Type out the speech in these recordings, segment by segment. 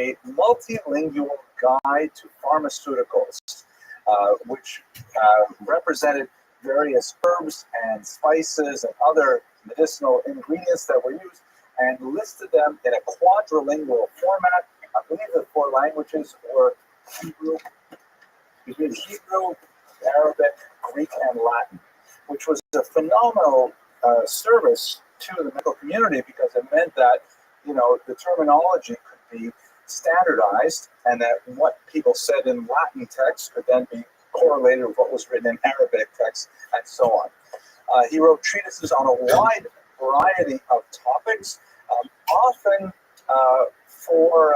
a multilingual guide to pharmaceuticals, which represented various herbs and spices and other medicinal ingredients that were used, and listed them in a quadrilingual format. I believe the four languages were Hebrew, Arabic, Greek, and Latin, which was a phenomenal service to the medical community, because it meant that, you know, the terminology could be standardized, and that what people said in Latin text could then be correlated with what was written in Arabic text, and so on. He wrote treatises on a wide variety of topics, often for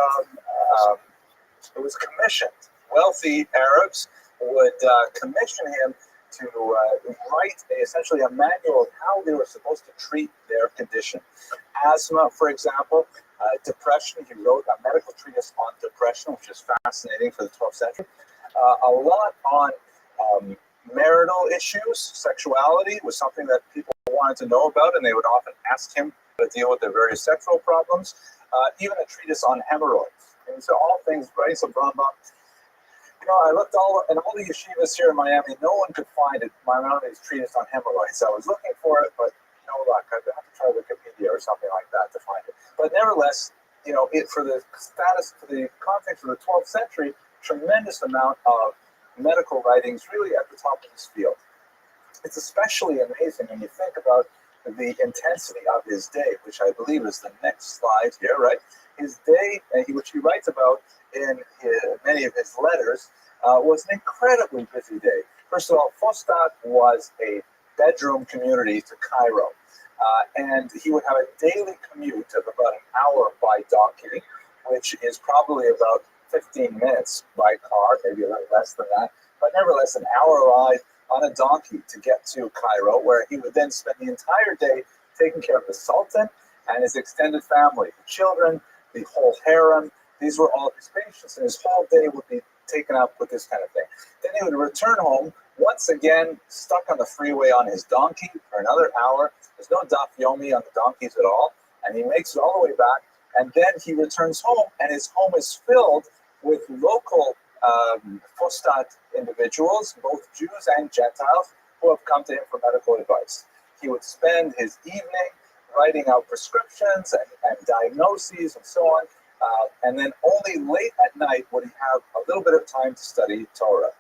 it was commissioned. Wealthy Arabs would commission him to write essentially a manual of how they were supposed to treat their condition. Asthma, for example, depression. He wrote a medical treatise on depression, which is fascinating for the 12th century. A lot on marital issues. Sexuality was something that people wanted to know about, and they would often ask him to deal with their various sexual problems. Even a treatise on hemorrhoids. And so all things, right? So Rambam. You know, I looked in all the yeshivas here in Miami. No one could find it. Maimonides' treatise on hemorrhoids. I was looking for it, but no luck. I have to try Wikipedia or something like that to find it. But nevertheless, you know, for the context of the 12th century, tremendous amount of medical writings really at the top of this field. It's especially amazing when you think about the intensity of his day, which I believe is the next slide here, right? His day, which he writes about in many of his letters, was an incredibly busy day. First of all, Fostat was a bedroom community to Cairo, and he would have a daily commute of about an hour by donkey, which is probably about 15 minutes by car, maybe a little less than that, but nevertheless an hour ride on a donkey to get to Cairo, where he would then spend the entire day taking care of the Sultan and his extended family, the children, the whole harem. These were all his patients, and his whole day would be taken up with this kind of thing. Then he would return home, once again stuck on the freeway on his donkey for another hour. There's no daf yomi on the donkeys at all, and he makes it all the way back, and then he returns home, and his home is filled with local Fostat individuals, both Jews and Gentiles, who have come to him for medical advice. He would spend his evening writing out prescriptions and diagnoses and so on, and then only late at night would he have a little bit of time to study Torah.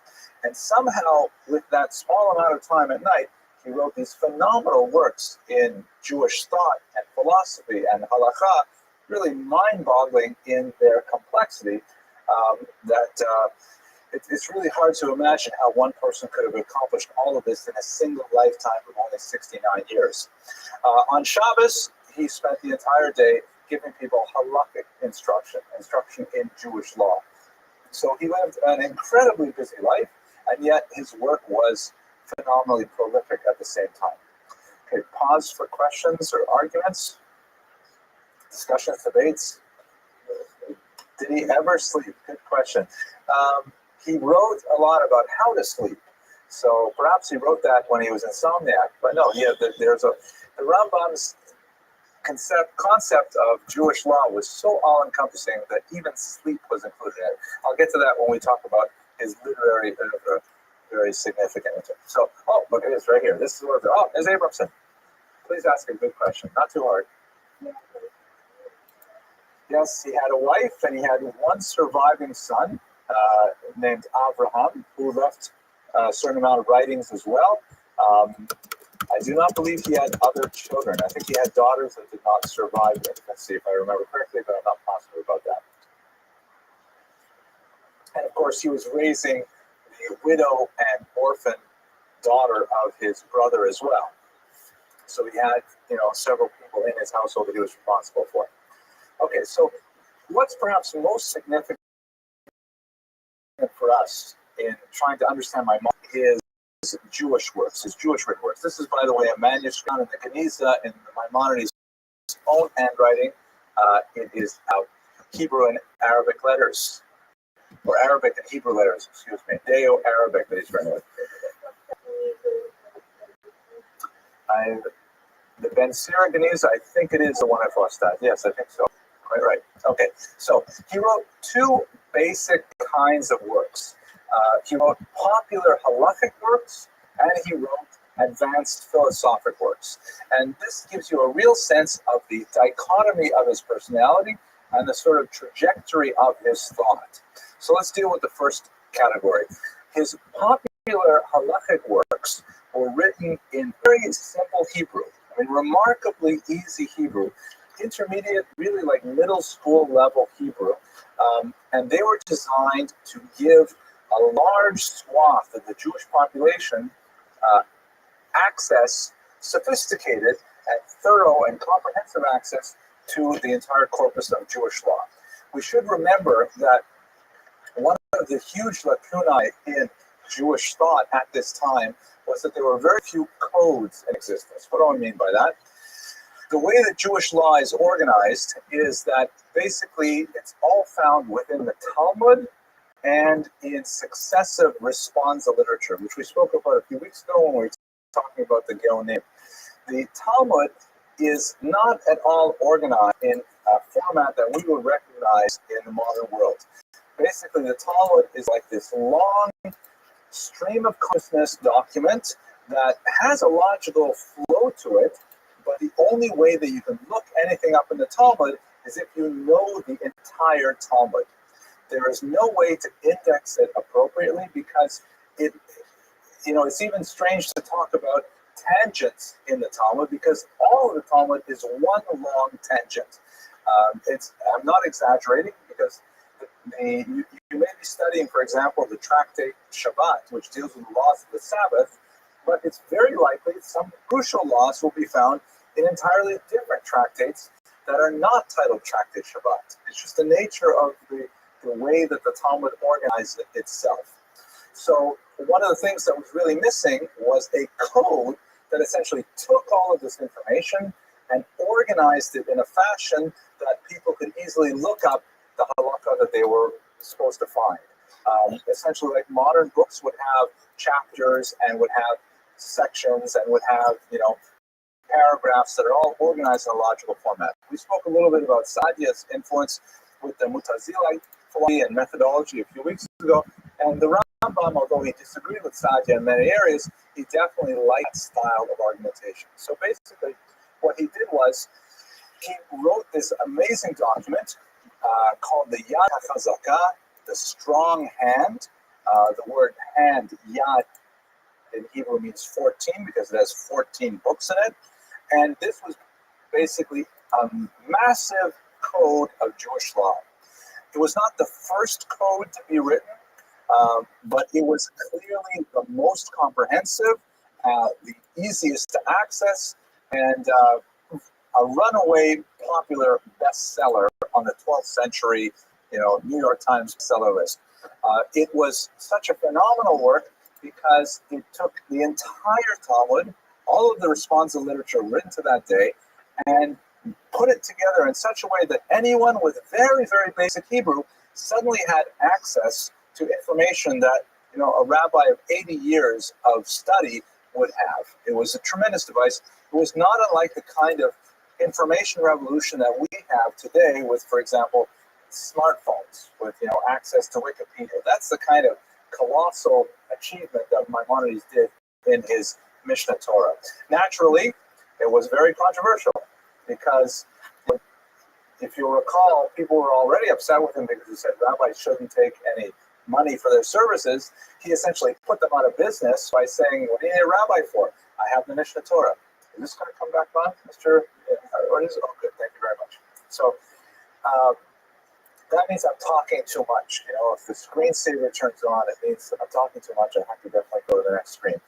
And somehow, with that small amount of time at night, he wrote these phenomenal works in Jewish thought and philosophy and halakha, really mind-boggling in their complexity, it's really hard to imagine how one person could have accomplished all of this in a single lifetime of only 69 years. On Shabbos, he spent the entire day giving people halakhic instruction in Jewish law. So he lived an incredibly busy life, and yet his work was phenomenally prolific at the same time. Okay, pause for questions or arguments, discussions, debates. Did he ever sleep? Good question. He wrote a lot about how to sleep. So perhaps he wrote that when he was insomniac. But no, the Rambam's concept of Jewish law was so all-encompassing that even sleep was included in it. I'll get to that when we talk about his literary very significant. So, look at this right here. This is what. Ms. Abramson, please ask a good question. Not too hard. Yes, he had a wife, and he had one surviving son named Avraham, who left a certain amount of writings as well. I do not believe he had other children. I think he had daughters that did not survive infancy, if I remember correctly, but I'm not positive about that. And of course, he was raising the widow and orphan daughter of his brother as well. So he had, several people in his household that he was responsible for. Okay, so what's perhaps most significant for us in trying to understand my mom is his Jewish works, his Jewish written works. This is, by the way, a manuscript in the Geniza in Maimonides' own handwriting. It is Hebrew and Arabic letters, or Arabic and Hebrew letters, excuse me, Judeo-Arabic that he's written with. The Ben Sira Geniza, I think it is the one I lost that. Yes, I think so. Right. Okay. So he wrote two basic kinds of works. He wrote popular halachic works, and he wrote advanced philosophic works. And this gives you a real sense of the dichotomy of his personality and the sort of trajectory of his thought. So let's deal with the first category. His popular halachic works were written in very simple Hebrew. I mean, remarkably easy Hebrew, intermediate, really like middle school level Hebrew. And they were designed to give a large swath of the Jewish population access, sophisticated and thorough and comprehensive access to the entire corpus of Jewish law. We should remember that one of the huge lacunae in Jewish thought at this time was that there were very few codes in existence. What do I mean by that? The way that Jewish law is organized is that basically it's all found within the Talmud and in successive responsa literature, which we spoke about a few weeks ago when we were talking about the Geonim. The Talmud is not at all organized in a format that we would recognize in the modern world. Basically, the Talmud is like this long stream of consciousness document that has a logical flow to it, but the only way that you can look anything up in the Talmud is if you know the entire Talmud. There is no way to index it appropriately because it's even strange to talk about tangents in the Talmud because all of the Talmud is one long tangent. I'm not exaggerating because you may be studying, for example, the tractate Shabbat, which deals with the laws of the Sabbath, but it's very likely some crucial laws will be found in entirely different tractates that are not titled Tractate Shabbat. It's just the nature of the way that the Talmud organized it itself. So one of the things that was really missing was a code that essentially took all of this information and organized it in a fashion that people could easily look up the halakha that they were supposed to find. Essentially, like modern books would have chapters and would have sections and would have, paragraphs that are all organized in a logical format. We spoke a little bit about Sadia's influence with the Mutazilite philosophy and methodology a few weeks ago, and the Rambam, although he disagreed with Sadia in many areas, he definitely liked that style of argumentation. So basically, what he did was he wrote this amazing document called the Yad HaChazakah, the strong hand. The word hand, Yad, in Hebrew means 14 because it has 14 books in it. And this was basically a massive code of Jewish law. It was not the first code to be written, but it was clearly the most comprehensive, the easiest to access, and a runaway popular bestseller on the 12th century, New York Times bestseller list. It was such a phenomenal work because it took the entire Talmud, all of the responsa literature written to that day, and put it together in such a way that anyone with very, very basic Hebrew suddenly had access to information that a rabbi of 80 years of study would have. It was a tremendous device. It was not unlike the kind of information revolution that we have today with, for example, smartphones, with access to Wikipedia. That's the kind of colossal achievement that Maimonides did in his Mishnah Torah. Naturally, it was very controversial because, if you recall, people were already upset with him because he said rabbis shouldn't take any money for their services. He essentially put them out of business by saying, "What do you need a rabbi for? I have the Mishnah Torah." Is this going to come back on, Mr.? Or is it? Oh, good. Thank you very much. So that means I'm talking too much. If the screensaver turns on, it means that I'm talking too much. I have to definitely go to the next screen.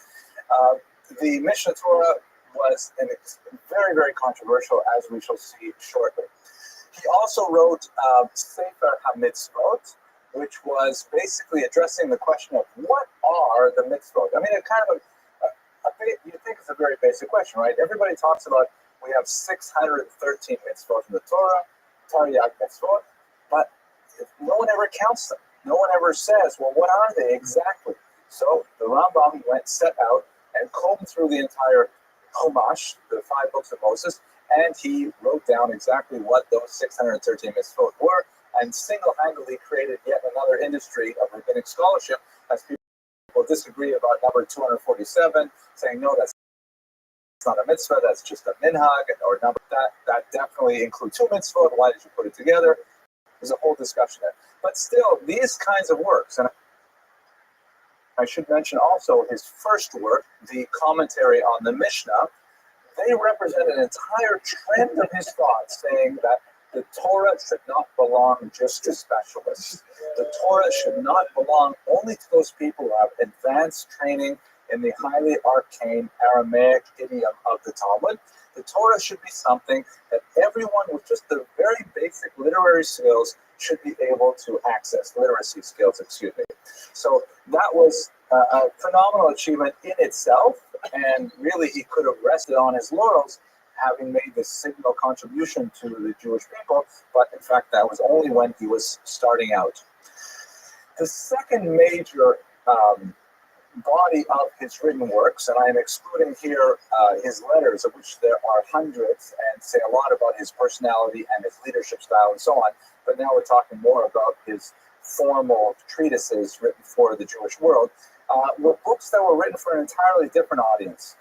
The Mishnah Torah was very, very controversial, as we shall see shortly. He also wrote Sefer HaMitzvot, which was basically addressing the question of what are the mitzvot. I mean, it kind of you think it's a very basic question, right? Everybody talks about we have 613 mitzvot in the Torah, Taryag mitzvot, but no one ever counts them. No one ever says, well, what are they exactly? So the Rambam set out and combed through the entire Chumash, the 5 books of Moses, and he wrote down exactly what those 613 mitzvot were, and single-handedly created yet another industry of rabbinic scholarship, as people disagree about number 247, saying, no, that's not a mitzvah, that's just a minhag, or number that definitely includes two mitzvot, why did you put it together? There's a whole discussion there. But still, these kinds of works, and I should mention also his first work, the commentary on the Mishnah, they represent an entire trend of his thought, saying that the Torah should not belong just to specialists. The Torah should not belong only to those people who have advanced training in the highly arcane Aramaic idiom of the Talmud. The Torah should be something that everyone with just the very basic literary skills should be able to access, literacy skills, excuse me. So that was a phenomenal achievement in itself, and really he could have rested on his laurels having made this signal contribution to the Jewish people, but in fact that was only when he was starting out. The second major body of his written works, and I am excluding here his letters, of which there are hundreds and say a lot about his personality and his leadership style and so on, but now we're talking more about his formal treatises written for the Jewish world, were books that were written for an entirely different audience.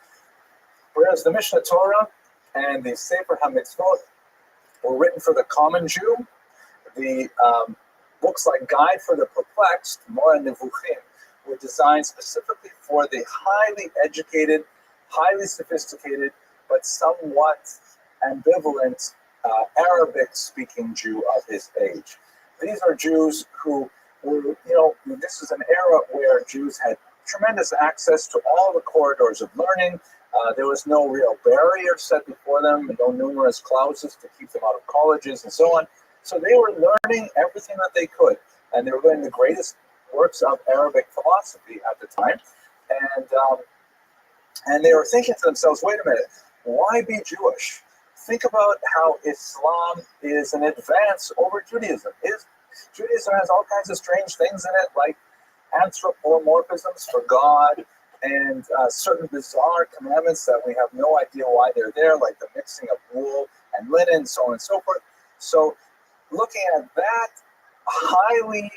Whereas the Mishnah Torah and the Sefer HaMitzvot were written for the common Jew, the books like Guide for the Perplexed, Mora Nevuchim, were designed specifically for the highly educated, highly sophisticated, but somewhat ambivalent Arabic-speaking Jew of his age. These are Jews who were, this is an era where Jews had tremendous access to all the corridors of learning. There was no real barrier set before them, no numerous clauses to keep them out of colleges and so on. So they were learning everything that they could, and they were learning the greatest works of Arabic philosophy at the time. And they were thinking to themselves, wait a minute, why be Jewish? Think about how Islam is an advance over Judaism. Judaism has all kinds of strange things in it, like anthropomorphisms for God, and certain bizarre commandments that we have no idea why they're there, like the mixing of wool and linen, so on and so forth. So looking at that highly,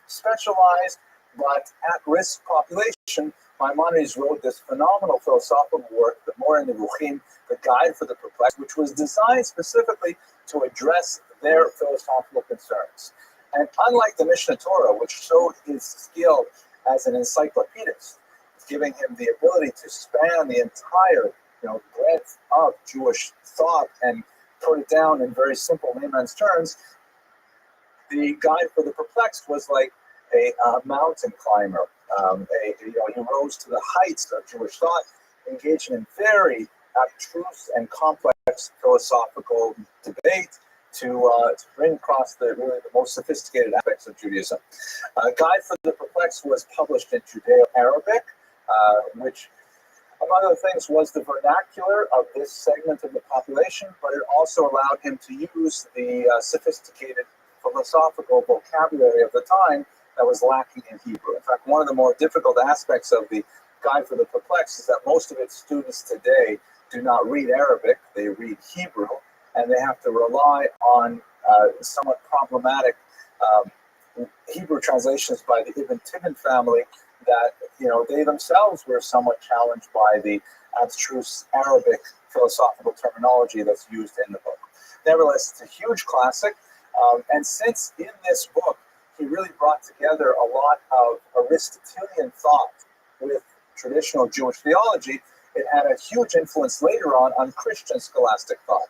specialized but at-risk population, Maimonides wrote this phenomenal philosophical work, the Mora Nevuchim, the Guide for the Perplexed, which was designed specifically to address their philosophical concerns. And unlike the Mishnah Torah, which showed his skill as an encyclopedist, giving him the ability to span the entire, breadth of Jewish thought and put it down in very simple layman's terms, the Guide for the Perplexed was like a mountain climber. He rose to the heights of Jewish thought, engaging in very abstruse and complex philosophical debate to bring across the most sophisticated aspects of Judaism. Guide for the Perplexed was published in Judeo-Arabic, which, among other things, was the vernacular of this segment of the population, but it also allowed him to use the sophisticated philosophical vocabulary of the time that was lacking in Hebrew. In fact, one of the more difficult aspects of the Guide for the Perplexed is that most of its students today do not read Arabic, they read Hebrew, and they have to rely on somewhat problematic Hebrew translations by the Ibn Tibbon family that, they themselves were somewhat challenged by the abstruse Arabic philosophical terminology that's used in the book. Nevertheless, it's a huge classic. And since in this book, he really brought together a lot of Aristotelian thought with traditional Jewish theology, it had a huge influence later on Christian scholastic thought.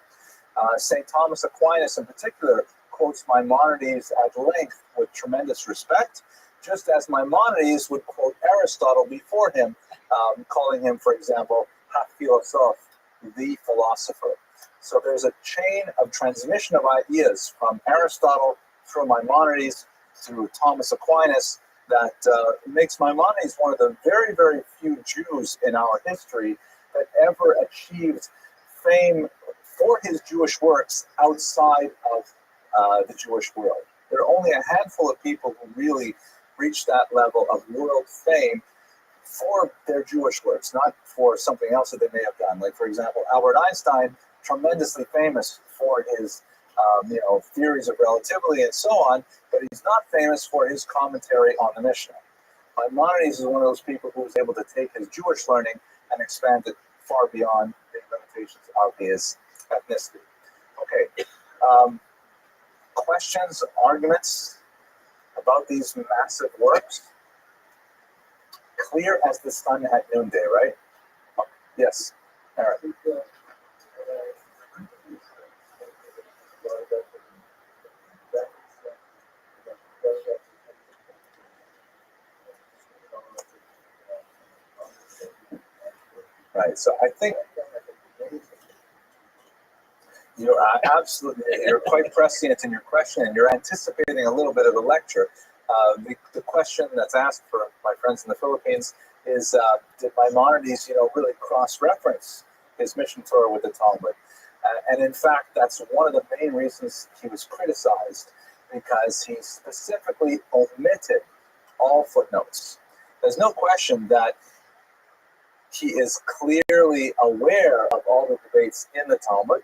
St. Thomas Aquinas in particular quotes Maimonides at length with tremendous respect, just as Maimonides would quote Aristotle before him, calling him, for example, ha-philosoph, the philosopher. So there's a chain of transmission of ideas from Aristotle through Maimonides through Thomas Aquinas that makes Maimonides one of the very, very few Jews in our history that ever achieved fame for his Jewish works outside of the Jewish world. There are only a handful of people who really reached that level of world fame for their Jewish works, not for something else that they may have done. Like, for example, Albert Einstein tremendously famous for his theories of relativity and so on, but he's not famous for his commentary on the Mishnah. Maimonides is one of those people who was able to take his Jewish learning and expand it far beyond the limitations of his ethnicity. Okay, questions, arguments about these massive works? Clear as the sun at noonday, right? Oh, yes, Aaron. Right, so I think you're quite prescient in your question, and you're anticipating a little bit of a lecture. The question that's asked for my friends in the Philippines is, did Maimonides, really cross-reference his Mishnah Torah with the Talmud? And in fact, that's one of the main reasons he was criticized, because he specifically omitted all footnotes. There's no question that he is clearly aware of all the debates in the Talmud,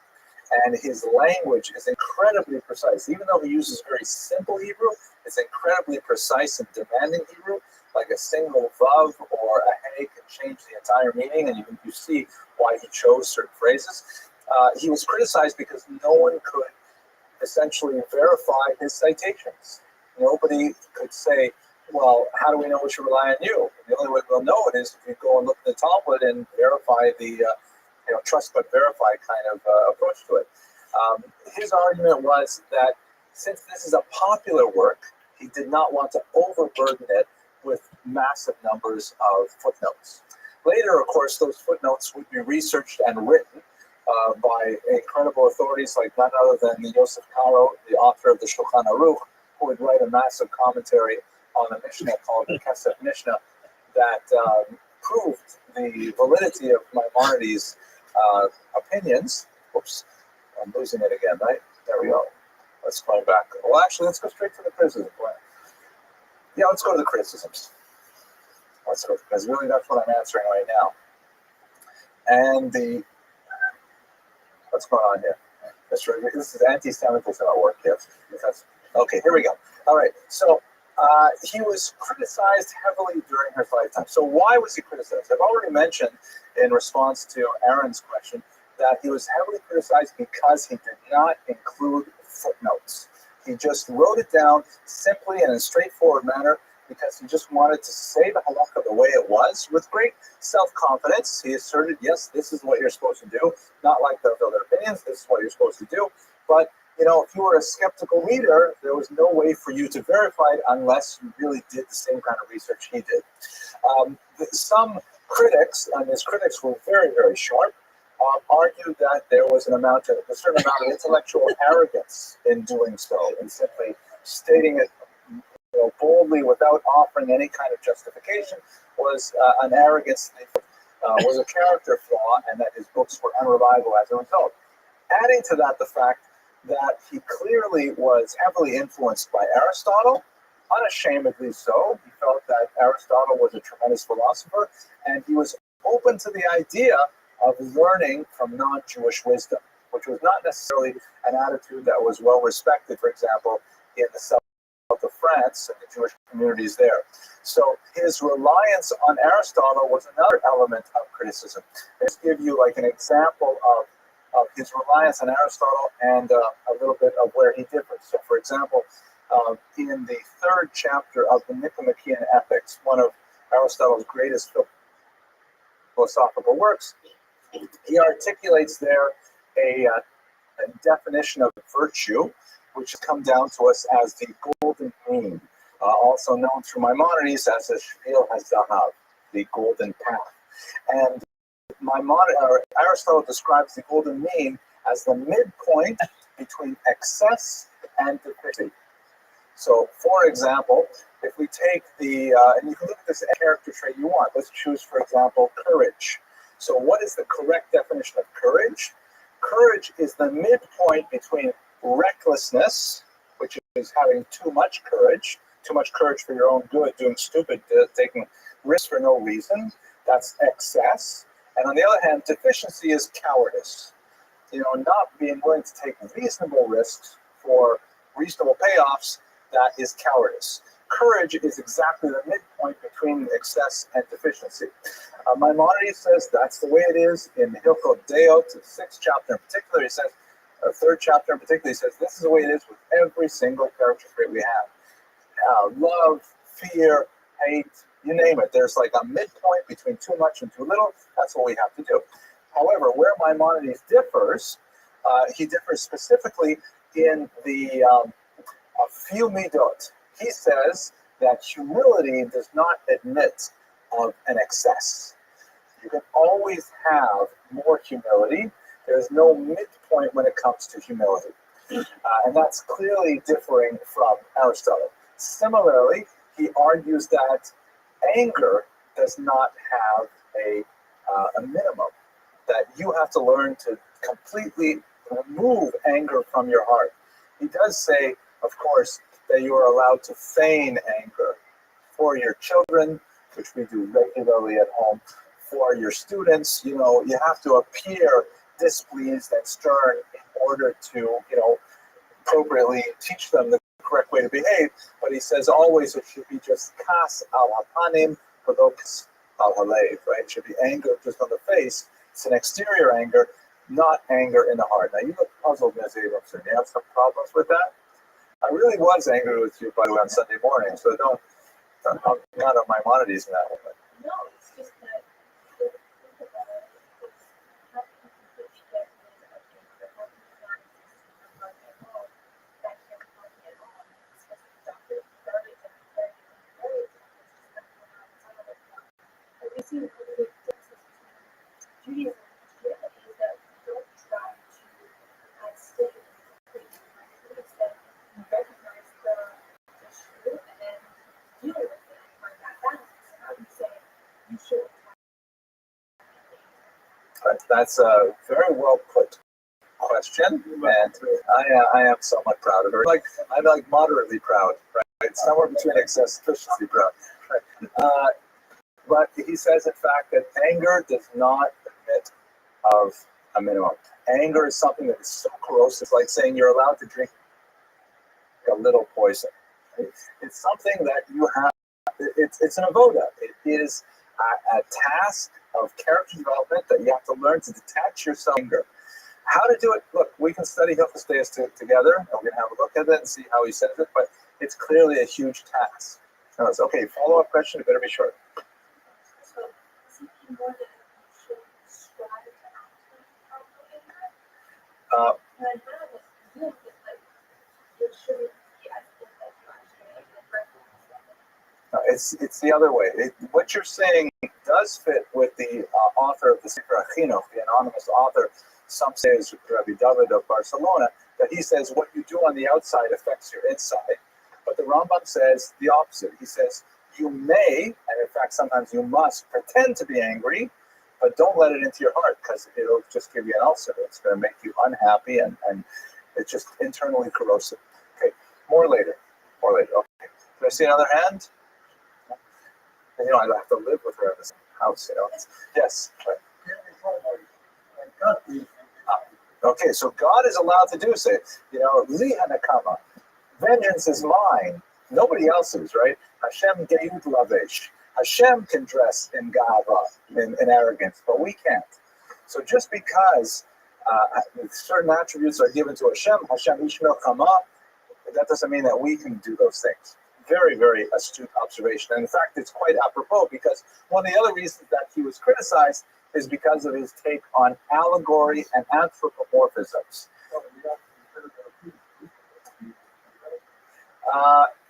and his language is incredibly precise. Even though he uses very simple Hebrew, it's incredibly precise and demanding Hebrew. Like a single vav or a hey can change the entire meaning, and you see why he chose certain phrases. He was criticized because no one could essentially verify his citations. Nobody could say, well, how do we know we should rely on you? And the only way we'll know it is if you go and look at the Talmud and verify the trust but verify kind of approach to it. His argument was that since this is a popular work, he did not want to overburden it with massive numbers of footnotes. Later, of course, those footnotes would be researched and written by incredible authorities like none other than Yosef Karo, the author of the Shulchan Aruch, who would write a massive commentary on the Mishnah called the Kesef Mishnah that proved the validity of Maimonides' opinions. Oops, I'm losing it again, right? There we go. Let's go back. Well, actually, let's go straight to the criticism. Yeah, let's go to the criticisms. Let's go, because really that's what I'm answering right now. And what's going on here? This is anti-Semitism at work here. Okay, here we go. All right, so he was criticized heavily during his lifetime. So why was he criticized? I've already mentioned in response to Aaron's question that he was heavily criticized because he did not include footnotes. He just wrote it down simply and in a straightforward manner because he just wanted to say the halakha the way it was with great self-confidence. He asserted, yes, this is what you're supposed to do, not like the other opinions, this is what you're supposed to do. But if you were a skeptical reader, there was no way for you to verify it unless you really did the same kind of research he did. Some critics, and his critics were very, very sharp, argued that there was a certain amount of intellectual arrogance in doing so, in simply stating it boldly without offering any kind of justification was an arrogance that was a character flaw, and that his books were unreliable as a result. Adding to that the fact that he clearly was heavily influenced by Aristotle, unashamedly so. He felt that Aristotle was a tremendous philosopher, and he was open to the idea of learning from non-Jewish wisdom, which was not necessarily an attitude that was well respected, for example, in the south of France and the Jewish communities there. So his reliance on Aristotle was another element of criticism. Let's give you like an example of his reliance on Aristotle and a little bit of where he differs. So, for example, in the third chapter of the Nicomachean Ethics, one of Aristotle's greatest philosophical works, he articulates there a definition of virtue, which has come down to us as the golden mean, also known through Maimonides as the Shvil HaZahav, the golden path. And Aristotle describes the golden mean as the midpoint between excess and deficiency. So, for example, if we take and you can look at this character trait you want. Let's choose, for example, courage. So what is the correct definition of courage? Courage is the midpoint between recklessness, which is having too much courage for your own good, doing stupid, taking risks for no reason. That's excess. And on the other hand, deficiency is cowardice. not being willing to take reasonable risks for reasonable payoffs, that is cowardice. Courage is exactly the midpoint between excess and deficiency. Maimonides says that's the way it is in Hilchot Deot, the 6th chapter in particular. He says, 3rd chapter in particular, he says this is the way it is with every single character trait we have. Love, fear, hate, you name it. There's like a midpoint between too much and too little. That's what we have to do. However, where Maimonides differs, he differs specifically in the few midot. He says that humility does not admit of an excess. You can always have more humility. There's no midpoint when it comes to humility. And that's clearly differing from Aristotle. Similarly, he argues that anger does not have a minimum, that you have to learn to completely remove anger from your heart. He does say, of course, that you are allowed to feign anger for your children, which we do regularly at home. For your students, you have to appear displeased and stern in order to, appropriately teach them the correct way to behave. But he says always it should be just kas al hapanim v'lo al halev, right? It should be anger just on the face. It's an exterior anger, not anger in the heart. Now you look puzzled, Ms. Abramson. You have some problems with that? I really was angry with you, by the way, on Sunday morning, so don't not on Maimonides in that one. No, it's just that we see the differences between Judaism and Christianity is that we don't try to stay instead we recognize the truth and then deal with it and find that balance. How do you say you should? That's a very well put question, and I am somewhat proud of her. I'm moderately proud, right? Somewhere between excess and efficiency proud. Right? But he says, in fact, that anger does not admit of a minimum. Anger is something that is so corrosive. It's like saying you're allowed to drink a little poison. Right? It's something that you have. It's an avoda. It is a task of character development that you have to learn to detach yourself from anger. How to do it? Look, we can study Hilchos Deos together, and we're going to have a look at it and see how he says it. But it's clearly a huge task. Okay, follow-up question. It better be short. So, is it more that you should strive to actually conquer anger? And I have a feeling that it shouldn't be as if you actually It's the other way. What you're saying does fit with the author of the Sefer Achinoch, the anonymous author. Some say is Rabbi David of Barcelona, that he says what you do on the outside affects your inside. But the Rambam says the opposite. He says you may, and in fact sometimes you must, pretend to be angry, but don't let it into your heart because it'll just give you an ulcer. It's going to make you unhappy and it's just internally corrosive. Okay, more later. Okay. Do I see another hand? I have to live with her in this house, Yes. Right. Okay, so God is allowed to do so. Li hanakama, vengeance is mine, nobody else's, right? Hashem ge'ud lavesh. Hashem can dress in gava, in arrogance, but we can't. So just because certain attributes are given to Hashem ishmel chama, that doesn't mean that we can do those things. Very, very astute observation. And in fact, it's quite apropos because one of the other reasons that he was criticized is because of his take on allegory and anthropomorphisms.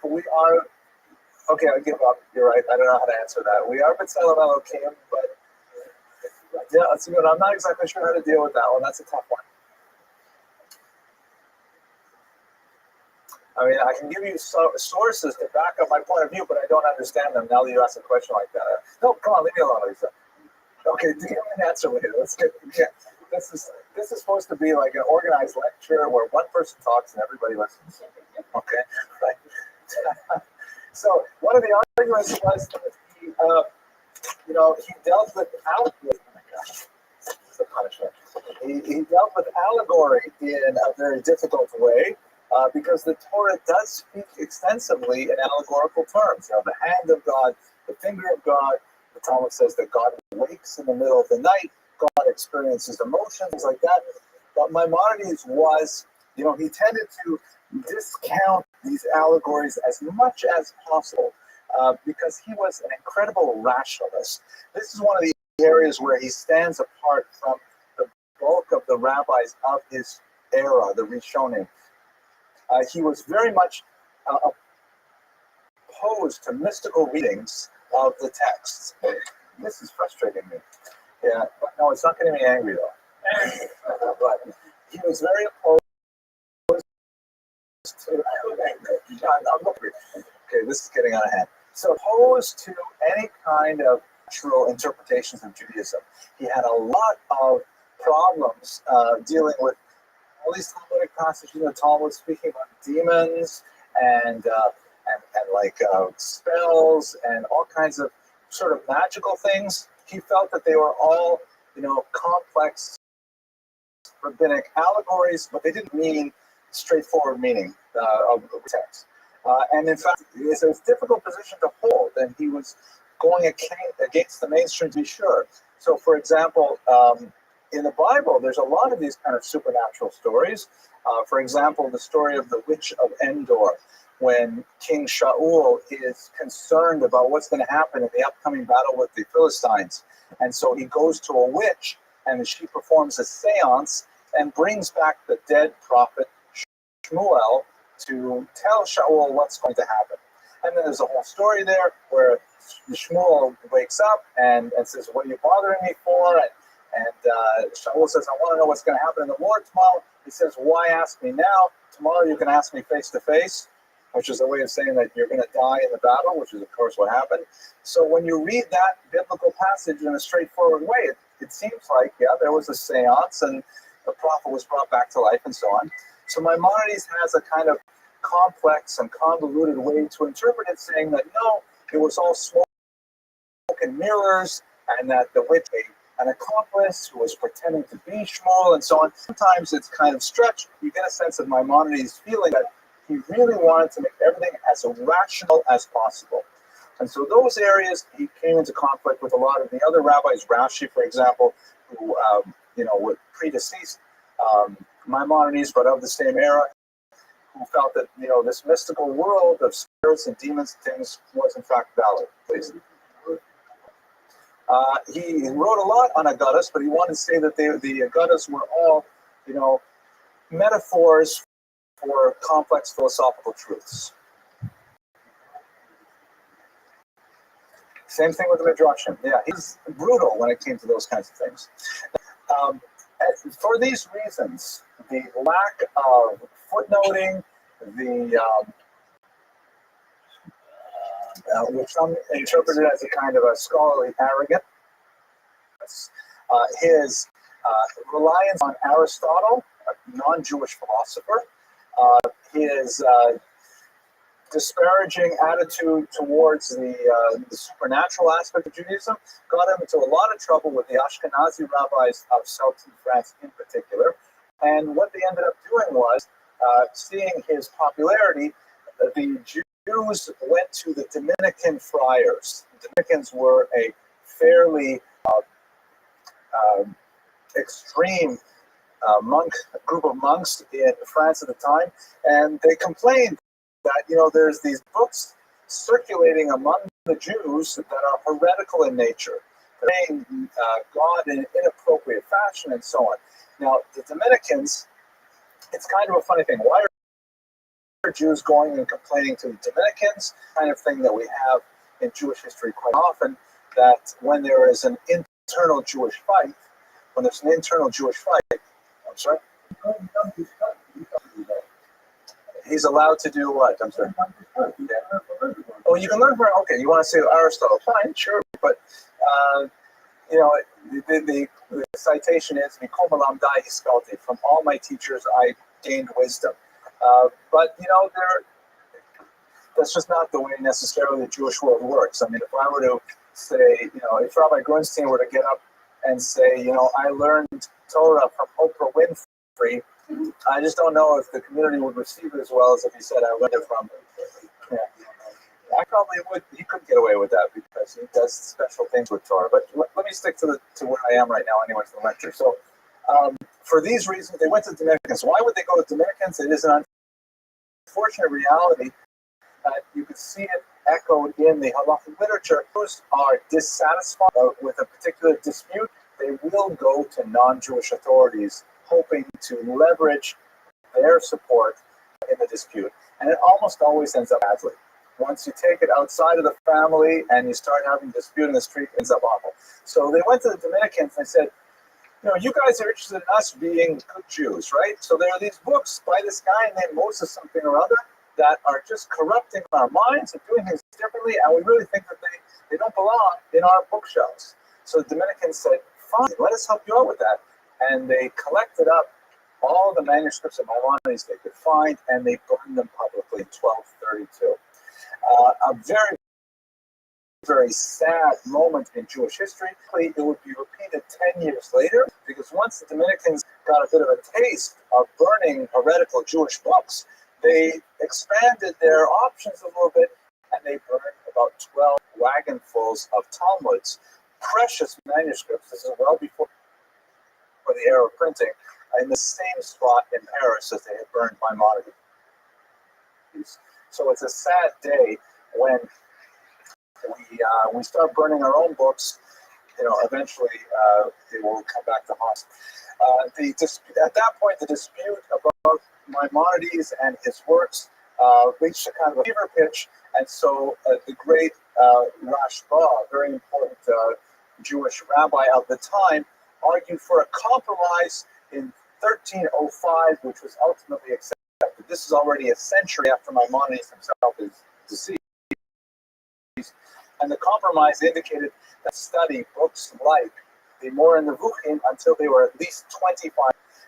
We are, okay, I give up. You're right. I don't know how to answer that. We are B'Tselem Elokim, but yeah, let's see what I'm not exactly sure how to deal with that one. That's a tough one. I mean, I can give you sources to back up my point of view, but I don't understand them now that you ask a question like that. No, come on, leave me alone, Lisa. Okay, give me an answer later. Let's get, This is supposed to be like an organized lecture where one person talks and everybody listens. Okay, right. So one of the arguments was that he dealt with oh my gosh, it's a punishment. He dealt with allegory in a very difficult way because the Torah does speak extensively in allegorical terms. You know, the hand of God, the finger of God. The Talmud says that God wakes in the middle of the night. God experiences emotions, things like that. But Maimonides was, he tended to discount these allegories as much as possible because he was an incredible rationalist. This is one of the areas where he stands apart from the bulk of the rabbis of his era, the Rishonim. He was very much opposed to mystical readings of the texts. This is frustrating me. Yeah, but no, it's not getting me angry though. But he was very opposed to. I'm looking. Okay, this is getting out of hand. So opposed to any kind of natural interpretations of Judaism. He had a lot of problems dealing with all these Talmudic passages in the Talmud speaking about demons and like spells and all kinds of sort of magical things. He felt that they were all, complex rabbinic allegories, but they didn't mean straightforward meaning of the text. And in fact, it's a difficult position to hold, and he was going against the mainstream to be sure. So, for example, in the Bible, there's a lot of these kind of supernatural stories. For example, the story of the witch of Endor, when King Shaul is concerned about what's going to happen in the upcoming battle with the Philistines. And so he goes to a witch, and she performs a seance and brings back the dead prophet Shmuel to tell Shaul what's going to happen. And then there's a whole story there where Shmuel wakes up and says, "What are you bothering me for?" And Shaul says, "I want to know what's going to happen in the war tomorrow." He says, "Why ask me now? Tomorrow you can ask me face to face," which is a way of saying that you're going to die in the battle, which is, of course, what happened. So when you read that biblical passage in a straightforward way, it seems like, yeah, there was a seance and the prophet was brought back to life and so on. So Maimonides has a kind of complex and convoluted way to interpret it, saying that, no, it was all smoke and mirrors, and that the witch, an accomplice who was pretending to be Shmuel, and so on. Sometimes it's kind of stretched. You get a sense of Maimonides' feeling that he really wanted to make everything as rational as possible. And so those areas, he came into conflict with a lot of the other rabbis, Rashi, for example, who, were predeceased Maimonides, but of the same era, who felt that, this mystical world of spirits and demons and things was in fact valid. Please. He wrote a lot on Agadas, but he wanted to say that the Agadas were all, metaphors for complex philosophical truths. Same thing with the Midrashim. Yeah, he's brutal when it came to those kinds of things. For these reasons, the lack of footnoting, which some interpreted as a kind of a scholarly arrogance, his reliance on Aristotle, a non-Jewish philosopher, his disparaging attitude towards the supernatural aspect of Judaism got him into a lot of trouble with the Ashkenazi rabbis of Southern France in particular. And what they ended up doing was, seeing his popularity, the Jews went to the Dominican friars. The Dominicans were a fairly extreme group of monks in France at the time, and they complained that, there's these books circulating among the Jews that are heretical in nature, praying God in an inappropriate fashion and so on. Now, the Dominicans, it's kind of a funny thing. Why are Jews going and complaining to the Dominicans? Kind of thing that we have in Jewish history quite often, that when there is an internal Jewish fight, I'm sorry? He's allowed to do what? I'm sorry. Yeah. Oh, you can learn from. Okay, you want to say Aristotle? Fine, sure, but the citation is "Mikol malamdai hiskalti." From all my teachers, I gained wisdom. But that's just not the way necessarily the Jewish world works. I mean, if I were to say, if Rabbi Grunstein were to get up and say, I learned Torah from Oprah Winfrey. I just don't know if the community would receive it as well as if he said I learned it from. Yeah. I probably would. He could get away with that because he does special things with Torah. But let me stick to where I am right now, anyways, the lecture. So, for these reasons, they went to the Dominicans. Why would they go to Dominicans? It is an unfortunate reality. You could see it echoed in the halachic literature. Those are dissatisfied with a particular dispute. They will go to non-Jewish authorities, hoping to leverage their support in the dispute. And it almost always ends up badly. Once you take it outside of the family and you start having a dispute in the street, it ends up awful. So they went to the Dominicans and they said, you guys are interested in us being good Jews, right? So there are these books by this guy named Moses something or other that are just corrupting our minds and doing things differently, and we really think that they don't belong in our bookshelves. So the Dominicans said, fine, let us help you out with that. And they collected up all the manuscripts of Maimonides they could find, and they burned them publicly in 1232. A very, very sad moment in Jewish history. It would be repeated 10 years later, because once the Dominicans got a bit of a taste of burning heretical Jewish books, they expanded their options a little bit, and they burned about 12 wagonfuls of Talmuds, precious manuscripts. This is well before the era of printing, in the same spot in Paris as they had burned Maimonides. So it's a sad day when we start burning our own books. Eventually they will come back to haunt. At that point, the dispute about Maimonides and his works reached a kind of a fever pitch, and so the great Rabbi, a very important Jewish rabbi of the time, argued for a compromise in 1305, which was ultimately accepted. This is already a century after Maimonides himself is deceased. And the compromise indicated that study books like the Mor and Nevuchim until they were at least 25.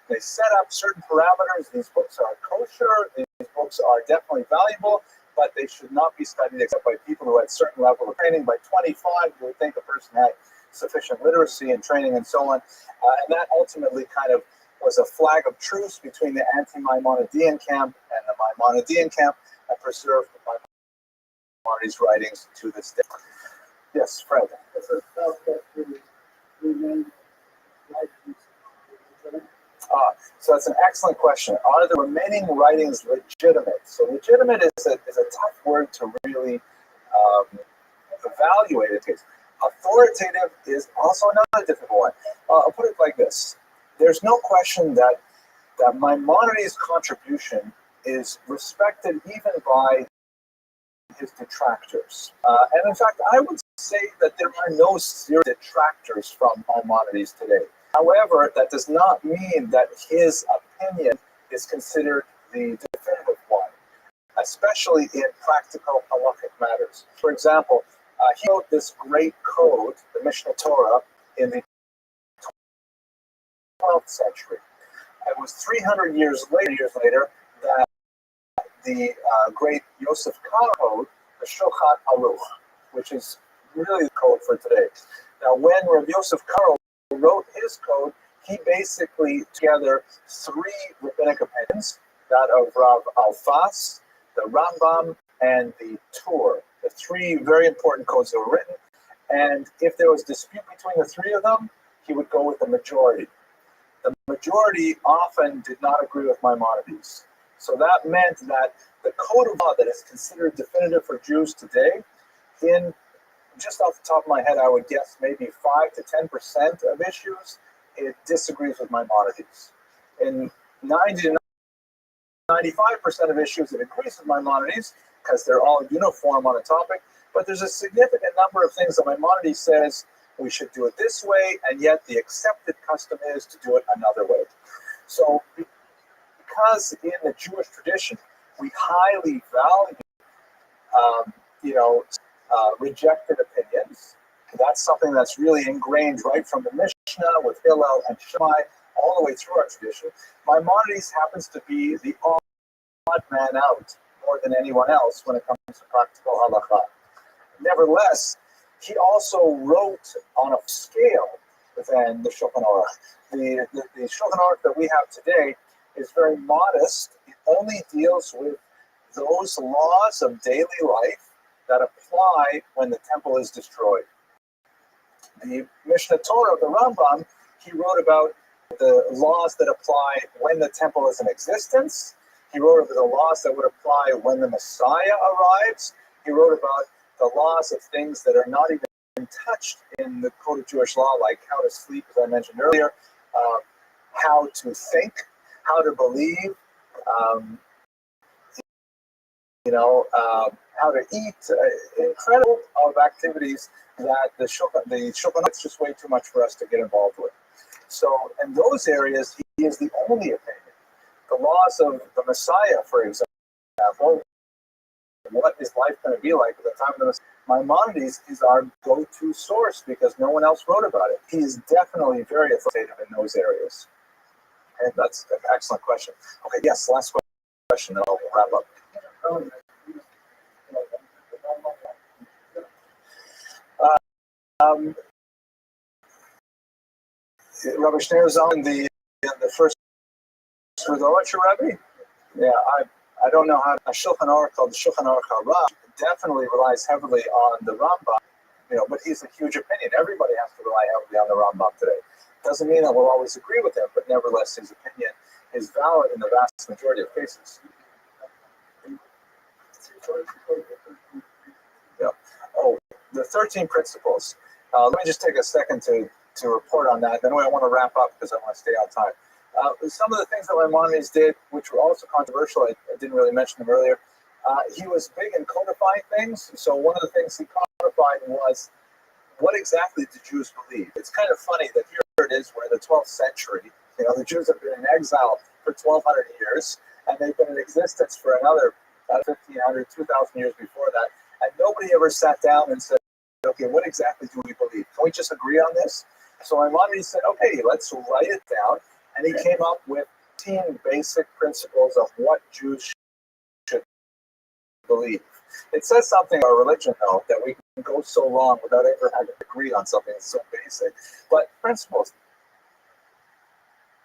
They set up certain parameters. These books are kosher. These books are definitely valuable, but they should not be studied except by people who had a certain level of training. By 25, you would think a person had sufficient literacy and training and so on. And that ultimately kind of was a flag of truce between the anti-Maimonidean camp and the Maimonidean camp, and preserved Maimonides' writings to this day. Yes, Fred. So that's an excellent question. Are the remaining writings legitimate? So legitimate is a tough word to really evaluate it. Authoritative is also another difficult one. I'll put it like this. There's no question that Maimonides' contribution is respected even by his detractors. And in fact, I would say that there are no serious detractors from Maimonides today. However, that does not mean that his opinion is considered the definitive one, especially in practical halachic matters. For example, he wrote this great code, the Mishnah Torah, in the 12th century. It was 300 years later that the great Yosef Karo code, the Shulchan Aruch, which is really the code for today. Now, when Rabbi Yosef Karo wrote his code, he basically together three rabbinic opinions, that of Rav Alfas, the Rambam, and the Tur. The three very important codes that were written. And if there was dispute between the three of them, he would go with the majority. The majority often did not agree with Maimonides. So that meant that the code of law that is considered definitive for Jews today, in just off the top of my head, I would guess maybe 5 to 10% of issues, it disagrees with Maimonides. In 90 to 95% of issues, it agrees with Maimonides because they're all uniform on a topic. But there's a significant number of things that Maimonides says we should do it this way, and yet the accepted custom is to do it another way. So because in the Jewish tradition, we highly value, rejected opinions. That's something that's really ingrained right from the Mishnah with Hillel and Shammai all the way through our tradition. Maimonides happens to be the odd man out more than anyone else when it comes to practical halakha. Nevertheless, he also wrote on a scale than the Shulchan Aruch. the Shulchan Aruch that we have today is very modest. It only deals with those laws of daily life that apply when the temple is destroyed. The Mishnah Torah of the Rambam, he wrote about the laws that apply when the temple is in existence. He wrote about the laws that would apply when the Messiah arrives. He wrote about the laws of things that are not even touched in the Code of Jewish Law, like how to sleep, as I mentioned earlier, how to think, how to believe, how to eat. Incredible of activities that the Shulchan is just way too much for us to get involved with. So in those areas, he is the only opinion. The laws of the Messiah, for example, what is life going to be like at the time of the Messiah? Maimonides is our go-to source because no one else wrote about it. He is definitely very authoritative in those areas. And that's an excellent question. Okay, yes, last question, and I'll wrap up. Rabbi Schneerzon, the first Rothschild Rabbi? Yeah, I don't know how a Shulchan Aruch called the Shulchan Aruch HaRab definitely relies heavily on the Rambam, but he's a huge opinion. Everybody has to rely heavily on the Rambam today. Doesn't mean that we'll always agree with him, but nevertheless, his opinion is valid in the vast majority of cases. Yeah. Oh, the 13 principles. Let me just take a second to report on that. Then I want to wrap up because I want to stay on time. Some of the things that Maimonides did, which were also controversial, I didn't really mention them earlier. He was big in codifying things. So one of the things he codified was what exactly did Jews believe? It's kind of funny that here it is, we're in the 12th century. The Jews have been in exile for 1,200 years, and they've been in existence for another 1,500, 2,000 years before that. And nobody ever sat down and said, okay, what exactly do we believe? Can we just agree on this? So Maimonides said, okay, let's write it down. And he came up with 10 basic principles of what Jews should believe. It says something about religion, though, that we can go so long without ever having to agree on something that's so basic. But principles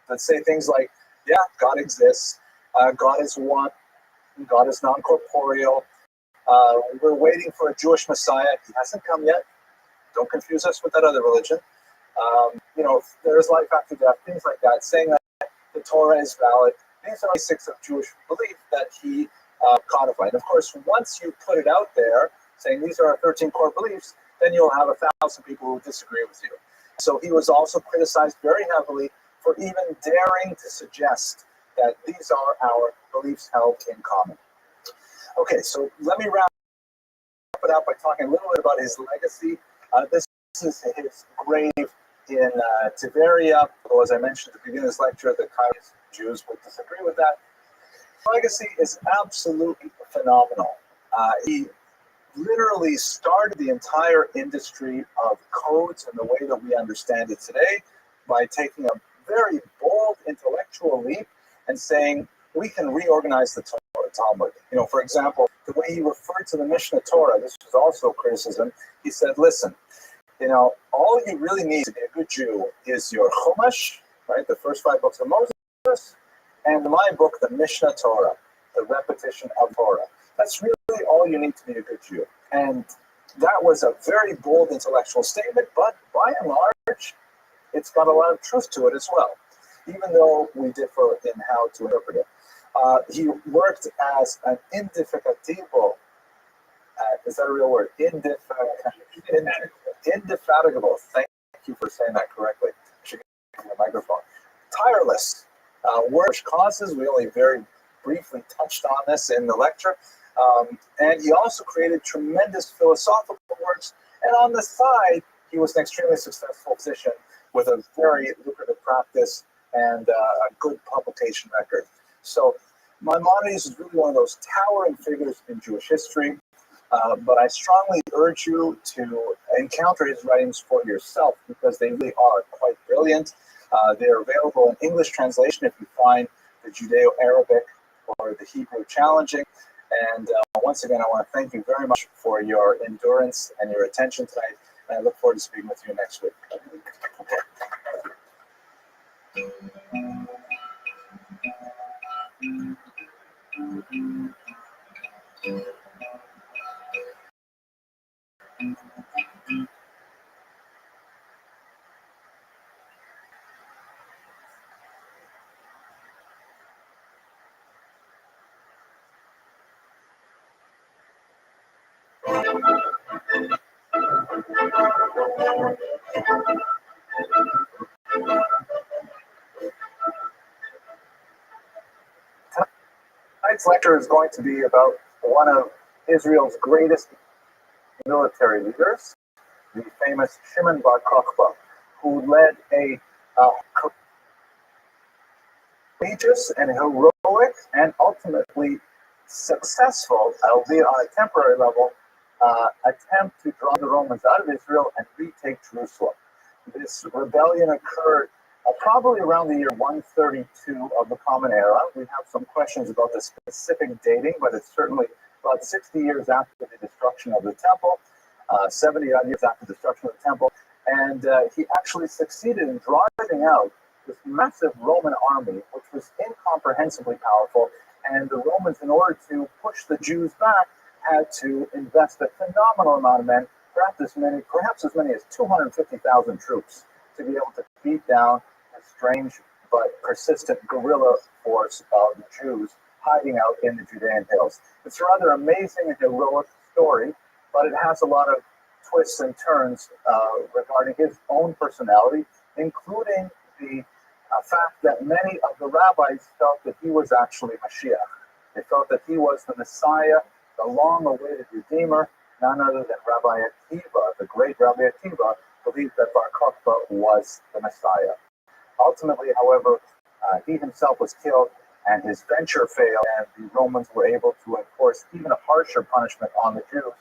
that say things like, yeah, God exists, God is one, God is non-corporeal, we're waiting for a Jewish Messiah, he hasn't come yet, don't confuse us with that other religion. There is life after death, things like that, saying that the Torah is valid. These are basics of Jewish belief that he codified. And of course, once you put it out there, saying these are our 13 core beliefs, then you'll have 1,000 people who disagree with you. So he was also criticized very heavily for even daring to suggest that these are our beliefs held in common. Okay, so let me wrap it up by talking a little bit about his legacy. This is his grave in Tiberia. As I mentioned at the beginning of this lecture, the Jews would disagree with that. His legacy is absolutely phenomenal. He literally started the entire industry of codes in the way that we understand it today by taking a very bold intellectual leap and saying we can reorganize the Talmud. For example, the way he referred to the Mishnah Torah, this was also criticism. He said, listen, all you really need to be a good Jew is your Chumash, right, the first 5 books of Moses, and my book, the Mishnah Torah, the repetition of Torah. That's really all you need to be a good Jew. And that was a very bold intellectual statement, but by and large, it's got a lot of truth to it as well, even though we differ in how to interpret it. He worked as an indefatigable, is that a real word? Indefatigable. Thank you for saying that correctly. I should get the microphone. Tireless. Work causes, we only very briefly touched on this in the lecture. And he also created tremendous philosophical works. And on the side, he was an extremely successful physician with a very lucrative practice and a good publication record. So Maimonides is really one of those towering figures in Jewish history. But I strongly urge you to encounter his writings for yourself because they really are quite brilliant. They're available in English translation if you find the Judeo-Arabic or the Hebrew challenging. And once again, I want to thank you very much for your endurance and your attention tonight. And I look forward to speaking with you next week. Okay. Tonight's lecture is going to be about one of Israel's greatest military leaders, the famous Shimon Bar Kokhba, who led a courageous and heroic and ultimately successful, albeit on a temporary level, attempt to draw the Romans out of Israel and retake Jerusalem. This rebellion occurred probably around the year 132 of the Common Era. We have some questions about the specific dating, but it's certainly about 60 years after the destruction of the temple, 70 odd years after the destruction of the temple, and he actually succeeded in driving out this massive Roman army, which was incomprehensibly powerful, and the Romans, in order to push the Jews back, had to invest a phenomenal amount of men, perhaps as many as 250,000 troops, to be able to beat down a strange but persistent guerrilla force of the Jews hiding out in the Judean hills. It's a rather amazing and heroic story, but it has a lot of twists and turns regarding his own personality, including the fact that many of the rabbis felt that he was actually Mashiach. They felt that he was the Messiah, the long-awaited Redeemer. None other than Rabbi Akiva, the great Rabbi Akiva, believed that Bar Kokhba was the Messiah. Ultimately, however, he himself was killed and his venture failed, and the Romans were able to enforce even a harsher punishment on the Jews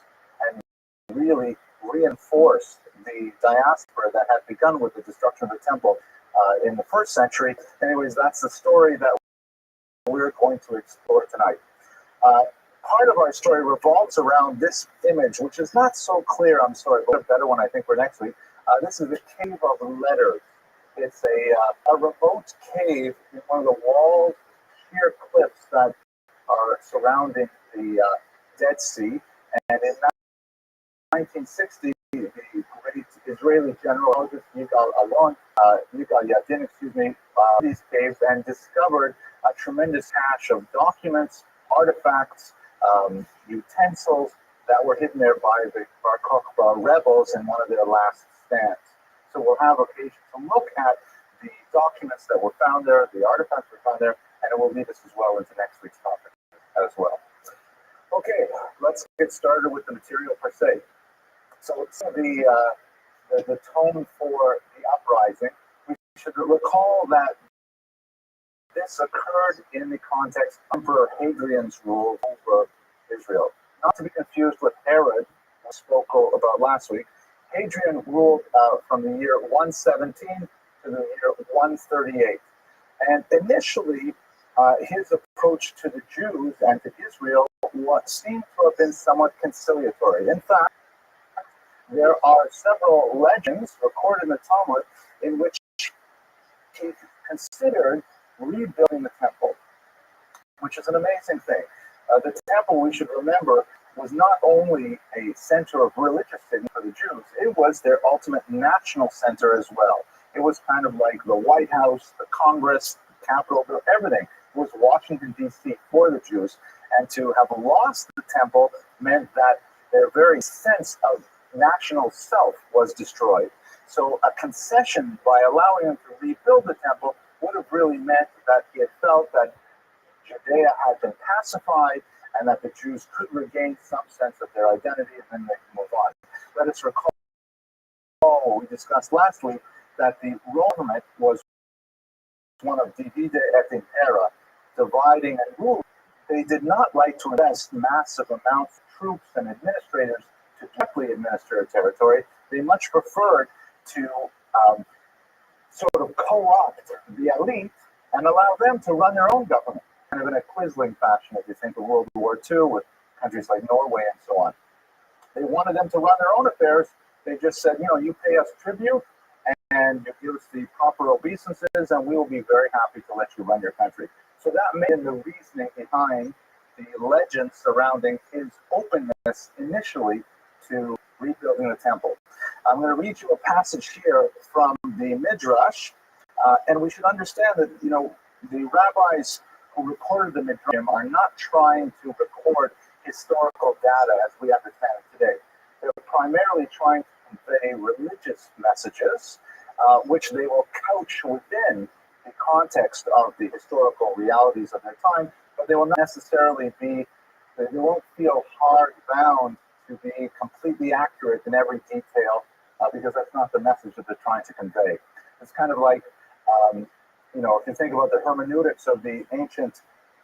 and really reinforce the diaspora that had begun with the destruction of the temple in the first century. Anyways, that's the story that we're going to explore tonight. Part of our story revolves around this image, which is not so clear, I'm sorry, but a better one I think for next week. This is the Cave of Letters. It's a remote cave in one of the walled sheer cliffs that are surrounding the Dead Sea. And in 1960, the great Israeli general Yigal Yadin, these caves and discovered a tremendous cache of documents, artifacts, utensils that were hidden there by the Bar Kokhba rebels in one of their last stands. So we'll have occasion to look at the documents that were found there, the artifacts that were found there, and it will lead us as well into next week's topic as well. Okay, let's get started with the material per se. So the tone for the uprising, we should recall that this occurred in the context of Emperor Hadrian's rule over Israel. Not to be confused with Herod, I spoke about last week. Hadrian ruled from the year 117 to the year 138. And initially, his approach to the Jews and to Israel seemed to have been somewhat conciliatory. In fact, there are several legends recorded in the Talmud in which he considered rebuilding the temple, which is an amazing thing. The temple, we should remember, was not only a center of religious significance for the Jews, it was their ultimate national center as well. It was kind of like the White House, the Congress, the Capitol, everything was Washington, D.C. for the Jews. And to have lost the temple meant that their very sense of national self was destroyed. So a concession by allowing them to rebuild the temple would have really meant that he had felt that Judea had been pacified and that the Jews could regain some sense of their identity, and then they could move on. Let us recall what we discussed last week, that the Roman government was one of divide et impera, dividing and ruling. They did not like to invest massive amounts of troops and administrators to directly administer a territory. They much preferred to sort of co-opt the elite and allow them to run their own government, kind of in a Quisling fashion, if you think of World War II with countries like Norway and so on. They wanted them to run their own affairs. They just said, you pay us tribute and you give us the proper obeisances, and we will be very happy to let you run your country. So that made the reasoning behind the legend surrounding his openness initially to rebuilding the temple. I'm going to read you a passage here from the Midrash, and we should understand that, the rabbis who recorded the Midrashim are not trying to record historical data as we understand it today. They're primarily trying to convey religious messages, which they will couch within the context of the historical realities of their time, but they will not necessarily they won't feel hard bound to be completely accurate in every detail, because that's not the message that they're trying to convey. It's kind of like, if you think about the hermeneutics of the ancient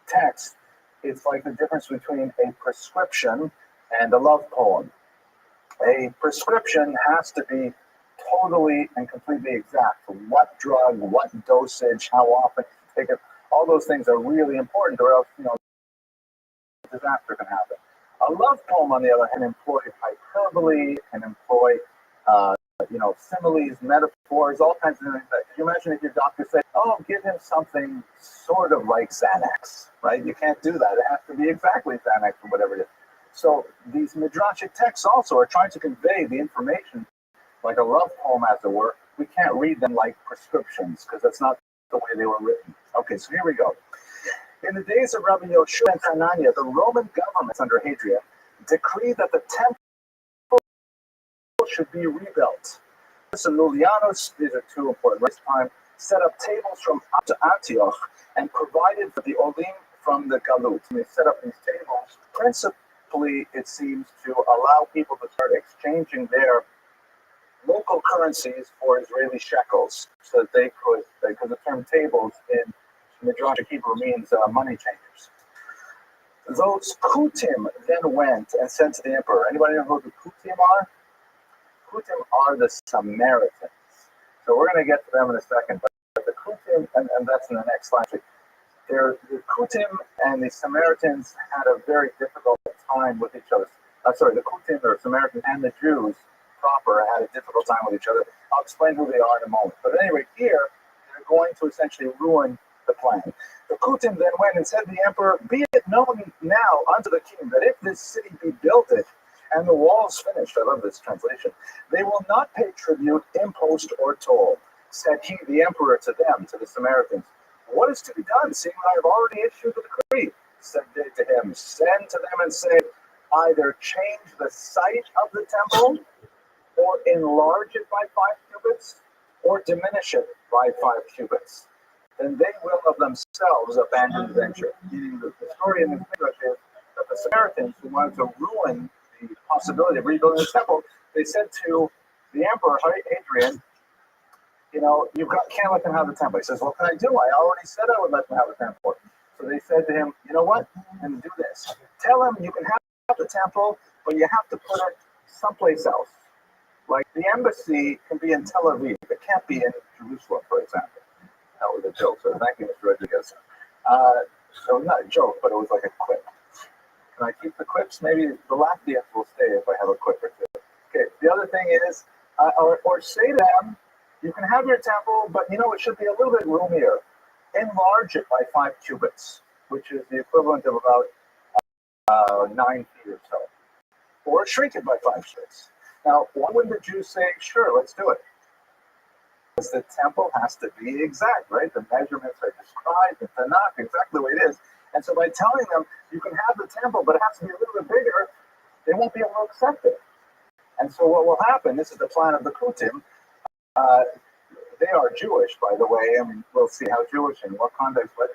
text, it's like the difference between a prescription and a love poem. A prescription has to be totally and completely exact. What drug, what dosage, how often take it, all those things are really important, or else, disaster can happen. A love poem, on the other hand, employs hyperbole, can employ, similes, metaphors, all kinds of things. Can you imagine if your doctor said, "Oh, give him something sort of like Xanax," right? You can't do that. It has to be exactly Xanax or whatever it is. So these midrashic texts also are trying to convey the information like a love poem, as it were. We can't read them like prescriptions because that's not the way they were written. Okay, so here we go. In the days of Rabbi Yoshua and Hananiah, the Roman government under Hadrian decreed that the temple should be rebuilt. And Lulianus, these are two important this time, set up tables from Antioch and provided for the Olim from the Galut. And they set up these tables. Principally, it seems, to allow people to start exchanging their local currencies for Israeli shekels, so that they could, because the term tables in Midrashic Hebrew means money changers. Those Kutim then went and said to the emperor, anybody know who the Kutim are? Kutim are the Samaritans. So we're going to get to them in a second, but the Kutim, and that's in the next slide. The Kutim and the Samaritans had a very difficult time with each other. The Kutim, or Samaritans, and the Jews proper had a difficult time with each other. I'll explain who they are in a moment. But anyway, here, they're going to essentially ruin the plan. The Kutim then went and said to the emperor, "Be it known now unto the king that if this city be builded and the walls finished," I love this translation, "they will not pay tribute, impost, or toll." Said he, the emperor, to them, to the Samaritans, "What is to be done, seeing I have already issued the decree?" Said they to him, "Send to them and say, either change the site of the temple, or enlarge it by 5 cubits, or diminish it by 5 cubits. Then they will of themselves abandon the venture." Meaning the story in this Midrash is that the Samaritans, who wanted to ruin the possibility of rebuilding the temple, they said to the emperor, Hadrian, can't let them have the temple. He says, "What can I do? I already said I would let them have the temple." So they said to him, "You know what? And do this. Tell him you can have the temple, but you have to put it someplace else. Like the embassy can be in Tel Aviv. It can't be in Jerusalem, for example." That was a joke. So thank you, Mr. Rodriguez. So not a joke, but it was like a quip. Can I keep the quips? Maybe the Latvians will stay if I have a quip or two. Okay. The other thing is, or say to them, you can have your temple, but it should be a little bit roomier. Enlarge it by 5 cubits, which is the equivalent of about 9 feet or so. Or shrink it by 5 cubits. Now, why wouldn't the Jews say, "Sure, let's do it"? Because the temple has to be exact, right? The measurements are described in Tanakh exactly the way it is. And so by telling them, you can have the temple, but it has to be a little bit bigger, they won't be able to accept it. And so what will happen, this is the plan of the Kutim, they are Jewish, by the way. I mean, we'll see how Jewish and what context, but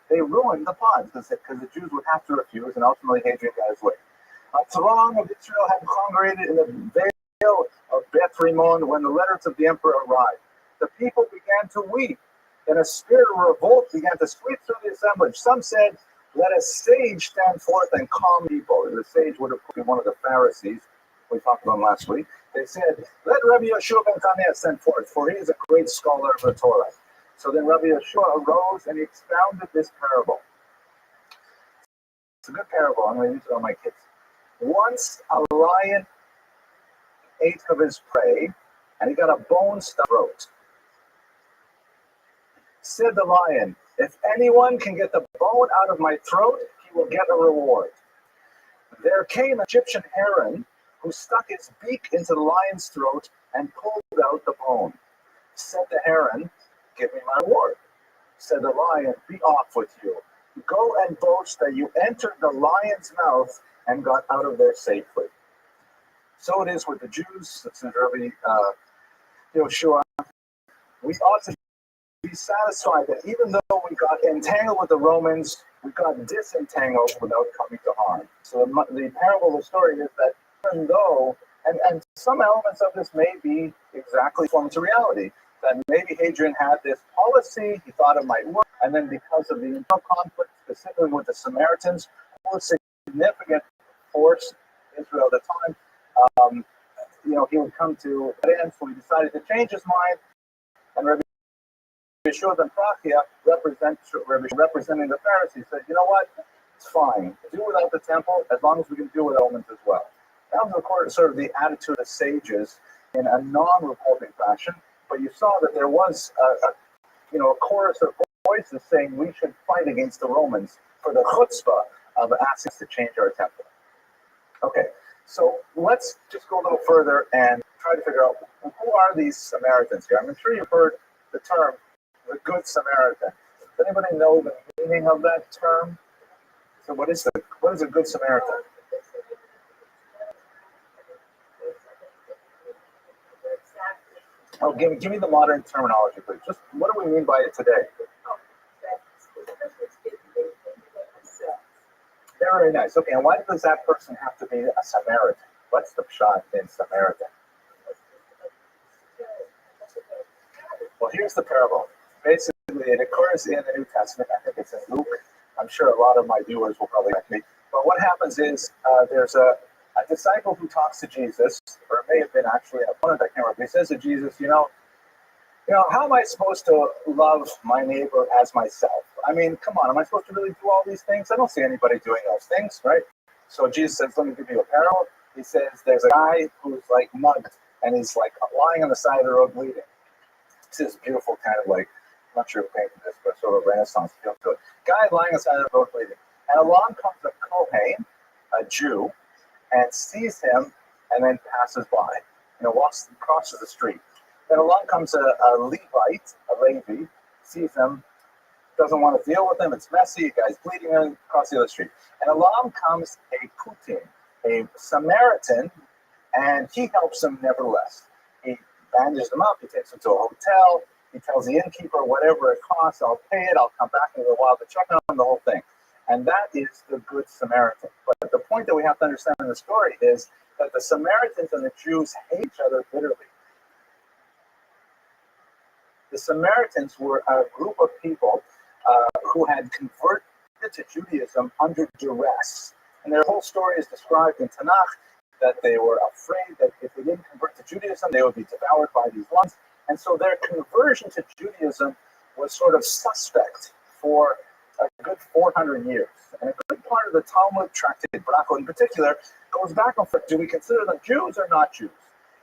they ruined the plot because the Jews would have to refuse, and ultimately Hadrian got his way. A throng of Israel had congregated in the vale of Beth Rimon when the letters of the emperor arrived. The people began to weep, and a spirit of revolt began to sweep through the assemblage. Some said, "Let a sage stand forth and calm people." The sage would have been one of the Pharisees. We talked about him last week. They said, "Let Rabbi Yoshua ben Chaneh stand forth, for he is a great scholar of the Torah." So then Rabbi Yoshua arose and he expounded this parable. It's a good parable. I'm going to use it on my kids. Once a lion ate of his prey, and he got a bone-stuck throat. Said the lion, "If anyone can get the bone out of my throat, he will get a reward." There came an Egyptian heron who stuck his beak into the lion's throat and pulled out the bone. Said the heron, "Give me my reward." Said the lion, "Be off with you. Go and boast that you entered the lion's mouth and got out of there safely." So it is with the Jews. This is Rabbi Yoshua. We ought to be satisfied that even though we got entangled with the Romans, we got disentangled without coming to harm. So the parable of the story is that even though, and some elements of this may be exactly formed to reality, that maybe Hadrian had this policy, he thought it might work, and then because of the internal conflict, specifically with the Samaritans, who was a significant force in Israel at the time, he would come to an end, so he decided to change his mind, and Rabbi Yeshua ben Prachia, representing the Pharisees, said, "You know what? It's fine. Do without the temple as long as we can do with Romans as well." That was, of course, sort of the attitude of the sages in a non-revolting fashion. But you saw that there was a chorus of voices saying we should fight against the Romans for the chutzpah of asking us to change our temple. Okay, so let's just go a little further and try to figure out who are these Samaritans here. I'm sure you've heard the term the Good Samaritan. Does anybody know the meaning of that term? So what is a Good Samaritan? Oh, give me the modern terminology, please. Just what do we mean by it today? Very nice. Okay, and why does that person have to be a Samaritan? What's the pshat in Samaritan? Well, here's the parable. Basically, it occurs in the New Testament. I think it's in Luke. I'm sure a lot of my viewers will probably like me. But what happens is there's a disciple who talks to Jesus, or it may have been actually an opponent, I can't remember. He says to Jesus, how am I supposed to love my neighbor as myself? I mean, come on, am I supposed to really do all these things? I don't see anybody doing those things, right? So Jesus says, let me give you a parable. He says, there's a guy who's like mugged, and he's like lying on the side of the road bleeding. It's this beautiful kind of like, I'm not sure who painted this, but sort of Renaissance feel to it. Guy lying on the side of the road bleeding. And along comes a Kohen, a Jew, and sees him and then passes by. Crosses the street. Then along comes a Levite, a Levi, sees him, doesn't want to deal with him, it's messy, the guy's bleeding across the other street. And along comes a Putin, a Samaritan, and he helps him nevertheless. He bandages him up, he takes him to a hotel, he tells the innkeeper whatever it costs, I'll pay it, I'll come back in a little while to check on him, the whole thing. And that is the Good Samaritan. But the point that we have to understand in the story is that the Samaritans and the Jews hate each other bitterly. The Samaritans were a group of people who had converted to Judaism under duress. And their whole story is described in Tanakh, that they were afraid that if they didn't convert to Judaism, they would be devoured by these lions. And so their conversion to Judaism was sort of suspect for a good 400 years. And a good part of the Talmud tractate, Brachot in particular, goes back and forth. Do we consider them Jews or not Jews?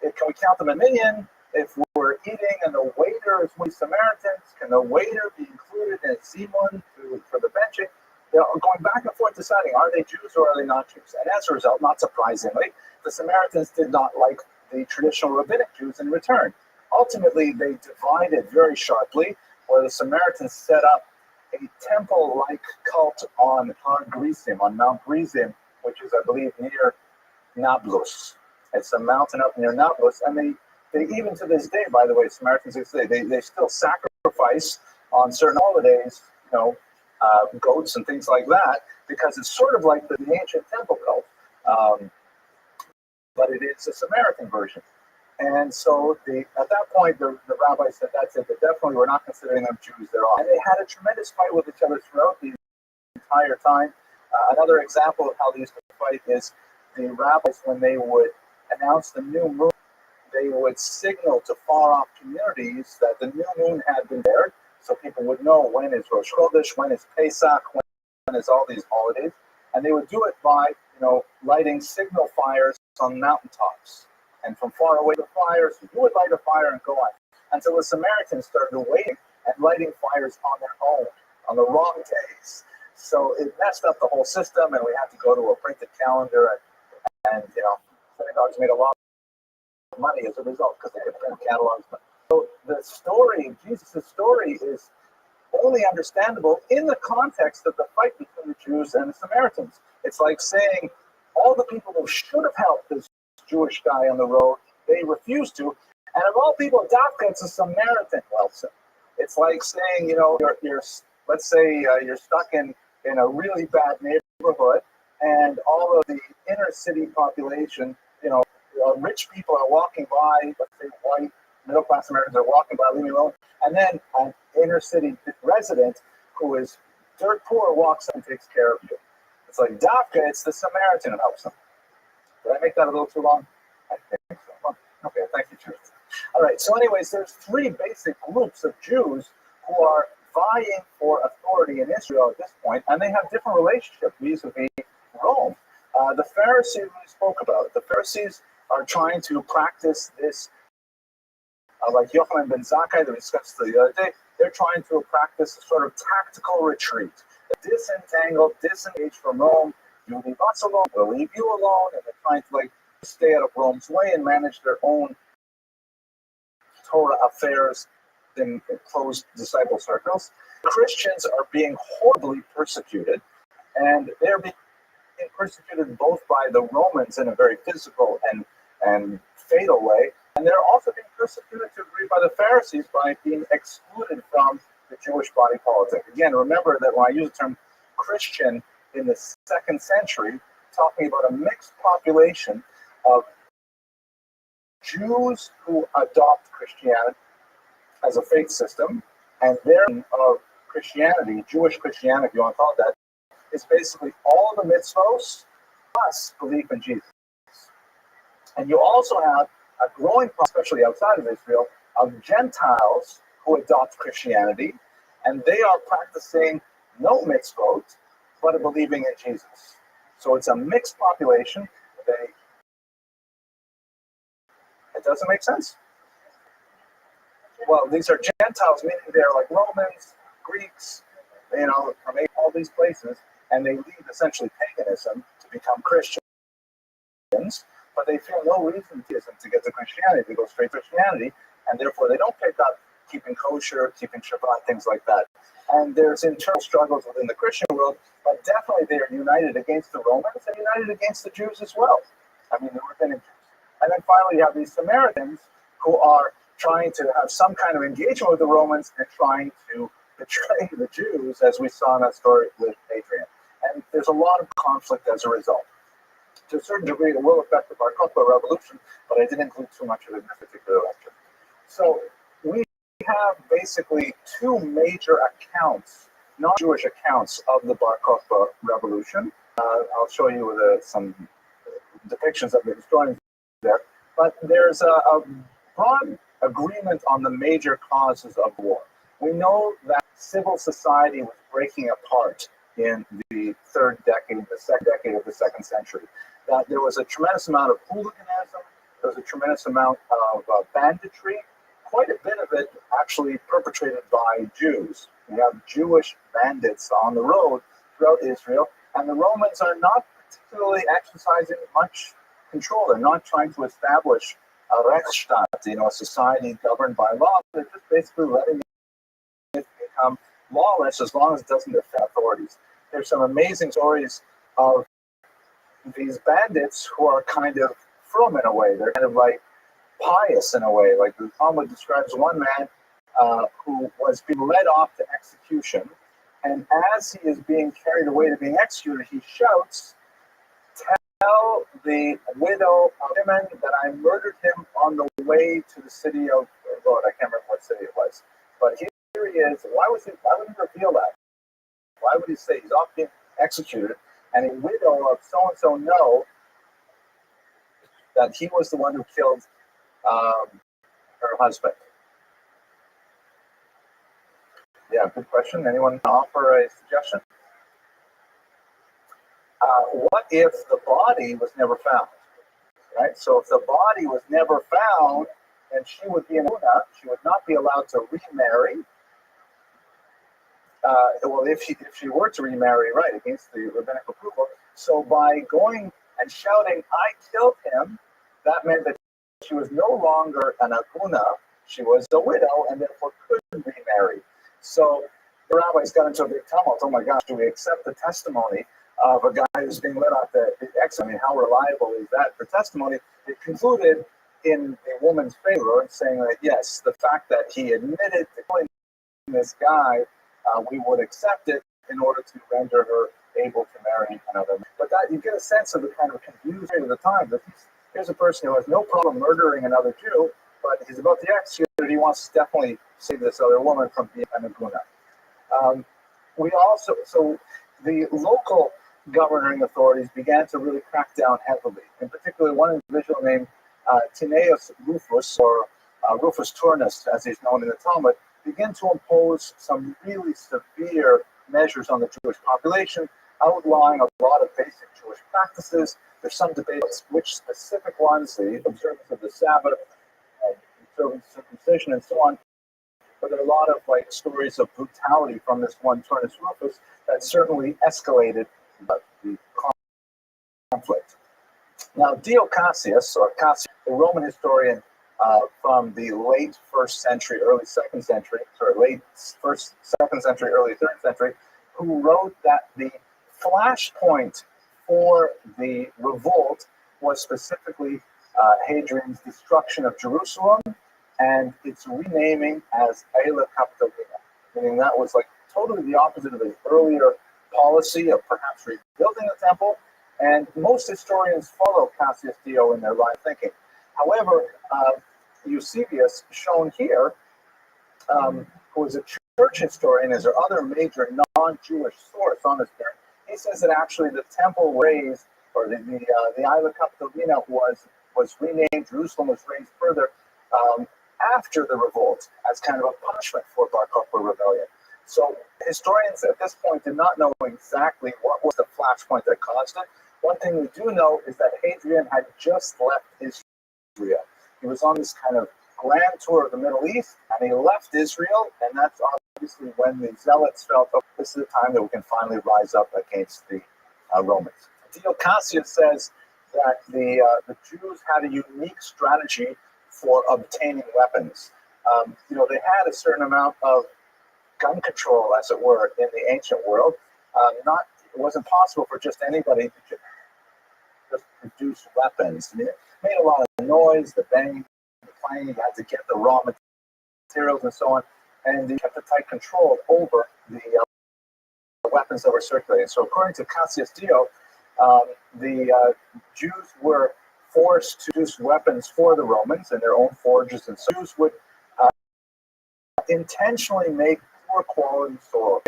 Can we count them a minyan? If we're eating and the waiter is with Samaritans, can the waiter be included in Zimun for the benching? Going back and forth deciding, are they Jews or are they not Jews? And as a result, not surprisingly, the Samaritans did not like the traditional rabbinic Jews in return. Ultimately, they divided very sharply, where the Samaritans set up a temple-like cult on Har Gerizim, on Mount Gerizim, which is, I believe, near Nablus. It's a mountain up near Nablus, and they even to this day, by the way, Samaritans, they still sacrifice on certain holidays, goats and things like that, because it's sort of like the ancient temple cult, but it is a Samaritan version. And so at that point, the rabbi said, that's it, but definitely we're not considering them Jews, they're all. And they had a tremendous fight with each other throughout the entire time. Another example of how they used to fight is the rabbis, when they would announce the new moon, they would signal to far-off communities that the new moon had been there, so people would know when is Rosh Chodesh, when is Pesach, when is all these holidays. And they would do it by, lighting signal fires on mountaintops. And from far away, the fires, you would light a fire and go on. Until the Samaritans started waiting and lighting fires on their own, on the wrong days. So it messed up the whole system, and we had to go to a printed calendar and synagogues made a lot of money as a result because they could print catalogs. So the story, Jesus' story, is only understandable in the context of the fight between the Jews and the Samaritans. It's like saying all the people who should have helped this Jewish guy on the road, they refused to. And of all people, Dafka, it's a Samaritan helps him. It's like saying, you're let's say you're stuck in a really bad neighborhood, and all of the inner city population, rich people are walking by, let's say white middle class Americans are walking by, leaving alone, and then an inner city resident who is dirt poor walks up and takes care of you. It's like Dafka, it's the Samaritan who helps them. Did I make that a little too long? I think so. Okay, thank you, Judith. All right, so anyways, there's three basic groups of Jews who are vying for authority in Israel at this point, and they have different relationships vis-a-vis Rome. The Pharisees we spoke about. The Pharisees are trying to practice this, like Yochanan ben Zakkai that we discussed the other day. They're trying to practice a sort of tactical retreat, disengage from Rome. You leave us alone, we'll leave you alone, and they're trying to stay out of Rome's way and manage their own Torah affairs in closed disciple circles. Christians are being horribly persecuted, and they're being persecuted both by the Romans in a very physical and fatal way, and they're also being persecuted to a degree by the Pharisees by being excluded from the Jewish body politic. Again, remember that when I use the term Christian in the 2nd century, talking about a mixed population of Jews who adopt Christianity as a faith system, and their of Christianity, Jewish Christianity, if you want to call it that, is basically all the mitzvos plus belief in Jesus. And you also have a growing, especially outside of Israel, of Gentiles who adopt Christianity, and they are practicing no mitzvot, but are believing in Jesus. So it's a mixed population. It doesn't make sense. Well, these are Gentiles, meaning they're like Romans, Greeks, from all these places, and they leave essentially paganism to become Christians, but they feel no reason to get to Christianity. They go straight to Christianity, and therefore they don't pick up keeping kosher, keeping Shabbat, things like that. And there's internal struggles within the Christian world, but definitely they are united against the Romans and united against the Jews as well. I mean, the rabbinic Jews. And then finally, you have these Samaritans who are trying to have some kind of engagement with the Romans and trying to betray the Jews, as we saw in that story with Adrian. And there's a lot of conflict as a result. To a certain degree, it will affect the Bar Kokhba revolution, but I didn't include too much of it in this particular lecture. So we have basically two major accounts, non-Jewish accounts of the Bar Kokhba revolution. I'll show you some depictions of the historians there. But there's a broad agreement on the major causes of war. We know that civil society was breaking apart in the third decade, the second decade of the 2nd century. That there was a tremendous amount of hooliganism, there was a tremendous amount of banditry, quite a bit of it actually perpetrated by Jews. We have Jewish bandits on the road throughout Israel, and the Romans are not particularly exercising much control. They're not trying to establish a Rechtsstaat, a society governed by law. They're just basically letting it become lawless as long as it doesn't affect authorities. There's some amazing stories of these bandits who are kind of frum in a way. They're kind of like pious in a way. Like the Talmud describes one man who was being led off to execution, and as he is being carried away to being executed, he shouts, "Tell the widow of Shimon that I murdered him on the way to the city of Lord." I can't remember what city it was, but here he is. Why would he reveal that? Why would he say he's off being executed, and a widow of so and so know that he was the one who killed her husband? Yeah, good question. Anyone offer a suggestion? What if the body was never found? Right. So if the body was never found, then she would be an una. She would not be allowed to remarry. Well, if she were to remarry, right, against the rabbinic approval. So by going and shouting, "I killed him," That meant that she was no longer an aguna, she was a widow, and therefore couldn't remarry. So the rabbis got into a big tumult. Oh my gosh, do we accept the testimony of a guy who's being let off the exit? I mean, how reliable is that for testimony? It concluded in the woman's favor, saying that yes, the fact that he admitted to killing this guy, we would accept it in order to render her able to marry another man. But that you get a sense of the kind of confusion of the time. That here's a person who has no problem murdering another Jew, but he's about to execute it. He wants to definitely save this other woman from being an aguna. So the local governing authorities began to really crack down heavily. In particular, one individual named Tineus Rufus, or Rufus Turnus, as he's known in the Talmud, began to impose some really severe measures on the Jewish population, outlawing a lot of basic Jewish practices. There's some debate which specific ones, the observance of the Sabbath, observance of circumcision, and so on. But there are a lot of stories of brutality from this one Turnus Rufus that certainly escalated the conflict. Now, Dio Cassius, or Cassius, a Roman historian from the late 1st century, early 2nd century, late 1st, 2nd century, early 3rd century, who wrote that the flashpoint for the revolt was specifically Hadrian's destruction of Jerusalem and its renaming as Aila Capitolina, meaning that was totally the opposite of his earlier policy of perhaps rebuilding the temple. And most historians follow Cassius Dio in their line of thinking. However, Eusebius, shown here, who is a church historian, is our other major non-Jewish source on this term. He says that actually the temple raised, or the Aila Capitolina was renamed, Jerusalem was raised further after the revolt as kind of a punishment for Bar Kokhba rebellion. So historians at this point did not know exactly what was the flashpoint that caused it. One thing we do know is that Hadrian had just left Israel. He was on this kind of grand tour of the Middle East, and he left Israel, and that's obviously when the Zealots felt, oh, this is the time that we can finally rise up against the Romans. Dio Cassius says that the Jews had a unique strategy for obtaining weapons. They had a certain amount of gun control, as it were, in the ancient world. It wasn't possible for just anybody to just produce weapons. I mean, it made a lot of noise, the banging, the clanging. You had to get the raw materials and so on, and they kept a tight control over the weapons that were circulating. So, according to Cassius Dio, the Jews were forced to produce weapons for the Romans in their own forges, and so Jews would intentionally make poor quality sword.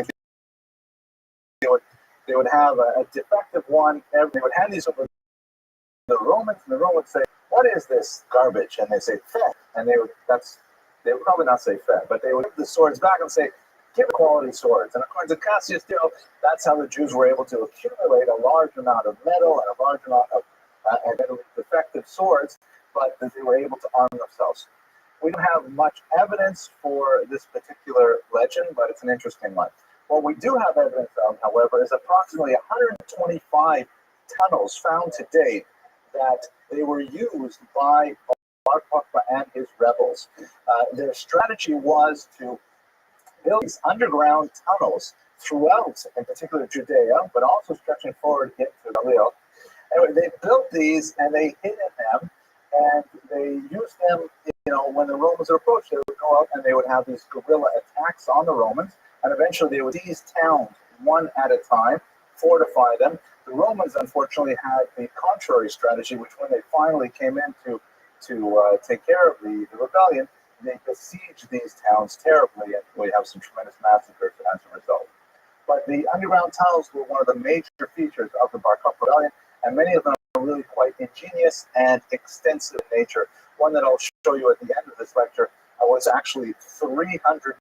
They would have a defective one. They would hand these over to the Romans, and the Romans would say, "What is this garbage?" And they say, "Feh." And they would probably not say "Feh," but they would give the swords back and say, "Give quality swords." And according to Cassius Dio, that's how the Jews were able to accumulate a large amount of metal and a large amount of defective swords, but that they were able to arm themselves. We don't have much evidence for this particular legend, but it's an interesting one. What we do have evidence of, however, is approximately 125 tunnels found to date that they were used by Bar Kokhba and his rebels. Their strategy was to build these underground tunnels throughout, in particular, Judea, but also stretching forward into Galilee. Anyway, they built these and they hid in them, and they used them, when the Romans were approached, they would go out and they would have these guerrilla attacks on the Romans, and eventually they would seize towns one at a time, fortify them. The Romans, unfortunately, had the contrary strategy, which when they finally came in to take care of the rebellion, they besieged these towns terribly, and we have some tremendous massacres as a result. But the underground tunnels were one of the major features of the Bar Kokhba rebellion, and many of them are really quite ingenious and extensive in nature. One that I'll show you at the end of this lecture was actually 300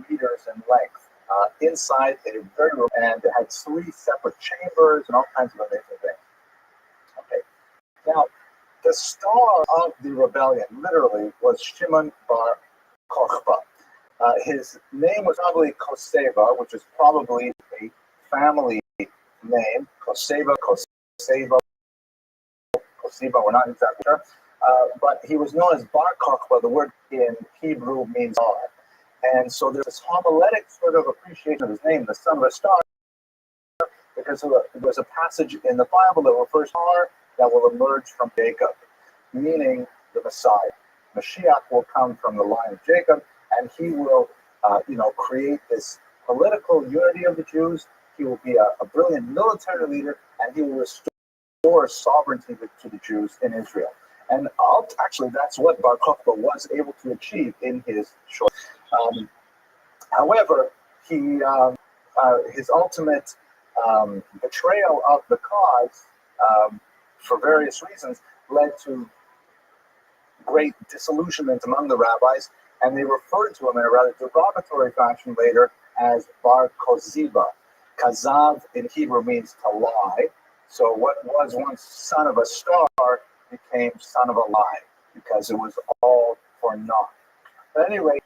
meters in length inside a very room, and it had 3 separate chambers and all kinds of amazing things. Okay, now the star of the rebellion literally was Shimon Bar Kokhba. His name was probably Koseva, which is probably a family name. Koseva, Ziba, we're not exactly sure. But he was known as Bar Kokhba. The word in Hebrew means God. And so there's this homiletic sort of appreciation of his name, the son of a star, because there's a passage in the Bible that refers to star that will emerge from Jacob, meaning the Messiah. Mashiach will come from the line of Jacob, and he will, create this political unity of the Jews. He will be a brilliant military leader, and he will restore sovereignty to the Jews in Israel. And actually, that's what Bar Kokhba was able to achieve in his short. However, his ultimate betrayal of the cause, for various reasons, led to great disillusionment among the rabbis, and they referred to him in a rather derogatory fashion later as Bar Koziba. Kazav in Hebrew means to lie. So what was once son of a star became son of a lie, because it was all for naught. But anyway,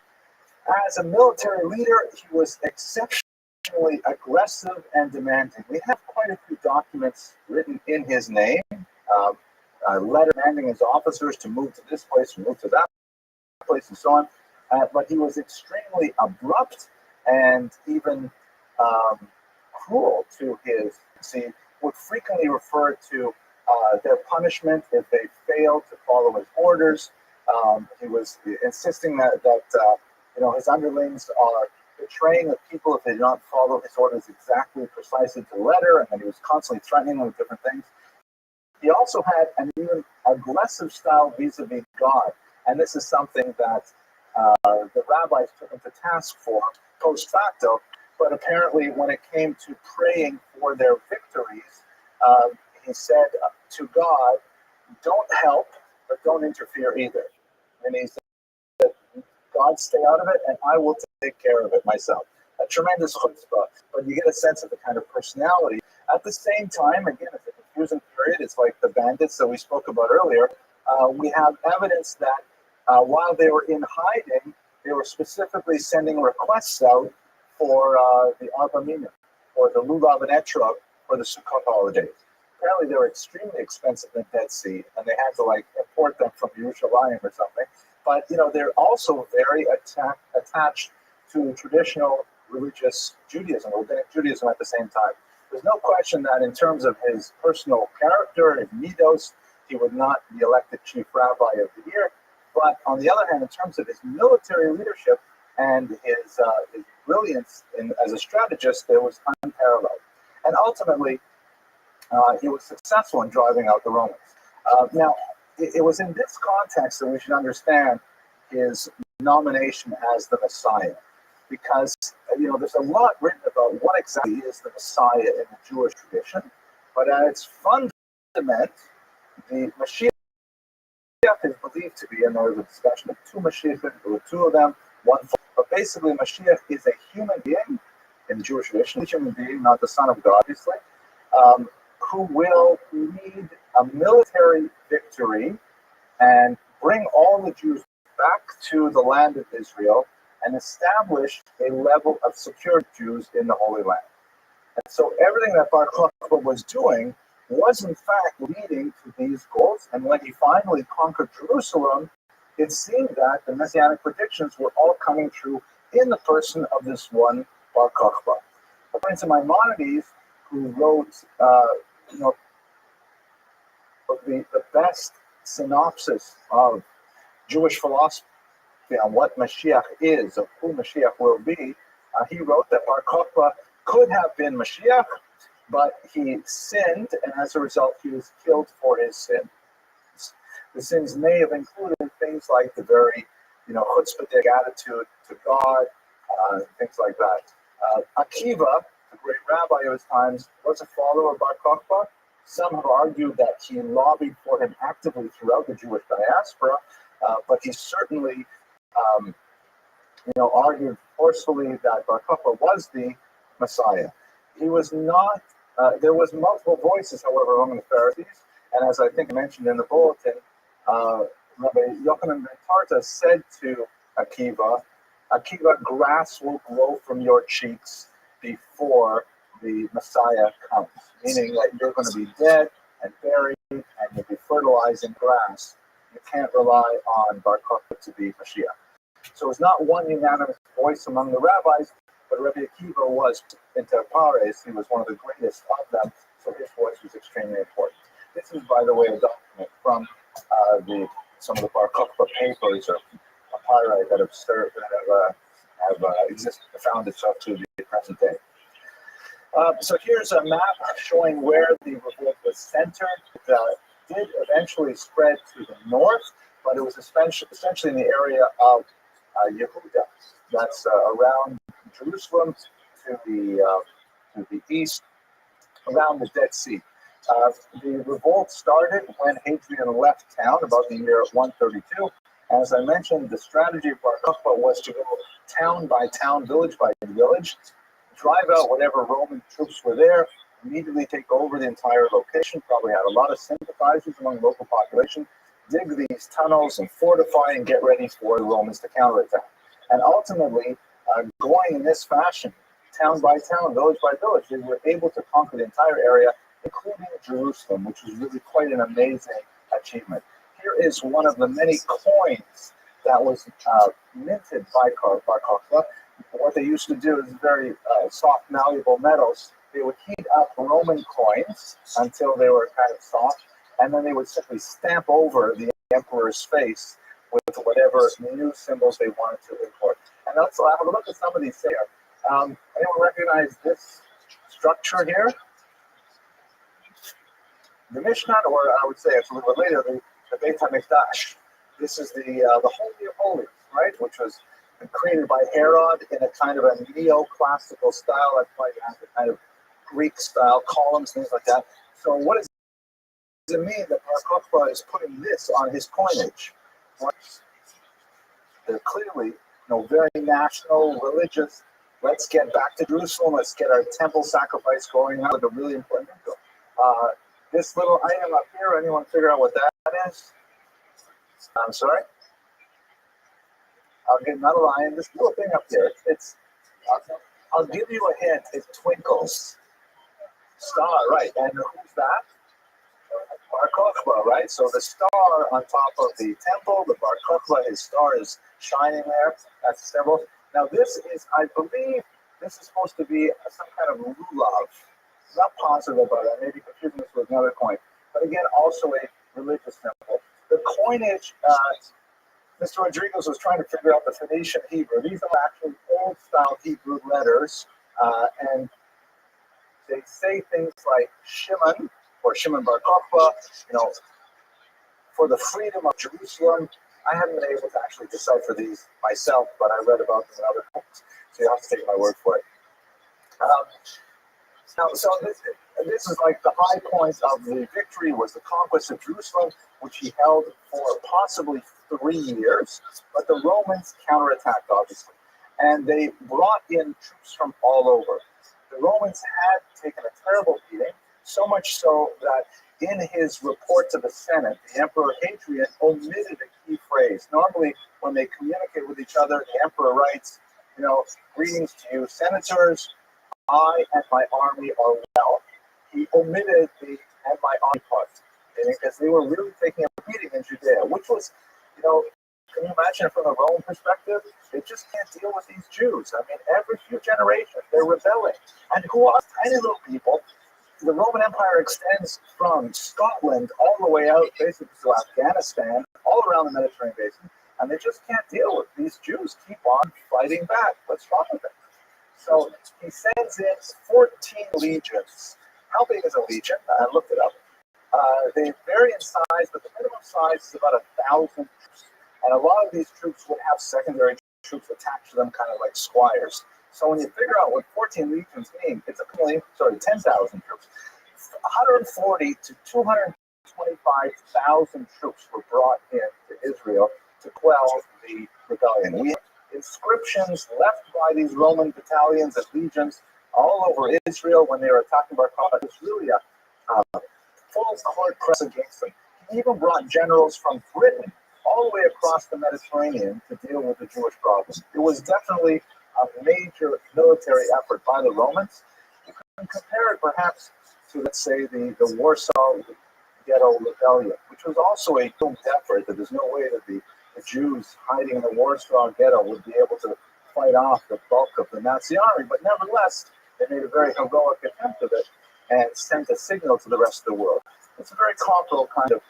as a military leader, he was exceptionally aggressive and demanding. We have quite a few documents written in his name, a letter demanding his officers to move to this place, to move to that place, and so on. But he was extremely abrupt and even cruel to his. He would frequently refer to their punishment if they failed to follow his orders. He was insisting that his underlings are betraying the people if they do not follow his orders exactly, precisely to the letter, and then he was constantly threatening them with different things. He also had an even aggressive style vis-a-vis God, and this is something that the rabbis took him to task for post facto, but apparently when it came to praying for their victories, he said to God, don't help, but don't interfere either. And he said, God, stay out of it, and I will take care of it myself. A tremendous chutzpah, but you get a sense of the kind of personality. At the same time, again, it's a confusing period. It's like the bandits that we spoke about earlier. We have evidence that while they were in hiding, they were specifically sending requests out for the Arba Minim, or the Lulav and Etrog, for the Sukkot holidays. Apparently, they were extremely expensive in the Dead Sea, and they had to import them from Yerushalayim or something. But they're also very attached to traditional religious Judaism, rabbinic Judaism at the same time. There's no question that in terms of his personal character, his midos, he would not be elected chief rabbi of the year. But on the other hand, in terms of his military leadership and his brilliance as a strategist, it was unparalleled. And ultimately, he was successful in driving out the Romans. Now, it was in this context that we should understand his nomination as the Messiah, because there's a lot written about what exactly is the Messiah in the Jewish tradition, but at its fundament, the Mashiach is believed to be, and there was a discussion of two Mashiachim, there were two of them, one. But basically, Mashiach is a human being in the Jewish tradition, a human being, not the Son of God, obviously, who will lead a military victory and bring all the Jews back to the land of Israel and establish a level of secure Jews in the Holy Land. And so everything that Bar Kokhba was doing was in fact leading to these goals. And when he finally conquered Jerusalem, it seemed that the Messianic predictions were all coming true in the person of this one Bar Kokhba. According to Maimonides, who wrote the best synopsis of Jewish philosophy on what Mashiach is, of who Mashiach will be, he wrote that Bar Kokhba could have been Mashiach, but he sinned, and as a result, he was killed for his sin. The sins may have included things like the very, chutzpahdik attitude to God, things like that. Akiva, the great rabbi of his times, was a follower of Bar Kokhba. Some have argued that he lobbied for him actively throughout the Jewish diaspora, but he certainly, argued forcefully that Bar Kokhba was the Messiah. He was not. There was multiple voices, however, among the Pharisees, and as I think I mentioned in the bulletin, Rabbi Yochanan ben Tarta said to Akiva, grass will grow from your cheeks before the Messiah comes, meaning that you're going to be dead and buried and you'll be fertilizing grass, you can't rely on Bar Kokhba to be Mashiach. So it's not one unanimous voice among the rabbis, but Rabbi Akiva was, inter pares, he was one of the greatest of them, so his voice was extremely important. This is, by the way, a document from some of the Bar Kokhba papers or papyri that have served, that have existed, found itself to the present day. So here's a map showing where the revolt was centered. It did eventually spread to the north, but it was essentially in the area of Yehuda. That's around Jerusalem to the east, around the Dead Sea. The revolt started when Hadrian left town about the year 132. As I mentioned, the strategy of Bar Kokhba was to go town by town, village by village, drive out whatever Roman troops were there, immediately take over the entire location, probably had a lot of sympathizers among the local population, dig these tunnels and fortify and get ready for the Romans to counterattack. And ultimately, going in this fashion, town by town, village by village, they were able to conquer the entire area, including Jerusalem, which was really quite an amazing achievement. Here is one of the many coins that was minted by Bar Kokhba. What they used to do is very soft, malleable metals. They would heat up Roman coins until they were kind of soft, and then they would simply stamp over the emperor's face with whatever new symbols they wanted to import. And also, have a look at some of these here. Anyone recognize this structure here? The Mishnah, or I would say it's a little bit later, the Beit HaMikdash. This is the Holy of Holies, right? Which was created by Herod in a kind of a neoclassical style. That's why it has the kind of Greek style columns, things like that. So what does it mean that Bar Kokhba is putting this on his coinage? They're clearly, very national, religious. Let's get back to Jerusalem. Let's get our temple sacrifice going. That was a really important thing. This little item up here, anyone figure out what that is? I'm sorry? I'll get another line. This little thing up here, I'll give you a hint. It twinkles. Star, right. And who's that? Bar Kokhba, right? So the star on top of the temple, the Bar Kokhba, his star is shining there. That's the symbol. Now this is, I believe, this is supposed to be some kind of lulav. Not positive about it. I may be confusing this with another coin. But again, also a religious symbol. The coinage, Mr. Rodriguez was trying to figure out the Phoenician Hebrew. These are actually old-style Hebrew letters, and they say things like Shimon, or Shimon Bar Kokhba, for the freedom of Jerusalem. I haven't been able to actually decipher these myself, but I read about them in other books, so you have to take my word for it. So this is like the high point of the victory was the conquest of Jerusalem, which he held for possibly 3 years. But the Romans counterattacked, obviously, and they brought in troops from all over. The Romans had taken a terrible beating, so much so that in his report to the Senate, the Emperor Hadrian omitted a key phrase. Normally, when they communicate with each other, the Emperor writes, greetings to you, senators. I and my army are well. He omitted the and my army part because they were really taking a beating in Judea, which was, can you imagine from the Roman perspective? They just can't deal with these Jews. I mean, every few generations they're rebelling. And who are tiny little people? The Roman Empire extends from Scotland all the way out basically to Afghanistan, all around the Mediterranean basin, and they just can't deal with these Jews. Keep on fighting back. What's wrong with them? So he sends in 14 legions. How big is a legion? I looked it up. They vary in size, but the minimum size is about 1,000 troops. And a lot of these troops would have secondary troops attached to them, kind of like squires. So when you figure out what 14 legions mean, it's 10,000 troops. 140 to 225,000 troops were brought in to Israel to quell the rebellion. We have inscriptions left by these Roman battalions and legions all over Israel when they were attacking Bar Kokhba. It was really a full court press against them. He even brought generals from Britain all the way across the Mediterranean to deal with the Jewish problem. It was definitely a major military effort by the Romans. You can compare it perhaps to, let's say, the Warsaw Ghetto Rebellion, which which was also a doomed effort, that there's no way that the Jews hiding in the Warsaw Ghetto would be able to fight off the bulk of the Nazi army. But nevertheless, they made a very heroic attempt of it and sent a signal to the rest of the world. It's a very comparable kind of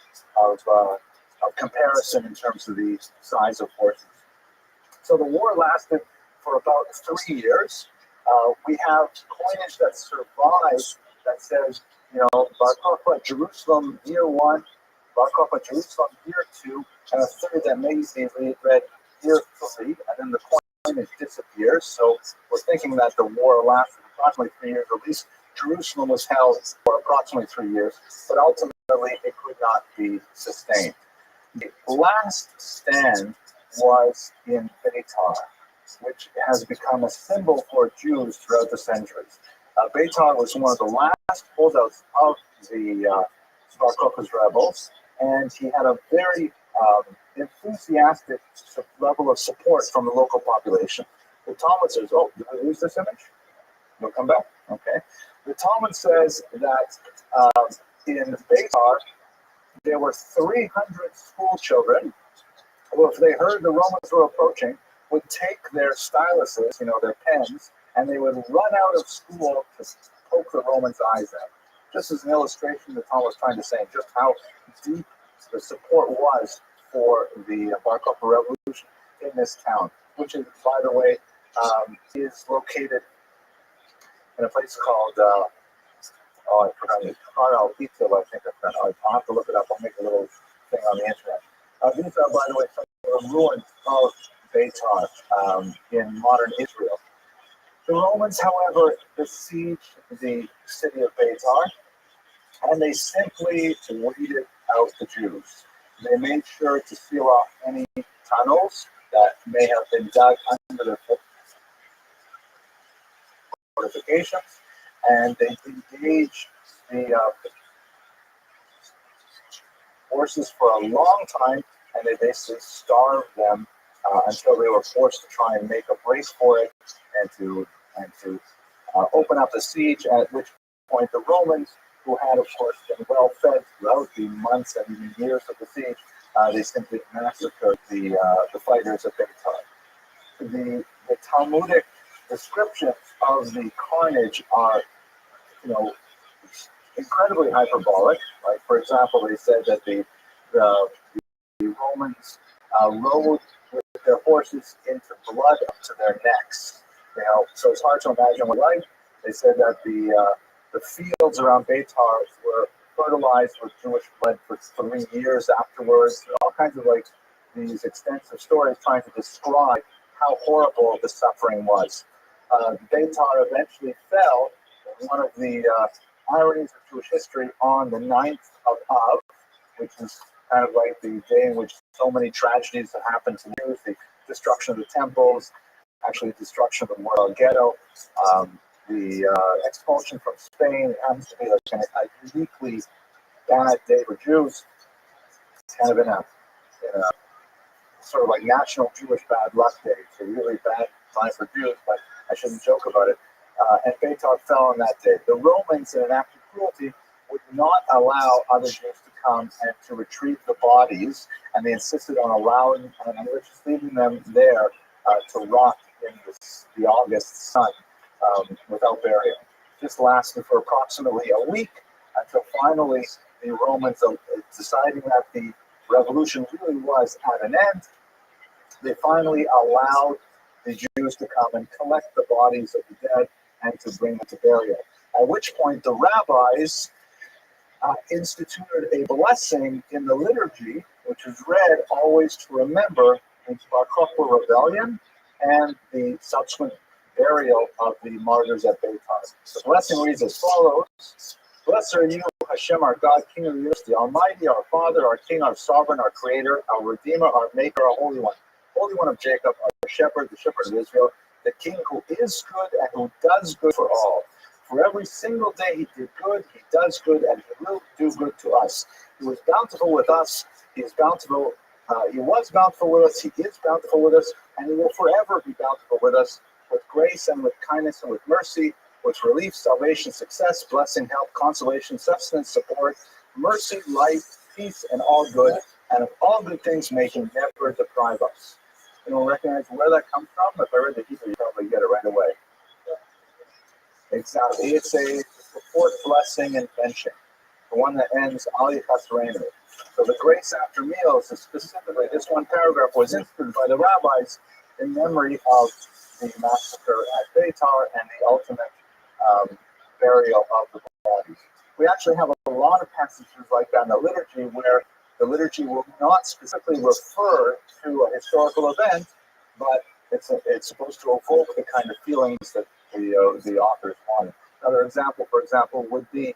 comparison in terms of the size of forces. So the war lasted for about 3 years. We have coinage that survives that says, Bar Kokhba, Jerusalem, year 1, Bar Kokhba, Jerusalem, year 2, and a third that may be read year 3, and then the coinage disappears. So we're thinking that the war lasted approximately 3 years, or at least Jerusalem was held for approximately 3 years, but ultimately it could not be sustained. The last stand was in Beitar, which has become a symbol for Jews throughout the centuries. Beitar was one of the last holdouts of the Bar Kokhba's rebels, and he had a very enthusiastic level of support from the local population. The Talmud says, oh, did we lose this image? We'll come back. Okay. The Talmud says that in Beitar, there were 300 school children who, if they heard the Romans were approaching, would take their styluses, their pens, and they would run out of school to poke the Romans' eyes out. Just as an illustration, the Talmud was trying to say just how deep the support was for the Bar Kokhba revolution in this town, which is, by the way, is located in a place called, I forgot it, Carl Pizza, I think I forgot. I'll have to look it up. I'll make a little thing on the internet. These are, by the way, some of the ruins of Beitar in modern Israel. The Romans, however, besieged the city of Beitar, and they simply weeded out the Jews. They made sure to seal off any tunnels that may have been dug under the fortifications, and they engaged the forces for a long time, and they basically starved them until they were forced to try and make a break for it and to open up the siege, at which point the Romans, who had, of course, been well fed throughout the months and even years of the siege, they simply massacred the fighters of Beitar. The Talmudic descriptions of the carnage are, incredibly hyperbolic. Like, for example, they said that the Romans rode with their horses into blood up to their necks. So it's hard to imagine what life. They said that the fields around Beitar were fertilized with Jewish blood for 3 years afterwards. All kinds of these extensive stories trying to describe how horrible the suffering was. Beitar eventually fell. One of the ironies of Jewish history, on the 9th of Av, which is kind of like the day in which so many tragedies have happened to Jews, the destruction of the temples, actually the destruction of the Warsaw Ghetto, the expulsion from Spain. It happens to be a uniquely bad day for Jews, kind of in a sort of like national Jewish bad luck day. It's a really bad time for Jews, but I shouldn't joke about it. And Beitar fell on that day. The Romans, in an act of cruelty, would not allow other Jews to come and to retrieve the bodies, and they insisted on allowing and just leaving them there to rot in the August sun without burial. This lasted for approximately a week until finally the Romans, deciding that the revolution really was at an end, they finally allowed the Jews to come and collect the bodies of the dead and to bring them to burial. At which point the rabbis instituted a blessing in the liturgy, which is read always to remember the Bar Kokhba rebellion and the subsequent burial of the martyrs at Beitar. The blessing reads as follows: Blessed are you, Hashem, our God, King of the universe, the Almighty, our Father, our King, our Sovereign, our Creator, our Redeemer, our Maker, our Holy One of Jacob, our Shepherd, the Shepherd of Israel, the King who is good and who does good for all. For every single day he did good, he does good, and he will do good to us. He was bountiful with us, he is bountiful. He was bountiful with us, he is bountiful with us, and he will forever be bountiful with us, with grace and with kindness and with mercy, with relief, salvation, success, blessing, help, consolation, sustenance, support, mercy, life, peace and all good, and of all good things may he never deprive us. You don't recognize where that comes from? If I read the Hebrew, you probably get it right away. Exactly. It's the fourth blessing and benching, the one that ends Ali Kasrenu. So the grace after meals is specifically, this one paragraph was instituted by the rabbis in memory of the massacre at Beitar and the ultimate burial of the bodies. We actually have a lot of passages like that in the liturgy where the liturgy will not specifically refer to a historical event, but it's supposed to evoke the kind of feelings that the authors wanted. Another example, for example, would be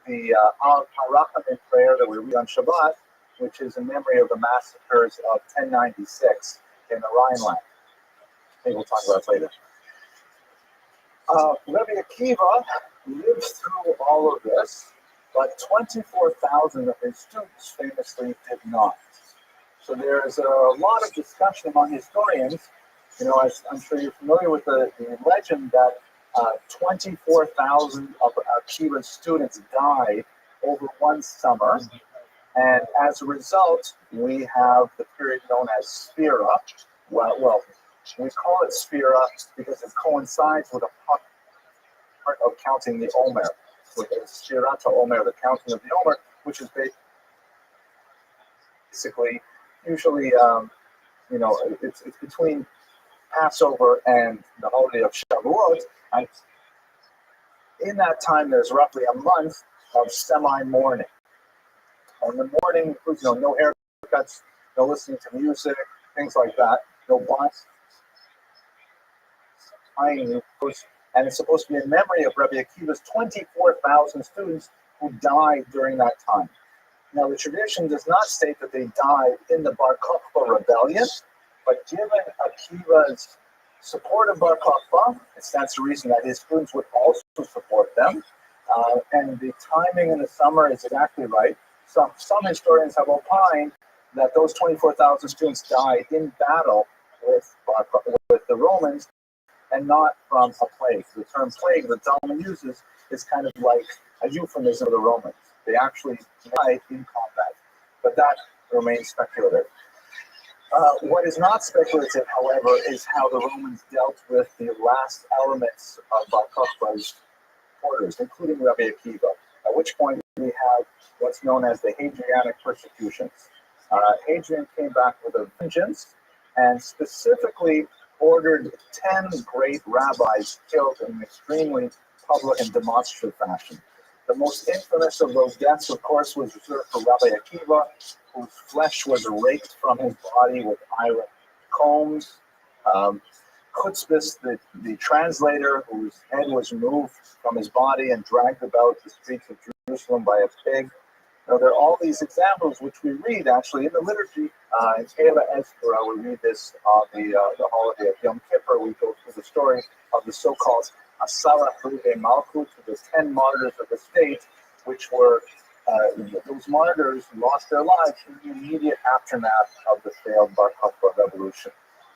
the Al Harachamim prayer that we read on Shabbat, which is in memory of the massacres of 1096 in the Rhineland. I think we'll talk about it later. Rabbi Akiva lived through all of this, but 24,000 of his students famously did not. So there's a lot of discussion among historians. You know, I'm sure you're familiar with the legend that 24,000 of Akiva's students died over one summer. And as a result, we have the period known as Sphira. Well, we call it Sphira because it coincides with a part of counting the Omer, which is Sphira to Omer, the counting of the Omer, which is basically usually, it's between Passover and the holiday of Shavuot, and in that time there's roughly a month of semi-mourning. And the mourning includes, no haircuts, no listening to music, things like that, no bus, and it's supposed to be in memory of Rabbi Akiva's 24,000 students who died during that time. Now, the tradition does not state that they died in the Bar Kokhba rebellion, but given Akiva's support of Bar Kokhba, it stands to reason that his students would also support them. And the timing in the summer is exactly right. Some historians have opined that those 24,000 students died in battle with the Romans and not from a plague. The term plague that Zalman uses is kind of like a euphemism of the Romans. They actually died in combat, but that remains speculative. What is not speculative, however, is how the Romans dealt with the last elements of Bar Kokhba's orders, including Rabbi Akiva, at which point we have what's known as the Hadrianic persecutions. Hadrian came back with a vengeance and specifically ordered 10 great rabbis killed in an extremely public and demonstrative fashion. The most infamous of those deaths, of course, was reserved for Rabbi Akiva, whose flesh was raked from his body with iron combs. Kutzbis, the translator, whose head was removed from his body and dragged about the streets of Jerusalem by a pig. There are all these examples which we read actually in the liturgy. In Kela Ezra, we read this on the holiday of Yom Kippur. We go through the story of the so-called Asara Frude Malchut, the 10 martyrs of the state, which were, those martyrs lost their lives in the immediate aftermath of the failed Bar Kokhba revolution.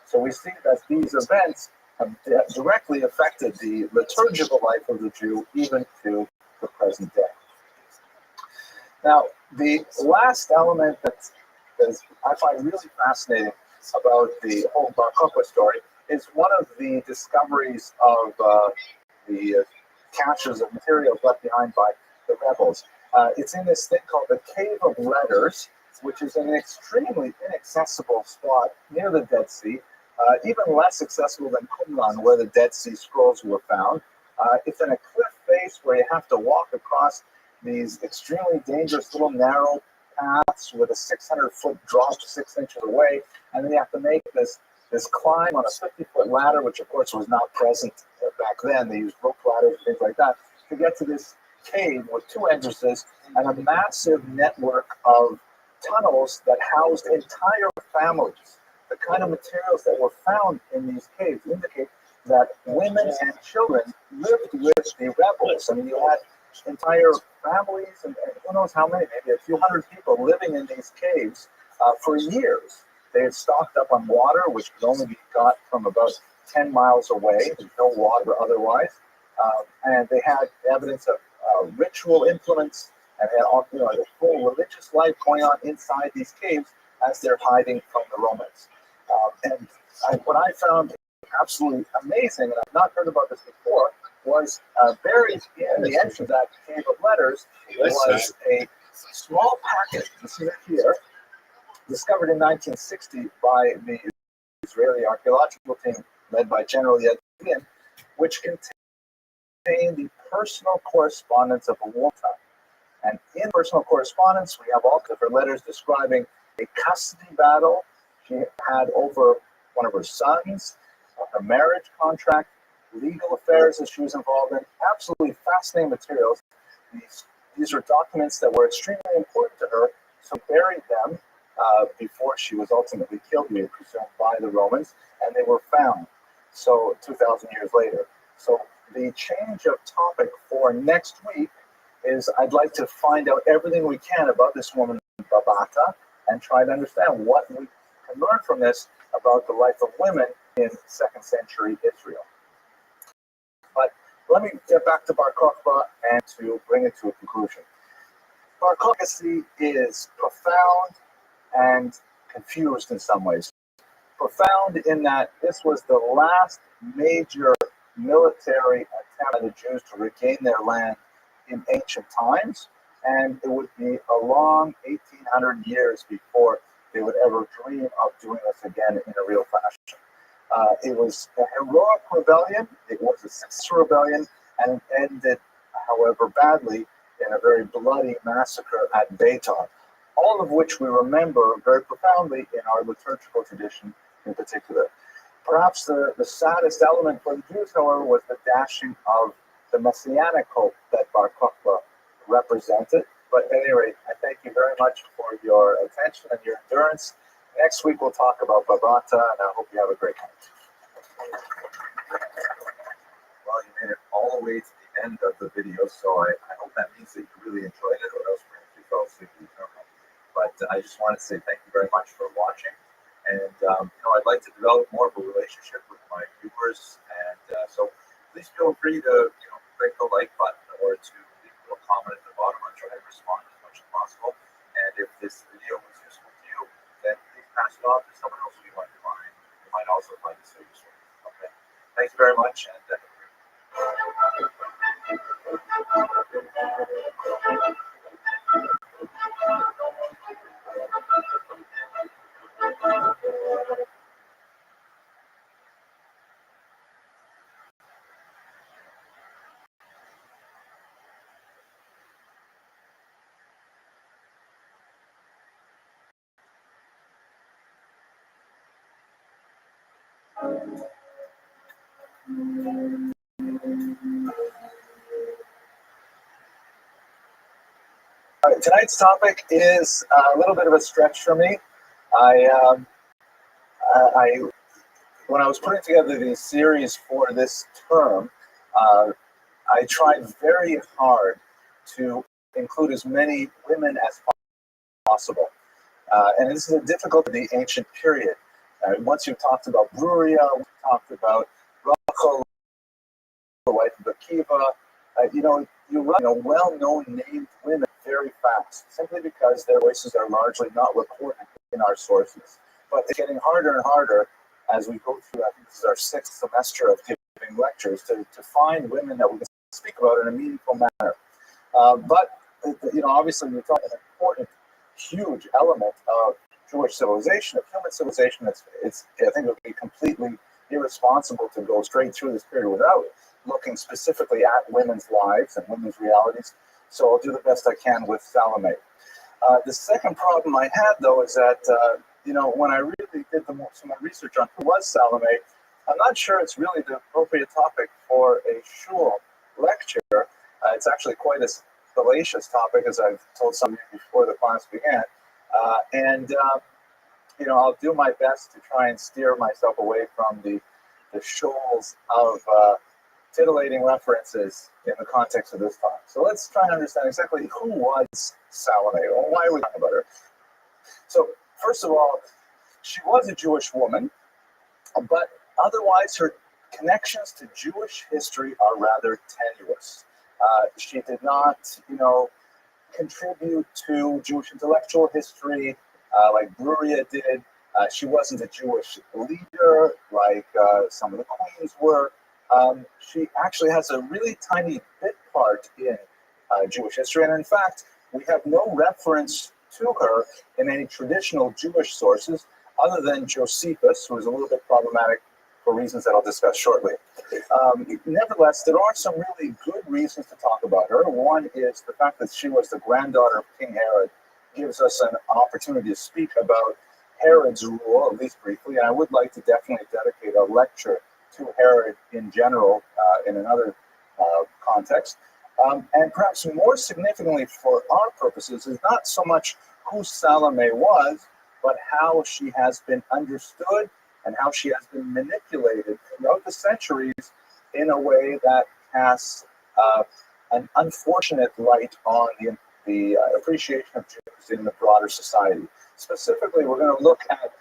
So we see that these events have directly affected the liturgical life of the Jew, even to the present day. Now, the last element that I find really fascinating about the whole Bar Kokhba story is one of the discoveries of the caches of materials left behind by the rebels. It's in this thing called the Cave of Letters, which is an extremely inaccessible spot near the Dead Sea, even less accessible than Qumran, where the Dead Sea Scrolls were found. It's in a cliff face where you have to walk across these extremely dangerous little narrow paths with a 600-foot drop 6 inches away, and then you have to make this climb on a 50-foot ladder, which of course was not present back then. They used rope ladders and things like that to get to this cave with 2 entrances and a massive network of tunnels that housed entire families. The kind of materials that were found in these caves indicate that women and children lived with the rebels. I mean, you had entire families and who knows how many, maybe a few hundred people living in these caves for years. They had stocked up on water, which could only be got from about 10 miles away. There's no water otherwise. And they had evidence of ritual implements and had all, a full religious life going on inside these caves as they're hiding from the Romans. What I found absolutely amazing, and I've not heard about this before, was buried in the entrance of that cave of letters was a small packet. This is it here, discovered in 1960 by the Israeli archaeological team led by General Yadin, which contained the personal correspondence of a woman. And in personal correspondence, we have all different letters describing a custody battle she had over one of her sons, her marriage contract, legal affairs that she was involved in. Absolutely fascinating materials. These are documents that were extremely important to her, so buried them before she was ultimately killed, we presume, by the Romans, and they were found. So 2,000 years later. So the change of topic for next week is I'd like to find out everything we can about this woman, Babata, and try to understand what we can learn from this about the life of women in 2nd century Israel. But let me get back to Bar Kokhba and to bring it to a conclusion. Bar Kokhba is profound and confused in some ways. Profound in that this was the last major military attempt by the Jews to regain their land in ancient times, and it would be a long 1,800 years before they would ever dream of doing this again in a real fashion. It was a heroic rebellion, it was a successful rebellion, and it ended, however, badly in a very bloody massacre at Beitar, all of which we remember very profoundly in our liturgical tradition in particular. Perhaps the saddest element for the Jews, however, was the dashing of the messianic hope that Bar Kokhba represented. But at any rate, I thank you very much for your attention and your endurance. Next week we'll talk about Babata, and I hope you have a great night. Well, you made it all the way to the end of the video, so I hope that means that you really enjoyed it, or else perhaps you fell asleep in the terminal. But I just want to say thank you very much for watching. And I'd like to develop more of a relationship with my viewers, and so please feel free to click the like button or to leave a little comment at the bottom. I'll try to respond as much as possible. And if this video was useful to you, then please pass it on to someone else who you might also find this useful. Okay. Thank you very much, and All right, tonight's topic is a little bit of a stretch for me. When I was putting together the series for this term, I tried very hard to include as many women as possible. And this is a difficult in the ancient period. Once you've talked about Bruria, we talked about Rothschild, the wife of Akiva, you run well-known named women very fast, simply because their voices are largely not recorded in our sources. But it's getting harder and harder as we go through, I think this is our 6th semester of giving lectures, to find women that we can speak about in a meaningful manner. But obviously we're talking an important, huge element of Jewish civilization, of human civilization. I think it would be completely irresponsible to go straight through this period without looking specifically at women's lives and women's realities. So I'll do the best I can with Salome. The second problem I had, though, is that when I really did some more research on who was Salome, I'm not sure it's really the appropriate topic for a shul lecture. It's actually quite a salacious topic, as I've told some of you before the class began. I'll do my best to try and steer myself away from the shoals of titillating references in the context of this talk. So let's try and understand exactly who was Salome, or why are we talking about her. So first of all, she was a Jewish woman, but otherwise her connections to Jewish history are rather tenuous. She did not, contribute to Jewish intellectual history like Bruria did. She wasn't a Jewish leader like some of the queens were. She actually has a really tiny bit part in Jewish history, and in fact, we have no reference to her in any traditional Jewish sources other than Josephus, who is a little bit problematic for reasons that I'll discuss shortly. Nevertheless, there are some really good reasons to talk about her. One is the fact that she was the granddaughter of King Herod gives us an opportunity to speak about Herod's rule, at least briefly, and I would like to definitely dedicate a lecture to Herod in general in another context. And perhaps more significantly for our purposes is not so much who Salome was, but how she has been understood and how she has been manipulated throughout the centuries in a way that casts an unfortunate light on the appreciation of Jews in the broader society. Specifically, we're going to look at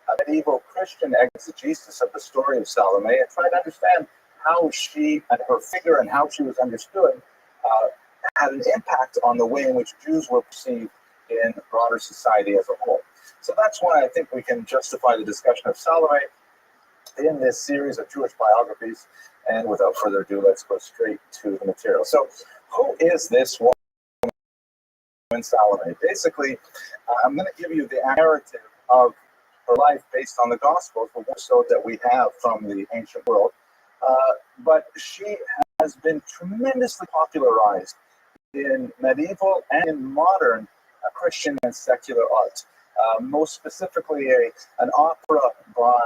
a medieval Christian exegesis of the story of Salome and try to understand how she and her figure and how she was understood had an impact on the way in which Jews were perceived in broader society as a whole. So that's why I think we can justify the discussion of Salome in this series of Jewish biographies. And without further ado, let's go straight to the material. So who is this woman, Salome? Basically, I'm going to give you the narrative of her life based on the Gospels, the so that we have from the ancient world. But she has been tremendously popularized in medieval and in modern Christian and secular art. Most specifically, an opera by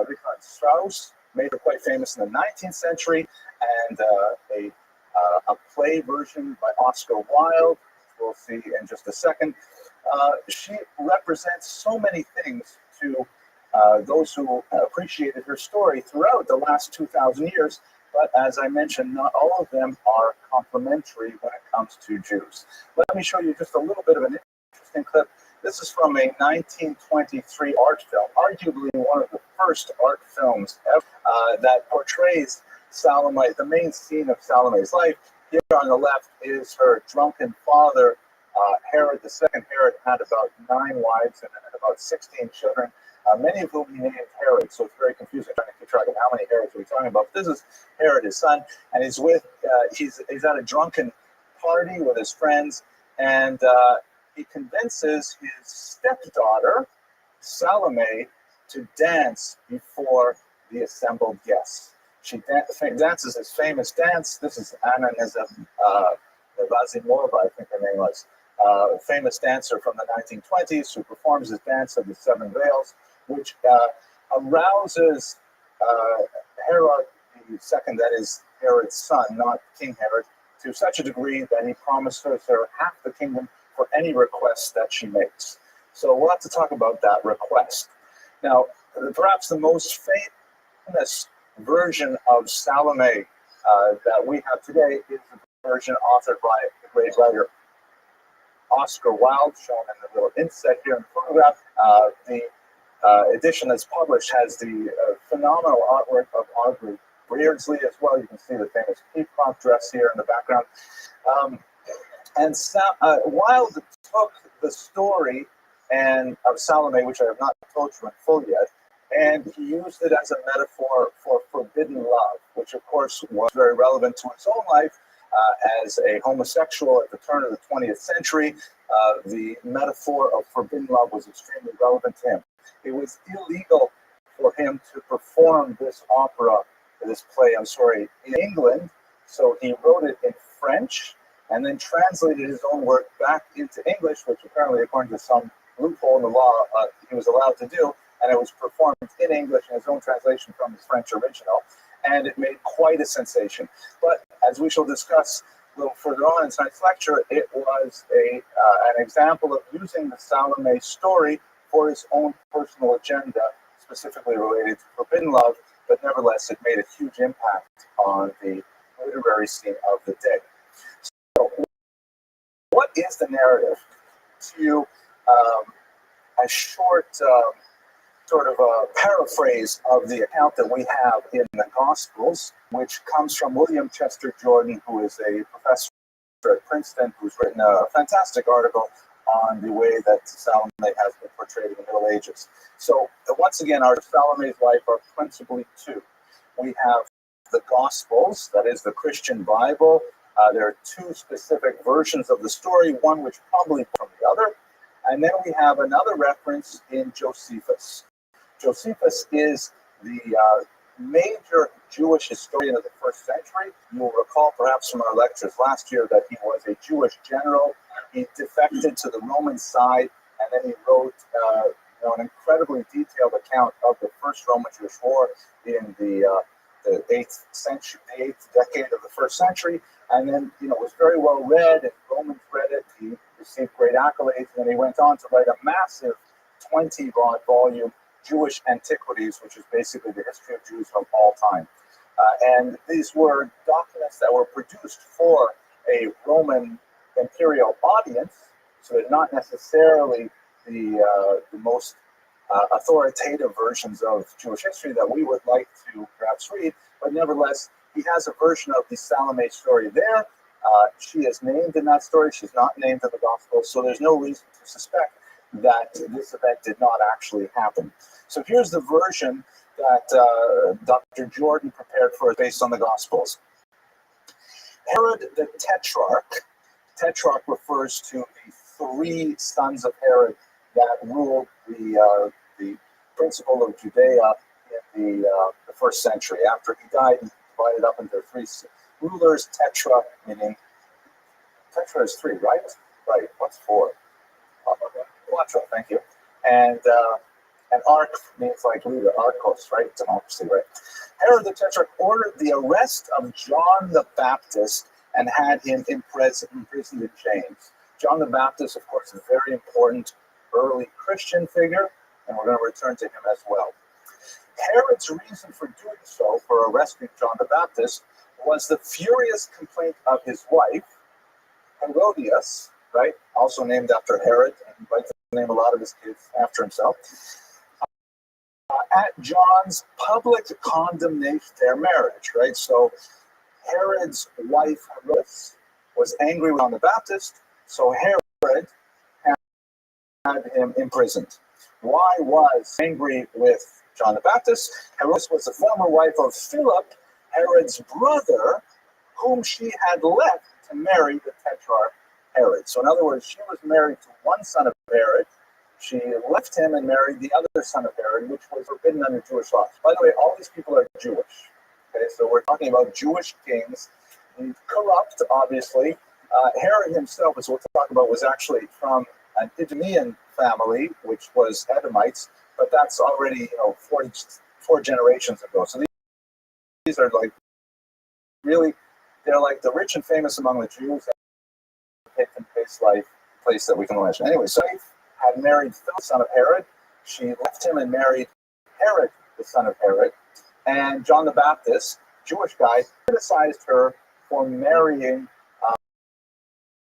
Richard Strauss made her quite famous in the 19th century, and a play version by Oscar Wilde, we'll see in just a second. She represents so many things to those who appreciated her story throughout the last 2,000 years, but as I mentioned, not all of them are complementary when it comes to Jews. Let me show you just a little bit of an interesting clip. This is from a 1923 art film, arguably one of the first art films ever that portrays Salome, the main scene of Salome's life. Here on the left is her drunken father, Herod II. Herod had about 9 wives and about 16 children, many of whom he named Herod, so it's very confusing trying to keep track of how many Herods we're talking about. This is Herod, his son, and he's at a drunken party with his friends, and he convinces his stepdaughter, Salome, to dance before the assembled guests. She dances his famous dance. This is Anna Nevazimova, I think her name was, a famous dancer from the 1920s who performs his dance of the 7 veils, which arouses Herod II, that is Herod's son, not King Herod, to such a degree that he promises her half the kingdom for any request that she makes. So we'll have to talk about that request. Now, perhaps the most famous version of Salome that we have today is the version authored by the great writer Oscar Wilde, shown in the little inset here in the photograph. The edition that's published has the phenomenal artwork of Aubrey Beardsley as well. You can see the famous peacock dress here in the background. Wilde took the story of Salome, which I have not told you in full yet, and he used it as a metaphor for forbidden love, which of course was very relevant to his own life. As a homosexual at the turn of the 20th century, the metaphor of forbidden love was extremely relevant to him. It was illegal for him to perform this play, in England, so he wrote it in French and then translated his own work back into English, which apparently, according to some loophole in the law, he was allowed to do, and it was performed in English in his own translation from his French original, and it made quite a sensation. But as we shall discuss a little further on in tonight's lecture, it was an example of using the Salome story for his own personal agenda, specifically related to forbidden love, but nevertheless, it made a huge impact on the literary scene of the day. So, what is the narrative? To a short sort of a paraphrase of the account that we have in the Gospels, which comes from William Chester Jordan, who is a professor at Princeton, who's written a fantastic article on the way that Salome has been portrayed in the Middle Ages. So once again, our Salome's life are principally two. We have the Gospels, that is the Christian Bible. There are two specific versions of the story, one which probably from the other. And then we have another reference in Josephus. Josephus is the major Jewish historian of the first century. You will recall perhaps from our lectures last year that he was a Jewish general. He defected to the Roman side, and then he wrote an incredibly detailed account of the first Roman-Jewish war in the 8th century, the 8th decade of the first century, and then was very well read, and Romans read it. He received great accolades, and then he went on to write a massive 20-volume Jewish Antiquities, which is basically the history of Jews from all time. And these were documents that were produced for a Roman imperial audience, so they're not necessarily the most authoritative versions of Jewish history that we would like to perhaps read, but nevertheless, he has a version of the Salome story there. She is named in that story. She's not named in the Gospel, so there's no reason to suspect that this event did not actually happen. So here's the version that Dr. Jordan prepared for us based on the Gospels. Herod the Tetrarch refers to the three sons of Herod that ruled the principle of Judea in the first century. After he died, he divided up into three rulers. Tetra, meaning tetra is three, right? Right. What's four? Quattro. Thank you. And arch means like leader, archos, right? Democracy, right? Herod the Tetrarch ordered the arrest of John the Baptist and had him imprisoned in chains. John the Baptist, of course, is a very important early Christian figure, and we're going to return to him as well. Herod's reason for doing so, for arresting John the Baptist, was the furious complaint of his wife, Herodias, right, also named after Herod, and he likes to name a lot of his kids after himself, at John's public condemnation of their marriage, right? So Herod's wife, Herodias, was angry with John the Baptist, so Herod had him imprisoned. Why was angry with John the Baptist? Herodias was the former wife of Philip, Herod's brother, whom she had left to marry the Tetrarch Herod. So in other words, she was married to one son of Herod. She left him and married the other son of Herod, which was forbidden under Jewish law. By the way, all these people are Jewish. Okay, so we're talking about Jewish kings, corrupt, obviously. Herod himself, as we'll talk about, was actually from an Idumean family, which was Edomites, but that's already 4 generations ago. So these are like really, they're like the rich and famous among the Jews, pick and place that we can imagine. Anyway, so he had married Philip, son of Herod. She left him and married Herod, the son of Herod. And John the Baptist, Jewish guy, criticized her for marrying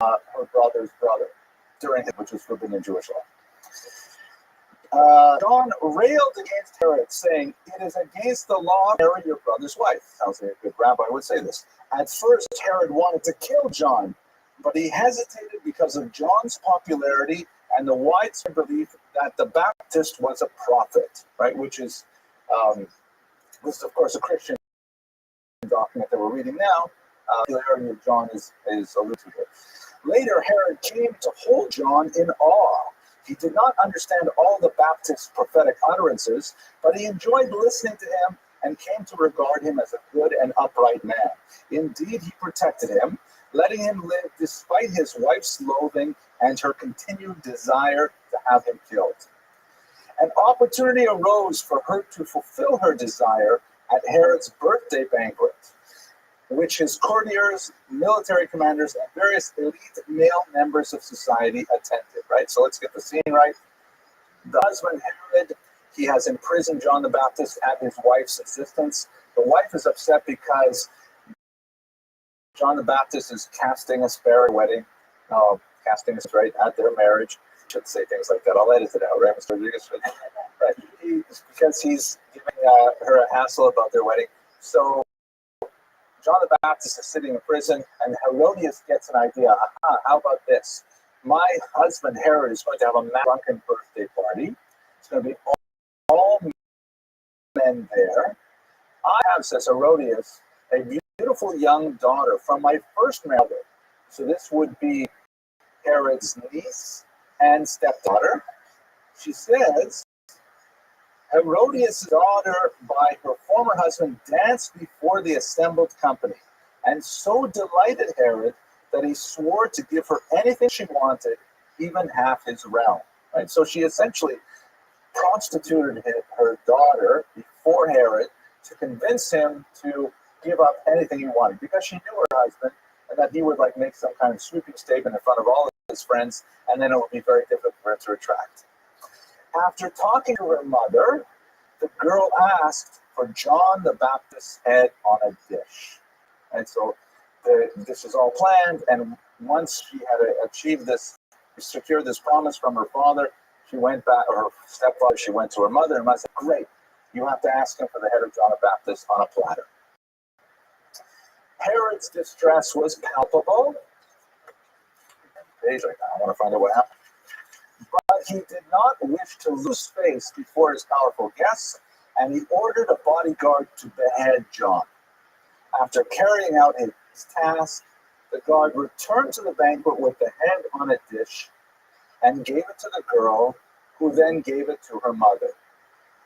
her brother's brother, which was forbidden in Jewish law. John railed against Herod, saying, "It is against the law to marry your brother's wife." Sounds like a good rabbi would say this. At first, Herod wanted to kill John, but he hesitated because of John's popularity and the widespread belief that the Baptist was a prophet, right? Which is, this is of course a Christian document that we're reading now. The popularity of John is alluded to here. Later, Herod came to hold John in awe. He did not understand all the Baptist's prophetic utterances, but he enjoyed listening to him and came to regard him as a good and upright man. Indeed, he protected him, letting him live despite his wife's loathing and her continued desire to have him killed. An opportunity arose for her to fulfill her desire at Herod's birthday banquet, which his courtiers, military commanders, and various elite male members of society attended, right? So let's get the scene right. The husband, Herod, he has imprisoned John the Baptist at his wife's insistence. The wife is upset because John the Baptist is casting a spare wedding. Casting is right at their marriage. Should say things like that. I'll edit it out, right, Mr. Rodriguez? Right. Because he's giving her a hassle about their wedding. So John the Baptist is sitting in prison, and Herodias gets an idea. Aha, how about this? My husband Herod is going to have a drunken birthday party. It's going to be all men there. I have, says Herodias, a beautiful young daughter from my first marriage. So this would be Herod's niece and stepdaughter. She says, Herodias' daughter by her former husband danced before the assembled company, and so delighted Herod that he swore to give her anything she wanted, even half his realm. Right? So she essentially prostituted her daughter before Herod to convince him to give up anything he wanted, because she knew her husband and that he would like make some kind of sweeping statement in front of all of his friends, and then it would be very difficult for her to retract. After talking to her mother, the girl asked for John the Baptist's head on a dish. And so this is all planned, and once she had achieved this, secured this promise from her father, she went back, or her stepfather, she went to her mother, and mother said, great, you have to ask him for the head of John the Baptist on a platter. Herod's distress was palpable. I want to find out what happened. But he did not wish to lose face before his powerful guests, and he ordered a bodyguard to behead John. After carrying out his task, the guard returned to the banquet with the head on a dish and gave it to the girl, who then gave it to her mother.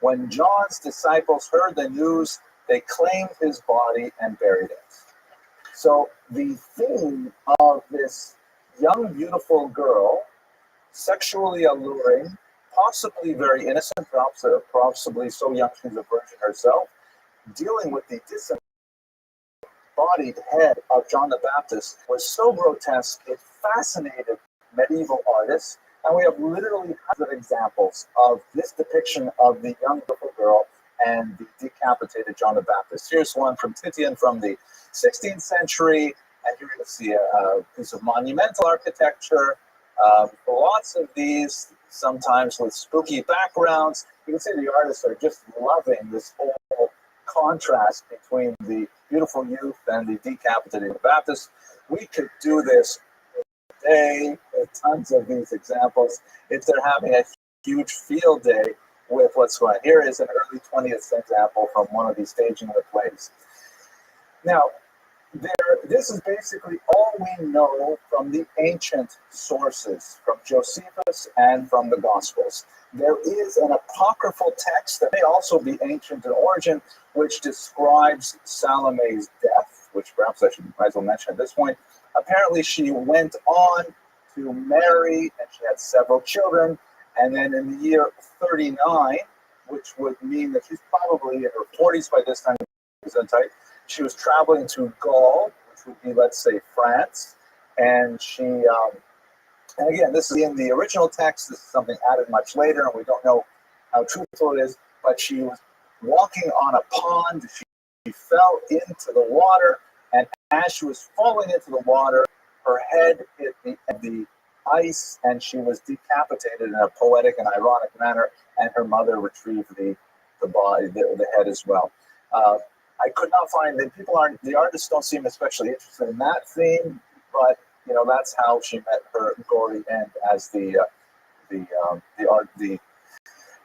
When John's disciples heard the news, they claimed his body and buried it. So the theme of this young, beautiful girl, sexually alluring, possibly very innocent, possibly so young she's a virgin herself, dealing with the disembodied head of John the Baptist, was so grotesque, it fascinated medieval artists, and we have literally hundreds of examples of this depiction of the young beautiful girl and the decapitated John the Baptist. Here's one from Titian from the 16th century, and here you see a piece of monumental architecture. Lots of these, sometimes with spooky backgrounds. You can see the artists are just loving this whole contrast between the beautiful youth and the decapitated Baptist. We could do this day with tons of these examples if they're having a huge field day with what's going on. Here is an early 20th example from one of these staging of the plays. Now, this is basically all we know from the ancient sources, from Josephus and from the Gospels. There is an apocryphal text that may also be ancient in origin, which describes Salome's death, which perhaps I might as well mention at this point. Apparently, she went on to marry, and she had several children, and then in the year 39, which would mean that she's probably in her 40s by this time, she was traveling to Gaul, which would be, let's say, France, and she, and again, this is in the original text, this is something added much later, and we don't know how truthful it is, but she was walking on a pond, she fell into the water, and as she was falling into the water, her head hit the ice, and she was decapitated in a poetic and ironic manner, and her mother retrieved the body, the head as well. I could not find that the artists don't seem especially interested in that theme, but you know that's how she met her gory end, as the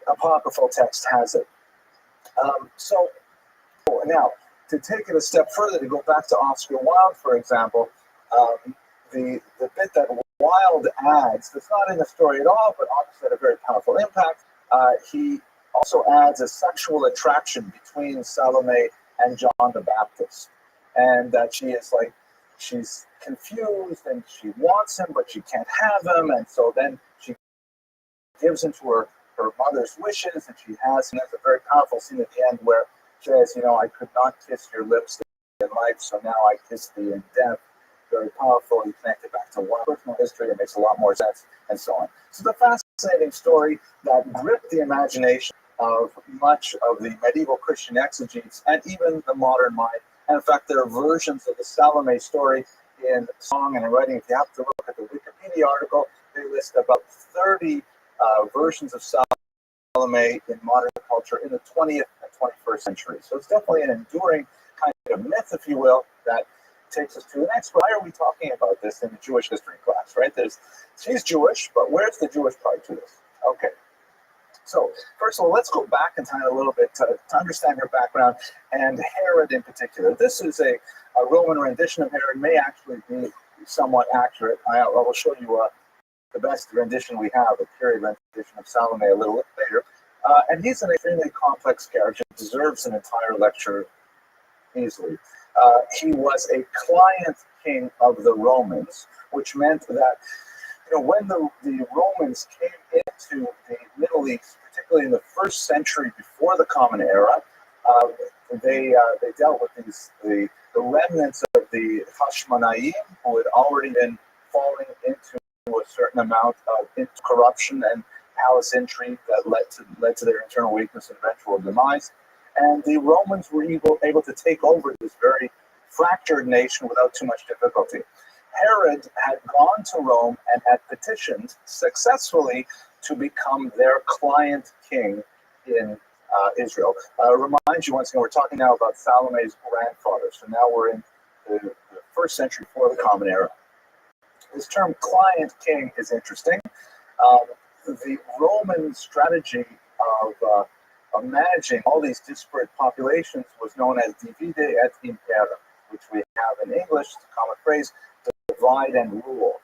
apocryphal text has it. So now to take it a step further, to go back to Oscar Wilde, for example, the bit that Wilde adds, that's not in the story at all, but obviously had a very powerful impact. He also adds a sexual attraction between Salome and John the Baptist, and that she's confused and she wants him, but she can't have him, and so then she gives into her mother's wishes, and she has, and that's a very powerful scene at the end where she says, you know, I could not kiss your lips in life, so now I kiss thee in death. Very powerful. You connect it back to one personal history, it makes a lot more sense, and so on. So the fascinating story that gripped the imagination of much of the medieval Christian exegetes and even the modern mind. And in fact, there are versions of the Salome story in song and in writing. If you have to look at the Wikipedia article, they list about 30 versions of Salome in modern culture in the 20th and 21st century. So it's definitely an enduring kind of myth, if you will, that takes us to the next. Why are we talking about this in the Jewish history class, right? She's Jewish, but where's the Jewish part to this? Okay. So first of all, let's go back in time a little bit to understand her background and Herod in particular. This is a Roman rendition of Herod, may actually be somewhat accurate. I will show you the best rendition we have, a period rendition of Salome a little later. And he's an extremely complex character, deserves an entire lecture easily. He was a client king of the Romans, which meant that when the Romans came into the Middle East, particularly in the first century before the Common Era, they dealt with the remnants of the Hashmonaim, who had already been falling into a certain amount of corruption and palace intrigue that led to their internal weakness and eventual demise. And the Romans were able to take over this very fractured nation without too much difficulty. Herod had gone to Rome and had petitioned successfully to become their client king in Israel. Remind you once again, we're talking now about Salome's grandfather. So now we're in the first century before the Common Era. This term client king is interesting. The Roman strategy of managing all these disparate populations was known as divide et impera, which we have in English, it's a common phrase, divide and rule.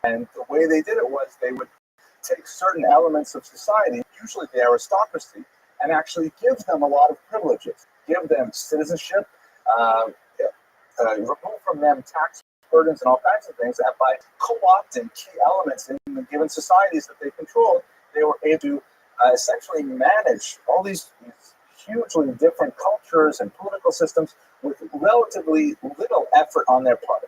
And the way they did it was they would take certain elements of society, usually the aristocracy, and actually give them a lot of privileges, give them citizenship, remove from them tax burdens and all kinds of things, and by co-opting key elements in the given societies that they controlled, they were able to essentially manage all these hugely different cultures and political systems with relatively little effort on their part.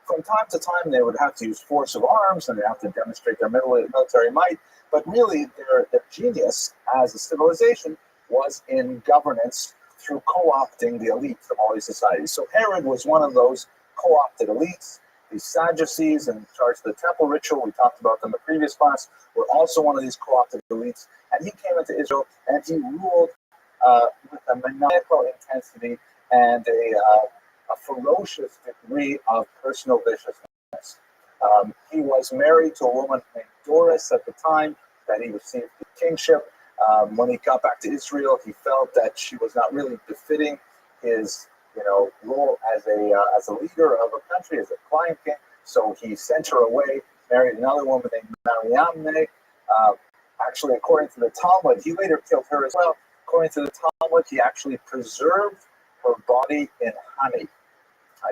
From time to time, they would have to use force of arms and they have to demonstrate their military might, but really their genius as a civilization was in governance through co-opting the elites of all these societies. So Herod was one of those co-opted elites. These Sadducees in charge of the temple ritual, we talked about them in the previous class, were also one of these co-opted elites. And he came into Israel and he ruled with a maniacal intensity and a ferocious degree of personal viciousness. He was married to a woman named Doris at the time that he received the kingship. When he got back to Israel, he felt that she was not really befitting his role as a leader of a country, as a client king. So he sent her away, married another woman named Mariamne. Actually, according to the Talmud, he later killed her as well. According to the Talmud, he actually preserved her body in honey.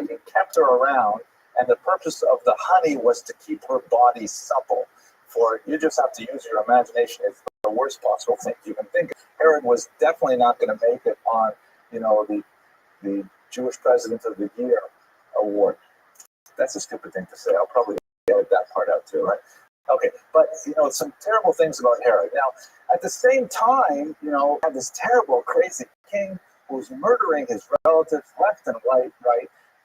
He kept her around, and the purpose of the honey was to keep her body supple. For you just have to use your imagination. It's the worst possible thing you can think of. Herod was definitely not going to make it on, the Jewish President of the Year award. That's a stupid thing to say. I'll probably edit that part out too, right? Okay, but some terrible things about Herod. Now, at the same time, had this terrible, crazy king who's murdering his relatives left and right,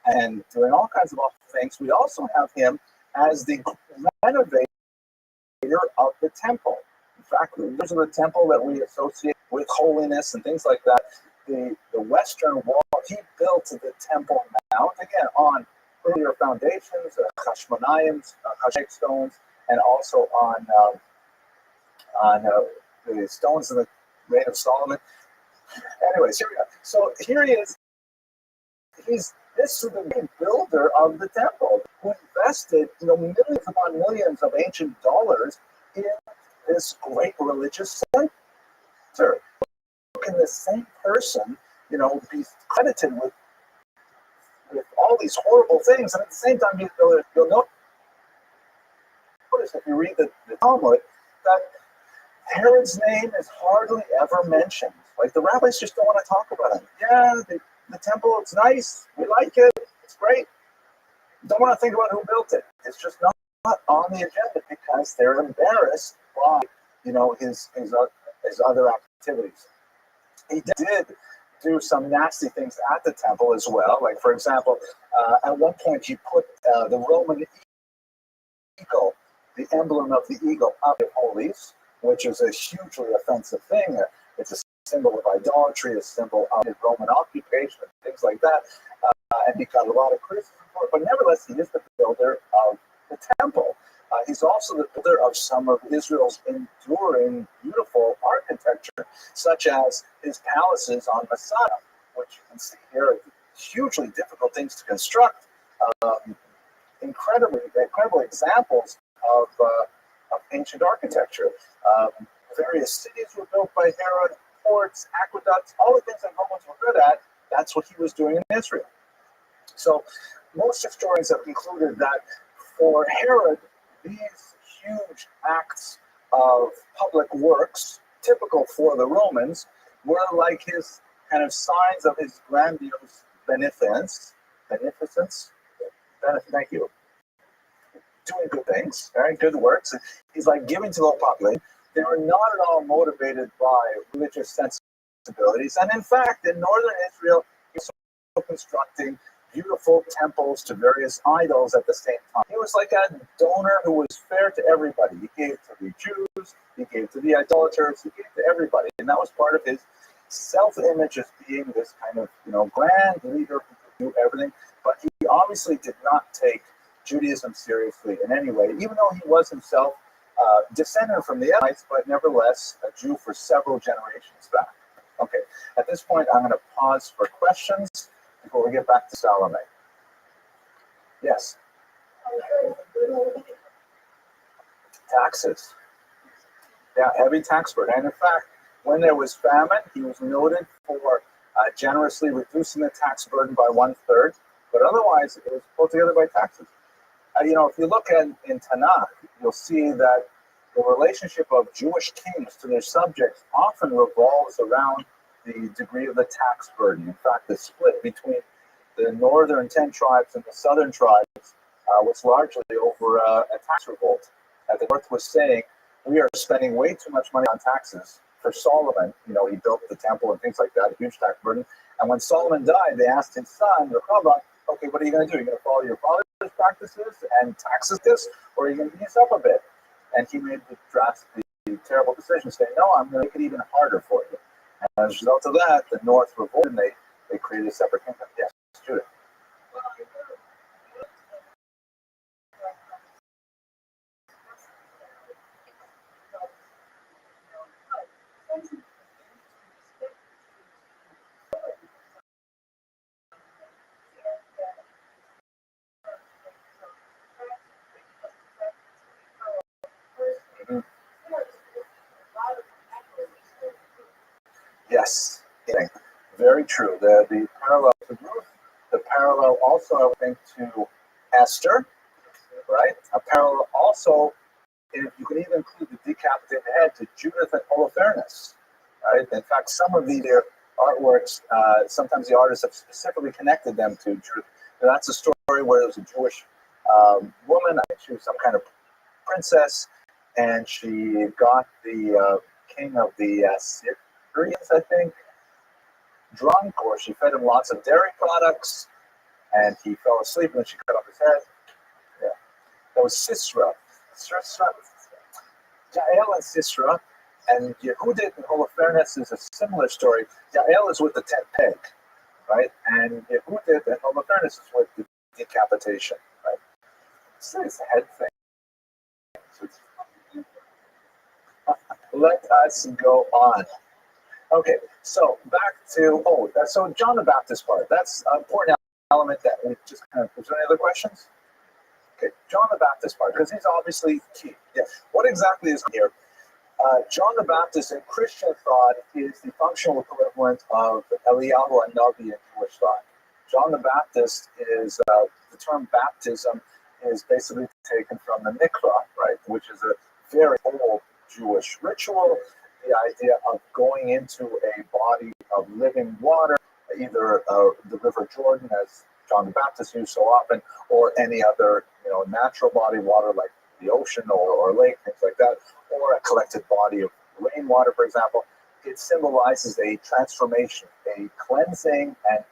and doing all kinds of awful things. We also have him as the renovator of the temple. In fact, the leaders of the temple that we associate with holiness and things like that, the western wall, he built the Temple Mount, again, on earlier foundations, Hashmonaim, Hashmonaim stones, and also on the stones in the reign of Solomon. Anyways, here we go. So here he is. This is the main builder of the temple who invested millions upon millions of ancient dollars in this great religious center. Can the same person, be credited with all these horrible things, and at the same time, you'll notice if you read the Talmud that Herod's name is hardly ever mentioned. Like the rabbis just don't want to talk about him. Yeah, the temple, it's nice, we like it, it's great. Don't want to think about who built it. It's just not on the agenda because they're embarrassed by his other activities. He did do some nasty things at the temple as well. Like, for example, at one point he put the Roman eagle, the emblem of the eagle, up in holies, which is a hugely offensive thing. It's a symbol of idolatry, a symbol of his Roman occupation, and things like that. And he got a lot of criticism for it, but nevertheless, he is the builder of the temple. He's also the builder of some of Israel's enduring, beautiful architecture, such as his palaces on Masada, which you can see here are hugely difficult things to construct. Incredible examples of ancient architecture. Various cities were built by Herod, ports, aqueducts, all the things that Romans were good at. That's what he was doing in Israel. So most historians have concluded that for Herod, these huge acts of public works, typical for the Romans, were like his kind of signs of his grandiose beneficence. Thank you. Doing good things, right? Good works. He's like giving to the populace. They were not at all motivated by religious sensibilities. And in fact, in northern Israel, he was constructing beautiful temples to various idols at the same time. He was like a donor who was fair to everybody. He gave to the Jews, he gave to the idolaters, he gave to everybody. And that was part of his self-image as being this kind of, grand leader who could do everything. But he obviously did not take Judaism seriously in any way, even though he was himself descended from the Edomites, but nevertheless a Jew for several generations back. Okay, at this point, I'm going to pause for questions before we get back to Salome. Yes? Taxes. Yeah, heavy tax burden. And in fact, when there was famine, he was noted for generously reducing the tax burden by 1/3, but otherwise it was pulled together by taxes. If you look in Tanakh, you'll see that the relationship of Jewish kings to their subjects often revolves around the degree of the tax burden. In fact, the split between the northern 10 tribes and the southern tribes was largely over a tax revolt. The north was saying, we are spending way too much money on taxes. For Solomon, he built the temple and things like that, a huge tax burden. And when Solomon died, they asked his son, Rehoboam, okay, what are you going to do? Are you going to follow your father's practices and taxes this, or are you going to ease up a bit? And he made the terrible decision, saying, no, I'm going to make it even harder for you. And as a result of that, the North revolted, and they created a separate kingdom. Yes, Judith. Yes, very true. The parallel to Ruth, the parallel also, I think, to Esther, right? A parallel also, if you can even include the decapitated head, to Judith and Holofernes, right? In fact, some of their artworks, sometimes the artists have specifically connected them to Judith. And that's a story where there was a Jewish woman, I think she was some kind of princess, and she got the king of the Syrians, I think, drunk, or she fed him lots of dairy products, and he fell asleep, and then she cut off his head. Yeah. That was Sisera, Jael and Sisera, and Yehudit and Holofernes is a similar story. Jael is with the tent peg, right? And Yehudit and Holofernes is with the decapitation, right? So it's a head thing. Let us go on. Okay, so back to, so John the Baptist part. That's an important element that we just kind of, is there any other questions? Okay, John the Baptist part, because he's obviously key. Yeah. What exactly is here? John the Baptist in Christian thought is the functional equivalent of Eliyahu Hanavi in Jewish thought. John the Baptist is, the term baptism is basically taken from the mikvah, right, which is a very old Jewish ritual. The idea of going into a body of living water, either the River Jordan, as John the Baptist used so often, or any other natural body water like the ocean or lake, things like that, or a collected body of rainwater, for example. It symbolizes a transformation, a cleansing, and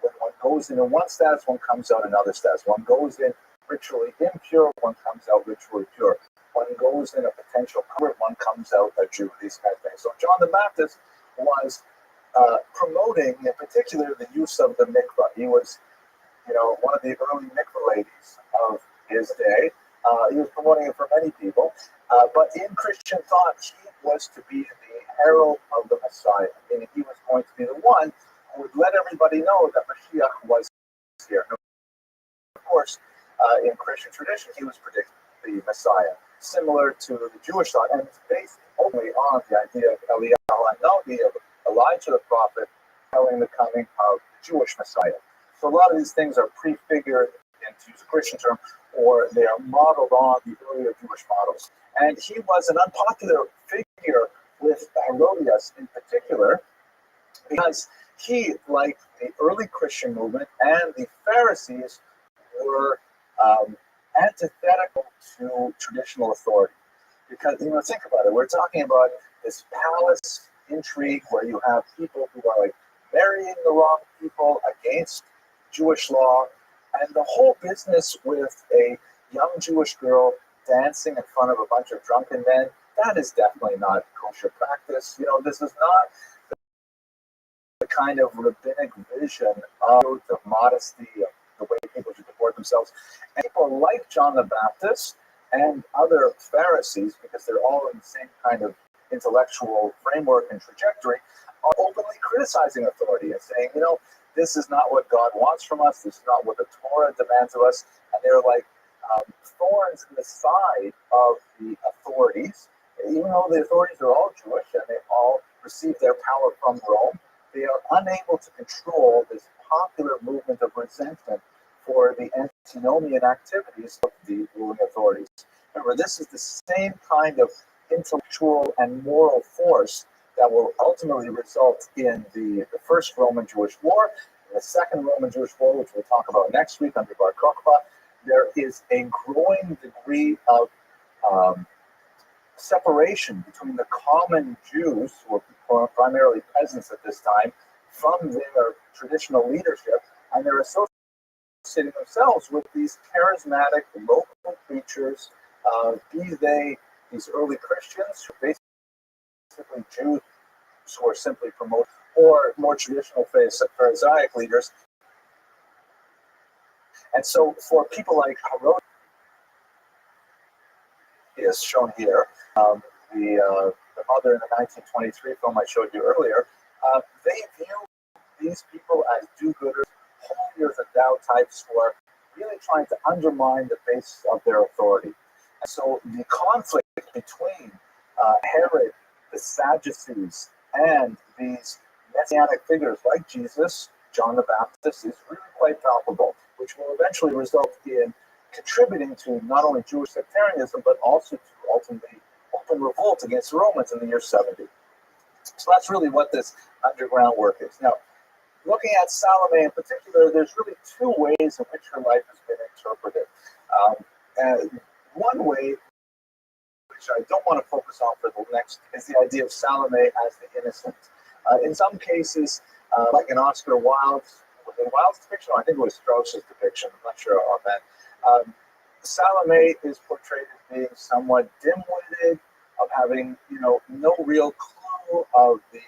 when one goes into one status, one comes out another status. One goes in ritually impure, one comes out ritually pure. One goes in a potential convert, one comes out a Jew, these kind of things. So John the Baptist was promoting, in particular, the use of the mikvah. He was, one of the early mikvah ladies of his day. He was promoting it for many people, but in Christian thought, he was to be the herald of the Messiah, meaning he was going to be the one who would let everybody know that Mashiach was here. Of course, in Christian tradition, he was predicting the Messiah, similar to the Jewish thought, and it's based only on the idea of Eliyahu HaNavi, of Elijah the prophet, telling the coming of the Jewish Messiah. So a lot of these things are prefigured, and to use a Christian term, or they are modeled on the earlier Jewish models. And he was an unpopular figure with Herodias in particular, because he, like the early Christian movement and the Pharisees, were antithetical to traditional authority. Because, think about it, we're talking about this palace intrigue where you have people who are like marrying the wrong people against Jewish law, and the whole business with a young Jewish girl dancing in front of a bunch of drunken men, that is definitely not kosher practice. This is not the kind of rabbinic vision of modesty, of the way people should comport themselves. And people like John the Baptist and other Pharisees, because they're all in the same kind of intellectual framework and trajectory, are openly criticizing authority and saying, this is not what God wants from us. This is not what the Torah demands of us. And they're like thorns in the side of the authorities. Even though the authorities are all Jewish and they all receive their power from Rome, they are unable to control this popular movement of resentment for the antinomian activities of the ruling authorities. Remember, this is the same kind of intellectual and moral force that will ultimately result in the First Roman-Jewish War, the Second Roman-Jewish War, which we'll talk about next week under Bar Kokhba. There is a growing degree of separation between the common Jews, who were primarily peasants at this time, from their traditional leadership, and they're associating themselves with these charismatic local preachers, be they these early Christians, who basically Jews who are simply promoted, or more traditional Pharisaic leaders. And so for people like Herodias, is shown here, the mother in the 1923 film I showed you earlier, they view these people as do-gooders, holier-than-thou types who are really trying to undermine the base of their authority. And so the conflict between Herod, the Sadducees, and these messianic figures like Jesus, John the Baptist, is really quite palpable, which will eventually result in contributing to not only Jewish sectarianism, but also to ultimately open revolt against the Romans in the year 70. So that's really what this underground work is. Now, looking at Salome in particular, there's really two ways in which her life has been interpreted. And one way, which I don't want to focus on for the next, is the idea of Salome as the innocent. In some cases, like in Oscar Wilde's depiction, I think it was Strauss's depiction, I'm not sure on that. Salome is portrayed as being somewhat dim-witted, of having, no real clue of the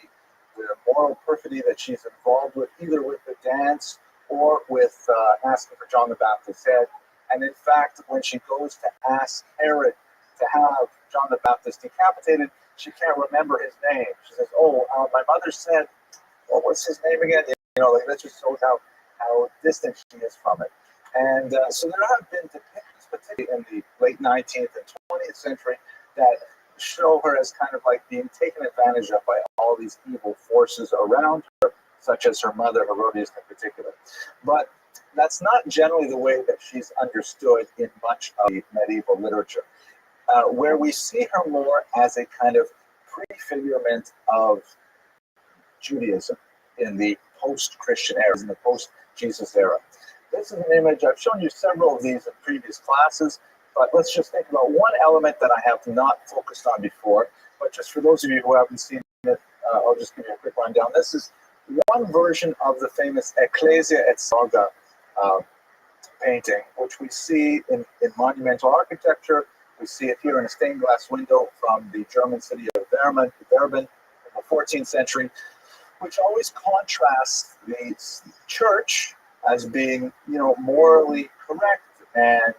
moral perfidy that she's involved with, either with the dance or with asking for John the Baptist's head. And in fact, when she goes to ask Herod to have John the Baptist decapitated, she can't remember his name. She says, my mother said, what's his name again? That just shows how distant she is from it. And so there have been depictions, particularly in the late 19th and 20th century, that show her as kind of like being taken advantage of by all these evil forces around her, such as her mother, Herodias in particular. But that's not generally the way that she's understood in much of the medieval literature, where we see her more as a kind of prefigurement of Judaism in the post-Christian era, in the post-Jesus era. This is an image, I've shown you several of these in previous classes, but let's just think about one element that I have not focused on before, but just for those of you who haven't seen it, I'll just give you a quick rundown. This is one version of the famous Ecclesia et Saga painting, which we see in monumental architecture. We see it here in a stained glass window from the German city of Verben, the 14th century, which always contrasts the church as being, morally correct and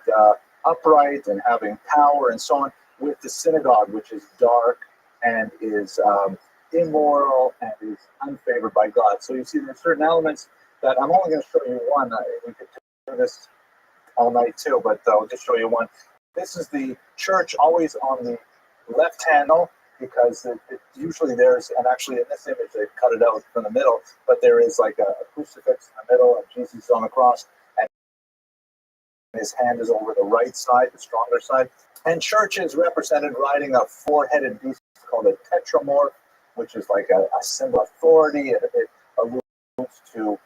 upright and having power and so on, with the synagogue, which is dark and is immoral and is unfavored by God. So you see, there are certain elements that I'm only going to show you one. We could do this all night too, but I'll just show you one. This is the church always on the left handle, because usually there's, and actually in this image they've cut it out from the middle, but there is like a crucifix in the middle and Jesus on the cross, and his hand is over the right side, the stronger side. And church is represented riding a four-headed beast called a tetramorph, which is like a symbol of authority. It alludes to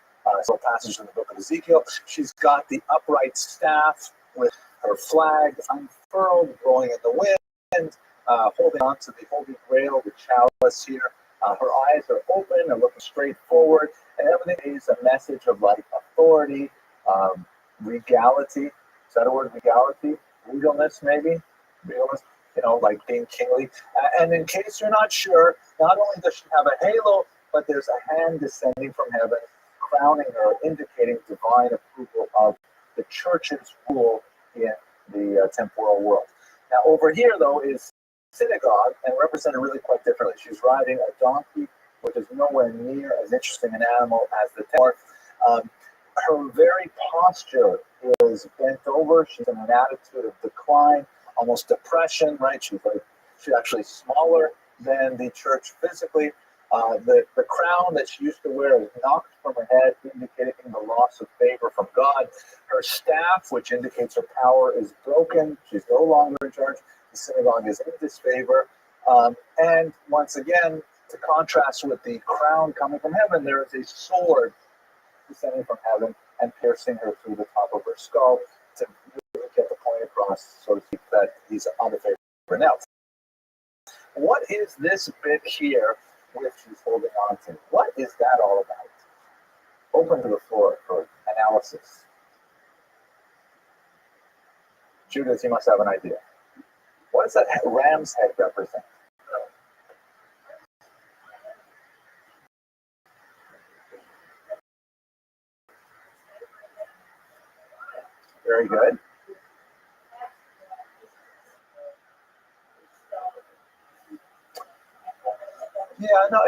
some passages in the book of Ezekiel. She's got the upright staff with her flag unfurled, blowing in the wind, holding on to the Holy Grail, the chalice here. Her eyes are open and looking straight forward, and everything is a message of like authority, regality. Is that a word, regality? Regalness, maybe? Regalness, like being kingly. And in case you're not sure, not only does she have a halo, but there's a hand descending from heaven, crowning her, indicating divine approval of the church's rule in the temporal world. Now, over here, though, is synagogue, and represented really quite differently. She's riding a donkey, which is nowhere near as interesting an animal as the temple. Her very posture is bent over. She's in an attitude of decline, almost depression, right? She's actually smaller than the church physically. The crown that she used to wear is knocked from her head, indicating the loss of favor from God. Her staff, which indicates her power, is broken. She's no longer in charge. The synagogue is in disfavor. And once again, to contrast with the crown coming from heaven, there is a sword descending from heaven and piercing her through the top of her skull to really get the point across, so to speak, that he's unfavored. Now, what is this bit here which she's holding on to? What is that all about? Open to the floor for analysis. Judith, you must have an idea. What does that ram's head represent? Very good. Yeah, no,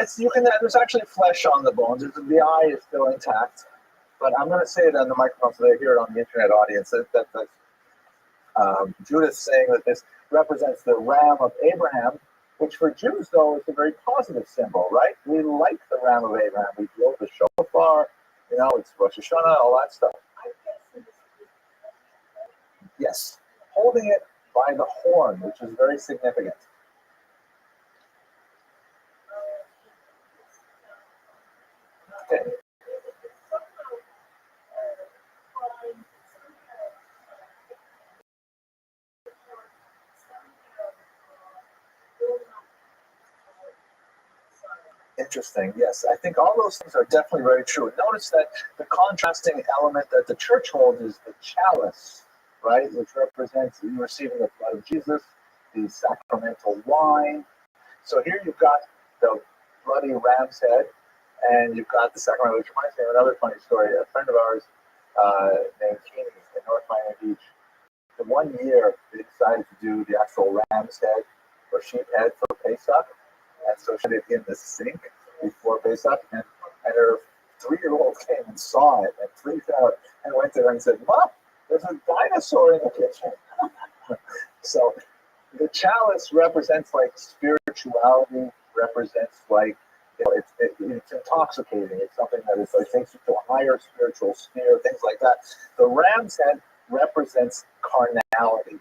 there's actually flesh on the bones. The eye is still intact, but I'm going to say it on the microphone so they hear it on the internet audience. That Judith saying that this represents the ram of Abraham, which for Jews, though, is a very positive symbol, right? We like the ram of Abraham. We blow the shofar, it's Rosh Hashanah, all that stuff. Yes, holding it by the horn, which is very significant. Okay. Interesting. Yes, I think all those things are definitely very true. Notice that the contrasting element that the church holds is the chalice, right, which represents you receiving the blood of Jesus, the sacramental wine. So here you've got the bloody ram's head, and you've got the sacrament, which reminds me of another funny story. A friend of ours named Keeney in North Miami Beach, the one year they decided to do the actual ram's head or sheep head for Pesach, and so she did it in the sink before Pesach, and her 3-year-old came and saw it and freaked out and went there and said, "Mom, there's a dinosaur in the kitchen." So the chalice represents like spirituality, represents like, it's intoxicating. It's something that is like takes you to a higher spiritual sphere, things like that. The ram's head represents carnality,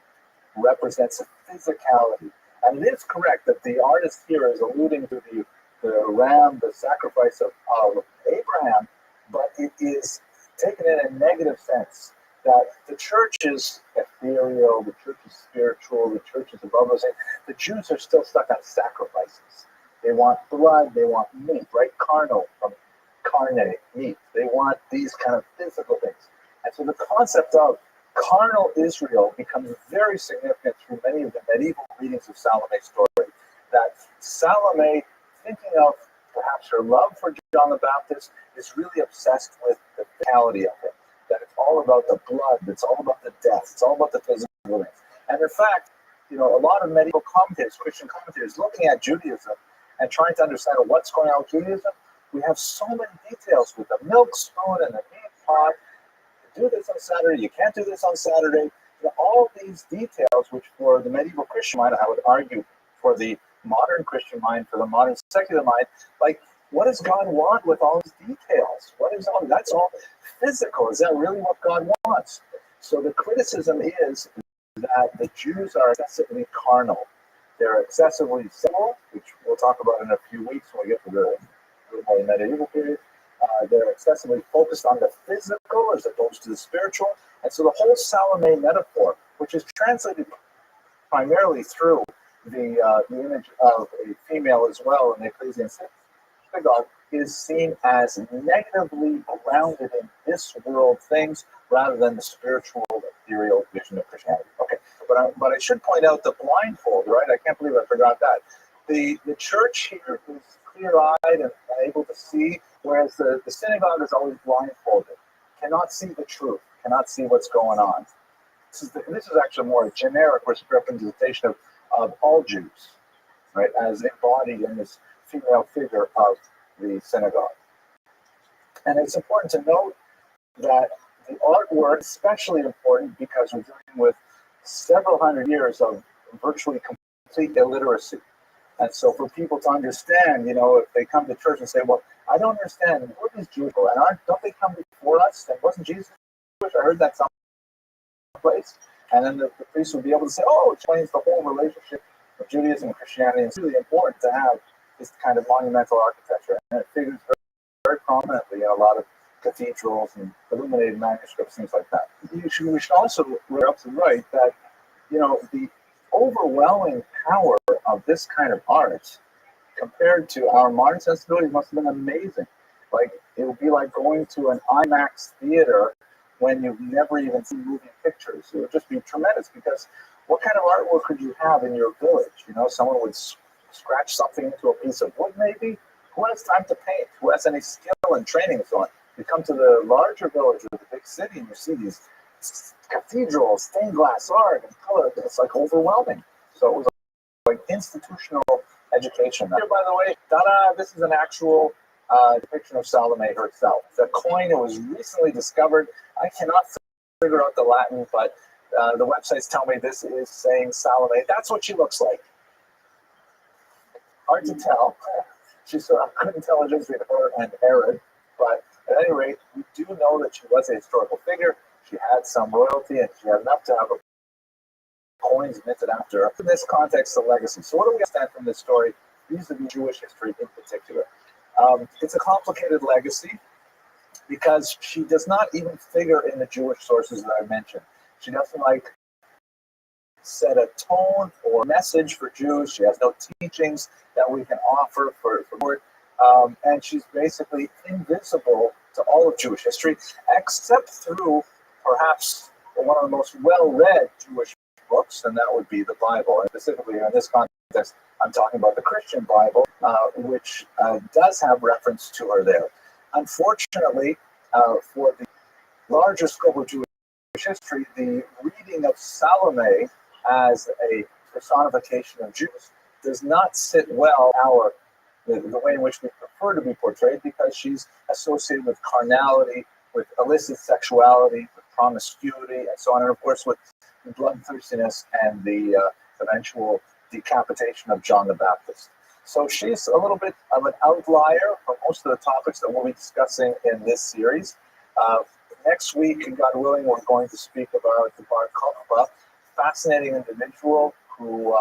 represents physicality. And it is correct that the artist here is alluding to the ram, the sacrifice of Abraham, but it is taken in a negative sense, that the church is ethereal, the church is spiritual, the church is above us. The Jews are still stuck on sacrifices. They want blood, they want meat, right? Carnal, from carne, meat. They want these kind of physical things. And so the concept of carnal Israel becomes very significant through many of the medieval readings of Salome's story. That Salome thinking of perhaps her love for John the Baptist, is really obsessed with the physicality of him. That it's all about the blood, it's all about the death, it's all about the physical things. And in fact, a lot of medieval commentators, Christian commentators, looking at Judaism and trying to understand what's going on with Judaism, we have so many details with the milk spoon and the meat pot. You do this on Saturday, you can't do this on Saturday. All these details, which for the medieval Christian mind, I would argue for the modern Christian mind, for the modern secular mind, like, what does God want with all these details? What is all that's all physical? Is that really what God wants? So the criticism is that the Jews are excessively carnal. They're excessively simple, which we'll talk about in a few weeks when we get to the medieval period. They're excessively focused on the physical as opposed to the spiritual. And so the whole Salome metaphor, which is translated primarily through the image of a female as well in the Ecclesian synagogue, is seen as negatively grounded in this world things rather than the spiritual, ethereal vision of Christianity. Okay, but I should point out the blindfold, right? I can't believe I forgot that. The church here is clear-eyed and able to see, whereas the synagogue is always blindfolded, cannot see the truth, cannot see what's going on. This is actually more a generic representation of all Jews, right, as embodied in this female figure of the synagogue. And it's important to note that the artwork is especially important because we're dealing with several hundred years of virtually complete illiteracy. And so for people to understand, if they come to church and say, well, I don't understand, what is Jewish? And don't they come before us? And wasn't Jesus Jewish? I heard that someplace. And then the priest would be able to say, oh, it explains the whole relationship of Judaism and Christianity. It's really important to have this kind of monumental architecture. And it figures very prominently in a lot of cathedrals and illuminated manuscripts, things like that. We should also, we're up to right, that, the overwhelming power of this kind of art compared to our modern sensibilities must have been amazing. Like, it would be like going to an IMAX theater when you've never even seen moving pictures. It would just be tremendous, because what kind of artwork could you have in your village? Someone would scratch something into a piece of wood, maybe. Who has time to paint? Who has any skill and training and so on? You come to the larger village or the big city and you see these cathedrals, stained glass art and color. It's like overwhelming. So it was like institutional education. Here, by the way, this is an actual depiction of Salome herself. The coin, it was recently discovered. I cannot figure out the Latin, but the websites tell me this is saying Salome. That's what she looks like. Hard to tell. She's couldn't tell it between her and Herod, but at any rate, we do know that she was a historical figure. She had some royalty, and she had enough to have coins minted after her. In this context, the legacy. So what do we understand from this story vis-a-vis Jewish history in particular? It's a complicated legacy because she does not even figure in the Jewish sources that I mentioned. She doesn't set a tone or message for Jews. She has no teachings that we can offer for and she's basically invisible to all of Jewish history, except through perhaps one of the most well-read Jewish books, and that would be the Bible. And specifically in this context, I'm talking about the Christian Bible, which does have reference to her there. Unfortunately, for the larger scope of Jewish history, the reading of Salome as a personification of Jews does not sit well the way in which we prefer to be portrayed, because she's associated with carnality, with illicit sexuality, with promiscuity, and so on, and of course with bloodthirstiness and the eventual decapitation of John the Baptist. So she's a little bit of an outlier for most of the topics that we'll be discussing in this series. Next week, God willing, we're going to speak about the Bar Kokhba, fascinating individual who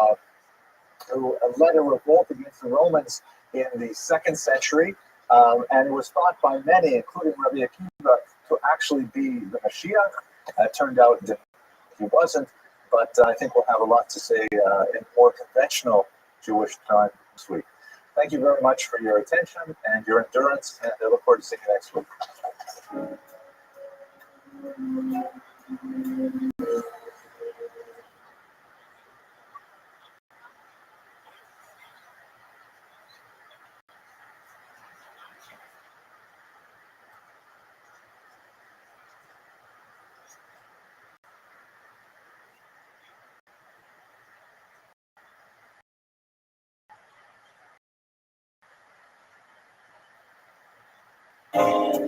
led a revolt against the Romans in the 2nd century, and it was thought by many, including Rabbi Akiva, to actually be the Mashiach. It turned out that he wasn't, but I think we'll have a lot to say in more conventional Jewish time this week. Thank you very much for your attention and your endurance, and I look forward to seeing you next week. Okay,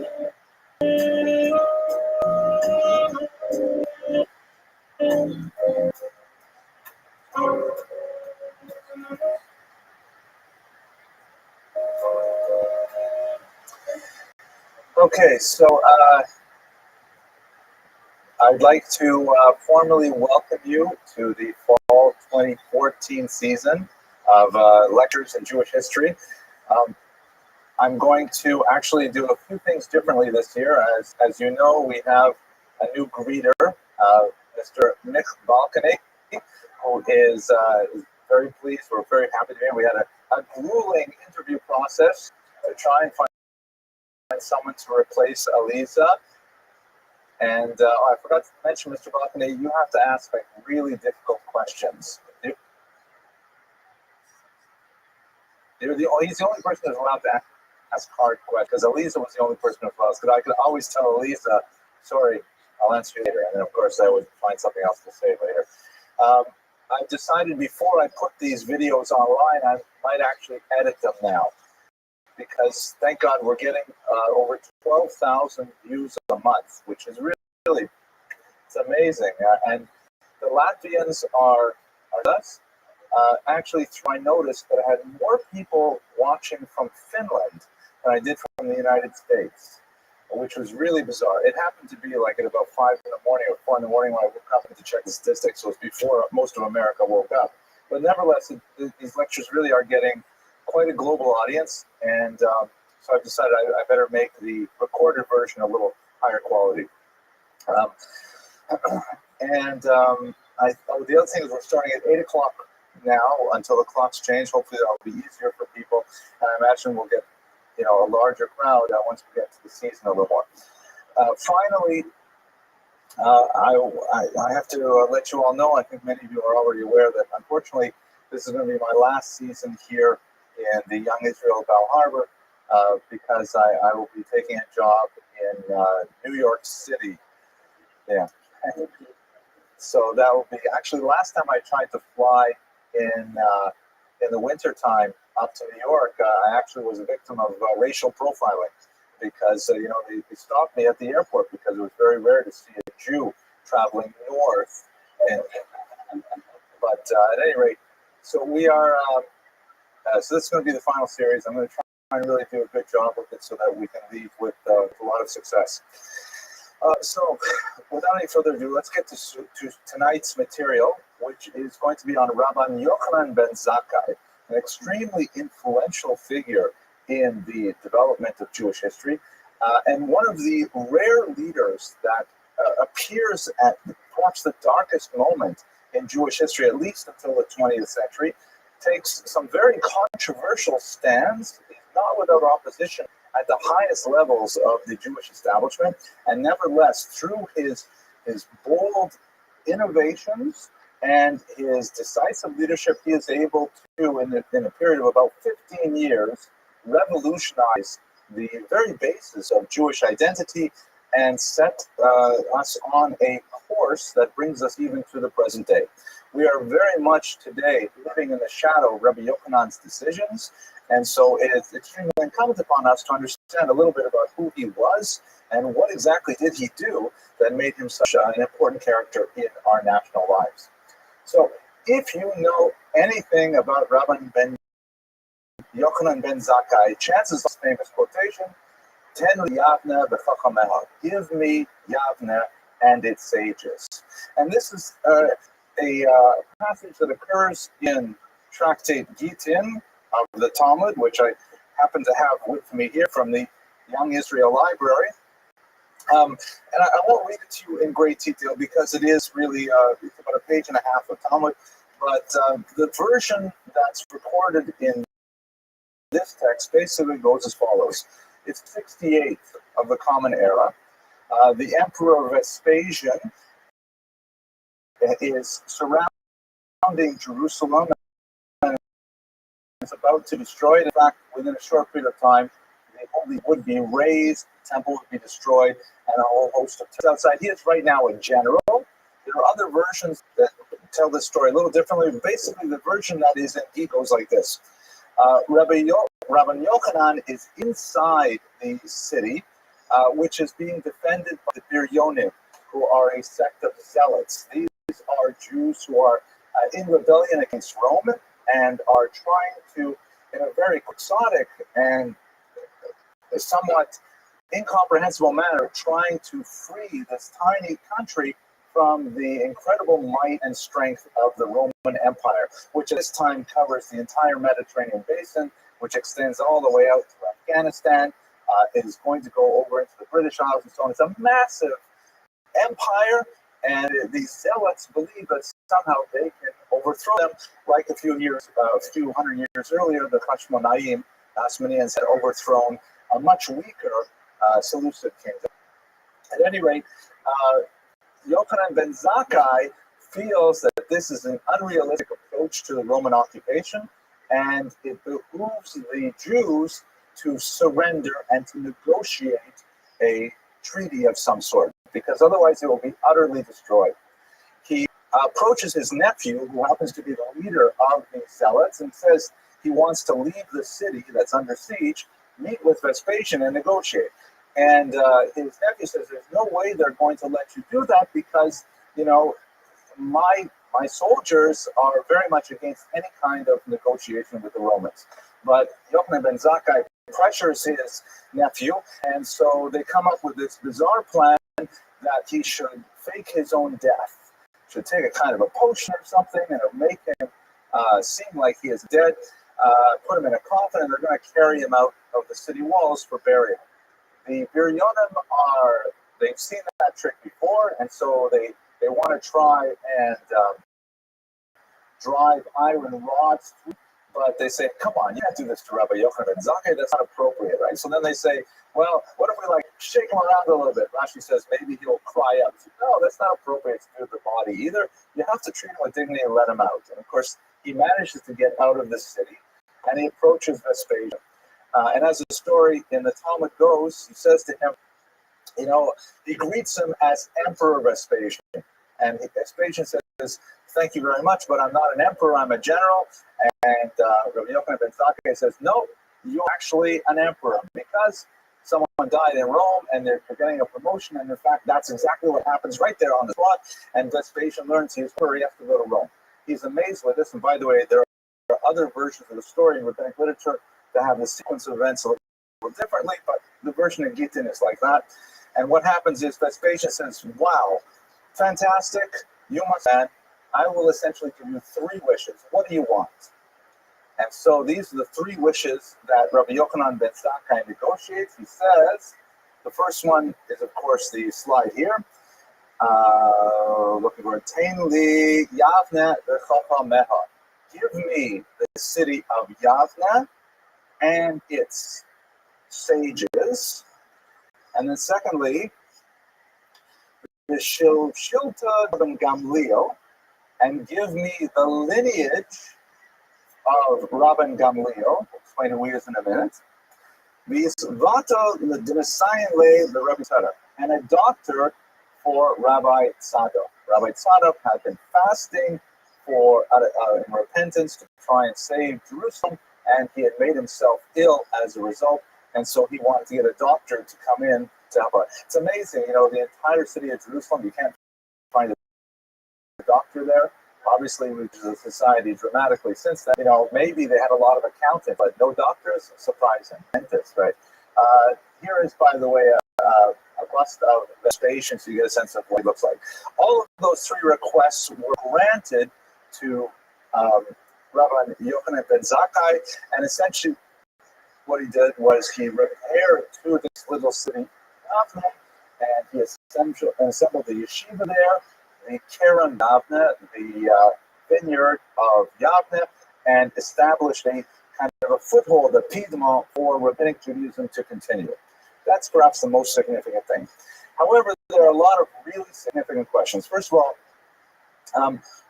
so I'd like to formally welcome you to the fall 2014 season of Lectures in Jewish History. I'm going to actually do a few things differently this year. As you know, we have a new greeter, Mr. Nick Balcony, who is very pleased. We're very happy to be here. We had a grueling interview process to try and find someone to replace Aliza. And I forgot to mention, Mr. Balcony, you have to ask like really difficult questions. He's the only person who's allowed to ask hard questions, because Aliza was the only person who was. Because I could always tell Aliza, sorry, I'll answer you later. And then, of course, I would find something else to say later. I've decided before I put these videos online, I might actually edit them now. Because thank God we're getting over 12,000 views a month, which is really, it's amazing. And the Latvians are us. Actually, I noticed that I had more people watching from Finland than I did from the United States, which was really bizarre. It happened to be like at about 5 in the morning or 4 in the morning when I woke up to check the statistics. So it was before most of America woke up. But nevertheless, these lectures really are getting quite a global audience, and so I've decided I better make the recorded version a little higher quality. The other thing is we're starting at 8 o'clock now until the clocks change. Hopefully that'll be easier for people, and I imagine we'll get a larger crowd once we get to the season a little more. Finally, I have to let you all know, I think many of you are already aware that unfortunately this is going to be my last season here in the Young Israel Bal Harbor, because I will be taking a job in New York City. Yeah. So that will be, actually last time I tried to fly in the winter time up to New York, I actually was a victim of racial profiling, because they stopped me at the airport because it was very rare to see a Jew traveling north. But at any rate, so we are. So this is going to be the final series. I'm going to try and really do a good job with it so that we can leave with a lot of success. So without any further ado, let's get to tonight's material, which is going to be on Rabbi Yochanan ben Zakkai, an extremely influential figure in the development of Jewish history, and one of the rare leaders that appears at perhaps the darkest moment in Jewish history, at least until the 20th century, takes some very controversial stands, not without opposition, at the highest levels of the Jewish establishment, and nevertheless, through his bold innovations and his decisive leadership, he is able to, in a period of about 15 years, revolutionize the very basis of Jewish identity and set us on a course that brings us even to the present day. We are very much today living in the shadow of Rabbi Yochanan's decisions, and so it is extremely incumbent upon us to understand a little bit about who he was and what exactly did he do that made him such an important character in our national lives. So if you know anything about Rabbi Yochanan ben Zakkai, chances of this famous quotation, Ten li Yavne v'chachameha, give me Yavne and its sages. And this is a passage that occurs in Tractate Gittin of the Talmud, which I happen to have with me here from the Young Israel Library. And I won't read it to you in great detail because it is really it's about a page and a half of Talmud. But the version that's recorded in this text basically goes as follows. It's 68th of the Common Era. The Emperor Vespasian is surrounding Jerusalem and is about to destroy it. In fact, within a short period of time, the holy would be razed, the temple would be destroyed, and a whole host of things outside. He is right now a general. There are other versions that tell this story a little differently. Basically, the version that is in he goes like this. Rabbi Yochanan is inside the city, which is being defended by the Biryonim, who are a sect of zealots. These are Jews who are in rebellion against Rome and are trying to, in a very quixotic and somewhat incomprehensible manner, trying to free this tiny country from the incredible might and strength of the Roman Empire, which at this time covers the entire Mediterranean basin, which extends all the way out to Afghanistan. It is going to go over into the British Isles and so on. It's a massive empire, and these zealots believe that somehow they can overthrow them, like a few hundred years earlier, the Hashmonaim, Hasmoneans, had overthrown a much weaker Seleucid kingdom. At any rate, Yochanan ben Zakkai feels that this is an unrealistic approach to the Roman occupation, and it behooves the Jews to surrender and to negotiate a treaty of some sort, because otherwise it will be utterly destroyed. He approaches his nephew, who happens to be the leader of the zealots, and says he wants to leave the city that's under siege, meet with Vespasian, and negotiate. And his nephew says, there's no way they're going to let you do that because, you know, my soldiers are very much against any kind of negotiation with the Romans. But Yochanan ben Zakkai pressures his nephew, and so they come up with this bizarre plan that he should fake his own death. Should take a kind of a potion or something, and it'll make him seem like he is dead, put him in a coffin, and they're going to carry him out of the city walls for burial. The Biryonim they've seen that trick before, and so they want to try and drive iron rods through. But they say, come on, you can't do this to Rabbi Yochanan ben Zakkai, that's not appropriate, right? So then they say, well, what if we shake him around a little bit? Rashi says, maybe he'll cry out. Says, no, that's not appropriate to do to the body either. You have to treat him with dignity and let him out. And of course, he manages to get out of the city, and he approaches Vespasian. And as the story in the Talmud goes, he says to him, you know, he greets him as Emperor Vespasian. And Vespasian says, thank you very much, but I'm not an emperor, I'm a general. And Rabbi Yochanan ben Zakkai says, no, you're actually an emperor because someone died in Rome and they're getting a promotion. And in fact, that's exactly what happens right there on the spot. And Vespasian learns he's emperor, he has to go to Rome. He's amazed with this. And by the way, there are other versions of the story in rabbinic literature that have the sequence of events a little differently, but the version of Gittin is like that. And what happens is Vespasian says, wow, fantastic, you must add, I will essentially give you 3 wishes. What do you want? And so these are the 3 wishes that Rabbi Yochanan ben Zakkai negotiates. He says, the first one is, of course, the slide here. Looking for Tain li Yavne v'chapa meha. Give me the city of Yavne and its sages. And then secondly, the Shilta Gamliel, and give me the lineage of Rabban Gamliel. We'll explain who he is in a minute. V'isvata l'dinasayin le Rabbi Tzadok, and a doctor for Rabbi Tzadok. Rabbi Tzadok had been fasting in repentance to try and save Jerusalem, and he had made himself ill as a result, and so he wanted to get a doctor to come in to help out. It's amazing, you know, the entire city of Jerusalem, you can't find a doctor there. Obviously, we've changed the society dramatically since then. You know, maybe they had a lot of accountants, but no doctors? Surprising. Dentists, right? Here is, by the way, a bust of Vespasian, so you get a sense of what he looks like. All of those 3 requests were granted to Rabbi Yochanan ben Zakkai, and essentially what he did was he repaired to this little city, and he assembled the yeshiva there, the Keren Yavne, the vineyard of Yavne, and established a kind of a foothold, a piedmont for rabbinic Judaism to continue. That's perhaps the most significant thing. However, there are a lot of really significant questions. First of all,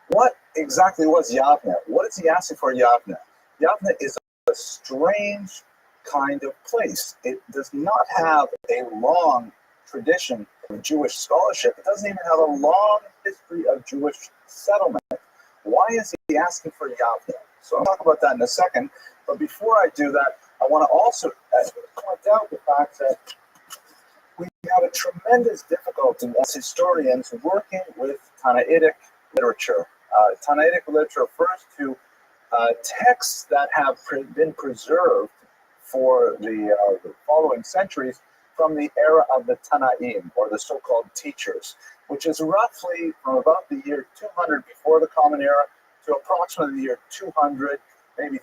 what exactly was Yavne? What is he asking for Yavne? Yavne is a strange kind of place. It does not have a long tradition of Jewish scholarship. It doesn't even have a long history of Jewish settlement. Why is he asking for Yavne? So I'll talk about that in a second. But before I do that, I want to also point out the fact that tremendous difficulty as historians working with Tannaitic literature. Tannaitic literature refers to texts that have been preserved for the following centuries from the era of the Tannaim, or the so-called teachers, which is roughly from about the year 200 before the Common Era to approximately the year 200, maybe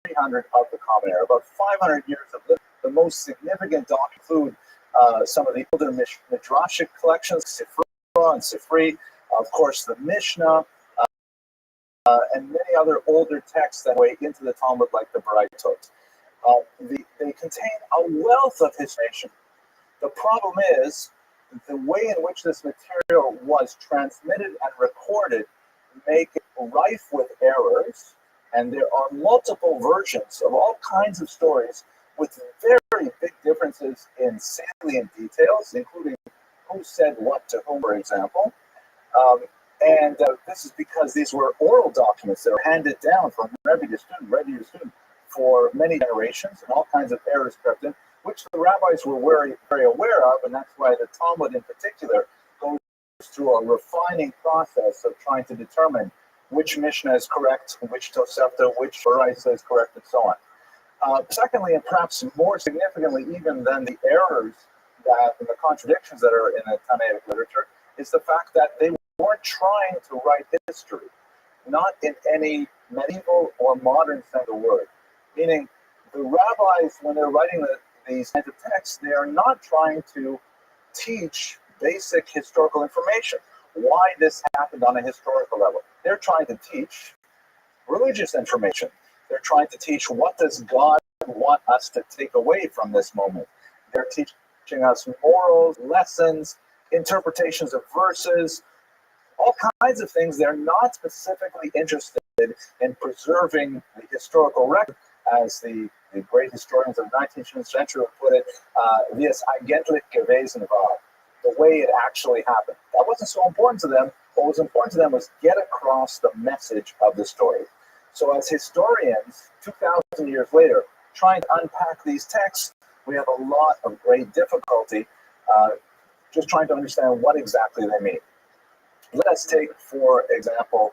300 of the Common Era. About 500 years of living. The most significant documents include some of the older Midrashic collections, Sifra and Sifri, of course the Mishnah, and many other older texts that way into the Talmud, like the Baraitot. They contain a wealth of information. The problem is the way in which this material was transmitted and recorded make it rife with errors, and there are multiple versions of all kinds of stories with very big differences in salient details, including who said what to whom, for example. And this is because these were oral documents that were handed down from Rabbi to student, for many generations, and all kinds of errors crept in, which the rabbis were very aware of, and that's why the Talmud in particular goes through a refining process of trying to determine which Mishnah is correct, which Tosefta, which Baraisa is correct, and so on. Secondly, and perhaps more significantly even than the errors and the contradictions that are in the Tannaitic literature, is the fact that they weren't trying to write history, not in any medieval or modern sense of the word. Meaning, the rabbis, when they're writing these kinds of texts, they are not trying to teach basic historical information, why this happened on a historical level. They're trying to teach religious information. They're trying to teach, what does God want us to take away from this moment. They're teaching us morals, lessons, interpretations of verses, all kinds of things. They're not specifically interested in preserving the historical record, as the great historians of the 19th century would put it, this eigentlich gewesen war, the way it actually happened. That wasn't so important to them. What was important to them was get across the message of the story. So as historians, 2,000 years later, trying to unpack these texts, we have a lot of great difficulty just trying to understand what exactly they mean. Let us take, for example,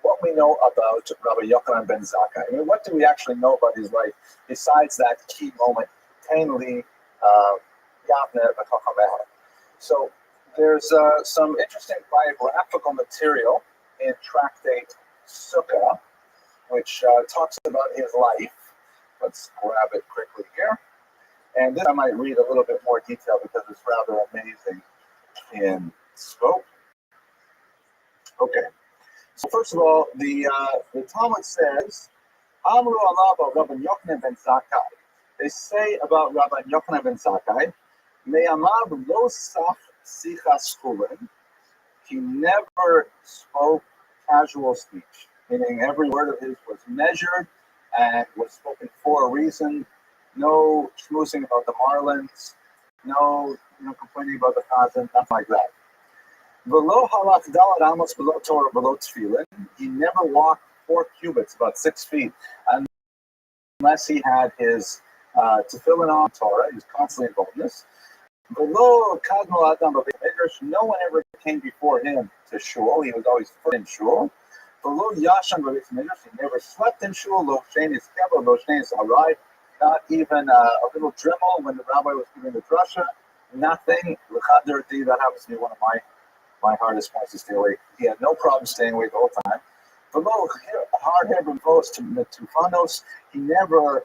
what we know about Rabbi Yochanan ben Zakkai. I mean, what do we actually know about his life besides that key moment, Tain li Yavne v'Chachameh? So there's some interesting biographical material in Tractate Sukkah, which talks about his life. Let's grab it quickly here. And this I might read a little bit more detail because it's rather amazing in scope. Okay. So first of all, the Talmud says, Amru alav Rabbi Yochanan ben Zakkai. They say about Rabbi Yochanan ben Zakkai, Me'amav lo saf sichas chulin. He never spoke casual speech, meaning every word of his was measured and was spoken for a reason. No schmoozing about the Marlins, no complaining about the Chazan, nothing like that. V'lo halach dalad amos below Torah below tefillin. He never walked 4 cubits, about 6 feet, unless he had his tefillin on Torah. He was constantly involved in this. V'lo kadmo adam b'beit midrash. No one ever came before him to shul. He was always first in shul. V'lo yashan b'beit midrash. He never slept in shul. Lo shein is kebel, lo shein is harai. Not even a little dremel when the rabbi was giving the drasha. Nothing. L'chaderti. That happens to be one of my hardest points to stay away. He had no problem staying away the whole time. Below hard hair proposed to Tufanos, he never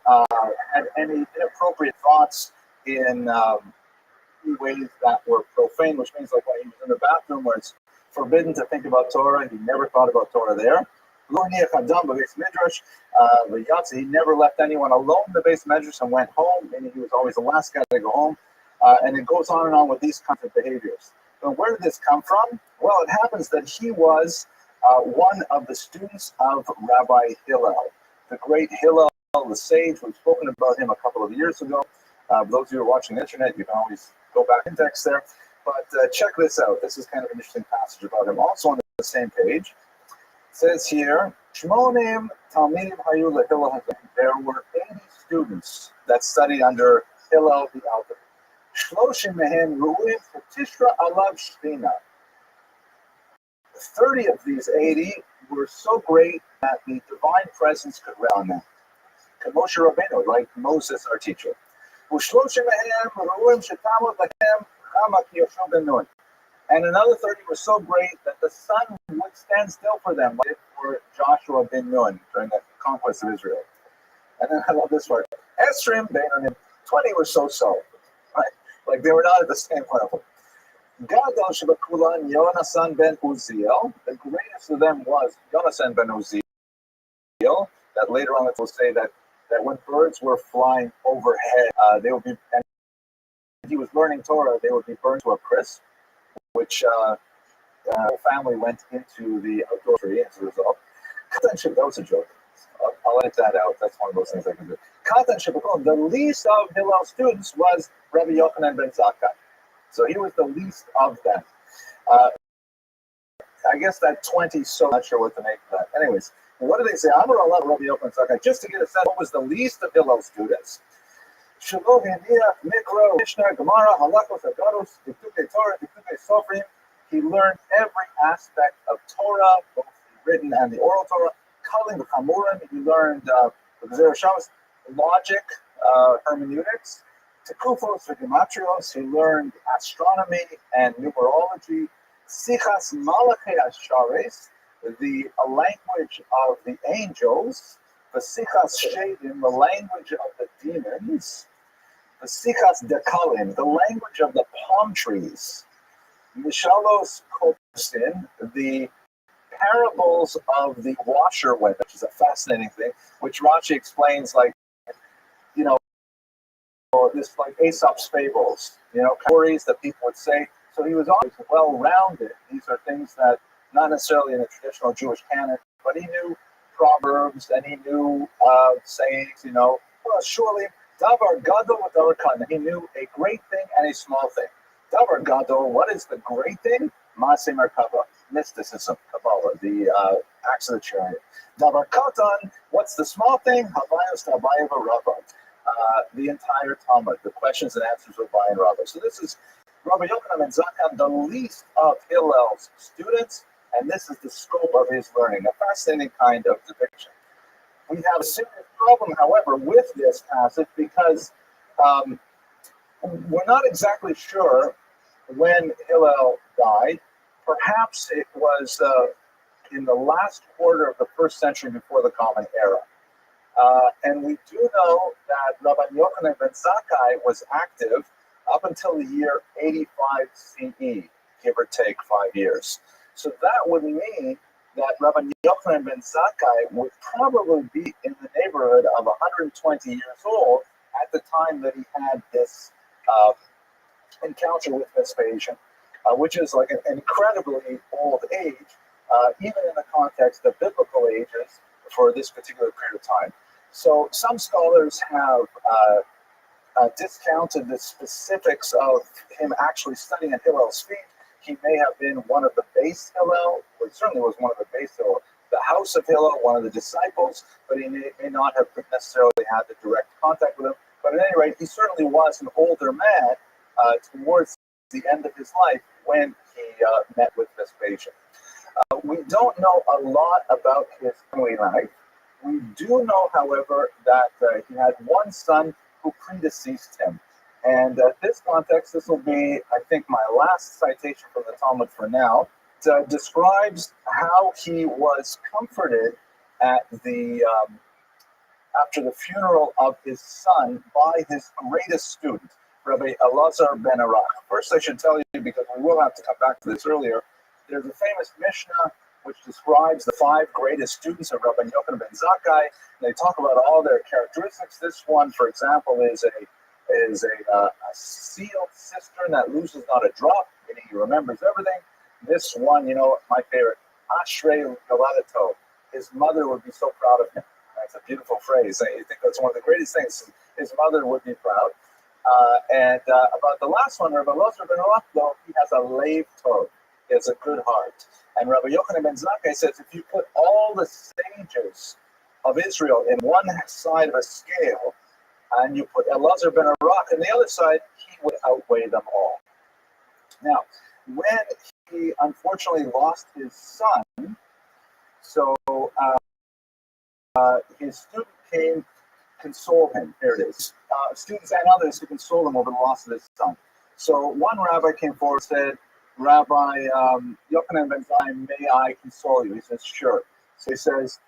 had any inappropriate thoughts in ways that were profane, which means like when he was in the bathroom where it's forbidden to think about Torah, he never thought about Torah there. He never left anyone alone in the base medrash and went home, meaning he was always the last guy to go home. And it goes on and on with these kinds of behaviors. So where did this come from? Well, it happens that he was one of the students of Rabbi Hillel, the great Hillel, the sage. We've spoken about him a couple of years ago. Those of you who are watching the internet, you can always go back in text there. But check this out. This is kind of an interesting passage about him. Also on the same page, it says here, Shmonim Talmidim Hayu LeHillel Hazan. There were 80 students that studied under Hillel the Elder. Shloshim mehen ru'im Tishra alav shvina. 30 of these 80 were so great that the divine presence could rest on them. Moshe Rabbeinu, like Moses, our teacher. And another 30 were so great that the sun would stand still for them, like for Joshua ben Nun during the conquest of Israel. And then I love this part. Esrim ben Nun, 20 were so-so, right? Like they were not at the same level. Gadol Shebakulan Yonasan ben Uziel. The greatest of them was Yonasan ben Uziel. That later on it will say that when birds were flying overhead, they would be, and he was learning Torah, they would be burned to a crisp, which the whole family went into the outdoor tree as a result. That was a joke. I'll edit that out. That's one of those things I can do. The least of Hillel's students was Rabbi Yochanan ben Zakkai. So he was the least of them. I guess that 20, so I'm not sure what to make of that. Anyways, what do they say? I'm going to love Rabbi Yochanan ben Zakkai just to get a sense what was the least of Hillel's students. Shelo Hiniach, Mikra, Mishnah, Gemara, Halachos, Agaros, Diktuke Torah, Diktuke Sofrim. He learned every aspect of Torah, both the written and the oral Torah. Kalim Chamurim, he learned the Gezerah Shabbos, logic, hermeneutics. Tekufos Gematria, he learned astronomy and numerology. Sichas Malachei Ashares, the language of the angels. The Sichas Shedim, the language of the demons. The Sichas Dekalim, the language of the palm trees. Mishalos Kopsin, the parables of the washerwomen, which is a fascinating thing, which Rashi explains like, this like Aesop's fables, stories that people would say. So he was always well-rounded. These are things that not necessarily in a traditional Jewish canon, but he knew proverbs and he knew sayings, well, surely Davar Gadol with Davar Katan. He knew a great thing and a small thing. Davar Gadol, what is the great thing? Maaseh Merkava, mysticism, Kabbalah, the acts of the chariot. Davar Katan, what's the small thing? Havayos Tabayev Rabbah. The entire Talmud, the questions and answers of Rabbi and Rabbi. So this is Rabbi Yochanan ben Zakkai, the least of Hillel's students, and this is the scope of his learning, a fascinating kind of depiction. We have a serious problem, however, with this passage because we're not exactly sure when Hillel died. Perhaps it was in the last quarter of the first century before the Common Era. And we do know that Rabbi Yochanan ben Zakkai was active up until the year 85 CE, give or take 5 years. So that would mean that Rabbi Yochanan ben Zakkai would probably be in the neighborhood of 120 years old at the time that he had this encounter with Vespasian, which is like an incredibly old age, even in the context of biblical ages for this particular period of time. So some scholars have discounted the specifics of him actually studying at Hillel's feet. He may have been one of the base Hillel, or certainly was one of the base Hillel, the house of Hillel, one of the disciples, but he may not have necessarily had the direct contact with him. But at any rate, he certainly was an older man towards the end of his life when he met with Vespasian. We don't know a lot about his family life. We do know, however, that he had one son who predeceased him. And this context, this will be, I think, my last citation from the Talmud for now. It describes how he was comforted at the after the funeral of his son by his greatest student, Rabbi Elazar ben Arach. First, I should tell you, because we will have to come back to this earlier, there's a famous Mishnah which describes the 5 greatest students of Rabbi Yochanan ben Zakkai. They talk about all their characteristics. This one, for example, is a sealed cistern that loses not a drop, meaning he remembers everything. This one, my favorite, Ashrei Gavadato. His mother would be so proud of him. That's a beautiful phrase. I think that's one of the greatest things. His mother would be proud. And about the last one, Rabbi Elazar ben Arach, though, he has a leiv tov. He has a good heart. And Rabbi Yochanan ben Zakkai says, if you put all the sages of Israel in one side of a scale, and you put Elazar ben Arak on the other side, he would outweigh them all. Now, when he unfortunately lost his son, so his student came console him. Here it is. Students and others to console him over the loss of his son. So one rabbi came forward and said, Rabbi Yochanan ben Zakkai, may I console you? He says, sure. So he says,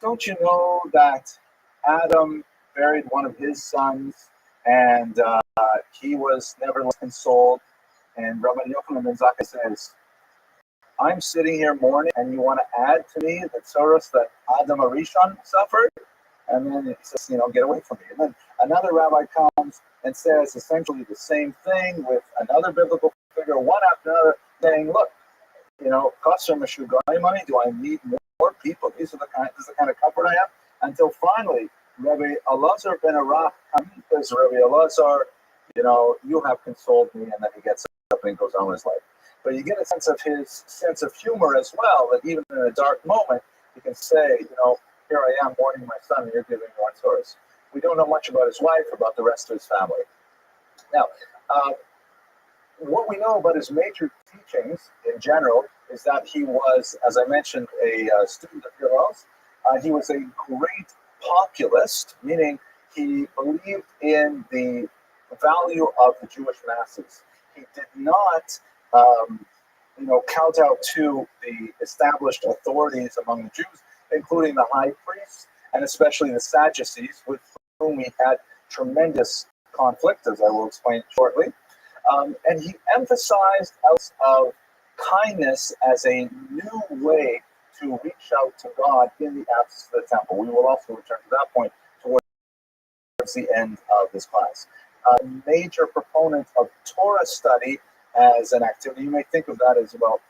don't you know that Adam buried one of his sons and he was nevertheless consoled? And Rabbi Yochanan ben Zakkai says, I'm sitting here mourning and you want to add to me the sorrows that Adam Arishon suffered? And then he says, get away from me. And then another rabbi comes and says essentially the same thing with another biblical figure, one after another, saying, look, Kasser Meshugai money, do I need more people? This is the kind of comfort I have. Until finally, Rabbi Elazar ben Arak comes and says, Rabbi Elazar, you have consoled me, and then he gets up and goes on with his life. But you get a sense of his sense of humor as well, that even in a dark moment, he can say, here I am mourning my son, and you're giving me one source. We don't know much about his wife, about the rest of his family. Now, what we know about his major teachings in general is that he was, as I mentioned, a student of Hillel's. He was a great populist, meaning he believed in the value of the Jewish masses. He did not, kowtow to the established authorities among the Jews, including the high priests and especially the Sadducees, with whom he had tremendous conflict, as I will explain shortly. And he emphasized out of kindness as a new way to reach out to God in the absence of the temple. We will also return to that point towards the end of this class. A major proponent of Torah study as an activity. You may think of that as, well,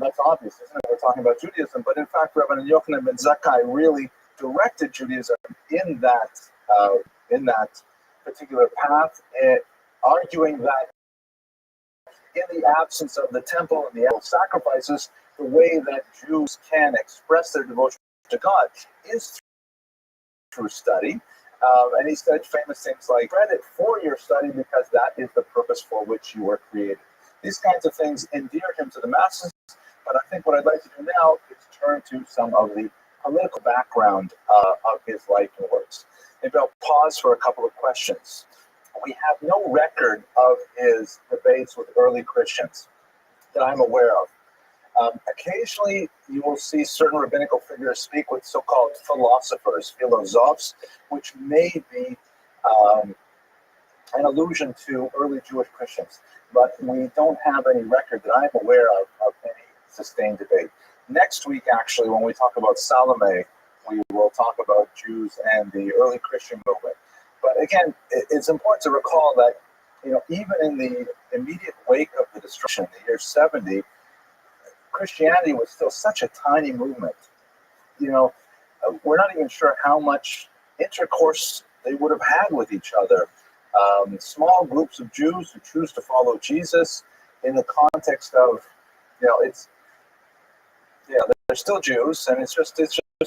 that's obvious, isn't it? We're talking about Judaism, but in fact, Rabbi Yochanan ben Zakkai really directed Judaism in that particular path, arguing that in the absence of the temple and the animal sacrifices, the way that Jews can express their devotion to God is through study. And he said famous things like, credit for your study because that is the purpose for which you were created. These kinds of things endeared him to the masses, but I think what I'd like to do now is turn to some of the political background of his life and works. Maybe I'll pause for a couple of questions. We have no record of his debates with early Christians that I'm aware of. Occasionally, you will see certain rabbinical figures speak with so-called philosophers, philosophes, which may be an allusion to early Jewish Christians. But we don't have any record that I'm aware of any sustained debate. Next week, actually, when we talk about Salome, we will talk about Jews and the early Christian movement. But again, it's important to recall that, even in the immediate wake of the destruction, the year 70, Christianity was still such a tiny movement. We're not even sure how much intercourse they would have had with each other. Small groups of Jews who choose to follow Jesus in the context of, they're still Jews, and it's just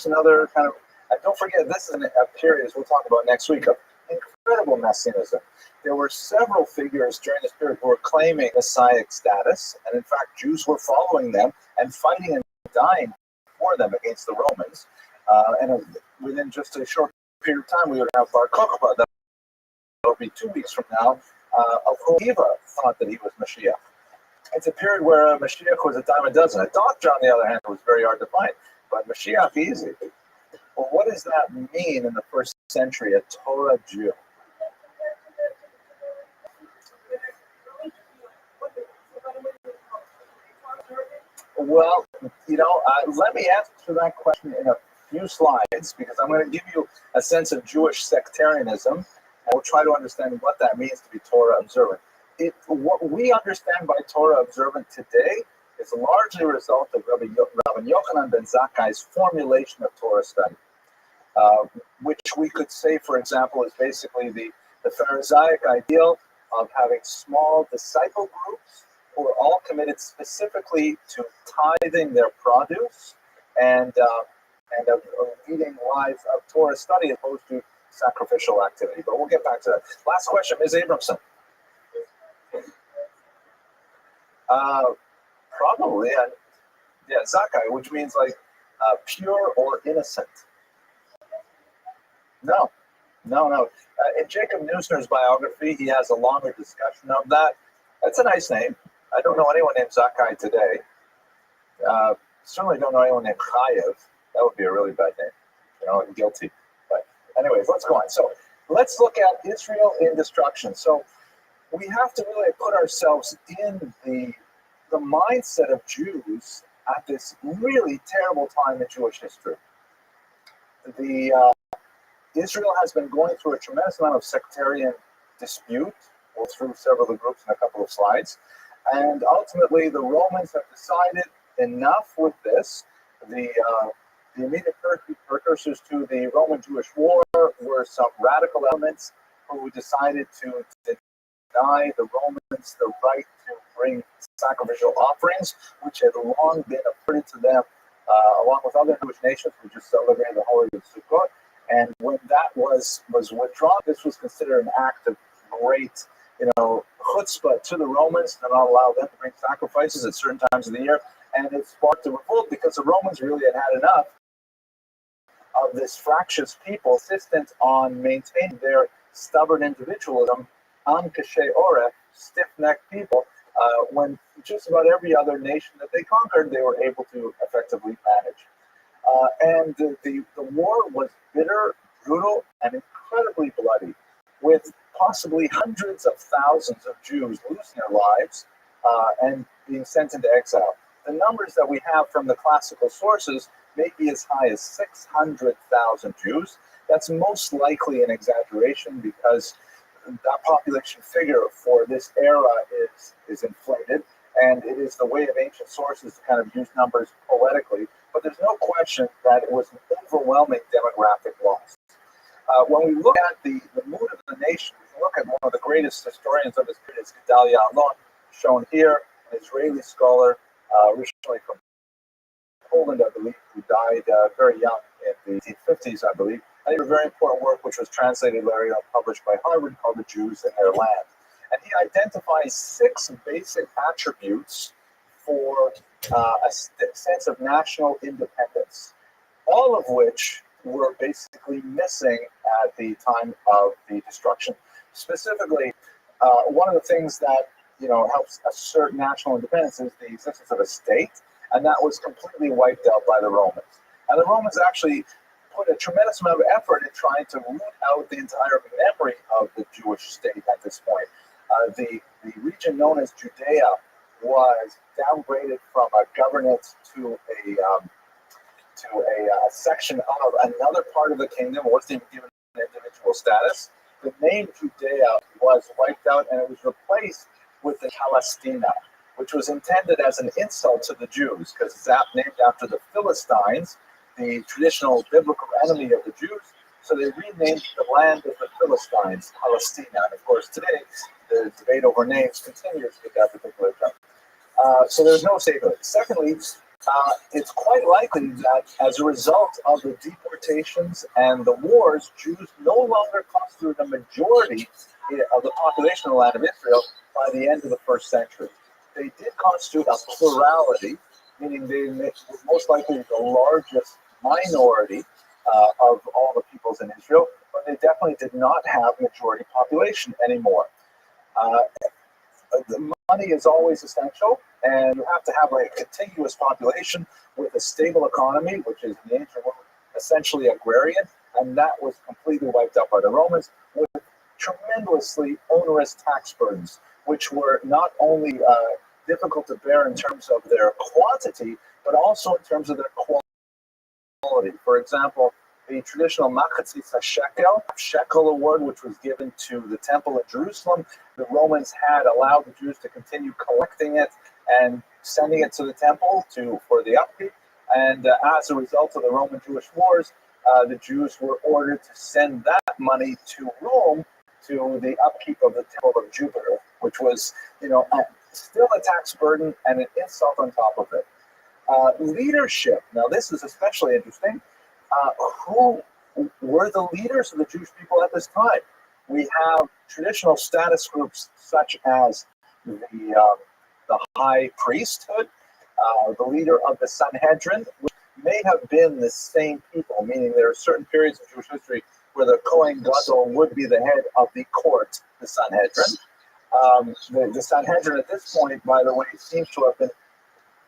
another kind of. And don't forget, this is a period, as we'll talk about next week, of incredible messianism. There were several figures during this period who were claiming messianic status, and in fact, Jews were following them and fighting and dying for them against the Romans. And within just a short period of time, we would have Bar Kokhba, that will be 2 weeks from now, of whom Eva thought that he was Mashiach. It's a period where Mashiach was a dime a dozen. A doctor, on the other hand, was very hard to find, but Mashiach easy. Well, what does that mean in the first century, a Torah Jew? Well, let me answer that question in a few slides, because I'm going to give you a sense of Jewish sectarianism, and we'll try to understand what that means to be Torah observant. What we understand by Torah observant today is largely a result of Rabbi Yochanan ben Zakkai's formulation of Torah study, which we could say, for example, is basically the Pharisaic ideal of having small disciple groups who are all committed specifically to tithing their produce and of leading lives of Torah study, as opposed to sacrificial activity. But we'll get back to that. Last question, Ms. Abramson. Probably, yeah, Zakai, which means like pure or innocent. No. In Jacob Neusner's biography, he has a longer discussion of that. That's a nice name. I don't know anyone named Zakai today. Certainly don't know anyone named Chayev. That would be a really bad name. Guilty. But anyways, let's go on. So let's look at Israel in destruction. So we have to really put ourselves in the mindset of Jews at this really terrible time in Jewish history. Israel has been going through a tremendous amount of sectarian dispute. We'll through several of the groups in a couple of slides. And ultimately, the Romans have decided enough with this. The immediate precursors to the Roman-Jewish War were some radical elements who decided to deny the Romans the right to bring sacrificial offerings, which had long been afforded to them, along with other Jewish nations who just celebrated the holiday of Sukkot. And when that was withdrawn, this was considered an act of great, chutzpah to the Romans to not allow them to bring sacrifices at certain times of the year. And it sparked a revolt because the Romans really had enough of this fractious people insistent on maintaining their stubborn individualism, am kashe oref, stiff-necked people, when just about every other nation that they conquered, they were able to effectively manage. And the war was bitter, brutal, and incredibly bloody, with possibly hundreds of thousands of Jews losing their lives and being sent into exile. The numbers that we have from the classical sources may be as high as 600,000 Jews. That's most likely an exaggeration because that population figure for this era is inflated, and it is the way of ancient sources to kind of use numbers poetically. But there's no question that it was an overwhelming demographic loss. When we look at the mood of the nation, we can look at one of the greatest historians of this period, Gedalia Alon, shown here, an Israeli scholar, originally from Poland, I believe, who died very young in the 1850s, I believe. And he had a very important work which was translated later on, published by Harvard, called The Jews and Their Land. And he identifies 6 basic attributes for a sense of national independence, all of which were basically missing at the time of the destruction. Specifically, one of the things that helps assert national independence is the existence of a state, and that was completely wiped out by the Romans. And the Romans actually put a tremendous amount of effort in trying to root out the entire memory of the Jewish state at this point. The region known as Judea was downgraded from a governorate to a section of another part of the kingdom. It wasn't even given an individual status. The name Judea was wiped out, and it was replaced with the Palestina, which was intended as an insult to the Jews, because it's named after the Philistines, the traditional biblical enemy of the Jews. So they renamed the land of the Philistines Palestina. And of course, today, the debate over names continues with that particular term. So there's no saving it. Secondly, it's quite likely that as a result of the deportations and the wars, Jews no longer constituted a majority of the population of the land of Israel by the end of the first century. They did constitute a plurality, meaning they were most likely the largest minority of all the peoples in Israel, but they definitely did not have majority population anymore. The money is always essential, and you have to have a contiguous population with a stable economy, which is in the ancient world essentially agrarian, and that was completely wiped out by the Romans with tremendously onerous tax burdens, which were not only difficult to bear in terms of their quantity, but also in terms of their quality. For example, the traditional Machatzis shekel award, which was given to the temple in Jerusalem, the Romans had allowed the Jews to continue collecting it and sending it to the temple for the upkeep. And as a result of the Roman-Jewish wars, the Jews were ordered to send that money to Rome to the upkeep of the temple of Jupiter, which was, still a tax burden and an insult on top of it. Leadership. Now, this is especially interesting. Who were the leaders of the Jewish people at this time. We have traditional status groups such as the high priesthood, the leader of the Sanhedrin, which may have been the same people, meaning there are certain periods of Jewish history where the Kohen Gadol would be the head of the court, the Sanhedrin. The Sanhedrin at this point, by the way, seems to have been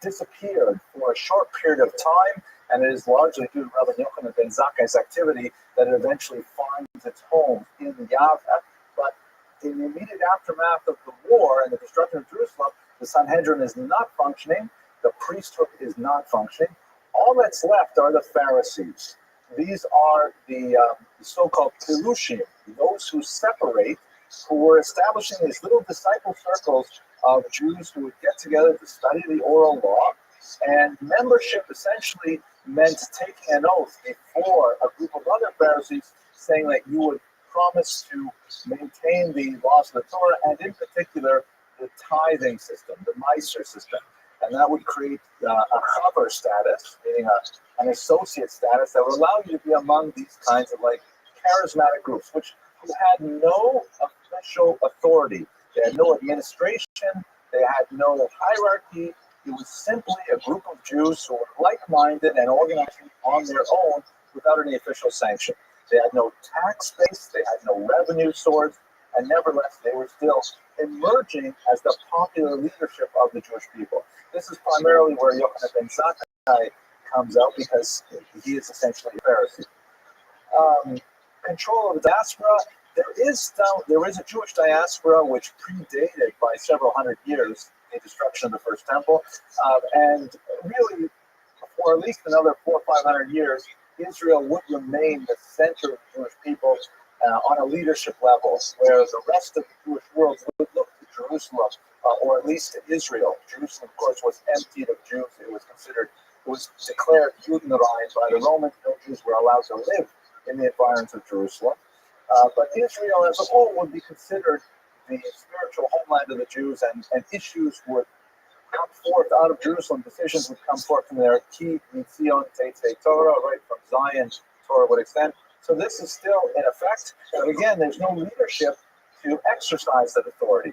disappeared for a short period of time, and it is largely due to Rabbi Yochanan ben Zakkai's activity that it eventually finds its home in Yaveh. But in the immediate aftermath of the war and the destruction of Jerusalem, the Sanhedrin is not functioning, the priesthood is not functioning. All that's left are the Pharisees. These are the so-called Perushim, those who separate, who were establishing these little disciple circles of Jews who would get together to study the oral law. And membership essentially meant taking an oath before a group of other Pharisees saying that you would promise to maintain the laws of the Torah, and in particular, the tithing system, the Meiser system. And that would create a chaver status, meaning an associate status that would allow you to be among these kinds of like charismatic groups, which who had no official authority. They had no administration. They had no hierarchy. It was simply a group of Jews who were like-minded and organizing on their own without any official sanction. They had no tax base. They had no revenue source. And nevertheless, they were still emerging as the popular leadership of the Jewish people. This is primarily where Yochanan ben Zakkai comes out, because he is essentially a Pharisee. Control of the diaspora. There is a Jewish diaspora which predated by several hundred years the destruction of the First Temple, and really for at least another 400 or 500 years, Israel would remain the center of the Jewish people on a leadership level, whereas the rest of the Jewish world would look to Jerusalem, or at least to Israel. Jerusalem, of course, was emptied of Jews. It was declared Judenrein by the Romans. No Jews were allowed to live in the environs of Jerusalem. But Israel as a whole would be considered the spiritual homeland of the Jews, and issues would come forth out of Jerusalem. Decisions would come forth from there. Ki mitzion teitzei Torah, right from Zion, Torah would extend. So this is still in effect, but again, there's no leadership to exercise that authority.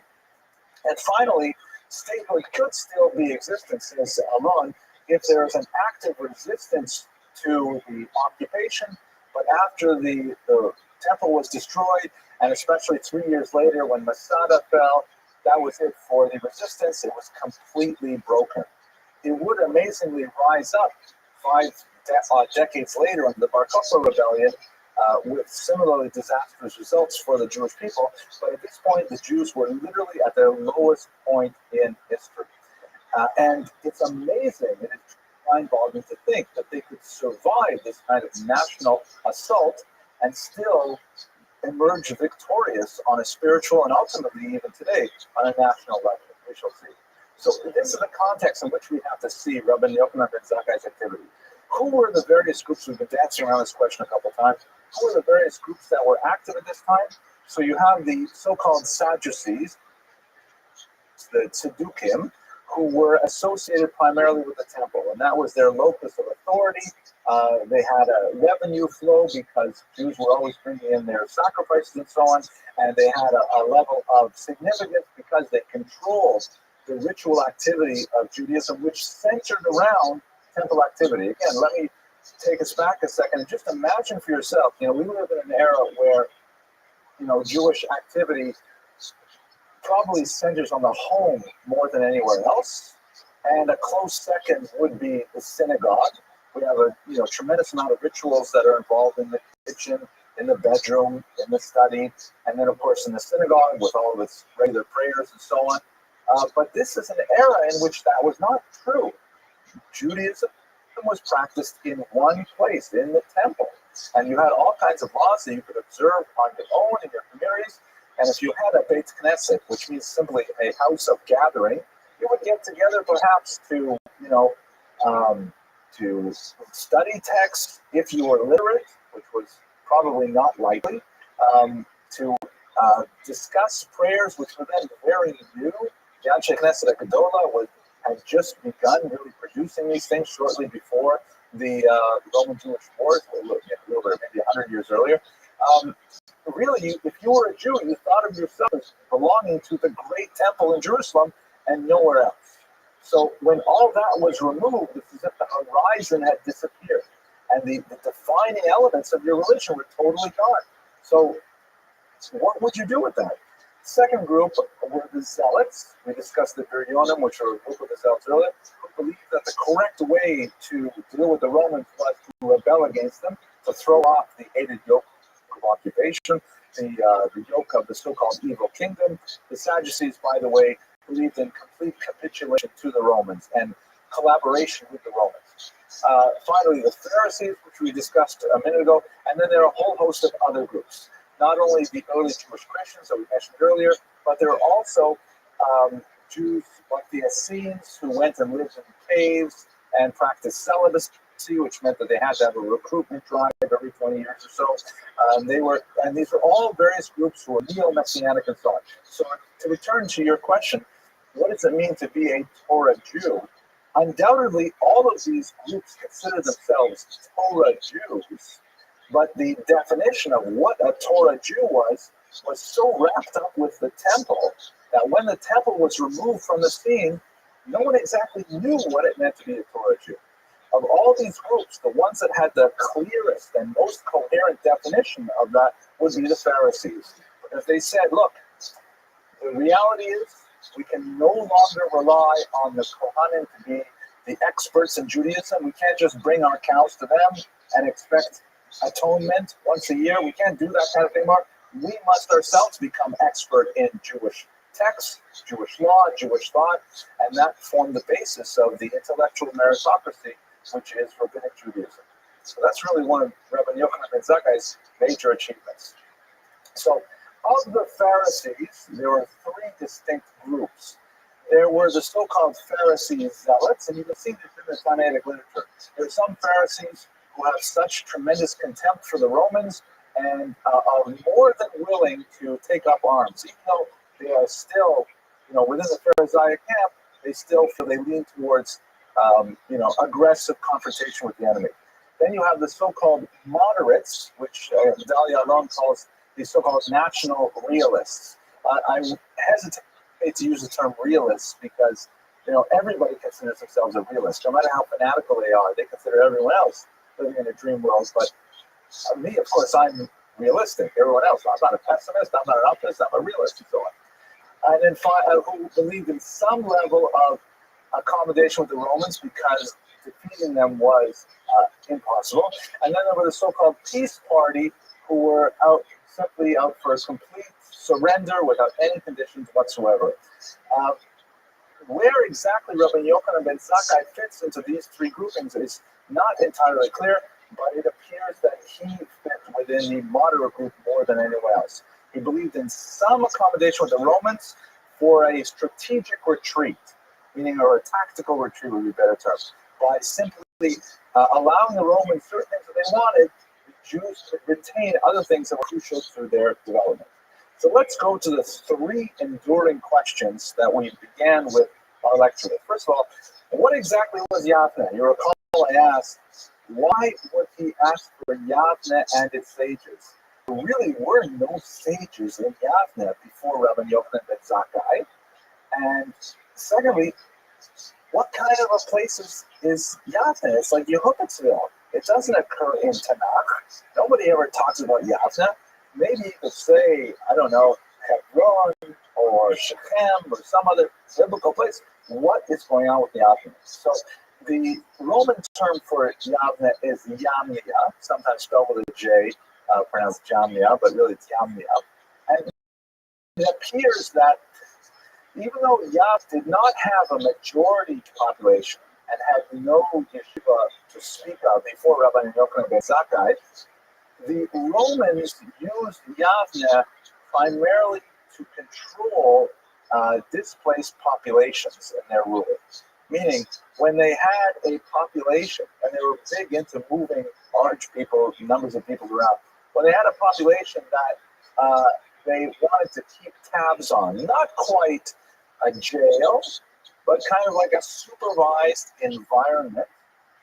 And finally, statehood could still be existent, says Alon, if there is an active resistance to the occupation. But after the temple was destroyed, and especially 3 years later when Masada fell, that was it for the resistance. It was completely broken. It would amazingly rise up 5 decades later under the Bar Kokhba rebellion, with similarly disastrous results for the Jewish people. But at this point, the Jews were literally at their lowest point in history. And it's amazing, and it's mind-boggling to think that they could survive this kind of national assault and still emerge victorious on a spiritual and ultimately even today on a national level. We shall see. So this is the context in which we have to see Rabbi Yochanan ben Zakkai's activity. Who were the various groups? We've been dancing around this question a couple times. Who were the various groups that were active at this time? So you have the so-called Sadducees, the Tzaddukim, who were associated primarily with the temple, and that was their locus of authority. They had a revenue flow because Jews were always bringing in their sacrifices and so on, and they had a level of significance because they controlled the ritual activity of Judaism, which centered around temple activity. Again, let me take us back a second and just imagine for yourself, we live in an era where, Jewish activity probably centers on the home more than anywhere else. And a close second would be the synagogue. We have a tremendous amount of rituals that are involved in the kitchen, in the bedroom, in the study, and then of course in the synagogue with all of its regular prayers and so on. But this is an era in which that was not true. Judaism was practiced in one place, in the temple. And you had all kinds of laws that you could observe on your own in your communities. And if you had a Beit Knesset, which means simply a house of gathering, you would get together perhaps to study texts if you were literate, which was probably not likely, to discuss prayers, which were then very new. The Anshe Knesset Gedola had just begun really producing these things shortly before the Roman Jewish Wars, a little earlier, maybe 100 years earlier. Really, if you were a Jew, you thought of yourself as belonging to the great temple in Jerusalem and nowhere else. So when all that was removed, it's as if the horizon had disappeared, and the defining elements of your religion were totally gone. So what would you do with that? Second group were the Zealots. We discussed the Virionim, which are a group of the Zealots earlier, who believed that the correct way to deal with the Romans was to rebel against them, to throw off the hated yoke of occupation, the yoke of the so-called evil kingdom. The Sadducees, by the way, believed in complete capitulation to the Romans and collaboration with the Romans. Finally, the Pharisees, which we discussed a minute ago, and then there are a whole host of other groups. Not only the early Jewish Christians that we mentioned earlier, but there are also Jews like the Essenes who went and lived in caves and practiced celibacy, which meant that they had to have a recruitment drive every 20 years or so. And these are all various groups who are neo-messianic and so on. So to return to your question, what does it mean to be a Torah Jew? Undoubtedly, all of these groups consider themselves Torah Jews, but the definition of what a Torah Jew was so wrapped up with the temple that when the temple was removed from the scene, no one exactly knew what it meant to be a Torah Jew. Of all these groups, the ones that had the clearest and most coherent definition of that would be the Pharisees. Because they said, look, the reality is we can no longer rely on the Kohanim to be the experts in Judaism. We can't just bring our cows to them and expect atonement once a year. We can't do that kind of thing, Mark. We must ourselves become expert in Jewish texts, Jewish law, Jewish thought, and that formed the basis of the intellectual meritocracy, which is rabbinic Judaism. So that's really one of Rabbi Yochanan ben Zakkai's major achievements. So of the Pharisees, there were three distinct groups. There were the so-called Pharisee zealots, and you can see this in the Talmudic literature. There are some Pharisees who have such tremendous contempt for the Romans and are more than willing to take up arms, even though they are still, within the Pharisaic camp, they still feel they lean towards, aggressive confrontation with the enemy. Then you have the so-called moderates, which Dalia Alon calls the so-called national realists. I hesitate to use the term realists because, everybody considers themselves a realist. No matter how fanatical they are, they consider everyone else living in a dream world. But me, of course, I'm realistic. Everyone else, I'm not a pessimist, I'm not an optimist, I'm a realist, and so on. And then who believed in some level of accommodation with the Romans because defeating them was impossible. And then there were the so-called peace party who were simply out for a complete surrender without any conditions whatsoever. Where exactly Rabbi Yochanan ben Zakkai fits into these three groupings is not entirely clear, but it appears that he fit within the moderate group more than anyone else. He believed in some accommodation with the Romans for a strategic retreat, meaning or a tactical retreat would be a better term, by simply allowing the Romans certain things that they wanted, the Jews could retain other things that were crucial to their development. So let's go to the three enduring questions that we began with our lecture with. First of all, what exactly was Yavne? You recall I asked, why would he ask for Yavne and its sages? There really were no sages in Yavne before Rabbi Yochanan ben Zakkai. And secondly, what kind of a place is Yavne? It's like Yehudatzville. It doesn't occur in Tanakh. Nobody ever talks about Yavne. Maybe you could say, I don't know, Hebron or Shechem or some other biblical place. What is going on with Yavne? So the Roman term for Yavne is Yamnia, sometimes spelled with a J, pronounced Jamnia, but really it's Yamnia. And it appears that even though Yav did not have a majority population and had no yeshiva to speak of before Rabbi Yochanan ben Zakkai, the Romans used Yavne primarily to control displaced populations in their rule. Meaning, when they had a population, and they were big into moving large people, numbers of people around, when they had a population that they wanted to keep tabs on, not quite a jail, but kind of like a supervised environment,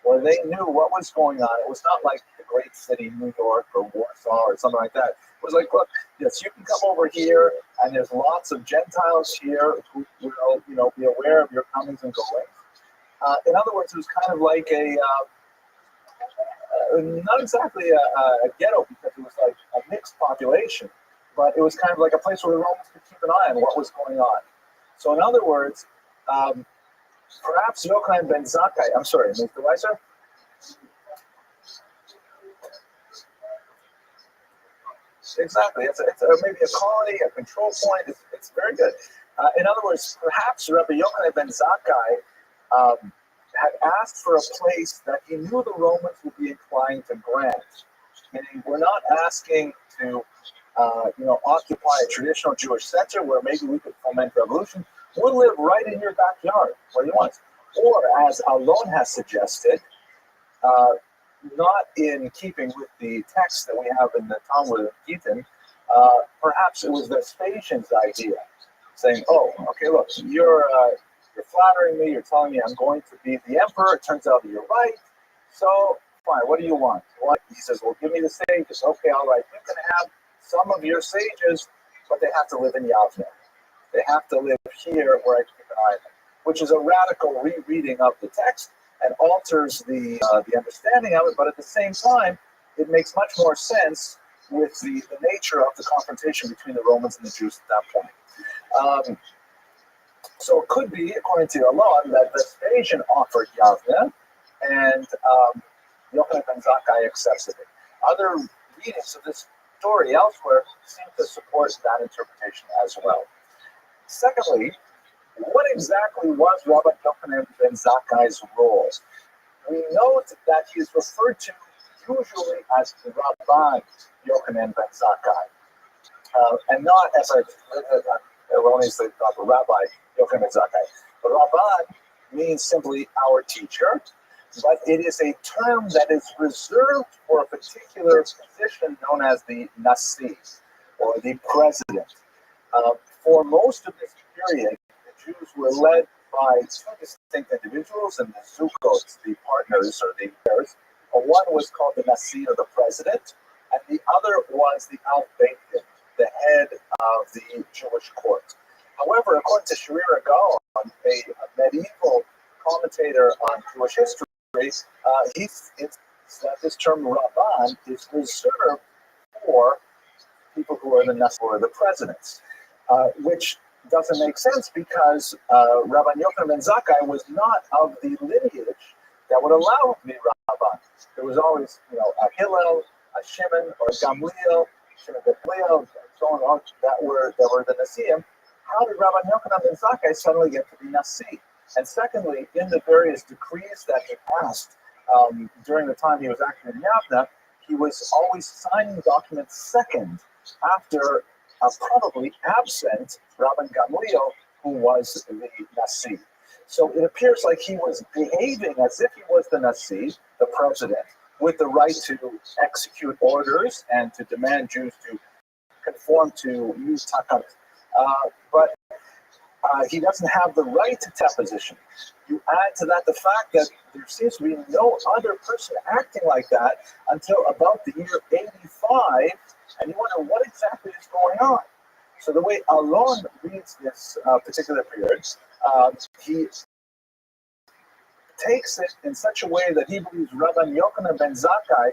where they knew what was going on. It was not like the great city, New York or Warsaw or something like that. It was like, look, yes, you can come over here, and there's lots of Gentiles here who will, be aware of your comings and goings. In other words, it was kind of like not exactly a ghetto, because it was like a mixed population, but it was kind of like a place where the Romans could keep an eye on what was going on. So in other words, perhaps Yochanan ben Zakkai, I'm sorry, Mr. Weiser? Exactly. It's maybe a colony, a control point. It's very good. In other words, perhaps Rabbi Yochanan ben Zakkai had asked for a place that he knew the Romans would be inclined to grant. Meaning, we're not asking to, occupy a traditional Jewish center where maybe we could foment revolution. We'll live right in your backyard where you want. Or, as Alon has suggested, not in keeping with the text that we have in the Talmud of Gittin, perhaps it was Vespasian's idea, saying, "Oh, okay, look, you're flattering me. You're telling me I'm going to be the emperor. It turns out that you're right. So, fine. What do you want? He says, well, give me the sages. Okay, all right. You can have some of your sages, but they have to live in Yavne. They have to live here where I keep an eye on them," which is a radical rereading of the text and alters the understanding of it. But at the same time, it makes much more sense with the nature of the confrontation between the Romans and the Jews at that point. So it could be, according to Alon, that Vespasian offered Yavne, and Yochanan ben Zakkai accepted it. Other readings of this story elsewhere seem to support that interpretation as well. Secondly, what exactly was Rabbi Yochanan ben Zakkai's role? We note that he is referred to usually as Rabbi Yochanan ben Zakkai, and not as I erroneously thought, Rabbi Yochanan ben Zakkai. But Rabban means simply our teacher, but it is a term that is reserved for a particular position known as the Nasi, or the president. For most of this period, the Jews were led by two distinct individuals, and the Zukot, the partners or the heirs. One was called the Nasi, or the president, and the other was the Al Beit Din, the head of the Jewish court. However, according to Sharira Gaon, a medieval commentator on Jewish history, he thinks that this term Rabban is reserved for people who are the Nasi, or the presidents, which doesn't make sense because Rabbi Yochanan ben Zakkai was not of the lineage that would allow him to be Rabban. There was always, a Hillel, a Shimon, or a Gamliel, Shimon ben Gamliel, and so on, that were the Nasiim. How did Rabbi Yochanan ben Zakkai suddenly get to be Nasi? And secondly, in the various decrees that he passed during the time he was acting in Yavne, he was always signing documents second after probably absent Rabban Gamliel, who was the Nasi. So it appears like he was behaving as if he was the Nasi, the president, with the right to execute orders and to demand Jews to conform to use takat. But he doesn't have the right to deposition. You add to that the fact that there seems to be no other person acting like that until about the year 85, and you wonder what exactly is going on. So the way Alon reads this particular period, he takes it in such a way that he believes Rabbi Yochanan ben Zakkai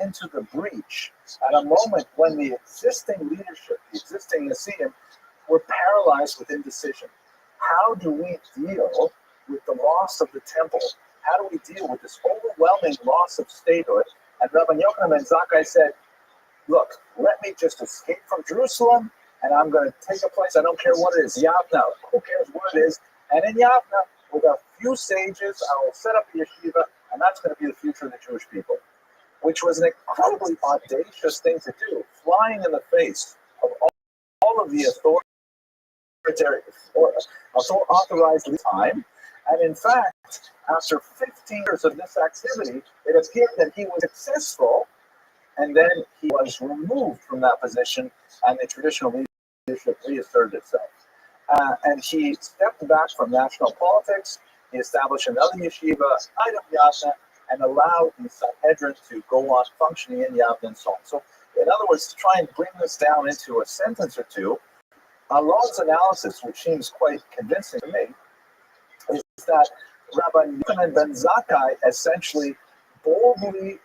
into the breach at a moment when the existing leadership, the existing Nasiim, were paralyzed with indecision. How do we deal with the loss of the temple? How do we deal with this overwhelming loss of statehood? And Rabbi Yochanan ben Zakkai said, look, let me just escape from Jerusalem, and I'm going to take a place, I don't care what it is, Yavne, who cares what it is, and in Yavne, with a few sages, I will set up a yeshiva, and that's going to be the future of the Jewish people, which was an incredibly audacious thing to do, flying in the face of all of the authorized time. And in fact, after 15 years of this activity, it appeared that he was successful, and then he was removed from that position, and the traditional leadership reasserted itself. And he stepped back from national politics. He established another yeshiva, Idam Yasna, and allow the Sanhedrin to go on functioning in Yavne and so on. So, in other words, to try and bring this down into a sentence or two, Alon's analysis, which seems quite convincing to me, is that Rabbi Yochanan ben Zakkai essentially boldly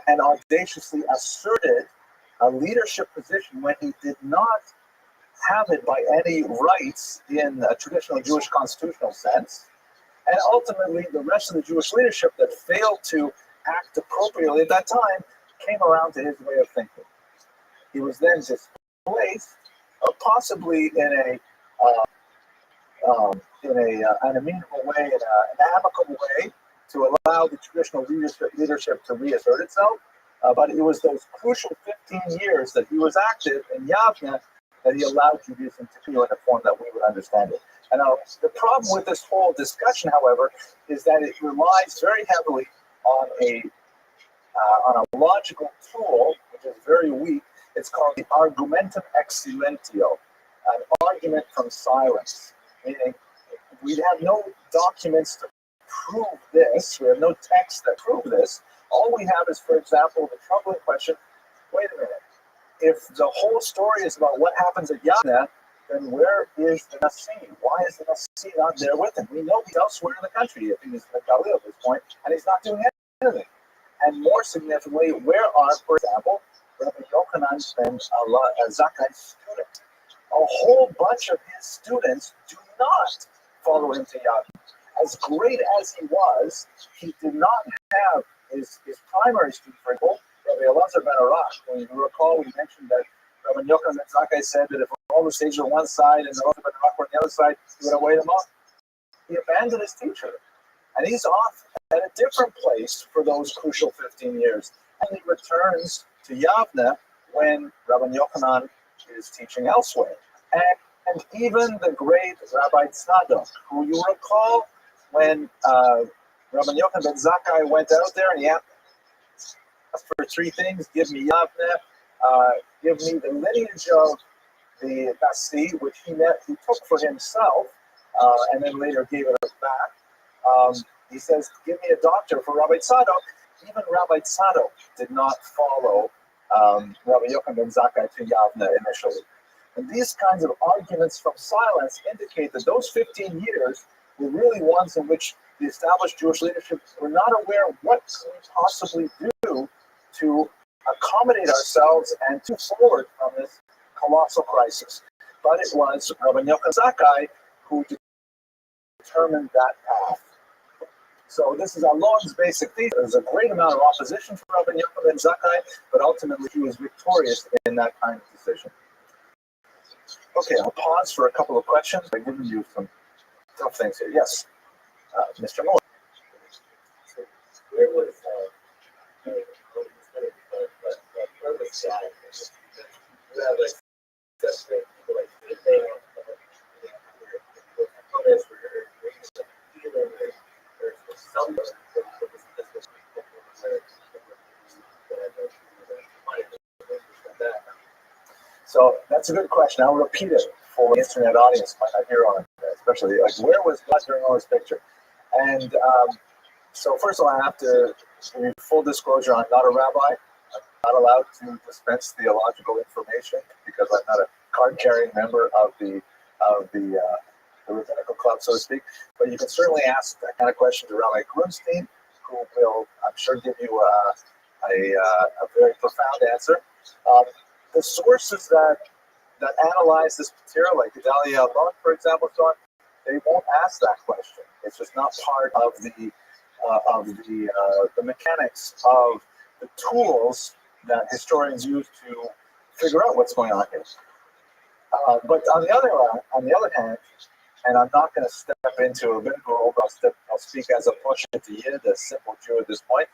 and audaciously asserted a leadership position when he did not have it by any rights in a traditional Jewish constitutional sense. And ultimately, the rest of the Jewish leadership that failed to act appropriately at that time came around to his way of thinking. He was then displaced, possibly in an amenable way, in an amicable way, to allow the traditional leadership to reassert itself. But it was those crucial 15 years that he was active in Yavne that he allowed Judaism to continue in a form that we would understand it. And the problem with this whole discussion, however, is that it relies very heavily on a logical tool, which is very weak. It's called the argumentum ex silentio, an argument from silence. Meaning, we have no documents to prove this. We have no text that prove this. All we have is, for example, the troubling question, wait a minute, if the whole story is about what happens at Yavne, then where is the Nasi? Why is the Nasi not there with him? We know he's elsewhere in the country. I think he's in Galileo at this point, and he's not doing anything. And more significantly, where are, for example, Rabbi Yochanan ben Zakkai's students? A whole bunch of his students do not follow him to Yavne. As great as he was, he did not have his primary student, for example, Rabbi Elazar ben Arak. When you recall, we mentioned that Rabbi Yochanan ben Zakkai said that if all the sages were on one side and Elazar ben Arak were on the other side, he would have weighed them up. He abandoned his teacher, and he's off at a different place for those crucial 15 years. And he returns to Yavne when Rabbi Yochanan is teaching elsewhere. And even the great Rabbi Tzadok, who you recall when Rabbi Yochanan ben Zakkai went out there and he asked for three things: give me Yavne, give me the lineage of the Nasi, which he took for himself, and then later gave it back. He says, give me a doctor for Rabbi Tzadok. Even Rabbi Tzadok did not follow Rabbi Yochanan ben Zakkai to Yavne initially. And these kinds of arguments from silence indicate that those 15 years were really ones in which the established Jewish leadership were not aware of what can we possibly do to accommodate ourselves and to forward from this colossal crisis. But it was Rabbi Yochanan Zakkai who determined that path. So this is Alon's basic thesis. There's a great amount of opposition for Rabbi Yochanan ben Zakkai, but ultimately he was victorious in that kind of decision. Okay, I'll pause for a couple of questions. I've given you some tough things here. Yes, Mr. Moore. Where was where was Scott? You have like separate people like they So that's a good question. I'll repeat it for the internet audience might not hear on it, especially like where was God during all this picture? And so first of all, I have to give full disclosure. I'm not a rabbi. I'm not allowed to dispense theological information because I'm not a card-carrying member of the rabbinical club, so to speak. But you can certainly ask that kind of question to Rabbi Grunstein, who will, I'm sure, give you a very profound answer. The sources that analyze this material, like Gedalia Alon, for example, so on, they won't ask that question. It's just not part of the mechanics of the tools that historians use to figure out what's going on here. But on the other hand, and I'm not going to step into a rabbinical role, I'll speak as a Poshet Yid, a simple Jew at this point.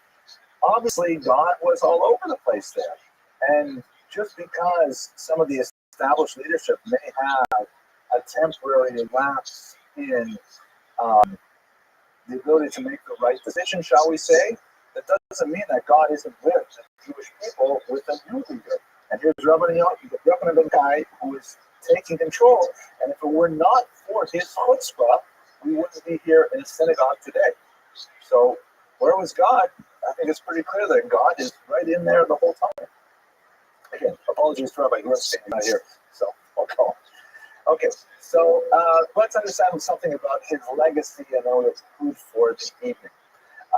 Obviously, God was all over the place there. And just because some of the established leadership may have a temporary lapse in the ability to make the right decision, shall we say, that doesn't mean that God isn't with the Jewish people with a new leader. And here's Rabbi Yochanan ben Zakkai, who is taking control. And if it were not for his chutzpah, we wouldn't be here in a synagogue today. So where was God? I think it's pretty clear that God is right in there the whole time. Again, apologies to Rabbi Rothschild, not here, so I'll call. Okay, so let's understand something about his legacy and then we'll conclude for the evening.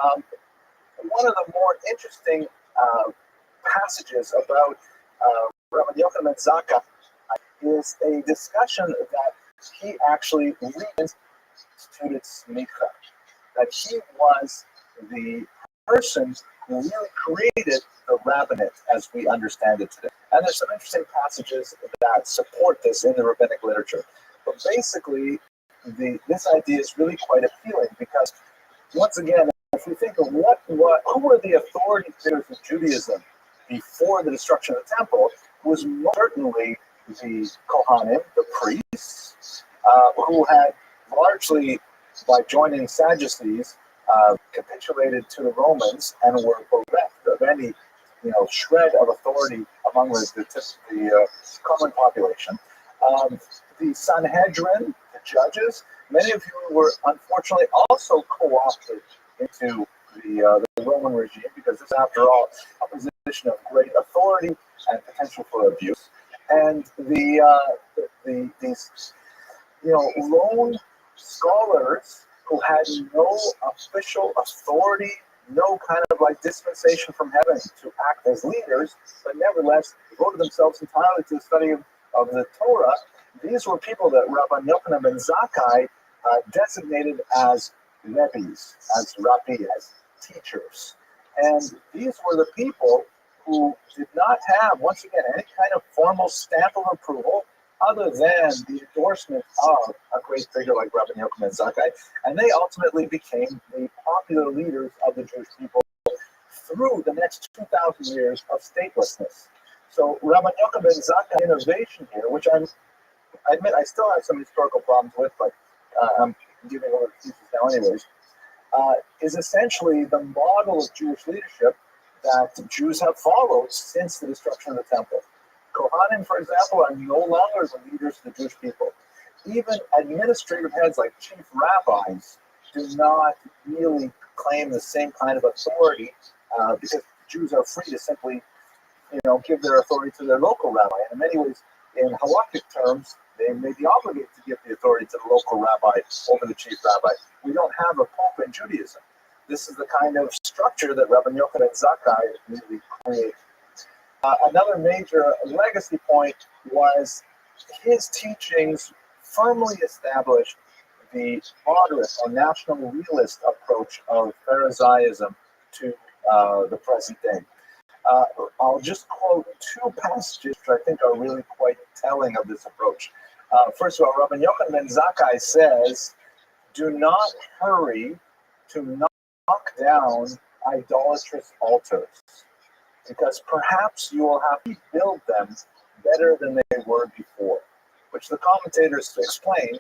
One of the more interesting passages about Rabbi Yochanan ben Zakkai is a discussion that he actually reinstituted smicha, that he was the person who really created the rabbinate as we understand it today. And there's some interesting passages that support this in the rabbinic literature. But basically, this idea is really quite appealing because, once again, if we think of who were the authority figures of Judaism before the destruction of the temple, it was certainly the Kohanim, the priests, who had largely, by joining Sadducees, capitulated to the Romans and were bereft of any, shred of authority among the common population. The Sanhedrin, the judges, many of whom were unfortunately also co-opted into the Roman regime because this, after all, a position of great authority and potential for abuse. And these lone scholars who had no official authority, no kind of dispensation from heaven to act as leaders, but nevertheless devoted themselves entirely to the study of the Torah. These were people that Rabbi Yochanan ben Zakkai designated as Rabbis, as Rabbi, as teachers. And these were the people who did not have, once again, any kind of formal stamp of approval other than the endorsement of a great figure like Rabbi Yochanan ben Zakkai. And they ultimately became the popular leaders of the Jewish people through the next 2,000 years of statelessness. So Rabbi Yochanan ben Zakkai innovation here, which I admit I still have some historical problems with, but I'm giving over excuses now anyways, is essentially the model of Jewish leadership that Jews have followed since the destruction of the temple. Kohanim, for example, are no longer the leaders of the Jewish people. Even administrative heads like chief rabbis do not really claim the same kind of authority because Jews are free to simply, give their authority to their local rabbi. And in many ways, in halakhic terms, they may be obligated to give the authority to the local rabbi over the chief rabbi. We don't have a pope in Judaism. This is the kind of structure that Rabbi Yochanan ben Zakkai really created. Another major legacy point was his teachings firmly established the moderate or national realist approach of Pharisaism to the present day. I'll just quote two passages which I think are really quite telling of this approach. First of all, Rabbi Yochanan ben Zakkai says, "Do not hurry to knock down idolatrous altars, because perhaps you will have to build them better than they were before," which the commentators explain.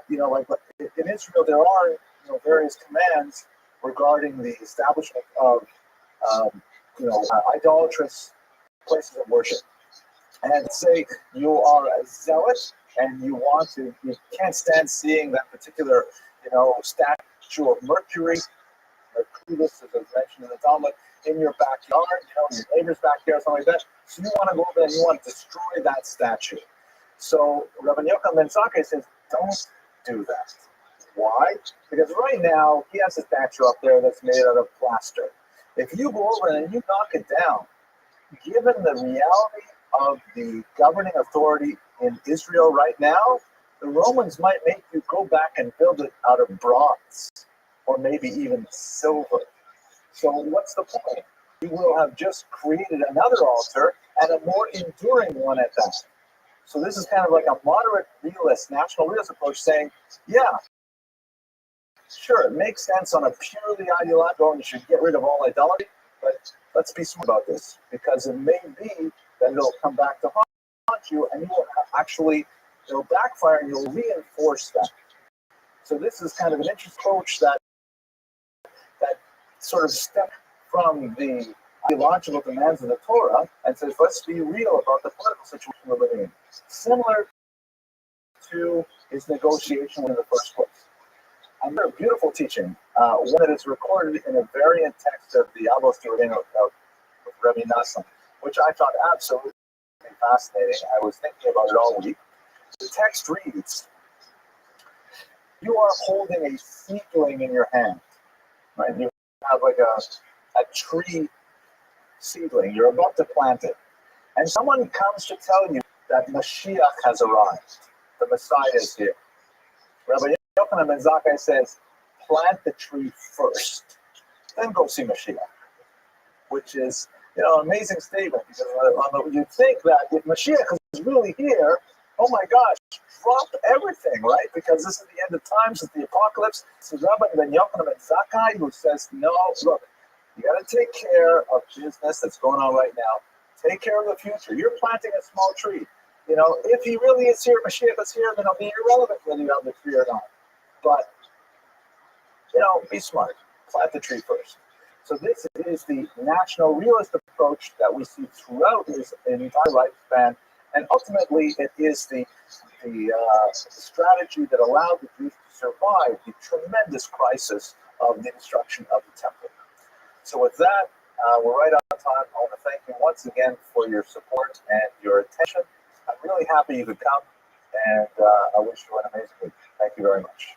In Israel, there are various commands regarding the establishment of idolatrous places of worship. And say you are a zealot and you can't stand seeing that particular statue of Mercury, Mercurius, as is mentioned in the Talmud, in your backyard, your neighbor's backyard, something like that. So you want to go over there and you want to destroy that statue. So Rabbi Yochanan ben Zakkai says, don't do that. Why? Because right now he has a statue up there that's made out of plaster. If you go over and you knock it down, given the reality of the governing authority in Israel right now, the Romans might make you go back and build it out of bronze or maybe even silver. So what's the point? You will have just created another altar and a more enduring one at that. So this is kind of like a moderate realist, national realist approach saying, yeah, sure, it makes sense on a purely ideological and you should get rid of all idolatry, but let's be smart about this because it may be that it'll come back to haunt you and you will it'll backfire and you'll reinforce that. So this is kind of an interesting approach that sort of step from the ideological demands of the Torah and says, let's be real about the political situation we're living in. Similar to his negotiation in the first place. And they're a beautiful teaching, one that is recorded in a variant text of the Avos D'Oreno of Rabbi Nassim, which I found absolutely fascinating. I was thinking about it all week. The text reads, you are holding a seedling in your hand, right? You have like a tree seedling. You're about to plant it. And someone comes to tell you that Mashiach has arrived. The Messiah is here. Rabbi Yochanan ben Zakkai says, plant the tree first, then go see Mashiach, which is an amazing statement, because you'd think that if Mashiach is really here, oh my gosh, drop everything, right? Because this is the end of times, it's the apocalypse. So Rabbi ben Yochanan ben Zakkai, who says, no, look, you got to take care of business that's going on right now. Take care of the future. You're planting a small tree. If he really is here, Mashiach is here, then it'll be irrelevant whether you have the tree or not. But, be smart. Plant the tree first. So this is the national realist approach that we see throughout his entire lifespan, and ultimately it is the strategy that allowed the Jews to survive the tremendous crisis of the destruction of the temple. So with that, we're right on time. I want to thank you once again for your support and your attention. I'm really happy you could come, and I wish you an amazing week. Thank you very much.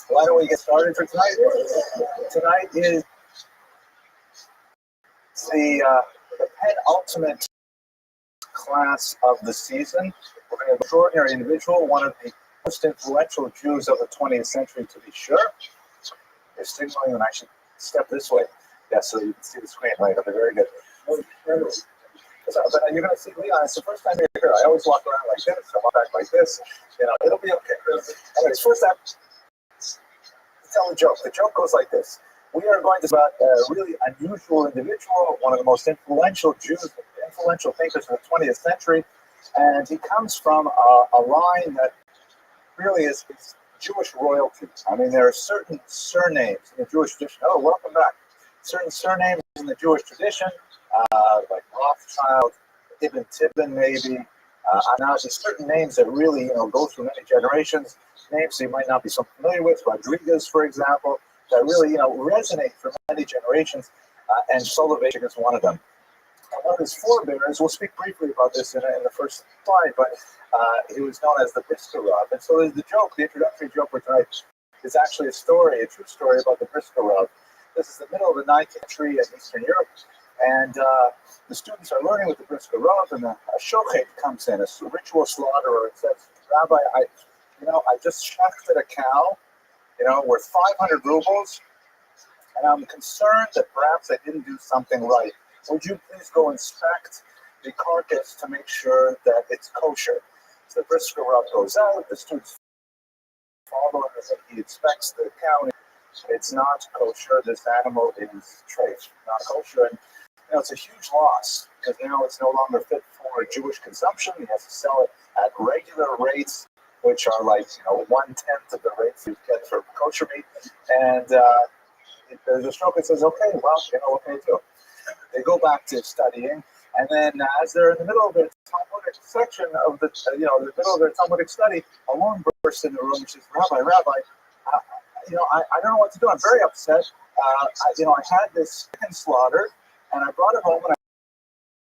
Why don't we get started for tonight? Tonight is the penultimate class of the season. We're going to have an extraordinary individual, one of the most influential Jews of the 20th century, to be sure. They're signaling, and I should step this way. Yeah, so you can see the screen later. They're very good. But you're going to see Leon. It's the first time you're here. I always walk around like this. I walk back like this. It'll be okay. Anyways, first up, tell a joke. The joke goes like this. We are going to talk about a really unusual individual, one of the most influential Jews, influential thinkers of the 20th century, and he comes from a line that really is Jewish royalty. I mean, there are certain surnames in the Jewish tradition. Oh, welcome back. Certain surnames in the Jewish tradition, like Rothschild, Ibn Tibbon, maybe. Now, there's certain names that really, go through many generations. Names you might not be so familiar with, Rodriguez, for example, that really, resonate for many generations, and Soloveitchik is one of them. And one of his forebears, we'll speak briefly about this in the first slide, but he was known as the Brisker Rav. And so the joke, the introductory joke for tonight, is actually a true story about the Brisker Rav. This is the middle of the 19th century in Eastern Europe, and the students are learning with the Brisker Rav, and a shochet comes in, a ritual slaughterer, and says, Rabbi, I just shechted a cow, worth 500 rubles, and I'm concerned that perhaps I didn't do something right. Would you please go inspect the carcass to make sure that it's kosher? So the Brisker Rav goes out, the students follow him, and he inspects the cow. It's not kosher. This animal is treif, not kosher. And it's a huge loss, because now it's no longer fit for Jewish consumption. He has to sell it at regular rates, which are like 1/10 of the rates you get for kosher meat. And the shochet says, okay, well, what can I do? They go back to studying, and then as they're in the middle of their Talmudic section of the middle of their Talmudic study, a woman bursts in the room and says, Rabbi, I don't know what to do. I'm very upset. I had this chicken slaughtered, and I brought it home, and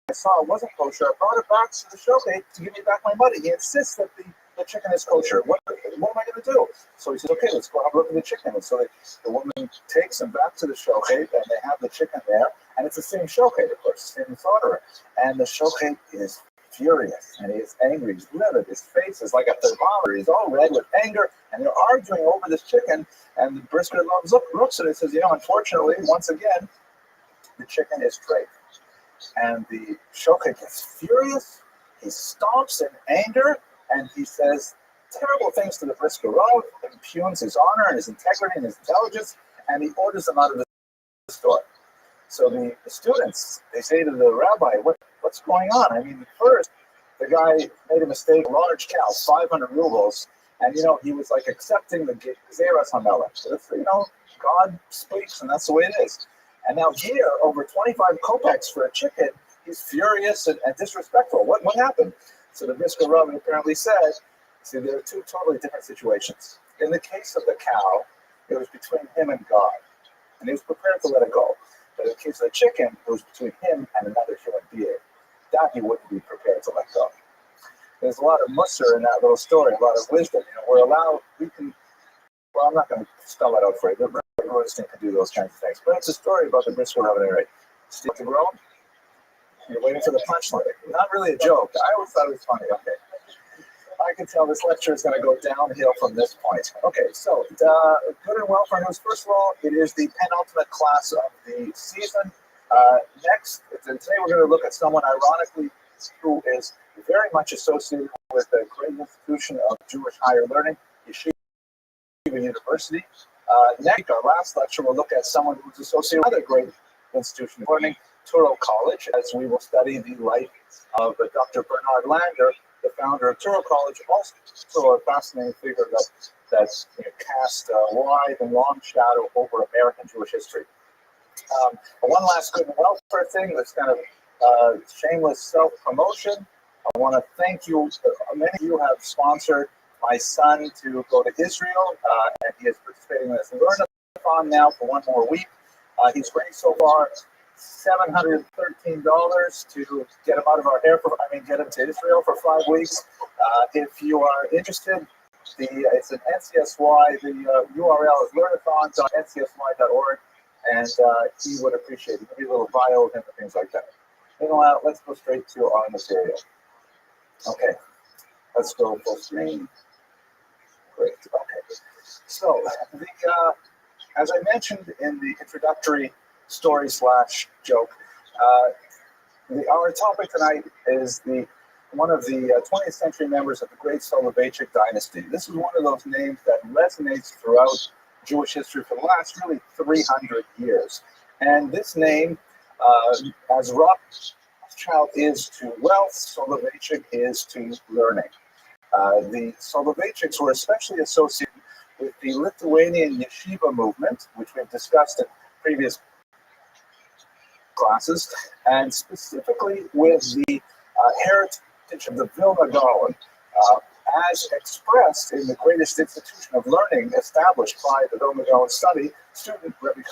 I saw it wasn't kosher. I brought it back to the shochet to give me back my money. He insists that the chicken is kosher. What am I going to do? So he says, okay, let's go have a look at the chicken. And so the woman takes him back to the shochet, and they have the chicken there. And it's the same shochet, of course, the same slaughterer. And the shochet is furious, and he is angry. He's livid. His face is like a thermometer. He's all red with anger, and they're arguing over this chicken. And the Brisker Rav looks at it and says, unfortunately, once again, the chicken is treif. And the shochet gets furious. He stops in anger and he says terrible things to the Brisker Rav, impugns his honor and his integrity and his intelligence, and he orders them out of the store. So the students, they say to the rabbi, what's going on? I mean, first, the guy made a mistake, large cow, 500 rubles, and, he was like accepting the Gezeras HaMelech. So God speaks, and that's the way it is. And now here, over 25 kopecks for a chicken, he's furious and disrespectful. What happened? So the Brisker Rav apparently said, see, there are two totally different situations. In the case of the cow, it was between him and God, and he was prepared to let it go. But in the case of the chicken, it was between him and another human being. That he wouldn't be prepared to let go. There's a lot of musser in that little story, a lot of wisdom. I'm not going to spell it out for you, but Rabbi Rothschild can do those kinds of things. But it's a story about the Brisker Rav and Steve the Grown. You're waiting for the punchline. Not really a joke. I always thought it was funny. Okay. I can tell this lecture is going to go downhill from this point. Okay, so good and well for news. First of all, it is the penultimate class of the season. Today we're going to look at someone, ironically, who is very much associated with a great institution of Jewish higher learning, Yeshiva University. Next, our last lecture, we'll look at someone who's associated with another great institution of learning, Touro College, as we will study the life of Dr. Bernard Lander, the founder of Touro College, also a fascinating figure that cast a wide and long shadow over American Jewish history. One last good and welfare thing, that's kind of shameless self-promotion. I want to thank you. Many of you have sponsored my son to go to Israel, and he is participating in this learn-a-thon now for one more week. He's raised so far $713 to get him out of our hair. Get him to Israel for 5 weeks. If you are interested, it's an NCSY. The URL is learnathon.ncsy.org, and he would appreciate it. Maybe a little bio of him and things like that. Meanwhile, let's go straight to our material. Okay, let's go full screen. Great. Okay. So, as I mentioned in the introductory story/joke, our topic tonight is one of the 20th century members of the great Soloveitchik dynasty. This is one of those names that resonates throughout Jewish history for the last really 300 years. And this name, as Rothschild is to wealth, Soloveitchik is to learning. The Soloveitchiks were especially associated with the Lithuanian yeshiva movement, which we've discussed in previous classes, and specifically with the heritage of the Vilna Gaon, as expressed in the greatest institution of learning established by the Vilna Gaon study student, Rabbi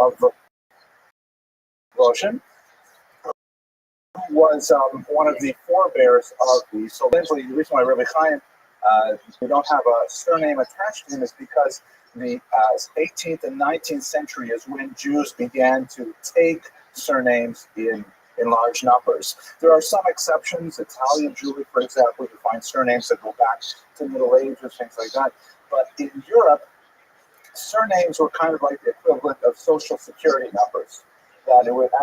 of Rothschild, who was one of the forebears of the. So eventually, the reason why Rabbi Chaim, we don't have a surname attached to him, is because the 18th and 19th century is when Jews began to take surnames in large numbers. There are some exceptions. Italian Jewry, for example, you find surnames that go back to the Middle Ages, things like that. But in Europe, surnames were kind of like the equivalent of social security numbers.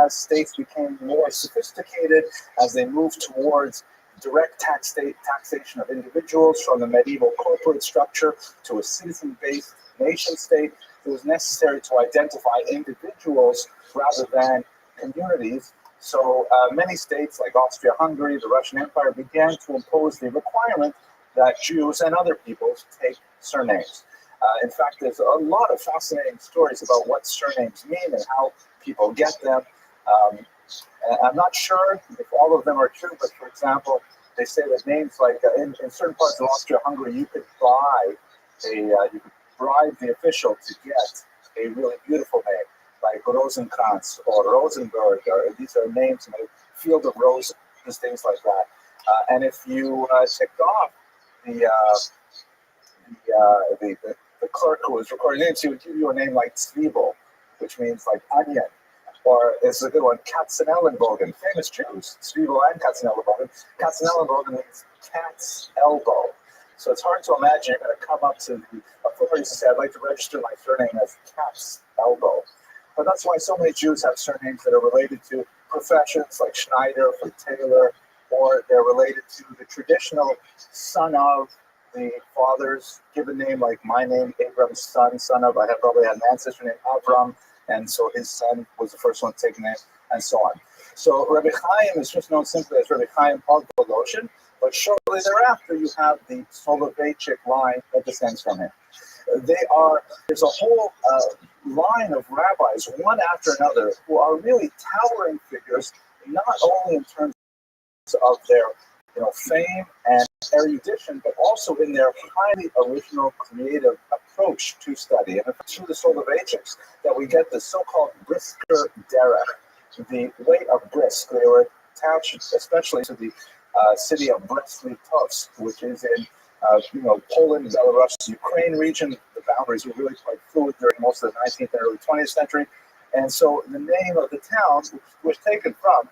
As states became more sophisticated, as they moved towards direct taxation of individuals from the medieval corporate structure to a citizen-based nation state, it was necessary to identify individuals rather than communities. So many states like Austria-Hungary, the Russian Empire, began to impose the requirement that Jews and other peoples take surnames. In fact, there's a lot of fascinating stories about what surnames mean and how people get them. I'm not sure if all of them are true, but for example, they say that names like in certain parts of Austria-Hungary, you could bribe the official to get a really beautiful name, like Rosenkrantz or Rosenberg. These are names in the field of roses, things like that. And if you ticked off the clerk who was recording names, he would give you a name like Zwiebel, which means like onion. Or it's a good one, Katzenellenbogen, famous Jews, Zwiebel and Katzenellenbogen. Katzenellenbogen means cat's elbow. So it's hard to imagine you're going to come up to the authorities and say, I'd like to register my surname as cat's elbow. But that's why so many Jews have surnames that are related to professions like Schneider for tailor, or they're related to the traditional son of the father's given name, like my name, Abram's son of. I have probably had an ancestor named Avram, and so his son was the first one to take the name, and so on. So Rabbi Chaim is just known simply as Rabbi Chaim of Voloshin, but shortly thereafter you have the Soloveitchik line that descends from him. There's a whole line of rabbis, one after another, who are really towering figures, not only in terms of their fame and erudition, but also in their highly original, creative approach to study. And it's through the Soloveitchiks that we get the so-called Brisker Derech, the way of Brisk. They were attached especially to the city of Brest-Litovsk, which is in Poland, Belarus, Ukraine region. The boundaries were really quite fluid during most of the 19th and early 20th century. And so the name of the town was taken from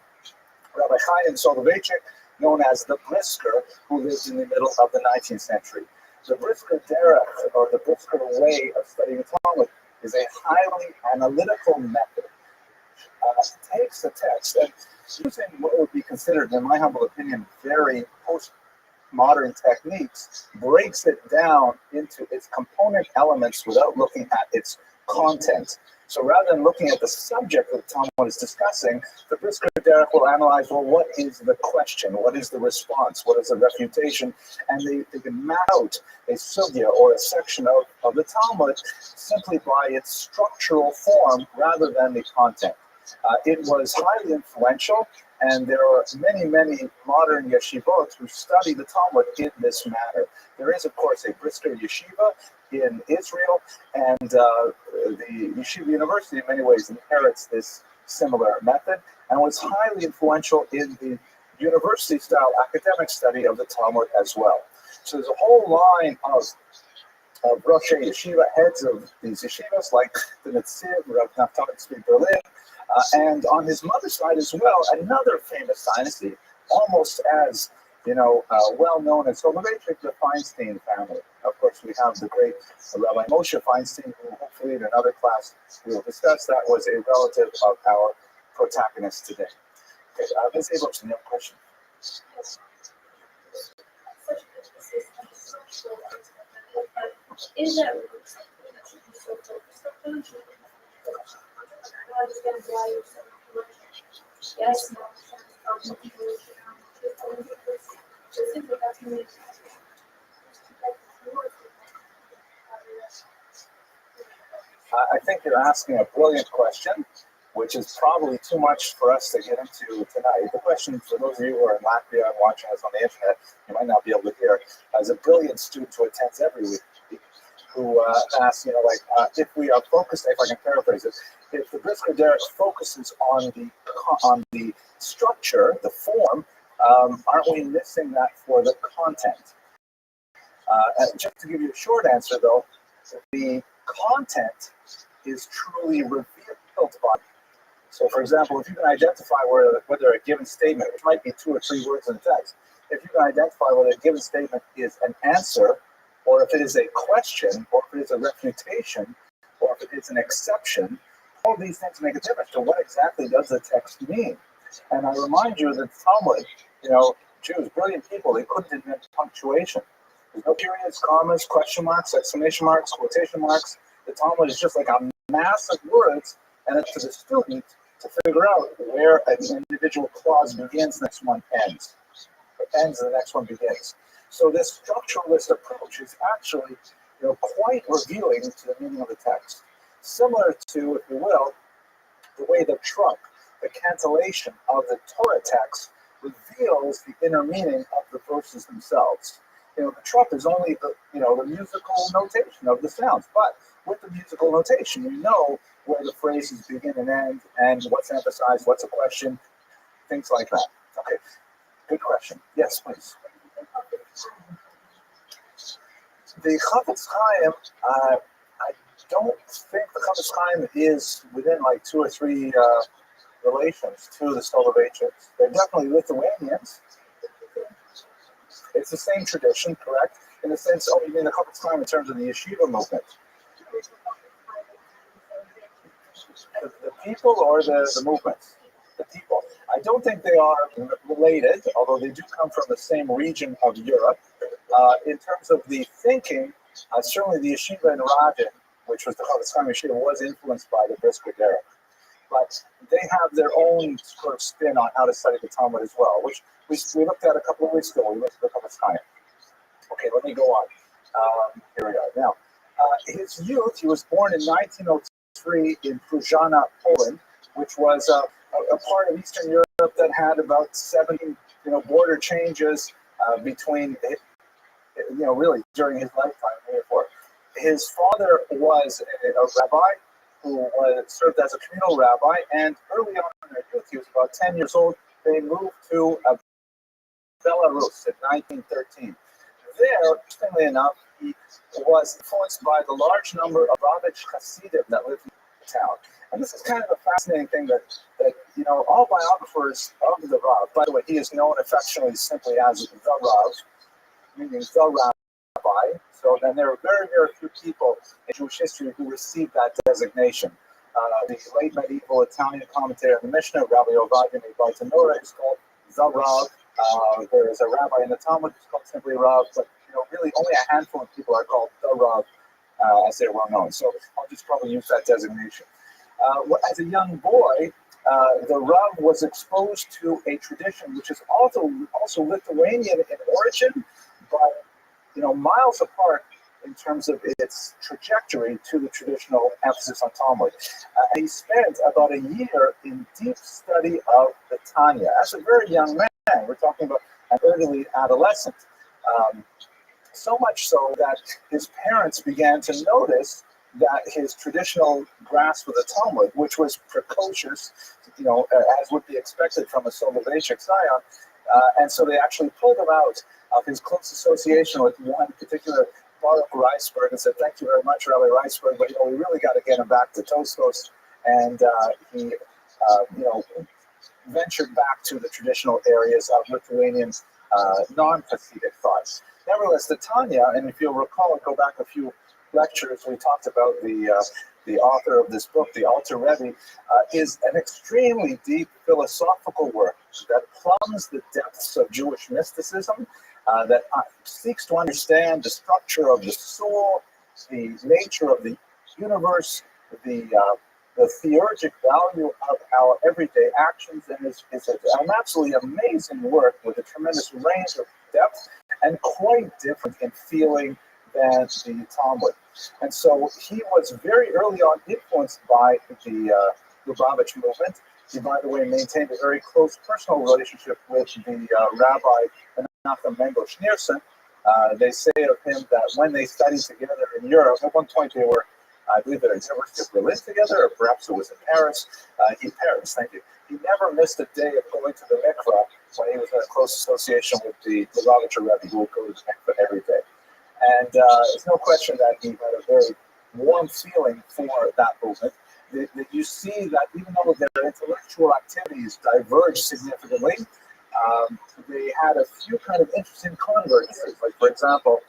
Rabbi Chaim Soloveitchik, known as the Brisker, who lived in the middle of the 19th century. The Brisker Derech, or the Brisker way of studying the Talmud, is a highly analytical method. Takes the text and using what would be considered, in my humble opinion, very postmodern techniques, breaks it down into its component elements without looking at its content. So rather than looking at the subject that the Talmud is discussing, the Brisker Derech will analyze, well, what is the question? What is the response? What is the refutation? And they can map out a sugya or a section of the Talmud simply by its structural form rather than the content. It was highly influential, and there are many, many modern yeshivot who study the Talmud in this manner. There is, of course, a Brisker yeshiva in Israel, and the Yeshiva University in many ways inherits this similar method and was highly influential in the university-style academic study of the Talmud as well. So there's a whole line of Rosh Yeshiva, heads of these yeshivas, like the Netziv, Rav Naftali Tzvi Berlin, and on his mother's side as well, another famous dynasty, almost as well known as Soloveitchik, the Feinstein family. Of course, we have the great Rabbi Moshe Feinstein, who hopefully in another class we will discuss. That was a relative of our protagonist today. Okay, Ms. Abrams, you have a question? Yes. Such emphasis on the social aspect, but is that really something that should be so focused on? I don't understand why you're so much. Yes, no, people just think that's really I think you're asking a brilliant question, which is probably too much for us to get into tonight. The question, for those of you who are in Latvia and watching us on the internet, you might not be able to hear, as a brilliant student who attends every week, who asks, if we are focused, if I can paraphrase it, if the Brisker Derech focuses on the structure, the form, aren't we missing that for the content? And just to give you a short answer, though, the content is truly revealed by. So, for example, if you can identify whether a given statement, which might be 2 or 3 words in the text, if you can identify whether a given statement is an answer, or if it is a question, or if it is a refutation, or if it is an exception, all these things make a difference to what exactly does the text mean. And I remind you that Talmud, Jews, brilliant people, they couldn't invent punctuation. There's no periods, commas, question marks, exclamation marks, quotation marks. The Talmud is just like a mass of words, and it's to the student to figure out where an individual clause begins, the next one ends. It ends, and the next one begins. So this structuralist approach is actually, quite revealing to the meaning of the text. Similar to, if you will, the way the trunk, the cantillation of the Torah text reveals the inner meaning of the verses themselves. The trunk is only the musical notation of the sounds, but with the musical notation, you know where the phrases begin and end, and what's emphasized, what's a question, things like that. Okay, good question. Yes, please. The Chafetz Chaim, I don't think the Chafetz Chaim is within 2 or 3 relations to the Soloveitchiks. They're definitely Lithuanians. It's the same tradition, correct? In the sense, you mean the Chafetz Chaim in terms of the yeshiva movement? The people or the movement? The people. I don't think they are related, although they do come from the same region of Europe. In terms of the thinking, certainly the yeshiva in Radin, which was the Chavetz yeshiva, was influenced by the Brisker Derek. But they have their own sort of spin on how to study the Talmud as well, which we looked at a couple of weeks ago. We looked at the Chavetz Chaim. Okay, let me go on. Here we are. Now, his youth, he was born in 1903 in Prujana, Poland, which was a part of Eastern Europe that had about 70, border changes between, really during his lifetime. Therefore, his father was a rabbi who served as a communal rabbi, and early on in their youth, he was about 10 years old. They moved to Belarus in 1913. There, interestingly enough, he was influenced by the large number of Rothschild Hasidim that lived in the town. And this is kind of a fascinating thing that all biographers of the Rav, by the way, he is known affectionately simply as the Rav, meaning the Rabbi. So then there are very, very few people in Jewish history who received that designation. The late medieval Italian commentator on the Mishnah, Rabbi Ovadia Bartanura, is called the Rav. There is a rabbi in the Talmud who's called simply Rav, but really only a handful of people are called the Rav, as they're well known. So I'll just probably use that designation. As a young boy, the Rav was exposed to a tradition which is also Lithuanian in origin, but miles apart in terms of its trajectory to the traditional emphasis on Talmud. He spent about a year in deep study of the Tanya. As a very young man, we're talking about an early adolescent. So much so that his parents began to notice that his traditional grasp of the Talmud, which was precocious, as would be expected from a Soloveitchik scion, and so they actually pulled him out of his close association with one particular Baruch Reisberg and said, "Thank you very much, Rabbi Reisberg, but we really got to get him back to Tosfos." And he, ventured back to the traditional areas of Lithuanian non-Hasidic thoughts. Nevertheless, the Tanya, and if you'll recall, go back a few lectures, we talked about the author of this book, the Alter Rebbe, is an extremely deep philosophical work that plumbs the depths of Jewish mysticism, that seeks to understand the structure of the soul, the nature of the universe, the theurgic value of our everyday actions, and it's an absolutely amazing work with a tremendous range of depth and quite different in feeling than the Talmud. And so he was very early on influenced by the Lubavitch movement. He, by the way, maintained a very close personal relationship with the Rabbi Menachem Mendel Schneerson. They say of him that when they studied together in Europe, at one point they were, I believe, at the University of Berlin together, or perhaps it was in Paris. Paris, thank you. He never missed a day of going to the mikveh when he was in a close association with the Lubavitcher Rebbe, who would go to the mikveh every day. And there's no question that he had a very warm feeling for that movement. That you see that even though their intellectual activities diverged significantly, they had a few kind of interesting convergences. Like, for example,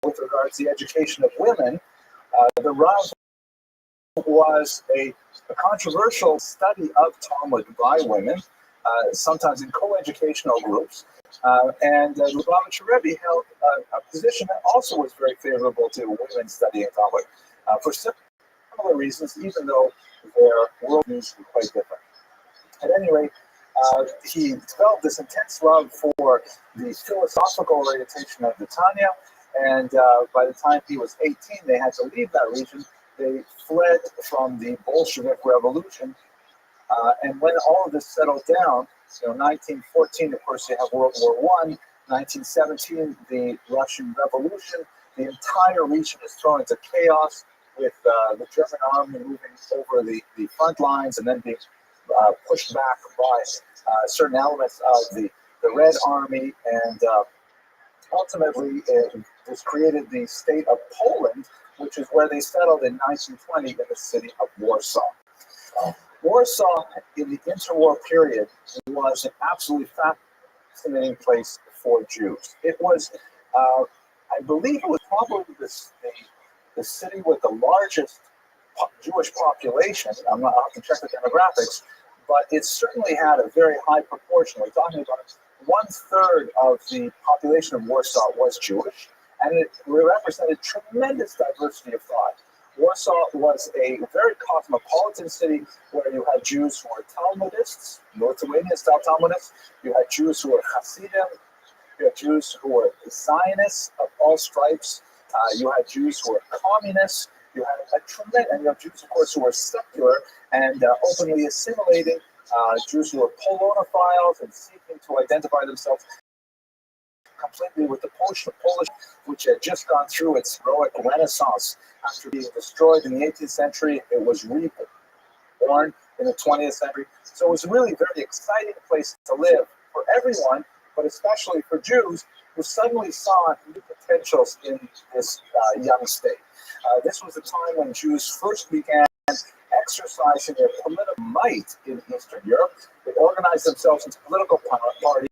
with regards to the education of women, the Rav was a controversial study of Talmud by women, sometimes in co-educational groups. And the Lubavitcher Rebbe held a position that also was very favorable to women studying Talmud for similar reasons, even though their worldviews were quite different. At any rate, he developed this intense love for the philosophical orientation of the Tanya, and by the time he was 18, they had to leave that region. They fled from the Bolshevik Revolution, and when all of this settled down, 1914, of course, you have World War I, 1917, the Russian Revolution, the entire region is thrown into chaos with the German army moving over the front lines and then being pushed back by certain elements of the Red Army, and ultimately this created the state of Poland, which is where they settled in 1920 in the city of Warsaw. Warsaw, in the interwar period, was an absolutely fascinating place for Jews. It was, I believe it was probably the city with the largest Jewish population. I can check the demographics, but it certainly had a very high proportion. We're talking about 1/3 of the population of Warsaw was Jewish, and it represented tremendous diversity of thought. Warsaw was a very cosmopolitan city where you had Jews who were Talmudists, Lithuanian-style Talmudists. You had Jews who were Hasidim. You had Jews who were Zionists of all stripes. You had Jews who were communists. You had a tremendous, and you have Jews, of course, who were secular and openly assimilating. Jews who were Polonophiles and seeking to identify themselves completely with the Polish, which had just gone through its heroic renaissance after being destroyed in the 18th century. It was reborn in the 20th century. So it was a really very exciting place to live for everyone, but especially for Jews who suddenly saw new potentials in this young state. This was the time when Jews first began exercising their political might in Eastern Europe. They organized themselves into political parties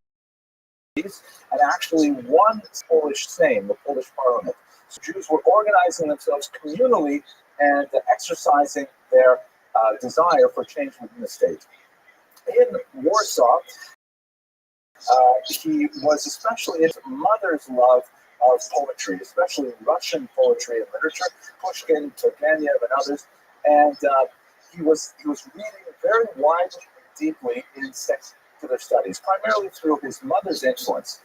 and actually won Polish Sejm, the Polish parliament. So Jews were organizing themselves communally and exercising their desire for change within the state. In Warsaw, he was especially into mother's love of poetry, especially Russian poetry and literature, Pushkin, Turgenev, and others. And he was reading very widely and deeply in secular studies, primarily through his mother's influence.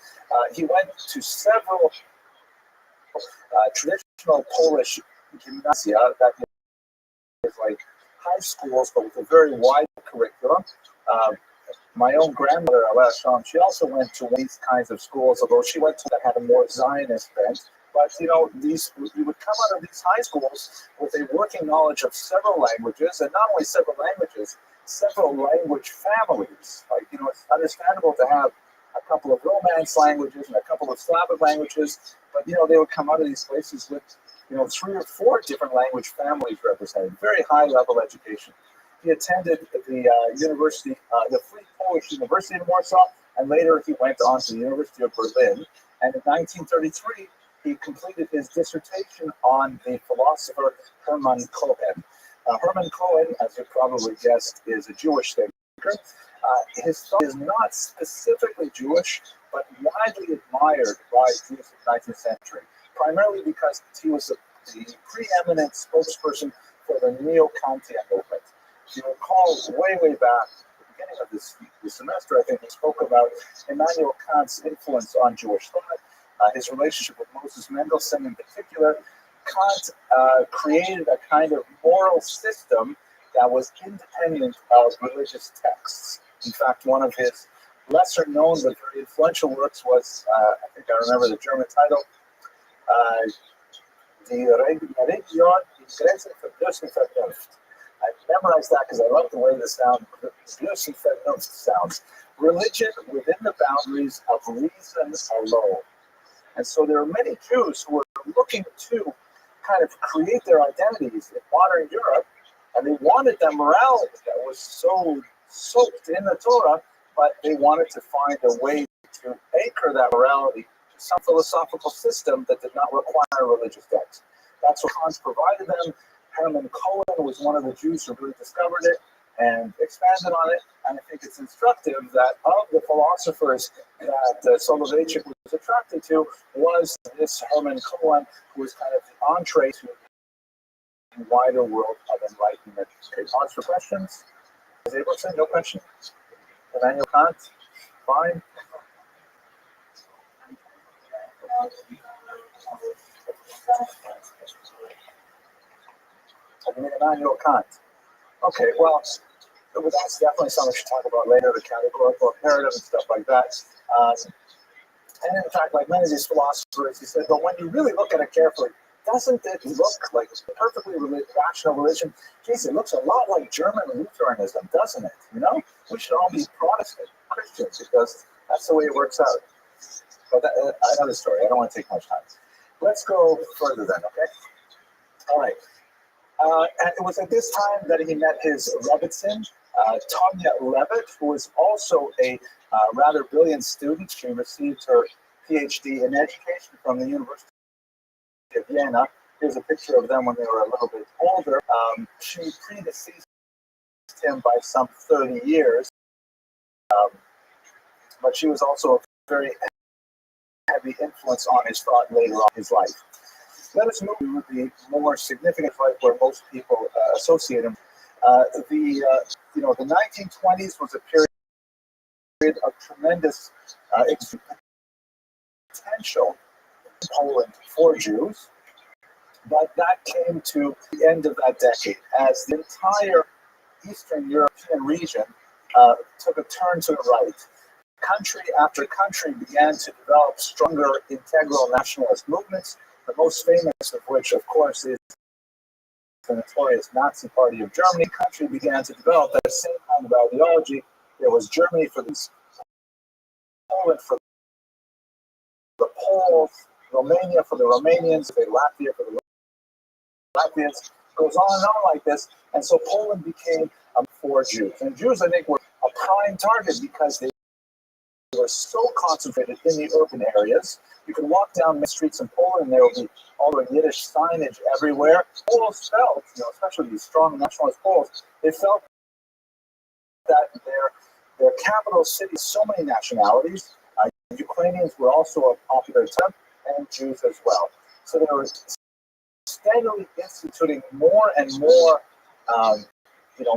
He went to several traditional Polish gymnasia, that is like high schools, but with a very wide curriculum. My own grandmother, Alasham, she also went to these kinds of schools, although she went to that had a more Zionist bent. But you would come out of these high schools with a working knowledge of several languages, and not only several languages, several language families. Like, it's understandable to have a couple of Romance languages and a couple of Slavic languages, but they would come out of these places with 3 or 4 different language families represented. Very high level education. He attended the university, the Free Polish University in Warsaw, and later he went on to the University of Berlin. And in 1933, he completed his dissertation on the philosopher Hermann Cohen. Hermann Cohen, as you probably guessed, is a Jewish thinker. His thought is not specifically Jewish, but widely admired by Jews in the 19th century, primarily because he was the preeminent spokesperson for the Neo-Kantian movement. If you recall, way back at the beginning of this semester, I think we spoke about Immanuel Kant's influence on Jewish thought, his relationship with Moses Mendelssohn in particular. Kant created a kind of moral system that was independent of religious texts. In fact, one of his lesser known but very influential works was, I think I remember the German title, Die Religion in Grenzen für Bloßen Vernunft. I memorized that because I love the way the sound Bloßen Vernunft sounds. Religion within the boundaries of reason alone. And so there are many Jews who were looking to kind of create their identities in modern Europe, and they wanted that morality that was so soaked in the Torah, but they wanted to find a way to anchor that morality to some philosophical system that did not require religious text. That's what Kant provided them. Hermann Cohen was one of the Jews who really discovered it and expanded on it. And I think it's instructive that of the philosophers that Soloveitchik was attracted to was this Hermann Cohen, who was kind of the entree to the wider world of enlightenment. Okay, pause for questions. Is Abelson, no question? Emmanuel Kant? Fine. Emmanuel Kant. Okay, well, that's definitely something we should talk about later, the categorical imperative and stuff like that. And in fact, like many of these philosophers, he said, but when you really look at it carefully, doesn't it look like a perfectly rational religion? Geez, it looks a lot like German Lutheranism, doesn't it? We should all be Protestant Christians because that's the way it works out. But another story. I don't want to take much time. Let's go further then, okay? All right. And it was at this time that he met his Rebbitzin, Tanya Levitt, who was also a rather brilliant student. She received her PhD in education from the University of Vienna. Here's a picture of them when they were a little bit older. She predeceased him by some 30 years, but she was also a very heavy influence on his thought later on in his life. Let us move to the more significant life where most people associate him. The 1920s was a period of tremendous potential in Poland for Jews, but that came to the end of that decade as the entire Eastern European region took a turn to the right. Country after country began to develop stronger integral nationalist movements, the most famous of which, of course, is the notorious Nazi Party of Germany. The country began to develop that same kind of ideology. There was Germany for the Poland for the Poles, Romania for the Romanians, Latvia for the Latvians. Goes on and on like this, and so Poland became for Jews. And Jews, I think, were a prime target because they were so concentrated in the urban areas. You can walk down the streets in Poland and there will be all the Yiddish signage everywhere. Poles felt, especially these strong nationalist Poles, they felt that their capital city, so many nationalities, Ukrainians were also a popular term, and Jews as well. So they were steadily instituting more and more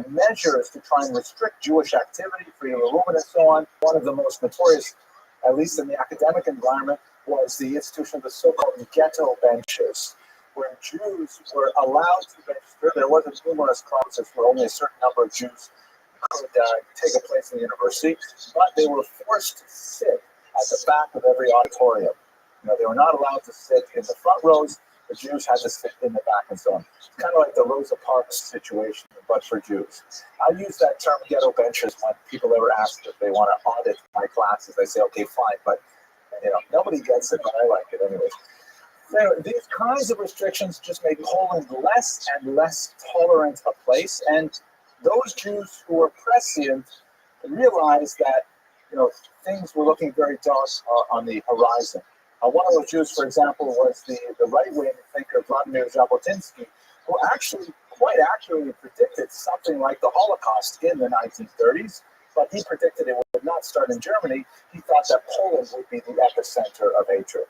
measures to try and restrict Jewish activity, freedom of movement, and so on. One of the most notorious, at least in the academic environment, was the institution of the so-called ghetto benches, where Jews were allowed to register. There wasn't numerous classes where only a certain number of Jews could take a place in the university, but they were forced to sit at the back of every auditorium. They were not allowed to sit in the front rows. The Jews had to sit in the back and so on. It's kind of like the Rosa Parks situation, but for Jews. I use that term ghetto benches when people ever ask if they want to audit my classes. I say, okay, fine, but nobody gets it, but I like it anyways. These kinds of restrictions just made Poland less and less tolerant a place, and those Jews who were prescient realized that things were looking very dark on the horizon. One of those Jews, for example, was the right-wing thinker Vladimir Jabotinsky, who actually quite accurately predicted something like the Holocaust in the 1930s, but he predicted it would not start in Germany. He thought that Poland would be the epicenter of hatred.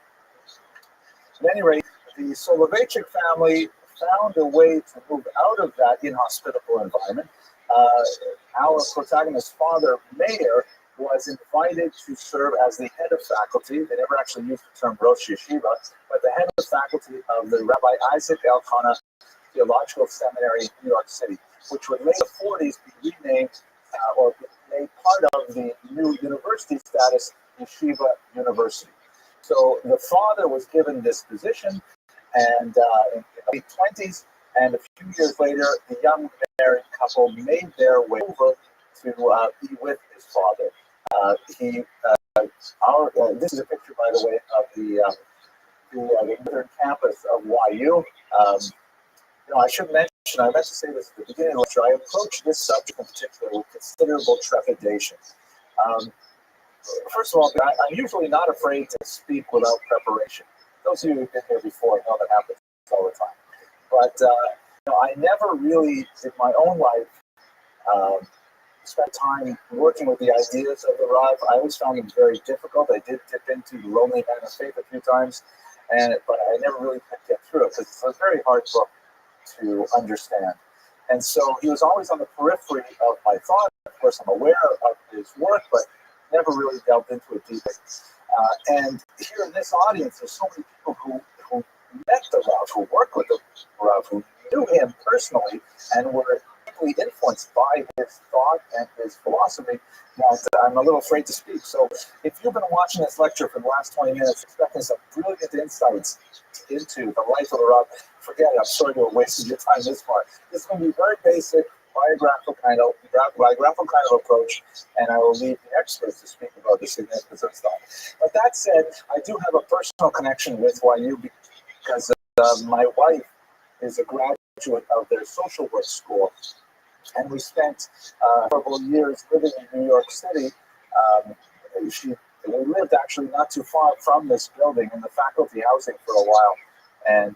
At any rate, the Soloveitchik family found a way to move out of that inhospitable environment. Our protagonist's father, Meir, was invited to serve as the head of faculty. They never actually used the term Rosh Yeshiva, but the head of faculty of the Rabbi Isaac Elkanah Theological Seminary in New York City, which would in the 40s be renamed or made part of the new university status, Yeshiva University. So the father was given this position, and in the late 20s, and a few years later, the young married couple made their way over to be with his father. This is a picture, by the way, of the northern campus of YU. I should mention, I meant to say this at the beginning of the lecture, I approach this subject in particular with considerable trepidation. First of all, I'm usually not afraid to speak without preparation. Those of you who've been here before know that happens all the time. But I never really, in my own life, spent time working with the ideas of the Rav. I always found them very difficult. I did dip into the Lonely Man of Faith a few times, but I never really could get through it because it's a very hard book to understand. And so he was always on the periphery of my thought. Of course, I'm aware of his work, but never really delved into it deeply. And here in this audience, there's so many people who met the Rav, who worked with the Rav, who knew him personally, and were deeply influenced by his thought and his philosophy that I'm a little afraid to speak. So if you've been watching this lecture for the last 20 minutes expecting some brilliant insights into the life of the Rav, forget it. I'm sorry to have wasted your time this far. This is going to be very basic, biographical kind of approach, and I will leave the experts to speak about the significance of thought. But that said, I do have a personal connection with YU because my wife is a graduate of their social work school, and we spent several years living in New York City. We lived actually not too far from this building in the faculty housing for a while, and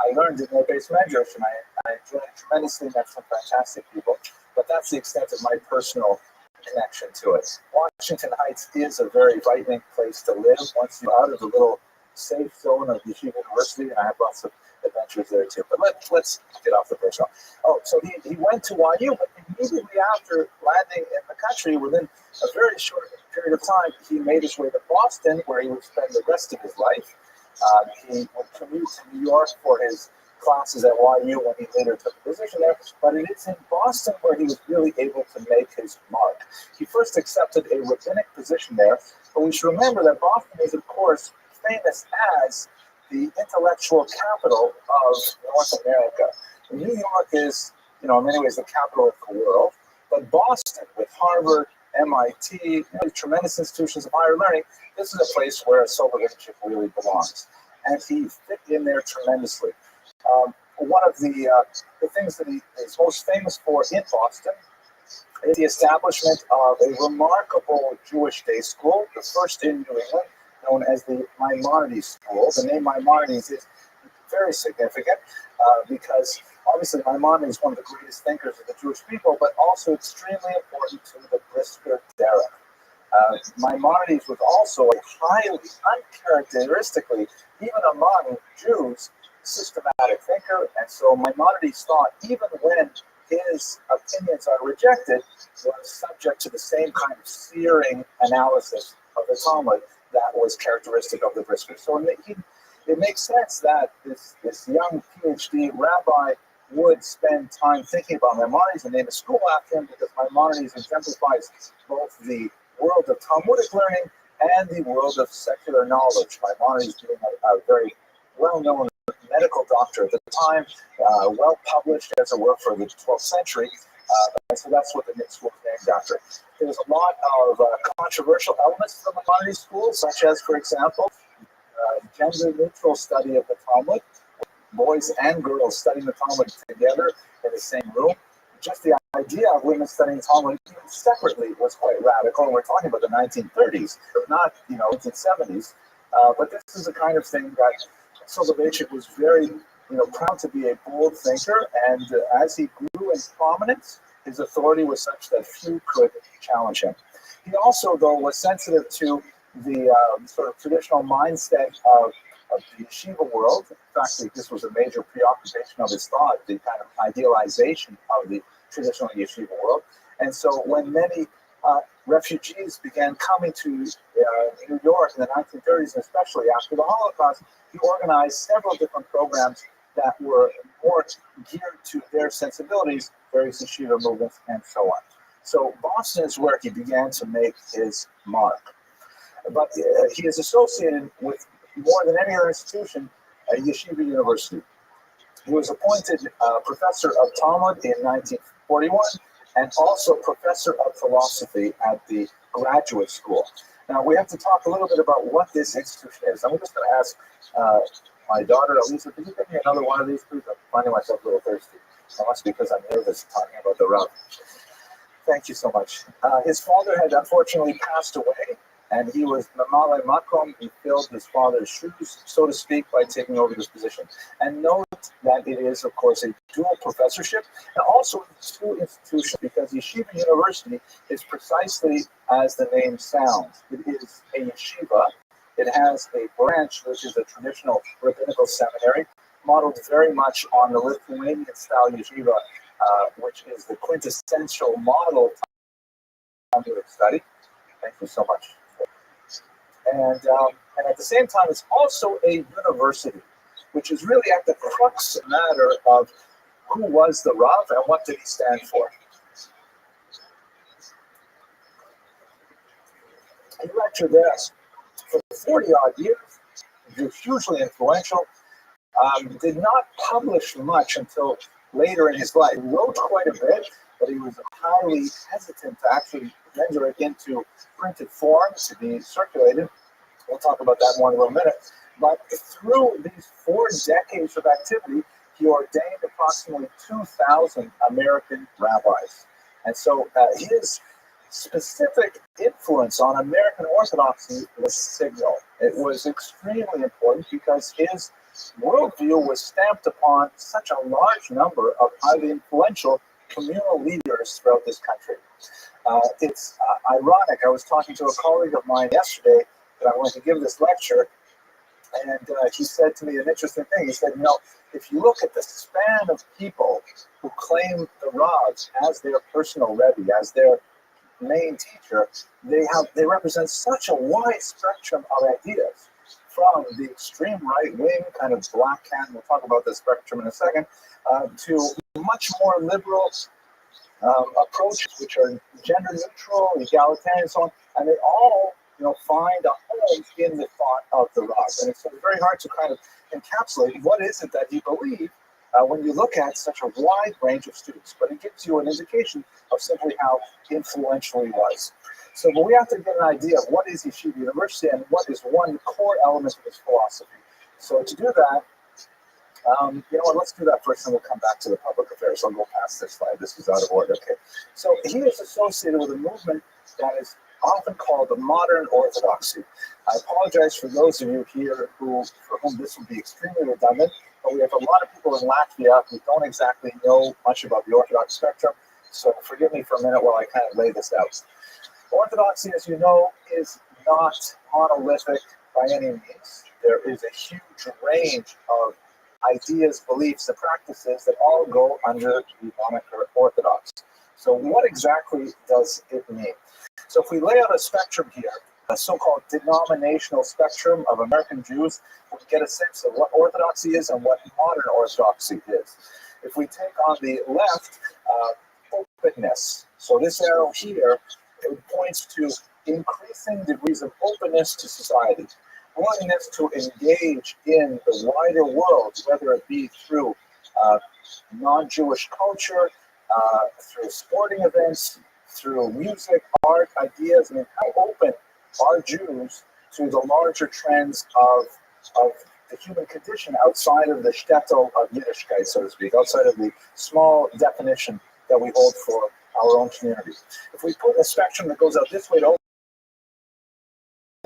I learned in their base measures, and I enjoyed it tremendously, met some fantastic people, but that's the extent of my personal connection to it. Washington Heights is a very frightening place to live once you're out of the little safe zone of Yeshiva University, and I have lots of adventures there too. But let's get off the personal. Oh, so he went to YU, but immediately after landing in the country, within a very short period of time, he made his way to Boston, where he would spend the rest of his life. He would commute to New York for his classes at YU when he later took a position there, but it is in Boston where he was really able to make his mark. He first accepted a rabbinic position there, but we should remember that Boston is, of course, famous as the intellectual capital of North America. New York is, in many ways, the capital of the world, but Boston, with Harvard, MIT, tremendous institutions of higher learning, this is a place where a Soloveitchik really belongs. And he fit in there tremendously. One of the things that he is most famous for in Boston is the establishment of a remarkable Jewish day school, the first in New England, known as the Maimonides School. The name Maimonides is very significant because obviously Maimonides is one of the greatest thinkers of the Jewish people, but also extremely important to the Brisker Derech. Maimonides was also a highly, uncharacteristically, even among Jews, systematic thinker, and so Maimonides thought even when his opinions are rejected, was subject to the same kind of searing analysis of the Talmud that was characteristic of the Brisker. So it makes sense that this young PhD rabbi would spend time thinking about Maimonides and name a school after him, because Maimonides exemplifies both the world of Talmudic learning and the world of secular knowledge. Maimonides being a very well-known medical doctor at the time, well published, as it were, for the 12th century. And so that's what the school is named after. There's a lot of controversial elements to the Maimonides school, such as, for example, gender-neutral study of the Talmud, boys and girls studying the Talmud together in the same room. Just the idea of women studying Talmud even separately was quite radical, and we're talking about the 1930s, not 1970s. But this is the kind of thing that Soloveitchik was very proud to be a bold thinker, and as he grew in prominence, his authority was such that few could challenge him. He also, though, was sensitive to the sort of traditional mindset of the yeshiva world. In fact, this was a major preoccupation of his thought, the kind of idealization of the traditional yeshiva world. And so when many refugees began coming to New York in the 1930s, and especially after the Holocaust, he organized several different programs that were more geared to their sensibilities, various yeshiva movements, and so on. So Boston is where he began to make his mark. But he is associated with, more than any other institution, Yeshiva University. He was appointed professor of Talmud in 1941 and also professor of philosophy at the graduate school. Now, we have to talk a little bit about what this institution is. I'm just going to ask my daughter, Elisa, could you give me another one of these, please? I'm finding myself a little thirsty. That must be because I'm nervous talking about the Rabbi. Thank you so much. His father had unfortunately passed away, and he was Mamale Makom. He filled his father's shoes, so to speak, by taking over this position. And note that it is, of course, a dual professorship, and also two institutions, because Yeshiva University is precisely as the name sounds. It is a yeshiva. It has a branch, which is a traditional rabbinical seminary, modeled very much on the Lithuanian-style yeshiva, which is the quintessential model of Talmudic study. Thank you so much. And at the same time, it's also a university, which is really at the crux matter of who was the Rav and what did he stand for. He lectured there for 40-odd years. He was hugely influential. Did not publish much until later in his life. He wrote quite a bit, but he was highly hesitant to actually render it into printed form to be circulated. We'll talk about that more in a little minute. But through these 4 decades of activity, he ordained approximately 2,000 American rabbis. And so his specific influence on American Orthodoxy was signal. It was extremely important because his worldview was stamped upon such a large number of highly influential communal leaders throughout this country. It's ironic. I was talking to a colleague of mine yesterday that I wanted to give this lecture, and he said to me an interesting thing. He said, if you look at the span of people who claim the Rav as their personal Rebbe, as their main teacher, they represent such a wide spectrum of ideas, from the extreme right wing, kind of black cat, we'll talk about the spectrum in a second, to much more liberal approaches, which are gender neutral, egalitarian, and so on, and they all find a home in the thought of the Rav. And it's very hard to kind of encapsulate what is it that you believe when you look at such a wide range of students, but it gives you an indication of simply how influential he was. But we have to get an idea of what is Yeshiva University and what is one core element of his philosophy. So to do that, let's do that first, and we'll come back to the public affairs. I'll go past this slide. This is out of order. Okay. So he is associated with a movement that is often called the modern orthodoxy. I apologize for those of you here for whom this will be extremely redundant, but we have a lot of people in Latvia who don't exactly know much about the Orthodox spectrum, so forgive me for a minute while I kind of lay this out. Orthodoxy, as you know, is not monolithic by any means. There is a huge range of ideas, beliefs, and practices that all go under the moniker Orthodox. So what exactly does it mean? So if we lay out a spectrum here, a so-called denominational spectrum of American Jews, we get a sense of what Orthodoxy is and what modern Orthodoxy is. If we take on the left, openness. So this arrow here, it points to increasing degrees of openness to society, willingness to engage in the wider world, whether it be through non-Jewish culture, through sporting events, through music, art, ideas. I mean, how open are Jews to the larger trends of the human condition outside of the shtetl of Yiddishkeit, so to speak, outside of the small definition that we hold for our own community. If we put a spectrum that goes out this way to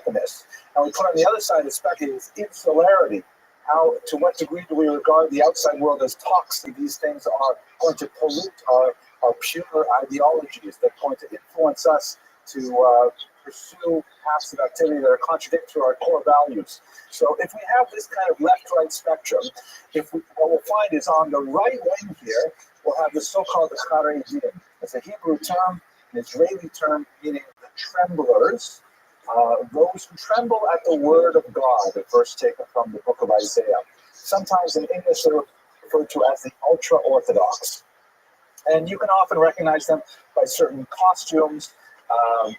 openness, and we put on the other side of the spectrum is insularity. To what degree do we regard the outside world as toxic? These things are going to pollute our pure ideologies. They're going to influence us to pursue paths of activity that are contradictory to our core values. So if we have this kind of left-right spectrum, what we'll find is on the right wing here, we'll have the so-called Charedim. It's a Hebrew term, an Israeli term, meaning the tremblers, those who tremble at the word of God, a verse taken from the book of Isaiah. Sometimes in English they're referred to as the ultra-Orthodox. And you can often recognize them by certain costumes,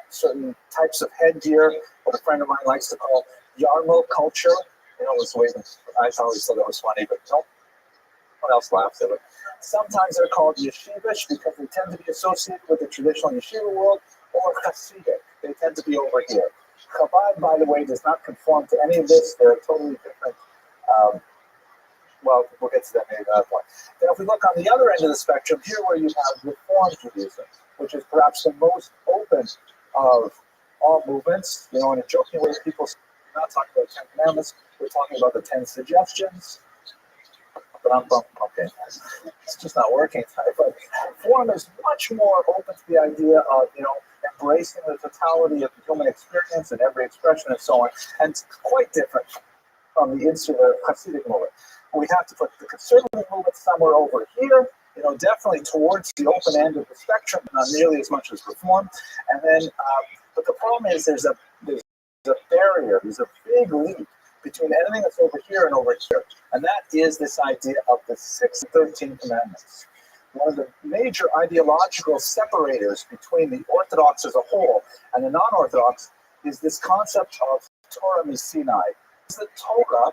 certain types of headgear, what a friend of mine likes to call yarmulke culture. This way I always thought that was funny, but no one else laughs at it. Sometimes they're called yeshivish because they tend to be associated with the traditional yeshiva world, or Hasidic. They tend to be over here. Chabad, by the way, does not conform to any of this. They're totally different. We'll get to that maybe at that point. Then if we look on the other end of the spectrum, here where you have Reform Judaism, which is perhaps the most open of all movements. In a joking way, we're not talking about the 10 Commandments, we're talking about the 10 suggestions. Okay, it's just not working. But Reform is much more open to the idea of, embracing the totality of the human experience and every expression and so on. And it's quite different from the insular Hasidic movement. We have to put the conservative movement somewhere over here, definitely towards the open end of the spectrum, not nearly as much as Reform. And then, but the problem is there's a barrier, there's a big leap between anything that's over here and over here. And that is this idea of the 6 and 13 commandments. One of the major ideological separators between the Orthodox as a whole and the non-Orthodox is this concept of Torah Sinai. Does the Torah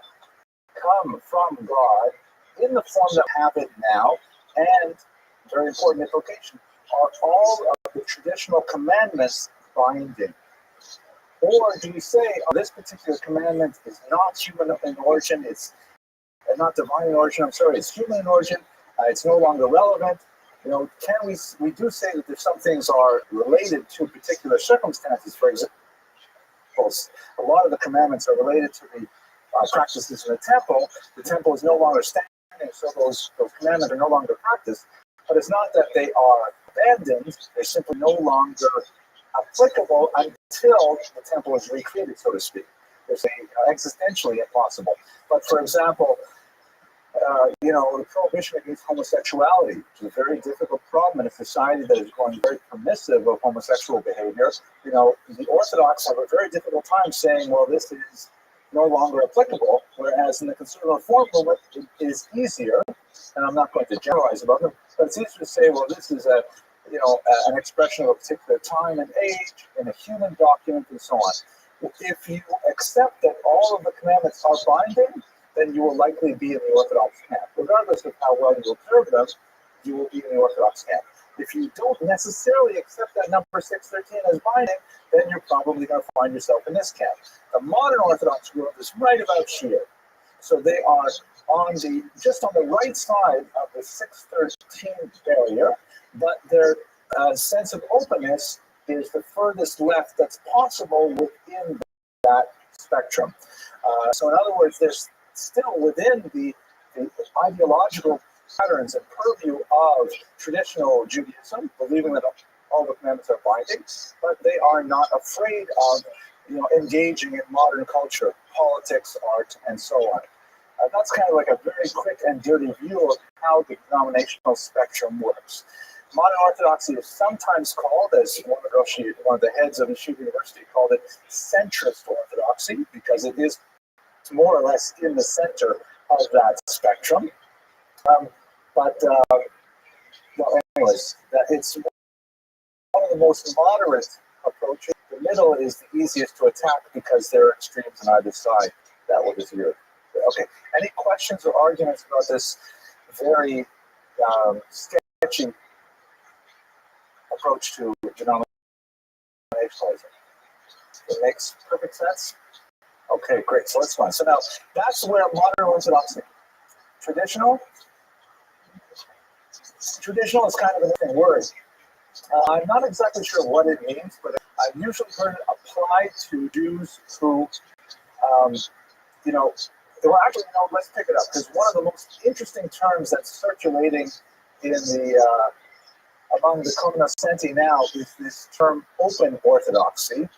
come from God in the form that we have it now? And, very important implication, are all of the traditional commandments binding? Or do we say, this particular commandment is not human in origin, it's not divine in origin, it's human in origin, it's no longer relevant, we do say that if some things are related to particular circumstances. For example, a lot of the commandments are related to the practices in the temple. The temple is no longer standing, so those commandments are no longer practiced. But it's not that they are abandoned; they're simply no longer applicable until the temple is recreated, so to speak. They're saying existentially impossible. But for example, the prohibition against homosexuality, which is a very difficult problem in a society that is growing very permissive of homosexual behavior. The Orthodox have a very difficult time saying, well, this is no longer applicable, whereas in the conservative reform movement, it is easier, and I'm not going to generalize about them, but it's easier to say, well, this is an expression of a particular time and age in a human document and so on. If you accept that all of the commandments are binding, then you will likely be in the Orthodox camp. Regardless of how well you observe them, you will be in the Orthodox camp. If you don't necessarily accept that number 613 as binding, then you're probably going to find yourself in this camp. The modern Orthodox world is right about here. So they are just on the right side of the 613 barrier, but their sense of openness is the furthest left that's possible within that spectrum. So in other words, there's still within the ideological patterns and purview of traditional Judaism, believing that all the commandments are binding, but they are not afraid of engaging in modern culture, politics, art, and so on. That's kind of like a very quick and dirty view of how the denominational spectrum works. Modern Orthodoxy is sometimes called, as one of the heads of Yeshiva University called it, centrist Orthodoxy, because it is more or less in the center of that spectrum. Anyways, it's one of the most moderate approaches. The middle is the easiest to attack because there are extremes on either side that will disagree. Okay. Any questions or arguments about this very sketchy approach to denominationalism? It makes perfect sense. Okay, great. So let's go on. So now that's where modern Orthodoxy, traditional is kind of an interesting word. I'm not exactly sure what it means, but I've usually heard it applied to Jews who, well, actually, let's pick it up, because one of the most interesting terms that's circulating in among the cognoscenti now is this term open orthodoxy,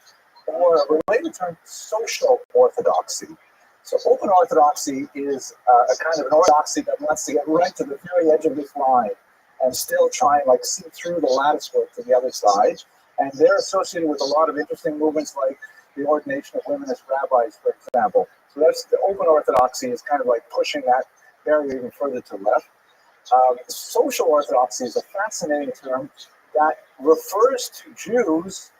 or a related term, social orthodoxy. So open orthodoxy is a kind of an orthodoxy that wants to get right to the very edge of this line and still try and see through the lattice work to the other side. And they're associated with a lot of interesting movements like the ordination of women as rabbis, for example. So that's the open orthodoxy is kind of pushing that barrier even further to the left. Social orthodoxy is a fascinating term that refers to Jews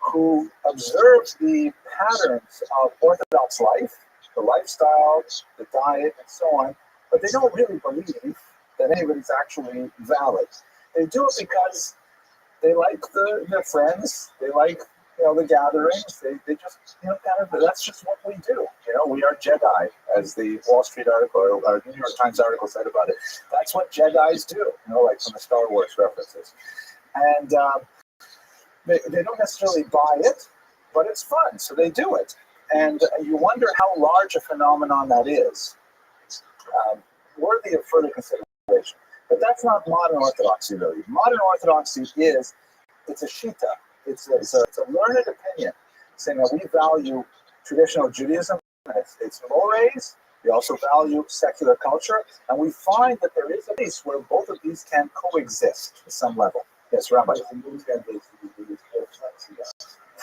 who observe the patterns of Orthodox life, the lifestyle, the diet, and so on, but they don't really believe that any of it is actually valid. They do it because they like their friends, they like the gatherings, they just that's just what we do. We are Jedi, as the Wall Street article or New York Times article said about it. That's what Jedis do, like from the Star Wars references. And they don't necessarily buy it, but it's fun, so they do it. And you wonder how large a phenomenon that is, worthy of further consideration. But that's not modern Orthodoxy, really. Modern Orthodoxy it's a shita. It's a learned opinion saying that we value traditional Judaism and its mores. We also value secular culture, and we find that there is a place where both of these can coexist to some level. Yes, Rabbi.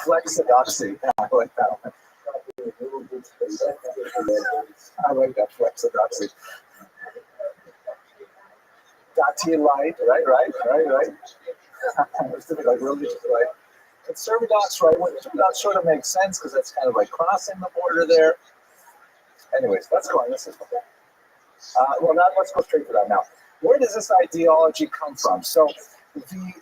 Flexodoxy. Yeah, I like that one. I like that flexodoxy. Dati light, right. It's like religious, right? Conservadox, right? Well, that sort of makes sense because that's kind of crossing the border there. Anyways, let's go on. This is let's go straight to that now. Where does this ideology come from? So the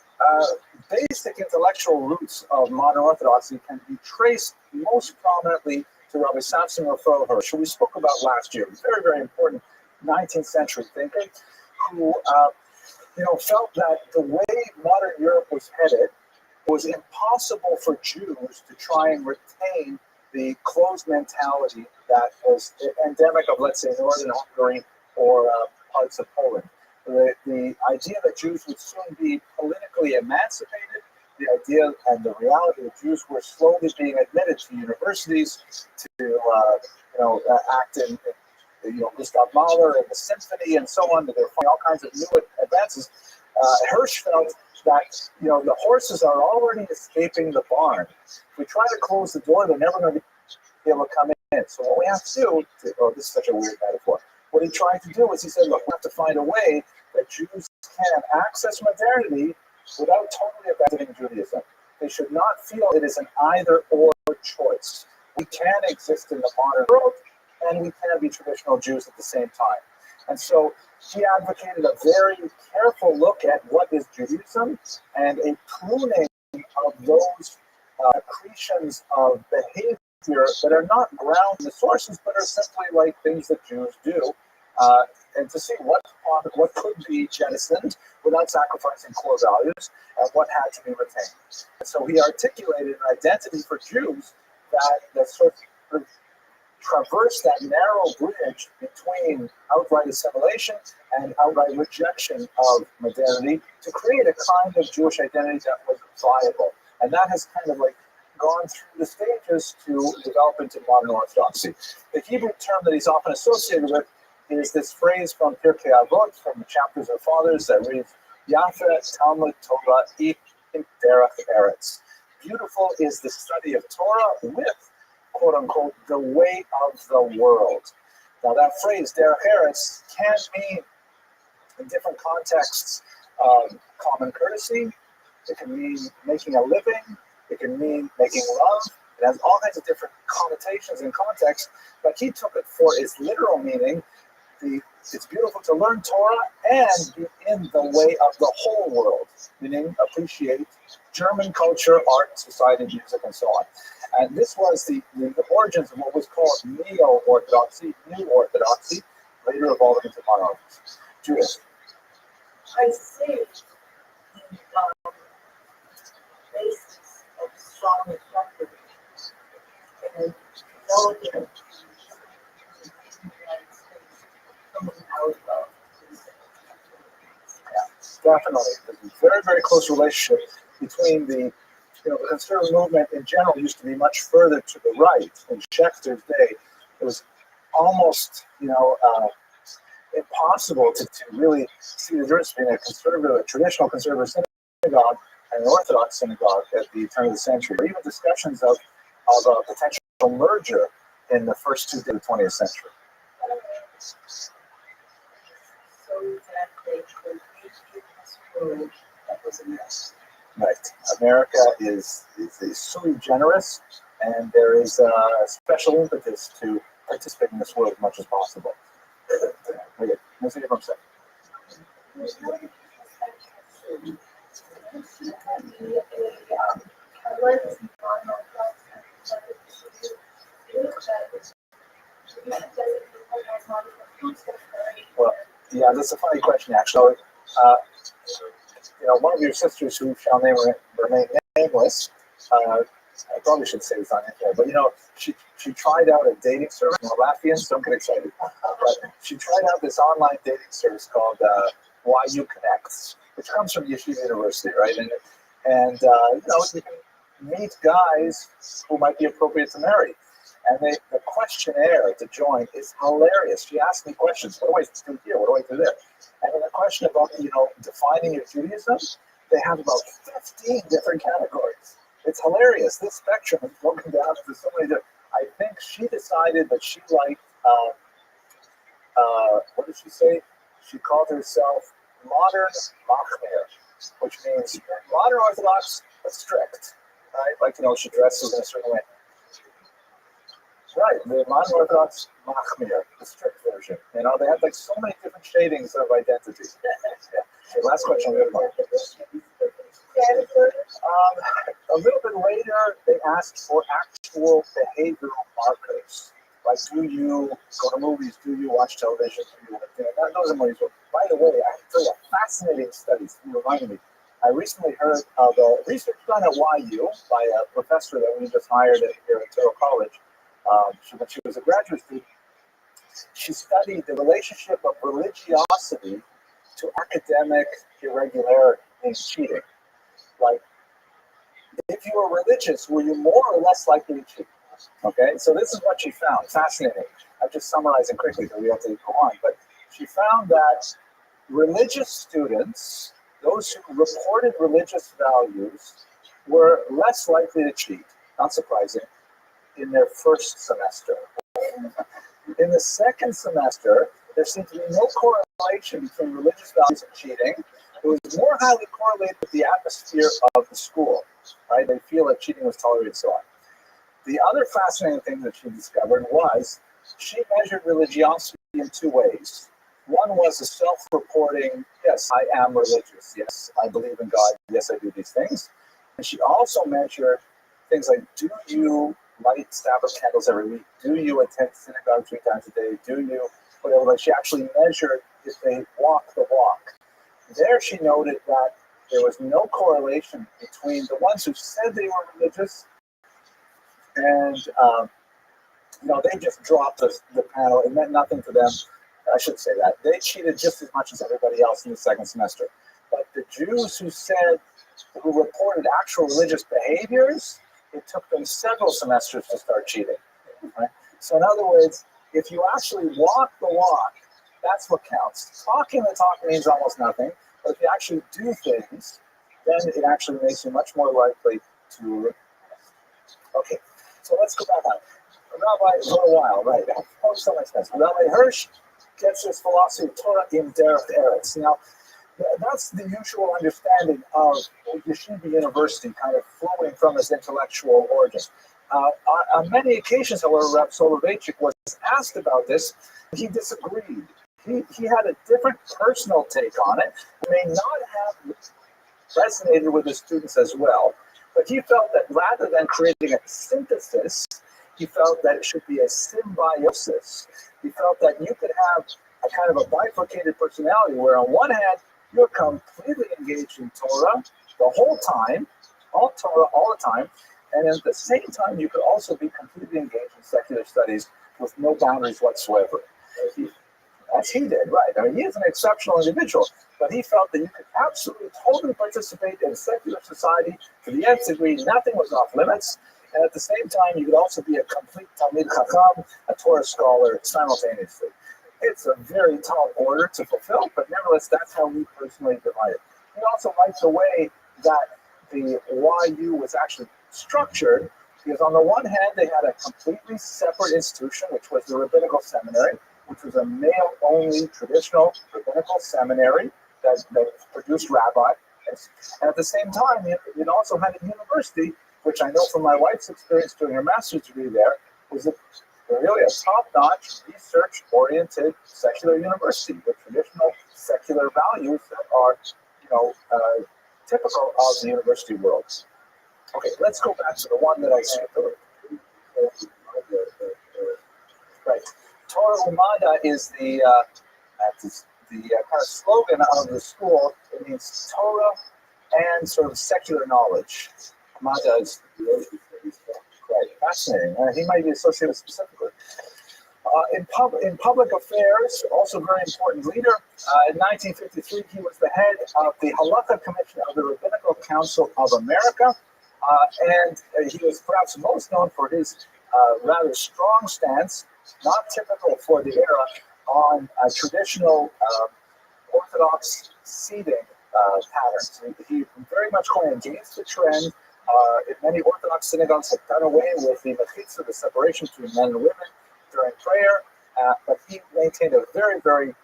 basic intellectual roots of modern Orthodoxy can be traced most prominently to Rabbi Samson Raphael Hirsch, who we spoke about last year. Very, very important 19th century thinker who felt that the way modern Europe was headed was impossible for Jews to try and retain the closed mentality that was endemic of, let's say, northern Hungary or parts of Poland. The idea that Jews would soon be politically emancipated, the idea and the reality that Jews were slowly being admitted to universities to, act in Gustav Mahler and the symphony and so on. They're finding all kinds of new advances. Hirsch felt that the horses are already escaping the barn. If we try to close the door, they're never going to be able to come in. So what we have to do, this is such a weird metaphor. What he tried to do was he said, look, we have to find a way that Jews can access modernity without totally abandoning Judaism. They should not feel it is an either-or choice. We can exist in the modern world, and we can be traditional Jews at the same time. And so he advocated a very careful look at what is Judaism and a pruning of those accretions of behavior that are not grounded in the sources, but are simply like things that Jews do, and to see what could be jettisoned without sacrificing core values and what had to be retained. And so he articulated an identity for Jews that sort of traverse that narrow bridge between outright assimilation and outright rejection of modernity to create a kind of Jewish identity that was viable. And that has kind of like gone through the stages to develop into modern Orthodoxy. The Hebrew term that he's often associated with is this phrase from Pirkei Avot, from the chapters of Fathers, that reads, Yafa Talmud Torah im derech eretz. Beautiful is the study of Torah with, quote unquote, the way of the world. Now that phrase, derech eretz, can mean, in different contexts, common courtesy. It can mean making a living. It can mean making love. It has all kinds of different connotations and contexts, but he took it for its literal meaning. It's beautiful to learn Torah and be in the way of the whole world, meaning appreciate German culture, art, society, music, and so on. And this was the origins of what was called Neo-Orthodoxy, New Orthodoxy, later evolving into modern Orthodoxy. Judith. I see the basis of strong reflective and developing Definitely. There's a very, very close relationship between the conservative movement in general used to be much further to the right. In Schechter's day, it was almost, impossible to really see the difference between a traditional conservative synagogue and an Orthodox synagogue at the turn of the century, or even discussions of a potential merger in the first 2 days of the 20th century. so that they could make this world that was a mess. Right. America is sui generis, and there is a special impetus to participate in this world as much as possible. Okay, let's hear from Seth. Well, yeah, that's a funny question, actually. One of your sisters who shall remain nameless, I probably should say this on internet, but she tried out a dating service. I'm Latvian, so don't get excited. But she tried out this online dating service called YU Connects, which comes from Yeshiva University, right? And you can meet guys who might be appropriate to marry. And the questionnaire to join is hilarious. She asked me questions. What do I do here? What do I do there? And then the question about, defining your Judaism, they have about 15 different categories. It's hilarious. This spectrum is broken down into so many different. I think she decided that she liked, what did she say? She called herself modern machmir, which means modern Orthodox, but strict, right? Like, she dresses in a certain way. Right, the modern Orthodox machmir, the strict version. They have like so many different shadings of identity. Yeah. Okay, last question. A little bit later, they asked for actual behavioral markers. Like, do you go to movies? Do you watch television? Do you, those are more useful. By the way, I can tell you a fascinating study. You reminded me. I recently heard of a research done at YU by a professor that we just hired here at Touro College. When she was a graduate student, she studied the relationship of religiosity to academic irregularity and cheating. Like, if you were religious, were you more or less likely to cheat? Okay, so this is what she found. Fascinating. I'm just summarizing quickly because we have to go on. But she found that religious students, those who reported religious values, were less likely to cheat, not surprising, in their first semester. In the second semester, there seemed to be no correlation between religious values and cheating. It was more highly correlated with the atmosphere of the school. Right? They feel that cheating was tolerated and so on. The other fascinating thing that she discovered was she measured religiosity in two ways. One was a self-reporting, yes, I am religious. Yes, I believe in God. Yes, I do these things. And she also measured things like, do you light Sabbath candles every week? Do you attend synagogue 3 times a day? Do you, whatever? Like, she actually measured if they walk the walk. There she noted that there was no correlation between the ones who said they were religious and they just dropped the panel. It meant nothing to them. I should say that. They cheated just as much as everybody else in the second semester. But the Jews who reported actual religious behaviors, it took them several semesters to start cheating. Right? So in other words, if you actually walk the walk, that's what counts. Talking the talk means almost nothing. But if you actually do things, then it actually makes you much more likely to. Okay, so let's go back on. Rabbi, for a while, right? So much sense. Rabbi Hirsch gets his philosophy of Torah in Derech Eretz. Now, that's the usual understanding of Yeshiva University, kind of flowing from its intellectual origin. On many occasions, however, Reb Soloveitchik was asked about this. He disagreed. He had a different personal take on it. It may not have resonated with the students as well, but he felt that rather than creating a synthesis, he felt that it should be a symbiosis. He felt that you could have a kind of a bifurcated personality where on one hand, you're completely engaged in Torah the whole time, all Torah all the time, and at the same time, you could also be completely engaged in secular studies with no boundaries whatsoever. As he did, right. I mean, he is an exceptional individual, but he felt that you could absolutely, totally participate in secular society to the nth degree. Nothing was off limits. And at the same time, you could also be a complete Talmid Chacham, a Torah scholar simultaneously. It's a very tall order to fulfill, but nevertheless, that's how we personally divide it. He also likes the way that the YU was actually structured, because on the one hand, they had a completely separate institution, which was the Rabbinical Seminary, which was a male-only traditional rabbinical seminary that produced rabbis. And at the same time, it also had a university, which I know from my wife's experience doing her master's degree there, was really a top-notch, research-oriented secular university with traditional secular values that are, typical of the university world. Okay, let's go back to the one that I skipped over. Right. Torah Umada is the kind of slogan of the school. It means Torah and sort of secular knowledge. Umada is right. Fascinating. He might be associated specifically. In public affairs, also very important leader. In 1953, he was the head of the Halacha Commission of the Rabbinical Council of America, and he was perhaps most known for his rather strong stance, not typical for the era, on traditional Orthodox seating patterns. He very much went against the trend. Many Orthodox synagogues had done away with the mechitza, the separation between men and women during prayer, but he maintained a very, very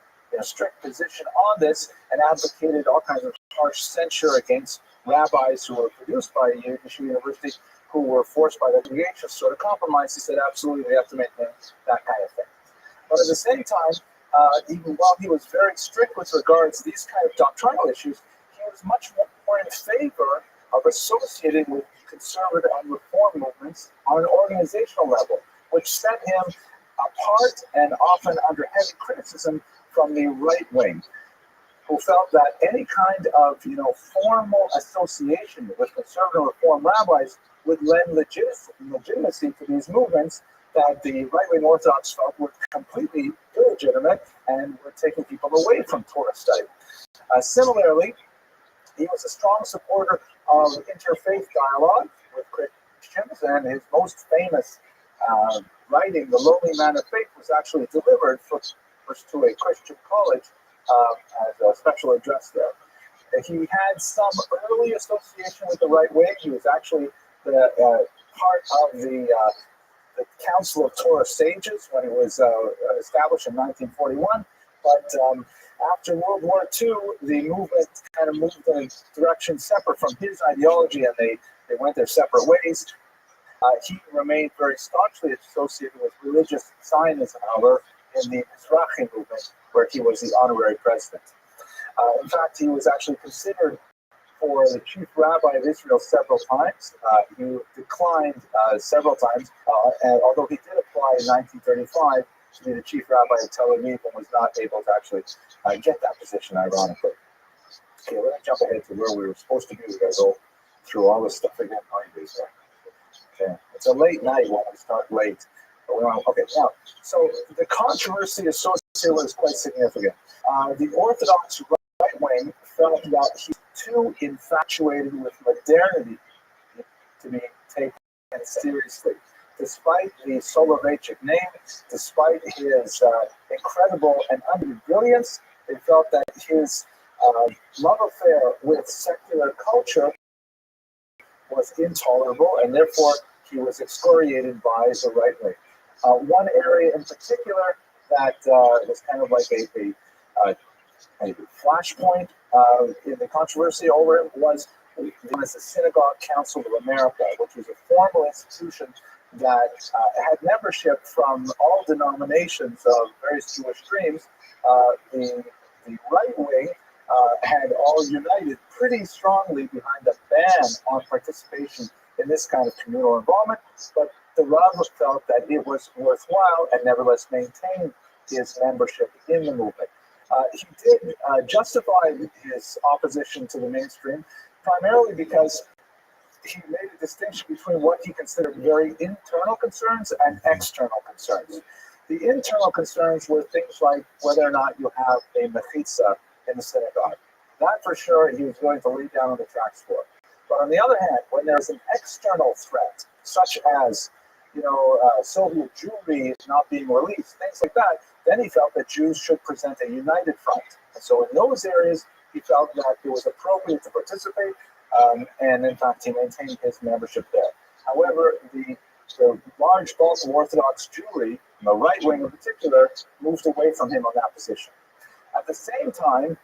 strict position on this and advocated all kinds of harsh censure against rabbis who were produced by Yeshiva University, who were forced by the congregation to sort of compromise. He said, absolutely, we have to maintain that kind of thing. But at the same time, even while he was very strict with regards to these kind of doctrinal issues, he was much more in favor of associating with conservative and reform movements on an organizational level, which set him apart and often under heavy criticism from the right wing, who felt that any kind of formal association with conservative reform rabbis would lend legitimacy to these movements that the right-wing Orthodox felt were completely illegitimate and were taking people away from Torah study. Similarly, he was a strong supporter of interfaith dialogue with Christians, and his most famous writing, The Lonely Man of Faith, was actually delivered first to a Christian college as a special address there. He had some early association with the right wing. He was actually the part of the Council of Torah Sages when it was established in 1941. But after World War II, the movement kind of moved in a direction separate from his ideology, and they went their separate ways. He remained very staunchly associated with religious Zionism, however, in the Mizrahi movement, where he was the honorary president. In fact, he was actually considered for the chief rabbi of Israel several times. He declined several times, and although he did apply in 1935 to be the chief rabbi of Tel Aviv and was not able to actually get that position, ironically. Okay, we're going to jump ahead to where we were supposed to be. We're going to go through all this stuff again. Okay, it's a late night when we start late. Okay, now, so the controversy associated with it is quite significant. The Orthodox right wing felt that he's too infatuated with modernity to be taken seriously. Despite the Soloveitchik name, despite his incredible and unlimited brilliance, they felt that his love affair with secular culture was intolerable, and therefore he was excoriated by the right wing. One area in particular that was kind of like a flashpoint in the controversy over it was the Synagogue Council of America, which was a formal institution that had membership from all denominations of various Jewish streams. The right wing had all united pretty strongly behind a ban on participation in this kind of communal involvement, but the Rabbi felt that it was worthwhile and nevertheless maintained his membership in the movement. He did justify his opposition to the mainstream primarily because he made a distinction between what he considered very internal concerns and external concerns. The internal concerns were things like whether or not you have a mechitza in the synagogue. That for sure he was going to lay down on the tracks for. But on the other hand, when there's an external threat, such as Soviet Jewry not being released, things like that, then he felt that Jews should present a united front. And so in those areas, he felt that it was appropriate to participate, and in fact, he maintained his membership there. However, the large bulk of Orthodox Jewry, the right wing in particular, moved away from him on that position. At the same time,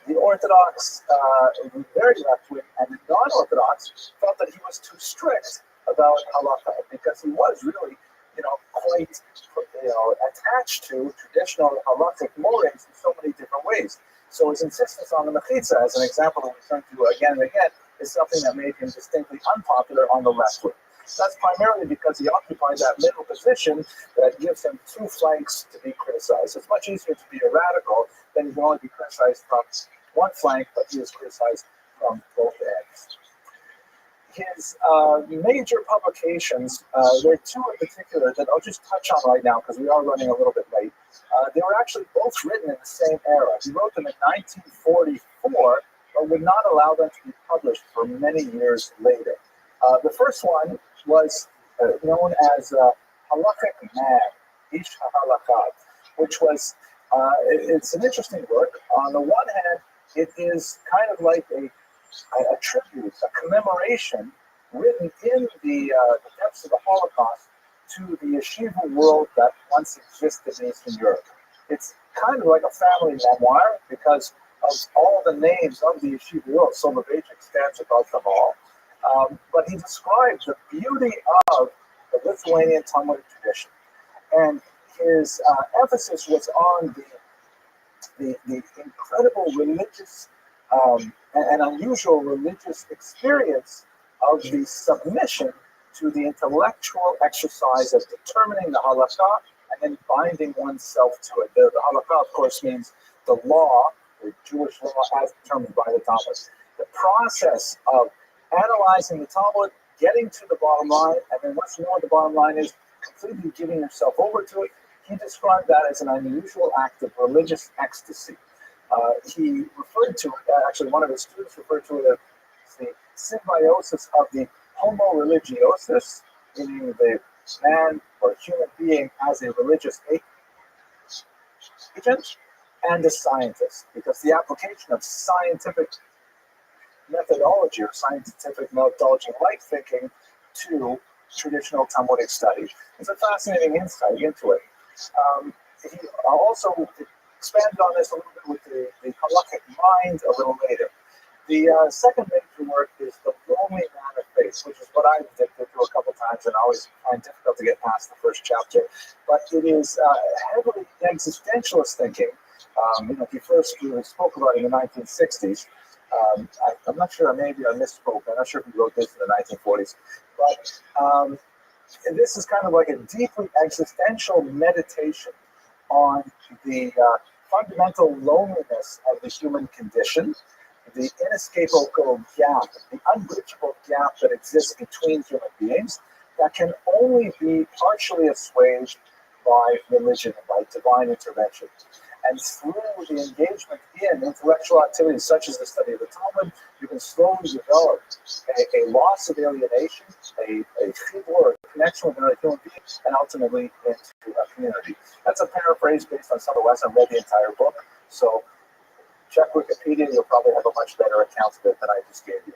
the Orthodox, the very left wing, and the non-Orthodox felt that he was too strict about halakha because he was really, quite, attached to traditional halakhic mores in so many different ways. So his insistence on the mechitza, as an example that we turn to again and again, is something that made him distinctly unpopular on the left wing. That's primarily because he occupied that middle position that gives him two flanks to be criticized. It's much easier to be a radical than you can only be criticized from one flank, but he is criticized from both ends. His major publications, there are two in particular that I'll just touch on right now because we are running a little bit late. They were actually both written in the same era. He wrote them in 1944, but would not allow them to be published for many years later. The first one was known as Halachic Man, Ish HaHalakha, which was, it's an interesting work. On the one hand, it is kind of like a tribute, a commemoration written in the depths of the Holocaust to the yeshiva world that once existed in Eastern Europe. It's kind of like a family memoir because of all the names of the yeshiva world. Soloveitchik stands above them all. But he describes the beauty of the Lithuanian Talmudic tradition. And his emphasis was on the incredible religious and unusual religious experience of the submission to the intellectual exercise of determining the halakha and then binding oneself to it. The halakha, of course, means the law, the Jewish law as determined by the Talmud. The process of analyzing the Talmud, getting to the bottom line, and then once you know what the bottom line is, completely giving yourself over to it. He described that as an unusual act of religious ecstasy. He referred to it, actually one of his students referred to it as the symbiosis of the homo religiosus, meaning the man or human being as a religious agent, and a scientist, because the application of scientific methodology or scientific methodology-like thinking to traditional Talmudic study. It's a fascinating insight into it. He also expanded on this a little bit with the halakhic mind a little later. The second major work is The Lonely Man of Faith, which is what I've dipped into a couple times and always find difficult to get past the first chapter. But it is heavily existentialist thinking. He first really spoke about it in the 1960s. I'm not sure, maybe I misspoke. I'm not sure if he wrote this in the 1940s. But this is kind of like a deeply existential meditation on the fundamental loneliness of the human condition, the inescapable gap, the unbridgeable gap that exists between human beings that can only be partially assuaged by religion, by divine intervention. And through the engagement in intellectual activities such as the study of the Talmud, you can slowly develop a loss of alienation, a chibur, or a connection with another human being, and ultimately into a community. That's a paraphrase based on some of the West. I read the entire book, so check Wikipedia, you'll probably have a much better account of it than I just gave you.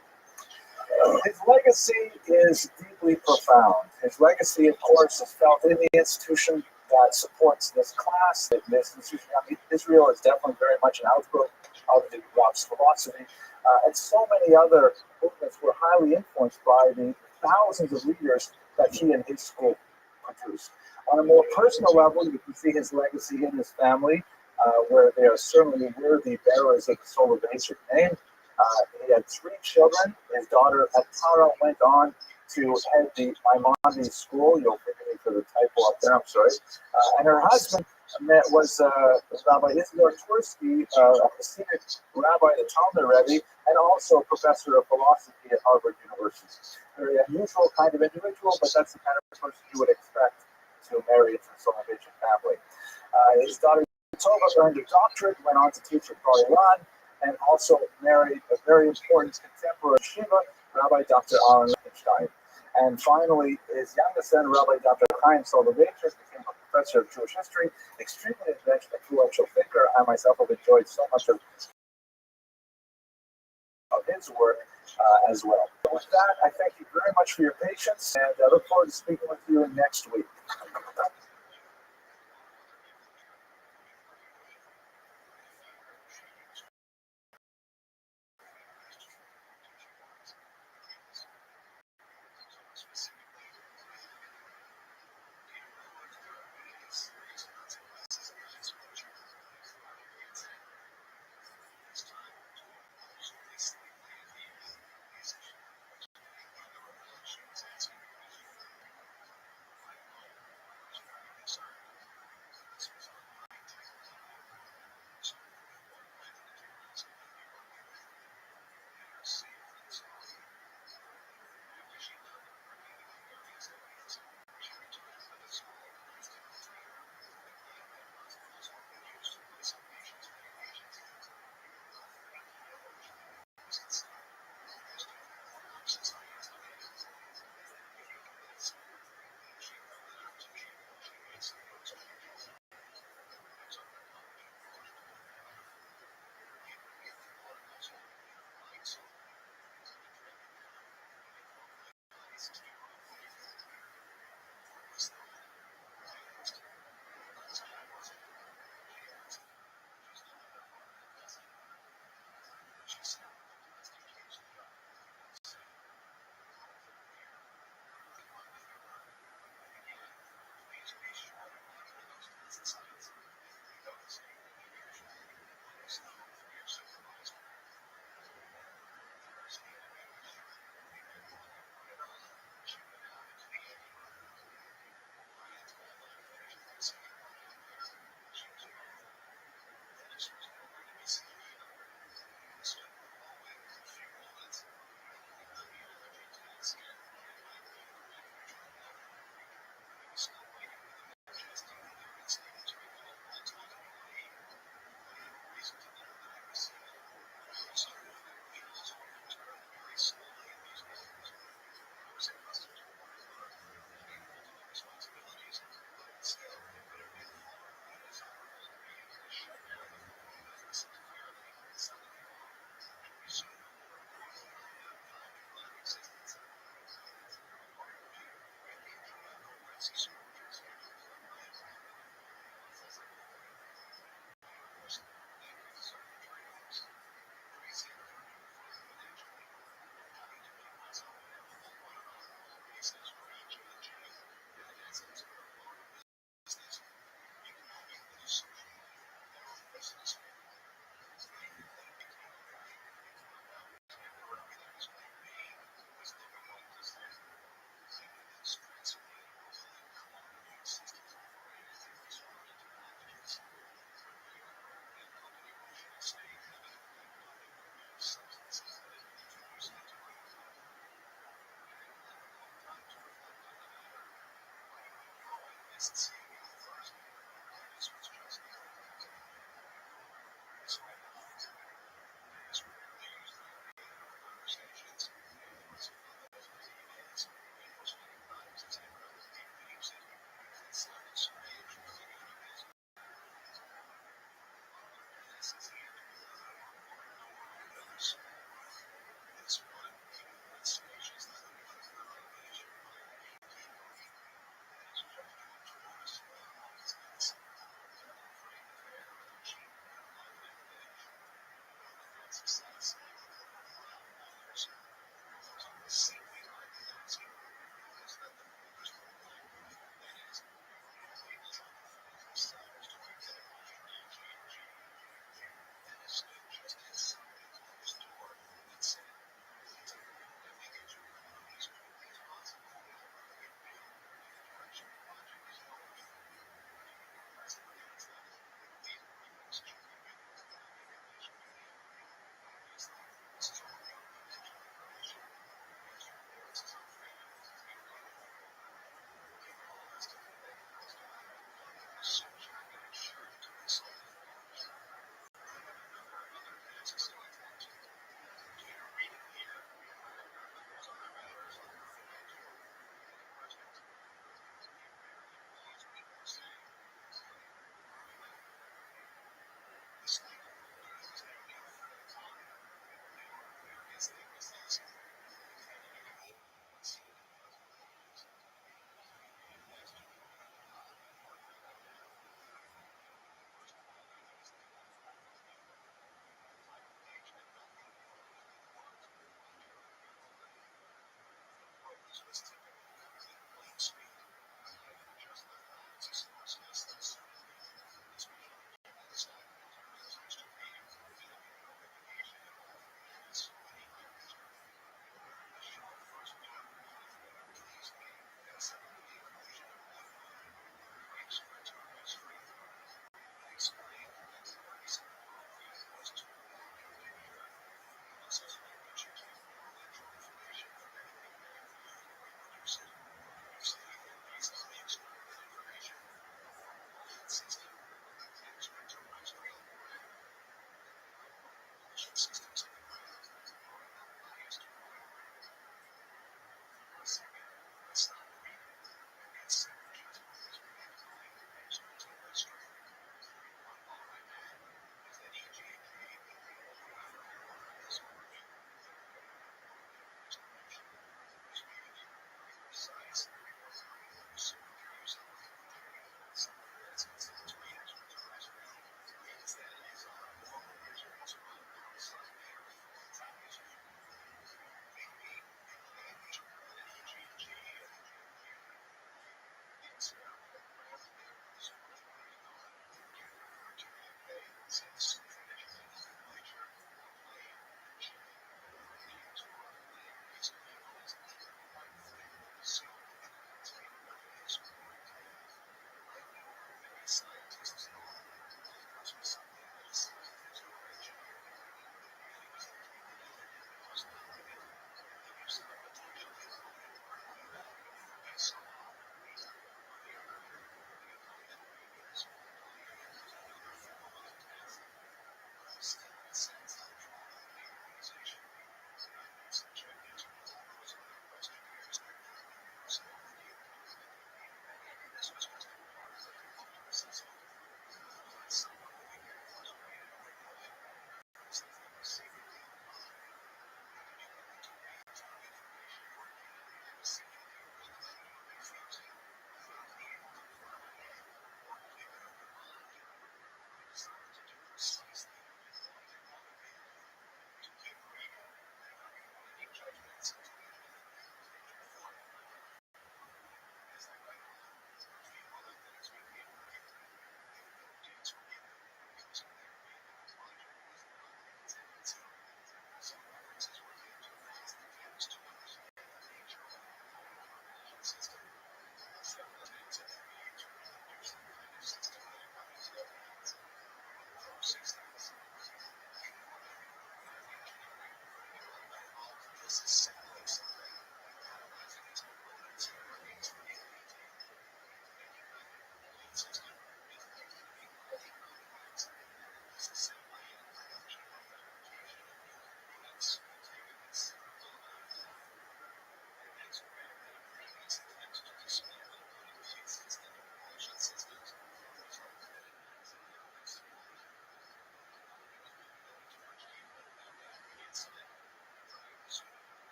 His legacy is deeply profound. His legacy, of course, is felt in the institution that supports this class. This institution, Israel is definitely very much an outgrowth of the Rab's philosophy. And so many other movements were highly influenced by the thousands of leaders that he and his school produced. On a more personal level, you can see his legacy in his family, where they are certainly worthy bearers of the solar basic name. He had 3 children. His daughter Atara went on to head the Maimonides school. You'll forgive me for the typo up there, I'm sorry. And her husband was Rabbi Isidore Twersky, a Hasidic rabbi, the Talmud Rebbe, and also professor of philosophy at Harvard University. Very unusual kind of individual, but that's the kind of person you would expect to marry into the Soloveitchik family. His daughter Tova earned a doctorate, went on to teach at Bar Ilan, and also married a very important contemporary Shiva, Rabbi Dr. Aaron Lichtenstein. And finally, his youngest son, Rabbi Dr. Chaim Soloveitchik, became a professor of Jewish history, extremely influential thinker. I myself have enjoyed so much of his work as well. So with that, I thank you very much for your patience, and I look forward to speaking with you next week.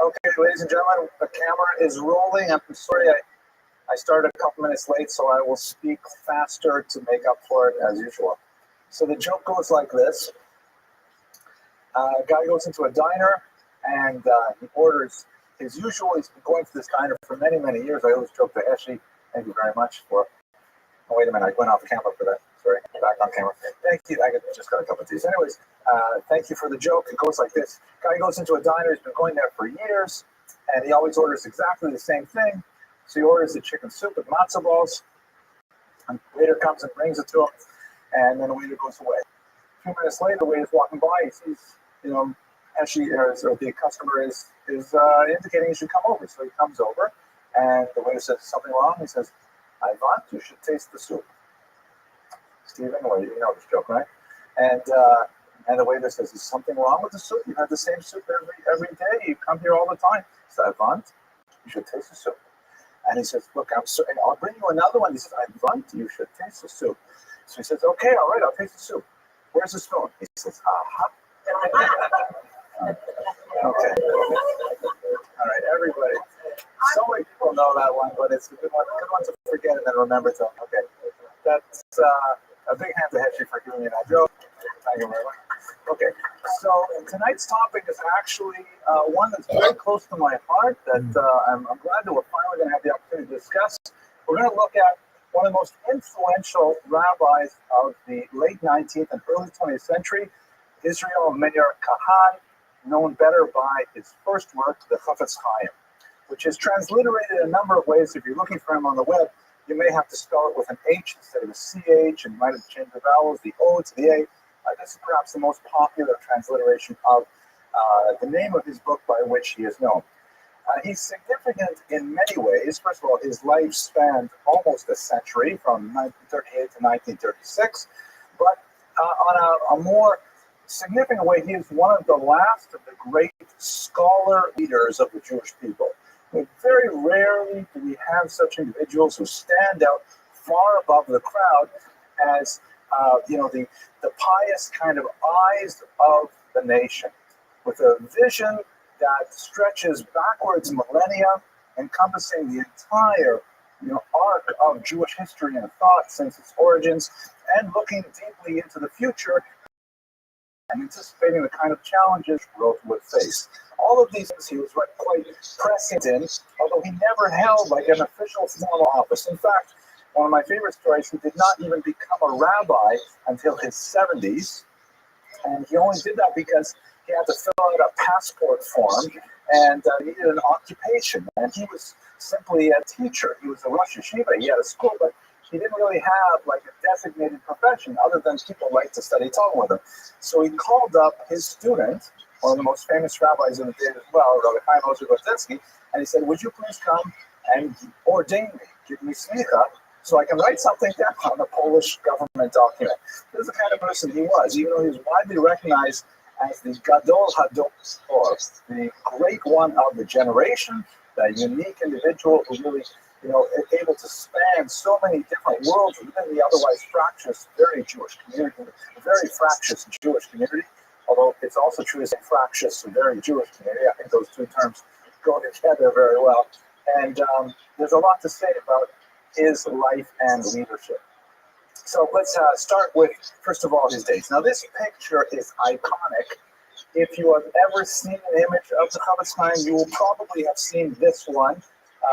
Okay, ladies and gentlemen, the camera is rolling. I'm sorry I started a couple minutes late, so I will speak faster to make up for it as usual. So the joke goes like this. A guy goes into a diner and he orders his usual. He's been going to this diner for many, many years. I always joke to Eshi, thank you very much for. Oh, wait a minute, I went off camera for that. Sorry, back on camera. Thank you. I just got a cup of tea. Anyways, thank you for the joke. It goes like this. Guy goes into a diner. He's been going there for years, and he always orders exactly the same thing. So he orders the chicken soup with matzo balls. And the waiter comes and brings it to him, and then the waiter goes away. A few minutes later, the waiter's walking by. He sees, or the customer is indicating he should come over. So he comes over, and the waiter says, something wrong? He says, I want you should taste the soup. Stephen, well, you know this joke, right? And the waiter says, is something wrong with the soup? You have the same soup every day. You come here all the time. He says, I want you should taste the soup. And he says, look, I'm sorry, I'll bring you another one. He says, I want you should taste the soup. So he says, okay, all right, I'll taste the soup. Where's the spoon? He says, aha. Okay. All right, everybody. So many people know that one, but it's a good one to forget and then remember to. Okay, that's a big hand to Heshi for giving me that joke. Thank you very much. Okay, so tonight's topic is actually one that's very close to my heart that I'm glad that we're finally going to have the opportunity to discuss. We're going to look at one of the most influential rabbis of the late 19th and early 20th century, Israel Meir Kahan, known better by his first work, the Chafetz Chaim, which is transliterated in a number of ways. If you're looking for him on the web, you may have to spell it with an H instead of a CH, and you might have to change the vowels, the O to the A. This is perhaps the most popular transliteration of the name of his book by which he is known. He's significant in many ways. First of all, his life spanned almost a century, from 1938 to 1936. But on a more significant way, he is one of the last of the great scholar leaders of the Jewish people. Very rarely do we have such individuals who stand out far above the crowd as the pious kind of eyes of the nation, with a vision that stretches backwards millennia, encompassing the entire arc of Jewish history and thought since its origins, and looking deeply into the future and anticipating the kind of challenges growth would face. All of these things he was quite prescient in, although he never held like an official formal office. In fact, one of my favorite stories, he did not even become a rabbi until his 70s, and he only did that because he had to fill out a passport form and needed an occupation, and he was simply a teacher. He was a Rosh Yeshiva. He had a school, but he didn't really have like a designated profession other than people like to study Talmud with him. So he called up his student, one of the most famous rabbis in the day as well, Rabbi Chaim Ozer Grodzinski, and he said, would you please come and ordain me, give me smicha, so I can write something down on the Polish government document. This is the kind of person he was, even though he was widely recognized as the Gadol Hador, or the great one of the generation, the unique individual who really, able to span so many different worlds within the otherwise fractious, very Jewish community, very fractious Jewish community. Although it's also true to say fractious and very Jewish community. I think those two terms go together very well. And there's a lot to say about his life and leadership. So let's start with, first of all, his dates. Now, this picture is iconic. If you have ever seen an image of the Chafetz Chaim, you will probably have seen this one.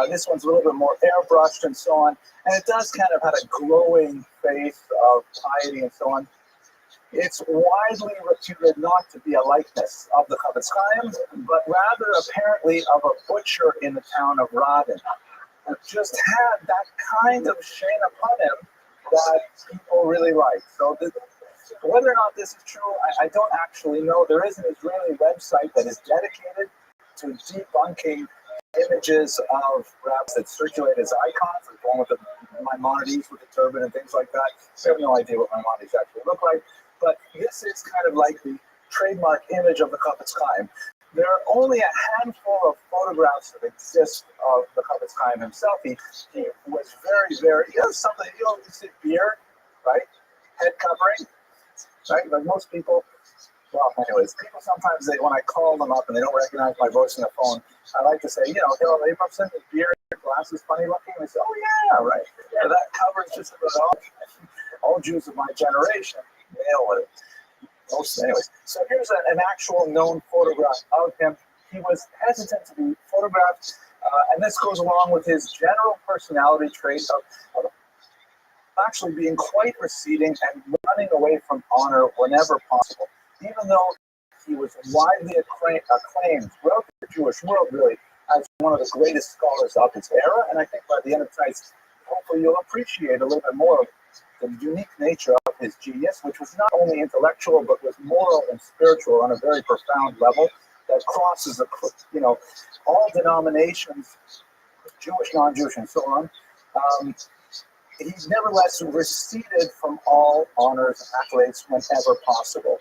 This one's a little bit more airbrushed and so on. And it does kind of have a glowing face of piety and so on. It's widely reputed not to be a likeness of the Chafetz Chaim, but rather apparently of a butcher in the town of Radin. It just had that kind of sheen upon him that people really like. So whether or not this is true, I don't actually know. There is an Israeli website that is dedicated to debunking images of rabbis that circulate as icons, like the one with the Maimonides with the turban and things like that. I have no idea what Maimonides actually look like, but this is kind of like the trademark image of the Chafetz Chaim. There are only a handful of photographs that exist of the Chafetz Chaim himself. He was very, very, something, you see beard, right? Head covering, right? Like most people, Well, anyways, people sometimes when I call them up and they don't recognize my voice on the phone, I like to say, "Hello, they represent the beard, glasses, funny looking." And they say, "Oh yeah, right. Yeah, that covers just about all Jews of my generation." Nail it. Most, anyways. So here's an actual known photograph of him. He was hesitant to be photographed, and this goes along with his general personality trait of actually being quite receding and running away from honor whenever possible, even though he was widely acclaimed throughout the Jewish world, really, as one of the greatest scholars of his era. And I think by the end of tonight's, hopefully you'll appreciate a little bit more of the unique nature of his genius, which was not only intellectual, but was moral and spiritual on a very profound level that crosses, all denominations, Jewish, non-Jewish, and so on. He's nevertheless receded from all honors and accolades whenever possible.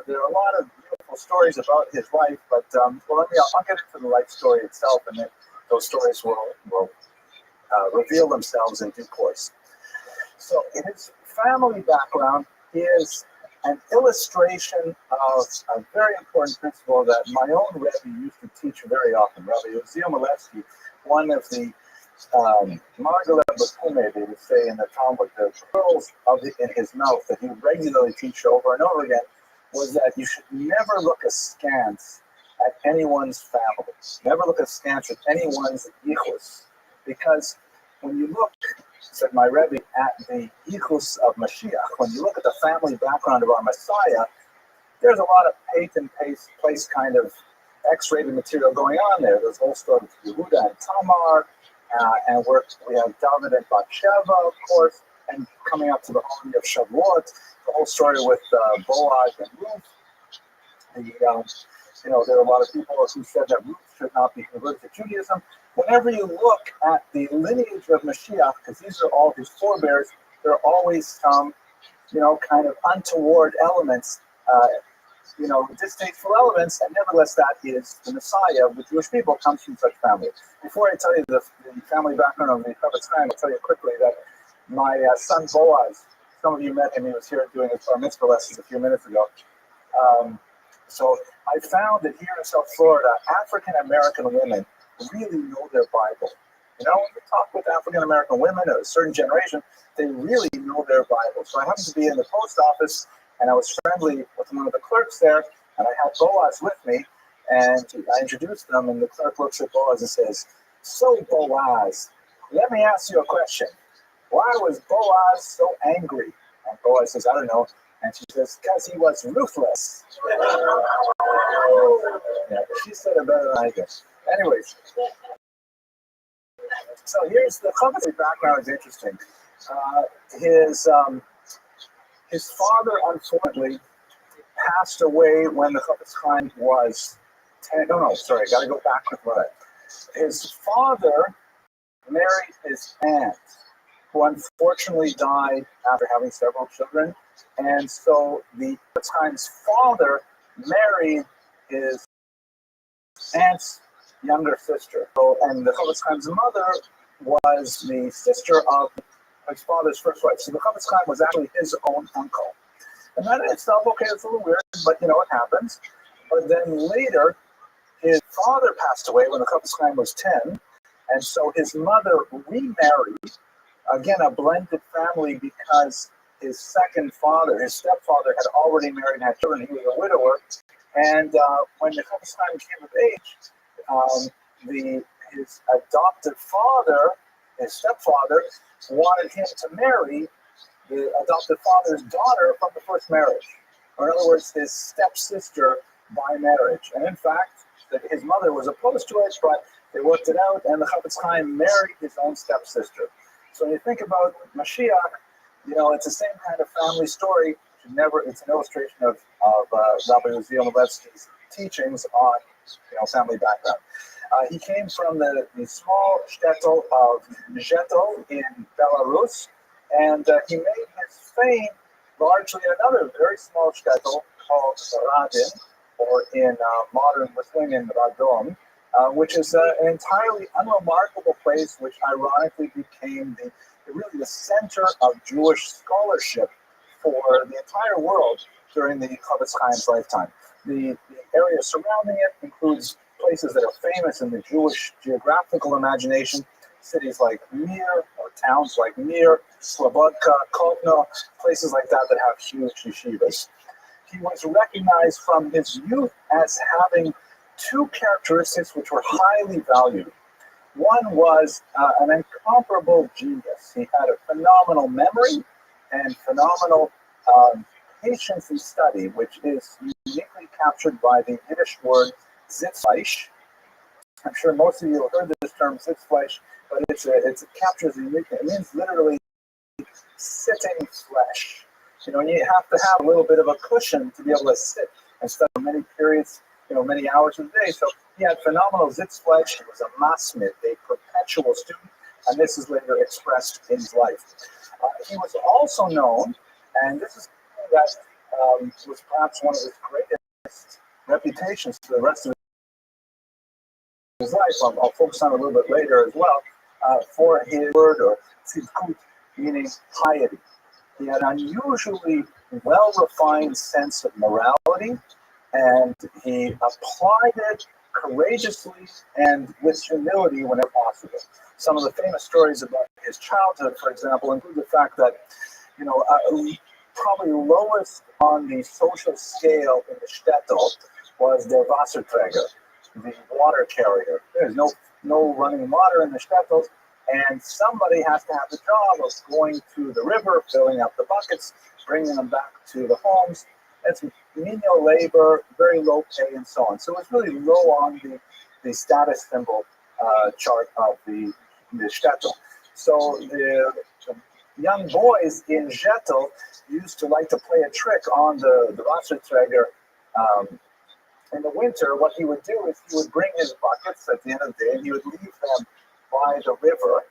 There are a lot of beautiful stories about his life, but I'll get into the life story itself, and then those stories will reveal themselves in due course. So his family background is an illustration of a very important principle that my own Rabbi used to teach very often. Rabbi Rothschild, one of the Margaret Bakume, they would say in the Talmud, the pearls in his mouth that he would regularly teach over and over again, was that you should never look askance at anyone's family. Never look askance at anyone's yichus. Because when you look, said my Rebbe, at the yichus of Mashiach, when you look at the family background of our Messiah, there's a lot of patent place kind of X-rated material going on there. There's a whole story of Yehuda and Tamar, and we have David and Bathsheba, of course, and coming up to the holiday of Shavuot, the whole story with Boaz and Ruth. There are a lot of people who said that Ruth should not be converted to Judaism. Whenever you look at the lineage of Mashiach, because these are all his forebears, there are always some, kind of untoward elements, distasteful elements, and nevertheless that is the Messiah of the Jewish people comes from such families. Before I tell you the family background of the Chavetz Chaim, I'll tell you quickly that my son Boaz, some of you met him, he was here doing his bar mitzvah lessons a few minutes ago. So I found that here in South Florida, African American women really know their Bible. When you talk with African American women of a certain generation, they really know their Bible. So I happened to be in the post office, and I was friendly with one of the clerks there, and I had Boaz with me, and I introduced them, and the clerk looks at Boaz and says, "So Boaz, let me ask you a question. Why was Boaz so angry?" And Boaz says, "I don't know." And she says, "Because he was ruthless." Yeah, she said it better than I did. Anyways, so here's the Chavetz background is interesting. His father, unfortunately, passed away when the Chavetz Chaim was 10. Sorry, got to go back with that. His father married his aunt, who unfortunately died after having several children. And so the Chavetz Chaim's father married his aunt's younger sister. And the Chavetz Chaim's mother was the sister of his father's first wife. So the Chavetz Chaim was actually his own uncle. And that in itself, okay, it's a little weird, but it happens. But then later, his father passed away when the Chavetz Chaim was 10. And so his mother remarried, again, a blended family, because his stepfather had already married and had children. He was a widower. And when the Chavetz Chaim came of age, his adopted father, his stepfather, wanted him to marry the adopted father's daughter from the first marriage. Or in other words, his stepsister by marriage. And in fact, his mother was opposed to it, but they worked it out, and the Chavetz Chaim married his own stepsister. So when you think about Mashiach, it's the same kind of family story. It's an illustration of Rabbi Rothschild's teachings on family background. He came from the small shtetl of Zhetel in Belarus, and he made his fame largely in another very small shtetl called Radin, or in modern Lithuanian Radom, which is an entirely unremarkable place, which ironically became really the center of Jewish scholarship for the entire world during the Chavetz Chaim's lifetime. The area surrounding it includes places that are famous in the Jewish geographical imagination, cities like Mir, or towns like Mir, Slobodka, Kovno, places like that that have huge yeshivas. He was recognized from his youth as having two characteristics which were highly valued. One was an incomparable genius. He had a phenomenal memory and phenomenal patience in study, which is uniquely captured by the Yiddish word Sitzfleisch. I'm sure most of you have heard this term Sitzfleisch, but it captures a unique, it means literally sitting flesh. You know, you have to have a little bit of a cushion to be able to sit and study many periods, many hours a day. So he had phenomenal Sitzfleisch. He was a masmid, a perpetual student, and this is later expressed in his life. He was also known, and this is that was perhaps one of his greatest reputations for the rest of his life. I'll focus on it a little bit later as well, for his word, or tzidkut, meaning piety. He had an unusually well-refined sense of morality, and he applied it courageously and with humility whenever possible. Some of the famous stories about his childhood, for example, include the fact that, probably lowest on the social scale in the shtetl was the Wasserträger, the water carrier. There's no running water in the shtetls, and somebody has to have the job of going to the river, filling up the buckets, bringing them back to the homes. It's menial labor, very low pay, and so on. So it's really low on the status symbol chart of the shtetl. So the young boys in shtetl used to like to play a trick on the Wasserträger. In the winter, what he would do is he would bring his buckets at the end of the day, and he would leave them by the river,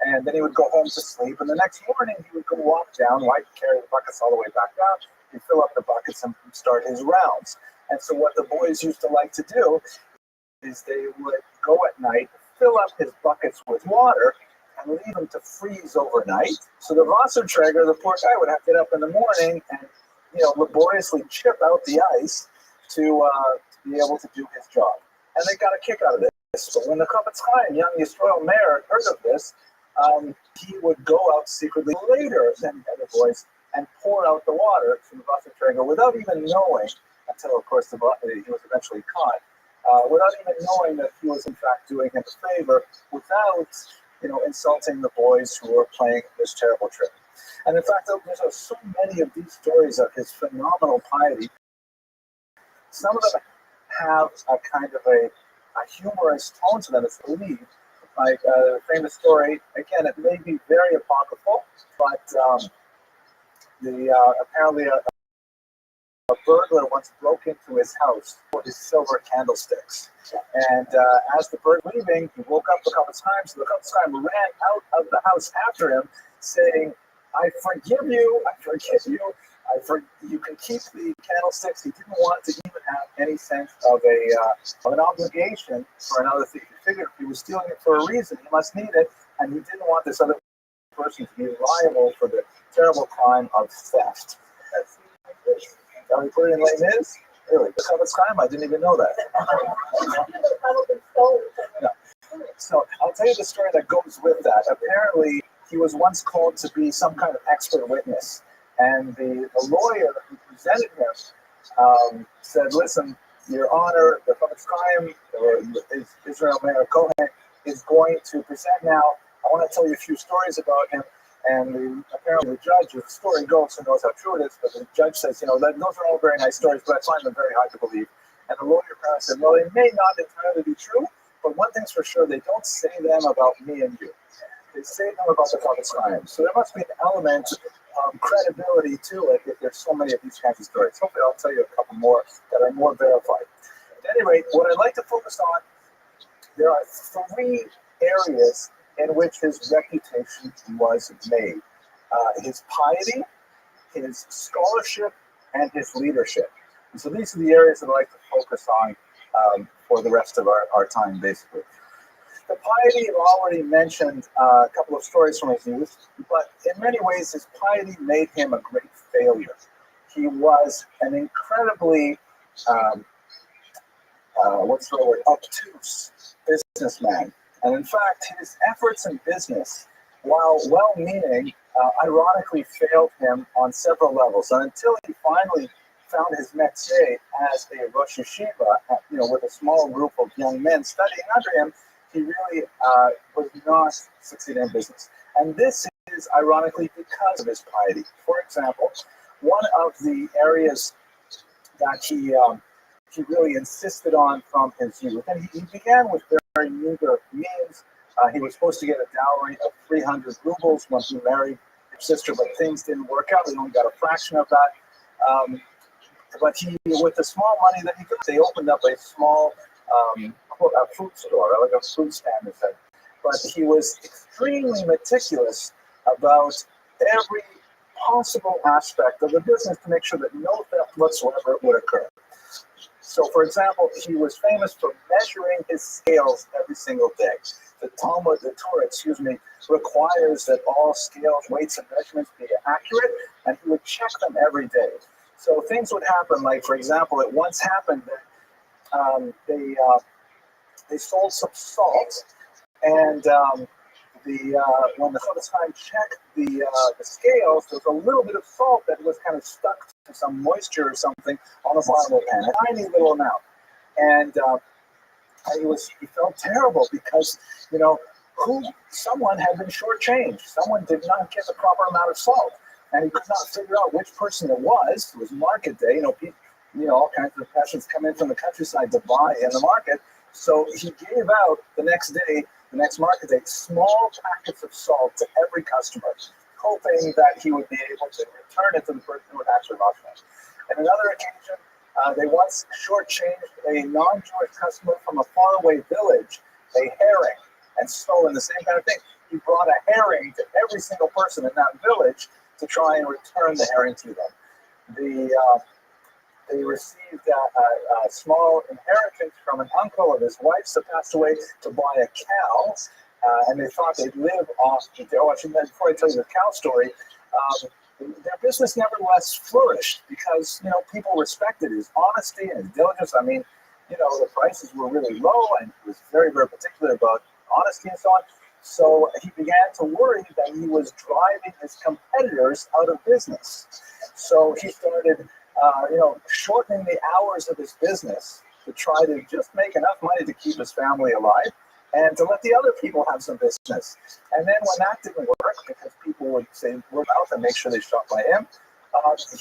and then he would go home to sleep. And the next morning, he would go walk down, carry the buckets all the way back down. He'd fill up the buckets and start his rounds. And so what the boys used to like to do is they would go at night, fill up his buckets with water, and leave them to freeze overnight. So the Wasserträger, the poor guy, would have to get up in the morning and, laboriously chip out the ice to be able to do his job. And they got a kick out of this. But when the Chavetz Chaim, young Yisrael Meir, heard of this, he would go out secretly later than the other boys and pour out the water to the Wasserträger without even knowing, until, of course, he was eventually caught, without even knowing that he was, in fact, doing him a favor without, insulting the boys who were playing this terrible trick. And in fact, there's so many of these stories of his phenomenal piety. Some of them have a kind of a humorous tone to them, it's believed. Like the famous story, again, it may be very apocryphal, but apparently a burglar once broke into his house for his silver candlesticks. And as the burglar was leaving, he woke up a couple of times. So the Chavetz Chaim ran out of the house after him, saying, "I forgive you, I forgive you. You can keep the candlesticks." He didn't want to even have any sense of an obligation for another thief. He figured if he was stealing it for a reason, he must need it, and he didn't want this other person to be liable for the terrible crime of theft. How we put it in lay is? Really? The Chavetz Chaim? I didn't even know that. No. So I'll tell you the story that goes with that. Apparently, he was once called to be some kind of expert witness. And the lawyer who presented him said, "Listen, Your Honor, the Chavetz Chaim, or Israel Meir Cohen, is going to present now. I want to tell you a few stories about him." And apparently the judge, as the story goes, who knows how true it is, but the judge says, those are all very nice stories, but I find them very hard to believe. And the lawyer apparently said, "Well, they may not entirely be true, but one thing's for sure, they don't say them about me and you. They say them about the Chavetz Chaim. So there must be an element of credibility to it if there's so many of these kinds of stories." Hopefully I'll tell you a couple more that are more verified. At any rate, what I'd like to focus on, there are three areas in which his reputation was made. His piety, his scholarship, and his leadership. And so these are the areas that I'd like to focus on for the rest of our time, basically. The piety, I've already mentioned a couple of stories from his youth, but in many ways his piety made him a great failure. he was an incredibly, what's the word, obtuse businessman. And in fact, his efforts in business, while well-meaning, ironically failed him on several levels. And until he finally found his métier as a Rosh Yeshiva, with a small group of young men studying under him, he really was not succeeding in business. And this is ironically because of his piety. For example, one of the areas that he really insisted on from his youth, and he began with very meager means. He was supposed to get a dowry of 300 rubles when he married his sister, but things didn't work out. He only got a fraction of that. But he, with the small money that he got, they opened up a small a food store, like a food stand, he said. But he was extremely meticulous about every possible aspect of the business to make sure that no theft whatsoever would occur. So, for example, he was famous for measuring his scales every single day. The Torah, requires that all scales, weights, and measurements be accurate, and he would check them every day. So things would happen, like, for example, it once happened that they sold some salt, and when the Chofetz Chaim checked the scales, there was a little bit of salt that was kind of stuck to some moisture or something on the bottom of the pan, a tiny little amount. And he felt terrible because, someone had been shortchanged. Someone did not get the proper amount of salt. And he could not figure out which person it was. It was market day. All kinds of peasants come in from the countryside to buy in the market. So he gave out the next market day, small packets of salt to every customer, hoping that he would be able to return it to the person who had actually lost it. And another occasion, they once shortchanged a non-Jewish customer from a faraway village a herring and stolen the same kind of thing. He brought a herring to every single person in that village to try and return the herring to them. They received a small inheritance from an uncle of his wife's that passed away to buy a cow, and they thought they'd live off the dough. Before I tell you the cow story, their business nevertheless flourished because people respected his honesty and his diligence. The prices were really low, and he was very, very particular about honesty and so on. So he began to worry that he was driving his competitors out of business. So he started, shortening the hours of his business to try to just make enough money to keep his family alive and to let the other people have some business. And then when that didn't work, because people would say word out and make sure they shop by him,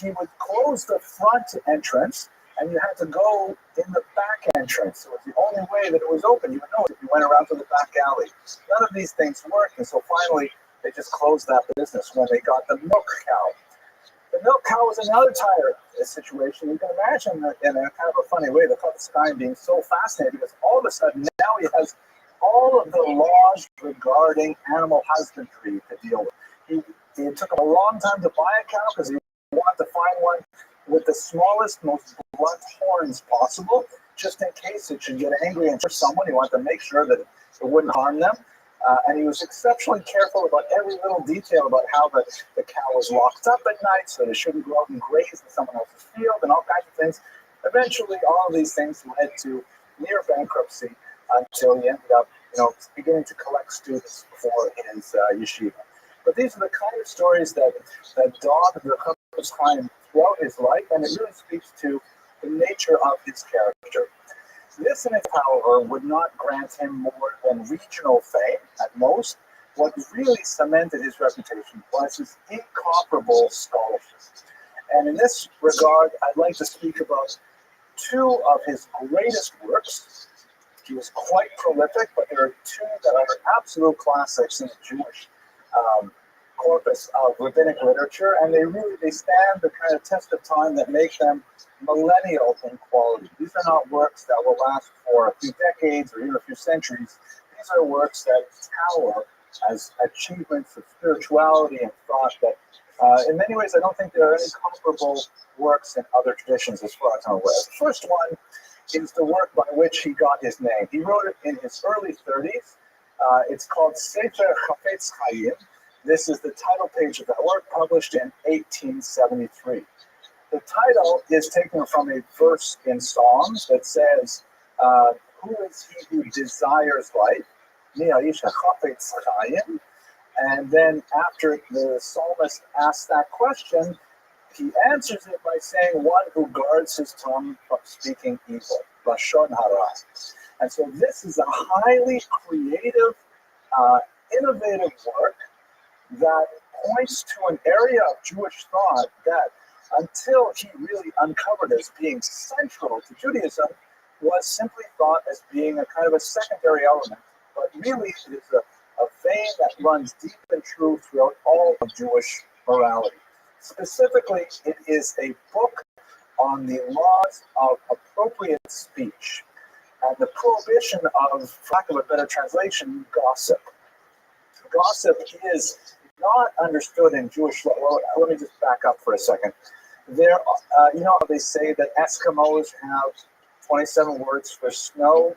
he would close the front entrance, and you had to go in the back entrance. It was the only way that it was open. You would know if you went around to the back alley. None of these things worked, and so finally they just closed that business when they got the milk cow. The milk cow was another tire situation. You can imagine that in a kind of a funny way, the Chofetz Chaim being so fascinated because all of a sudden now he has all of the laws regarding animal husbandry to deal with. It took him a long time to buy a cow because he wanted to find one with the smallest, most blunt horns possible, just in case it should get angry and hurt someone. He wanted to make sure that it wouldn't harm them. And he was exceptionally careful about every little detail about how the cow was locked up at night so that it shouldn't go out and graze in someone else's field and all kinds of things. Eventually, all of these things led to near bankruptcy until he ended up, beginning to collect students for his yeshiva. But these are the kind of stories that dogged the Chofetz Chaim throughout his life, and it really speaks to the nature of his character. This in itself, however, would not grant him more than regional fame at most. What really cemented his reputation was his incomparable scholarship. And in this regard, I'd like to speak about two of his greatest works. He was quite prolific, but there are two that are absolute classics in the Jewish corpus of rabbinic literature, and they stand the kind of test of time that make them millennial in quality. These are not works that will last for a few decades or even a few centuries. These are works that tower as achievements of spirituality and thought that, in many ways, I don't think there are any comparable works in other traditions as far as I'm aware. The first one is the work by which he got his name. He wrote it in his early 30s. It's called Sefer Chafetz Chaim. This is the title page of that work, published in 1873. The title is taken from a verse in Psalms that says, who is he who desires life? And then after the psalmist asks that question, he answers it by saying, one who guards his tongue from speaking evil, Lashon Hara. And so this is a highly creative, innovative work that points to an area of Jewish thought that, until he really uncovered as being central to Judaism, was simply thought as being a kind of a secondary element. But really, it is a vein that runs deep and true throughout all of Jewish morality. Specifically, it is a book on the laws of appropriate speech and the prohibition of, for lack of a better translation, gossip. Gossip is not understood in Jewish law. Well, let me just back up for a second. There, you know how they say that Eskimos have 27 words for snow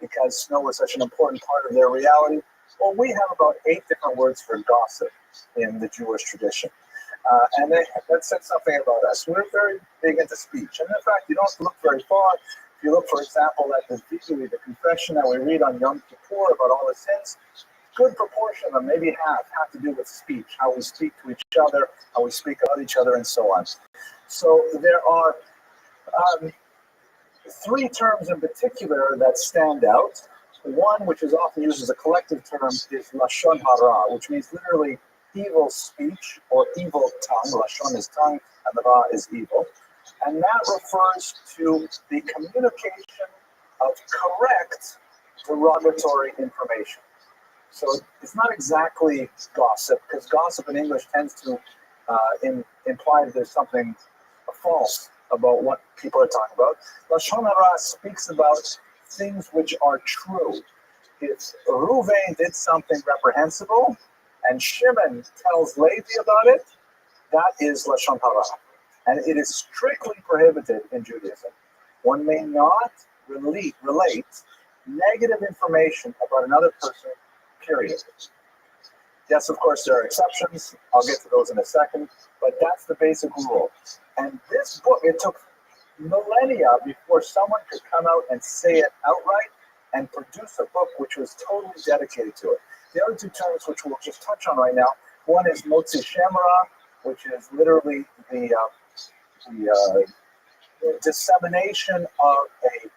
because snow is such an important part of their reality? Well, we have about 8 different words for gossip in the Jewish tradition. And that said something about us. We're very big into speech. And in fact, you don't have to look very far. If you look, for example, at the Vigili, the confession that we read on Yom Kippur about all the sins, good proportion of them, maybe half, have to do with speech, how we speak to each other, how we speak about each other, and so on. So there are 3 terms in particular that stand out. One, which is often used as a collective term, is Lashon Hara, which means literally evil speech or evil tongue. Lashon is tongue, and Hara is evil. And that refers to the communication of correct derogatory information. So it's not exactly gossip, because gossip in English tends to imply that there's something false about what people are talking about. Lashon Hara speaks about things which are true. If Reuven did something reprehensible and Shimon tells Levi about it, that is Lashon Hara. And it is strictly prohibited in Judaism. One may not relate negative information about another person, period. Yes, of course, there are exceptions. I'll get to those in a second. But that's the basic rule. And this book, it took millennia before someone could come out and say it outright and produce a book which was totally dedicated to it. The other 2 terms, which we'll just touch on right now, one is Motzi Shemra, which is literally the dissemination of a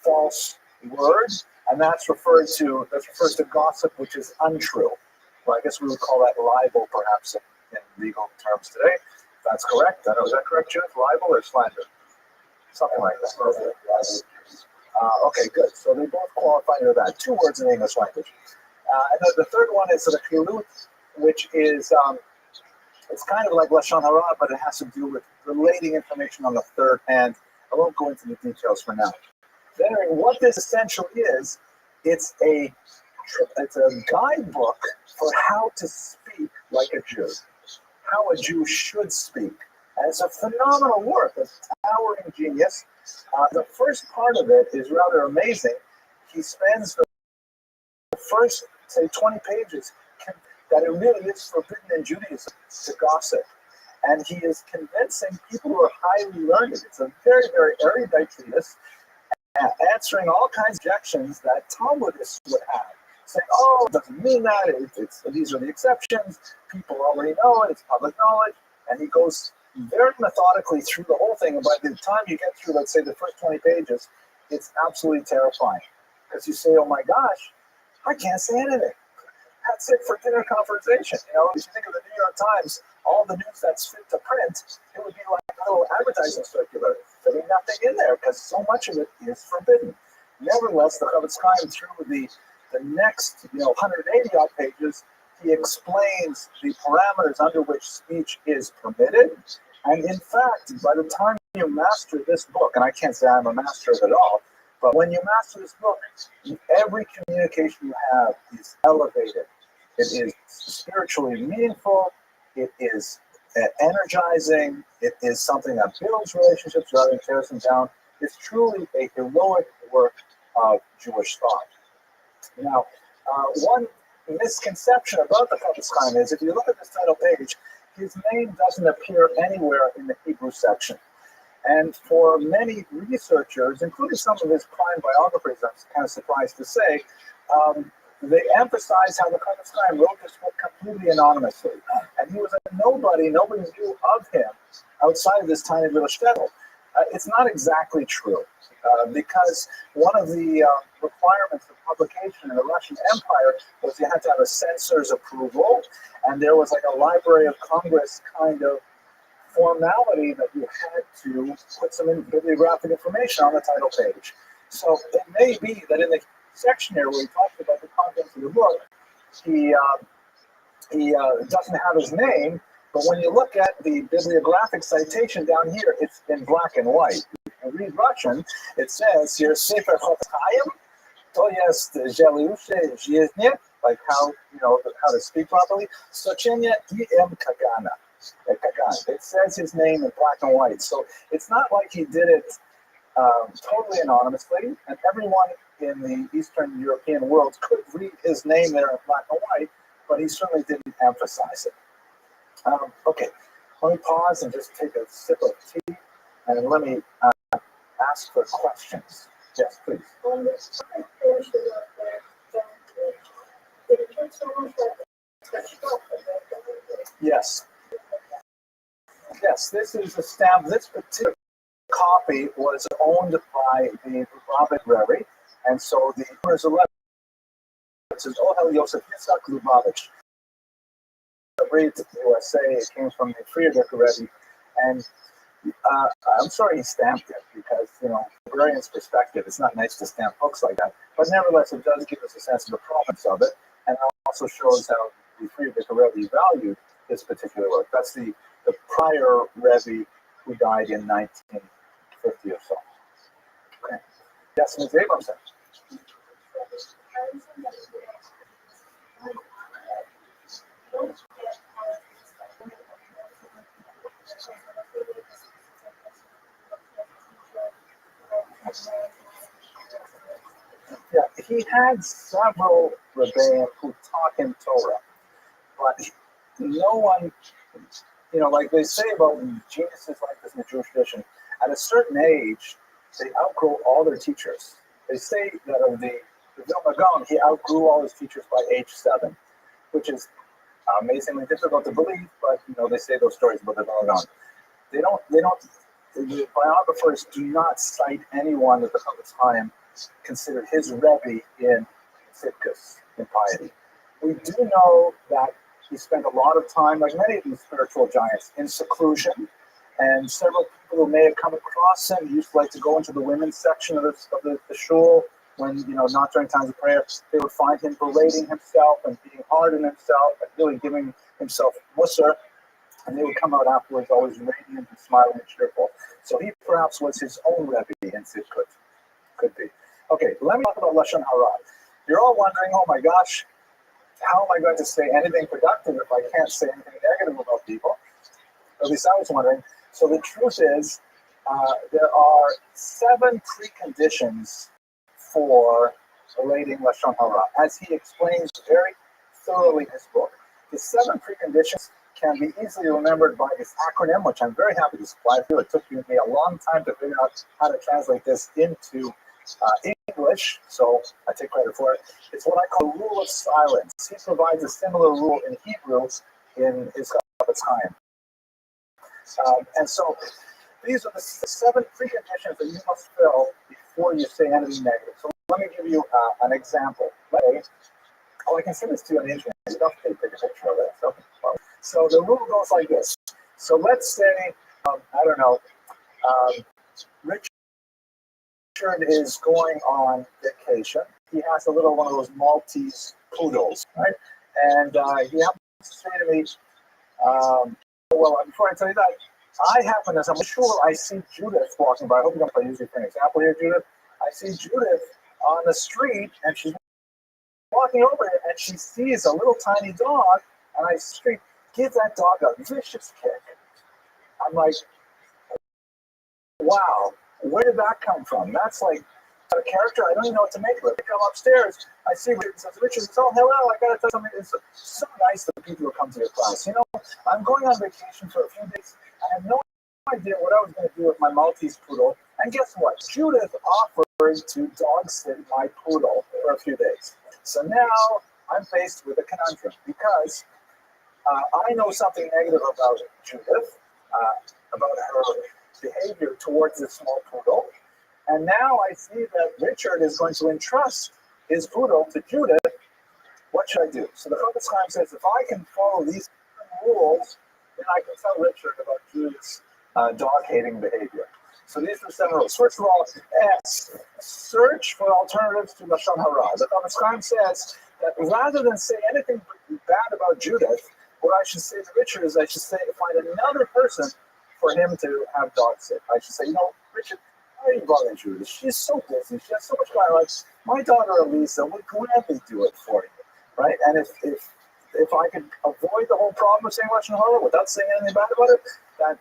false word, and that refers to gossip, which is untrue. Well, I guess we would call that libel, perhaps, in legal terms today. If that's correct. Is that correct, Judith? Libel or slander? Something like that. Okay, good. So they both qualify under that. 2 words in the English language. And then the third one is the Chilut, which is it's kind of like Lashon Hara, but it has to do with relating information on the third hand. I won't go into the details for now. Then, what this essentially is, it's a guidebook for how to speak like a Jew, how a Jew should speak. And it's a phenomenal work, a towering genius. The first part of it is rather amazing. He spends the first, say, 20 pages that it really is forbidden in Judaism to gossip. And he is convincing people who are highly learned. It's a very, very erudite treatise, answering all kinds of objections that Talmudists would have, saying, oh, it doesn't mean that, these are the exceptions, people already know it, it's public knowledge. And he goes very methodically through the whole thing, and by the time you get through, let's say, the first 20 pages, it's absolutely terrifying. Because you say, oh my gosh, I can't say anything. That's it for dinner conversation. You know, if you think of the New York Times, all the news that's fit to print, it would be like a little advertising circular. There'd be nothing in there because so much of it is forbidden. Nevertheless, the Chavetz Chaim, through the next 180 odd pages, he explains the parameters under which speech is permitted. And in fact, by the time you master this book, and I can't say I'm a master of it all, but when you master this book, every communication you have is elevated. It is spiritually meaningful. It is energizing. It is something that builds relationships rather than tears them down. It's truly a heroic work of Jewish thought. Now, one misconception about the Chavetz Chaim is, if you look at this title page, his name doesn't appear anywhere in the Hebrew section. And for many researchers, including some of his prime biographers, I'm kind of surprised to say, they emphasize how the Chavetz Chaim wrote this book completely anonymously. And he was a nobody, nobody knew of him outside of this tiny little shtetl. It's not exactly true, because one of the requirements of publication in the Russian Empire was you had to have a censor's approval, and there was like a Library of Congress kind of formality that you had to put some bibliographic information on the title page. So it may be that in the section here where he talks about the contents of the book, he doesn't have his name, but when you look at the bibliographic citation down here, it's in black and white. If you read Russian, it says here, Sefer Chavetz Chaim, to jest Zheliushe Zhiznie, like how to speak properly, Sochenia im Kagana. It says his name in black and white. So it's not like he did it totally anonymously, and everyone in the Eastern European world could read his name there in black and white, but he certainly didn't emphasize it. Okay, let me pause and just take a sip of tea, and let me ask for questions. Yes, please. On this portion of that, did it turn so much that stuff? Yes. Yes, this is a stamp. This particular copy was owned by the Rabbi, and so the owner's a letter. It says, Ohel Yosef Yitzhak Lubavitch. Read to the USA. It came from the Friedrich Rebbe, and I'm sorry he stamped it because, librarian's perspective, it's not nice to stamp books like that. But nevertheless, it does give us a sense of the provenance of it, and it also shows how the Friedrich Rebbe valued this particular work. That's the prior Rebbe who died in 1950 or so. Okay. Yes, Ms. Abramson. Yeah, he had several Rebbeim who taught him Torah, but no one, like they say about geniuses like this in the Jewish tradition, at a certain age, they outgrow all their teachers. They say that of the Vilna Gaon, he outgrew all his teachers by age 7, which is amazingly difficult to believe, but they say those stories about the Vilna Gaon. The biographers do not cite anyone that the Chavetz Chaim considered his Rebbe in tzidkus, in piety. We do know that he spent a lot of time, like many of these spiritual giants, in seclusion, and several people who may have come across him used to like to go into the women's section of the shul when, not during times of prayer. They would find him berating himself and being hard on himself and really giving himself musar, and they would come out afterwards always radiant and smiling and cheerful. So he perhaps was his own Rebbe in tzidkut. Could be. Okay, let me talk about Lashon Hara. You're all wondering, oh my gosh, how am I going to say anything productive if I can't say anything negative about people? At least I was wondering. So the truth is, there are 7 preconditions for relating Lashon Hara, as he explains very thoroughly in his book. The 7 preconditions can be easily remembered by this acronym, which I'm very happy to supply to you. It took me a long time to figure out how to translate this into English, so I take credit for it. It's what I call the rule of silence. He provides a similar rule in Hebrew in his Chavetz Chaim. And so these are the 7 preconditions that you must fill before you say anything negative. So let me give you an example. I can send this to you on the internet. You don't have to take a picture of it. So the rule goes like this. So let's say, Richard is going on vacation. He has a little one of those Maltese poodles, right? And he happens to say to me, before I tell you that, I'm sure I see Judith walking by. I hope you don't use it for an example here, Judith. I see Judith on the street, and she's walking over it, and she sees a little tiny dog, and I scream, give that dog a vicious kick. I'm like, wow, where did that come from? That's like a character, I don't even know what to make of it. I come upstairs, I see Richard, says, Richard, oh, hello, I got to tell you something. It's so nice that people who come to your class. I'm going on vacation for a few days. I have no idea what I was going to do with my Maltese poodle. And guess what? Judith offered to dog sit my poodle for a few days. So now I'm faced with a conundrum because I know something negative about Judith, about her behavior towards this small poodle. And now I see that Richard is going to entrust his poodle to Judith. What should I do? So the Chofetz Chaim says, if I can follow these rules, then I can tell Richard about Judith's dog-hating behavior. So these are 7 rules. First of all, S, search for alternatives to Lashon Hara. The Chofetz Chaim says that rather than say anything bad about Judith, what I should say to Richard is I should say find another person for him to have dog sit. I should say, Richard, why are you bothering Judith? She's so busy. She has so much going on. My daughter Elisa would gladly do it for you, right? And if I could avoid the whole problem of saying Lashon Hara without saying anything bad about it,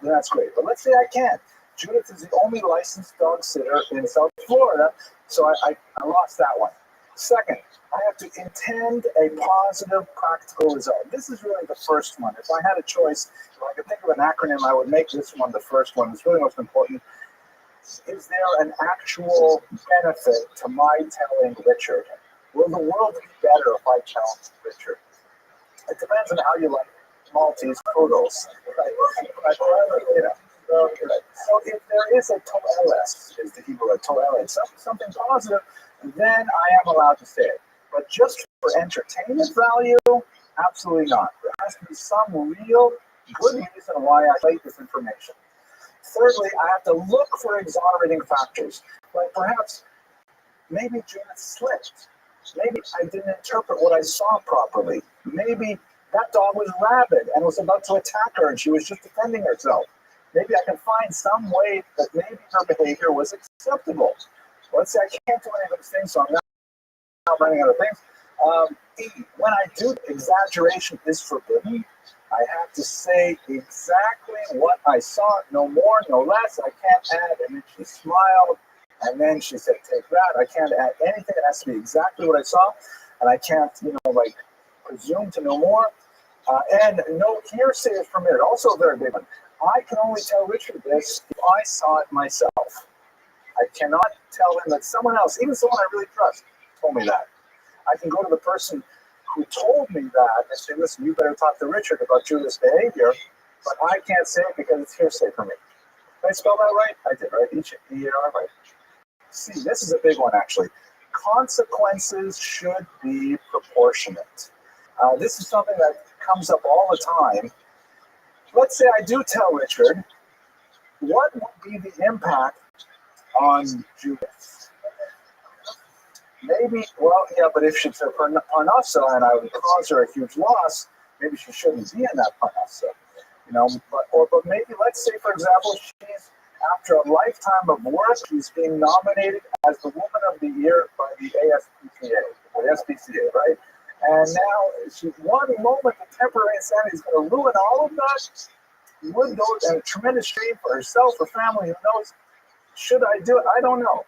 that's great. But let's say I can't. Judith is the only licensed dog sitter in South Florida, so I lost that one. Second, I have to intend a positive, practical result. This is really the first one. If I had a choice, if I could think of an acronym, I would make this one the first one. It's really most important. Is there an actual benefit to my telling Richard? Will the world be better if I tell Richard? It depends on how you like Maltese poodles. Right? So if there is a toeles, is the Hebrew word toeles, something positive, then I am allowed to say it. But just for entertainment value, absolutely not. There has to be some real good reason why I relate this information. Thirdly, I have to look for exonerating factors. Like perhaps, maybe Judith slipped. Maybe I didn't interpret what I saw properly. Maybe that dog was rabid and was about to attack her and she was just defending herself. Maybe I can find some way that maybe her behavior was acceptable. Let's say I can't do any of those things, so I'm not running out of things. E, when I do, exaggeration is forbidden. I have to say exactly what I saw, no more, no less. I can't add. And then she smiled, and then she said, take that. I can't add anything. It has to be exactly what I saw, and I can't, presume to know more. And no hearsay is permitted. Also a very big one. I can only tell Richard this if I saw it myself. I cannot tell him that someone else, even someone I really trust, told me that. I can go to the person who told me that and say, listen, you better talk to Richard about Judith's behavior, but I can't say it because it's hearsay for me. Did I spell that right? I did, right? H-E-R, right? See, this is a big one, actually. Consequences should be proportionate. This is something that comes up all the time. Let's say I do tell Richard, what would be the impact on Judith? Maybe, but if she's a parnassa and I would cause her a huge loss, maybe she shouldn't be in that parnassa. But maybe let's say, for example, she's, after a lifetime of work, she's being nominated as the Woman of the Year by the ASPCA, or SPCA, right? And now one moment of temporary insanity is going to ruin all of that. Would go and a tremendous shame for herself, her family, who knows? Should I do it? I don't know.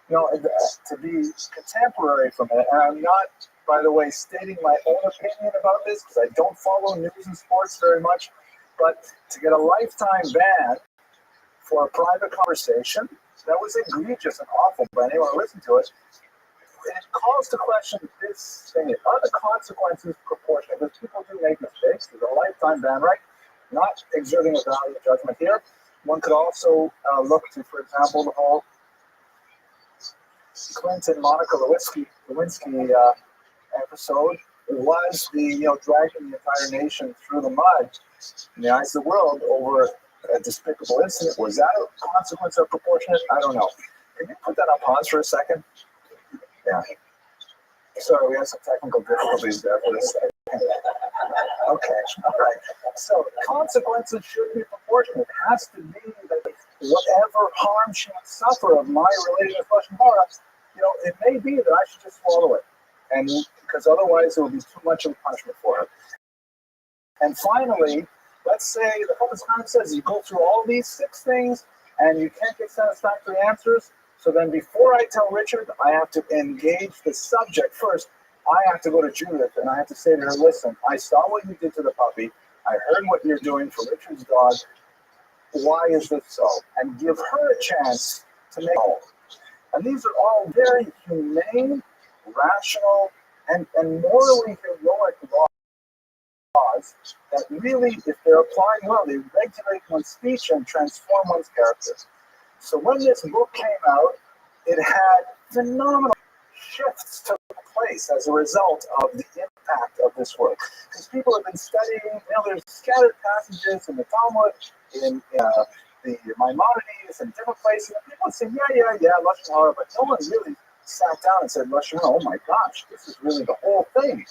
To be contemporary from it, and I'm not, by the way, stating my own opinion about this because I don't follow news and sports very much, but to get a lifetime ban for a private conversation that was egregious and awful by anyone who listened to it, it calls to question this thing. Are the consequences proportionate? Because people do make mistakes. There's a lifetime ban, right? Not exerting a value judgment here. One could also look to, for example, the whole Clinton-Monica Lewinsky episode. It was the, dragging the entire nation through the mud in the eyes of the world over a despicable incident. Was that a consequence of proportionate? I don't know. Can you put that on pause for a second? Yeah. Sorry, we have some technical difficulties there for this second. Okay, all right. So consequences should be proportionate. It has to be that whatever harm she would suffer of my relating to Lashon Hara, it may be that I should just swallow it, and because otherwise it would be too much of a punishment for her. And finally, let's say the Chofetz Chaim says you go through all these 6 things and you can't get satisfactory answers. So then before I tell Richard, I have to engage the subject first. I have to go to Judith and I have to say to her, listen, I saw what you did to the puppy. I heard what you're doing for Richard's dog. Why is this so? And give her a chance to make it. And these are all very humane, rational, and morally heroic laws that really, if they're applied well, they regulate one's speech and transform one's character. So when this book came out, it had phenomenal shifts took place as a result of the impact of this work. Because people have been studying, there's scattered passages in the Talmud, in the Maimonides, and different places. And people would say, yeah, Lashon Hara, but no one really sat down and said, Lashon Hara, oh my gosh, this is really the whole thing.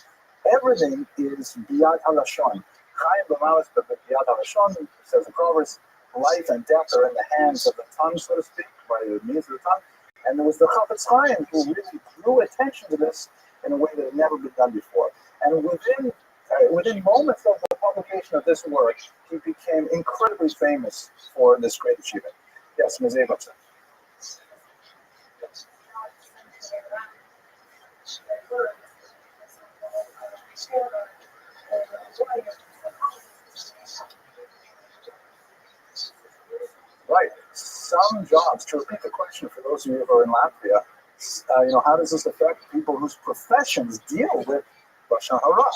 Everything is biyad halashon. Chaim b'malas b'biyad halashon, says the Proverbs, life and death are in the hands of the tongue, so to speak, by the means of the tongue. And there was the Chafetz Chaim who really drew attention to this in a way that had never been done before. And within moments of the publication of this work, he became incredibly famous for this great achievement. Yes, Ms. Abelson. Right. Some jobs, to repeat the question for those of you who are in Latvia, how does this affect people whose professions deal with Lashon Hara?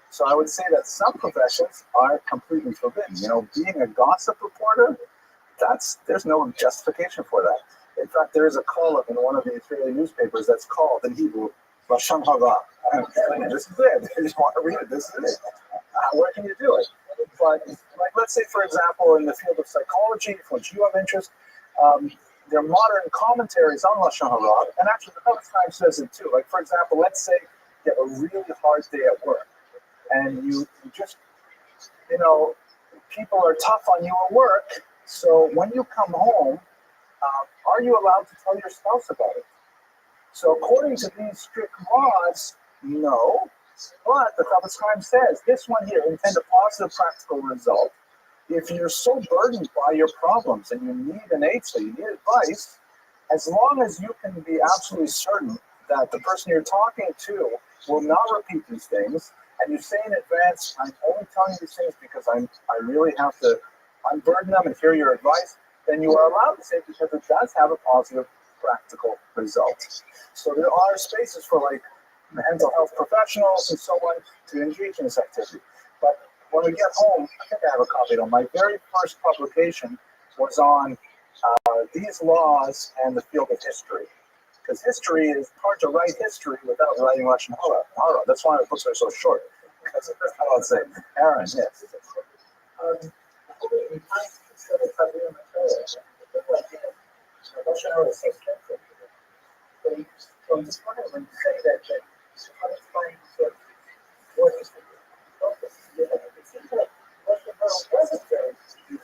So I would say that some professions are completely forbidden. Being a gossip reporter, there's no justification for that. In fact, there is a column in one of the Israeli newspapers that's called in Hebrew Lashon Hara. This is it. If you want to read it, this is it. Where can you do it? But let's say, for example, in the field of psychology, for which you have interest, there are modern commentaries on Lashon Hara, and actually the Chafetz Chaim says it too. For example, let's say you have a really hard day at work, and you just, people are tough on you at work, so when you come home, are you allowed to tell your spouse about it? So according to these strict laws, no. But the Chafetz Chaim says, this one here, intend a positive practical result. If you're so burdened by your problems and you need an answer, you need advice, as long as you can be absolutely certain that the person you're talking to will not repeat these things, and you say in advance, I'm only telling you these things because I really have to unburden them and hear your advice, then you are allowed to say it because it does have a positive practical result. So there are spaces for mental health professionals and so on to engage in this activity. But when we get home, I think I have a copy of my very first publication was on these laws and the field of history. Because history is hard to write history without writing Lashon Hara. That's why the books are so short. Because that's how I'd say. Aaron, yes. Lashon Hara is so expensive. So I'm just wondering when you say that how it's fine sort of what is the focus? It seems like Lashon Hara wasn't very easy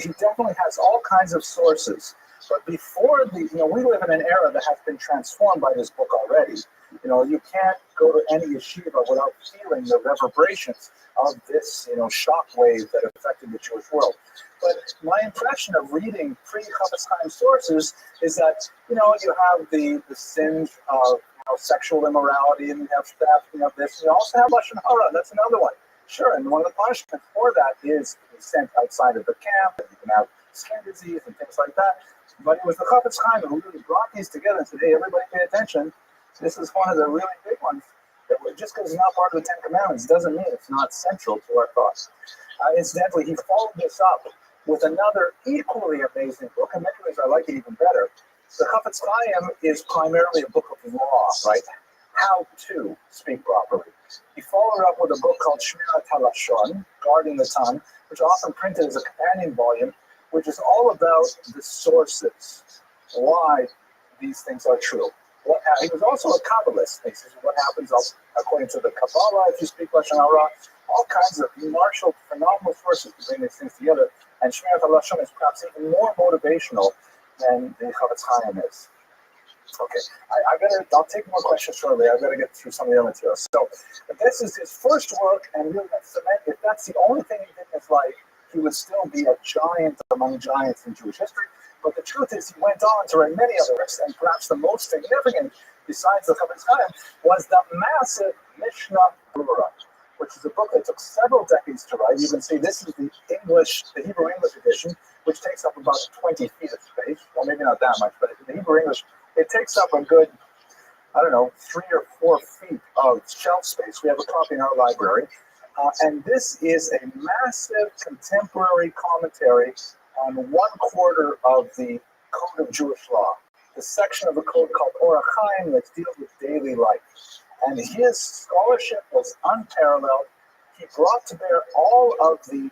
he definitely has all kinds of sources. But before we live in an era that has been transformed by this book already. You can't go to any yeshiva without feeling the reverberations of this, shockwave that affected the Jewish world. But my impression of reading pre-Chafetz Chaim sources is that, you have the sins of sexual immorality, and you have theft, you have this. You also have Lashon Hara. That's another one. Sure, and one of the punishments for that is to be sent outside of the camp, and you can have skin disease and things like that. But it was the Chafetz Chaim who really brought these together and said, hey, everybody pay attention. This is one of the really big ones. Just because it's not part of the Ten Commandments doesn't mean it's not central to our thoughts. Incidentally, he followed this up with another equally amazing book, and many ways I like it even better. The Chafetz Chaim is primarily a book of law, right? How to speak properly. He followed up with a book called Shmirat HaLashon, Guarding the Tongue, which is often printed as a companion volume, which is all about the sources, why these things are true. He was also a Kabbalist. He says what happens according to the Kabbalah if you speak Lashon Hara. All kinds of marshaled, phenomenal sources to bring these things together. And Shmirat HaLashon is perhaps even more motivational than the Chafetz Chaim is. Okay, I'll take more questions shortly. I've got to get through some of the other materials. So, if this is his first work, and really if that's the only thing he did in his life, he would still be a giant among giants in Jewish history. But the truth is, he went on to write many other works, and perhaps the most significant, besides the Chavetz Chaim, was the massive Mishnah Berurah, which is a book that took several decades to write. You can see this is the Hebrew English edition, which takes up about 20 feet of space. Well, maybe not that much, but in the Hebrew English, it takes up a good, 3 or 4 feet of shelf space. We have a copy in our library. And this is a massive contemporary commentary on 1/4 of the Code of Jewish Law, the section of the code called Orach Chaim that deals with daily life. And his scholarship was unparalleled. He brought to bear all of the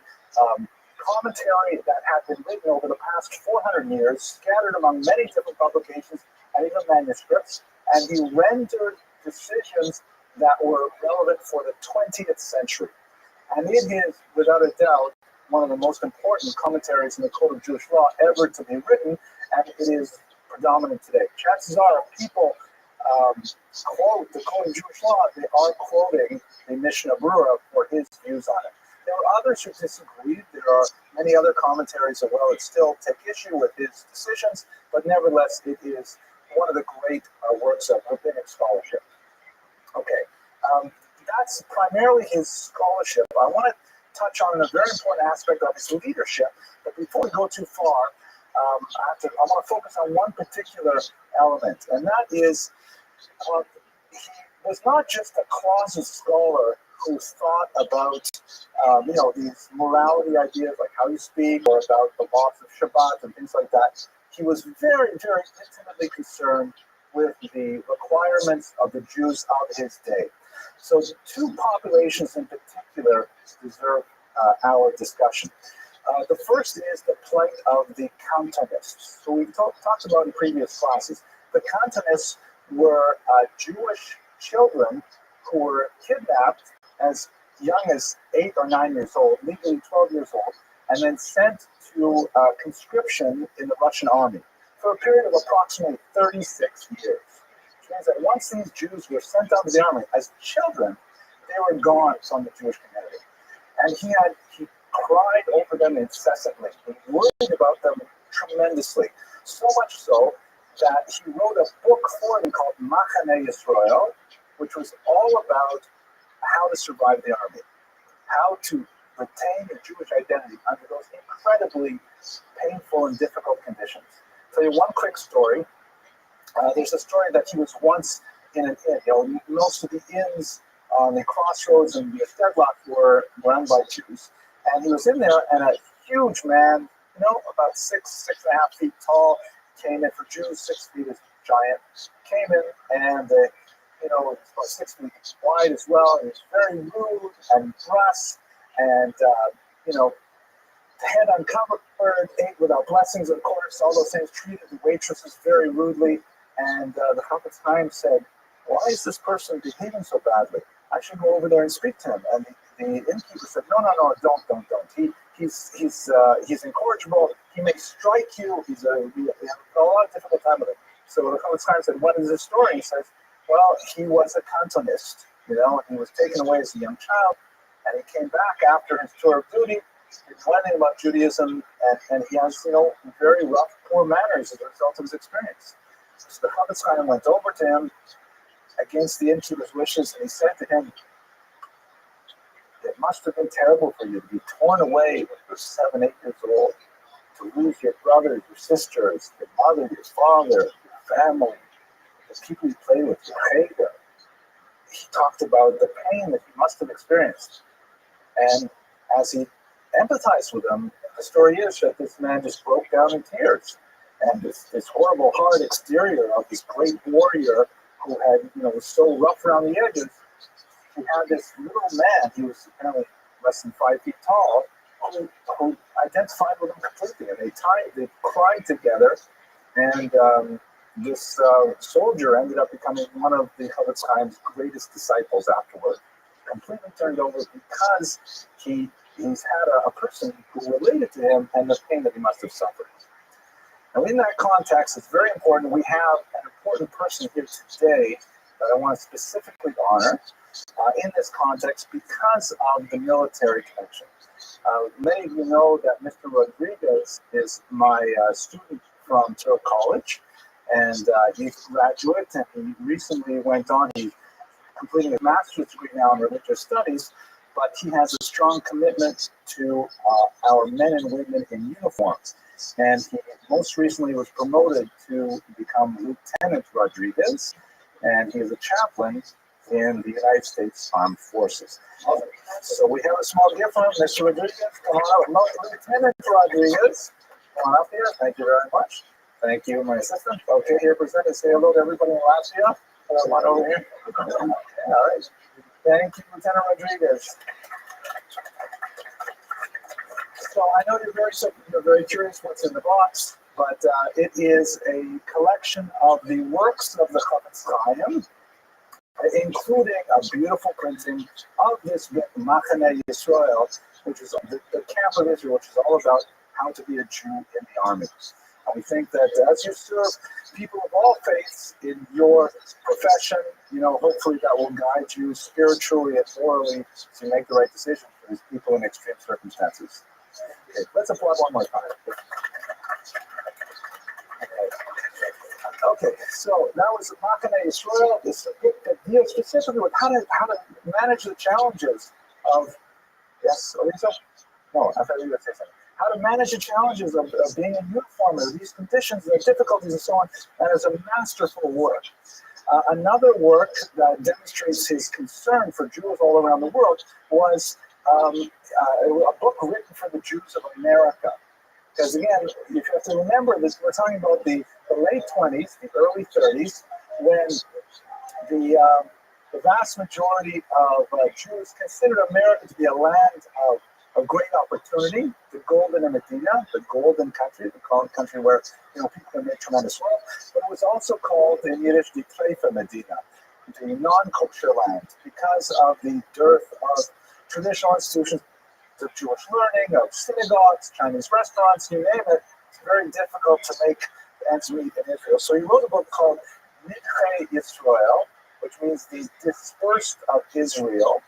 commentary that had been written over the past 400 years, scattered among many different publications and even manuscripts, and he rendered decisions that were relevant for the 20th century. And it is, without a doubt, one of the most important commentaries in the Code of Jewish Law ever to be written, and it is predominant today. Chances are, if people quote the Code of Jewish Law, they are quoting the Mishnah Berurah for his views on it. There are others who disagreed. There are many other commentaries as well that still take issue with his decisions, but nevertheless, it is one of the great works of rabbinic scholarship. Okay, that's primarily his scholarship. I want to touch on a very important aspect of his leadership, but before we go too far, I want to focus on one particular element, and that is he was not just a closet scholar who thought about these morality ideas like how you speak or about the laws of Shabbat and things like that. He was very, very intimately concerned with the requirements of the Jews of his day. So 2 populations in particular deserve our discussion. The first is the plight of the Cantonists. So we've talked about in previous classes. The Cantonists were Jewish children who were kidnapped as young as 8 or 9 years old, legally 12 years old, and then sent to conscription in the Russian army for a period of approximately 36 years. Which means that once these Jews were sent out to the army as children, they were gone from the Jewish community. And he cried over them incessantly. He worried about them tremendously. So much so that he wrote a book for them called Machane Yisrael, which was all about how to survive the army, how to retain the Jewish identity under those incredibly painful and difficult conditions. I'll tell you one quick story. There's a story that he was once in an inn. Most of the inns on the crossroads and the Stedlock were run by Jews. And he was in there, and a huge man, about 6.5 feet tall, came in. For Jews, 6 feet is giant. Came in, and was about 6 feet wide as well. And he was very rude and brusque, and head uncovered, ate without blessings, of course. All those things. Treated the waitresses very rudely. And the Chavetz Chaim said, "Why is this person behaving so badly? I should go over there and speak to him." And the innkeeper said, "No, don't. He's incorrigible. He may strike you. We have a lot of difficult time with him." So the Chavetz Chaim said, "What is his story?" He says, "Well, he was a Cantonist. He was taken away as a young child, and he came back after his tour of duty. He's learning about Judaism, and he has, very rough, poor manners as a result of his experience." So the Chavetz Chaim went over to him against the innkeeper's wishes, and he said to him, "It must have been terrible for you to be torn away when you were 7, 8 years old, to lose your brothers, your sisters, your mother, your father, your family, the people you played with, your cheder." He talked about the pain that he must have experienced. And as he empathized with him, the story is that this man just broke down in tears. And this horrible, hard exterior of this great warrior who had, was so rough around the edges, he had this little man, he was apparently less than 5 feet tall, who identified with him completely. And they cried together, and this soldier ended up becoming one of the Chavetz Chaim's greatest disciples afterward. Completely turned over because he's had a person who related to him and the pain that he must have suffered. Now, in that context, it's very important. We have an important person here today that I want to specifically honor. in this context because of the military connection. Many of you know that Mr. Rodriguez is my student from Turk College, and he's a graduate, and he recently went on, he's completing a master's degree now in religious studies, but he has a strong commitment to our men and women in uniforms. And he most recently was promoted to become Lieutenant Rodriguez, and he is a chaplain in the United States Armed Forces. So we have a small gift from Mr. Rodriguez. Come on out, Lieutenant Rodriguez. Come on up here. Thank you very much. Thank you, my assistant. Okay, here, present and say hello to everybody in Latvia. One over here. Okay, all right. Thank you, Lieutenant Rodriguez. So I know you're very curious what's in the box, but it is a collection of the works of the Chofetz Chaim, including a beautiful printing of this book, Machane Yisrael, which is the camp of Israel, which is all about how to be a Jew in the army. And we think that as you serve people of all faiths in your profession, hopefully that will guide you spiritually and morally to make the right decision for these people in extreme circumstances. Okay, let's applaud one more time. Okay, so that was Machane Yisrael. This book deals specifically with how to manage the challenges of, yes, Elisa? No, I thought you were going to say something. How to manage the challenges of being in uniform, or these conditions, the difficulties, and so on. That is a masterful work. Another work that demonstrates his concern for Jews all around the world was a book written for the Jews of America. Because again, you have to remember this, we're talking about the late 20s, the early 30s, when the vast majority of Jews considered America to be a land of great opportunity, the golden Medina, the golden country, the country where people have made tremendous wealth. But it was also called in Yiddish the Treifa Medina, the non-kosher land, because of the dearth of traditional institutions of Jewish learning, of synagogues, Chinese restaurants, you name it. It's very difficult to make ends meet in Israel. So he wrote a book called Nidchei Yisrael, which means the dispersed of Israel.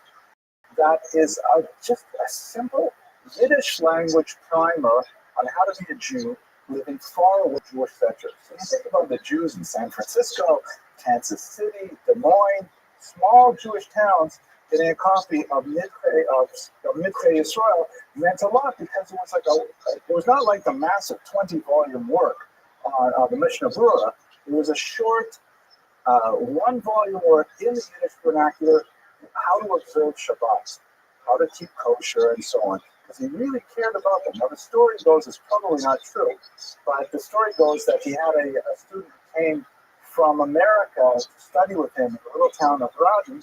That is just a simple Yiddish language primer on how to be a Jew living far away from Jewish centers. So you think about the Jews in San Francisco, Kansas City, Des Moines, small Jewish towns. Getting a copy of Nidchei Yisrael meant a lot because it was not like the massive 20-volume work on the Mishnah Berurah. It was a short 1-volume work in the Yiddish vernacular, how to observe Shabbat, how to keep kosher, and so on. Because he really cared about them. Now the story goes, it's probably not true, but the story goes that he had a student who came from America to study with him in the little town of Rodney.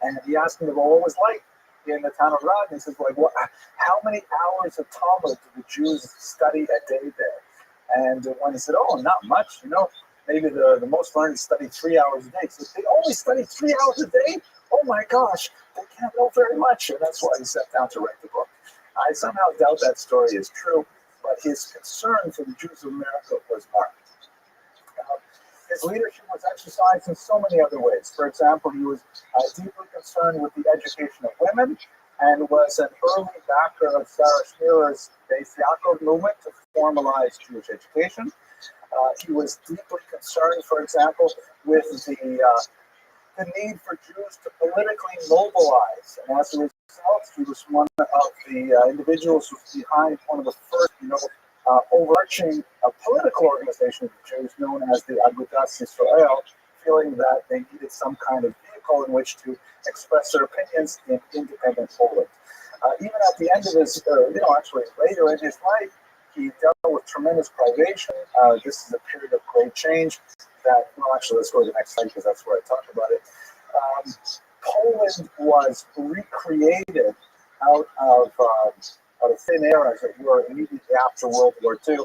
And he asked him what it was like in the town of Rodney. He says, how many hours of Talmud do the Jews study a day there? And when he said, not much, maybe the most learned study 3 hours a day. So they only study 3 hours a day? Oh my gosh, they can't know very much. And that's why he sat down to write the book. I somehow doubt that story is true, but his concern for the Jews of America was marked. His leadership was exercised in so many other ways. For example, he was deeply concerned with the education of women and was an early backer of Sarah Schneerer's Beis Yaakov movement to formalize Jewish education. He was deeply concerned, for example, with the need for Jews to politically mobilize. And as a result, he was one of the individuals who was behind one of the first, overarching political organization of the Jews known as the Agudas Yisrael, feeling that they needed some kind of vehicle in which to express their opinions in independent Poland. Even at the end of his, actually later in his life, he dealt with tremendous privation. This is a period of great change that, let's go to the next slide because that's where I talk about it. Poland was recreated out of thin air, as it were, immediately after World War II.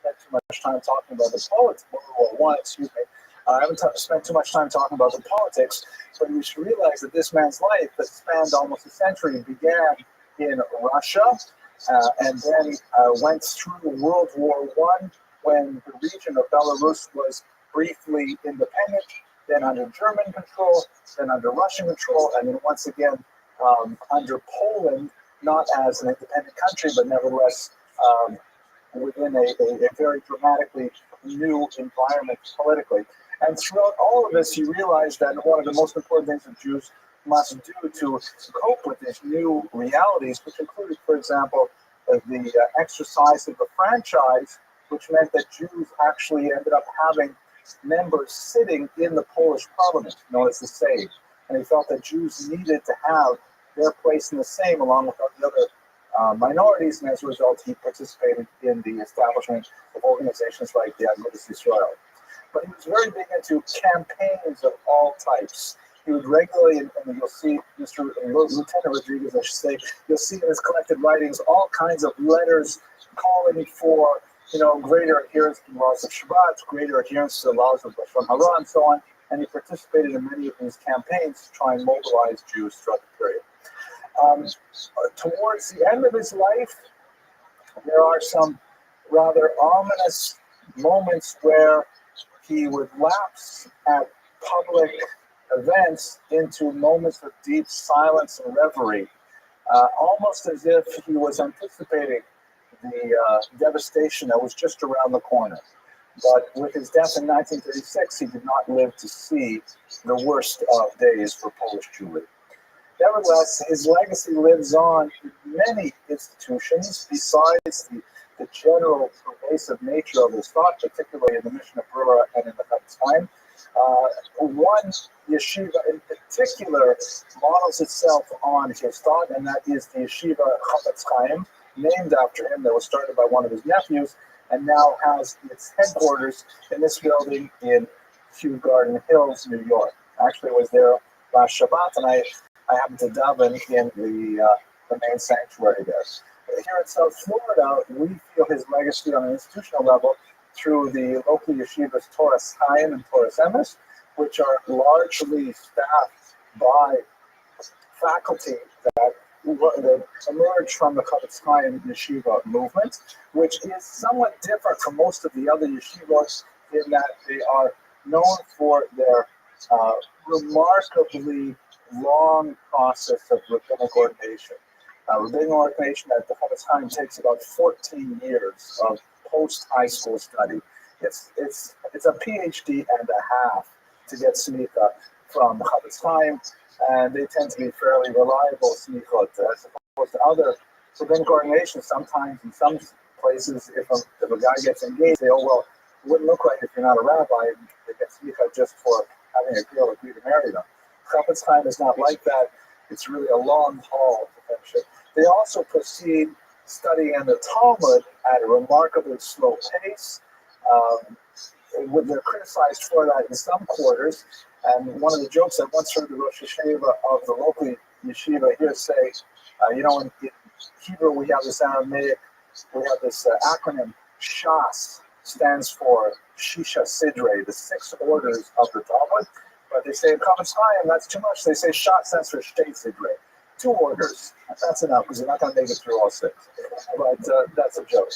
Spent too much time talking about the politics, World War I, excuse me. I haven't spent too much time talking about the politics, but you should realize that this man's life that spanned almost a century began in Russia and then went through World War I when the region of Belarus was briefly independent. then under German control, then under Russian control, and then once again under Poland, not as an independent country, but nevertheless within a very dramatically new environment politically. And throughout all of this, you realize that one of the most important things that Jews must do to cope with these new realities, which included, for example, the exercise of the franchise, which meant that Jews actually ended up having members sitting in the Polish parliament, known as the Sejm. And he felt that Jews needed to have their place in the Sejm along with the other minorities, and as a result, he participated in the establishment of organizations like the Agudas Yisrael. But he was very big into campaigns of all types. He would regularly, and you'll see Lieutenant Rodriguez, I should say, you'll see in his collected writings all kinds of letters calling for, greater adherence to the laws of Shabbat, greater adherence to the laws of Lashon Hara, and so on. And he participated in many of these campaigns to try and mobilize Jews throughout the period. Towards the end of his life, there are some rather ominous moments where he would lapse at public events into moments of deep silence and reverie, almost as if he was anticipating the devastation that was just around the corner. But with his death in 1936, he did not live to see the worst of days for Polish Jewry. Nevertheless, his legacy lives on in many institutions besides the general pervasive nature of his thought, particularly in the Mishnah Berurah and in the Chofetz Chaim. One yeshiva in particular models itself on his thought, and that is the yeshiva Chofetz Chaim, named after him, that was started by one of his nephews, and now has its headquarters in this building in Kew Garden Hills, New York. I actually was there last Shabbat, and I happened to daven in the main sanctuary there. Here in South Florida, we feel his legacy on an institutional level through the local yeshivas Torres Chaim and Torres Emes, which are largely staffed by faculty that emerged from the Chofetz Chaim yeshiva movement, which is somewhat different from most of the other yeshivas in that they are known for their remarkably long process of rabbinic ordination. Rabbinic ordination at the Chofetz Chaim takes about 14 years of post-high school study. It's a PhD and a half to get smicha from the Chofetz Chaim, and they tend to be fairly reliable smichot as opposed to other rabbinic ordinations. Sometimes in some places, if a guy gets engaged, they say, oh, well, it wouldn't look right if you're not a rabbi, and they get smicha just for having a girl agree to marry them. Chofetz Chaim is not like that. It's really a long haul to friendship. They also proceed studying in the Talmud at a remarkably slow pace. They're criticized for that in some quarters. And one of the jokes I once heard the Rosh Yeshiva of the local yeshiva here say, in Hebrew we have this Aramaic, we have this acronym, Shas stands for Shisha Sidre, the 6 orders of the Talmud. But they say in Chofetz Chaim, that's too much. They say Shat stands for Shtei Sidre, 2 orders. That's enough because you're not going to make it through all 6. But that's a joke.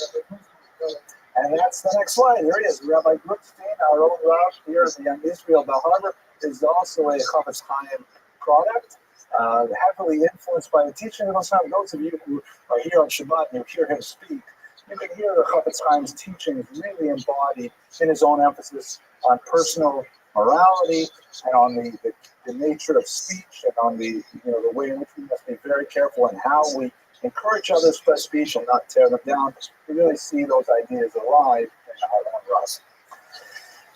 And that's the next slide. Here he is. Rabbi Gutstein, our own Rav here at the Young Israel Bell Harbor, is also a Chofetz Chaim product, heavily influenced by the teaching of Chofetz Chaim. Those of you who are here on Shabbat and you hear him speak, you can hear the Chofetz Chaim's teachings really embodied in his own emphasis on personal morality and on the nature of speech and on the way in which we must be very careful in how we encourage others to express speech and not tear them down. We really see those ideas alive in our own Russ.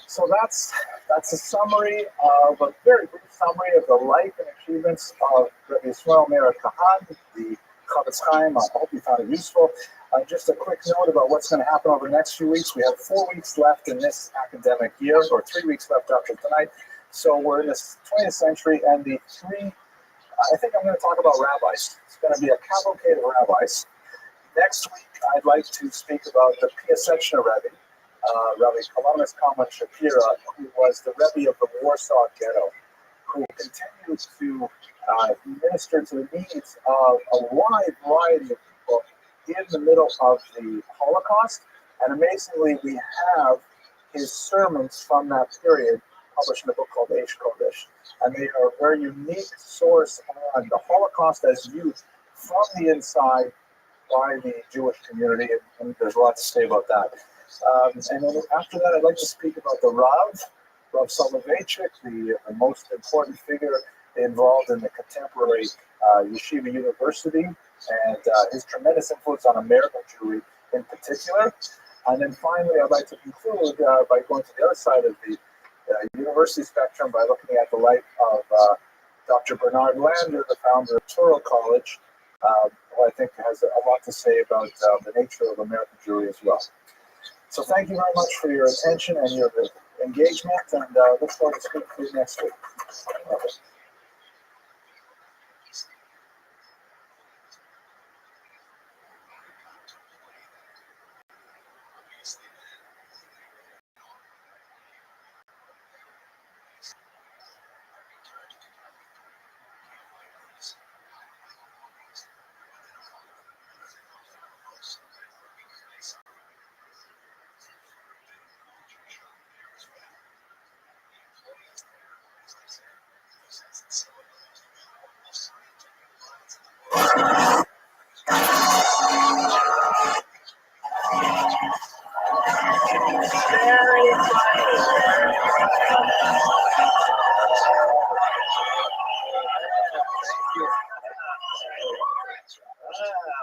So that's a summary of a very brief summary of the life and achievements of Rabbi Yisrael Meir Kahan, the Chofetz Chaim. I hope you found it useful. Just a quick note about what's going to happen over the next few weeks. We have 4 weeks left in this academic year, or 3 weeks left after tonight. So we're in the 20th century, and I think I'm going to talk about rabbis. It's going to be a cavalcade of rabbis. Next week, I'd like to speak about the Piaseczna Rebbe, Rabbi Kalamas Kalman Shapira, who was the Rebbe of the Warsaw Ghetto, who continued to minister to the needs of a wide variety of people in the middle of the Holocaust. And amazingly, we have his sermons from that period published in a book called Aish Kodesh. And they are a very unique source on the Holocaust as viewed from the inside by the Jewish community, and there's a lot to say about that. And then after that, I'd like to speak about the Rav Soloveitchik, the most important figure involved in the contemporary Yeshiva University, and his tremendous influence on American Jewry in particular. And then finally, I'd like to conclude by going to the other side of the university spectrum by looking at the life of Dr. Bernard Lander, the founder of Touro College, who I think has a lot to say about the nature of American Jewry as well. So thank you very much for your attention and your engagement, and look forward to speaking to you next week. Okay.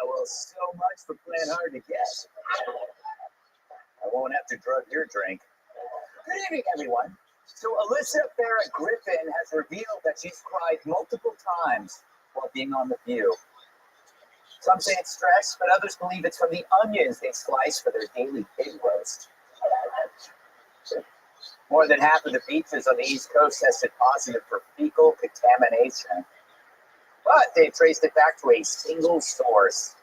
Well, so much for playing hard to guess. I won't have to drug your drink. Good evening, everyone. So Alyssa Farrah Griffin has revealed that she's cried multiple times while being on The View. Some say it's stress, but others believe it's from the onions they slice for their daily pig roast. More than half of the beaches on the East Coast tested positive for fecal contamination. But they traced it back to a single source.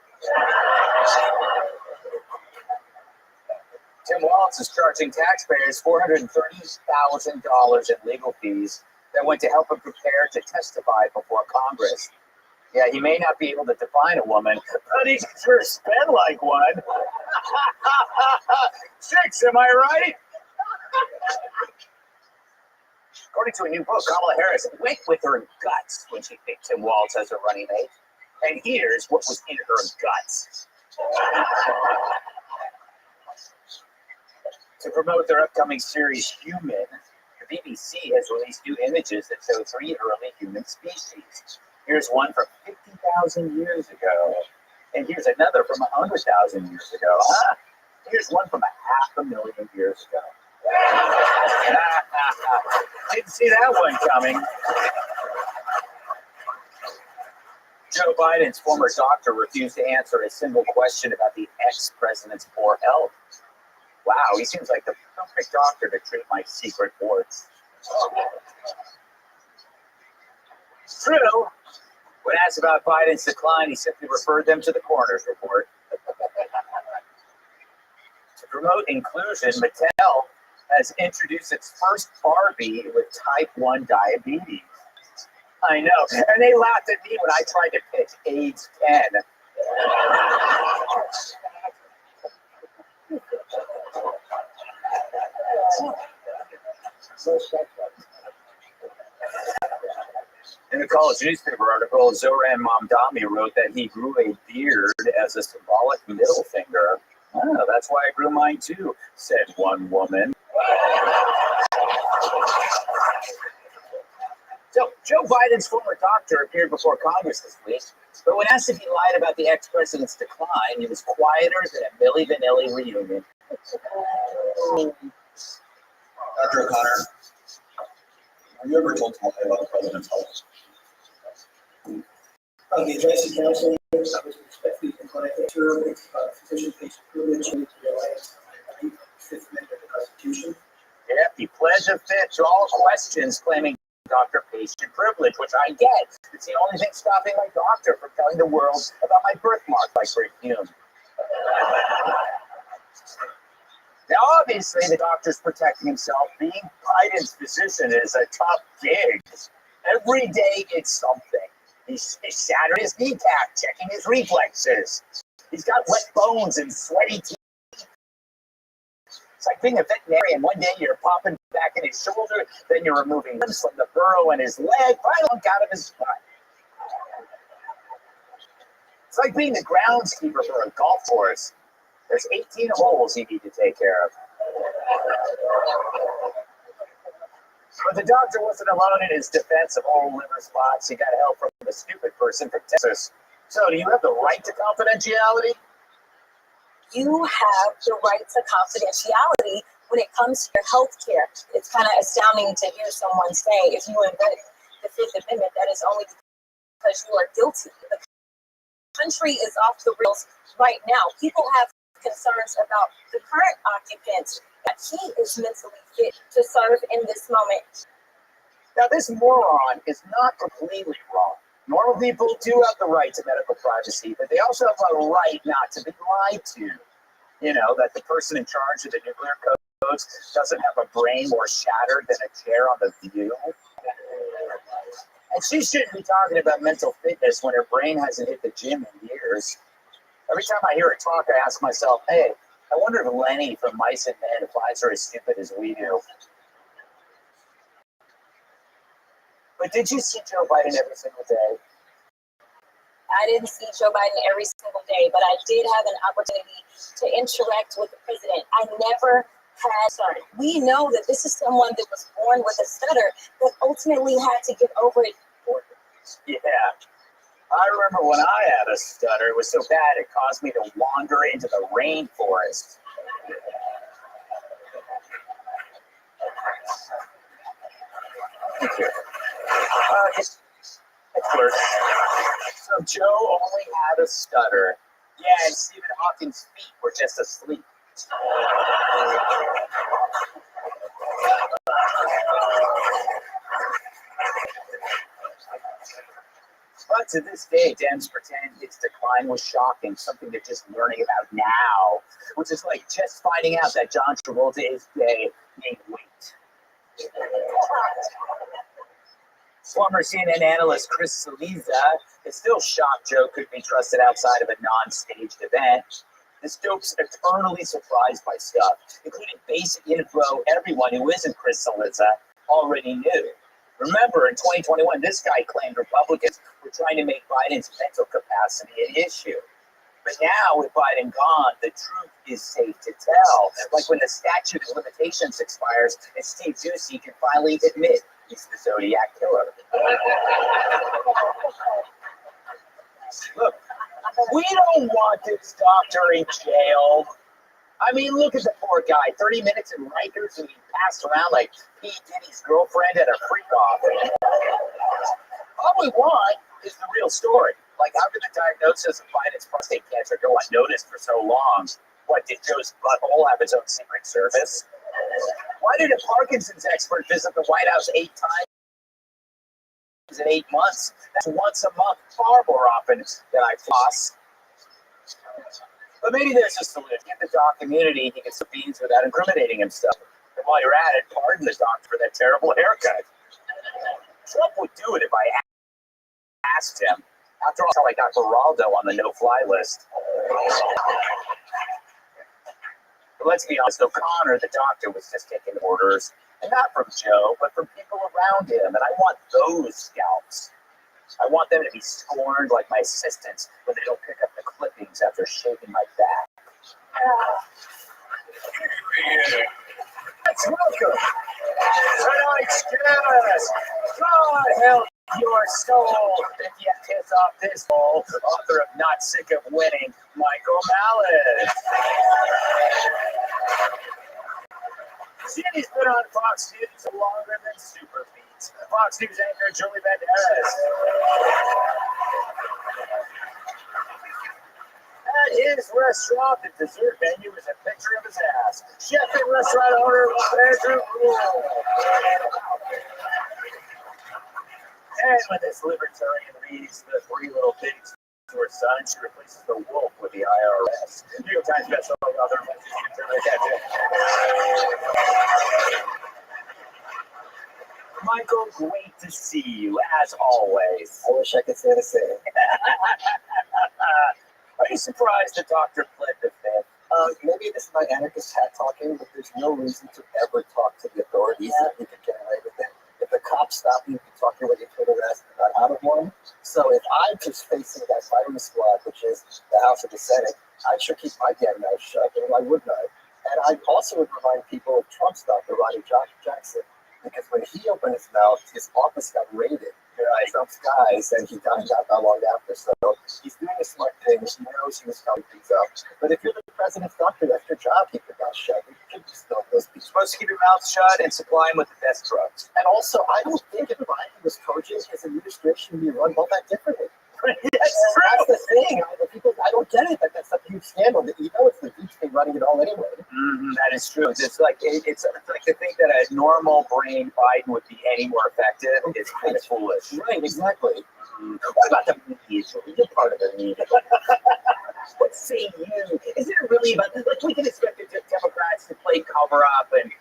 Tim Walz is charging taxpayers $430,000 in legal fees that went to help him prepare to testify before Congress. Yeah, he may not be able to define a woman, but he can sure spend like one. Chicks, am I right? According to a new book, Kamala Harris went with her guts when she picked Tim Walz as her running mate. And here's what was in her guts. To promote their upcoming series, Human, the BBC has released new images that show 3 early human species. Here's one from 50,000 years ago. And here's another from 100,000 years ago. Here's one from 500,000 years ago. Didn't see that one coming. Joe Biden's former doctor refused to answer a single question about the ex-president's poor health. Wow, he seems like the perfect doctor to treat my secret warts. True. When asked about Biden's decline, he simply referred them to the coroner's report. To promote inclusion, Mattel has introduced its first Barbie with type 1 diabetes. I know, and they laughed at me when I tried to pitch AIDS 10. In a college newspaper article, Zoran Mamdani wrote that he grew a beard as a symbolic middle finger. Oh, that's why I grew mine too, said one woman. So, Joe Biden's former doctor appeared before Congress this week, but when asked if he lied about the ex-president's decline, he was quieter than a Milli Vanilli reunion. Dr. O'Connor, have you ever told to lie about the president's health? The advice of counsel, I was respectfully inclined to serve physician-patient privilege and to realize the Fifth Amendment of the Constitution. Yep, he pled the fifth to all questions claiming doctor-patient privilege, which I get. It's the only thing stopping my doctor from telling the world about my birthmark like Rick Hume. Now, obviously, the doctor's protecting himself. Being Biden's physician is a tough gig. Every day it's something. He's shattered his kneecap, checking his reflexes. He's got wet bones and sweaty teeth. It's like being a veterinarian. One day you're popping back in his shoulder, then you're removing limbs from the burrow in his leg, right out of his spine. It's like being the groundskeeper for a golf course. There's 18 holes you need to take care of. But the doctor wasn't alone in his defense of old liver spots. He got help from the stupid person from Texas. So, do you have the right to confidentiality? You have the right to confidentiality when it comes to your health care. It's kind of astounding to hear someone say, if you invent the Fifth Amendment, that is only because you are guilty. The country is off the rails right now. People have concerns about the current occupant, that he is mentally fit to serve in this moment. Now, this moron is not completely wrong. Normal people do have the right to medical privacy, but they also have a right not to be lied to. You know, that the person in charge of the nuclear codes doesn't have a brain more shattered than a chair on The View. And she shouldn't be talking about mental fitness when her brain hasn't hit the gym in years. Every time I hear her talk, I ask myself, hey, I wonder if Lenny from Mice and Men finds her as stupid as we do. But did you see Joe Biden every single day? I didn't see Joe Biden every single day, but I did have an opportunity to interact with the president. I never had, we know that this is someone that was born with a stutter that ultimately had to get over it. Yeah. I remember when I had a stutter, it was so bad it caused me to wander into the rainforest. Thank you. So Joe only had a stutter. Yeah, and Stephen Hawking's feet were just asleep. But to this day, Dems pretend its decline was shocking, something they're just learning about now, which is like just finding out that John Travolta is gay made weight. Former CNN analyst Chris Saliza is still shocked Joe could be trusted outside of a non-staged event. This dope's eternally surprised by stuff, including basic info everyone who isn't Chris Saliza already knew. Remember, in 2021, this guy claimed Republicans were trying to make Biden's mental capacity an issue. But now, with Biden gone, the truth is safe to tell. Like when the statute of limitations expires and Steve Ducey can finally admit he's the Zodiac Killer. Look, we don't want this doctor in jail. I mean, look at the poor guy. 30 minutes in Rikers and he passed around like P. Diddy's girlfriend at a freak-off. All we want is the real story. Like, how did the diagnosis of Biden's prostate cancer go unnoticed for so long? What, did Joe's butthole have its own secret service? Why did a Parkinson's expert visit the White House 8 times in 8 months? That's once a month, far more often than I floss. But maybe there's a solution. Give the doc immunity, he can beans without incriminating himself. And while you're at it, pardon the doctor for that terrible haircut. Trump would do it if I asked him. After all, I got Geraldo on the no-fly list. But let's be honest, O'Connor, the doctor, was just taking orders, and not from Joe, but from people around him. And I want those scalps. I want them to be scorned like my assistants when they don't pick up the clippings after shaving my back. Let's welcome tonight's guest. God help your soul if you piss off this bowl, author of Not Sick of Winning, Michael Malice. She's been on Fox News longer than Super Beats. Fox News anchor Julie Banderas. At his restaurant, the dessert menu is a picture of his ass. Chef and restaurant owner Andrew Rule. And when this libertarian reads the 3 little pigs to her son, she replaces the wolf with the IRS. New York Times bestselling author. Michael, great to see you, as always. I wish I could say the same. Are you surprised the doctor pled the fifth? maybe this is my anarchist hat talking, but there's no reason to ever talk to the authorities if you can get away with it. If the cops stop you, you can talk your way into an arrest and not out of one. So if I'm just facing that firing squad, which is the House of the Senate, I should keep my damn mouth shut, and why wouldn't I? And I also would remind people of Trump's doctor, Ronnie Jackson, because when he opened his mouth, his office got raided by Trump's guys, and he died not long after. So he's doing a smart thing. He knows he was covering things up. But if you're the president's doctor, that's your job. Keep your mouth shut. You should just know those people. You're supposed to keep your mouth shut and supply him with the best drugs. And also, I don't think if Biden was coaching, his administration would be run all that differently. That's the thing. I don't get it. That's a huge scandal. You know, it's the deep state running it all anyway. That is true. It's like to think that a normal brain Biden would be any more effective is kind of foolish. Right, exactly. What about the media? You're part of the media. What say you? Isn't it really about like we can expect the Democrats to play cover up and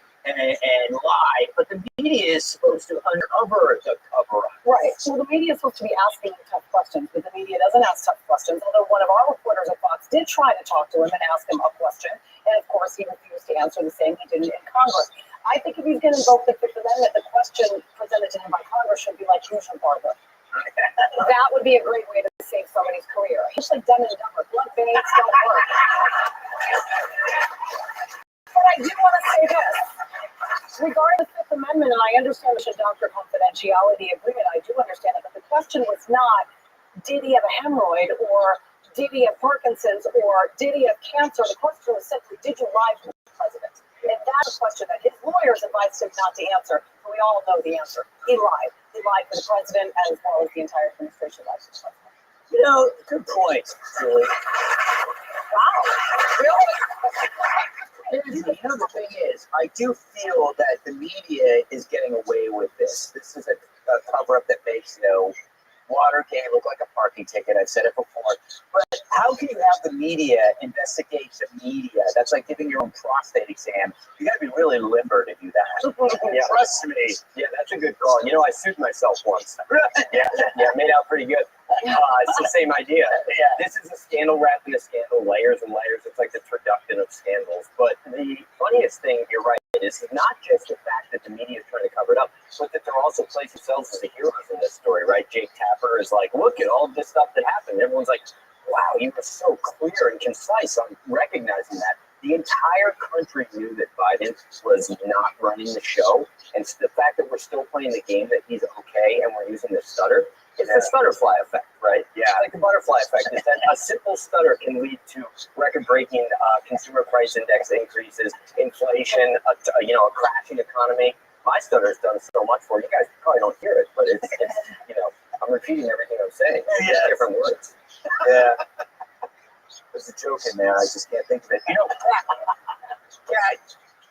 lie, but the media is supposed to uncover the cover up. Right. So the media is supposed to be asking tough questions, but the media doesn't ask tough questions. Although one of our reporters at Fox did try to talk to him and ask him a question, and of course he refused to answer the same he didn't in Congress. I think if he's going to invoke the Fifth Amendment, the question presented to him by Congress should be like, who's your barber? That would be a great way to save somebody's career. Just like Dumb and Dumber, blood banks don't work. But I do want to say this. Regarding the Fifth Amendment, and I understand the doctor confidentiality agreement, I do understand it, but the question was not, did he have a hemorrhoid, or did he have Parkinson's, or did he have cancer? The question was simply, did you lie to the president? And that's a question that his lawyers advised him not to answer, but we all know the answer. He lied. He lied for the president as well as the entire administration lied for the president. You know, good point, Julie. Wow. Really? You know, the thing is, I do feel that the media is getting away with this. This is a cover-up that makes, Watergate look like a parking ticket. I've said it before. But how can you have the media investigate the media? That's like giving your own prostate exam. You got to be really limber to do that. Yeah, trust me. Yeah, that's a good call. I sued myself once. yeah, made out pretty good. It's the same idea. Yeah, this is a scandal wrapped in a scandal, layers and layers. It's like the turducken of scandals. But the funniest thing, you're right, is not just the fact that the media is trying to cover it up, but that they're also placing themselves as the heroes in this story, right? Jake Tapper is like, look at all this stuff that happened. Everyone's like, wow, you were so clear and concise on recognizing that. The entire country knew that Biden was not running the show. And the fact that we're still playing the game that he's okay and we're using the stutter, it's the stutterfly effect, right? Yeah. It's like the butterfly effect is that a simple stutter can lead to record-breaking consumer price index increases, inflation, a crashing economy. My stutter's done so much for you guys. Probably don't hear it, but it's I'm repeating everything I'm saying. It's just different words. Yeah. There's a joke in there. I just can't think of it. Kat,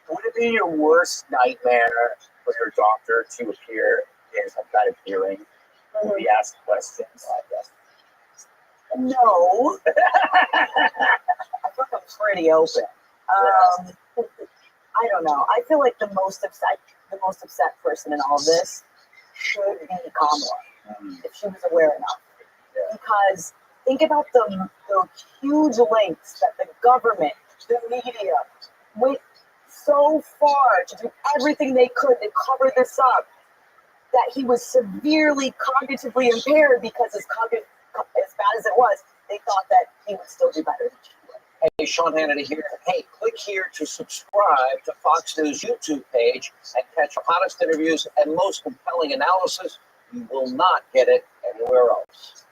would it be your worst nightmare for your doctor to appear in some kind of hearing? Be asked questions. No. I think I'm pretty open. I don't know. I feel like the most upset person in all of this should be Kamala, if she was aware enough. Because think about the huge lengths that the government, the media, went so far to do everything they could to cover this up, that he was severely cognitively impaired because as bad as it was, they thought that he would still do better than she would. Hey, Sean Hannity here. Hey, click here to subscribe to Fox News YouTube page and catch the hottest interviews and most compelling analysis. You will not get it anywhere else.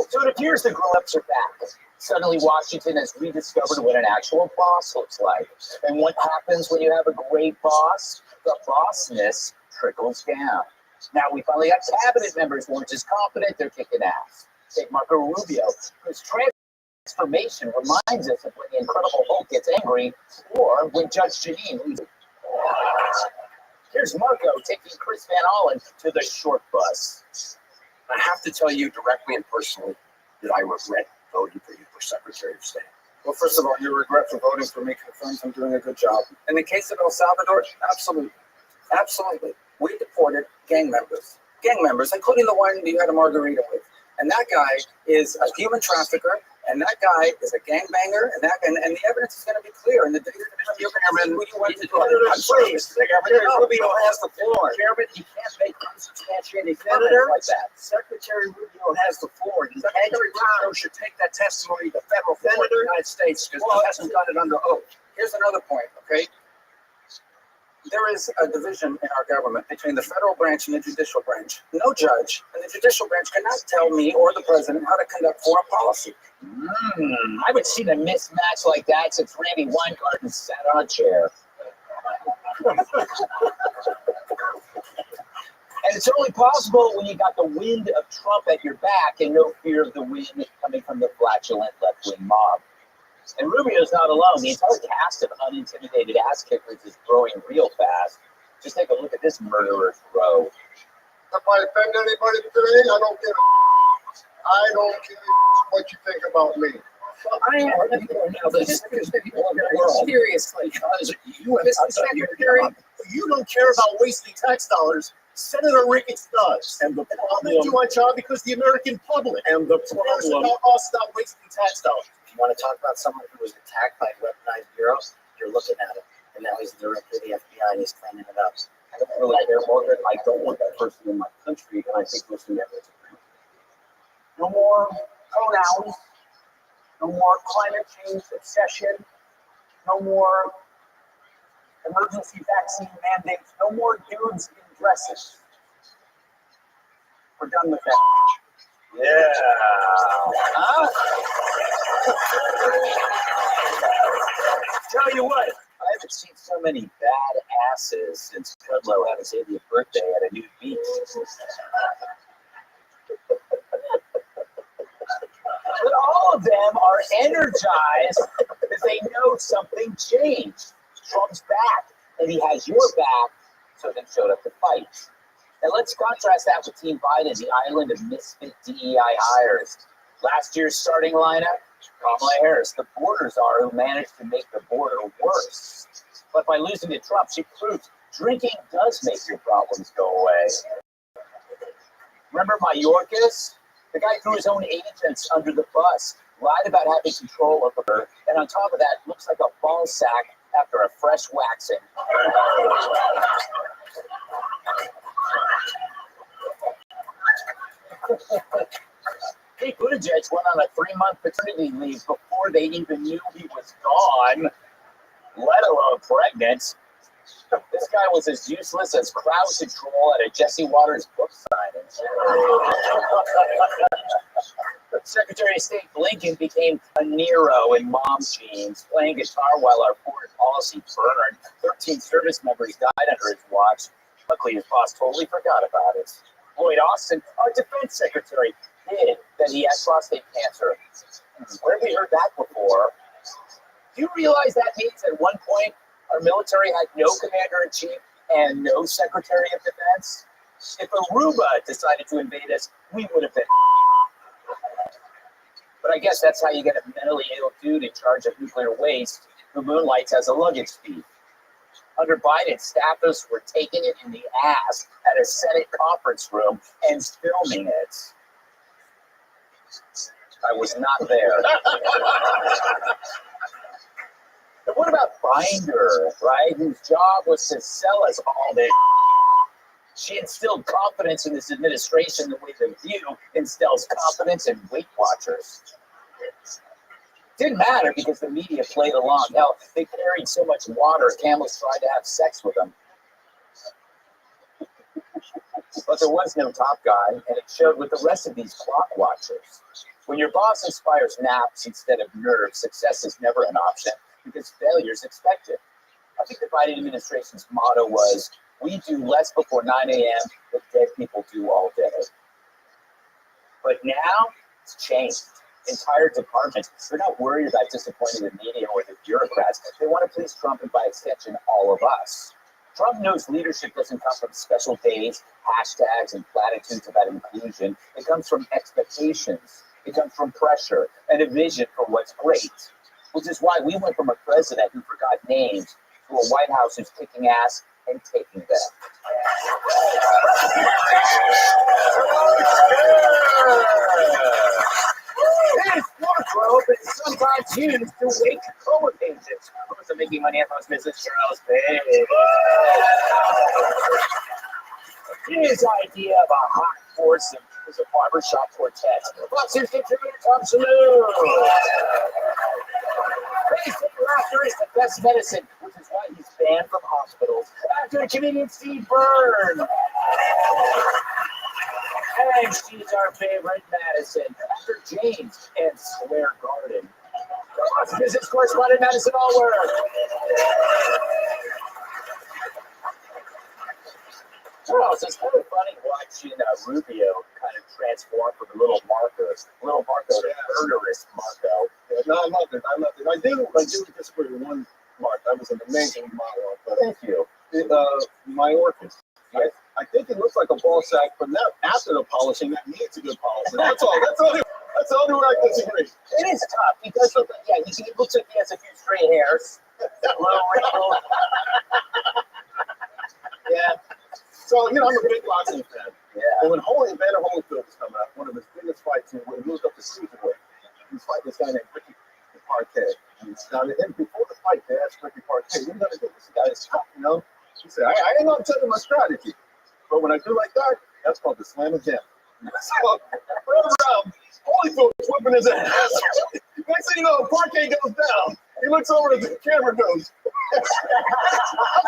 So it appears the grown-ups are back. Suddenly Washington has rediscovered what an actual boss looks like. And what happens when you have a great boss? The bossness trickles down. Now we finally got cabinet members who aren't as confident, they're kicking ass. Take Marco Rubio, whose transformation reminds us of when the Incredible Hulk gets angry, or when Judge Janine leaves. Here's Marco taking Chris Van Allen to the short bus. I have to tell you directly and personally that I regret voting for you for Secretary of State. Well, first of all, your regret for voting for me confirms I'm doing a good job. In the case of El Salvador, absolutely. Absolutely. We deported gang members, including the one you had a margarita with. And that guy is a human trafficker, and that guy is a gangbanger, and the evidence is going to be clear. And the data you're going to who you want to do. I'm sorry, Rubio has the floor. Chairman, he can't make unsubstantiated Senator, comments like that. Secretary Rubio has the floor. He's Secretary Rubio should take that testimony to the federal court of the United States because he hasn't done it under oath. Here's another point, okay? There is a division in our government between the federal branch and the judicial branch. No judge in the judicial branch cannot tell me or the president how to conduct foreign policy. I haven't seen a mismatch like that since Randy Weingarten sat on a chair. And it's only possible when you got the wind of Trump at your back and no fear of the wind coming from the flatulent left-wing mob. And Rubio's not alone. The entire cast of unintimidated ass kickers is growing real fast. Just take a look at this murderer's row. If I offend anybody today, I don't care what you think about me. Well, I am seriously, because you have Secretary. You don't care about wasting tax dollars. Senator Ricketts does. And the problem you on job because the American public. And the problem about us not wasting tax dollars. If you want to talk about someone who was attacked by weaponized bureaus, you're looking at him. And now he's the director of the FBI and he's cleaning it up. I don't really care, Morgan. I don't want that person in my country, and I think most Americans agree. No more pronouns. No more climate change obsession. No more emergency vaccine mandates. No more dudes in dresses. We're done with that. Yeah. Huh? Tell you what, I haven't seen so many bad asses since Kudlow had his 80th birthday at a nude beach. But all of them are energized because they know something changed. Trump's back, and he has your back, so they showed up to fight. And let's contrast that with Team Biden, the island of misfit DEI hires. Last year's starting lineup, Kamala Harris, the border czar who managed to make the border worse. But by losing to Trump, she proved drinking does make your problems go away. Remember Mayorkas? The guy threw his own agents under the bus, lied about having control of her, and on top of that, looks like a ball sack after a fresh waxing. Pete Buttigieg went on a 3-month paternity leave before they even knew he was gone, let alone pregnant. This guy was as useless as crowd control at a Jesse Waters book signing. Secretary of State Blinken became a Nero in mom jeans, playing guitar while our foreign policy burned. 13 service members died under his watch. Luckily, his boss totally forgot about it. Lloyd Austin, our defense secretary, hid that he had prostate cancer. Where have we heard that before? Do you realize that means at one point our military had no commander-in-chief and no secretary of defense? If Aruba decided to invade us, we would have been. But I guess that's how you get a mentally ill dude in charge of nuclear waste who moonlights as a luggage thief. Under Biden, staffers were taking it in the ass at a Senate conference room and filming it. I was not there. But what about Binder, right? Whose job was to sell us all this. She instilled confidence in this administration the way The View instills confidence in Weight Watchers. Didn't matter because the media played along. Hell, they carried so much water, camels tried to have sex with them. But there was no top guy, and it showed with the rest of these clock watchers. When your boss inspires naps instead of nerves, success is never an option because failure is expected. I think the Biden administration's motto was, we do less before 9 a.m. than dead people do all day. But now, it's changed. Entire departments, they're not worried about disappointing the media or the bureaucrats. They want to please Trump and by extension, all of us. Trump knows leadership doesn't come from special days, hashtags, and platitudes about inclusion. It comes from expectations. It comes from pressure and a vision for what's great. Which is why we went from a president who forgot names to a White House who's kicking ass and taking them. This wardrobe is sometimes used to wake coma patients. Who's making money at those business Charles Page? His idea of a hot foursome is a barbershop quartet. Boxers contributor Tom Saloon. Basic laughter is the best medicine, which is why he's banned from hospitals. After comedian Steve Byrne. And she's our favorite Madison. After James and Square Garden. Business correspondent Madison Allworth. Charles, it's kind of funny watching Rubio kind of transform from a little Marco to murderous Marco. Yeah, no, I loved it. I do disagree with one Mark. That was an amazing monologue. But Thank you. My orchid. I think it looks like a ball sack, but not after the polishing. That needs a good polishing. That's all. That's the only way I disagree. It is tough because he looks like he has a few straight hairs. Little wrinkles. Yeah. So, I'm a big boxing fan. Yeah. And when Evander Holyfield was coming out, one of his biggest fights, he moved up to cruiserweight. He was fighting this guy named Ricky Parquet. Now, before the fight, they asked Ricky Parquet, "What are you going to do? This guy is tough, He said, I ain't going to tell you my strategy. But when I do like that, that's called the slam and jam." So, around, Holyfield was whipping his ass. Next thing you know, Parquet goes down. He looks over at the camera and goes, I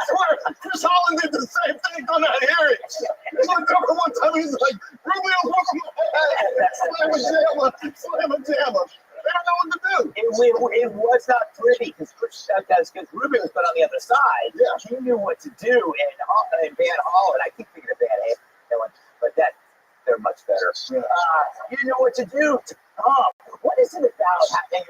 swear, Chris Holland did the same thing, don't not hear it. He looked over one time, he's like, Rubio's whooping my ass. Slam a jammer. They don't know what to do. It was not pretty because Rubio's been on the other side. Yeah. He knew what to do, and Van Holland, I keep thinking of Van Halen, but they're much better. Yeah. You know what to do. What is it about?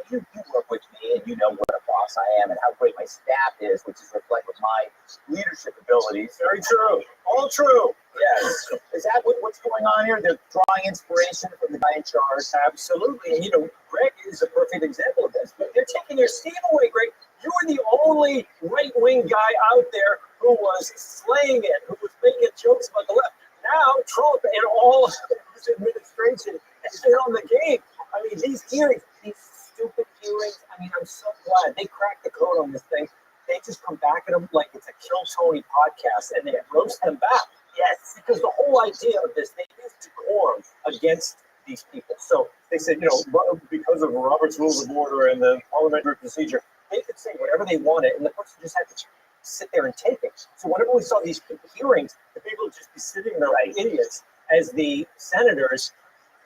You work with me, and you know what a boss I am, and how great my staff is, which is reflected with my leadership abilities. Very true. All true. Yes. Is that what's going on here? They're drawing inspiration from the guy in charge. Absolutely. And, Greg is a perfect example of this. But they're taking your steam away, Greg. You were the only right-wing guy out there who was slaying it, who was making jokes about the left. Now, Trump and all of his administration has been on the game. I mean, these hearings, these stupid hearings, I'm so glad they cracked the code on this thing. They just come back at them like it's a Kill Tony podcast and they roast them back. Yes, because the whole idea of this, they used decorum against these people. So they said, because of Robert's Rules of Order and the parliamentary procedure, they could say whatever they wanted, and the person just had to sit there and take it. So whenever we saw these hearings, the people would just be sitting there like idiots as the senators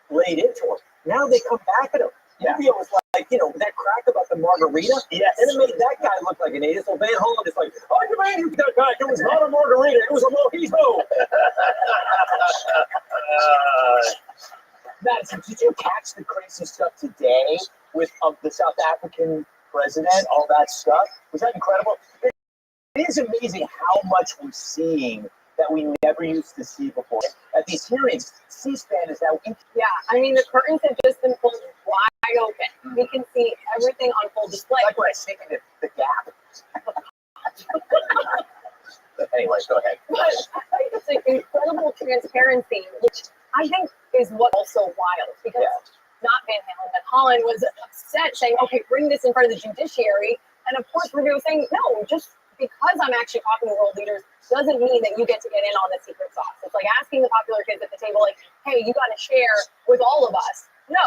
laid into them. Now they come back at them. Yeah. Rubio was like, that crack about the margarita. Yes. And it made that guy look like an idiot. So Van Holland is like, I demand you that guy. It was not a margarita. It was a mojito. Madison, did you catch the crazy stuff today with the South African president, all that stuff? Was that incredible? It is amazing how much we're seeing that we never used to see before. At these hearings, C-SPAN is now... Yeah, the curtains have just been pulled wide open. We can see everything on full display. Like when I sneak into the Gap. Anyway, go ahead. But it's an incredible transparency, which I think is what also wild, because not Van Halen, but Holland was upset, saying, okay, bring this in front of the judiciary. And of course, Rubio was saying, no, just because I'm actually talking to world leaders doesn't mean that you get to get in on the secret sauce. It's like asking the popular kids at the table, like, hey, you got to share with all of us. No,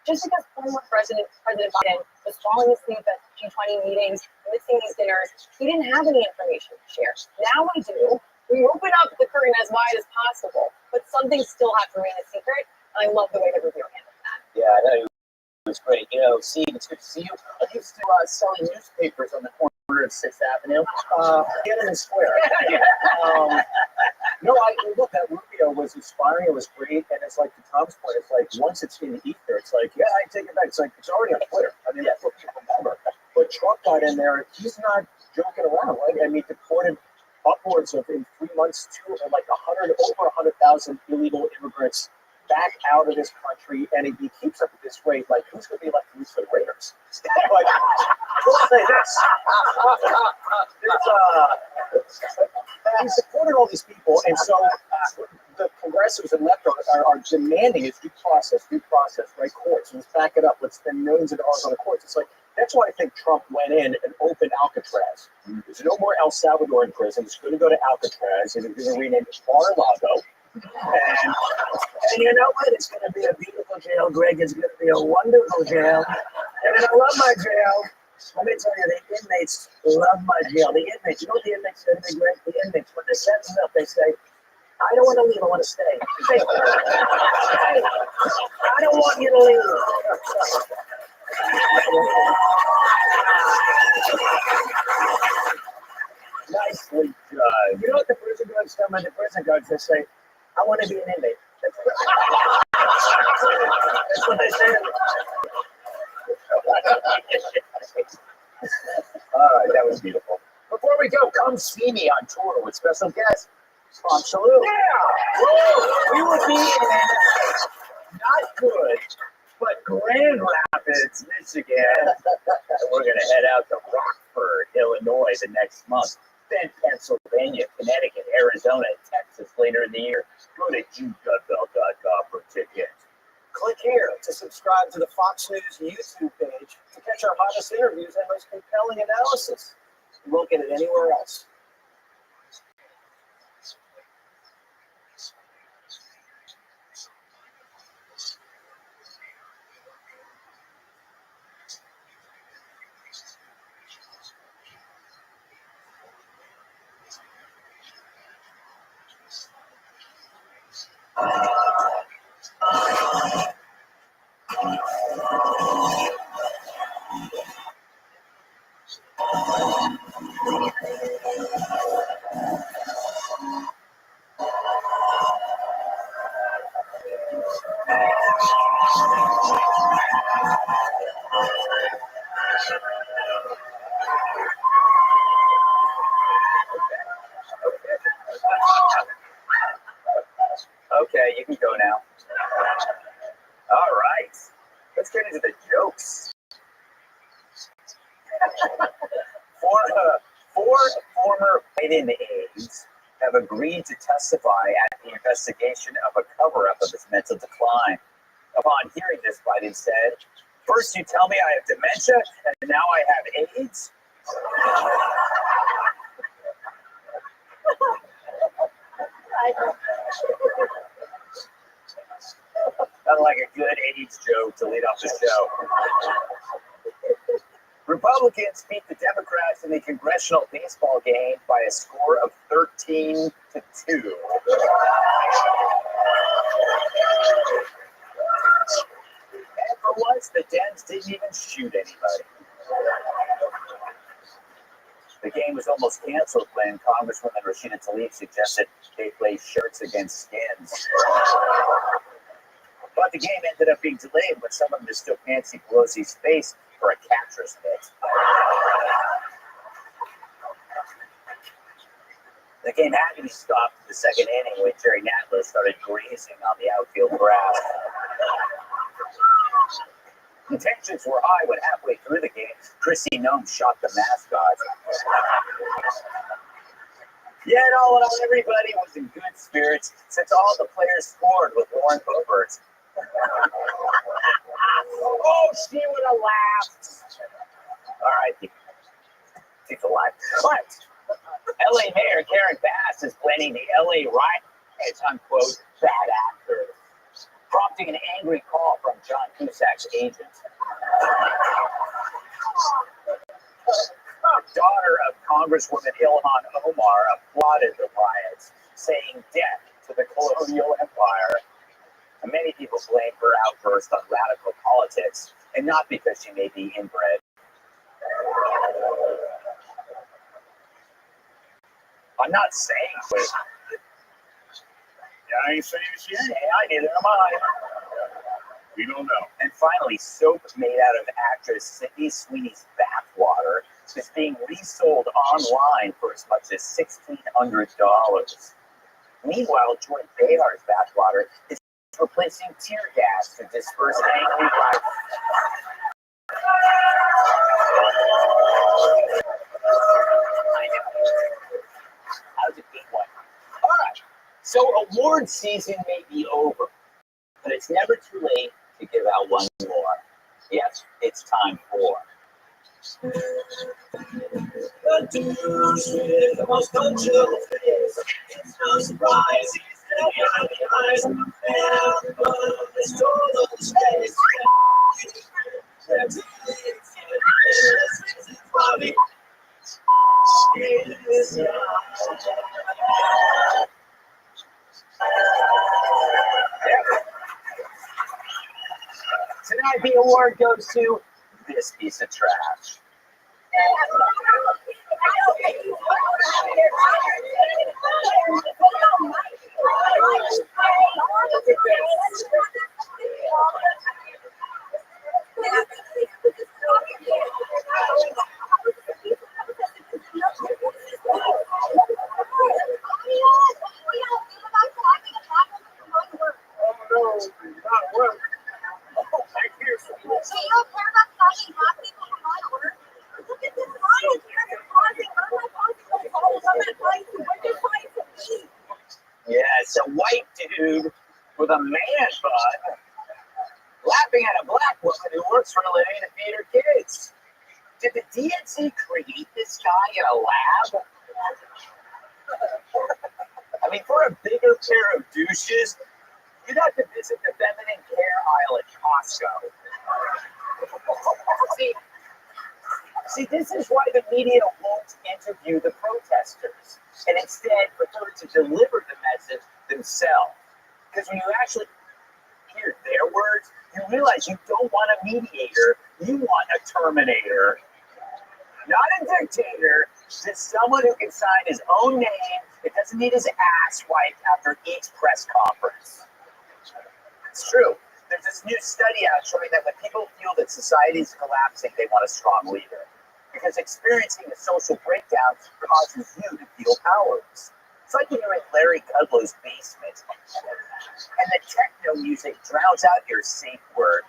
just because former President Biden was falling asleep at G20 meetings, missing these dinners, he didn't have any information to share. Now we do. We open up the curtain as wide as possible, but some things still have to remain a secret. And I love the way that Rubio handled that. Yeah, it was great. Steve, it's good to see you. I used to selling newspapers on the corner of 6th Avenue. Tiananmen Square. Look, that Rubio was inspiring. It was great. And it's like, to Tom's point, it's like, once it's in the ether, it's like, I take it back. It's like, it's already on Twitter. That's what people remember. But Trump got in there. He's not joking around, right? Deported upwards of in 3 months to like 100,000 illegal immigrants back out of this country, and if he keeps up at this rate, like who's going to be elected for the Raiders? Like, we'll say this. He supported all these people, and so the progressives and left are demanding is due process, right? Courts. Let's back it up. Let's spend millions of dollars on the courts. It's like that's why I think Trump went in and opened Alcatraz. There's no more El Salvador in prison. It's going to go to Alcatraz, and it's going to rename it Mar-a-Lago. And you know what? It's going to be a beautiful jail, Greg. It's going to be a wonderful jail. And I love my jail. Let me tell you, the inmates love my jail. The inmates, you know what the inmates say to me, Greg? The inmates, when they sentence them up, they say, I don't want to leave, I want to stay. I don't want you to leave. Nicely done. You know what the prison guards tell me? The prison guards, they say, I want to be an inmate. That's what they say. All right, that was beautiful. Before we go, come see me on tour with special guest, Rothschild. Yeah! We will be in not good, but Grand Rapids, Michigan. We're going to head out to Rockford, Illinois the next month. Then Pennsylvania, Connecticut, Arizona, and Texas later in the year. Go to judebell.com for tickets. Click here to subscribe to the Fox News YouTube page to catch our hottest interviews and most compelling analysis. You won't get it anywhere else. Okay, you can go now. All right, let's get into the jokes. Four former Biden aides have agreed to testify at the investigation of a cover-up of his mental decline. Upon hearing this, Biden said, "First you tell me I have dementia, and now I have AIDS?" Sounds like a good AIDS joke to lead off the show. Republicans beat the Democrats in the congressional baseball game by a score of 13-2. And for once, the Dems didn't even shoot anybody. The game was almost canceled when Congresswoman Rashida Tlaib suggested they play shirts against skins. But the game ended up being delayed when someone mistook Nancy Pelosi's face for a catcher's mitt. The game had to be stopped in the second inning when Jerry Nadler started grazing on the outfield grass. The tensions were high when halfway through the game, Chrissy Nome shot the mascot. Yet all in all, everybody was in good spirits since all the players scored with Lauren Boebert. Oh, she would have laughed. All right, she's alive. But LA Mayor Karen Bass is blaming the LA riot as unquote bad actors, prompting an angry call from John Cusack's agent. Daughter of Congresswoman Ilhan Omar applauded the riots, saying death to the colonial empire. And many people blame her outburst on radical politics, and not because she may be inbred. I'm not saying quit. I ain't saying shit. I neither am I. We don't know. And finally, soap made out of actress Sydney Sweeney's bathwater is being resold online for as much as $1,600. Meanwhile, Joy Behar's bathwater is replacing tear gas to disperse angry violence. That was a good one. All right. So award season may be over, but it's never too late to give out one more. Yes, it's time for the douche with the most punctual face. It's no surprise he's behind the eyes of the man, but this total space. Bobby. Tonight the award goes to this piece of trash. Yeah, it's a white dude with a man bun laughing at a black woman who works for a living to feed her kids. Did the DNC create this guy in a lab? I mean, for a bigger pair of douches, you'd have to visit the feminine care aisle at Costco. See, this is why the media won't interview the protesters and instead prefer to deliver the message themselves. Because when you actually hear their words, you realize you don't want a mediator, you want a terminator. Not a dictator, just someone who can sign his own name and doesn't need his ass wiped after each press conference. It's true. There's this new study out showing that when people feel that society is collapsing, they want a strong leader. Because experiencing a social breakdown causes you to feel powerless. It's like when you're in Larry Kudlow's basement and the techno music drowns out your safe word.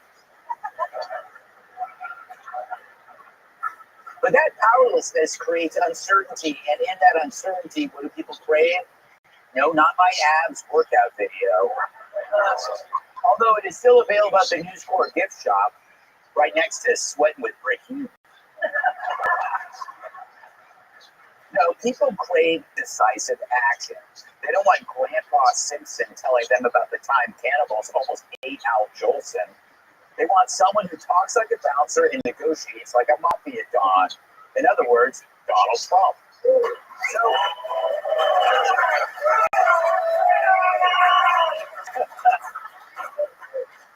But that powerlessness creates uncertainty, and in that uncertainty, what do people crave? No, not my abs workout video. Although it is still available at the News Corp gift shop, right next to Sweating with Bricky. No, people crave decisive action. They don't want Grandpa Simpson telling them about the time cannibals almost ate Al Jolson. They want someone who talks like a bouncer and negotiates like a mafia don. In other words, Donald Trump.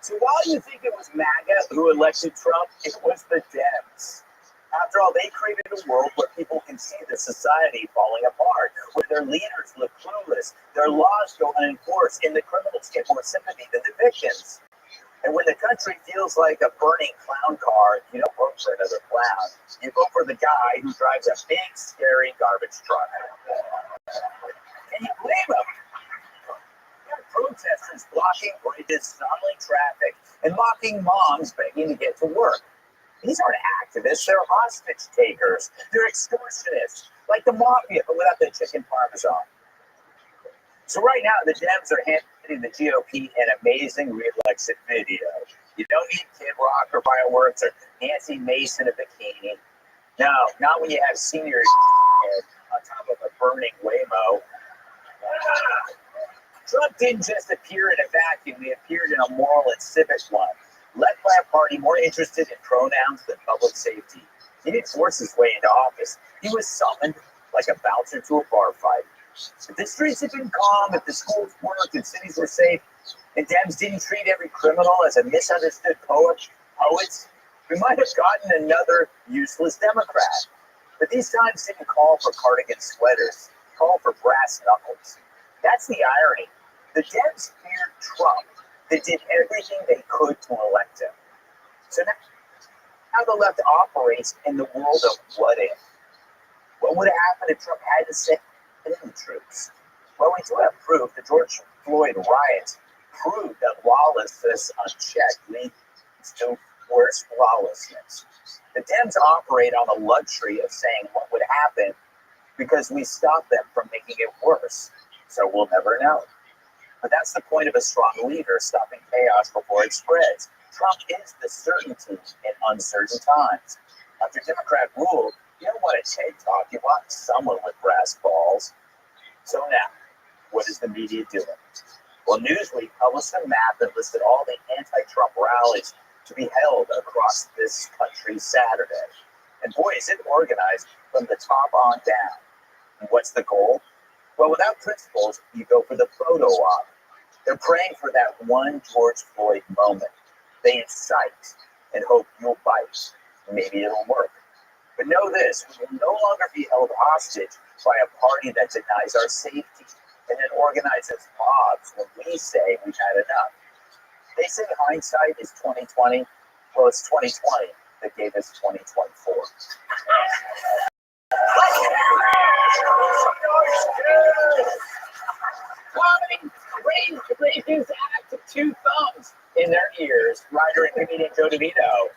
So while you think it was MAGA who elected Trump, it was the Dems. After all, they created a world where people can see the society falling apart, where their leaders look clueless, their laws go unenforced, and the criminals get more sympathy than the victims. And when the country feels like a burning clown car, you don't vote for another clown. You vote for the guy who drives a big, scary garbage truck. Can you blame him? Protesters blocking bridges, stalling traffic, and mocking moms begging to get to work. These aren't activists, they're hostage takers. They're extortionists, like the mafia, but without the chicken parmesan. So right now, the Dems are handing the GOP an amazing real-exit video. You don't need Kid Rock or fireworks or Nancy Mason in a bikini. No, not when you have seniors on top of a burning Waymo. Trump didn't just appear in a vacuum, he appeared in a moral and civic one. Left-wing party more interested in pronouns than public safety. He didn't force his way into office. He was summoned like a bouncer to a bar fight. If the streets had been calm, if the schools worked and cities were safe, and Dems didn't treat every criminal as a misunderstood poet, we might have gotten another useless Democrat. But these times didn't call for cardigan sweaters, call for brass knuckles. That's the irony. The Dems feared Trump. They did everything they could to elect him. So how the left operates in the world of what if. What would have happened if Trump hadn't sent in the troops? Well, we do have proof. The George Floyd riots proved that lawlessness unchecked leads to worse lawlessness. The Dems operate on the luxury of saying what would happen because we stop them from making it worse. So we'll never know. But that's the point of a strong leader, stopping chaos before it spreads. Trump is the certainty in uncertain times. After Democrat rule, you don't want a TED Talk, you want someone with brass balls. So now, what is the media doing? Well, Newsweek published a map that listed all the anti-Trump rallies to be held across this country Saturday. And boy, is it organized from the top on down. And what's the goal? Well, without principles, you go for the photo op. They're praying for that one George Floyd moment. They incite and hope you'll bite. Maybe it'll work. But know this, we will no longer be held hostage by a party that denies our safety and then organizes mobs when we say we've had enough. They say hindsight is 2020. Well, it's 2020 that gave us 2024. Ratings act of two thumbs in their ears. Writer and comedian Joe DeVito.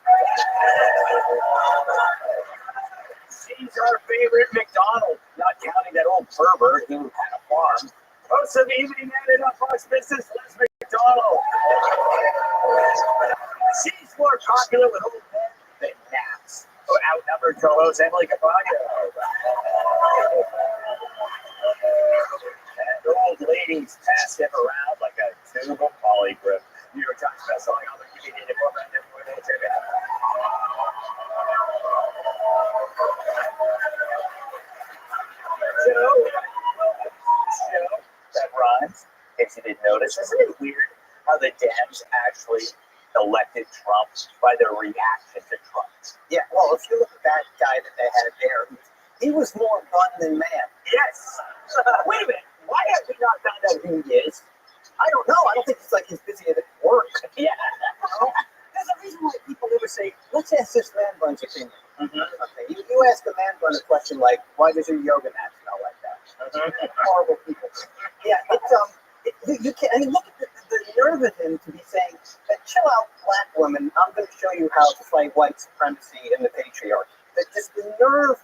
She's our favorite McDonald, not counting that old pervert who had a farm. Host of Evening Edit on Fox Business, Les McDonald. She's more popular with old men than naps. Outnumbered co-host Emily Capagno. And old ladies pass him around like a tube of polygrip. New York Times bestselling author, comedian, and former show that rhymes. If you didn't notice, isn't it weird how the Dems actually elected Trump by their reaction to Trump? Yeah, well, if you look at that guy that they had there, he was more bun than man. Yes. Wait a minute. Why have we not found out who he is? I don't know. I don't think he's like he's busy at work. Yeah. There's a reason why people never say, let's ask this man bun's opinion. Mm-hmm. Okay, you ask a man bun a question like, why does your yoga mat smell like that? Horrible people. Yeah, you can't. I mean, look at the nerve of him to be saying, "Chill out, black woman. I'm going to show you how to fight white supremacy and the patriarchy." Just the nerve.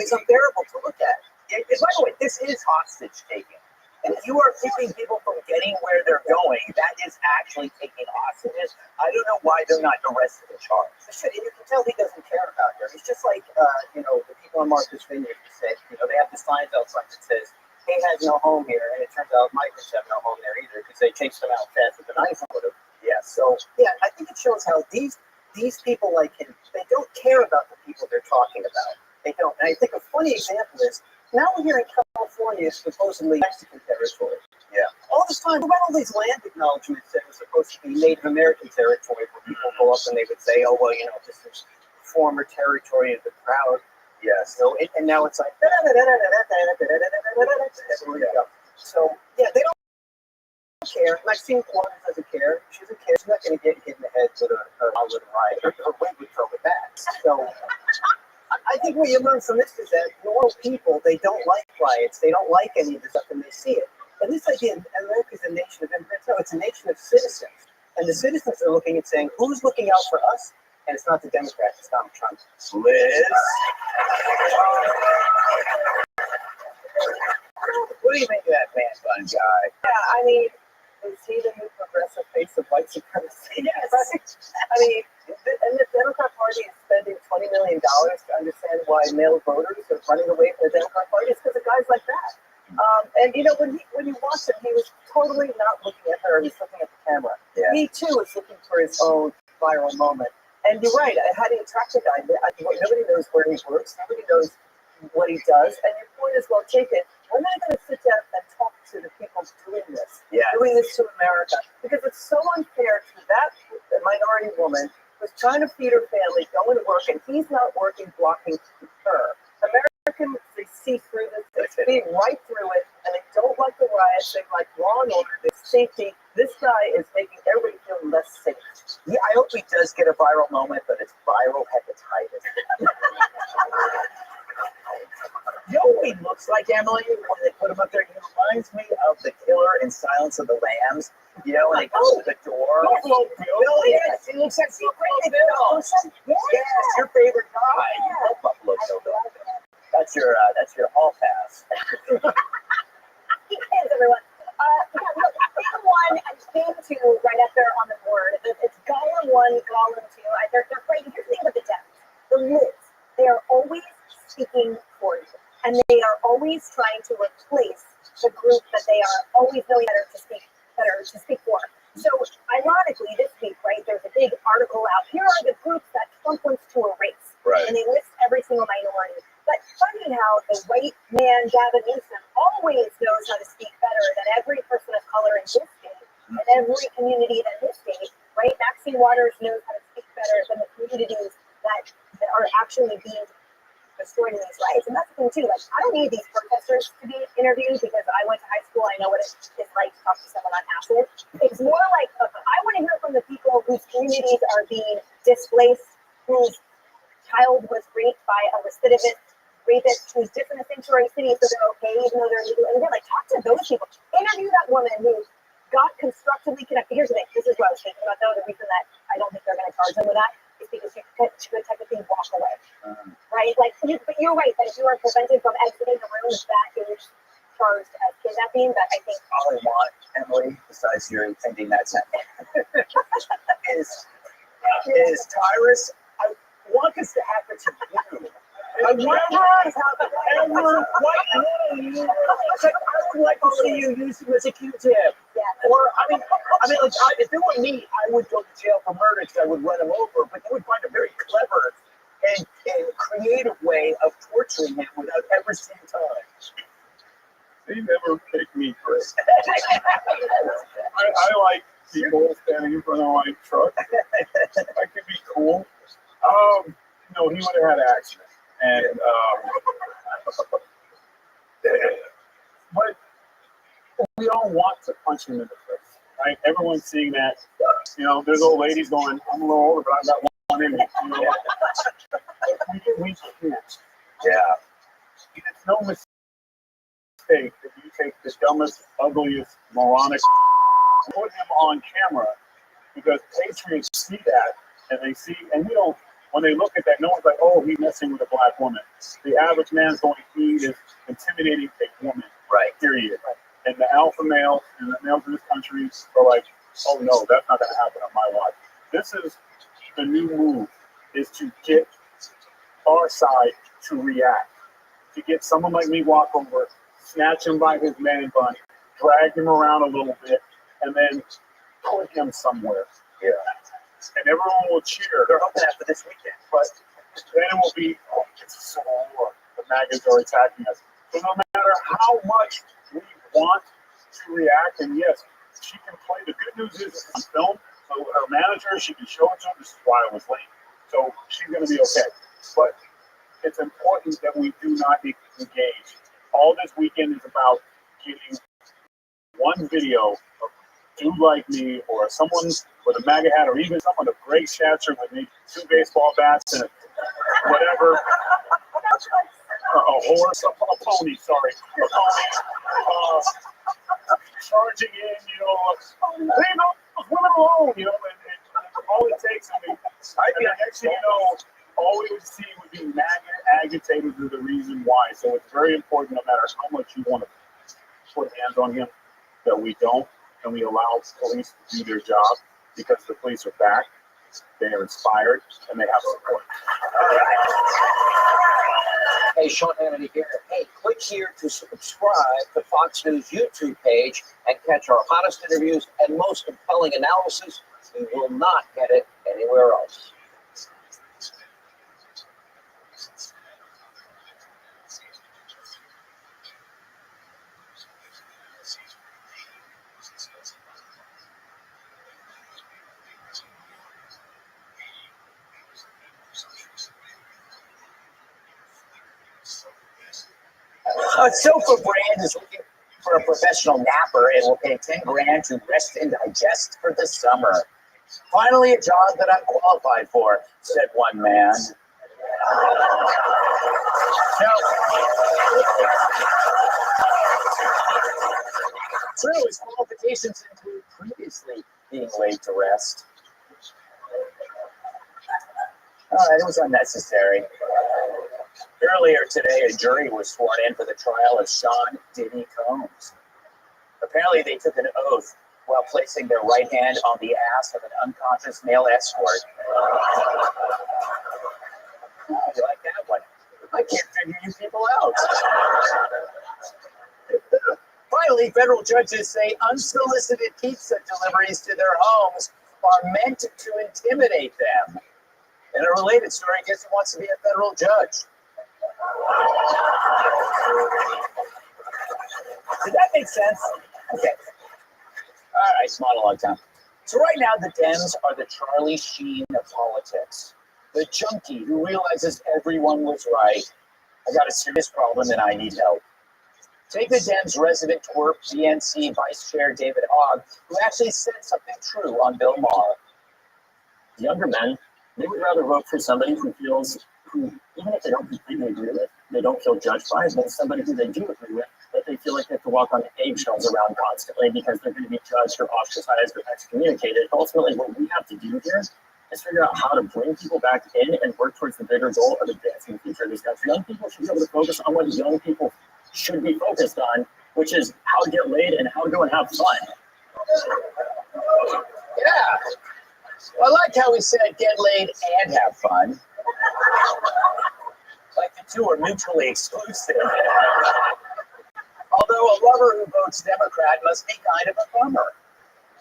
It's unbearable to look at. And by the way, this is hostage taking. And if you are keeping people from getting where they're going, that is actually taking hostages. I don't know why they're not arrested and charged. And you can tell he doesn't care about her. He's just like, the people on Martha's Vineyard who said, they have the signs out front that says, he has no home here. And it turns out migrants have no home there either because they chased them out faster than I would have. Yeah, so, I think it shows how these people like him, they don't care about the people they're talking about. They don't. And I think a funny example is, now we're here in California, supposedly Mexican territory. Yeah. All this time, what about all these land acknowledgments that were supposed to be Native American territory, where people go up and they would say, oh, well, this is former territory of the proud. Yeah. So, and now it's like, so, they don't care. Maxine Waters doesn't care. She doesn't care. She's not going to get hit in the head with her riot. Her wig would throw it back. So, I think what you learn from this is that normal people, they don't like riots. They don't like any of this stuff, and they see it. And this idea, America is a nation of immigrants. No, it's a nation of citizens. And the citizens are looking and saying, who's looking out for us? And it's not the Democrats, it's Donald Trump. Liz? What do you think of that man bun guy? Yeah, I mean, is he the new progressive face of white supremacy? Yes. I mean, and the Democrat Party is spending $20 million to understand why male voters are running away from the Democrat Party. It's because of guys like that. And when you watch him, he was totally not looking at her. He was looking at the camera. Yeah. He too was looking for his own viral moment. And you're right. How do you track the guy? Nobody knows where he works. Nobody knows what he does. And your point is well taken. We're not going to sit down and talk to the people doing this, doing this to America, because it's so unfair to that minority woman who's trying to feed her family, going to work, and he's not working, blocking her. Americans, they see through this, they see right through it, and they don't like the riots, they like law and order, they safety. This guy is making everybody feel less safe. Yeah, I hope he does get a viral moment, but it's viral hepatitis. You know what he looks like, Emily, when they put him up there? He reminds me of the killer in Silence of the Lambs. You know, when they go to the door. Buffalo Bill. Oh, yes, he looks like Buffalo Bill. Yes, your favorite guy. You love Buffalo Bill. That's your hall pass. Thanks, everyone. Yeah, look, thing one and thing two, right up there on the board. It's Gollum 1, Gollum 2. They're great. Here's the thing about the Dems. The Lids, they are always speaking for you. And they are always trying to replace the group that they are always knowing better to speak for. So, ironically, this week, right, there's a big article out. Here are the groups that Trump wants to erase. Right. And they list every single minority. But funny how the white man, Gavin Newsom, always knows how to speak better than every person of color in his state and every community in his state, right? Maxine Waters knows how to speak better than the communities that are actually being destroyed in these riots. And that's the thing, too. Like, I don't need these protesters to be interviewed because I went to high school. I know what it's like to talk to someone on acid. It's more like, I want to hear from the people whose communities are being displaced, whose child was raped by a recidivist rapist who's different in sanctuary cities, so they're okay, even though they're illegal. And again, like, talk to those people. Interview that woman who got constructively connected. Here's the thing. This is what I was thinking about, though. The reason that I don't think they're going to charge them with that is because she could technically walk away. Right? Like, but you're right that if you are prevented from exiting the room, that is charged as kidnapping. But I think All I want, Emily, besides your ending that sentence, is Tyrus. I want this to happen to you. I want this to happen to you. I would like to see you use him as a Q-tip. yeah. Or, I mean, like, if it were me, I would go to jail for murder because I would run him over, but you would find a very clever and creative way of torturing him without ever seeing time. They never pick me first. I like people standing in front of my truck. I can be cool. No, he would have had an accident. And but we all want to punch him in the face, right? Everyone's seeing that. You know, there's old ladies going, I'm a little older, but I've got one in me. You know, we can't. Yeah. It's no mistake that you take the dumbest, ugliest, moronic, put him on camera because patriots see that and they see, and you don't. When they look at that, no one's like, oh, he's messing with a black woman. The average man's going, he is intimidating a woman. Right. Period. And the alpha males and the males in this country are like, oh no, that's not going to happen on my watch. This is the new move, is to get our side to react. To get someone like me walk over, snatch him by his man bun, drag him around a little bit, and then put him somewhere. Yeah. And everyone will cheer. They're hoping that for this weekend. But then it will be, oh, it's a civil war. The MAGAs are attacking us. So no matter how much we want to react, and yes, she can play. The good news is it's on film. So her manager, she can show it to him. This is why I was late. So she's going to be okay. But it's important that we do not engage. All this weekend is about getting one video of Dude Like Me or someone with a MAGA hat or even someone of great stature with maybe 2 baseball bats and whatever. A horse, a pony, sorry. A pony. Charging in, you know, leave those women alone, you know, and all it takes, and next thing you know, all we would see would be MAGA agitators are the reason why. So it's very important, no matter how much you want to put hands on him, that we don't, and we allow police to do their job, because the police are back, they are inspired, and they have support. Hey, Sean Hannity here. Hey, click here to subscribe to Fox News YouTube page and catch our hottest interviews and most compelling analysis. You will not get it anywhere else. Sofa Brand is looking for a professional napper and will pay 10 grand to rest and digest for the summer. Finally, a job that I'm qualified for, said one man. No. True, his qualifications include previously being laid to rest. All right, it was unnecessary. Earlier today, a jury was sworn in for the trial of Sean Diddy Combs. Apparently, they took an oath while placing their right hand on the ass of an unconscious male escort. Oh, you like that one? I can't figure you people out. Finally, federal judges say unsolicited pizza deliveries to their homes are meant to intimidate them. In a related story, guess who wants to be a federal judge? Did that make sense? Okay. All right, monologue time. So right now, the Dems are the Charlie Sheen of politics. The junkie who realizes everyone was right. I got a serious problem and I need help. Take the Dems' resident twerp DNC Vice Chair David Hogg, who actually said something true on Bill Maher. Younger men, they would rather vote for somebody who, even if they don't completely agree with, they don't feel judged by, than somebody who they do agree with, but they feel like they have to walk on eggshells around constantly because they're going to be judged or ostracized or excommunicated. Ultimately, what we have to do here is figure out how to bring people back in and work towards the bigger goal of advancing the future of this country. Young people should be able to focus on what young people should be focused on, which is how to get laid and how to go and have fun. Yeah. Well, I like how he said get laid and have fun. Like the two are mutually exclusive. Although a lover who votes Democrat must be kind of a bummer.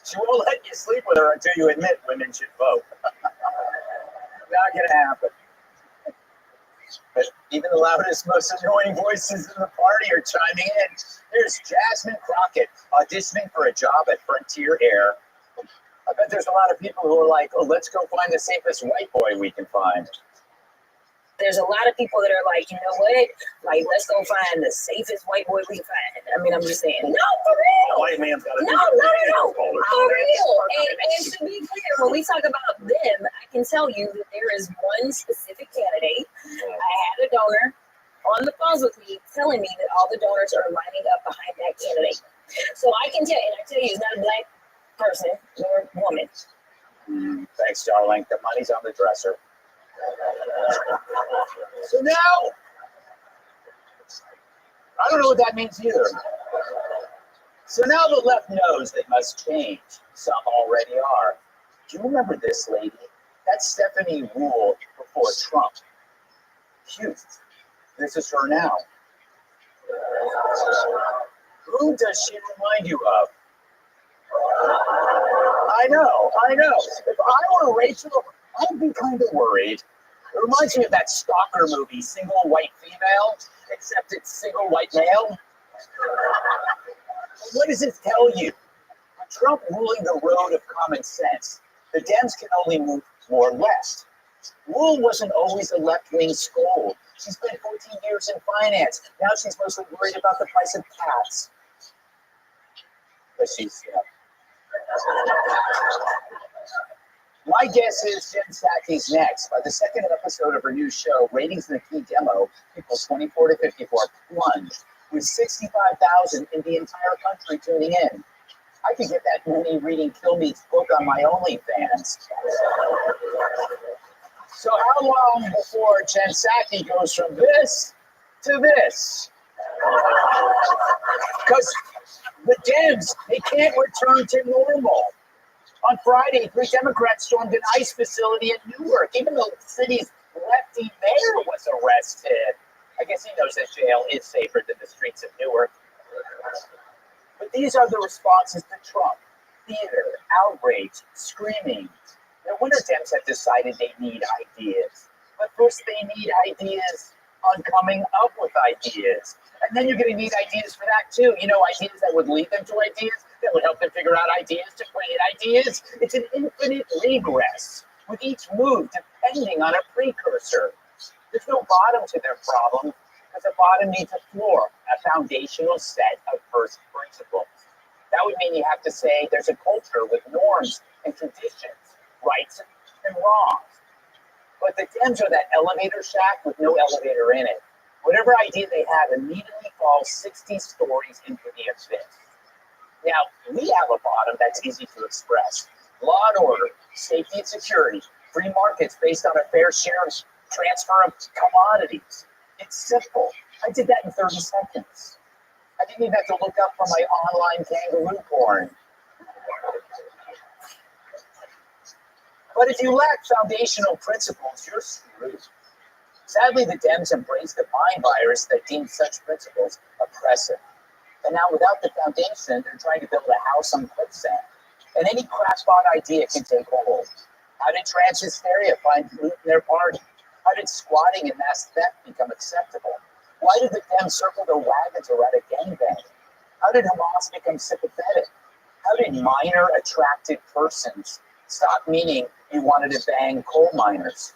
She won't let you sleep with her until you admit women should vote. Not gonna happen. But even the loudest, most annoying voices in the party are chiming in. Here's Jasmine Crockett auditioning for a job at Frontier Air. I bet there's a lot of people who are like, oh, let's go find the safest white boy we can find. There's a lot of people that are like, you know what? Like, let's go find the safest white boy we can find. I mean, I'm just saying, no, for real. White man's got to No, for real. And to be clear, when we talk about them, I can tell you that there is one specific candidate. I had a donor on the phones with me telling me that all the donors are lining up behind that candidate. So I can tell, and I tell you, it's not a black person or woman. Thanks, darling. The money's on the dresser. So now, I don't know what that means either. So now the left knows they must change. Some already are. Do you remember this lady? That's Stephanie Ruhle before Trump. Cute. This is her now. Who does she remind you of? I know. If I were Rachel, I'd be kind of worried. It reminds me of that stalker movie, Single White Female, except it's single white male. What does it tell you? With Trump ruling the road of common sense, the Dems can only move more left. Ruhle wasn't always a left-wing scold. She spent 14 years in finance. Now she's mostly worried about the price of cats. But she's, My guess is Jen Psaki's next. By the second episode of her new show, ratings in the key demo, people 24 to 54 plunged, with 65,000 in the entire country tuning in. I could get that many reading Kilmeade's book on my OnlyFans. So how long before Jen Psaki goes from this to this? Because the Dems, they can't return to normal. On Friday, 3 Democrats stormed an ICE facility in Newark. Even the city's lefty mayor was arrested. I guess he knows that jail is safer than the streets of Newark. But these are the responses to Trump. Theater, outrage, screaming. No wonder Dems have decided they need ideas. But first they need ideas on coming up with ideas. And then you're going to need ideas for that too. You know, ideas that would lead them to ideas, that would help them figure out ideas to create ideas. It's an infinite regress, with each move depending on a precursor. There's no bottom to their problem. Because a bottom needs a floor, a foundational set of first principles. That would mean you have to say there's a culture with norms and traditions, rights and wrongs. But the Dems are that elevator shack with no elevator in it. Whatever idea they have immediately falls 60 stories into the abyss. Now, we have a bottom that's easy to express. Law and order, safety and security, free markets based on a fair share of transfer of commodities. It's simple. I did that in 30 seconds. I didn't even have to look up for my online kangaroo porn. But if you lack foundational principles, you're screwed. Sadly, the Dems embrace the mind virus that deems such principles oppressive. And now, without the foundation, they're trying to build a house on quicksand. And any crackpot idea can take hold. How did trans hysteria find root in their party? How did squatting and mass theft become acceptable? Why did the Dems circle their wagons around a gangbang? How did Hamas become sympathetic? How did minor attracted persons stop meaning you wanted to bang coal miners?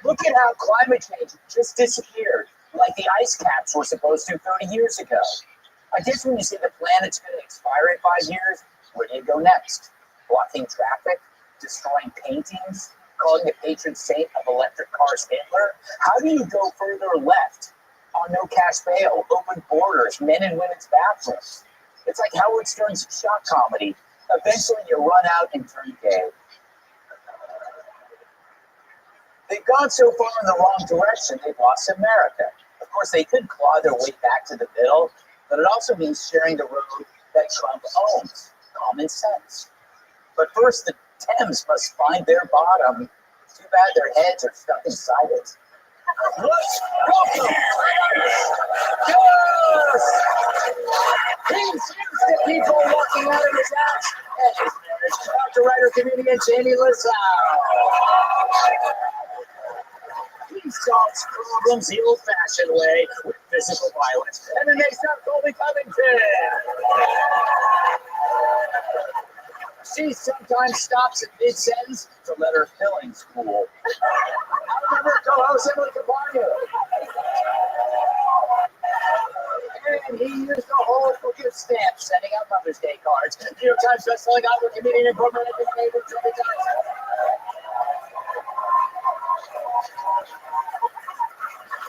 Look at how climate change just disappeared, like the ice caps were supposed to 30 years ago. I guess when you say the planet's going to expire in 5 years, where do you go next? Blocking traffic? Destroying paintings? Calling the patron saint of electric cars Hitler? How do you go further left? On no cash bail, open borders, men and women's bathrooms. It's like Howard Stern's shock comedy. Eventually you run out and turn gay. They've gone so far in the wrong direction, they've lost America. Of course, they could claw their way back to the middle, but it also means sharing the road that Trump owns. Common sense. But first, the Dems must find their bottom. Too bad their heads are stuck inside it. Let's welcome. Yes! He sees the people walking out of his house. And his marriage director, comedian Jamie Lissau. He solves problems the old-fashioned way with physical violence. And it makes up Colby Covington. She sometimes stops at mid-sentence to let her fillings cool. I remember co-host Emily Campagno. And he used a whole book of stamps sending out Mother's Day cards. New York Times bestselling author, comedian, and former neighbor, Joey Johnson.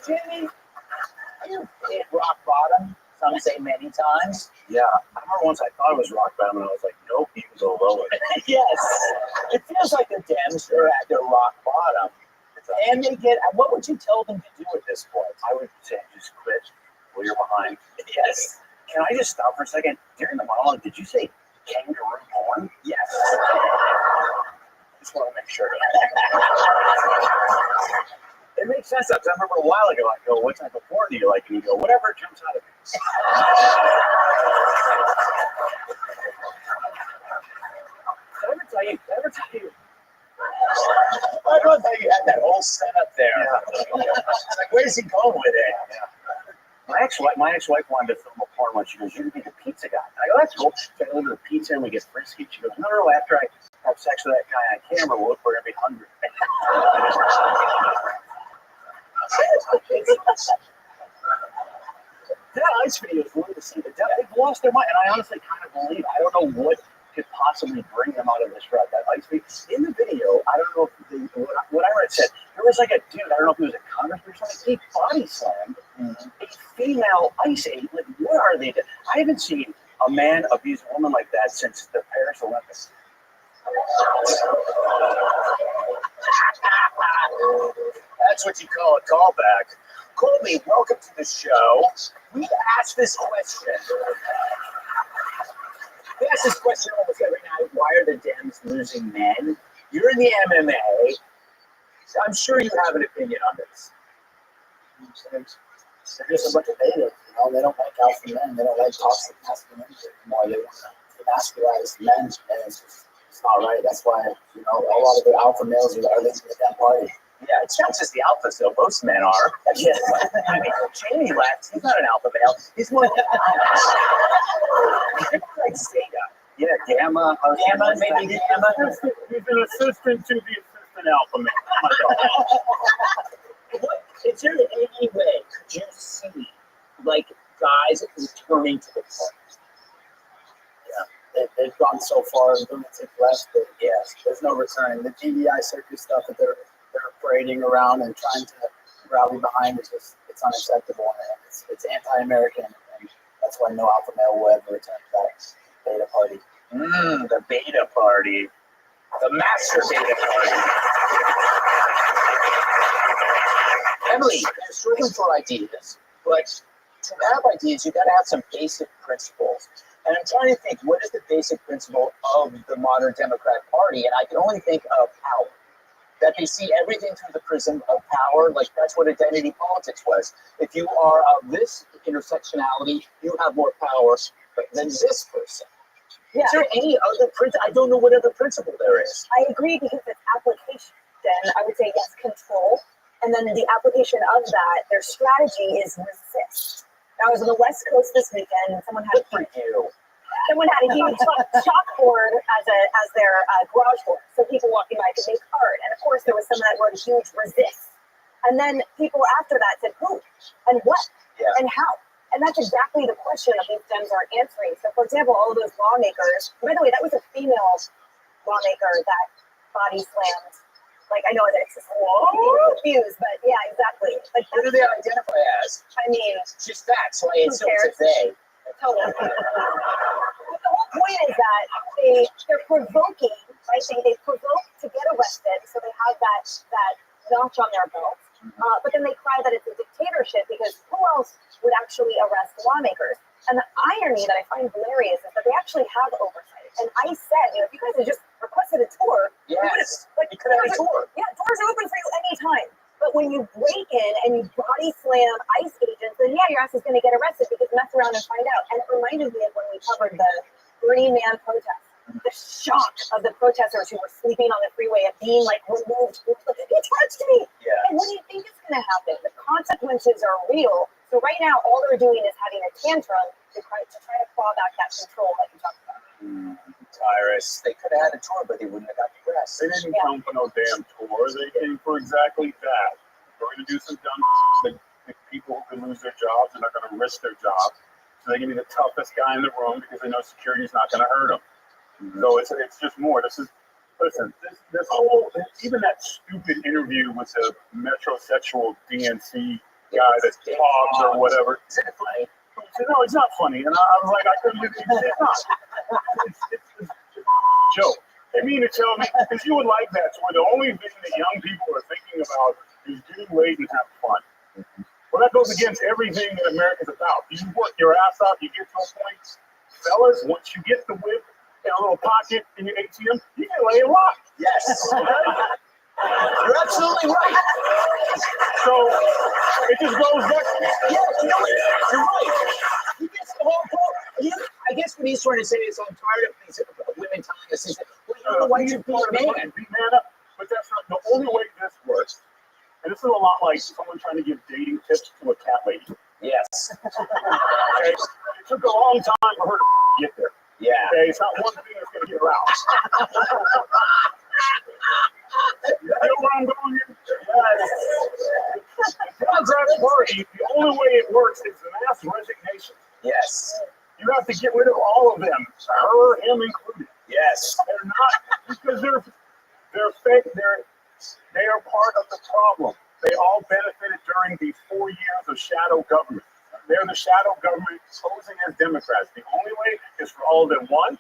Jimmy, you hit rock bottom. Some say many times. Yeah, I remember once I thought it was rock bottom, and I was like, nope, you can go lower. Yes, it feels like the Dems are at their rock bottom. And they get, what would you tell them to do at this point? I would say just quit while you're behind. Yes. Can I just stop for a second? During the monologue, did you say kangaroo porn? Yes. Just want to make sure. It makes sense. I remember a while ago, I go, what type of porn do you like? And you go, whatever jumps out of me. Did I ever tell you? I don't know you had that whole setup there. Yeah. It's like, where's he going with it? Yeah. My ex-wife wanted to film a porn once. She goes, you can be the pizza guy. And I go, that's cool. So I deliver the pizza and we get frisky. She goes, no, after I have sex with that guy on camera, we're going to be hungry. That ice video is really to see the depth. They've lost their mind. And I honestly kind of believe, I don't know what could possibly bring them out of this rut. That ice video. In the video, I don't know if what I read said, there was like a dude, I don't know if he was a congressman or something, he body slammed a female ice age. Like, what are they doing? I haven't seen a man abuse a woman like that since the Paris Olympics. That's what you call a callback. Colby, welcome to the show. We asked this question. We ask this question almost every night. Why are the Dems losing men? You're in the MMA. So I'm sure you have an opinion on this. They're just a bunch of natives, you know. They don't like alpha men. They don't like toxic masculinity anymore. They want to masculinize men, and it's not right. That's why, you know, a lot of the alpha males are linked with that party. Yeah, it's not just the alphas, though. Most men are. Yeah. I mean, Jamie left. He's not an alpha male. He's more like Sega. Yeah, Gamma. Gamma, maybe Gamma. He's an assistant to the assistant alpha male. Is there any way could you see like guys returning to the party? They've gone so far in lunatic left that yes, there's no return. The GDI circus stuff that they're parading around and trying to rally behind is just it's unacceptable and it's anti-American and that's why no alpha male will ever return to that beta party. The beta party. The master beta party. Emily, you're looking for ideas, but to have ideas, you got to have some basic principles. And I'm trying to think, what is the basic principle of the modern Democrat Party? And I can only think of power. That they see everything through the prism of power, like that's what identity politics was. If you are of this intersectionality, you have more power than this person. Yeah. Is there any other principle? I don't know what other principle there is. I agree because it's application. Then I would say yes, control. And then the application of that, their strategy is resist. I was on the West Coast this weekend and someone had a huge chalkboard as their garage door. So people walking by could make art. And of course there was some that wrote a huge resist. And then people after that said who and what and how. And that's exactly the question that these Dems are answering. So for example, all of those lawmakers, by the way, that was a female lawmaker that body slammed. Like, I know that it's just confused, but yeah, exactly. Like, What do they identify as? I mean, She's fat, so I assume it's a they. totally. But the whole point is that they're provoking, right? They provoke to get arrested, so they have that notch on their belt. But then they cry that it's a dictatorship because who else would actually arrest lawmakers? And the irony that I find hilarious is that they actually have oversight. And I said, if you guys had just requested a tour, Yes, you could have a tour. Yeah, doors are open for you anytime. But when you break in and you body slam ICE agents, then yeah, your ass is going to get arrested because mess around and find out. And it reminded me of when we covered the Burning Man protest. The shock of the protesters who were sleeping on the freeway and being like removed. Like, he touched me. Yeah. And what do you think is going to happen? The consequences are real. So right now, all they're doing is having a tantrum to try to claw back that control that you talked about. Tyrus, they could have had a tour, but they wouldn't have got the press. They didn't come for no damn tour. They came for exactly that. They're going to do some dumb that people who can lose their jobs and are going to risk their jobs. So they can be the toughest guy in the room because they know security's not going to hurt them. So it's just more. This whole, even that stupid interview with the metrosexual DNC guy that talks or whatever. Is it funny? No, it's not funny. And I was like, I couldn't believe it's not. It's a joke. They mean to tell me, because you would like that, where the only thing that young people are thinking about is getting laid and have fun. Well, that goes against everything that America's about. You work your ass off, you get to a point. Fellas, once you get the whip in a little pocket in your ATM, you can lay a lot. Yes. You're absolutely right. So it just goes back. Yeah, you're right. He gets the whole point. I guess what he's trying to say is I'm tired of these women telling us is that, well, you know, why you be a man? Be man up. But that's not the only way this works. And this is a lot like someone trying to give dating tips to a cat lady. Yes. Okay? It took a long time for her to get there. Yeah. Okay, it's not one thing that's going to get her out. You know where I'm going here? The Democrat Party, the only way it works is mass resignation. Yes. You have to get rid of all of them, her, him included. Yes. They're not, because they're fake. They are part of the problem. They all benefited during the 4 years of shadow government. They're the shadow government posing as Democrats. The only way is for all of them, one,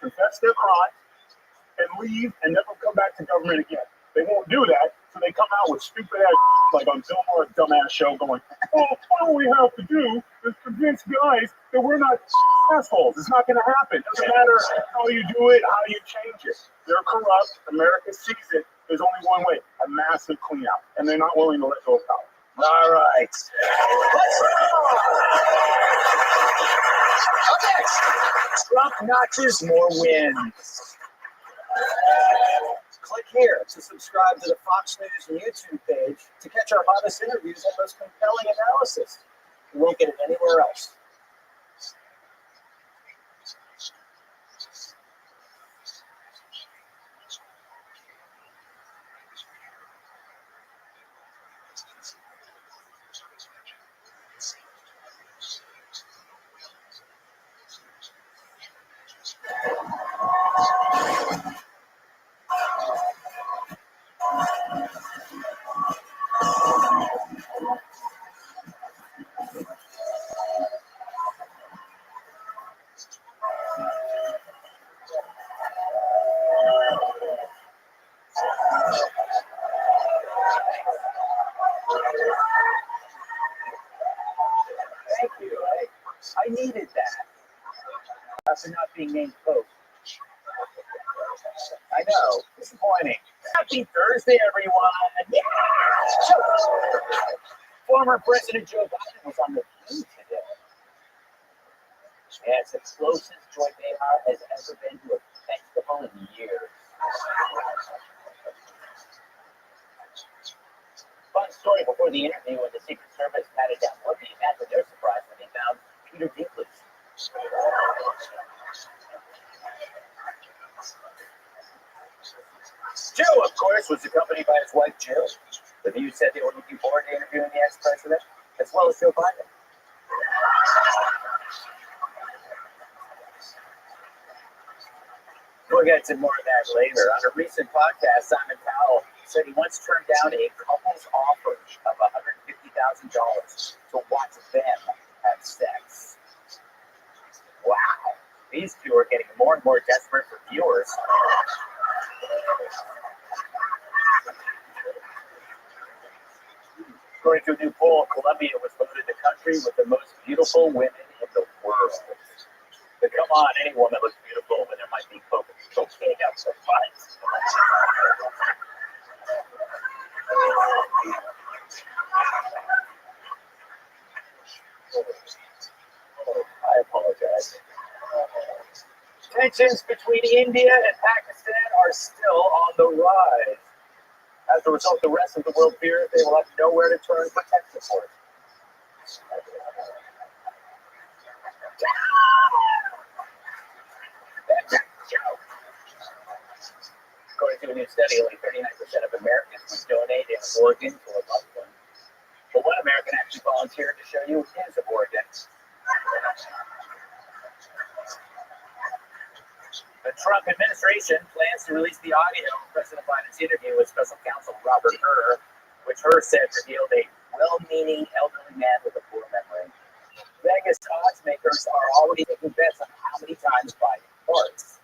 confess their crime and leave and never come back to government again. They won't do that, so they come out with stupid ass like on Bill Maher's dumbass show going, oh, all we have to do is convince guys that we're not assholes. It's not going to happen. It doesn't matter how you do it, how you change it. They're corrupt. America sees it. There's only one way, a massive clean out, and they're not willing to let go of power. All right. Let's Up next, Trump notches more wins. Click here to subscribe to the Fox News YouTube page to catch our hottest interviews and most compelling analysis. You won't get it anywhere else. tweeted that after not being named Pope. I know, disappointing. Happy Thursday, everyone. Yeah! Former President Joe Biden was on the View today. Yeah, it's the closest Joy Behar has ever been to a festival in years. Fun story before the interview when the Secret Service patted down Whoopi. Imagine their surprise when they found Peter Dinklage. Joe, of course, was accompanied by his wife, Jill. The View said they were looking forward to interviewing the ex-president, as well as Joe Biden. We'll get to more of that later. On a recent podcast, Simon Cowell said he once turned down a couple's offer of $150,000 to watch them have sex. Wow. These two are getting more and more desperate for viewers. According to a new poll, Colombia was voted the country with the most beautiful women in the world. But come on, any woman looks beautiful when there might be cocaine up some fights. I apologize. Tensions between India and Pakistan are still on the rise. As a result, the rest of the world fears they will have nowhere to turn for tech support. According to a new study, only 39% of Americans would donate an organ to a loved one. But one American actually volunteered to show you his organ. The Trump administration plans to release the audio of President Biden's interview with special counsel Robert Hur, which Hur said revealed a well-meaning elderly man with a poor memory. Vegas odds makers are already making bets on how many times Biden farts.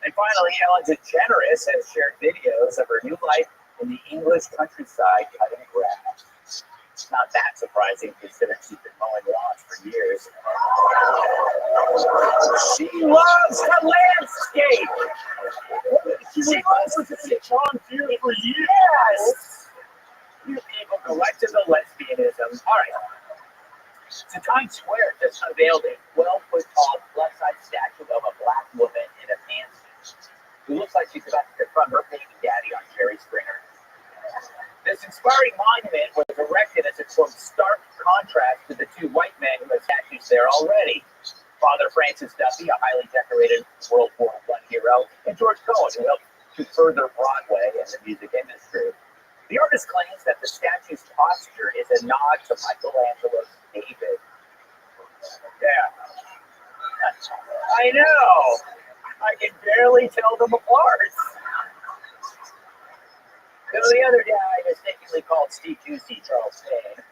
And finally, Ellen DeGeneres has shared videos of her new life in the English countryside cutting grass. It's not that surprising considering she's been mowing lawns for years. She loves to landscape. She loves to volunteer for years. Yes. You people go right to the lesbianism. All right. So Times Square just unveiled a 12-foot tall plus-size statue of a black woman in a pantsuit who looks like she's about to confront her baby daddy on Jerry Springer. This inspiring monument was erected as a quote stark contrast to the two white men who have statues there already. Father Francis Duffy, a highly decorated World War I hero, and George Cohen, who helped to further Broadway and the music industry. The artist claims that the statue's posture is a nod to Michelangelo's David. Yeah. I know. I can barely tell them apart. The other day, I mistakenly called Steve Juicy Charles Payne.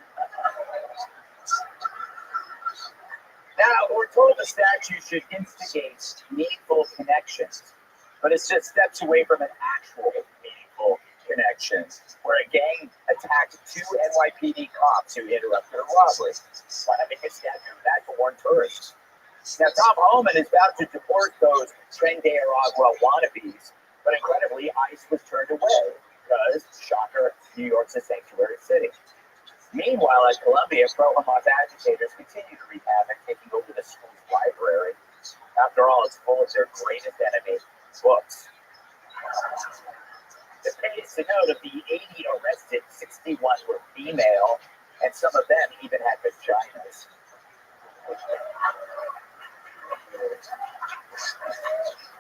Now, we're told the statue should instigate meaningful connections, but it's just steps away from an actual meaningful connection, where a gang attacked two NYPD cops who interrupted a robbery. Why not make a statue of that for one tourist? Now, Tom Homan is about to deport those Tren de Aragua wannabes, but incredibly, ICE was turned away because, shocker, New York's a sanctuary city. Meanwhile, at Columbia, pro-Hamas agitators continue to wreak havoc, taking over the school's library. After all, it's full of their greatest enemy, books. It pays to note of the 80 arrested, 61 were female, and some of them even had vaginas.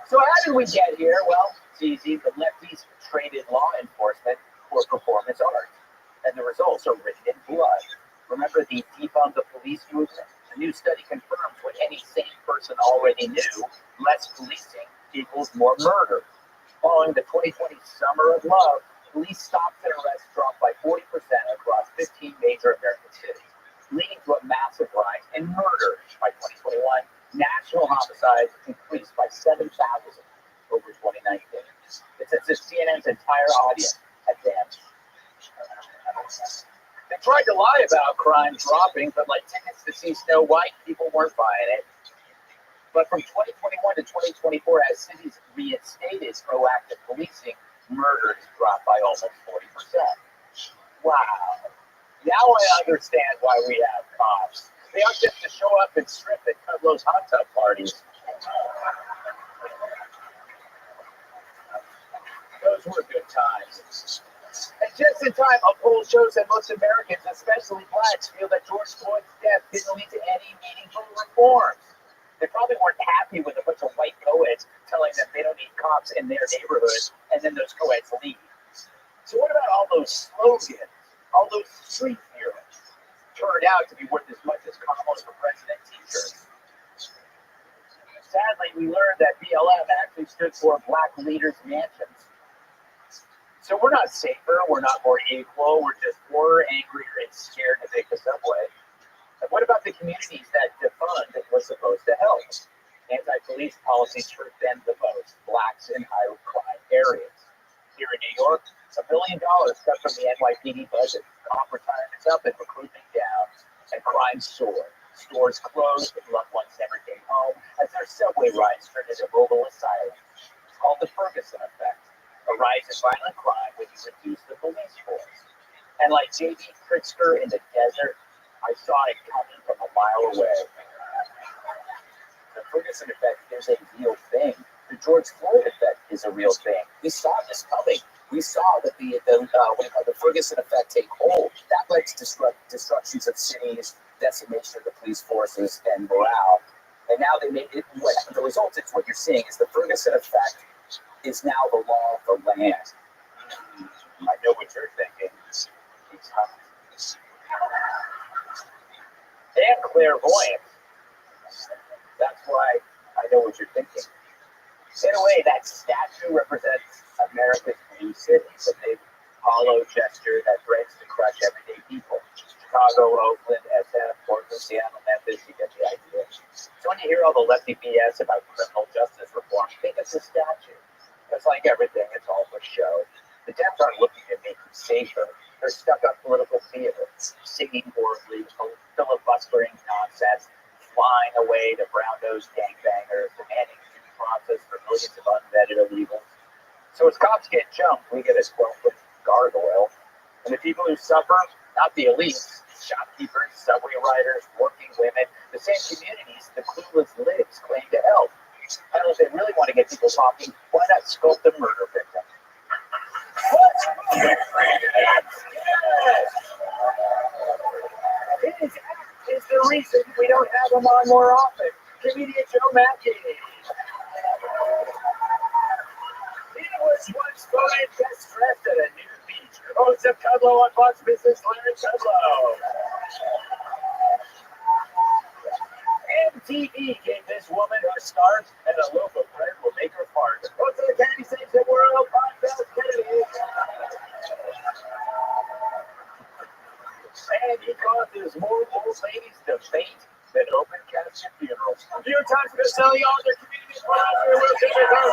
So how did we get here? Well, it's easy. The lefties traded law enforcement for performance art, and the results are written in blood. Remember the defund the police movement? A new study confirms what any sane person already knew: less policing equals more murder. Following the 2020 Summer of Love, police stops and arrests dropped by 40% across 15 major American cities, leading to a massive rise in murder. By 2021, national homicides increased by 7,000 over 2019. It's as if CNN's entire audience had vanished. The tried to lie about crime dropping, but like tickets to see Snow White, people weren't buying it. But from 2021 to 2024, as cities reinstated proactive policing, murders dropped by almost 40%. Wow. Now I understand why we have cops. They aren't just to show up and strip at Kudlow's hot tub parties. Those were good times. And just in time, a poll shows that most Americans, especially blacks, feel that George Floyd's death didn't lead to any meaningful reforms. They probably weren't happy with a bunch of white co-eds telling them they don't need cops in their neighborhoods, and then those co-eds leave. So what about all those slogans, all those street heroes? Turned out to be worth as much as Kamala for President t-shirts. Sadly, we learned that BLM actually stood for Black Leaders Mansions. So we're not safer, we're not more equal, we're just poorer, angrier, and scared to take the subway. And what about the communities that defund was supposed to help? Anti-police policies hurt them the most, blacks in high-crime areas. Here in New York, $1 billion cut from the NYPD budget, cop retirements up and recruitment down, and crime soared. Stores closed, and loved ones never came home, as their subway rides turned into mobile asylums. It's called the Ferguson effect, a rise in violent crime when you reduce the police force. And like J.B. Pritzker in the desert, I saw it coming from a mile away. The Ferguson effect is a real thing. The George Floyd effect is a real thing. We saw this coming. We saw that the Ferguson effect take hold. That led to destructions of cities, decimation of the police forces, and morale. And now they made it. The result is what you're seeing is the Ferguson effect is now the law of the land. I know what you're thinking. And clairvoyant. That's why I know what you're thinking. In a way, that statue represents America's new cities, a big hollow gesture that threatens to crush everyday people. Chicago, Oakland, SF, Portland, Seattle, Memphis, you get the idea. So when you hear all the lefty BS about criminal justice reform, think it's a statue. It's like everything, it's all for show. The Dems aren't looking to make you safer. They're stuck on political theater, singing horribly, filibustering nonsense, flying away to brown-nosed gangbangers, demanding due process for millions of unvetted illegals. So as cops get jumped, we get a 12-foot gargoyle. And the people who suffer, not the elites, shopkeepers, subway riders, working women, the same communities the clueless libs claim to help. And if they really want to get people talking, why not sculpt a murder victim? What? His act is the reason we don't have him on more often. Comedian Joe Mackey. He was once voted best dressed at a nude beach. Host of Kudlow on Fox Business, Larry Kudlow. MTV gave this woman her start, and a loaf of bread will make her fart. Host of the Kennedy Saves the World podcast, Kennedy. And he causes more old ladies to faint than open casket funerals. New York Times best-selling author, comedian, philosopher, Will Timberton.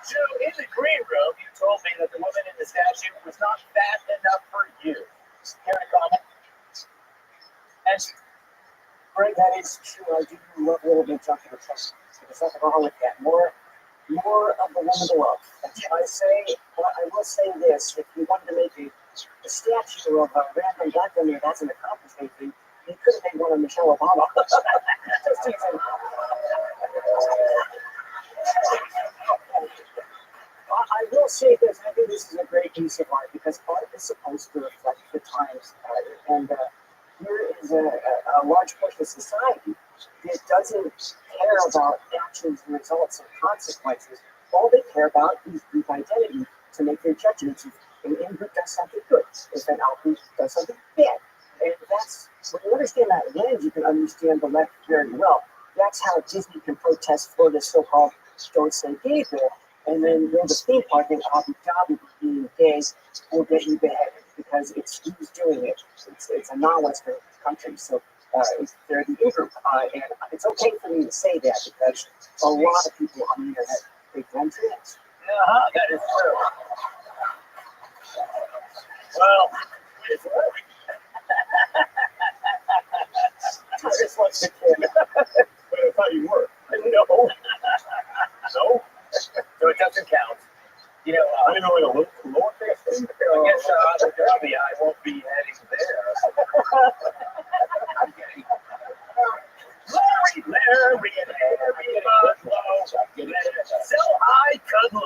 So in the green room, you told me that the woman in the statue was not fat enough for you. Care to comment? And Greg, that is true. I do love a little bit of Junkie the Alcoholic cat. More of the woman to love. And can I say, well, I will say this: if you wanted to make a statue of a random black woman that's an accomplishment, you could have made one of Michelle Obama. Just teasing. I will say this: I think this is a great piece of art because art is supposed to reflect the times, and here is a large portion of society that doesn't care about actions and results and consequences. All they care about is group identity to make their judgments. If an in-group does something good, if an out-group does something bad. And that's, when you understand that lens, you can understand the left very well. That's how Disney can protest Florida's so-called Don't Say Gay bill, and then build a theme park in Abu Dhabi being gay will get you beheaded because it's who's doing it. It's a non-Western country, so they're the in-group. And it's okay for me to say that because a lot of people on the internet, they don't trans. That is true. Well, it's Chris wants to kid. But I thought you were. No. No? So it doesn't count. You know, I didn't know like a little lowercase thing. I guess the Rabbi, I won't be heading there. I'm getting Larry, sell high, cut low.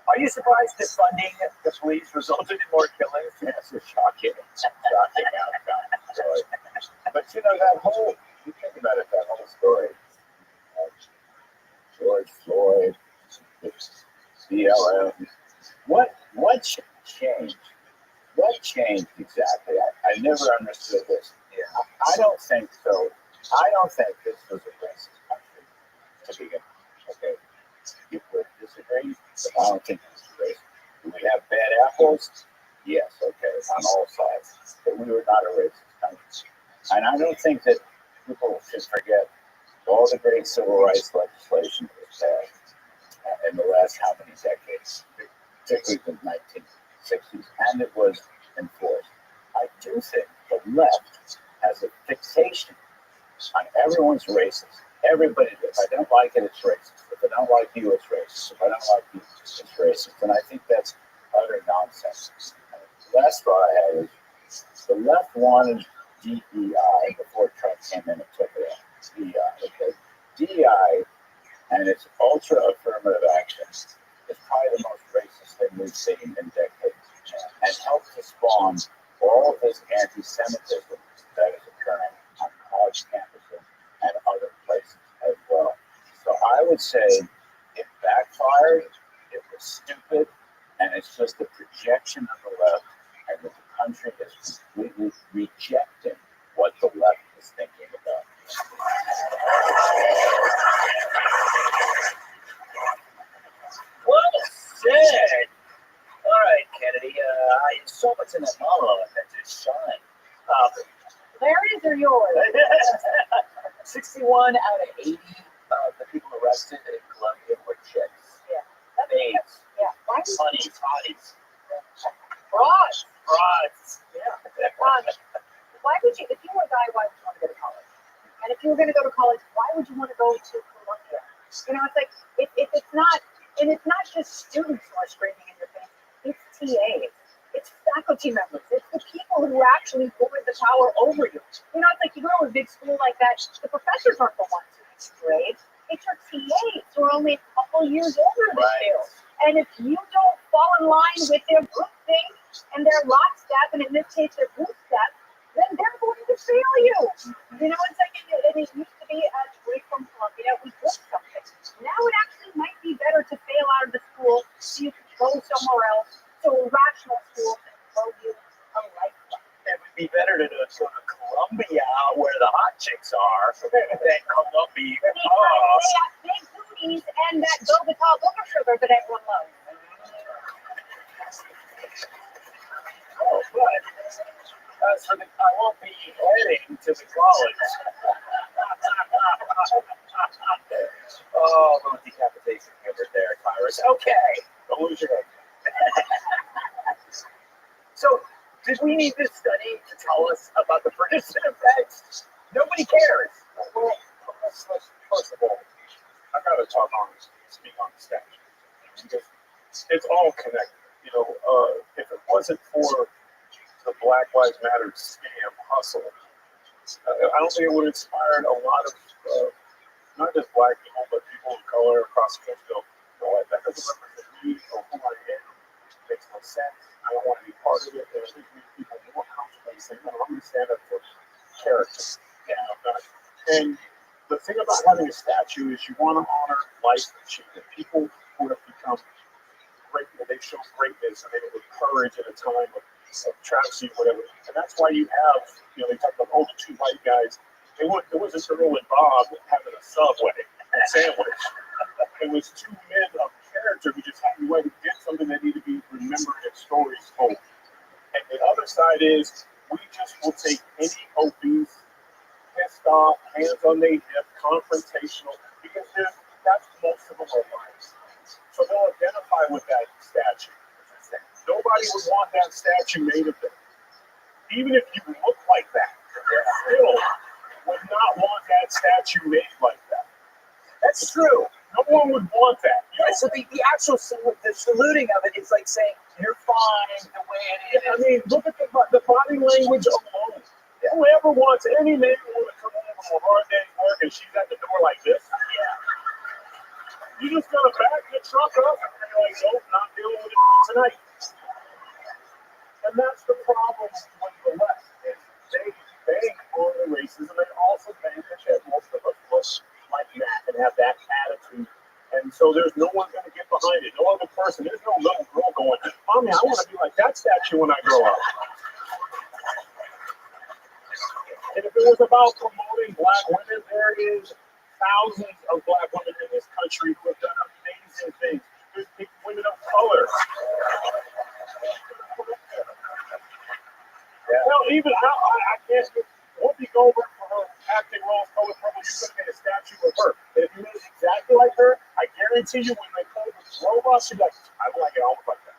Are you surprised that funding the police resulted in more killings? Yes, it's shocking. Shocking outcome. But you know, that whole, you think about it, that whole story. George Floyd, BLM. What changed? What changed exactly? I never understood this. Yeah. I don't think so. I don't think this was a racist country to begin with. Okay. You could disagree, but I don't think it's racist. Do we have bad apples? Yes, okay, on all sides. But we were not a racist country. And I don't think that people should forget all the great civil rights legislation that was passed in the last how many decades, particularly the 1960s, and it was enforced. I do think the left has a fixation on everyone's racist. Everybody, if I don't like it, it's racist. If I don't like you, it's racist. If I don't like you, it's racist. And I think that's utter nonsense. The last straw I had is the left wanted DEI before Trump came in and took it out. DEI, okay? DEI and its ultra affirmative action is probably the most racist thing we've seen in decades, and helped to spawn all of this anti-Semitism that is occurring on college campuses and other places as well. So I would say it backfired, it was stupid, and it's just a projection of the left, and that the country is completely rejecting what the left is thinking about. Well said. All right, Kennedy. I saw what's in that monologue that just shine. Larry's or yours? 61 out of 80 of the people arrested in Colombia were chicks. Yeah. Babes, Yeah. Why would honeys, hotties. Broad. Broads. Yeah. Why would you, if you were a guy, why would you want to go to college? And if you were going to go to college, why would you want to go to Columbia? You know, it's like, if it's not, and it's not just students who are screaming in your face, it's TAs, it's faculty members, it's the people who actually hold the power over you. You know, it's like you go to a big school like that, the professors aren't the ones who grade, it's your TAs who are only a couple years older than you. And if you don't fall in line with their group thing and their lockstep, and in this case their group step, then they're going to fail you. You know, it's like it used to be a degree from Columbia, we did something. Now it actually might be better to fail out of the school so you can go somewhere else, to a rational school and grow you a lifeline. It would be better to go to Columbia where the hot chicks are than Columbia. Because they have big booties and that Bogota booger sugar that everyone loves. Oh, but I won't be heading to the college. Oh, little decapitation over there, Cyrus. Okay, don't lose your head. So, did we need this study to tell us about the predictive effects? Nobody cares. Well, first of all, I gotta speak on the statute. Because it's all connected. You know, if it wasn't for the Black Lives Matter scam hustle, I don't think it would have inspired a lot of not just black people, but people of color across the country. You know, that doesn't represent me or who I am. It makes no sense. I don't want to be part of it. And I think we make people more comfortable saying, no, I'm going to stand up for character. And the thing about having a statue is you want to honor life and achievement. People who have become great, they show greatness and they have courage at a time of travesty or whatever. And that's why you have, you know, they talk about all the two white guys. It wasn't Earl and Bob having a Subway sandwich. It was two men of character who just happened to did something that needed to be remembered and stories told. And the other side is we just will take any obese, pissed off, hands on their hip, confrontational, because that's most of them are lives. So they'll identify with that statue. Nobody Everybody would want that statue made of them. Even if you look like that, still would not want that statue made like that. That's true. No one would want that. You Yeah, know? so the actual the saluting of it is like saying you're fine the way it is. I mean, look at the body language alone. Whoever wants any man want to come home from a hard day's work and she's at the door like this? You just gotta back the truck up and you're like, nope, not dealing with it tonight. And that's the problem with the left. Is they bank on the racism. They also bank that most of us look like that and have that attitude. And so there's no one going to get behind it. No other person. There's no little girl going, Mommy, I want to be like that statue when I grow up. And if it was about promoting black women, there is thousands of black women in this country who have done amazing things. There's women of color. Well, even I can't get Whoopi Goldberg for her acting roles, Color Purple. You could have made a statue of her. And if you made it exactly like her, I guarantee you when they play with robots, she'd be like, I like it almost like that.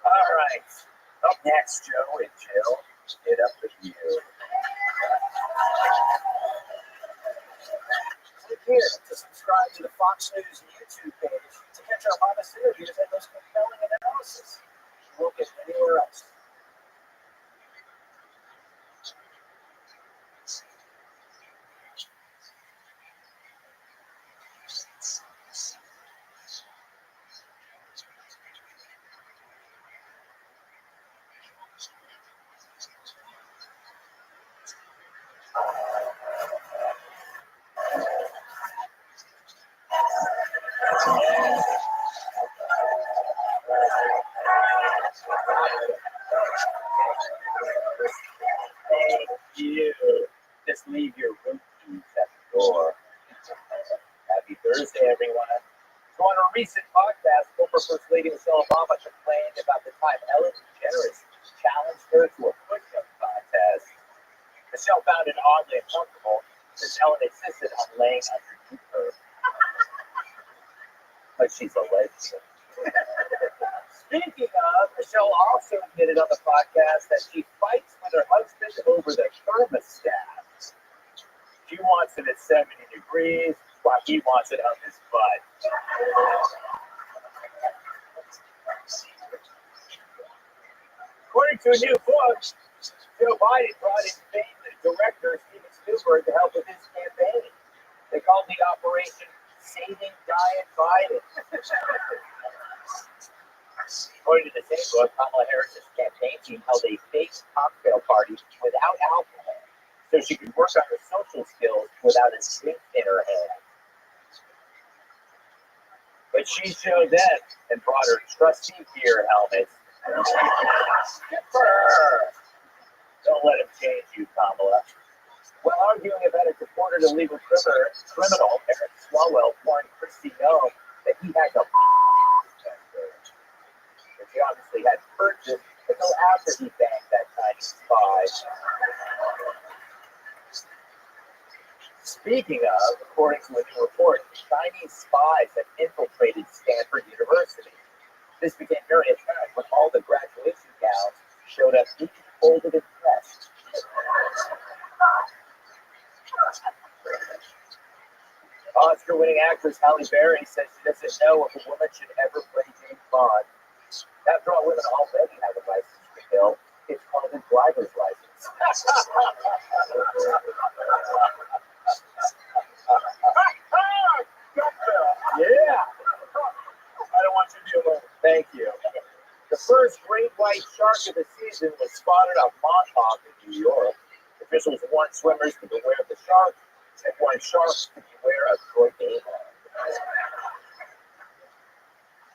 All right. Up next, Joe and Jill, get up with you. Click here to subscribe to the Fox News YouTube page to catch our hottest interviews and most compelling analysis. You won't get anywhere else. You just leave your room keys at the door. Happy Thursday, everyone. So on a recent podcast, former First Lady Michelle Obama complained about the time Ellen DeGeneres challenged her to a push-up contest. Michelle found it oddly uncomfortable since Ellen insisted on laying underneath her. But she's a legend. Speaking of, Michelle also admitted on the podcast that she fights with her husband over the thermostat. She wants it at 70 degrees, while he wants it up his butt. According to a new book, Joe Biden brought in famed director Steven Spielberg to help with his campaign. They called the operation Saving Diet Biden. According to the same book, Kamala Harris's campaign team held a fake cocktail party without alcohol, so she could work on her social skills without a drink in her hand. But she showed them and brought her trusty beer helmets. Good for her. Don't let him change you, Kamala. While arguing about a deported illegal criminal, Eric Swalwell warned Christie Noem that he had to which he obviously had purchased until after he banged that tiny spy. Speaking of, according to a new report, Chinese spies have infiltrated Stanford University. This became very apparent when all the graduation gowns showed up each folded and pressed. Oscar-winning actress Halle Berry says she doesn't know if a woman should ever play James Bond. After all, women already have a license to kill. It's called a driver's license. Yeah. I don't want you to be alone. Thank you. The first great white shark of the season was spotted on Montauk in New York. Officials warned swimmers to beware of the shark and warned sharks to beware of tornadoes.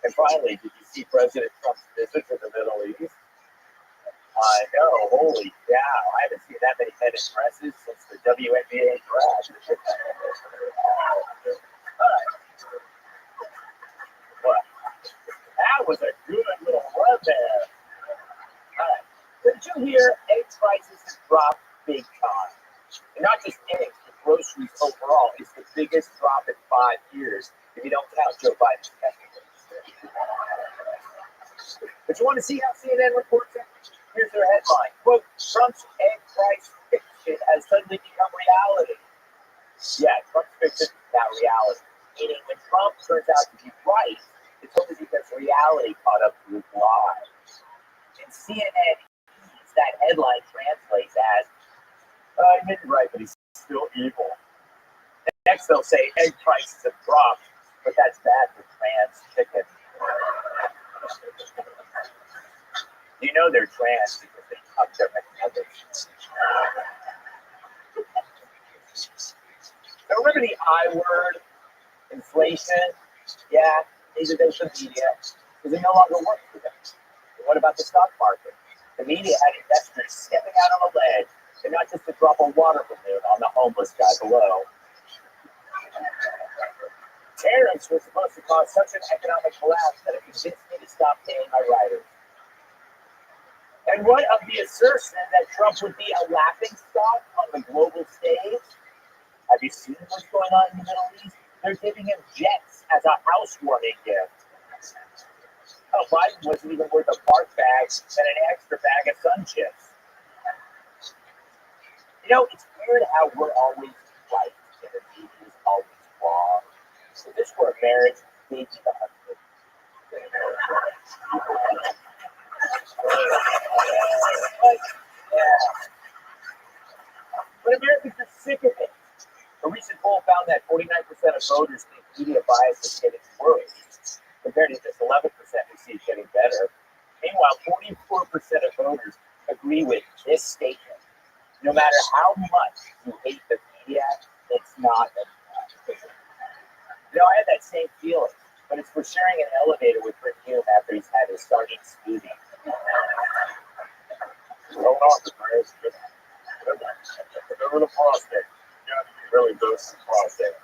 And finally, did you see President Trump's visit to the Middle East? I know, holy cow. I haven't seen that many men in dresses since the WNBA draft. All right. Well, that was a good little run there. All right. Did you hear egg prices have dropped big time? And not just eggs, but groceries overall. It's the biggest drop in 5 years if you don't count Joe Biden's testing. But you want to see how CNN reports it? Here's their headline. Quote, Trump's egg price fiction has suddenly become reality. Yeah, Trump's fiction is now reality. Meaning when Trump turns out to be right, it's only because reality caught up to his lies. And CNN, that headline translates as, I didn't right, but he's still evil. Next they'll say egg prices have dropped, but that's bad for trans chicken. You know they're trans because they tuck their McNuggets. Now remember the I word, inflation? Yeah, these are those from media because they no longer work for them. And what about the stock market? The media had investors stepping out on a ledge and not just to drop a water balloon on the homeless guy below. Tariffs were supposed to cause such an economic collapse that it convinced me to stop paying my riders. And what of the assertion that Trump would be a laughingstock on the global stage? Have you seen what's going on in the Middle East? They're giving him jets as a housewarming gift. Oh, Biden wasn't even worth a bark bag and an extra bag of sun chips. You know, it's weird how we're always right and the media is always wrong. So this were a marriage, they'd be the husband. But Americans are sick of it. A recent poll found that 49% of voters think media bias is getting worse, compared to just 11% who see it getting better. Meanwhile, 44% of voters agree with this statement. No matter how much you hate the media, it's not enough. You know, I had that same feeling, but it's for sharing an elevator with Rick Hume after he's had his starting smoothie. Hold on, the prayers. Remember the prostate. Yeah, it really does the prostate.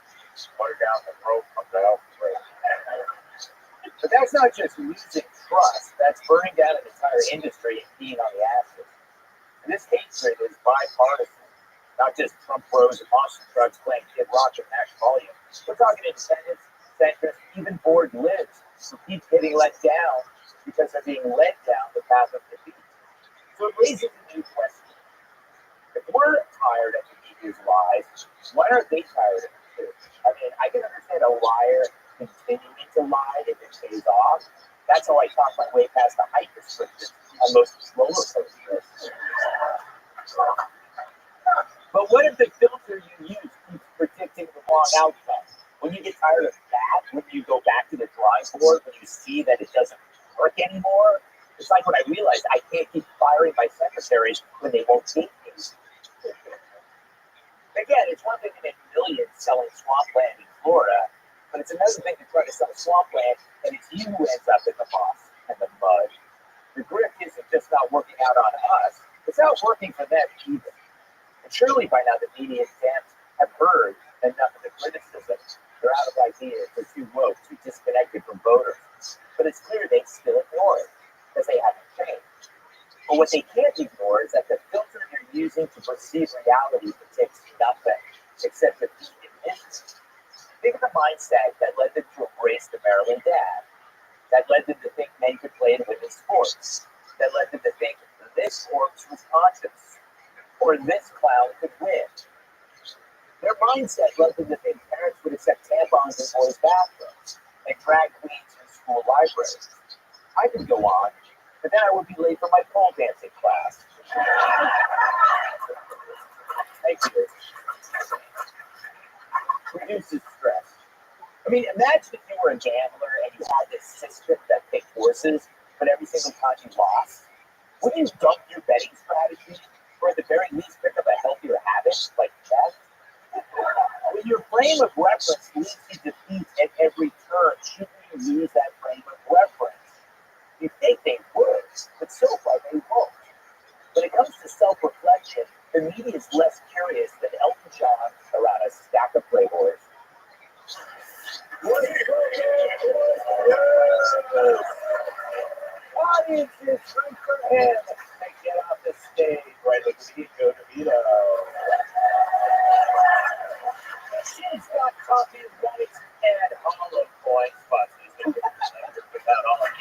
Put it down the throat, comes out. But that's not just losing trust, that's burning down an entire industry and peeing on the ashes. And this hatred is bipartisan, not just Trump bros and monster trucks playing Kid Rock at max volume. We're talking independents, centrists, even bored libs who keep getting let down because they're being led down the path of defeat. So it raises a new question. If we're tired of the media's lies, why aren't they tired of it too? I mean, I can understand a liar continuing to lie if it pays off. That's how I talk my way past the height restrictions on most roller coasters. But what if the filter you use keeps predicting the wrong outcome? When you get tired of that, when you go back to the drawing board, when you see that it doesn't work anymore, it's like when I realized I can't keep firing my secretaries when they won't take me. Again, it's one thing to make millions selling swampland in Florida, but it's another thing to try to sell swampland and it's you who ends up in the moss and the mud. The grift isn't just not working out on us, it's not working for them either. And surely by now the media and Dems have heard enough of the criticism. They're out of ideas, they're too woke, too disconnected from voters. But it's clear they still ignore it, because they haven't changed. But what they can't ignore is that the filter they're using to perceive reality predicts nothing except defeat and misery. Think of the mindset that led them to embrace the Maryland dad, that led them to think men could play in women's sports, that led them to think this corpse was conscious, or this clown could win. Their mindset led them to think parents would accept tampons in boys' bathrooms and drag queens in school libraries. I could go on, but then I would be late for my pole dancing class. Thank you. Reduces stress. I mean, imagine if you were a gambler and you had this system that picked horses, but every single time you lost, wouldn't you dump your betting strategy, or at the very least pick up a healthier habit like chess? When your frame of reference leads to defeat at every turn, shouldn't you use that frame of reference? You think they would, but so far they won't. When it comes to self-reflection, the media is less curious than Elton John around a stack of Playboys. Audiences, room for him. They get off the stage, right? Look at Go DeVito. She's got coffee rights and hollow points buses. Without all of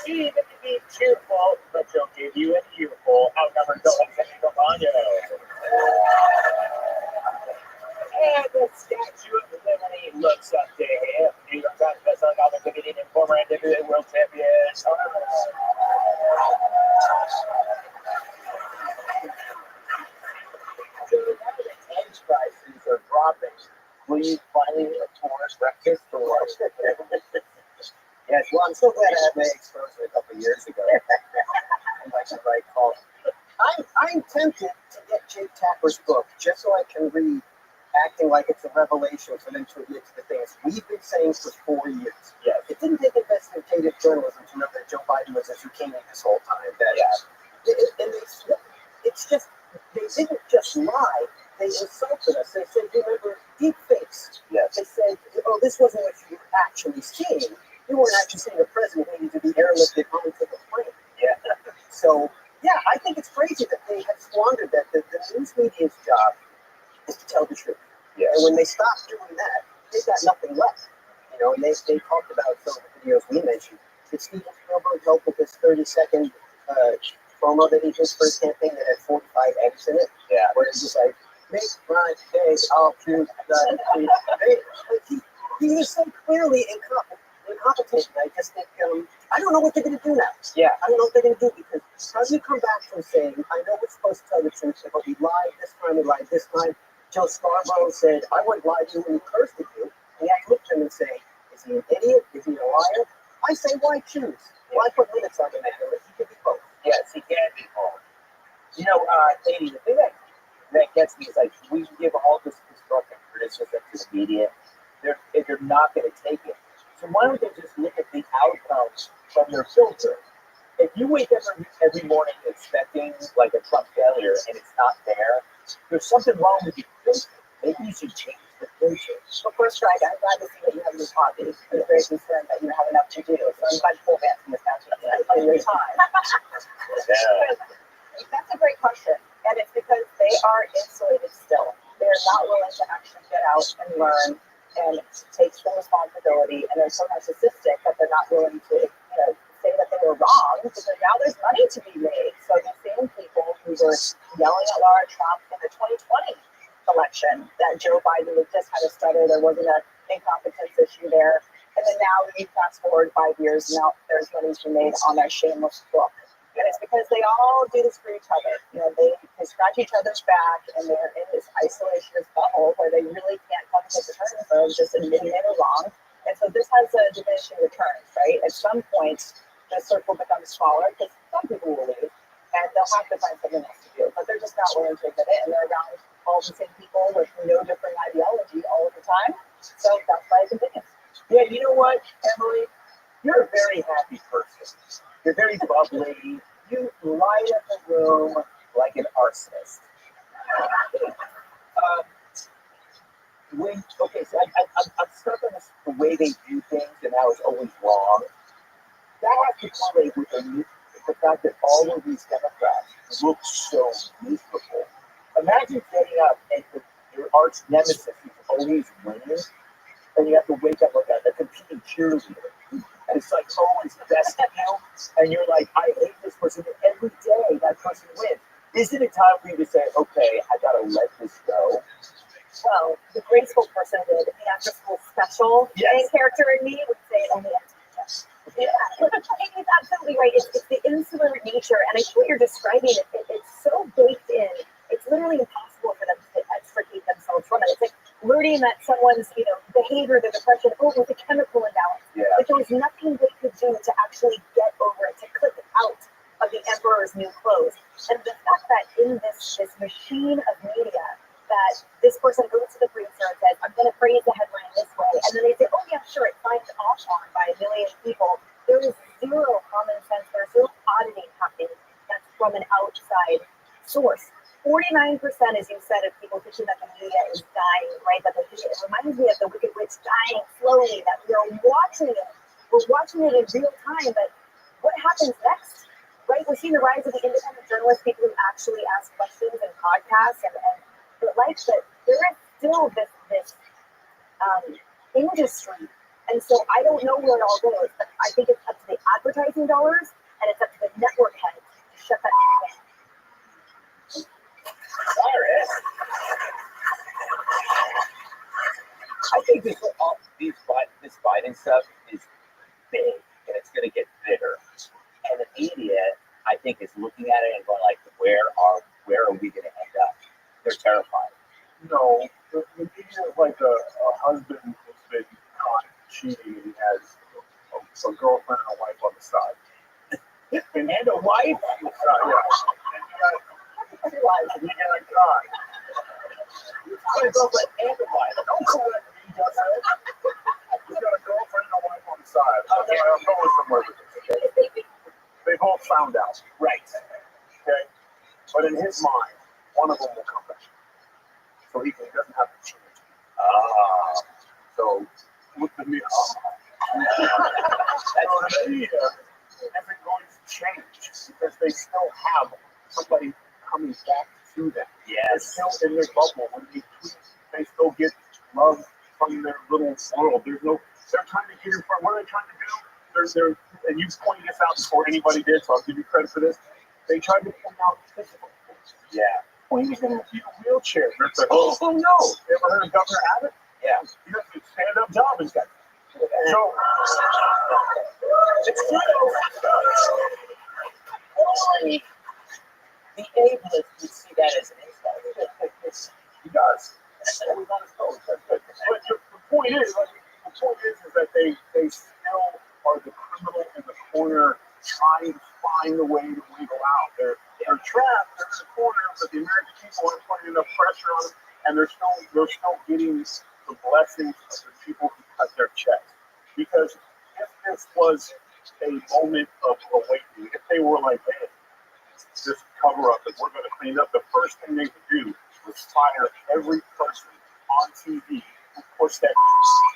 seem to be cheerful, but she'll give you an earful. Outnumbered villains and Campano. And the Statue of Liberty looks up to him. New York Times bestselling author, comedian, and former NWA world champion. So now that egg prices are dropping, will you finally tour breakfast for lunch? Yes, well, I'm so glad I had my eggs frozen a couple of years ago. I'm like the right call. I'm tempted to get Jake Tapper's book just so I can read acting like it's a revelation for them to admit to the things we've been saying for 4 years. Yes. It didn't take investigative journalism to know that Joe Biden was a zucchini this whole time. It's just, they didn't just lie, they insulted us. They said, remember, deep fakes. Yes. They said, oh, this wasn't what you were actually seeing. You weren't actually seeing the president needing to be airlifted onto the plane. Yeah. So, yeah, I think it's crazy that they have squandered that. The news media's job is to tell the truth. Yes. And when they stop doing that, they've got nothing left. You know, and they talked about some of the videos we mentioned. Did Steven Spielberg help with this 30-second promo that he did for his campaign that had 45 eggs in it? Yeah. Where it was like, make my day, I'll choose that. He was so clearly incompetent. I just think, I don't know what they're going to do now. Yeah. I don't know what they're going to do because how do you come back from saying, I know we're supposed to tell the truth, but we lied this time, we lied this time. Joe Scarborough said, I wouldn't lie to you when he cursed at you. And you have to look at him and say, is he an idiot? Is he a liar? I say, why choose? Why put limits on the man? He can be both. Yes, he can be both. You know, Katie, the thing that gets me is like, we give all this constructive criticism to the media. They're not going to take it. So why don't they just look at the outcomes from their filter? If you wake up every morning expecting like a Trump failure and it's not there, there's something wrong with your filter. Maybe you should change the filter. Well, first, Greg, I'm glad to see that you have new hobbies. I'm very concerned that you have enough to do. So I'm glad to pull back from this couch in your time. That's a great question. And it's because they are insulated still. They're not willing to actually get out and learn and take full responsibility, and they're so narcissistic that they're not willing to, say that they were wrong, because now there's money to be made. So the same people who were yelling at Laura Trump in the 2020 election that Joe Biden just had a stutter, there wasn't an incompetence issue there, and then now we fast forward 5 years, and now there's money to be made on that shameless book. And it's because they all do this for each other. They scratch each other's back, and they're in this isolationist bubble where they really can't come to the terms of just admitting they were wrong. And so this has a diminishing returns, right? At some point, the circle becomes smaller because some people will leave, and they'll have to find something else to do. But they're just not willing to admit it, and they're around all the same people with no different ideology all of the time. So that's why it continues. Yeah, you know what, Emily? You're a very happy person. You're very bubbly. You light up the room like an arsonist. So I'm stuck on this, the way they do things, and how it's always wrong. That has to correlate with the fact that all of these Democrats look so miserable. Imagine getting up and your arch nemesis is always winning, and you have to wake up like a competing cheerleader. And it's like always best at you, and you're like, I hate this person, but every day that person wins. Is it a time for you to say, okay, I gotta let this go? Well, the graceful person did the after school special. Yes. Main character in me would say it only ends with yes. Yeah, it's absolutely right. It's the insular nature, and I think what you're describing, it's so baked in. It's literally impossible for them to extricate themselves from it. It's like learning that someone's, behavior, their depression, with a chemical imbalance. Yeah. But there was nothing they could do to actually get over it, to click out of the emperor's new clothes. And the fact that in this machine of media, that this person goes to the producer and says, I'm going to phrase the headline this way. And then they say, oh, yeah, sure, it's signed off on by a million people. There is zero common sense. There's zero auditing happening that's from an outside source. 49%, as you said, of people thinking that the media is dying, right? That it reminds me of the Wicked Witch dying slowly, that we are watching it. We're watching it in real time, but what happens next, right? We're seeing the rise of the independent journalists, people who actually ask questions and podcasts and but like that, there is still this industry And so I don't know where it all goes, but I think it's up to the advertising dollars and it's up to the network heads to shut that down. Cyrus, I think this Biden stuff is big, and it's going to get bigger. And the media, I think, is looking at it and going like, where are we going to end up? They're terrified. No, the media is like a husband who's been caught cheating and he has a girlfriend and a wife on the side. And a wife? Yeah. And he got caught. Got a girlfriend and a wife. Don't correct me, Justin. He's got a girlfriend and a wife on the side. That's why I'm going somewhere with this. They both found out. Right. Okay? But in his mind, one of them will come back. So he doesn't have to change. So with the media, the media isn't going to change because they still have somebody coming back to them. Yes. They're still in their bubble. When they tweet, they still get love from their little world. They're trying to get in front. What are they trying to do? And you pointed this out before anybody did, so I'll give you credit for this. They tried to point out physical things. Yeah. Well, he was in a wheelchair. It's like, oh no! You ever heard of Governor Abbott? Yeah. He does a stand-up job. He's got. So it's true. Only the ableist would see that as an insult. he does. Always on his toes. But the point is that they still are the criminal in the corner trying to find a way to wiggle out. They're trapped. They're in the corner, but the American people aren't putting enough pressure on them, and they're still getting the blessings of the people who cut their checks. Because if this was a moment of awakening, if they were like, hey, this cover up and we're going to clean up, the first thing they could do was fire every person on TV who pushed that.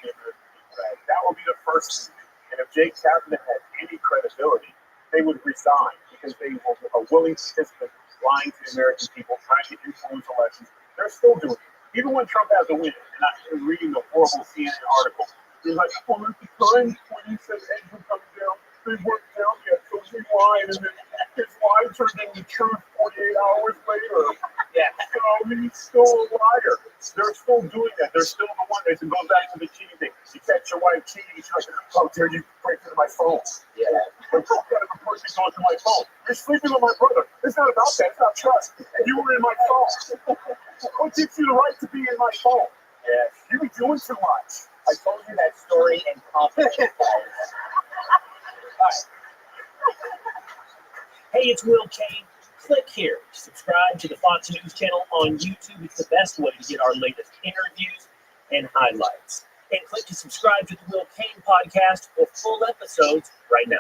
That would be the first thing. And if Jake Tappan had any credibility, they would resign because they were a willing participant lying to the American people, trying to influence elections. They're still doing it. Even when Trump has a win, and I was reading the horrible CNN article, he's like, well, at the time when he said eggs were coming down, they weren't down yet, so he lied, and then his lie turned into truth 48 hours later. Yeah. So he's still a liar. They're still doing that. They're still the one that goes back to the cheating thing. You catch your wife cheating, she's like, how dare you break into my phone? Yeah. What kind of a person goes to my phone? You're sleeping with my brother. It's not about that. It's not trust. And you were in my phone. What gives you the right to be in my phone? Yeah. You be doing too much. I told you that story in confidence. Hey, it's Will Kane. Click here. Subscribe to the Fox News channel on YouTube. It's the best way to get our latest interviews and highlights. And click to subscribe to the Will Kane podcast for full episodes right now.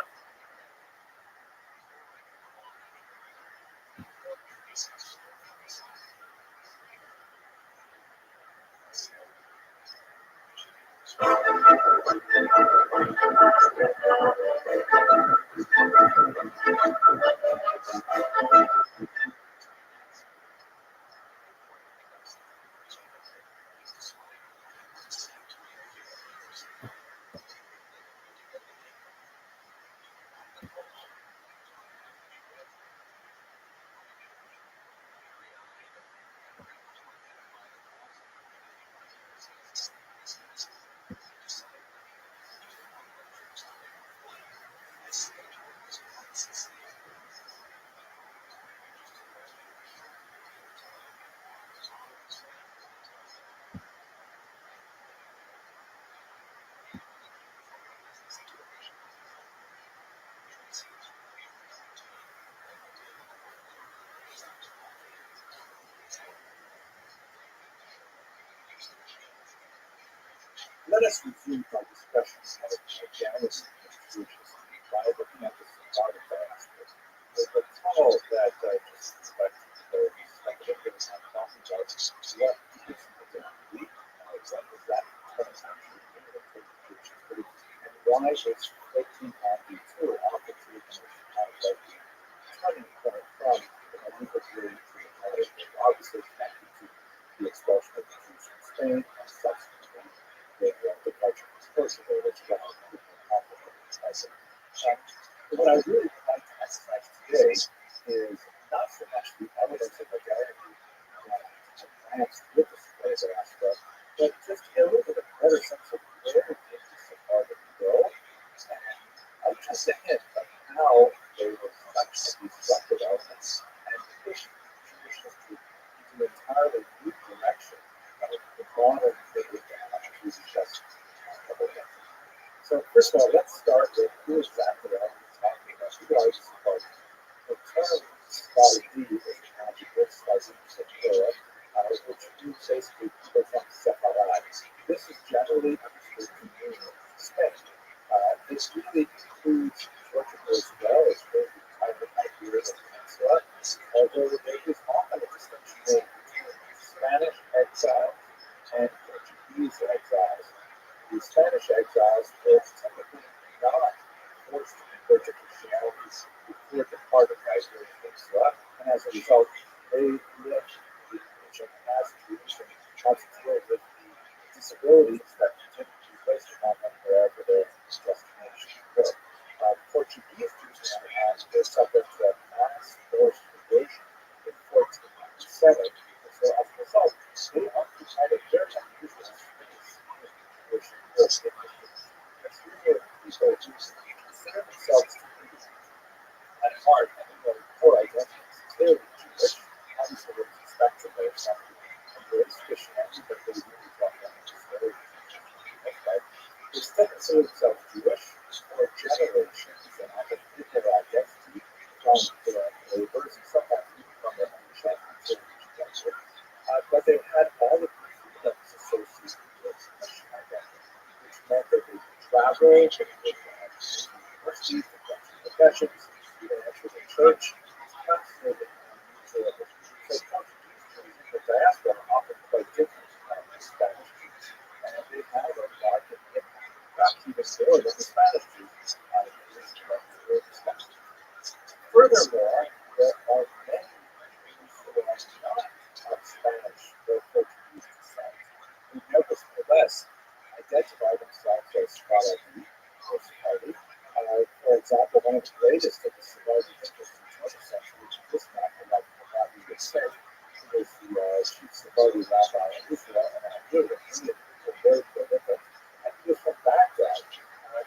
Let us resume our discussion of Janus institutions by looking at the symbolic aspect. The call that just like the speculative and talking about what is identity, what is that actually mean, and why it's reflecting on the true application of the turning point from the manipulated obviously connected to the expulsion of the Jews from Spain and subsequently the departure of Spain. course, the very rich about and what I really would like to emphasize today is not so much the evidence of modernity advanced with the Spinoza aspect, but just to get a little bit of a better sense of where things are going to go, and just a hint of how they were such disruptive elements and push Jewish history into an entirely new direction of the modern faith which is just a couple of decades. So first of all, let's start with who exactly are we talking about? Who are these parties? The term Sephardi is a magic word, which means basically people from Sepharad. This is generally understood to mean Spain. This really includes Portugal as well as both the entire Iberian Peninsula, although there is often a distinction made between Spanish exiles and Portuguese exiles. The Spanish exiles were typically not forced to convert to Christianity before departing the Iberian Peninsula, and as a result, they lived the religion as Jews and had to deal with the disabilities that typically placed upon them wherever their destination was. Portuguese Jews, on the other hand, were subject to a mass forced conversion in 1497, and so as a result, they often had a very unusual experience which was extremely people who consider themselves to be at heart and in their core identities clearly Jewish, obviously with respect to their embrace Christianity, but they really don't want to very right? They still consider themselves Jewish for generations and often hid their identity from their neighbors and sometimes even from their own children. But they had all of the freedoms associated with Christian identity, which meant that they could travel, they could universities, they could professions, even enter the church. It's constantly unusual. So Portuguese Jews in the diaspora are often quite different from the Spanish Jews, and they have a marked impact, perhaps even more than the Spanish Jews on the religion of the Spanish. Furthermore, there are many Jews who are not of Spanish or Portuguese descent who nevertheless identify themselves as Sephardi or Sephardi. For example, one of the greatest of the Sephardi thinkers in the 20th century, this man, Rabbi would say, who was the chief Sephardi rabbi in Israel, and I really appreciate it, very prolific, and he was from Baghdad.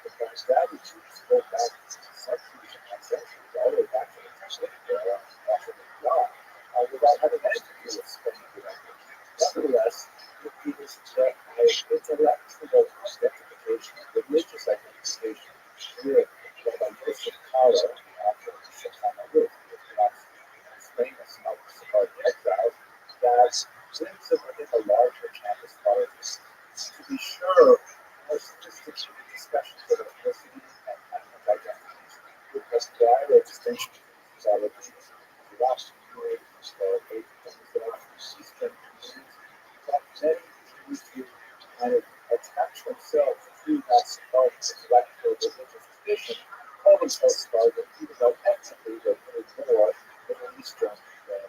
The Baghdadi Jews go back centuries and centuries, all the way back to the Temple era, after the Quran, without having anything to do with Spain directly. Nevertheless, it is the intellectual identification, religious identification with Rabbi Yosef Karo, after Shulchan Aruch, perhaps famous among the Sephardi exiles, that brings them within a larger campus politics. To be sure, more sophisticated discussions of ethnicity and ethnic identities would require a distinction between theology, philosophy, faith, Eastern communities, but many Jews who kind of attach themselves to that Sephardic intellectual religious tradition call themselves Sephardic, even though ethnically they're really more Middle Eastern than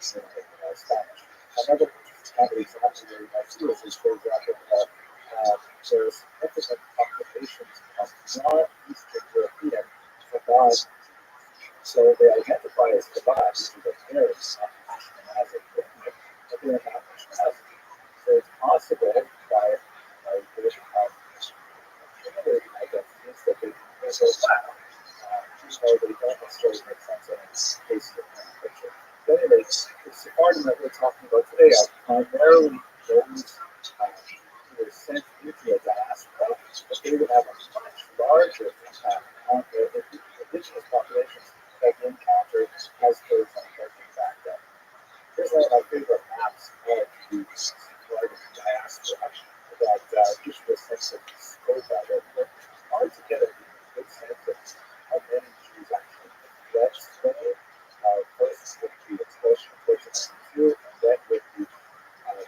Spanish. Another interesting example very much too is, for example, there's significant occupations of non-Eastern European Chabad. So they identify as Chabad, which is a very Ashkenazic movement, but they're not Ashkenazic. So it's possible by their accumulating identities that they can go back, even though they don't necessarily make sense in its case of the picture. But anyway, the Sephardim that we're talking about today are primarily those who were sent into a diaspora, but they would have a much larger impact on the indigenous populations that they encountered as those in Baghdad. Here's one of my favorite maps of the Sephardim diaspora that gives you a sense of the scope of it. It's hard to get a good sense of how many Jews actually fled Spain. First with the expulsion of 1492, and then with the more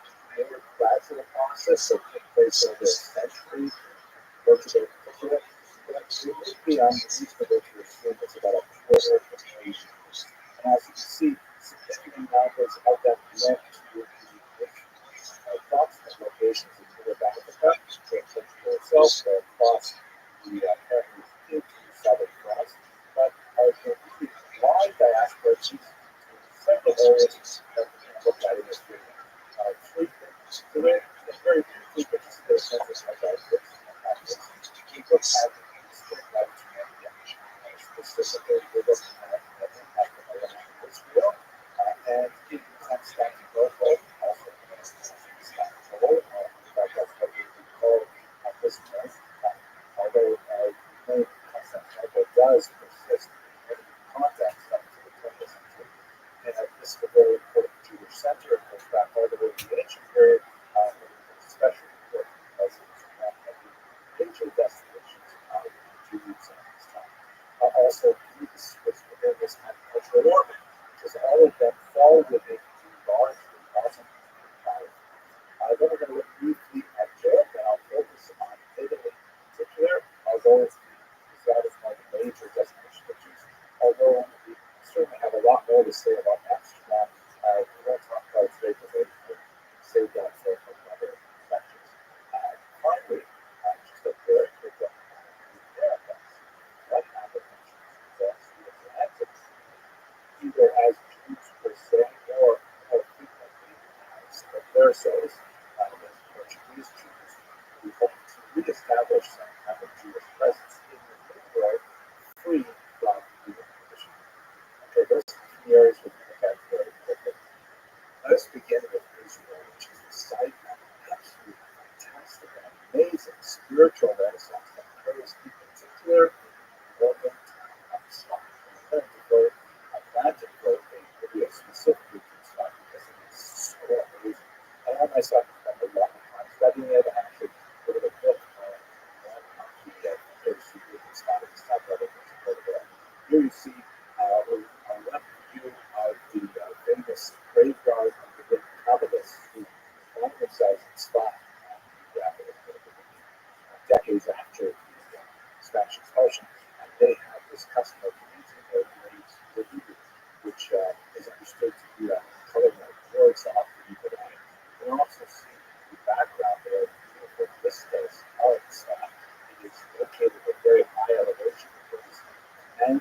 gradual process that took place over a century, Portugal in particular. But it would be unreasonable to assume it's about a quarter of a million Jews. And as you can see, significant numbers of them went to the approximate locations in North Africa, Portugal itself across the Heritage into Southern France, but the really wide diaspora exists in several areas that we can look at in this video. Three things. So very briefly, but just to get a sense of how diverse we look at the Eastern Mediterranean, specifically we're looking at the impact of Israel, and in Constantinople, also known as Constantinople, in fact that's what we call at this point, although the name Constantinople does persist in many contexts up to the 20th century. And this is a very important Jewish center. It goes back all the way to the ancient period, especially important because it's one of the major destinations of Jews at this time. Also, Greece was within this kind of cultural orbit, because all of them fall within the large Muslim empire. Then we're going to look briefly at Europe, and I'll focus on Italy in particular, although it's that is one of the major destinations of Jews. Although we certainly have a lot more to say about Amsterdam, we won't talk about it today because we saved that for other lectures. Finally, just a very quick look at the Americas. What happened in the Atlantic, either as Jews per se or more frequently as versos, as Portuguese Jews, who hoped to reestablish some kind of Jewish presence in the New World, free from the Inquisition. Okay, those are the key areas we're going to look at very quickly. Let us begin with Israel, which is the site of an absolutely fantastic and amazing spiritual renaissance that occurs in particular in the northern town of Tzfat. I'm going to I plan to devote a video specifically to Tzfat because it is so amazing. I myself have spent a lot of time studying it. I actually wrote a book on the history of Tzfat and stuff that it was part of it. Here you see a left view of the famous graveyard of the great Kabbalists who found themselves in Tzfat decades after the Spanish expulsion. And they have this custom of painting their graves blue, which is understood to be a color that wards off the evil eye. You can also see in the background there beautiful vistas of Tzfat. It is located at a very high elevation because and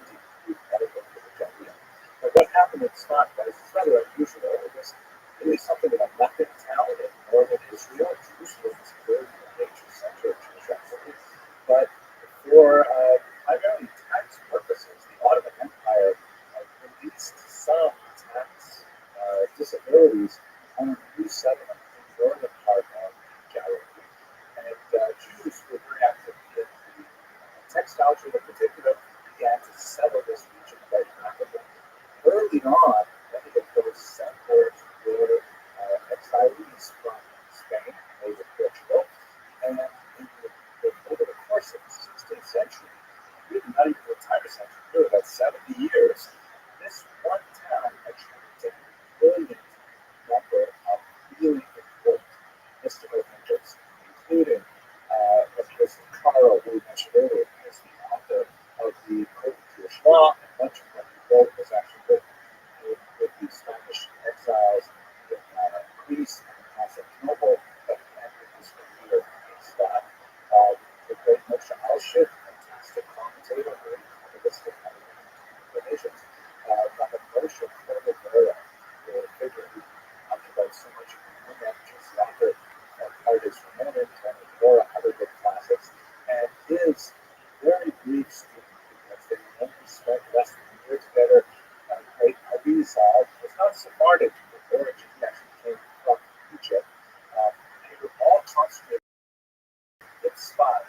but what happened in Tzfat was rather unusual. It was really something of a nothing town in northern Israel. Jerusalem was clearly a major center of Jewish activity. But for primarily tax purposes, the Ottoman Empire released some tax disabilities on new settlement in the northern part of Galilee. And Jews were very active in the textile trade in particular, began to settle this region quite rapidly. Early on, many of those settlers were exilees from Spain, later Portugal, and over the course of the 16th century, really not even the entire century, really about 70 years, this one town attracted a brilliant number of really important mystical thinkers, including Professor Carl, who we mentioned earlier, who is the author of the Code of Jewish Law, and much of what he wrote was actually written with the Spanish exiles in Greece and Constantinople, but with this here in Tzfat. The great Moshe Alshit, fantastic commentator, very Kabbalistic explanations. Rabbi Moshe Cordovera, the figure who talked about so much of the Moon Energies, the author of Pardes Romanum, Torah, other good classics, and his very brief student, because they only spent less than a year together, great Arizal, was not Sephardic in origin, he actually came from Egypt. They were all concentrated in Tzfat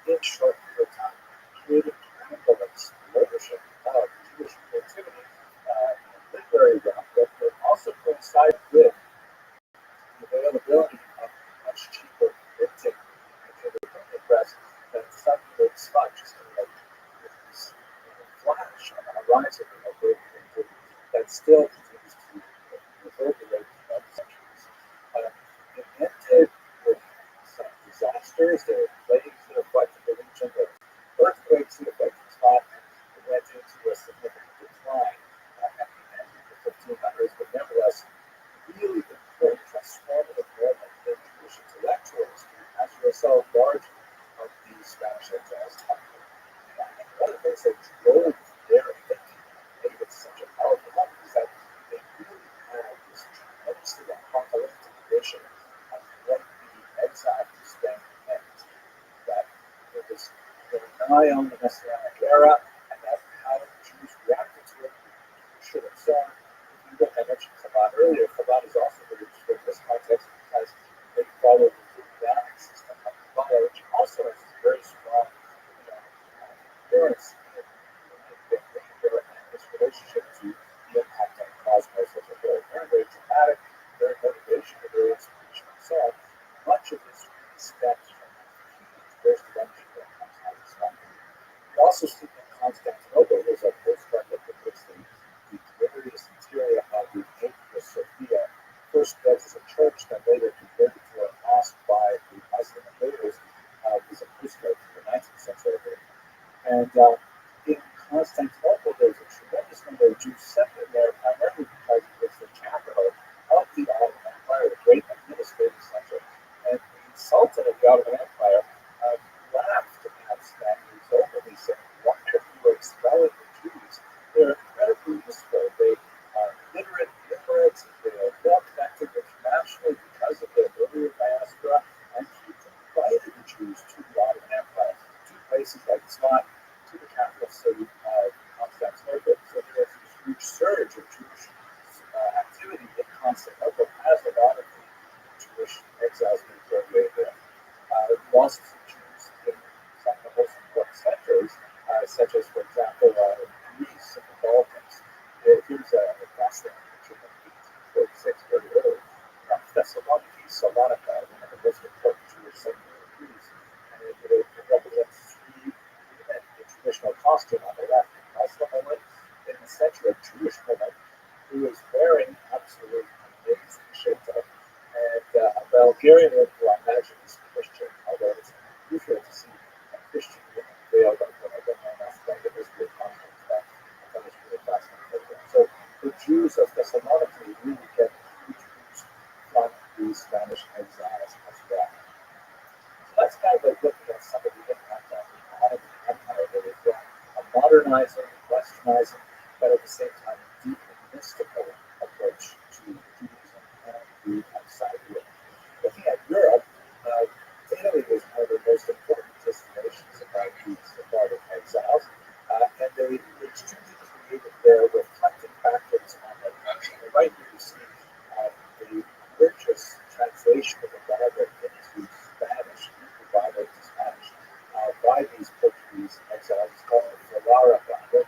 in short period of time, created chemical explosion of Jewish creativity in the literary realm that would also coincide with the availability of much cheaper printing and the printing press that suddenly Tzfat just like this flash on the horizon of great creativity that still continues to reverberate throughout the centuries. It ended with some disasters. There were plagues that afflicted the region. There were earthquakes that afflicted Tzfat. It went into a significant decline at the end of the 1500s, but nevertheless, really important transformative moment in Jewish intellectual history as a result largely that drove their thinking made it such a powerful moment is that they really had this tremendously apocalyptic vision of what the exile to Spain meant. That it was nigh on the Messianic era, and that how Jews reacted to it should have saw. If you look, I mentioned Chabad earlier. Chabad is also very interesting in this context because they follow the Islamic system of Kabbalah, which also has a very strong, influence in this relationship to the impact on the cosmos as a whole. Very, very dramatic, very motivational, very inspirational. So much of this stems from a huge burst of energy that comes out of Islam. We also see in Constantinople, there's a postcard that depicts the glorious interior of the Hagia Sophia, first built as a church, then later converted to a mosque by the Muslim invaders. Is a postcard from the 19th century. And in Constantinople, there's a tremendous number of Jews settling there, primarily because it was the capital of the Ottoman Empire, the great administrative center. And the Sultan of the Ottoman Empire laughed at Spaniards openly, saying, "Why are you expelling the Jews? They're incredibly useful. They are literate, they are well connected internationally because of their earlier diaspora." And he invited the Jews to the Ottoman Empire, to places like Tzfat, to the capital city of Constantinople. So there was a huge surge of Jewish activity in Constantinople as a lot of the Jewish exiles moved their way there. We also see Jews in some of the most important centers, such as, for example, Greece and the Balkans. Here's a fascinating picture from 1846, very early, from Thessaloniki, Salonika, one of the most important Jewish centers in Greece. And it represents three women in traditional costume on the left, a Muslim woman, in the center, a Jewish woman who is wearing absolutely amazing shaitan, and a Bulgarian woman who I imagine is Christian, although it's unusual to see a Christian woman veiled. I don't know enough about the history of conflict, but I thought it was really fascinating. So the Jews of Thessaloniki really get huge boost from these Spanish exiles as well. So that's kind of like looking at some of the impact on the Ottoman Empire that is a modernizing, westernizing, but at the same time deeply mystical approach to Judaism and the outside world. Looking at Europe, Italy was one of the most important destinations about these Sephardic exiles, and they were extremely creative there, reflecting backwards on their country. And right here you see the gorgeous translation of the Bible into Spanish, by these Portuguese exiles. It's called the Ferrara Bible,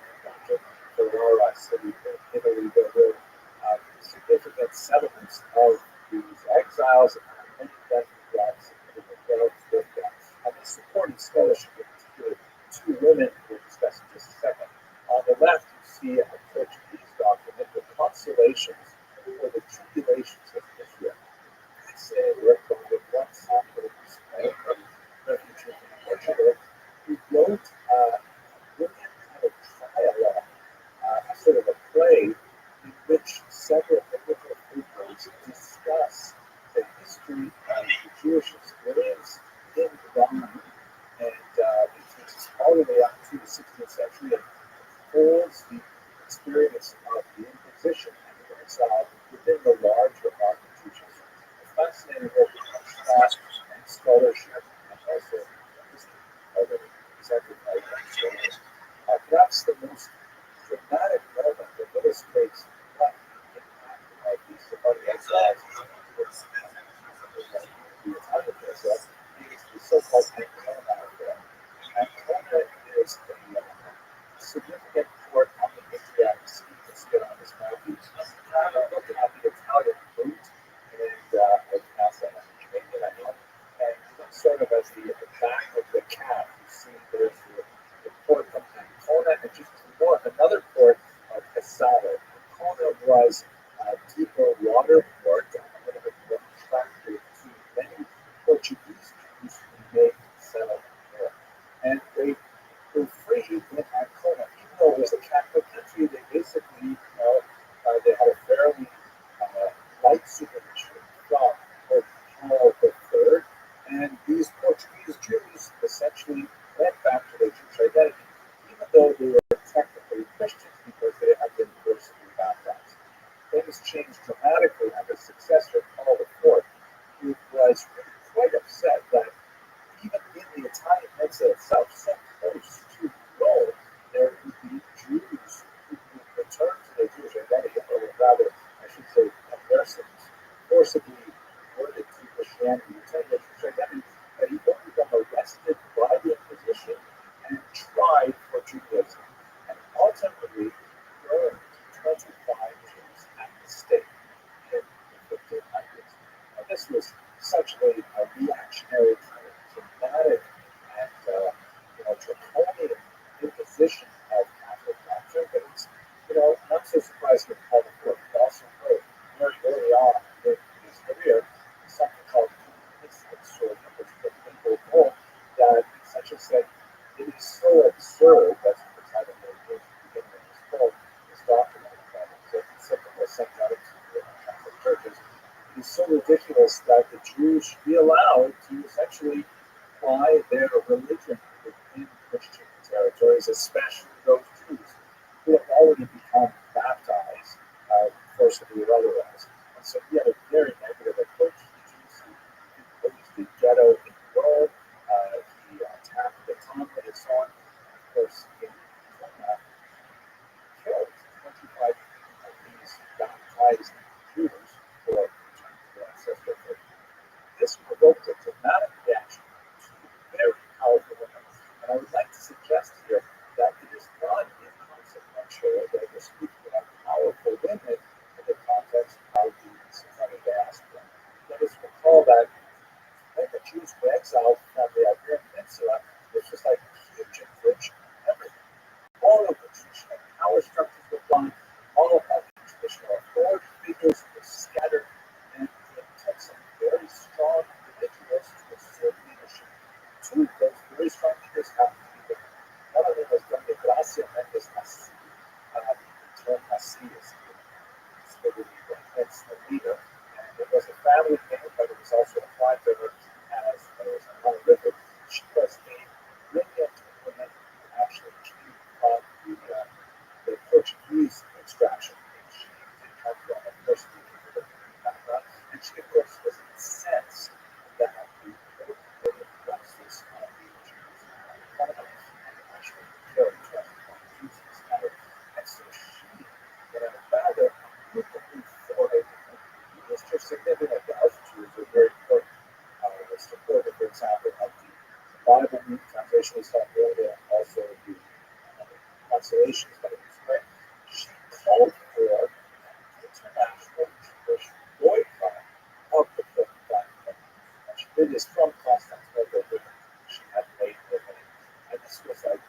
Ferrara city in Italy. There were significant settlements of these exiles, and many of them brought significant wealth with them. And they supported scholarship, in particular, two women we'll discuss in just a second. On the left, you see a Portuguese document with consolations for the tribulations of Israel. They say we're going to once after Spain, refugee from Portugal, who wrote a brilliant kind of trialogue, a sort of a play in which several biblical figures discuss the history of the Jewish experience in Rome, and it takes us all the way up to the 16th century and holds the experience of the Inquisition and the exile within the larger arc of Jewish history. It's fascinating work and scholarship, and also history already presented by young scholars. Perhaps the most dramatic moment that illustrates what the impact of these Sephardic exiles is the Italian Israel is the so-called Ancona affair. Ancona is a significant port on the Adriatic Sea. You can see it on this map. Looking at the Italian route, and I pronounce that as Canadian, I know. And it looks sort of as the back of the cat. You see there's the port of Ancona, and just to the north, another port of Casado. Ancona was a deeper water port, a little bit more attractive to many Portuguese Jews who may settle there. And they were free in Ancona. Even though it was a Catholic country, they basically, they had a fairly light supervision from Pope Paul III. And these Portuguese Jews essentially went back to their Jewish identity, even though they and tried for Judaism, and ultimately burned 25 Jews at the stake in the 1500s. And this was such a reactionary kind of dramatic and draconian imposition of Catholic doctrine, but it's not so surprising with Paul IV. He also wrote very early on in his career something called which is a legal rule that essentially said it is so absurd, that's the title of the beginning of his book, his document, that it's simple as sent out to Catholic churches. It is so ridiculous that the Jews should be allowed to essentially apply their religion within Christian territories, especially those Jews who have already become baptized, forcibly or otherwise. And so he had a very negative approach to the Jews. He imposed the ghetto in Rome. He attacked the Talmud and so on. And of course, he killed 25 of these baptized Jews who are returned to their ancestral faith. This provoked a dramatic reaction to very powerful women. And I would like to suggest here that it is not inconsequential that we're speaking about powerful women in the context of the Sephardic diaspora. Let us recall that when the Jews were exiled from the Iberian Peninsula, this was like huge infringement of everything. All of the traditional power structures were gone, all of the traditional authority figures were scattered, and it took some very strong individuals to assert leadership. Two of those very strong leaders happened to be women. One of them was Doña Gracia Mendes Nasi. The term Nasi is literally hence the leader. And it was a family name, but it was also applied to her as an honorific. She was a brilliant woman who actually came from the Portuguese extraction. She did come from a first background, and she, of course, was incensed that the justice of the Jews and actually killed 25 Jews in this matter. And so she, in a rather unequally foreign, used her significant Jews were very important. Supported, for example, of the Bible translation we saw earlier, and also the consolations by the Spirit. She called for an international Jewish boycott of the book of Bible. And she did this from Constantinople, where she had made her name. And this was like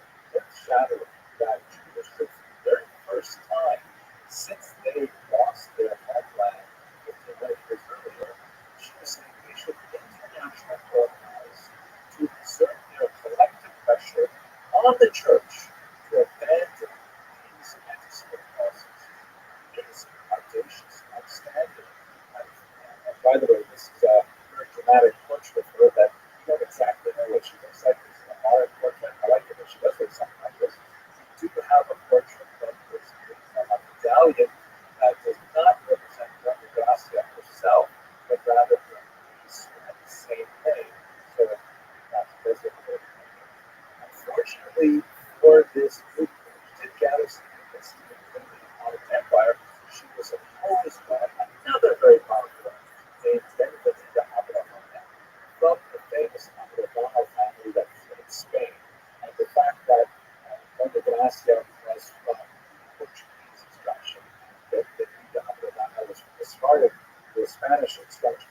shattering that Jewish for the very first time since they lost their homeland 1500 years earlier. She was saying they should internationally organize to exert their collective pressure on the church to abandon these anti-Semitic policies. It is audacious, outstanding. And by the way, this is a very dramatic portrait of her that you don't exactly know what she looks like. It's an art portrait. I like it when she does look something like this. We do have a portrait that is from a medallion that does not represent Doña Gracia herself, but rather her niece who had the same name. So that's basically. Unfortunately, for this movement, which did gather significance in the Ottoman Empire, she was opposed by another very powerful woman named Benedicta Abdelrahman from the famous Abdelrahman family that fled Spain. And the fact that Doña Gracia was from Portuguese extraction, that Benedicta Abdelrahman was from the Spanish extraction.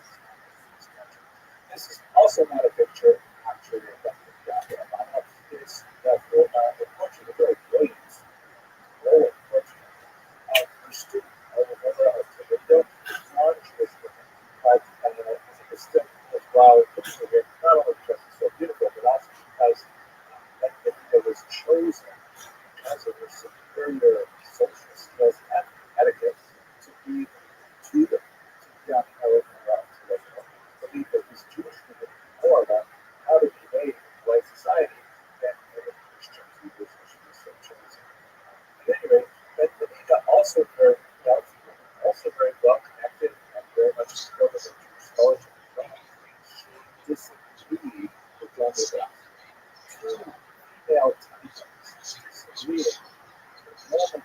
This is also not a picture, actually, of Benedicta Abdelrahman. It is the portrait of very brilliant, glowing portrait of her student, over of Toledo. She was but I think it's still worthwhile picture here, not only because it's so beautiful, but also because Benedicta was chosen because of her superior social skills and etiquette to be tutor to young Toledo. Believe that these Jewish people knew more about how to behave in polite society than the Christian Jews, which was so chosen. At any rate, Benedicta also very wealthy, also very well connected, and very much supportive of Jewish scholarship as well. She disagreed with Doña Gracia. Two female types disagreed with Roman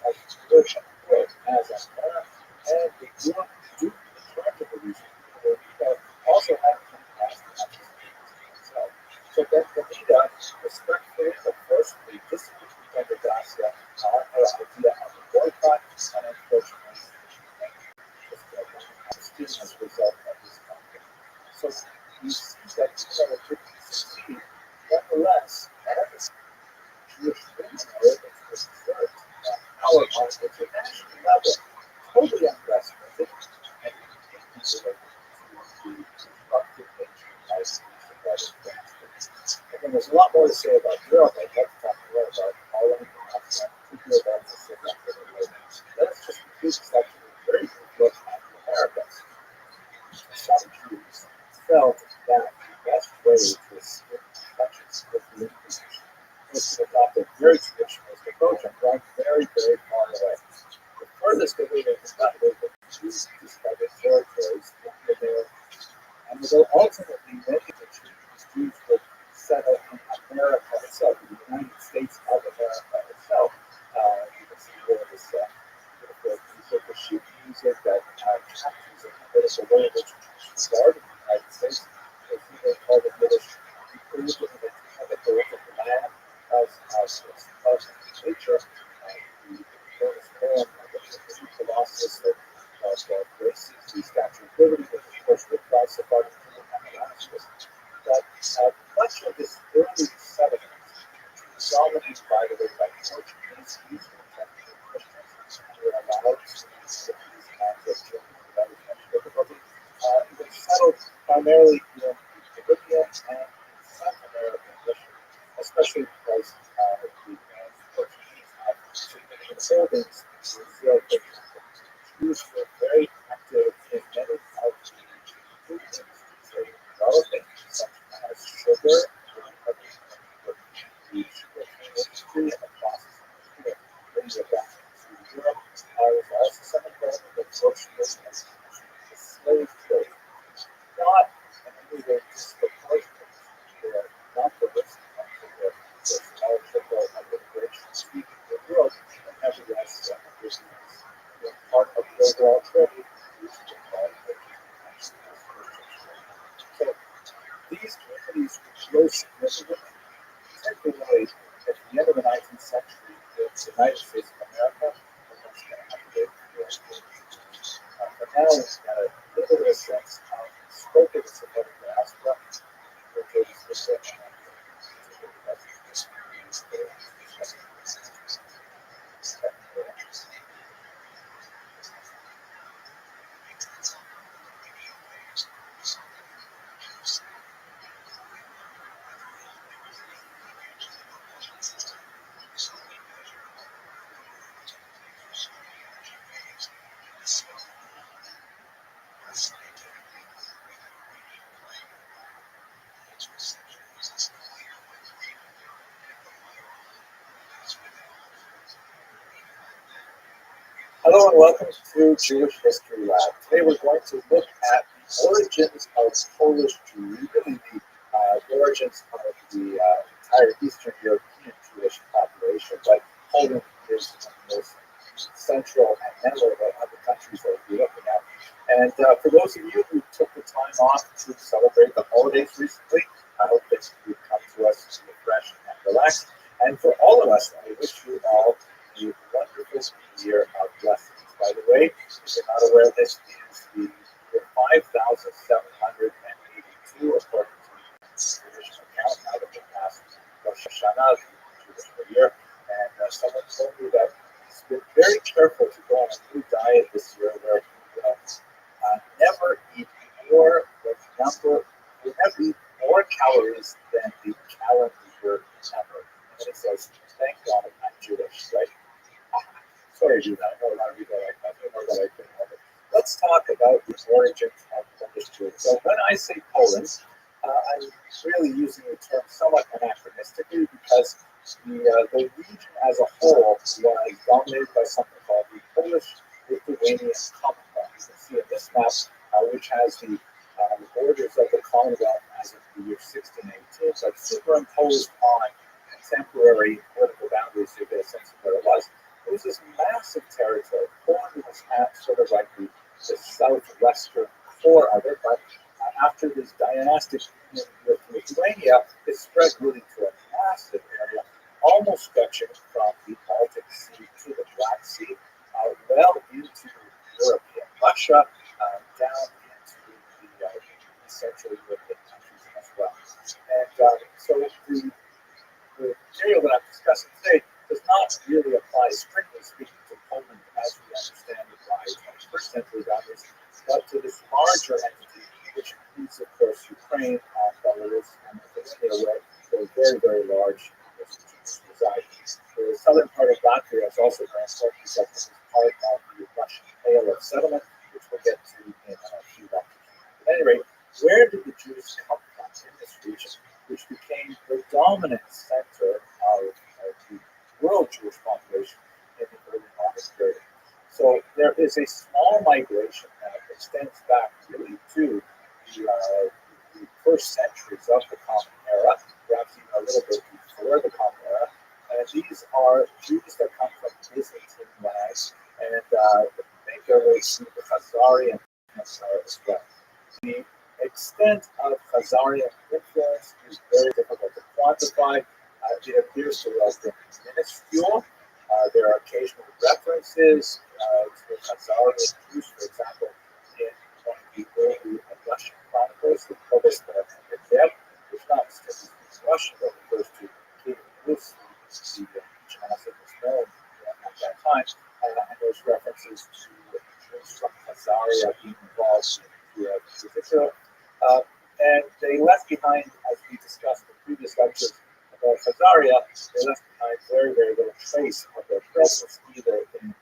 as Jewish as America, and they do not do the terms of the reason also have some past themselves. So that the leader respectfully but forcefully disagrees with the Dacia our idea of a boycott and unfortunately as a result of this conflict. So we see that relatively succeed. Nonetheless, Jewish women are able to exert power on the international level, totally unprecedented, and people to disruptive nature by and then there's a lot more to say about Europe. I'd like to talk more about Holland and Africa, particularly about the city of Let's just repeat section of very brief look at the Americas. Some Jews felt that the best way to escape infections was the Inquisition, was to adopt a very traditionalist approach and run very, very far away. The furthest away they got was the Jews discovered territories in the Americas. And although ultimately many of the Jews would settle in America itself, the United States of America itself, you can see here this beautiful sheet music that captures a bit of the way in which Jews regarded the United States. As they called the British, included in the terrific land of nature, the famous poem of the Colossus of Grace, the Statue of Liberty, which of course replies to part of the that much of this early settlement was dominated, by the way, by Portuguese, Christians, who were allowed to use these kinds of children without as much difficulty. It was settled primarily in the Caribbean and South American Christian, especially because the Portuguese had significant holdings in Brazil. Jews were very active in many of the food industries they were developing, such as sugar, the sugar industry, and the process of sugar. Things like that. Europe was also some involvement with Rothschild and the slave trade. Not in any way disproportionate to not the risk of the scholarship of immigration speaking the world, but nevertheless, this is part of the overall trade. So these communities grow significantly, particularly at the end of the 19th century, the United States of America was going to have a big but now it's got a little bit of a sense of scope of the Pacific diaspora, which is the section of Hello and welcome to Jewish History Lab. Today we're going to look at the origins of Polish Jewry, really the origins of the entire Eastern European Jewish population, but Poland is one of the most central and memorable of the countries that we'll be looking at. And for those of you who took the time off to celebrate the holidays recently, I hope that you've come to us to refresh and relax. And for all of us, I wish you all a wonderful year of blessings. By the way, if you're not aware, this is the year 5,782 according to the traditional count. Now that we passed Rosh Hashanah, the Jewish New Year, and someone told me that he's been very careful to go on a new diet this year where he will never eat more calories than the calendar year number. And he says, "Thank God I'm not Jewish," right? Sorry, dude. I know a lot of people like that. I know that I couldn't help it. Let's talk about the origins of Polish Jewry. So when I say Poland, I'm really using the term somewhat anachronistically because the region as a whole was dominated by something called the Polish-Lithuanian Commonwealth. You can see in this map, which has the borders of the Commonwealth as of the year 1618, but superimposed on contemporary political boundaries to get a sense of where it was. It was this massive territory. Poland was at sort of like the southwestern core of it, but after this dynastic union with Lithuania, it spread really to a massive area, almost stretching from the Baltic Sea to the Black Sea, well into European Russia, down into the Central European countries as well. And so the material that I'm discussing today does not really apply, strictly speaking, to Poland as we understand it by 21st century values, but to this larger entity, which includes, of course, Ukraine, Belarus, and Lithuania, where there are very, very large universities reside. The southern part of Latvia is also very important because it is part of the Russian Pale of settlement, which we'll get to in a few lectures. At any rate, where did the Jews come from in this region, which became the dominant center of the world Jewish population in the early modern period? So there is a small migration that extends back really to the first centuries of the Common Era, perhaps even a little bit before the Common Era. And these are Jews that come from Byzantine lands and make their way through the Khazarian Empire as well. The extent of Khazarian influence is very difficult to quantify. It appears to have been minuscule. There are occasional references to Khazarian Jews, for example, in one of the early Russian chronicles, the Povest of Dev, which not strictly speaks Russian, but refers to King Rus, the region as it was known at that time, and those references to Jews from Khazaria being involved in the particular. And they left behind, as we discussed in previous lectures about Khazaria, they left behind very, very little trace of their presence, either in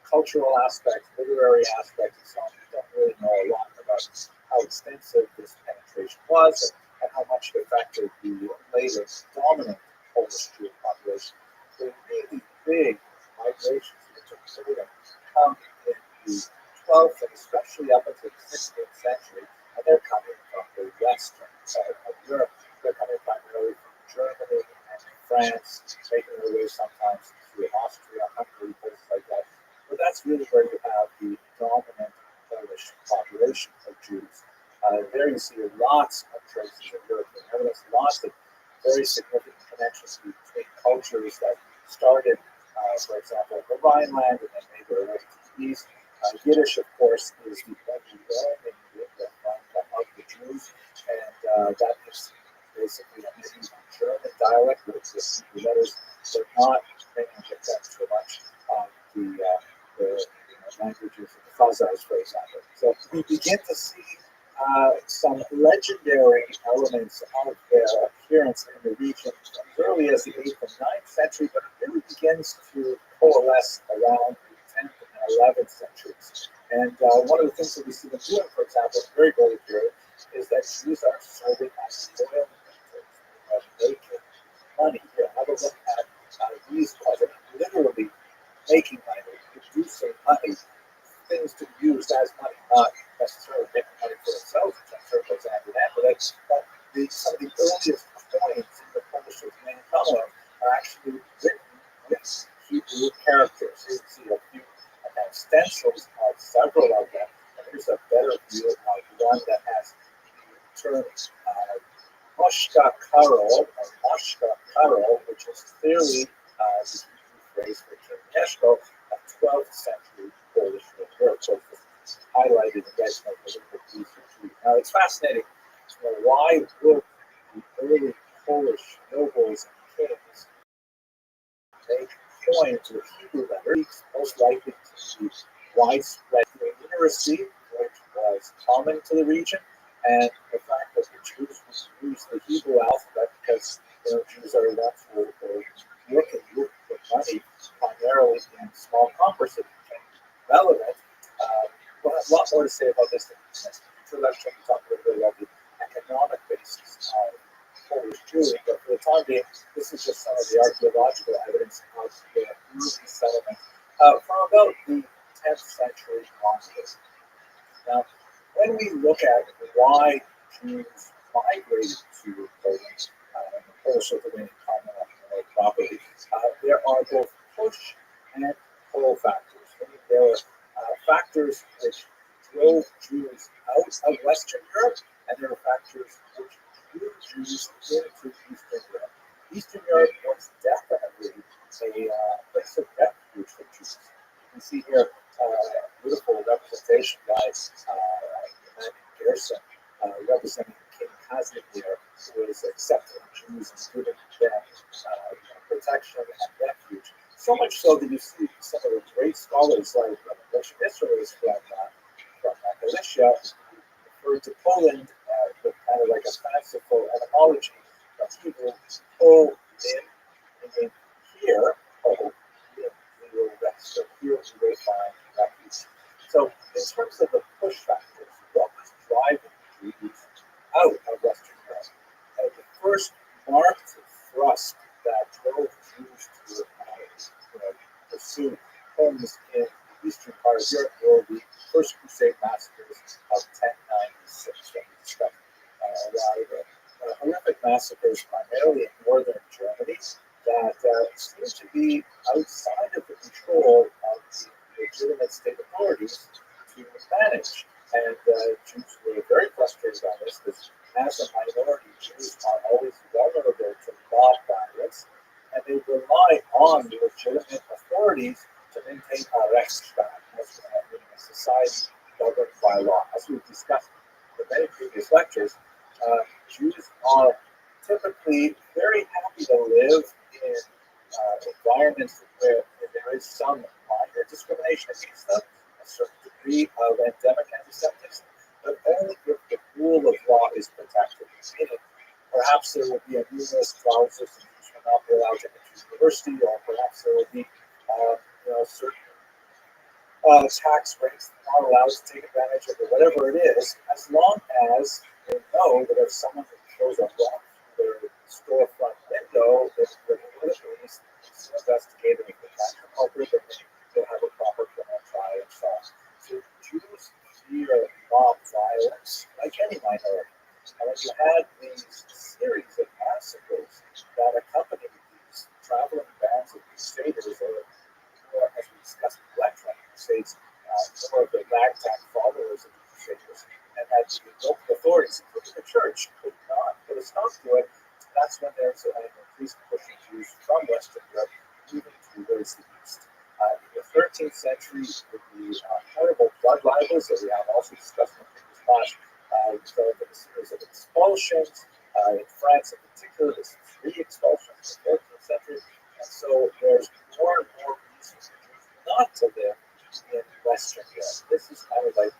cultural aspects, literary aspects, and so on. We don't really know a lot about how extensive this penetration was and how much it affected the later dominant Polish Jewish population. The really big migrations that took place come in the 12th and especially up until the 16th century, and they're coming from the western side of Europe. They're coming primarily from Germany and France, making their way sometimes through Austria, Hungary, places like that. But that's really where you have the dominant Polish population of Jews. There you see lots of traces of European evidence, lots of very significant connections between cultures that started, for example, the Rhineland and then made their way to the east. Yiddish, of course, is the only language of the Jews, and that is basically a medieval German dialect with the letters. They're not making that too much of the languages of the Khazars, for example. So we begin to see some legendary elements of their appearance in the region as early as the 8th and 9th century, but it really begins to coalesce around the 10th and 11th centuries. And one of the things that we see them doing, for example, in the very early period, is that Jews are serving as oil making money. Here, have a look at these projects, literally making money, producing money, things to be used as money, not necessarily making money for themselves, which I'm sure goes hand in hand with it, but some of the earliest coins in the Polish Lithuanian Commonwealth are actually written with Hebrew characters. Here you see a few stencils of several of them, and here's a better view of one that has the term Moshka Karol, or Moshka Karol, which is clearly the Hebrew phrase for King Yeshko, a 12th century Polish word. So it's highlighted in red a little bit easier to read. Now it's fascinating to know why would the early Polish nobles and kings make coins with Hebrew letters, most likely to be widespread literacy, which was common to the region, and the fact that the Jews would use the Hebrew alphabet because Jews are ones who are working with money primarily in small commerce. It became relevant. We'll have a lot more to say about this in the next introduction. We talk a little bit about the economic basis of Polish Jewry, but for the time being, this is just some of the archaeological evidence of the early settlement from about the 10th century onwards. Now, when we look at why Jews migrated to Poland, the Polish Lithuanian Commonwealth property, there are both push and pull factors. There are factors which drove Jews out of Western Europe, and there are factors which drew Jews into Eastern Europe. Eastern Europe was definitely a place of refuge for Jews. You can see here beautiful representation by Gerson representing King Casimir, who is accepting Jews and giving them protection and refuge. So much so that you see some of the great scholars like Russian historians from Galicia referred to Poland with kind of like a fanciful etymology. But he will pull in, and then here, we will rest. So here we will find refuge. So in terms of the push factors, what was driving Jews out of Western Europe? The first marked thrust that drove Jews to pursue homes in the eastern part of Europe were the First Crusade massacres of 1096 that we discussed. Horrific massacres primarily in northern Germany that seemed to be outside of the control of the legitimate state authorities to manage. And Jews were very frustrated by this because as a minority, Jews are always vulnerable to mob violence, and they rely on the legitimate authorities to maintain a Rechtsstaat, as a society governed by law. As we've discussed in many previous lectures, Jews are typically very happy to live in environments where there is some minor discrimination against them, a certain degree of endemic anti-Semitism, but only if the rule of law is protected. Meaning, perhaps there will be a numerous clauses and Jews will not be allowed to enter university, or perhaps there will be certain tax rates that are not allowed to take advantage of it, whatever it is, as long as they know that if someone throws a rock through their storefront window, that the police investigate and if they catch the culprit, then they'll have a proper criminal trial and so on. So Jews fear mob violence like any minority. And when you had these series of massacres that accompanied these traveling bands of crusaders, or as we discussed in the lecture, crusades, more of the ragtag followers of the crusaders, and that the local authorities, including the church, could not put a stop to it. That's when there's an increased push of Jews from Western Europe moving towards the east. In the 13th century, with the horrible blood libels that we have also discussed in the previous class, developed a series of expulsions. In France, in particular, there's 3 expulsions in the 14th century, and so there's more and more reasons for Jews not to live in Western Europe. This is kind of like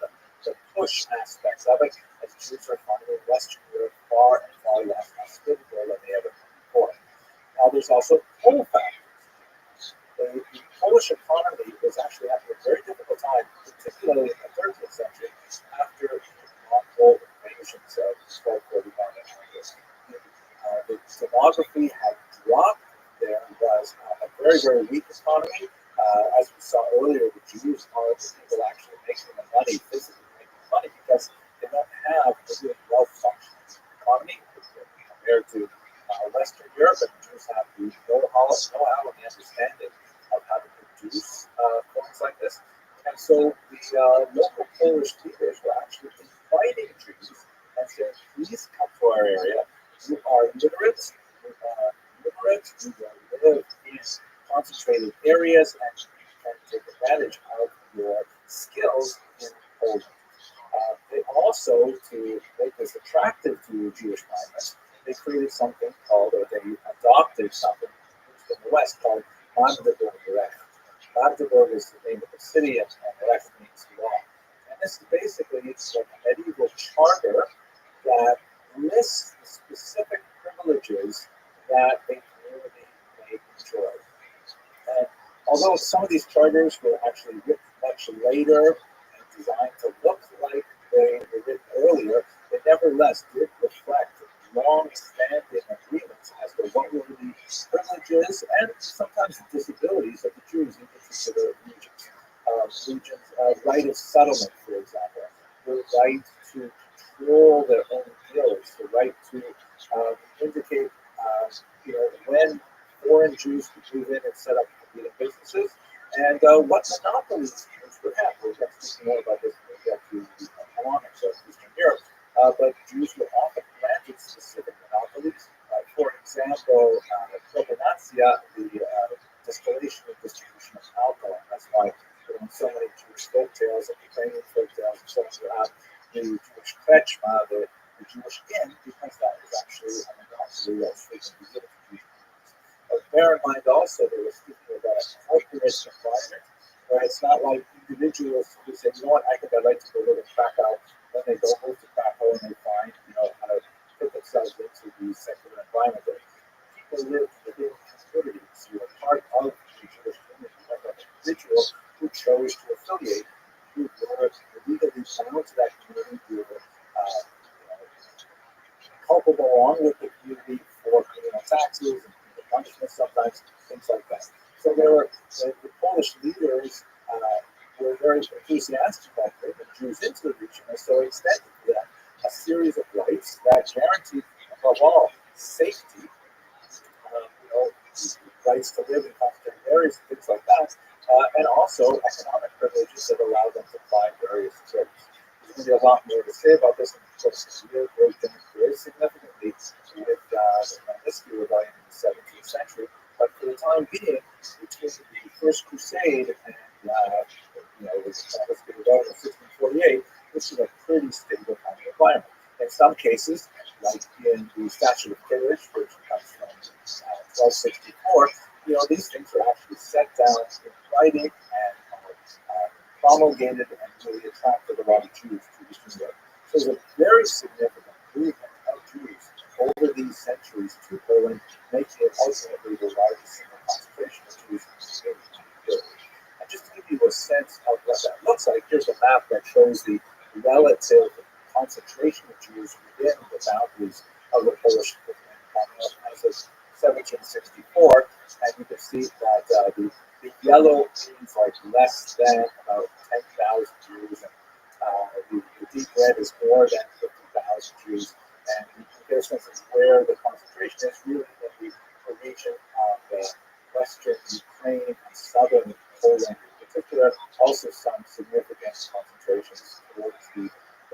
the push aspects of it, as Jews are finding Western Europe far and far less hospitable than they ever been before. Now, there's also pull factors. The Polish economy was actually having a very difficult time, particularly in the 13th century, after the Mongol invasions of 1241 and onwards. The demography had dropped. There was a very, very weak economy. As we saw earlier, the Jews are the people actually making the money, physically making money, because they don't have a really well-functioning economy compared to Western Europe, and Jews have the know-how and the understanding of how to produce things like this. And so the local Polish leaders were actually inviting Jews and saying, please come to our area. You are literate, you live in concentrated areas and can take advantage of your skills in Poland. They also, to make this attractive to Jewish migrants, they created something called, or they adopted something from the West called Magdeburg. Magdeburg is the name of the city, and Recht means law. And this is basically like a medieval charter that lists the specific privileges that a community may enjoy. And although some of these charters were actually written much later and designed to look like they were written earlier, they nevertheless did reflect long-standing agreements as to what were the privileges and sometimes the disabilities of the Jews in particular regions. Right of settlement, for example, the right to control their own guilds, the right to indicate when foreign Jews could move in and set up competing businesses, and what monopolies Jews would have. We'll get to more about this when we get to the economics of Eastern Europe. But Jews were often granted specific monopolies. For example, propinatia, the distillation and distribution of alcohol. That's why in so many Jewish folk tales and Ukrainian folk tales and so on, you have the Jewish krechma, the Jewish inn, because that was actually a monopoly that was frequently given to Jewish communities. But bear in mind also, they were speaking about a corporate environment where it's not like individuals who say, you know what, I think I'd like to go live in Krakow. Then they go move to Krakow and they find, how to put themselves into the secular environment. But people lived within communities. You were part of the Jewish community, like an individual who chose to affiliate, who were legally bound to that community, who were culpable along with the community for taxes and punishment sometimes, things like that. So there were the Polish leaders were very enthusiastic about bringing Jews into the region, and so extended to them a series of rights that guaranteed, above all, safety, rights to live in concentrated areas, things like that, and also economic privileges that allowed them to find various jobs. There's going to be a lot more to say about this, and of course, this year broke down very significantly with the Magnitsky Rebellion in the 17th century. But for the time being, between the First Crusade and the Magnitsky Rebellion of 1648, this is a pretty stable kind of environment. In some cases, like in the Statute of Courage, which comes from 1264, these things are actually set down in writing and promulgated and really attracted a lot of Jews to Eastern Europe. So there's a very significant movement of Jews over these centuries to Poland, making it ultimately the largest single concentration of Jews in Europe. And just to give you a sense of what that looks like, here's a map that shows the relative concentration of Jews within the boundaries of the Polish Commonwealth as of 1764, and you can see that the yellow means like less than about 10,000 Jews, and the deep red is more than 50,000 Jews, and you can get a sense of where the concentration is really in the region of western Ukraine and southern Poland in particular, also some significant concentrations towards the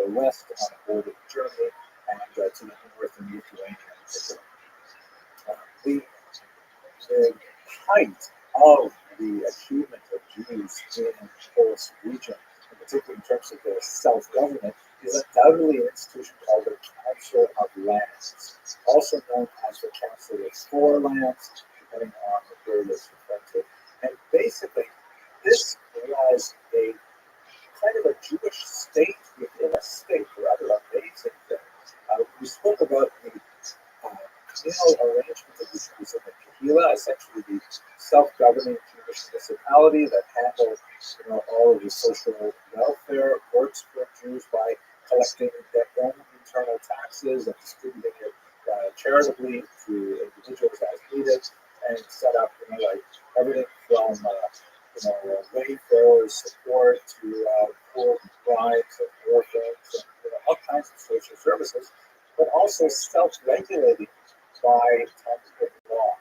west on the border of Germany and to the north in Lithuania in particular. The height of the achievement of Jews in the Polish region, in particular in terms of their self-government, is undoubtedly an institution called the Council of Lands, also known as the Council of Four Lands, depending on the period it's referred to. And basically, this was a kind of a Jewish state within a state, rather amazing thing. We spoke about the communal arrangement of the Jews in the Kahila, essentially the self-governing Jewish municipality that handled all of the social welfare works for Jews by collecting their own internal taxes and distributing it charitably to individuals as needed, and set up like everything from wayfarer support to poor brides and orphans and all kinds of social services, but also self-regulating by temporary law.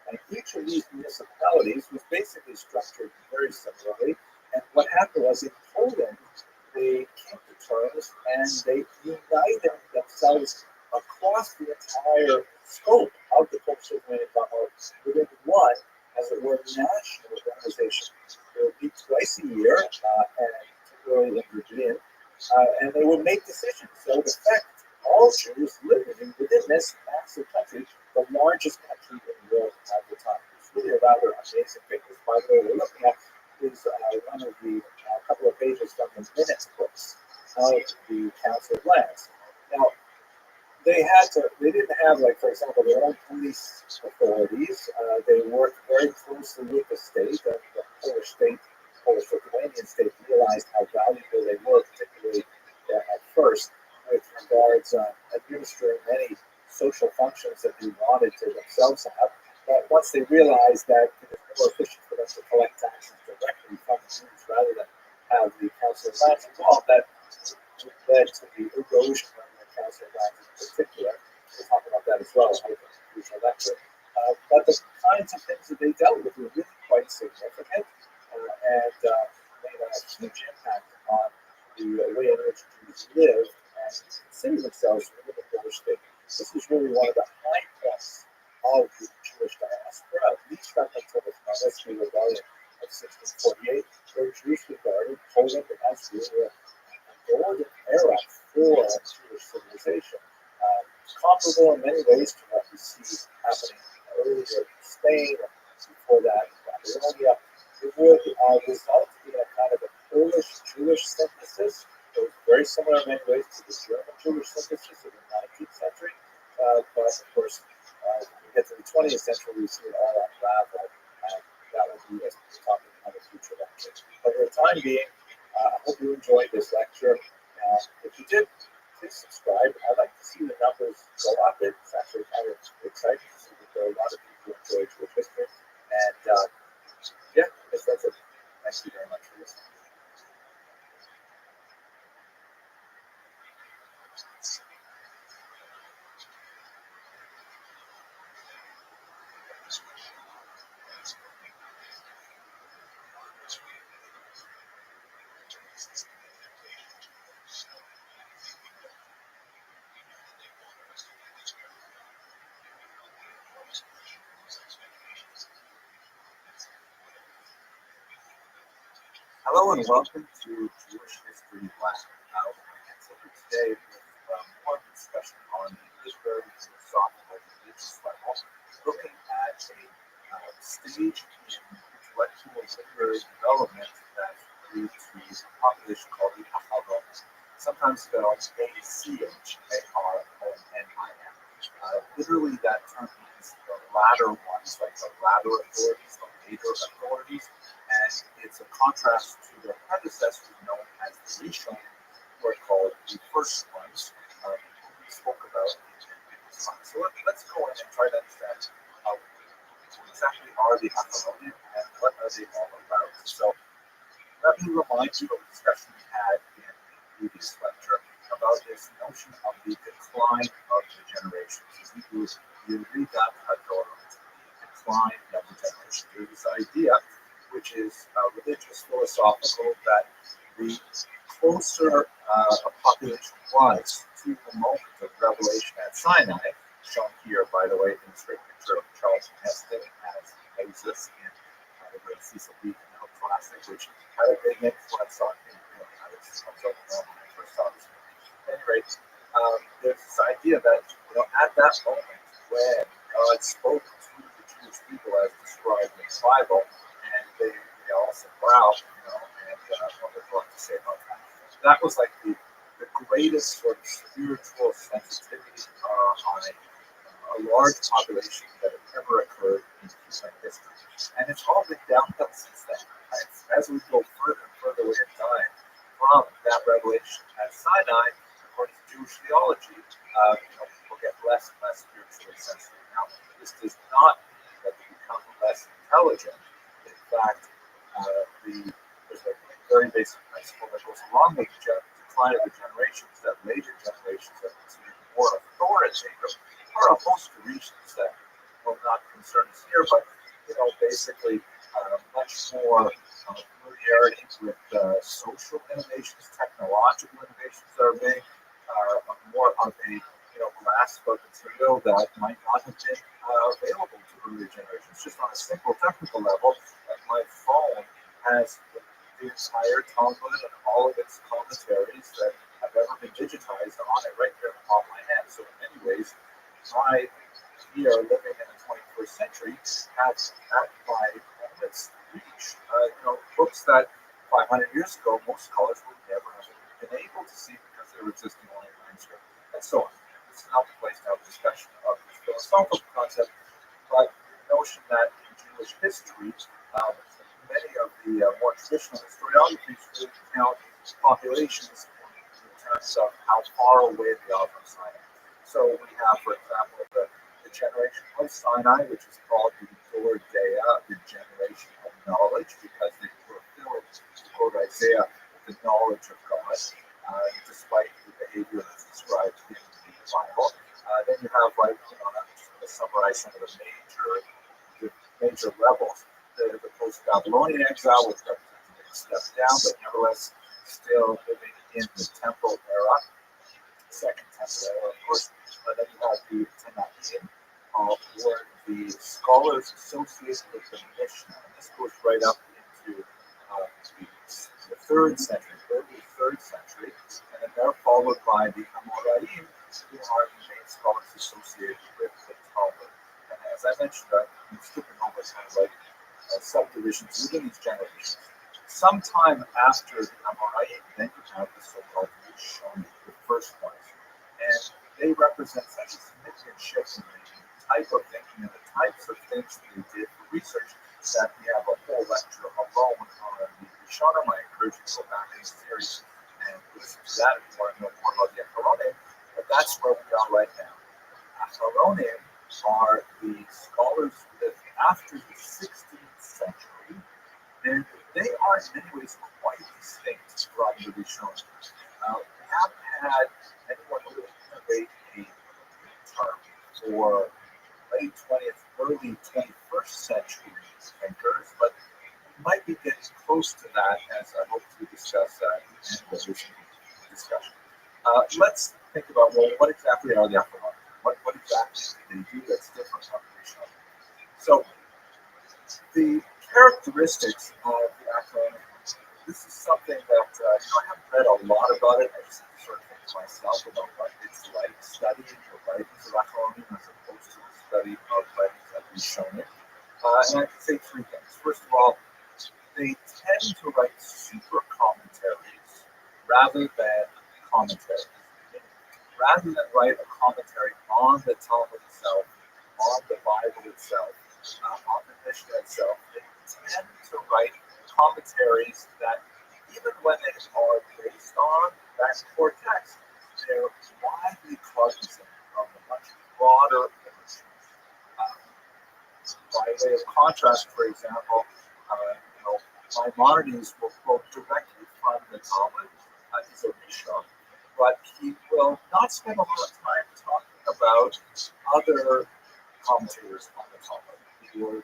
And each of these municipalities was basically structured very similarly. And what happened was in Poland, they came to terms and they united themselves across the entire scope of the Polish Lithuanian Commonwealth within one, as it were, national organization. They would meet twice a year, and particularly in Berlin, and they would make decisions. So, in fact, all Jews living within this massive country, the largest country in the world at the time. It's really a rather amazing thing. By the way, we're looking at is one of the couple of pages from the minutes books of the Council of Lands. Now, they didn't have, like, for example, their own police authorities. They worked very closely with the state, and the Polish Lithuanian state realized how valuable they were, particularly at first, with regards administering many social functions that they wanted to themselves have. But once they realized that it was more efficient for them to collect taxes directly from the Jews rather than have the Council of Lands involved, that led to the erosion of the Council of Lands in particular. We'll talk about that as well in the lecture. But the kinds of things that they dealt with were really quite significant. and made a huge impact on the way in which Jews live and consider themselves within the Polish state. This was really one of the high points of the Jewish diaspora, at least up until the Monastic Rebellion of 1648, where Jews regarded Poland as really a golden era for Jewish civilization. Comparable in many ways to what we see happening earlier in Spain, before that in Babylonia. It would result in a kind of a Polish-Jewish synthesis. It was very similar in many ways to the German Jewish synthesis of the 19th century. But of course, when we get to the 20th century, we see it all unravel. And that will be as we're talking about the future lectures. But for the time being, I hope you enjoyed this lecture. If you did, please subscribe. I'd like to see the numbers go up. It's actually kind of exciting to see that there are a lot of people who enjoy Jewish history. And yeah, I guess that's it. Thank you very much for listening. Hello and welcome to Jewish History Lab. We're going to get started today with more discussion on the literary, philosophical, and religious level, looking at a stage in intellectual literary development that grew to a population called the Acharon, sometimes spelled A-C-H-A-R-O-N-I-M. Literally, that term means the latter ones, like the latter authorities, the later authorities. And it's a contrast to their predecessors known as the Rishon, who are called the first ones, who we spoke about in previous times. So let's go in and try to understand who exactly are the Acharonim and what are they all about. So let me remind you of the discussion we had in the previous lecture about this notion of the decline of the generations. As you read that Torah, the decline of the generations. There's this idea, which is religious, philosophical, that the closer a population was to the moment of revelation at Sinai, shown here, by the way, in this great picture of Charlton Heston as Moses in the great Cecil B. DeMille classic, which had a big influence on me. I was so when I first saw this movie. At any rate, there's this idea that at that moment when God spoke to the Jewish people as described in the Bible, and they all said, wow, and what they're going to say about that. That was like the greatest sort of spiritual sensitivity on a large population that had ever occurred in human history. And it's all been downhill since then. As we go further and further away in time from that revelation at Sinai, according to Jewish theology, people get less and less spiritually sensitive. Now, this does not mean that they become less intelligent. In fact, there's a very basic principle that goes along with the decline of the generations, that later generations are considered more authoritative for a host of reasons that will not concern us here, but basically much more familiarity with social innovations, technological innovations that are made, more of a grasp of material that might not have been available to earlier generations. Just on a simple technical level, like my phone has the entire Talmud and all of its commentaries that have ever been digitized on it right there in the palm of my hand. So in many ways, we are living in the 21st century has at my moment's reach. Books that 500 years ago most scholars would never have been able to see because they were existing only in manuscript, and so on. This is not the place to have a discussion of this philosophical concept, but the notion that in Jewish history, many of the more traditional historiographies really count populations in terms of how far away they are from Sinai. So we have, for example, the generation of Sinai, which is called the Dor Dea, the generation of knowledge, because they were filled, to quote Isaiah, with the knowledge of God, despite the behavior that's described in the Bible. Then you have, to summarize some of the major levels, the post-Babylonian exile, which represents stepped down, but nevertheless still living in the temple era, second temple era, of course. Then you have the Tannaim, or the scholars associated with the Mishnah. And this goes right up into the third century, early third century, and then they're followed by the Amoraim, who are the main scholars associated with the Talmud. And as I mentioned, I'm skipping over kind of like subdivisions within these generations. Sometime after the Amoraim, then you have the so-called Rishonim, the first ones. And they represent such a significant shift in the type of thinking and the types of things that they did for research that we have a whole lecture alone on the Rishonim. I encourage you to go back in the series and listen to that if you want to know more about the Acharonim. But that's where we are right now. Acharonim are the scholars that after the 16th century, and they are in many ways quite distinct from the Rishonim. We haven't had anyone really innovate a term for late 20th, early 21st century thinkers, but we might be getting close to that as I hope to discuss at the end of this discussion. Let's think about, well, what exactly are the Acharonim? What exactly do they do that's different from the Rishonim? So, the characteristics of the Acharonim, this is something that I haven't read a lot about it. I just sort of think to myself about what it's like studying the writings of Acharonim as opposed to the study of writings of Rishonim. And I can say three things. First of all, they tend to write super commentaries rather than commentaries. Rather than write a commentary on the Talmud itself, on the Bible itself, on the Mishnah itself, they tend to write commentaries that, even when they are based on that core text, they're widely cognizant of the much broader picture. By way of contrast, for example, Maimonides will quote directly from the Talmud. He's a Rishon, but he will not spend a lot of time talking about other commentators on the Talmud. He will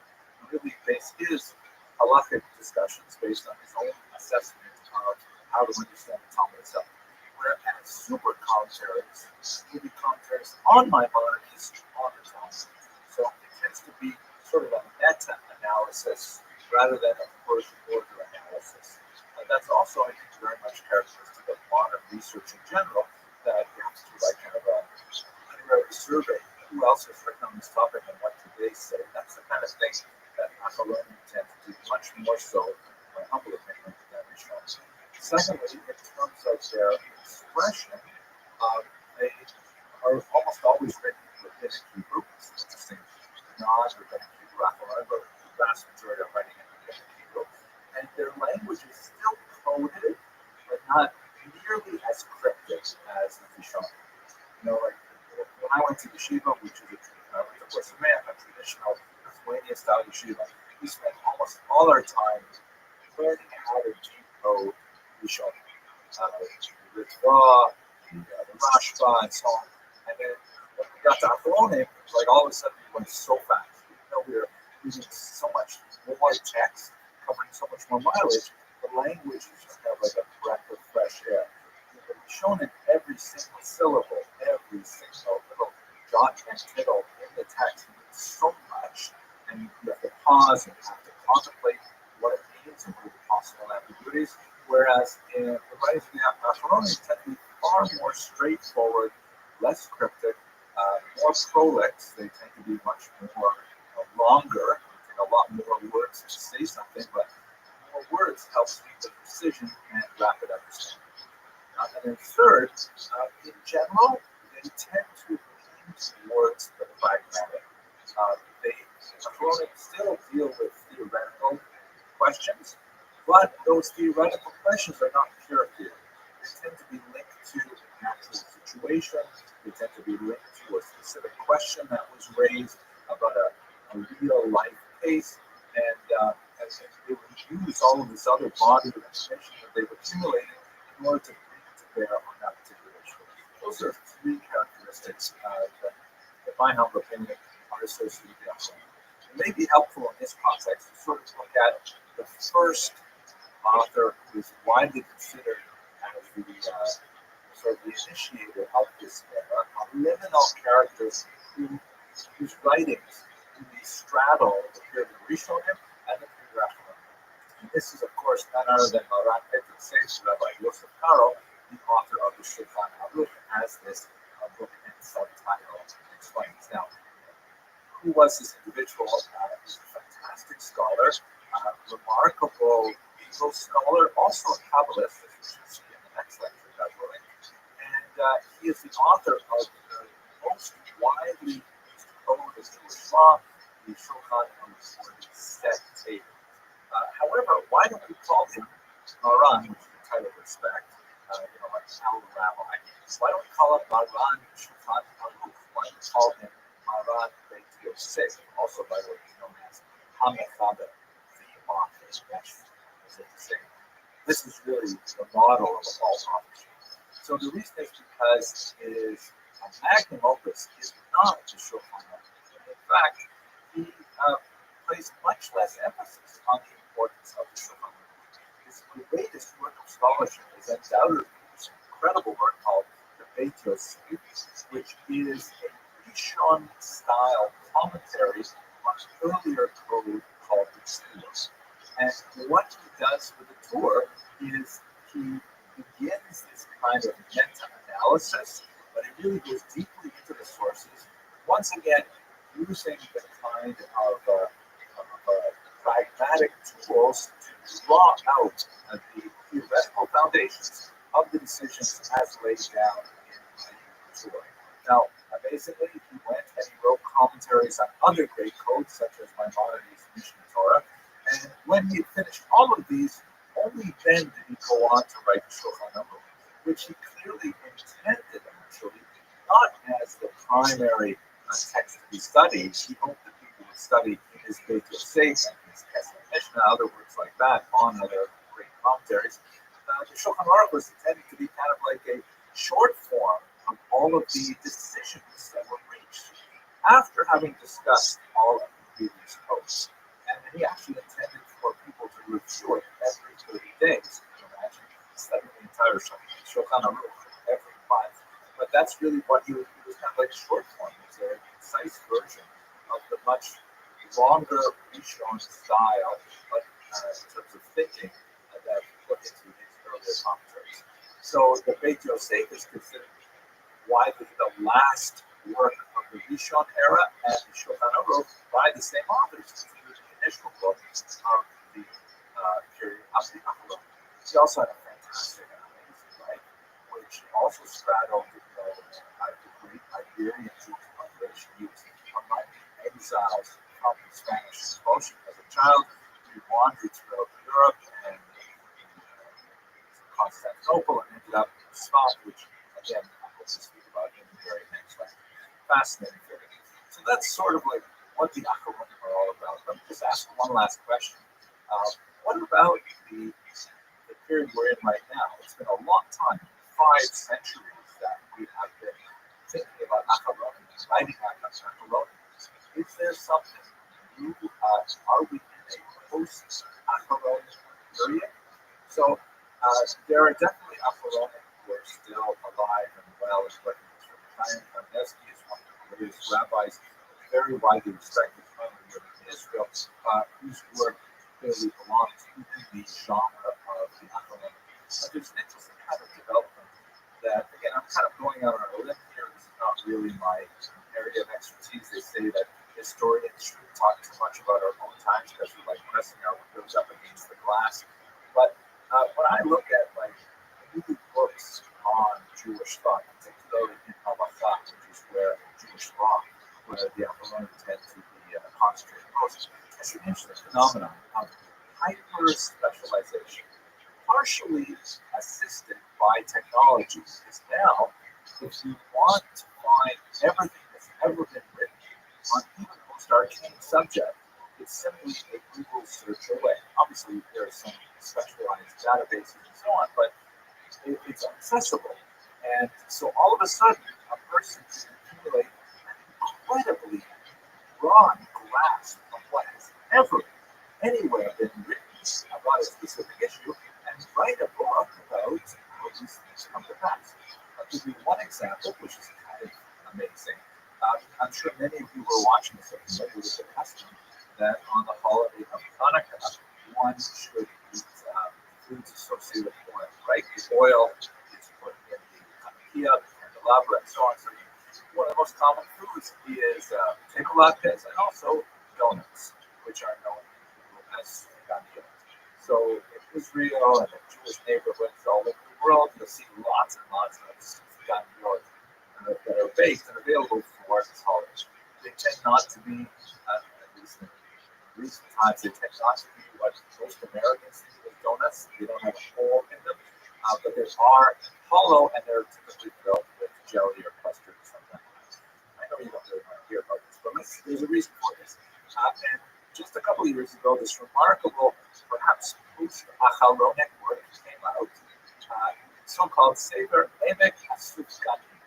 really base his halachic discussions based on his own assessment of how to understand the Talmud itself. Whereas super commentaries will be commentaries on Maimonides on the Talmud. So it tends to be sort of a meta-analysis rather than a first-order analysis. And that's also, I think, very much characteristic of modern research in general, that you have to do like kind of a literary survey. Who else has written on this topic and what do they say? That's the kind of thing that Acharonim tend to do much more so, in my humble opinion, than Rishonim. Secondly, in terms of their expression, they are almost always written within Hebrew. It's interesting. Non-rabbinic Hebrew Acharonim, but the vast majority are writing in rabbinic Hebrew. And their language is still coded, but not nearly as cryptic as the Rishonim. Like when I went to yeshiva, which is of course a traditional Lithuanian-style yeshiva, we spent almost all our time learning how to decode Rishonim. The Ritva, the Rashba, and so on. And then when we got to Acharonim, it was like all of a sudden we went so fast. We were using so much more text, covering so much more mileage, the language is just kind of like a breath of fresh air. It's shown in every single syllable, every single little jot and tittle in the text means so much, and you have to pause and you have to contemplate what it means and what are the possible ambiguities. Whereas in the writings of the Acharonim tend to be far more straightforward, less cryptic, more prolix. They tend to be much more longer, a lot more words to say something, but more words help speak with precision and rapid understanding. And then third, in general, they tend to lean towards the pragmatic. Acharonim still deal with theoretical questions, but those theoretical questions are not pure theory. They tend to be linked to an actual situation. They tend to be linked to a specific question that was raised about a real life case, and they would use all of this other body of information that they've accumulated in order to bring it to bear on that particular issue. Those are three characteristics that, in my humble opinion, are associated with Acharonim. It may be helpful in this context to sort of look at the first author who is widely considered as the sort of the initiator of this era, of liminal characters whose writings really straddle the period of Rishonim and the period of Achronim. And this is, of course, none other than Maran Petrusevich, Rabbi Yosef Karo, the author of the Shulchan Aruch, as this book and subtitle explains. Now, who was this individual? He's a fantastic scholar, remarkable legal scholar, also a Kabbalist, as we shall see in the next lecture, God willing. And he is the author of the most widely used code of Jewish law, the Shulchan Aruch, or the Set Table. However, why don't we call him Maran, which is the title of respect, like El Rabbi? Why don't we call him Maran Shulchan Aruch? Why don't we call him Maran Beit Yosef, also by the way known as Hamechaber, the author? As if to say, this is really the model of all authors. So the reason is because his magnum opus is not the Shulchan Aruch. In fact, he placed much less emphasis on the importance of the Shulchan Aruch. His greatest work of scholarship is undoubtedly this incredible work called the Beit Yosef, which is a Rishon-style commentary on an earlier code called the Tzur. And what he does with the Tzur is he begins this kind of meta-analysis, but he really goes deeply into the sources, once again using the kind of pragmatic tools to draw out the theoretical foundations of the decisions as laid down in the Tzur. Now, amazingly, he went and he wrote commentaries on other great codes, such as Maimonides' Mishnah Torah, and when he had finished all of these, only then did he go on to write the Shulchan Aruch, which he clearly intended, actually, not as the primary text to be studied. He hoped that people would study his Beit Yosef and his Kesef Mishnah, other works like that, on other great commentaries. The Shulchan Aruch was intended to be kind of like a short form of all of the decisions that were reached after having discussed all of the previous codes. And he actually intended for people to review it every 30 days. Can you imagine studying the entire Shulchan Aruch every month? But that's really what he was kind of like short form. It was a concise version of the much longer Rishon style, but in terms of thinking that he put into his earlier commentaries. So the Beit Yosef is considered widely the last work of the Rishon era, and the Shulchan Aruch by the same authors, considered the initial book of the period of the Achronim. He also had a fantastic and amazing life, which also straddled the great Iberian Jewish population. He was among the exiles from the Spanish expulsion. As a child, he wandered throughout Europe and Constantinople and ended up in Scotland, which again I hope to speak about in the very next lecture. Fascinating figure. So that's sort of like what the Achronim are all about. Let me just ask one last question. What about the period we're in right now? It's been a long time, 5 centuries, that we have been thinking about Achronim, writing about Achronim. Is there something new? Are we in a post-Achronim period? So there are definitely Achronim who are still alive and well and working. Chaim Kanievsky is one of the greatest rabbis, very widely respected from in Israel, whose work clearly belongs within the genre of the Achronim. But there's an interesting kind of development that, again, I'm kind of going out on a limb here. This is not really my area of expertise. They say that historians shouldn't talk too much about our own times because we like pressing our windows up against the glass. But when I look at like new books on Jewish thought, particularly in Halacha, which is where Jewish law, where the Achronim tend to be concentrated most, it's an interesting phenomenon of hyper-specialization, partially assisted by technology. Because now, if you want to find everything that's ever been written on even the most arcane subject, it's simply a Google search away. Obviously, there are some specialized databases and so on, but it's accessible. And so all of a sudden, a person can accumulate an incredibly broad grasp of what has ever anywhere been written about a specific issue and write a book about how these things come to pass. I'll give you one example, which is kind of amazing. I'm sure many of you who are watching this are familiar with the custom that on the holiday of Hanukkah, one should eat foods associated with oil, right? The oil is put in the Hanukkah, the candelabra, and so on. So one of the most common foods is table latkes and also donuts, which are known as ganiyot. So in Israel and in Jewish neighborhoods all over the world, you'll see lots and lots of ganiyot that are baked and available for this holiday. They tend not to be, at least in recent times, they tend not to be what most Americans think of donuts. They don't have a hole in them, but they are hollow and they're typically filled with jelly or custard or something. I know you don't really want to hear about this, but there's a reason for this. And just a couple of years ago, this remarkable, perhaps post-achalonic work came out, so-called Sefer Emek HaSufganim,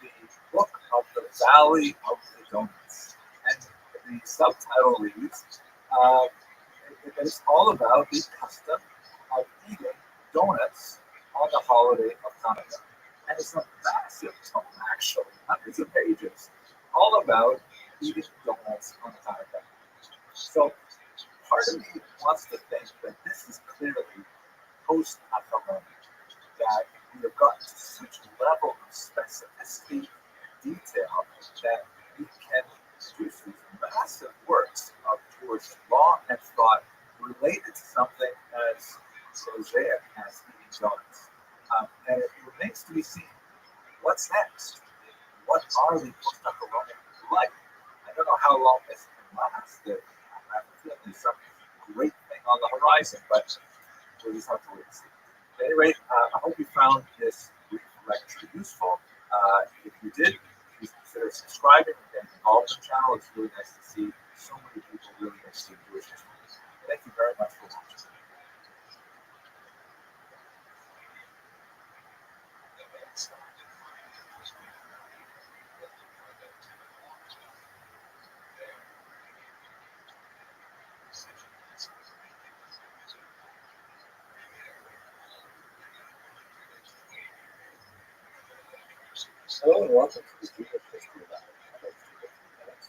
the book of the Valley of the Donuts. And the subtitle reads, it's all about the custom of eating donuts on the holiday of Hanukkah. And it's a massive tome, actually, hundreds of pages, all about eating donuts on Hanukkah. So part of me wants to think that this is clearly post-achalonic, that we have gotten to such a level of specificity and detail that we can produce these massive works of Jewish law and thought related to something as prosaic as eating donuts. And it remains to be seen, what's next? What are the post-achalonic like? I don't know how long this can last. I have a feeling there's some great thing on the horizon, but we'll just have to wait and see. At any rate, I hope you found this brief lecture useful. If you did, please consider subscribing and getting involved in the channel. It's really nice to see so many people really interested in Jewish history. Thank you very much for watching. Hello and welcome to the Jewish History Lab.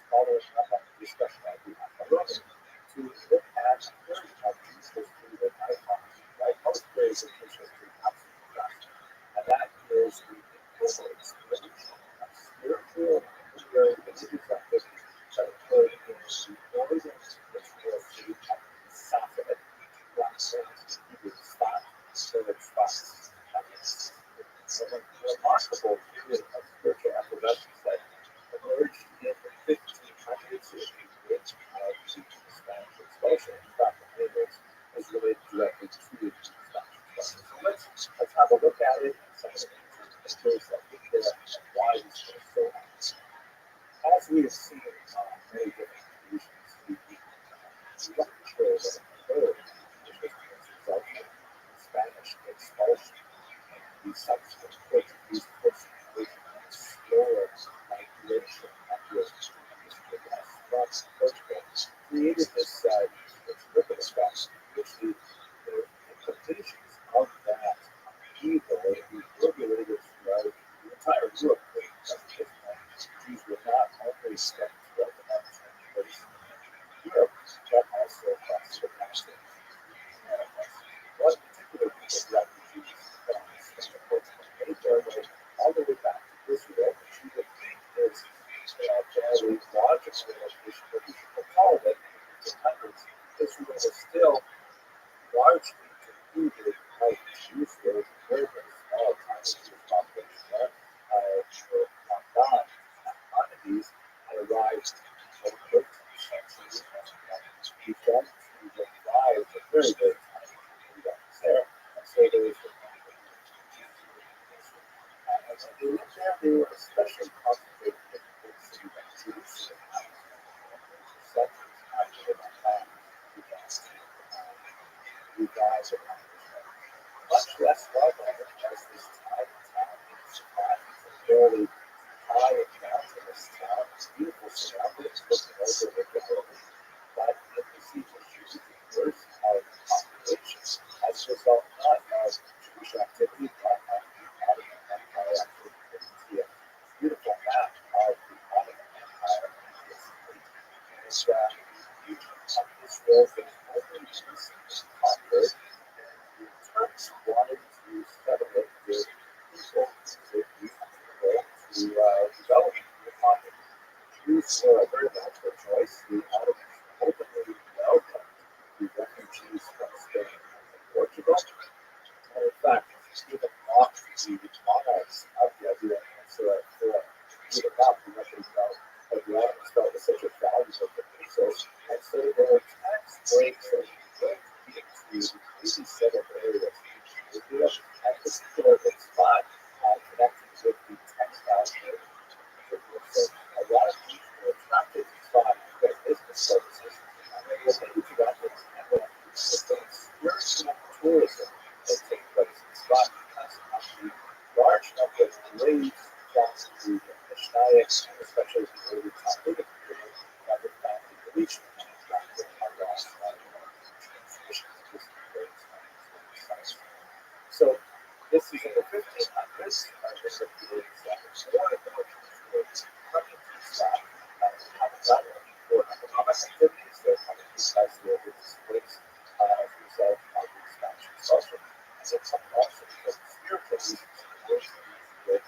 Following up on the discussion I do to look at a period of Jewish history that I find, like most periods of Jewish history, absolutely fascinating. And that is the incredible explosion of spiritual and literary religious activity that occurred in the northern Israel city of Safed, Hebrew spot, village spots. It's a remarkable period of spiritual effervescence that emerged in the 1500s in the wake of the Spanish expulsion. In fact, the Hebrews is related directly to the Spanish expulsion. So let's have a look at it and some of the answers that we get and why this was so hard. As we have seen many different regions, we want to show what occurred in the result of Spanish expulsion. The subsequent Portuguese explorer migration upwards across Portugal created this ripple effect, which the implications of that evil reverberated throughout the entire Europe. At this point, Jews were not only stuck throughout the Mediterranean basin in Europe, but also across the Pacific. One particular group of refugees made their way all the way back to Israel, which you would think is a fairly logical location, but you should recall that in the 1500s, Israel was still largely denuded of Jews. There was a very, very small tiny Jewish population there. Maimonides had arrived in the 13th century and begun to revive a very, very tiny community that was there. And so there was as they lived there, they were especially concentrated in the big city of Jerusalem. Settlers actually began to revive the country. Much less well-known as this tiny town in Surprise, a fairly high and mountainous town, beautiful surroundings looking over the river. But in the season, the worst of were a very natural choice. The Ottomans openly welcomed the refugees from Spain and Portugal. And in fact, even mocked the monarchs of the Iberian Peninsula for giving up the refugees of the Ottomans felt was such a valuable resource. And so there were tax breaks that went into these settled areas. At this particular spot, connected with the textile trade. So a lot of people were attracted to the spot for business services. They were able to that and the spiritual tourism that takes place in the spot because of the large number of graves from the Mishnaics, and especially the early Talmudic period, that were found in the region. So this is in the 1500s. This is the more and more tourists coming to the spot. Having done for economic activities, they're coming because they're displaced as a result of the expansion of culture. And then some also because of spiritual reasons, with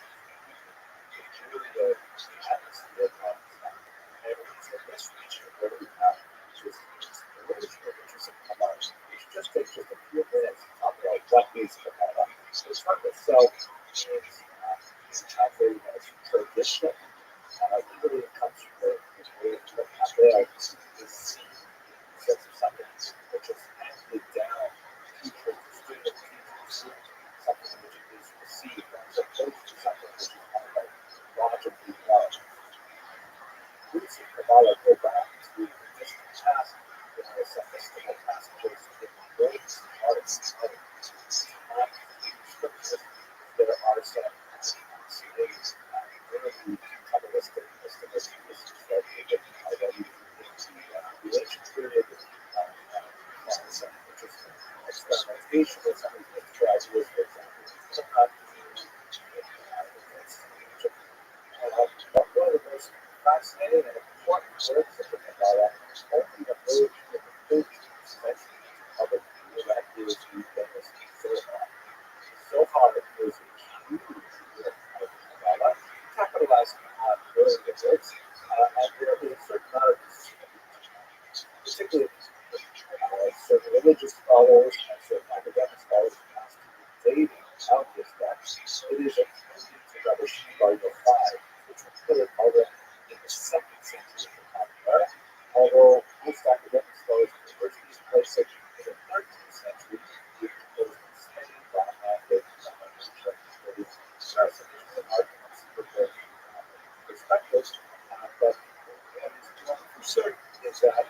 the atmosphere of neighborhoods in this region where we have this really interesting about it. It just takes just a few minutes to talk about what is the Kabbalah. So the term itself is translated as tradition. Literally it comes from the word Kabbalah, the seed, in the sense of something which is handed down teacher to student, teacher to student, something which is received, as opposed to something which is kind of like logically known. Roots of Kabbalah go back to the distant past, some mystical passages in the great arts and scriptures. There are some really Kabbalistic mystical traditions that they get already into the ancient period, some interesting experimentation with some of these ideas, for example. One of the most fascinating and important works of the Kabbalah only emerged in the 13th century of it, and that is the famous Zohar. Zohar is a huge work of the Kabbalah, capitalizing on earlier works, and there is a certain amount of particularly certain religious scholars and certain academic scholars as to the dating of this text. It is attributed to Rabbi Shimon Bar Yochai, which was put over in the 2nd century of the Common Era, although most academic scholars and universities place it in the 13th century, which was Spain, and there are some interesting arguments for their perspectives, but what is known for certain is that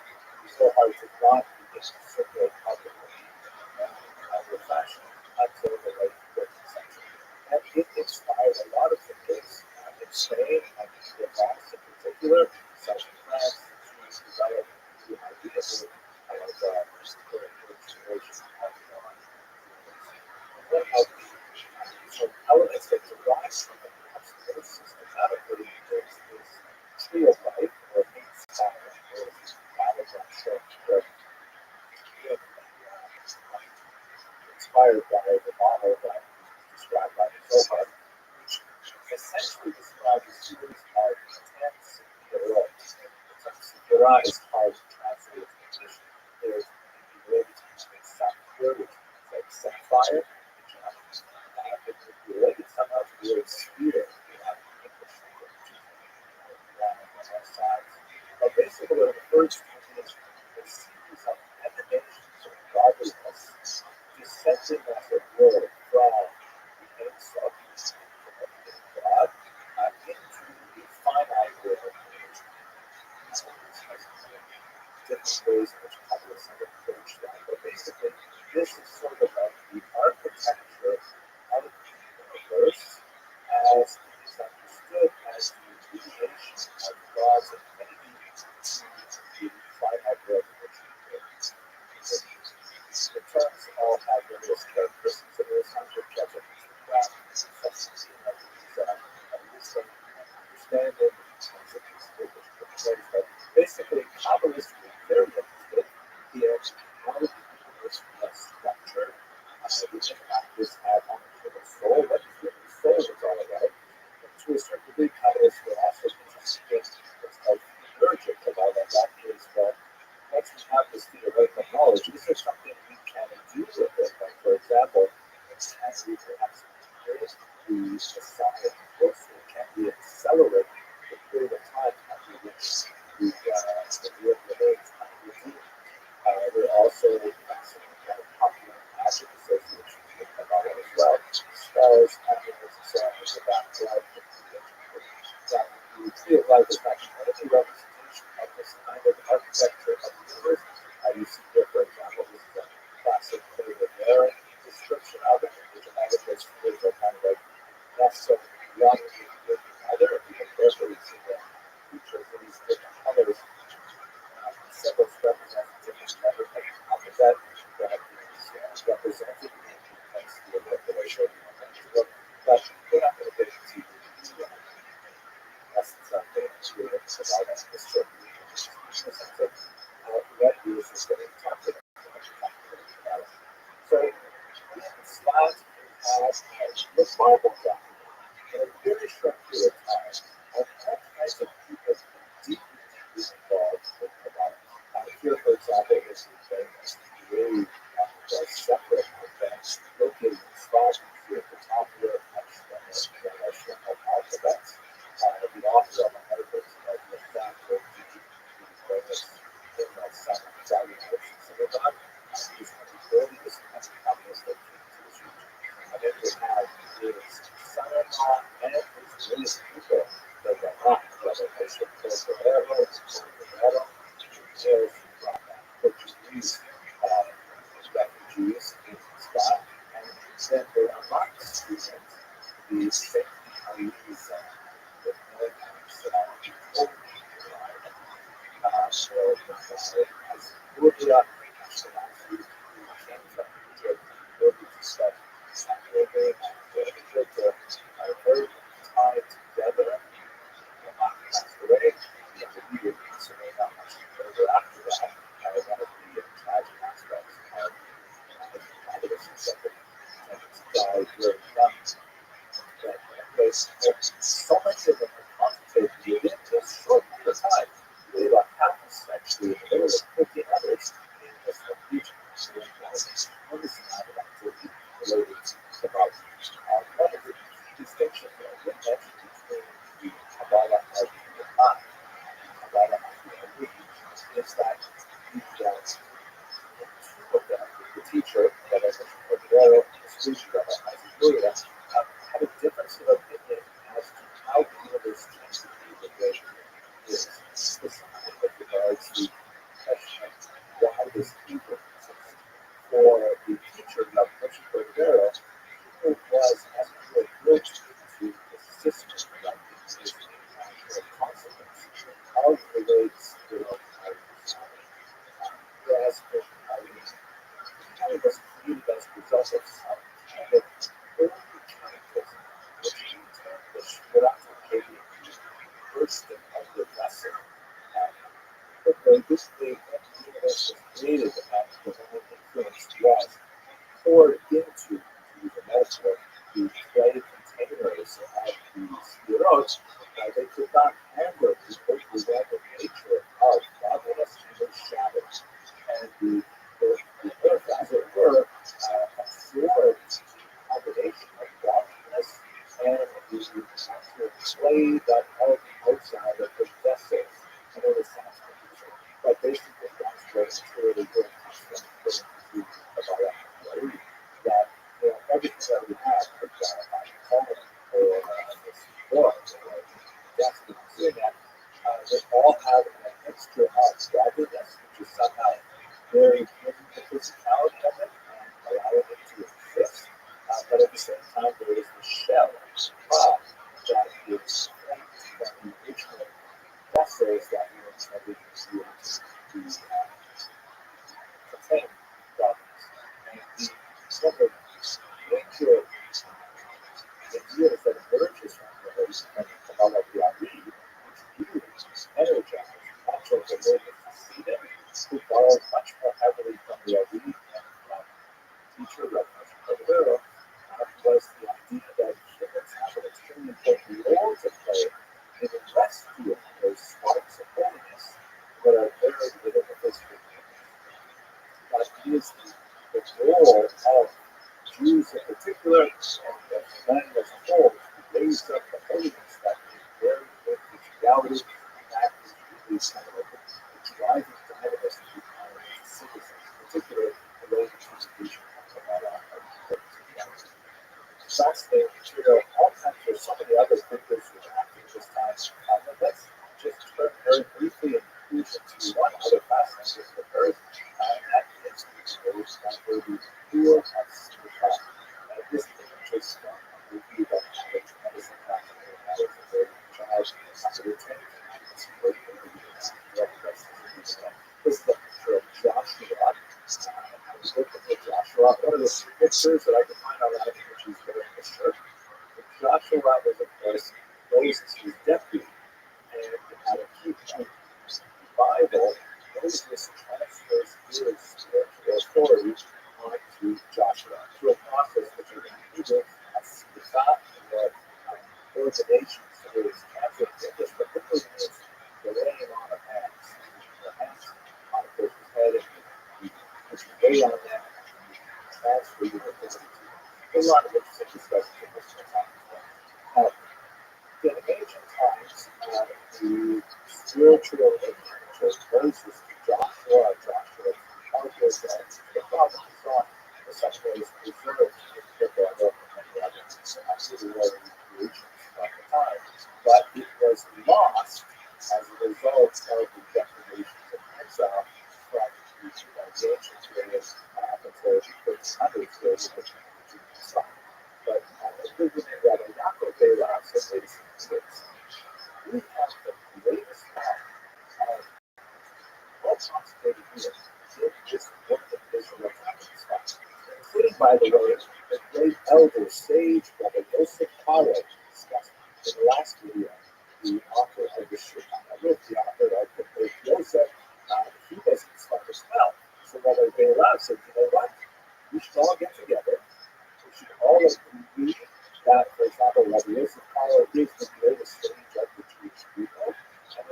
Zohar did not begin to circulate publicly in a fashion until the late 13th century. And it inspired a lot of thinkers in Spain and in France in particular, such as France, which developed the idea of one of the elements that derives from it, perhaps most systematically, is this tree of life, or means or battleground church, where inspired by the model that is described by the Zohar, which essentially describes a series of 10 sephirot. Sephirah is hard to translate in English. There's related to sapphire, which means like sapphire. It would be related somehow to the word sphere in English, which is sides. But basically, what it refers to is a series of emanations of godliness descending as it were from the Ein-Sof, God, into the finite world of nature. Different ways in which Kabbalists have approached that, but basically, this is sort of like the architecture of the universe as it is understood as the relation of God's affinity to the finite world in which he lives. The terms all have various characteristics we perhaps create the society closer? Can we accelerate the period of time after which the real living time? We're also fascinated by the popular magic association with Kabbalah as well. Stars, happiness, songs about life, that the tree of life is not the only representation of this kind of architecture of the universe. You see here, for example, this is a classic Rivera description of it, which all of those figures are kind of like nests of young with together. You can carefully see the features of these different colors. Several represent different levels of habitat that is represented in the manipulation of the book, but we're not going to get into the lessons of the experience about us. This sort of what is this getting talked about? So, this slide has the Bible document in a very short period of time. All kinds of people deeply involved with Kabbalah. Here, for example, is the famous grave of separate events located in spots here at the top here of the alphabet. The author of the articles of the factor famous in that salutation synagogue is one of the earliest communistic institutions. And then we have his son-in-law and his niece people, the Rabbi, whether they should go to Guerrero, there's Portuguese refugees in Scott, and then there are lots of students, the St. Louis with militants so as Georgia actually came from Egypt, moved to study Saturday, and Egypt are very tied together. Passed away, the immediate so not much further after that. One of the tragic aspects of communism is that they died very young. So much of them are concentrated within this short period of time. Really about half a century, there were 50 others in this region. So there's enormous amount of activity related to Kabbalah. One of the key distinctions that I did mention between the Kabbalah of the Tanakh and Kabbalah of the Rabbi is that two of them, the teacher, that I mentioned, Cordero, the speech Rabbi Isaac had a difference of opinion as to how the universe tends to be related is specifically with regards to the question of why this evil exists. For the teacher, Rabbi Cordero, it was as a bridge to the system that exists as a consequence of the way the spirit has been kind of created as a result of some kind of early cataclysm, which in turn the Shmurat bursting of the vessel. But the universe was created and divine influence was poured into, to use a metaphor, the clay containers of the spirot. They could not handle the overwhelming nature of godliness and its shadows. And the earth, as it were, absorbed the combination of godliness and the actual clay that held the outside of the vessels. I know this sounds confusing, but basically that's what it's really good to about that everything that we have, for example, home or this book or destiny doing that, they all have an extra godliness, which is somehow very in the physicality of it and allowing it to exist. But at the same time, there is the shell that is from the original vessels that we intended to contain godliness. And the sort of major ideas that emerges from the Kabbalah of Rabbi, which views energize much of the way that we see them, who borrow much more heavily from the Rabbi and from teacher Rabbi Cordero, was the idea that humans have an extremely important role to play in particular, and the man as a whole, raised up the holiness that is very with its reality, and that is really kind of like the driving dynamos of the economy as citizens, particularly the way the constitution of that fascinating material. All kinds, there's so many other thinkers who are active this time. But let's just turn very briefly and cruise into one other fascinating occurs, and that is the poor of Sinatra. This image is from a movie that had a tremendous impact on me when I was a very child. After the 10 years, this is a picture of Joshua. I was looking at Joshua. One of the pictures that I could find on that image is wearing a shirt. Joshua was, of course, Moses' deputy, and at a key point in the Bible, Moses transfers his spiritual authority onto Joshua through a process which is in Hebrew as Sifat, or ordination. So it's translated to English, but literally means the laying on of hands. The hands on a person's head, and you lay on them, and you transfer your authority to them. There's a lot of interesting discussions in this time. Now, in ancient times, the spiritual lineage of Moses to Joshua to Moses, the problem is on in some ways preserved in the book of many other absolutely creations of the time. But it was lost as a result of the deprivations of exile from the ancient periods up until the 1300s, where the Jews stopped. But the Rabbi says, ladies and gentlemen, we have the greatest amount of well-concentrated here in this organizational spot, including, by the way, the great elder sage Rabbi Yosef Karo discussed in the last video, the author of the Shir. With the author of the book Yosef, he wasn't smart as well. So Rabbi Beirav said, you know what? We should all get together. We should all agree that, for example, Rabbi Yosef Karo is the greatest sage of the Jewish people, and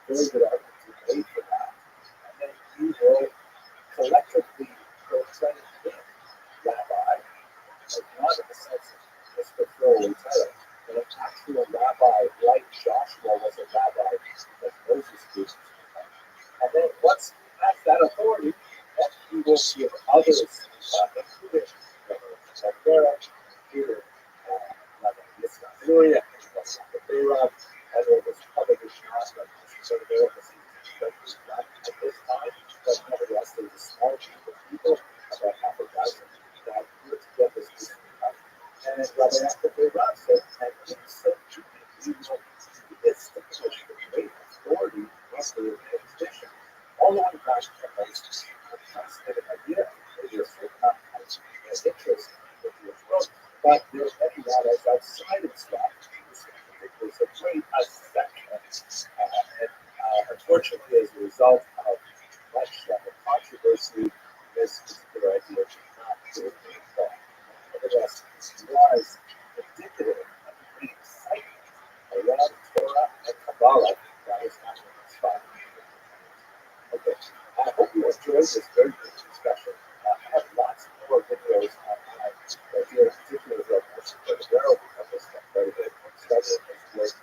there's a very good argument to be made for that. And then we will collectively proclaim him rabbi, but not in the sense of just a throwaway title, but an actual rabbi like Joshua was a rabbi that Moses gave to him. And then once he has that authority, then he will give others, including Sarah, Peter, Hallelujah. The Beirut, as it was publicly announced by Mr. Beirut, not at this time, but nevertheless, there was a small group of people, about half a dozen, that put together this mission. And Rabbi Beirut said, and in so doing, we will establish the great authority of the Rabbinic tradition. All the way back to Moses, a fascinating idea. There's a certain amount of interest in the world. But there are many rabbis outside of Islam. There's a great section. And unfortunately, as a result of much controversy, this particular idea did not really take off. Nevertheless, it was indicative of the great excitement around Torah and Kabbalah that was happening in this spot. Okay, I hope you enjoyed this very good discussion. I have lots more videos on my idea, particularly about the barrel of this stuff, very good studying this work.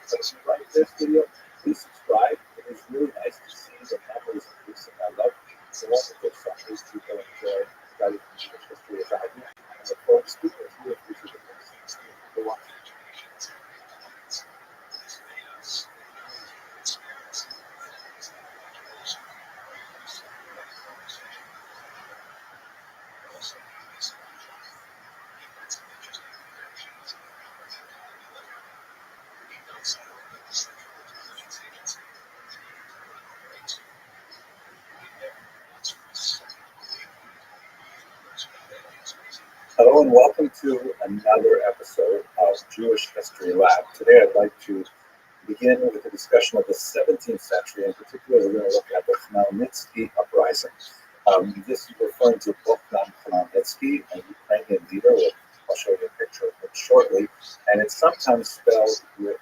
So if you like this video, please subscribe. It is really nice to see the numbers increasing. I love the wonderful stuff these people enjoy studying Jewish history as I do. I look forward to speaking with you in future videos. Thank you for watching. Hello and welcome to another episode of Jewish History Lab. Today I'd like to begin with a discussion of the 17th century. In particular, we're going to look at the Khmelnytsky uprising. This is referring to Bogdan Khmelnytsky, a Ukrainian leader. I'll show you a picture of him shortly. And it's sometimes spelled with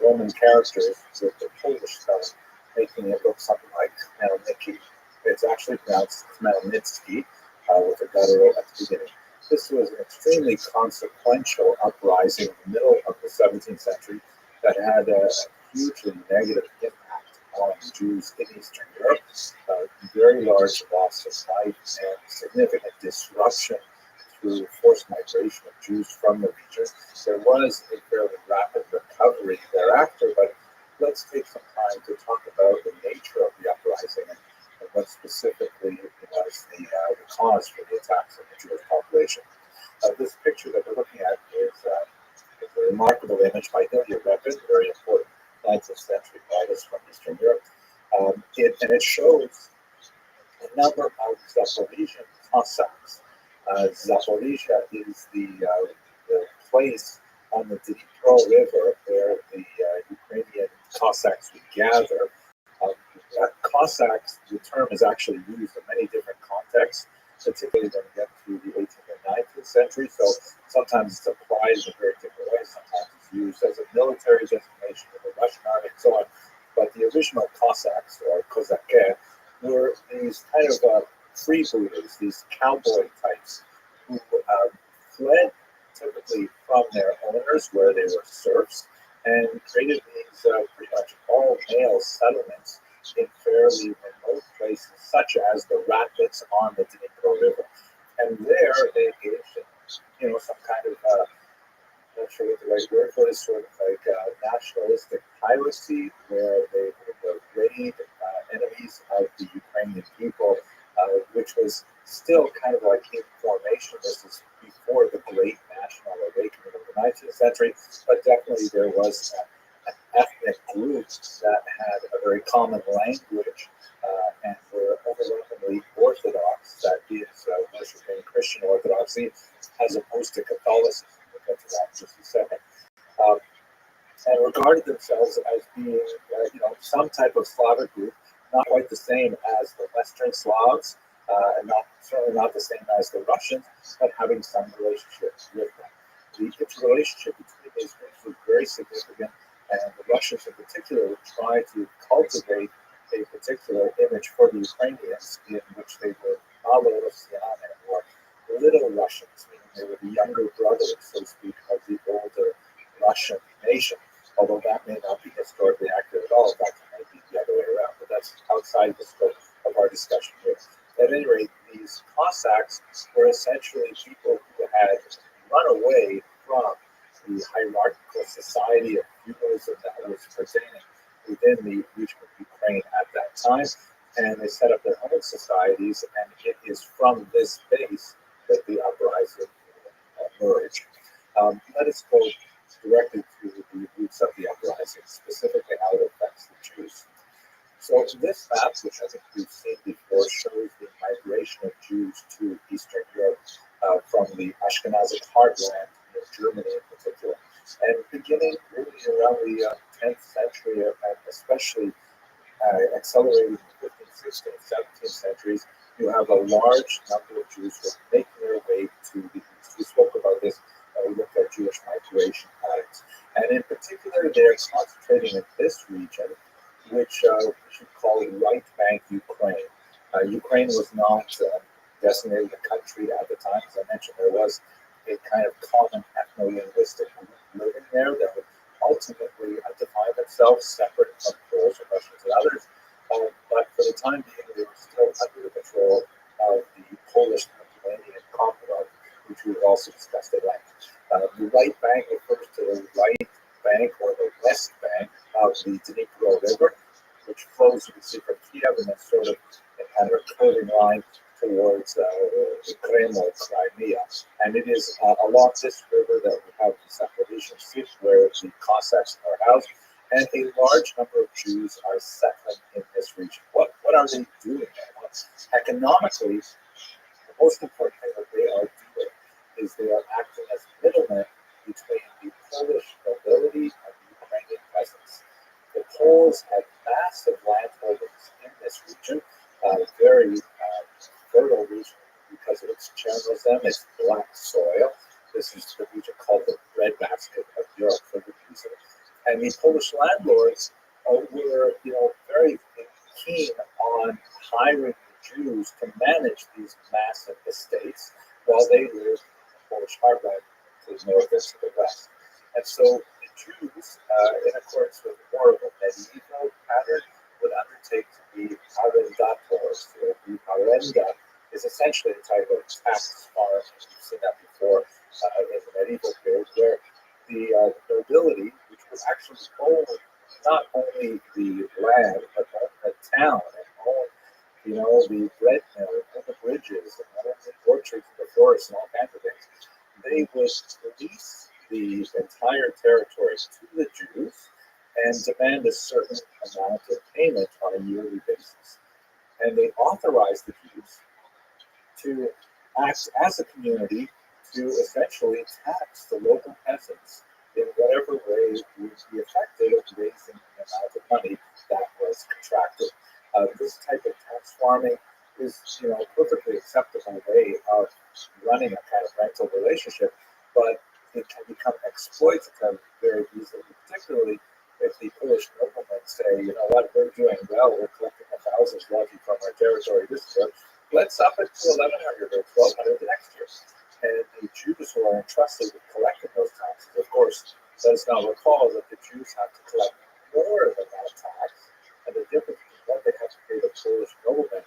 Roman characters with the Polish spelling, making it look something like Khmelnytsky. It's actually pronounced Khmelnytsky with a guttural its beginning. This was an extremely consequential uprising in the middle of the 17th century that had a hugely negative impact on Jews in Eastern Europe, very large loss of life and significant disruption through forced migration of Jews from the region. There was a fairly rapid recovery thereafter, but let's take some time to talk about the nature of the uprising and what specifically was the cause for the attacks on the Jewish population. This picture that we're looking at is a remarkable image by Rabbi, a very important 19th century artist from Eastern Europe. And it shows a number of Zaporizhian Cossacks. Zaporizhia is the place on the Dnipro River where the Ukrainian Cossacks would gather. Cossacks, the term is actually used in many different contexts, particularly when we get to the 18th and 19th century. So sometimes it's applied in a very different way. Sometimes it's used as a military designation of the Russian army and so on. But the original Cossacks, or Kozake, were these kind of freebooters, these cowboy types who fled typically from their owners where they were serfs and created these pretty much all male settlements in fairly remote places such as the rapids on the Dnipro River. And there they engaged in, some kind of, I'm not sure what the right word for it is, sort of like nationalistic piracy where they would raid enemies of the Ukrainian people, which was still kind of like in formation. This is before the great national awakening of the 19th century, but definitely there was an ethnic group that had a very common language and were overwhelmingly Orthodox, that is, worshiping Christian Orthodoxy, as opposed to Catholicism. We'll get to that in just a second. And regarded themselves as being, some type of Slavic group, not quite the same as the Western Slavs, and certainly not the same as the Russians, but having some relationship with them. The interrelationship between these groups was very significant, and the Russians in particular would try to cultivate a particular image for the Ukrainians in which they were Malo-Russian or little Russians, meaning they were the younger brothers, so to speak, of the older Russian nation. Although that may not be historically accurate at all, in fact, it might be the other way around, but that's outside the scope of our discussion here. At any rate, these Cossacks were essentially people who had run away from the hierarchical society of feudalism that was pertaining within the region of Ukraine at that time, and they set up their own societies, and it is from this base that the uprising emerged. Let us go directly to the roots of the uprising, specifically how it affects the Jews. So this map, which I think we've seen before, shows the migration of Jews to Eastern Europe from the Ashkenazic heartland of Germany in particular. And beginning really around the 10th century, and especially accelerating in the 15th, 16th, 17th centuries, you have a large number of Jews who are making their way to the east. We spoke about this when we looked at Jewish migration patterns. And in particular, they're concentrating in this region, which we should call right bank Ukraine. Ukraine was not designated a country at the time. As I mentioned, there was a kind of common ethno-linguistic group living there that would ultimately define themselves separate from Poles or Russians and others. But for the time being, they were still under the control of the Polish-Lithuanian Commonwealth, which we've also discussed at length. The right bank refers to the right bank or the west bank of the Dnipro River, which flows, you can see, from Kiev and then sort of in kind of a curving line towards the Kremlin, Crimea. And it is along this river that we have the Zaporizhian Sea, where the Cossacks are housed, and a large number of Jews are settling in this region. What are they doing there? Well, economically, the most important thing that they are doing is they are acting as middlemen between the Polish nobility and the Ukrainian peasants. The Poles had massive land holdings in this region, very fertile region because of its Chernozem, its black soil. This is the region called the breadbasket of Europe for the reason. And the Polish landlords were, very keen on hiring the Jews to manage these massive estates, while while they lived in the Polish heartland to the north and to the west. And so the Jews, in accordance with more of a medieval pattern, would undertake to be arrendators. The arenda is essentially a type of tax farm. You've seen that before in the medieval period, where the nobility, which would actually own not only the land, but own the town and own, the bread mill, and the bridges, and own the orchards and the forests and all kinds of things, they would release the entire territory to the Jews and demand a certain amount of payment on a yearly basis. And they authorized the Jews to act as a community to essentially tax the local peasants in whatever way would be effective of raising the amount of money that was contracted. This type of tax farming is, a perfectly acceptable way of running a kind of rental relationship, but it can become exploitative very easily, particularly if the Polish noblemen say, you know what, we're doing well, we're collecting 1,000 zloty from our territory this year, let's up it to 1,100 or 1,200 the next year. And the Jews who are entrusted with collecting those taxes, of course, let us now recall that the Jews have to collect more than that tax, and the difference between what they have to pay the Polish noblemen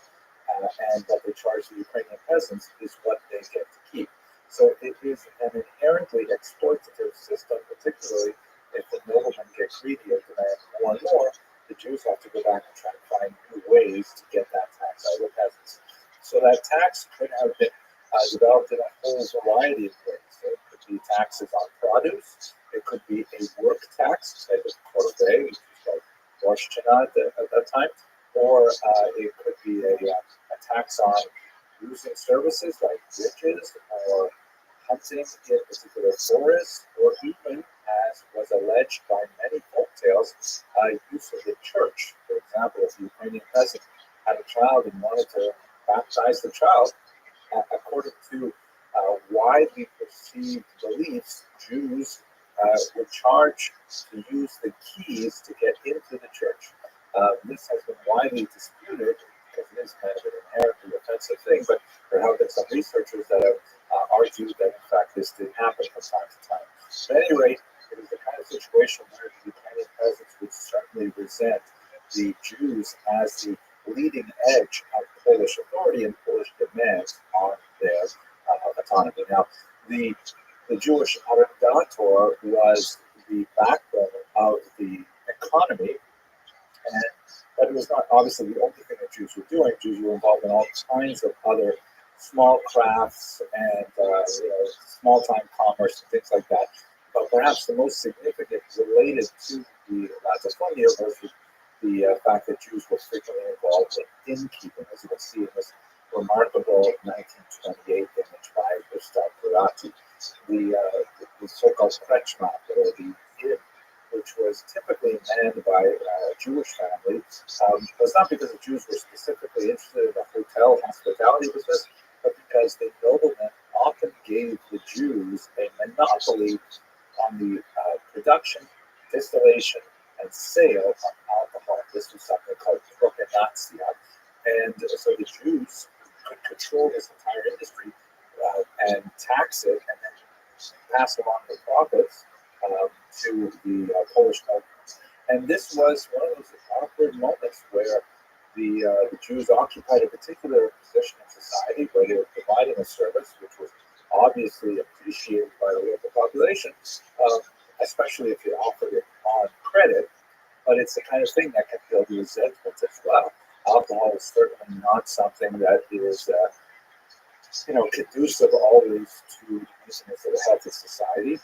and what they charge the Ukrainian peasants is what they get to keep. So it is an inherently exploitative system, particularly if the noblemen get greedy and demand more and more. The Jews have to go back and try to find new ways to get that tax out of the peasants. So that tax could have been developed in a whole variety of ways. So it could be taxes on produce. It could be a work tax, type of corvée, which is called Rothschild at that time, or it could be a tax on using services like bridges or hunting in particular forests, or even, as was alleged by many folktales, use of the church. For example, if the Ukrainian peasant had a child and wanted to baptize the child, according to widely perceived beliefs, Jews would charge to use the keys to get into the church. This has been widely disputed because it is kind of an inherently offensive thing, but there have been some researchers that have argued that in fact this did happen from time to time. At any rate, it is the kind of situation where the Ukrainian peasants would certainly resent the Jews as the leading edge of Polish authority and Polish demands on their autonomy. Now, the Jewish arrendator was the backbone of the economy, but it was not obviously the only thing that Jews were doing. Jews were involved in all kinds of other small crafts and small-time commerce and things like that. But perhaps the most significant related to the latifonia was the fact that Jews were frequently involved in innkeeping, as you can see in this remarkable 1928 image by Gustav Kurati. The so-called Kretschma, or the inn, which was typically manned by a Jewish family, was not because the Jews were specifically interested in the hotel hospitality business, but because the noblemen often gave the Jews a monopoly on the production, distillation, and sale of alcohol. This was something called profanatsia. And so the Jews could control this entire industry and tax it and then pass along the profits to the Polish nobles. And this was one of those awkward moments where the Jews occupied a particular position in society where they were providing a service which was obviously appreciated by the local population, especially if you offered it on credit. But it's the kind of thing that can build resentment as well. Alcohol is certainly not something that is, conducive always to the maintenance of a healthy society,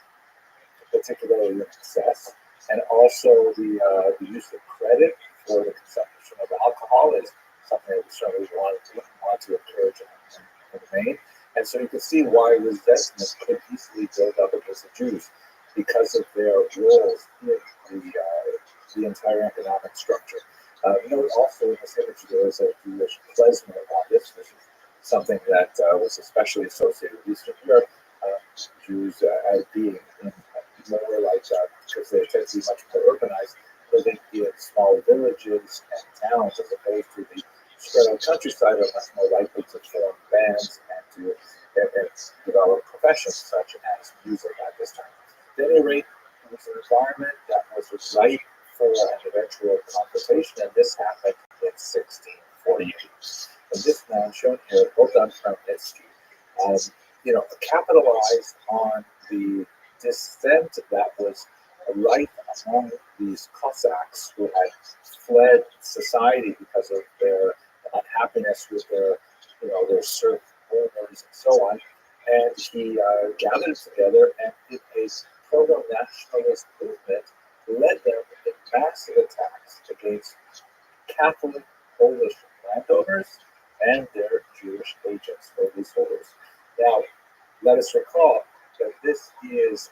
particularly in excess. And also the use of credit for the consumption of alcohol is something that we certainly want to encourage and remain. And so you can see why resentment could easily build up against the Jews because of their roles in the entire economic structure. Note also in this image there is a Jewish klezmer on this. This is something that was especially associated with Eastern Europe. Jews as being in more like, because they tend to be much more urbanized, living in small villages and towns as opposed to the spread out countryside, are much more likely to form bands and to have and develop professions such as music at this time. At any rate, it was an environment that was ripe for an eventual confrontation, and this happened in 1648. And this man shown here, Bogdan Khmelnytsky, capitalized on the dissent that was rife among these Cossacks who had fled society because of their unhappiness with their serf owners and so on. And he gathered together and did a proto-nationalist movement, led them in massive attacks against Catholic Polish landowners and their Jewish agents or leaseholders. Now, let us recall that this is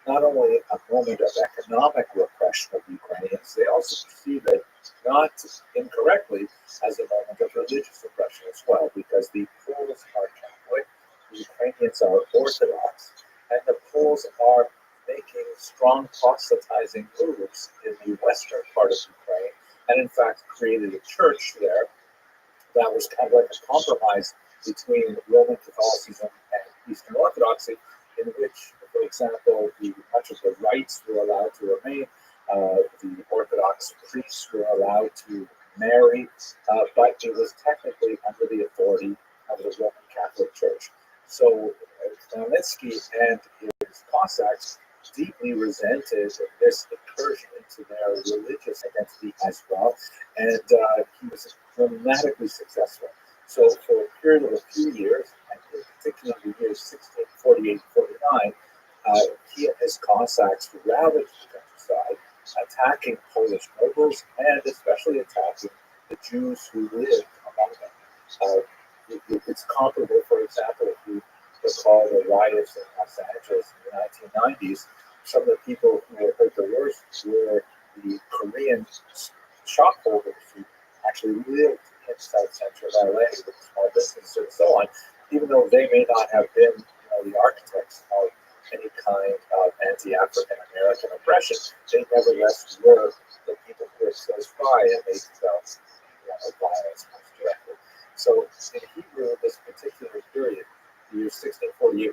not only a moment of economic repression of Ukrainians, they also perceive it, not incorrectly, as a moment of religious repression as well, because the Poles are Catholic, the Ukrainians are Orthodox, and the Poles are making strong proselytizing moves in the western part of Ukraine, and in fact created a church there that was kind of like a compromise between Roman Catholicism and Eastern Orthodoxy, in which, for example, much of the rites were allowed to remain, the Orthodox priests were allowed to marry, but it was technically under the authority of the Roman Catholic Church. So Khmelnytsky and his Cossacks deeply resented this incursion into their religious identity as well, and he was dramatically successful. So for a period of a few years, and in particular the years 1648-49, he and his Cossacks ravaged the countryside, attacking Polish nobles and especially attacking the Jews who lived among them. It's comparable, for example, if you recall the riots in Los Angeles in the 1990s. Some of the people who were hurt the worst were the Korean shopholders who actually lived in South Central LA with small businesses and so on, even though they may not have been the architects of any kind of anti-African American oppression, they nevertheless were the people who were close by and they felt violence most directly. So in Hebrew, this particular period, the years 1648-49,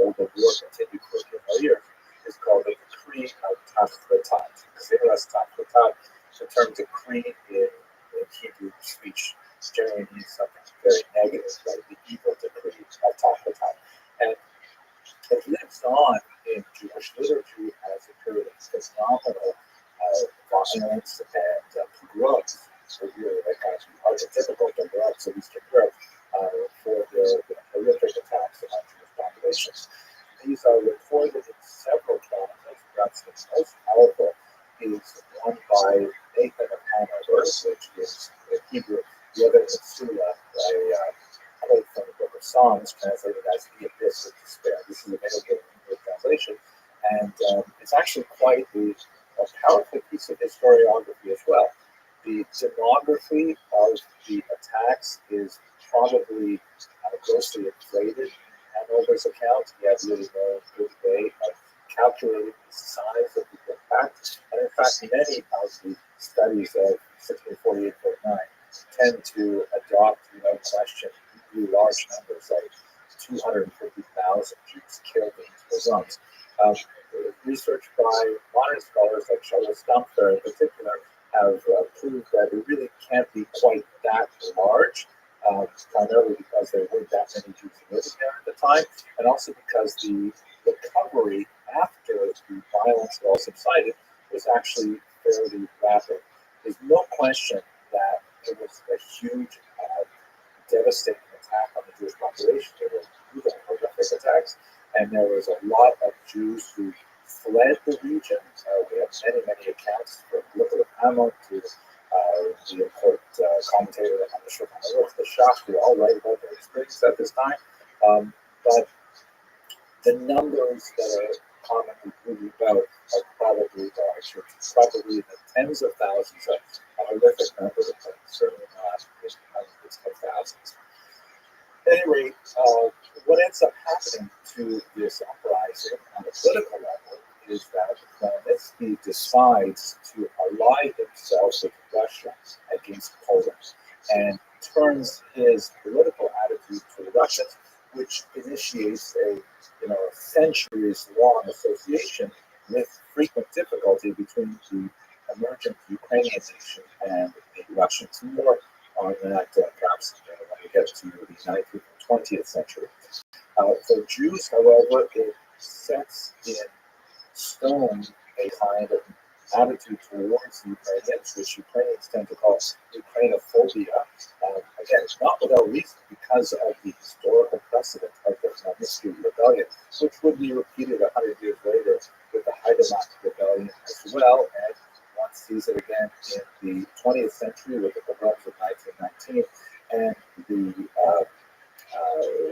although the war continued for a few more years, is called the Decree of Tachletat. Ziras Tachletat, the term decree in Hebrew speech generally means something very negative, like the evil decree of Tachletat. And it lives on in Jewish liturgy as a period of phenomenal violence and pogroms. So really, that kind of archetypical pogroms of Eastern Europe for their horrific attacks on Jewish populations. These are recorded in several chronicles. Perhaps the most powerful is one by Nathan of Hanover, which is in Hebrew, Yeven Sula, a quote from the Book of Psalms, translated as the abyss of despair. This is a Middle English translation, and it's actually quite a powerful piece of historiography as well. The demography of the attacks is probably grossly inflated. Hanover's account, he had really no good way of calculating the size of the impact. And in fact, many of the studies of 1648-49 tend to adopt, question really large numbers, like 250,000 Jews killed in pogroms. Research by modern scholars like Charlotte Stampfer in particular have proved that it really can't be quite that large. Primarily because there weren't that many Jews living there at the time, and also because the recovery after the violence all subsided was actually fairly rapid. There's no question that it was a huge, devastating attack on the Jewish population. There were brutal, horrific attacks, and there was a lot of Jews who fled the region. We have many accounts from Lippert of Hamon to the important commentator on the Shulchan the Shach, who all write about their experience at this time. But the numbers that are commonly moved about are probably large. It's probably in the tens of thousands of horrific numbers, but certainly not in hundreds of thousands. At any rate, what ends up happening to this uprising on the political level is that Khmelnytsky decides to ally himself with Russia against Poland and turns his political attitude to the Russians which initiates a centuries-long association with frequent difficulty between the emergent Ukrainian nation and the Russians. More on that perhaps when we get to the 19th and 20th century. For Jews, however, it sets in stone a kind of attitude towards the Ukrainians, which Ukrainians tend to call Ukrainophobia. Again, not without reason, because of the historical precedent of the Magnitsky Rebellion, which would be repeated 100 years later with the Haidemak Rebellion as well, and one sees it again in the 20th century with the pogroms of 1919, and the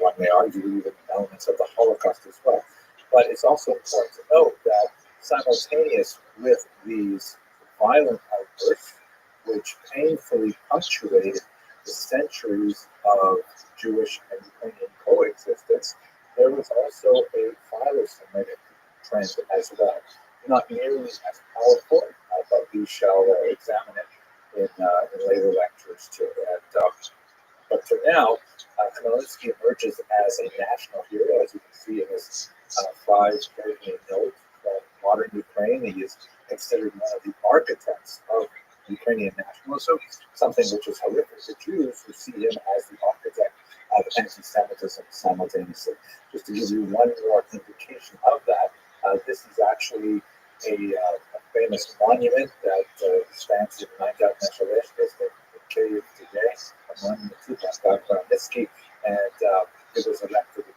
one may argue even elements of the Holocaust as well. But it's also important to note that simultaneous with these violent outbursts, which painfully punctuated the centuries of Jewish and Ukrainian coexistence, there was also a philo-Semitic trend as well. Not nearly as powerful, but we shall examine it in later lectures too. But for now, Khmelnytsky emerges as a national hero, as you can see in this 5-page note from modern Ukraine. He is considered one of the architects of Ukrainian nationalism, something which is horrific for Jews who see him as the architect of anti-Semitism simultaneously. Just to give you one more indication of that, this is actually a famous monument that stands in Naigat Neshaleshkis, the cave today, a monument to Pascal Khmelnytsky, and it was erected in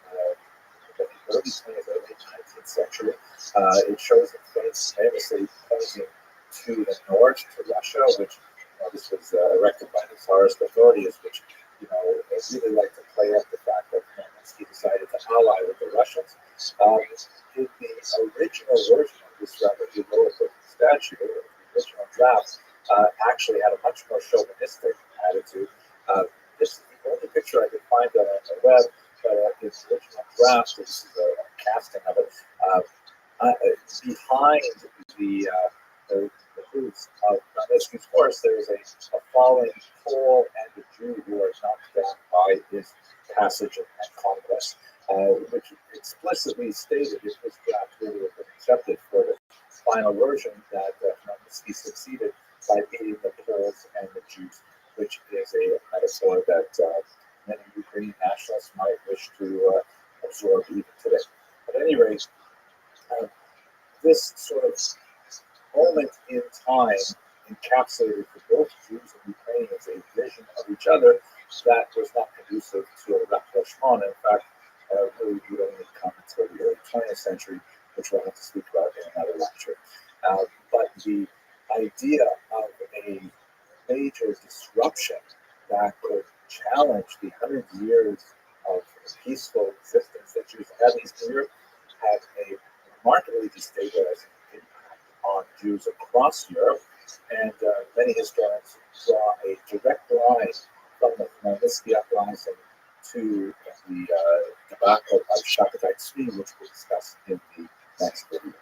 the early 20th, early 19th century. It shows him famously pointing to the north, to Russia, which this was erected by the Tsarist authorities, which they really like to play up the fact that Khmelnytsky decided to ally with the Russians. In the original version of this rather heroic statue, the original draft, actually had a much more chauvinistic attitude. This is the only picture I could find on the web, but his original draft, this is a casting of it, behind the hooves of Khmelnytsky's horse, there is a falling Pole and a Jew who are knocked down by his passage and conquest, which explicitly stated if this draft really had been accepted for the final version that Khmelnytsky succeeded by beating the Poles and the Jews, which is a metaphor that many Ukrainian nationalists might wish to absorb even today. At any rate, this sort of moment in time encapsulated for both Jews and Ukrainians a vision of each other that was not conducive to a rapprochement. In fact, really would only come until the early 20th century, which we'll have to speak about in another lecture. But the idea of a major disruption that could challenge the 100 years of peaceful existence that Jews had in Eastern Europe had a remarkably destabilizing impact on Jews across Europe, and many historians draw a direct line from the Khmelnytsky uprising to the debacle of Shabbatai Tzvi, which we'll discuss in the next video.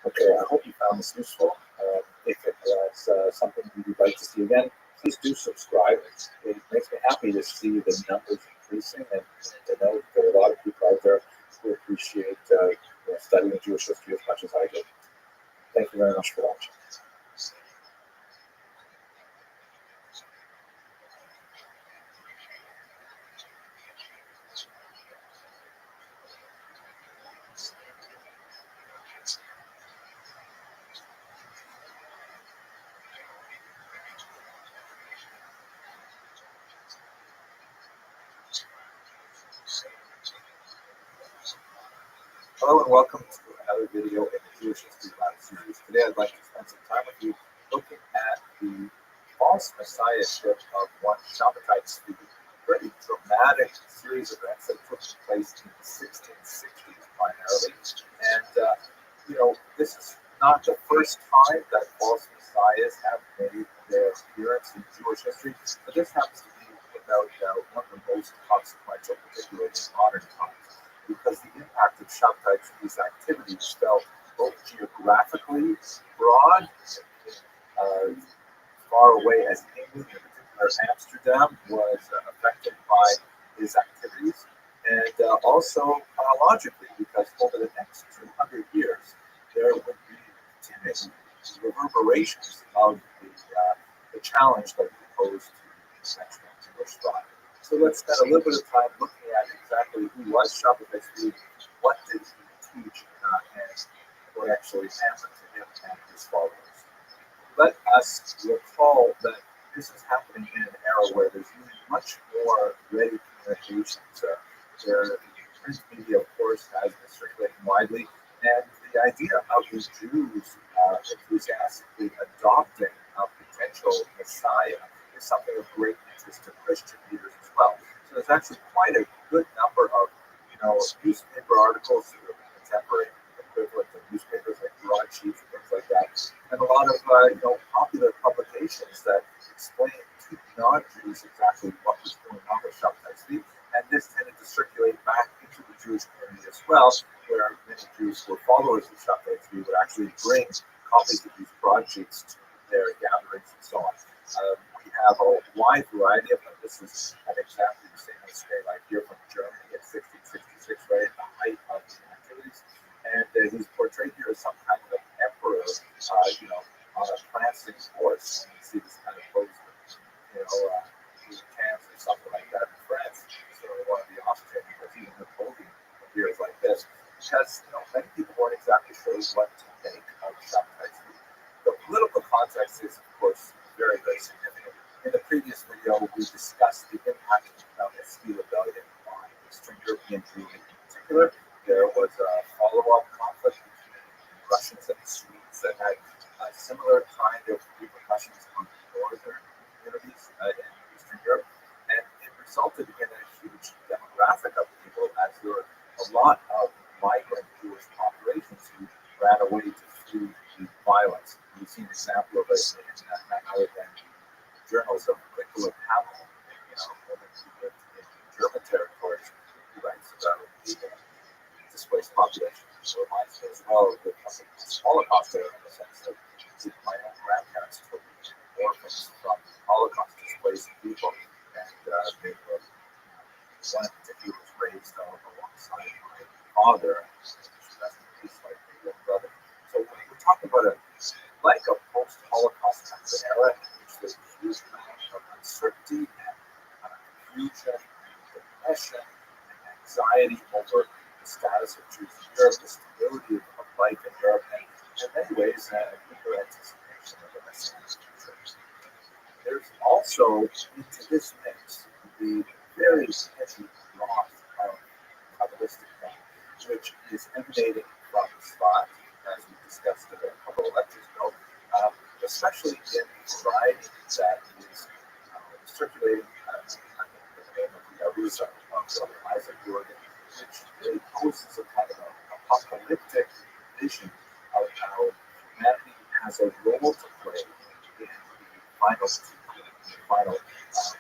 Okay, I hope you found this useful. If it was something you'd like to see again, please do subscribe. It makes me happy to see the numbers increasing and to know that there are a lot of people out there who appreciate studying Jewish history as much as I do. Thank you very much for watching. Hello and welcome to another video in the Jewish History Lab series. Today I'd like to spend some time with you looking at the false messiahship of one Shabbatai Tzvi, a pretty dramatic series of events that took place in the 1660s primarily. And, this is not the first time that false messiahs have made their appearance in Jewish history, but this happens to be, without doubt, one of the most consequential, particularly in modern times, because the impact of Shabbatai Tzvi's activity was felt both geographically broad, far away as England, in particular Amsterdam, was affected by his activities, and chronologically, because over the next 200 years, there would be continuing reverberations of the challenge that we posed to conventional English thought. So let's spend a little bit of time looking at exactly who was Shabtai Tzvi, what did he teach, and what actually happened to him and his followers. Let us recall that this is happening in an era where there's much more ready communications. The print media, of course, has been circulating widely, and the idea of the Jews enthusiastically adopting a potential Messiah is something of great interest to Christian readers as well. So there's actually quite a good number of, newspaper articles, sort of contemporary equivalent of newspapers like broadsheets and things like that, and a lot of popular publications that explain to non-Jews exactly what was going on with Shabtai Tzvi, and this tended to circulate back into the Jewish community as well, where many Jews who were followers of Shabtai Tzvi would actually bring copies of these broadsheets to their gatherings and so on. We have a wide variety of them. This is an exactly the same mistake I hear from Germany in 1666, right at the height of the activities. And he's portrayed here as some kind of an emperor, on a prancing horse. And you see this kind of pose with camps or something like that in France. So one of the Austrian, because even Napoleon appears like this. Because many people weren't exactly sure what to make of Shabtai Tzvi. The political context is, of course, very, very significant. In the previous video, we discussed the impact of the Tzvi rebellion on Eastern European Jewry in particular. There was a follow-up conflict between the Russians and the Swedes that had a similar kind of repercussions on the northern communities in Eastern Europe, and it resulted in a huge demographic of people, as there were a lot of migrant Jewish populations who ran away to flee the violence. We've seen an example of it in the journals of Nicola Hamill, woman who lived in German territories, who writes about the displaced population. So it reminds me as well of the Holocaust era, in the sense that my own grandparents took orphans from Holocaust displaced people, and they were, one in particular was raised alongside my father, that's like my little brother. So we're talking about a post-Holocaust kind of an era in which there's a huge amount of uncertainty and confusion and depression and anxiety over the status of Jews in Europe, the stability of life in Europe, and in many ways, a deeper anticipation of the Messianic future. There's also, into this mix, the very heavy loss of Kabbalistic thought, which is emanating from Tzfat, as we discussed in a couple of lectures ago, especially in the variety that is circulating under the name of the Arusa of Isaac Jordan, which really poses a kind of an apocalyptic vision of how humanity has a role to play in the final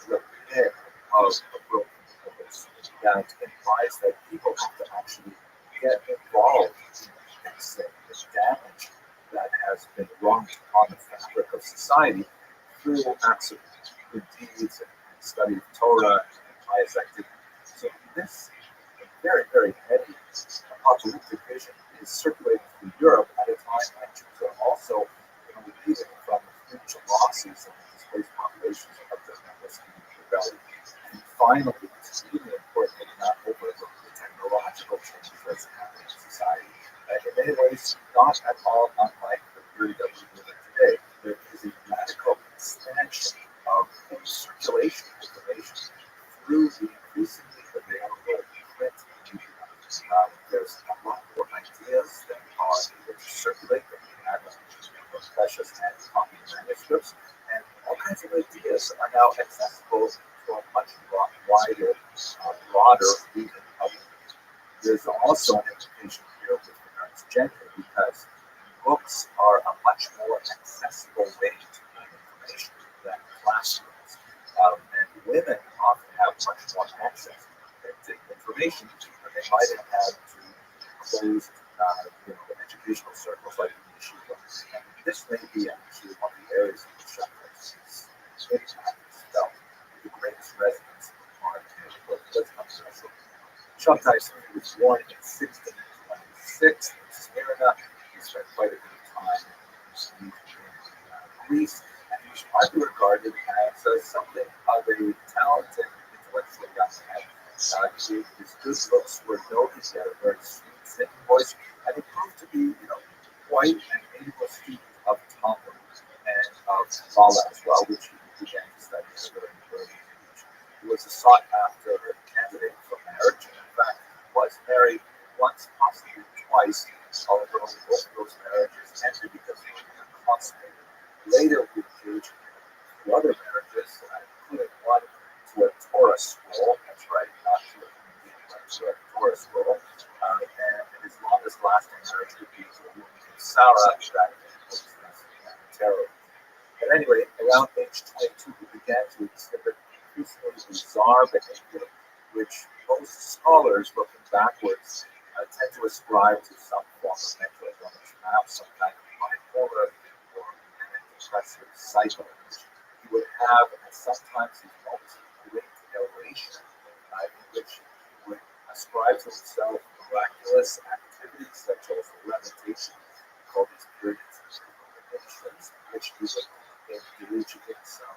repair of a broken purpose. That implies that people have to actually get involved in fixing the damage that has been wrought on the fabric of society through acts of good deeds and study of Torah and pious activity. So this very, very heavy apocalyptic vision is circulating through Europe at a time when Jews are also relieving from the huge losses and displaced populations of the rebellion. And finally, it's really important that we're not overlook the technological changes that's happening in society. In many ways, not at all unlike the period that we live in today. There is a radical expansion of the circulation of information through the increasingly available print media. There's a lot more ideas that are able to circulate than we had with precious and copy manuscripts, and all kinds of ideas are now accessible to a much wider, broader reading public. There's also an implication here with regards to gender, because books are a much more accessible way to gain information than classrooms. And women often have much more access to information than they might have had to closed educational circles like the yeshiva. And this may be actually one of the areas in which Shabtai impact is felt with the greatest resonance on the book. Let's come to that. Shabtai was born in 1626 in Smyrna. He spent quite a bit of time in Greece, and he was widely regarded as something of a talented, intellectual young man. His good looks were noted. He had a very sweet, singing voice, and he proved to be, quite an able student of Talmud and of Kabbalah as well, which he began to study at a very early age. He was a sought-after candidate for marriage, and in fact was married once, possibly twice, although both of those marriages ended because they were consummated. Later, we engaged in other marriages, including one to a Torah scroll. That's right, not to a community, but to a Torah scroll. And his longest lasting marriage would be to a woman named Sarah, that was terror. But anyway, around age 22, he began to exhibit increasingly bizarre behavior, which most scholars, looking backwards, tend to ascribe to some form of mental illness, perhaps some kind of bipolar or manic depressive cycle. He would have, and sometimes these moments of great elation, in which he would ascribe to himself miraculous activities such as levitation, called these periods of illuminations, in which he would engage in some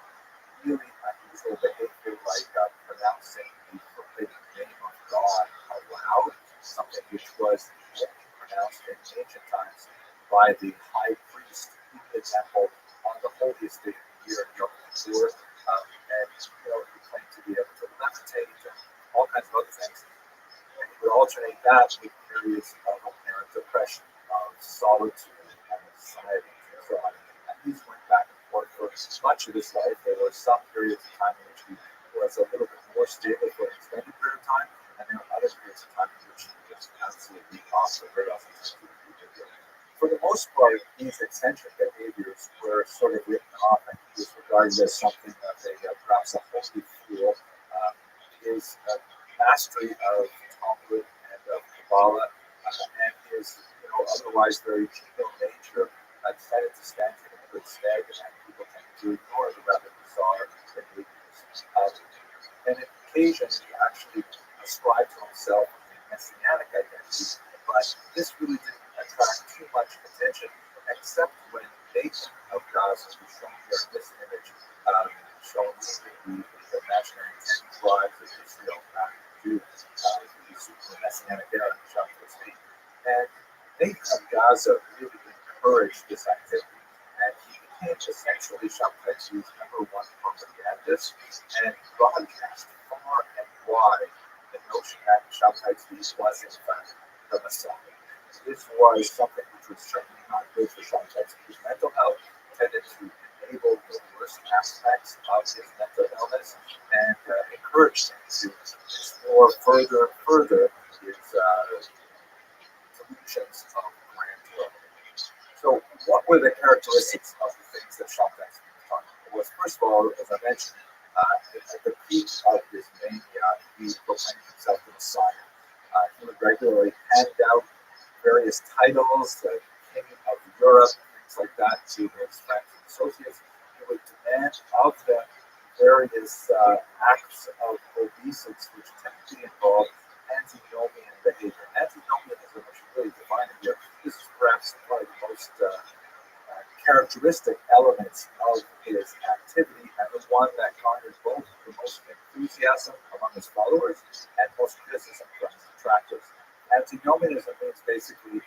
really unusual behavior, like pronouncing the forbidden name of God aloud, something which was only pronounced in ancient times by the high priest in the temple on the holiest day of the year, Yom Kippur, and he claimed to be able to levitate and all kinds of other things. And he would alternate that with periods of apparent depression, of solitude and anxiety and so on. And these went back and forth for much of his life. There were some periods of time in which he was a little bit more stable for an extended period of time, and there were other periods of time in which he was absolutely off the radar. For the most part, these eccentric behaviors were sort of written off, and he was regarded as something of perhaps a holy fool. His mastery of Talmud and of Kabbalah and his, otherwise very genial nature tended to stand him in good stead, and people tend to ignore the rather bizarre behaviors. And on occasion, he actually ascribed to himself a messianic identity, but this really didn't attract too much attention, except when Nathan of Gaza, who's shown here in this image, showing the imaginary 10 tribes of Israel back to the Messianic era, and Nathan of Gaza really encouraged this activity, and he became essentially Shabbat's #1 propagandist and broadcast far and wide the notion that Shabbat's was in fact the Messiah. This was something which was certainly not good for Shabbat's mental health, tended to enable the worst aspects of his mental illness, and encouraged him to explore further his delusions of grandeur. So, what were the characteristics of the things that Shabbat's was talking about? Was, first of all, as I mentioned, at the peak of his mania, he proclaimed himself the Messiah. He would regularly hand out various titles, the King of Europe, things like that, to his friends and associates. He would demand of them various acts of obeisance, which typically involve antinomian behavior. Antinomianism, which is really defined here, this is perhaps one of the most characteristic elements of his activity, and the one that garnered both the most enthusiasm among his followers and most criticism from his detractors. Antinomianism means basically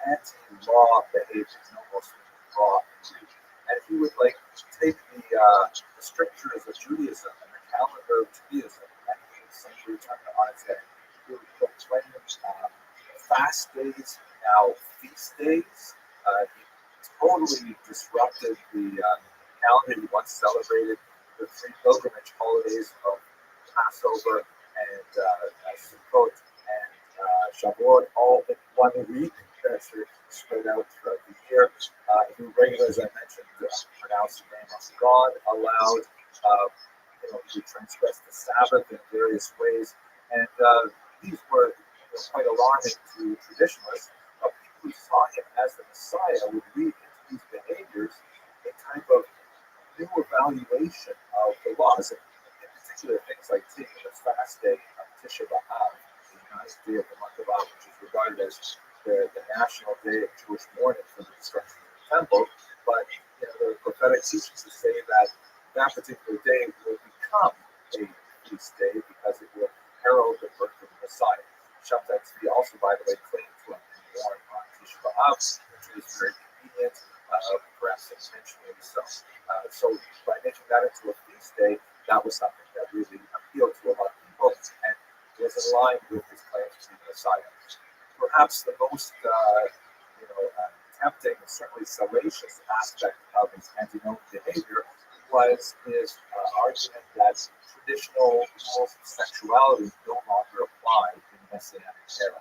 anti-law behavior, almost law. And he would take the strictures of Judaism and the calendar of Judaism, and he would simply turn it on its head. He would proclaim fast days, now feast days. He totally disrupted the calendar he once celebrated, the 3 pilgrimage holidays of Passover and Sukkot and Shavuot, all in 1 week. That's spread out throughout the year. He regularly, as I mentioned, pronounced the name of God aloud. He transgressed the Sabbath in various ways, and these were quite alarming to traditionalists. But people who saw him as the Messiah would read into these behaviors a type of new evaluation of the laws, in particular things like taking the fast day of Tisha B'Av, the recognized day of the month of Av, which is regarded as the national day of Jewish mourning for the destruction of the temple. But you know, the prophetic teachings say that that particular day will become a feast day because it will herald the birth of the Messiah. Shabtai Tzvi also, by the way, claimed to have been born on Tisha B'Av, which is very convenient, perhaps intentionally so. So by making that into a feast day, that was something that really appealed to a lot of people and was in line with his claims to be the Messiah. Perhaps the most tempting and certainly salacious aspect of his antinomian behavior was his argument that traditional rules of sexuality no longer apply in the Messianic era.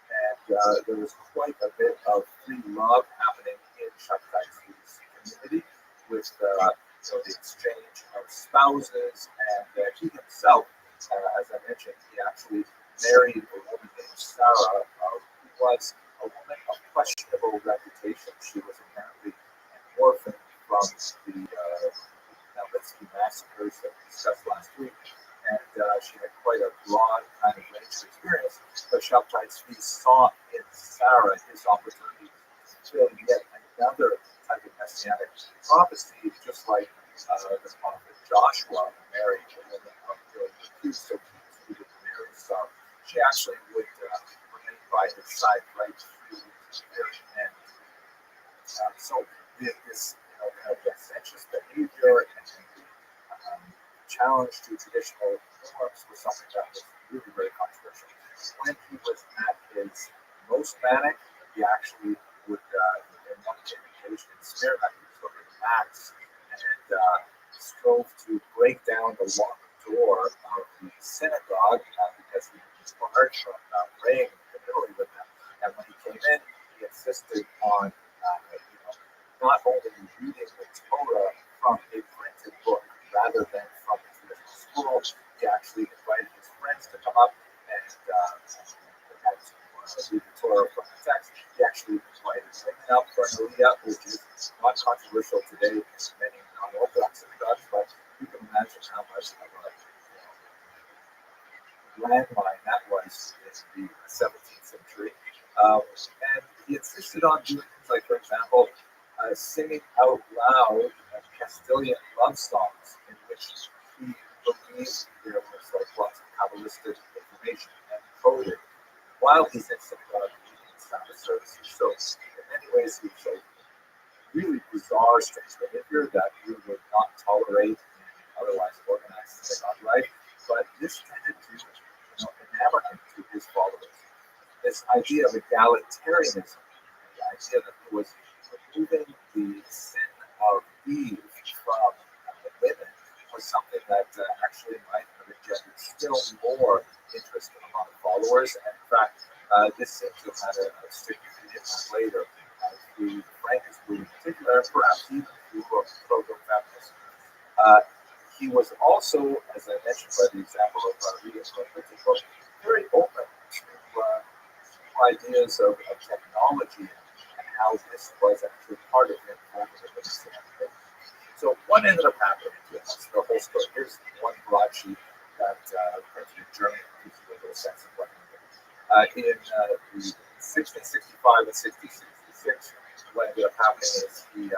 And there was quite a bit of free love happening in Shabtai Tzvi's community with the exchange of spouses, and he himself, as I mentioned, he actually married a woman named Sarah, who was a woman of questionable reputation. She was apparently an orphan from the Nalitsky massacres that we discussed last week, and she had quite a broad kind of range of experience. But Shabtai Tzvi saw in Sarah his opportunity to fulfill yet another type of messianic prophecy, just like the prophet Joshua married a woman of good repute, so he would marry Sarah. She actually would remain by his side right through the very end. So this kind of licentious behavior and the challenge to traditional norms was something that was really very controversial. When he was at his most manic, he actually would, in one occasion, smear that he was looking at Max and strove to break down the locked door of the synagogue because he was barred from praying communally with them. And when he came in, he insisted on not only reading the Torah from a printed book rather than from the traditional school. He actually invited his friends to come up and read the Torah from the text. He actually invited women up for an aliyah, which is not controversial today in many non-Orthodox synagogues, but you can imagine how much of a landmine that was in the 17th century. And he insisted on doing things like, for example, singing out loud Castilian love songs in which he believed there was like lots of Kabbalistic information encoded while he's in synagogue leading Sabbath services. So in many ways he showed really bizarre, strange behavior that we would not tolerate in otherwise organized synagogue life. But this tended to enamor him to his followers. This idea of egalitarianism, the idea that he was removing the sin of Eve from the women, was something that actually might have engendered still more interest among followers. And in fact, this seems to have had a significant later through Frank's group in particular, and perhaps even through proto-feminism. He was also, as I mentioned by the example of reading from the book, very open to ideas of technology and how this was actually part of him forming the Messianic. So what ended up happening to us, the whole story? Here's one broadsheet that printed in German gives you a little sense of what happened. In the 1665 and 1666, what ended up happening is he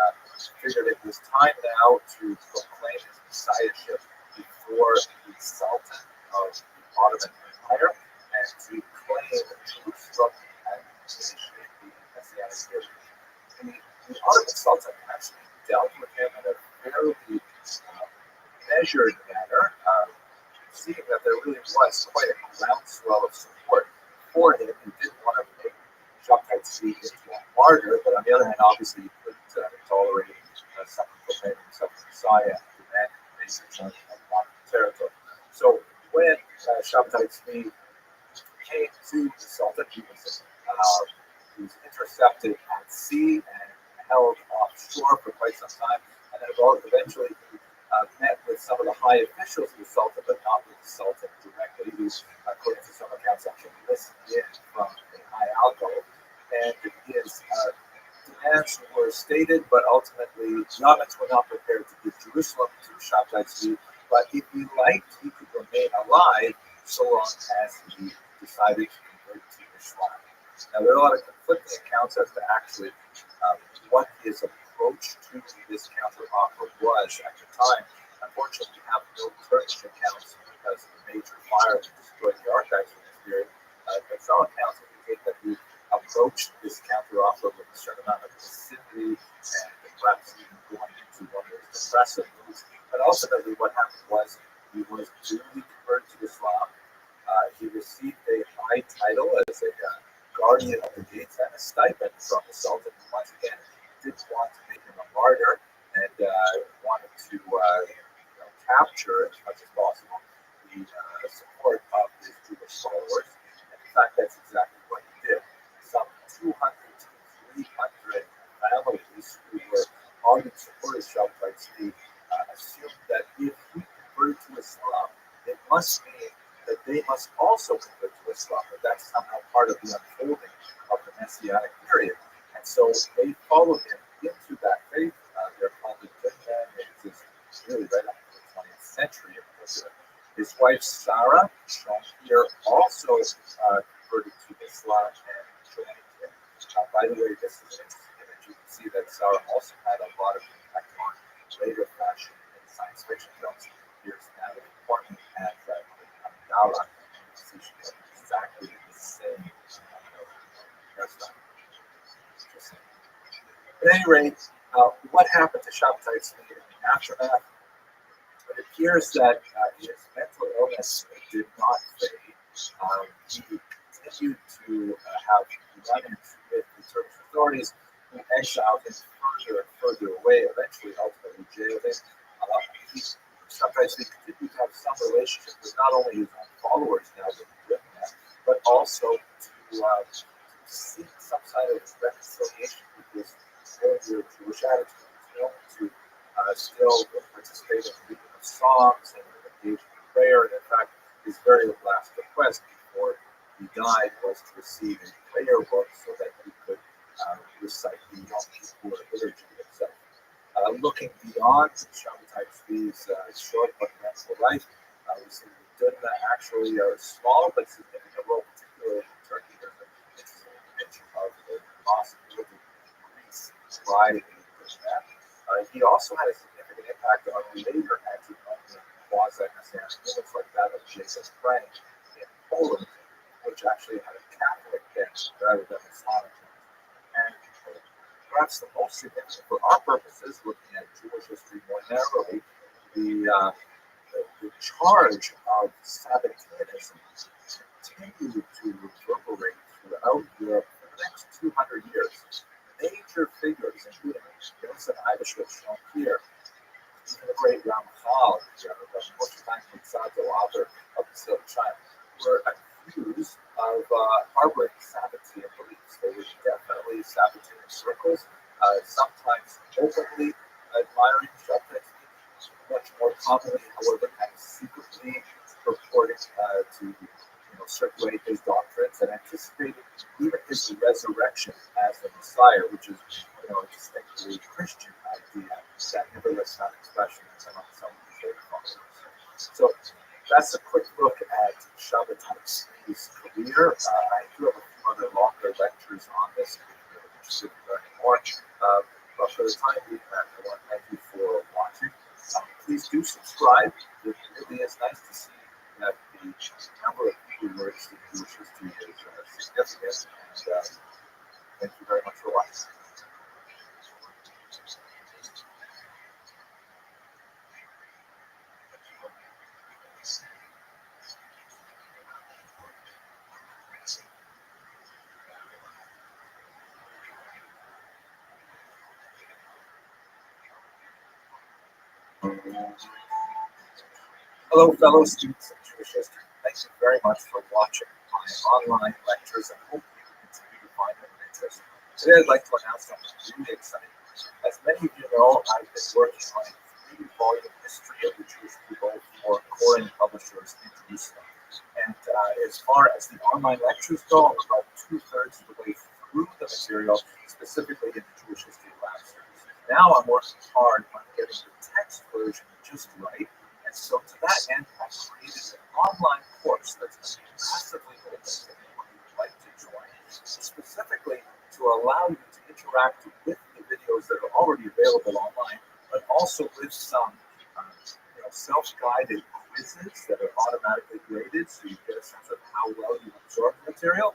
figured it was time now to proclaim his messiahship before the Sultan of the Ottoman Empire and to claim Jerusalem and initiate the Messianic period. The Ottoman Sultan actually dealt with him in a fairly measured manner, seeing that there really was quite a groundswell of support for him. He didn't want to make Shabtai Tzvi into a martyr, but on the other hand, obviously, he couldn't tolerate someone proclaiming himself as Messiah and demanding invasion of Ottoman territory. So when Shabtai Tzvi came to the Sultan, he was intercepted at sea and held offshore for quite some time, and then eventually he met with some of the high officials of the Sultan, but not with the Sultan directly. He was, according to some accounts, actually listened in from a high alcove, and his demands were stated, but ultimately the Ottomans were not prepared to give Jerusalem to Shabtai Tzvi, but if he liked, he could remain alive so long as he decided to convert to Islam. Now, there are a lot of conflicting accounts as to actually what his approach to this counteroffer was at the time. Unfortunately, we have no Turkish accounts because of the major fire that destroyed the archives from this period. But some accounts indicate that he approached this counteroffer with a certain amount of passivity and perhaps even going into one of his depressive moods. But ultimately, what happened was he was duly converted to Islam. He received a high title as a guardian of the gates and a stipend from the Sultan. Once again, he did want to make him a martyr and wanted to capture as much as possible the support of his Jewish followers. And in fact, that's exactly what he did. Some 200 to 300 families who were ardent supporters of Shabtai assumed that if he converted to Islam, it must mean that they must also convert to Islam, that that's somehow part of the unfolding of the Messianic period. And so they followed him into that faith. They're called the Jinn, which is really right up to the 20th century. His wife Sarah, shown here, also converted to Islam and joined him. By the way, this is an interesting image. You can see that Sarah also had a lot of impact on later fashion and science fiction films. Here's Natalie Portman and Amidala. You can see she has exactly the same hairstyle. At any rate, what happened to Shabtai Tzvi in the aftermath? It appears that his mental illness did not fade. He continued to have run-ins with the Turkish authorities, who exiled him further and further away, eventually ultimately jailed him. Sometimes he continued to have some relationship with not only his own followers now that he's written that, but also to seek some kind of reconciliation with his earlier Jewish attitude. To still participate in the reading of Psalms and engage in prayer. And in fact, his very last request before he died was to receive a prayer book so that he could recite the Yom Kippur liturgy himself. Looking beyond Shabtai Tzvi's short but eventful life, we see the Dunna actually a small but significant role, particularly in Turkey. There's an interesting image of the mosque in Greece riding in that. He also had a significant impact on later anti-Roman quasi-messianic movements like that of Jacob Frank in Poland, which actually had a Catholic bent rather than Islamic. And perhaps the most significant for our purposes, looking at Jewish history more narrowly, the charge of Sabbateanism continued to reverberate throughout Europe for the next 200 years. Major figures, including Yosef Eibishwitz, shown here, even the great Ramchal, the Moshe Mitzado, author of the Silk China, were accused of harboring Sabbatean beliefs. They were definitely Sabbatean circles, sometimes openly admiring Shabtai, much more commonly, however, kind of secretly purporting to circulate his doctrines and anticipated even his resurrection as the Messiah, which is a distinctly Christian idea that nevertheless not expression among some of the later followers. So that's a quick look at Shabtai Tzvi's career. I do have a few other longer lectures on this if you're interested in learning more. But for the time being, I want to thank you for watching. Please do subscribe. It really is nice to see that the number of people who are interested in Jewish history is significant. And thank you very much for watching. Hello, fellow students of Jewish history. Thank you very much for watching my online lectures. I hope you continue to find them interesting. Today, I'd like to announce something really exciting. As many of you know, I've been working on a 3-volume history of the Jewish people for Korean publishers in Jerusalem. And as far as the online lectures go, I'm about 2/3 of the way through the material, specifically in the Jewish History Lab series. Now I'm working hard on getting the text version just right. And so to that end, I created an online course that's going to be massively open specifically to allow you to interact with the videos that are already available online, but also with some self-guided quizzes that are automatically graded, so you get a sense of how well you absorb the material.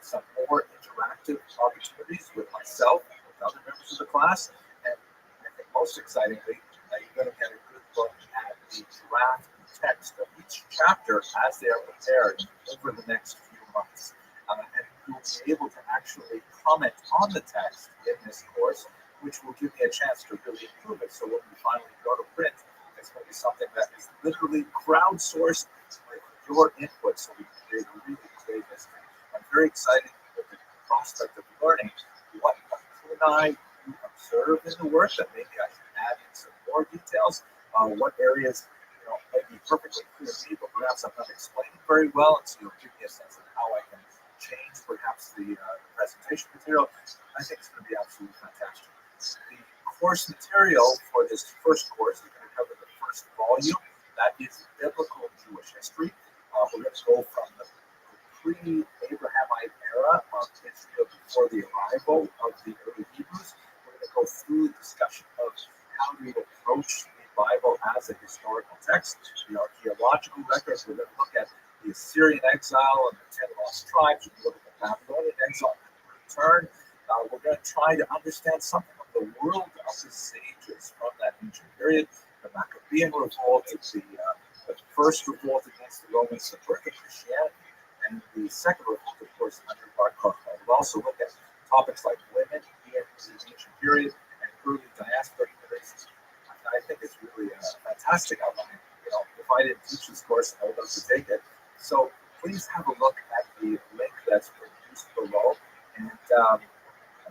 Some more interactive opportunities with myself, with other members of the class, and I think most excitingly, you're going to get a good look at the draft text of each chapter as they are prepared over the next few months. And you'll be able to actually comment on the text in this course, which will give me a chance to really improve it. So when we finally go to print, it's going to be something that is literally crowdsourced with your input, so we can create a really great history. I'm very excited with the prospect of learning what could I observe in the work that maybe I can add in some more details. What areas may be perfectly clear to me, but perhaps I'm not explaining very well, and so you'll give me a sense of how I can change perhaps the presentation material. I think it's going to be absolutely fantastic. The course material for this first course is going to cover the first volume. That is biblical Jewish history. We're going to go from the pre-Abrahamite era of Israel before the arrival of the early Hebrews. We're going to go through the discussion of how we approach the Bible as a historical text, the archaeological records. We're going to look at the Assyrian exile and the 10 lost tribes. We're going to look at the Babylonian exile and the return. We're going to try to understand something of the world of the sages from that ancient period, the Maccabean revolt, the first revolt against the Romans, the birth of Christianity, and the second revolt, of course, under Bar Kokhba. We'll also look at topics like women in the ancient period and early diaspora communities. I think it's really a fantastic outline. If I didn't teach this course, I would love to take it. So please have a look at the link that's produced below, and I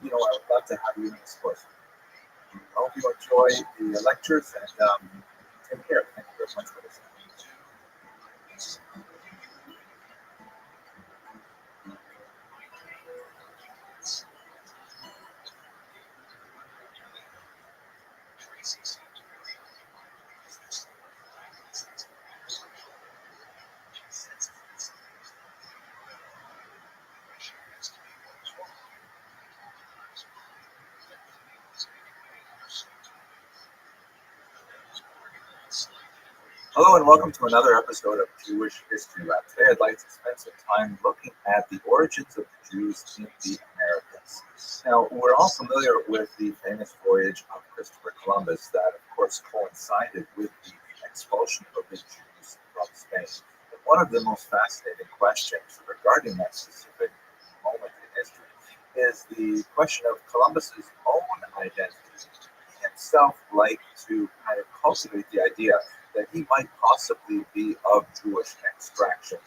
would love to have you in this course. I hope you enjoy the lectures, and take care. Thank you very much for listening. Hello and welcome to another episode of Jewish History Lab. Today I'd like to spend some time looking at the origins of the Jews in the Americas. Now, we're all familiar with the famous voyage of Christopher Columbus that, of course, coincided with the expulsion of the Jews from Spain. And one of the most fascinating questions regarding that specific moment in history is the question of Columbus's own identity. He himself liked to kind of cultivate the idea that he might possibly be of Jewish extraction.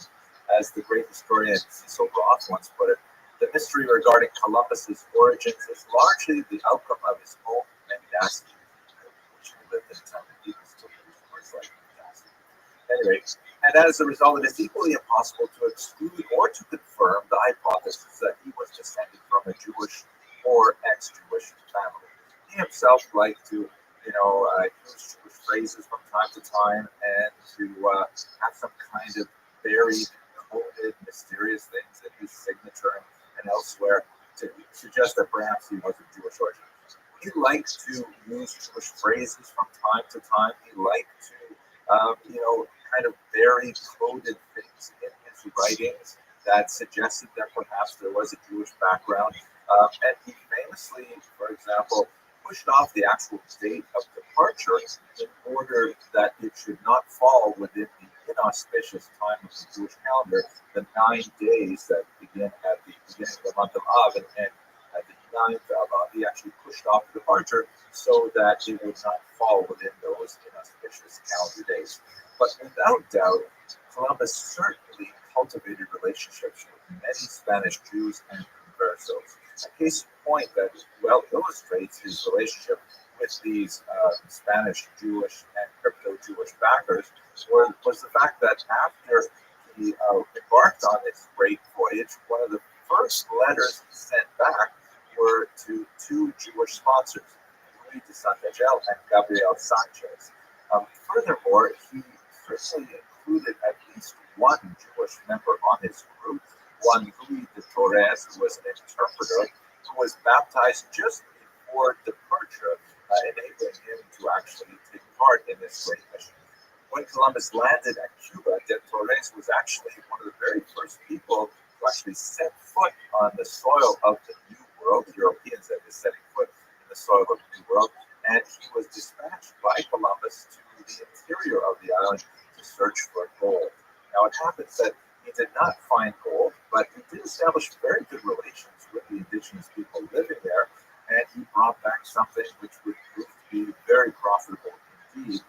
As the great historian Cecil Roth once put it, the mystery regarding Columbus's origins is largely the outcome of his own mendacity, which he lived in a time that people still use words like mendacity. Anyway, and as a result, it is equally impossible to exclude or to confirm the hypothesis that he was descended from a Jewish or ex-Jewish family. He himself liked to use Jewish phrases from time to time and to have some kind of buried, coded, mysterious things in his signature and elsewhere to suggest that perhaps he was of Jewish origin. He liked to use Jewish phrases from time to time. He liked to, kind of bury coded things in his writings that suggested that perhaps there was a Jewish background. And he famously, for example, pushed off the actual date of departure in order that it should not fall within the inauspicious time of the Jewish calendar, the 9 days that begin at the beginning of the month of Av, and at the 9th of Av, he actually pushed off the departure so that it would not fall within those inauspicious calendar days. But without doubt, Columbus certainly cultivated relationships with many Spanish Jews and conversos. A case in point that well illustrates his relationship with these Spanish Jewish and crypto-Jewish backers was the fact that after he embarked on this great voyage, one of the first letters he sent back were to two Jewish sponsors, Luis de Santangel and Gabriel Sanchez. Furthermore, he certainly included at least one Jewish member on his group, one Louis de Torres, who was an interpreter, who was baptized just before departure, enabling him to actually take part in this great mission. When Columbus landed at Cuba, de Torres was actually one of the very first people to actually set foot on the soil of the New World, Europeans that is setting foot in the soil of the New World, and he was dispatched by Columbus to the interior of the island to search for gold. Now it happens that he did not find gold, but he did establish very good relations with the indigenous people living there, and he brought back something which would prove to be very profitable indeed.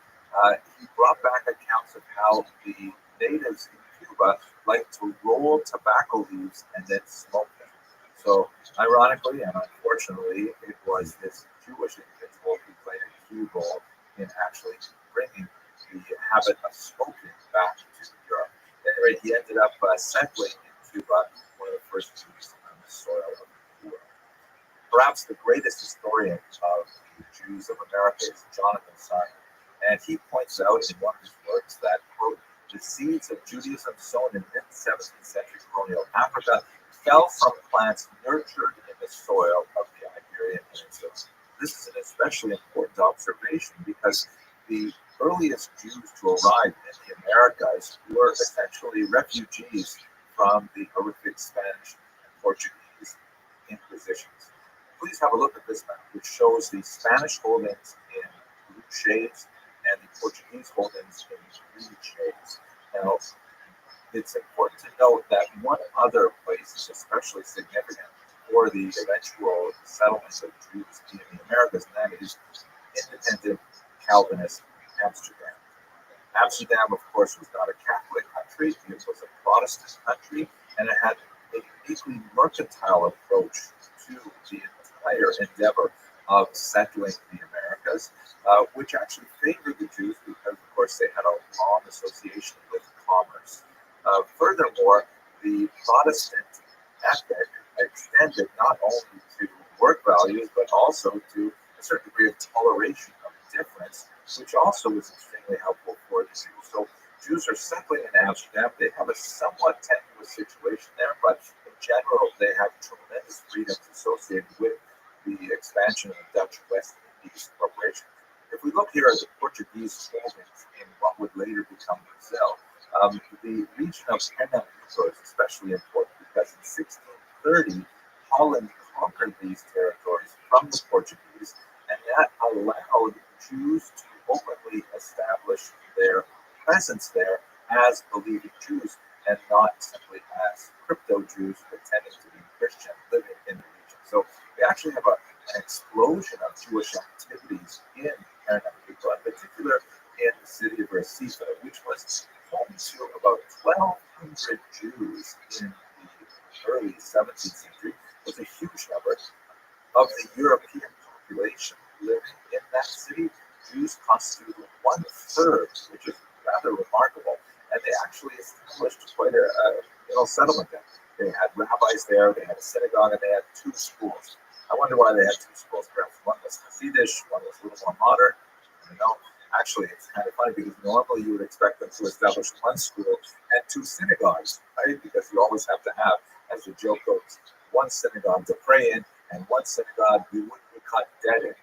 He brought back accounts of how the natives in Cuba liked to roll tobacco leaves and then smoke them. So, ironically and unfortunately, it was this Jewish individual who played a key role in actually bringing the habit of smoking back to Europe. At any rate, he ended up settling in Cuba, one of the first Jews on the soil of Cuba. Perhaps the greatest historian of the Jews of America is Jonathan Sahn. And he points out in one of his works that, quote, the seeds of Judaism sown in mid-17th century colonial Africa fell from plants nurtured in the soil of the Iberian Peninsula. This is an especially important observation because the earliest Jews to arrive in the Americas were essentially refugees from the horrific Spanish and Portuguese inquisitions. Please have a look at this map, which shows the Spanish holdings in blue shades and the Portuguese holdings in green shades. Now, it's important to note that one other place is especially significant for the eventual settlement of Jews in the Americas, and that is independent Calvinist Amsterdam. Amsterdam, of course, was not a Catholic country, it was a Protestant country, and it had a uniquely mercantile approach to the entire endeavor of settling the Americas, which actually favored the Jews because, of course, they had a long association with commerce. Furthermore, the Protestant ethic extended not only to work values, but also to a certain degree of toleration of difference, which also was extremely helpful for the Jews. So Jews are settling in Amsterdam. They have a somewhat tenuous situation there, but in general, they have tremendous freedoms associated with the expansion of the Dutch West Indies Corporation. If we look here at the Portuguese holdings in what would later become Brazil, the region of Pernambuco is especially important because in 1630, Holland conquered these territories from the Portuguese, and that allowed Jews to openly establish their presence there as believing Jews and not simply as crypto Jews pretending to be Christian living in the region. So we actually have an explosion of Jewish activities in Pernambuco, in particular in the city of Recife, which was home to about 1,200 Jews in the early 17th century. It was a huge number. Of the European population living in that city, Jews constitute 1/3, which is rather remarkable. And they actually established quite a settlement there. They had rabbis there, they had a synagogue, and they had 2 schools. I wonder why they had 2 schools. Perhaps one was Hasidish, one was a little more modern. I don't know. Actually, it's kind of funny because normally you would expect them to establish 1 school and 2 synagogues, right? Because you always have to have, as the joke goes, 1 synagogue to pray in and 1 synagogue you wouldn't be caught dead in.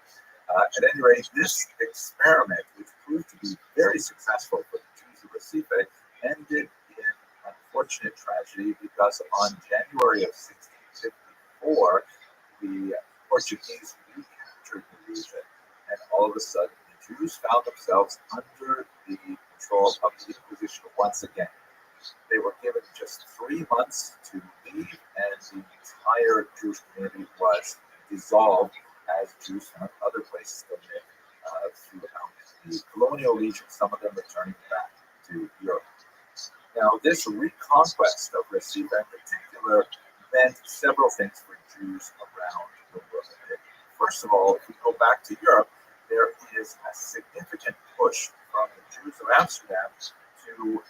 At any rate, this experiment, which proved to be very successful for the Jews of Recife, ended in unfortunate tragedy because on January of 1654, the Portuguese recaptured the region, and all of a sudden the Jews found themselves under the control of the Inquisition once again. They were given just 3 months to leave, and the entire Jewish community was dissolved as Jews found other places to live throughout the colonial region, some of them returning back to Europe. Now, this reconquest of Recife in particular meant several things for Jews around the world. First of all, if we go back to Europe, there is a significant push from the Jews of Amsterdam to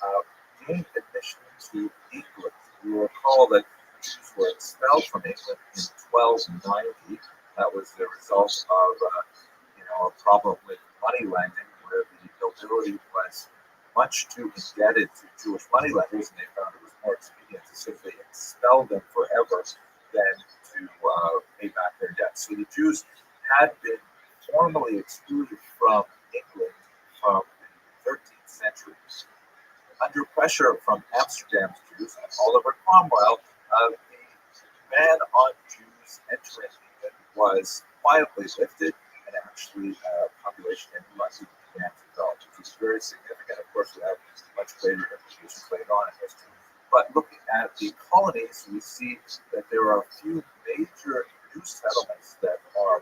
gain admission to England. You will recall that Jews were expelled from England in 1290. That was the result of a problem with money lending, where the nobility was much too indebted to Jewish moneylenders, and they found it was more expedient to simply expel them forever than to pay back their debts. So the Jews had been formally excluded from England from the 13th century. Under pressure from Amsterdam's Jews and Oliver Cromwell, the ban on Jews entering England was quietly lifted, and actually population in London began to develop, which is very significant. Of course, we have much greater implications later on in history. But looking at the colonies, we see that there are a few major new settlements that are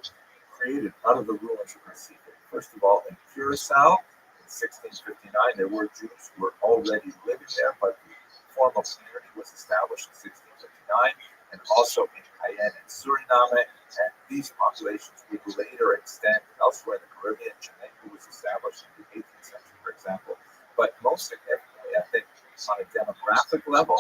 created out of the ruins of the sea. First of all, in Curacao, in 1659, there were Jews who were already living there, but the formal community was established in 1659, and also in Cayenne and Suriname, and these populations would later extend elsewhere in the Caribbean. Jamaica was established in the 18th century, for example. But most significantly, I think, on a demographic level,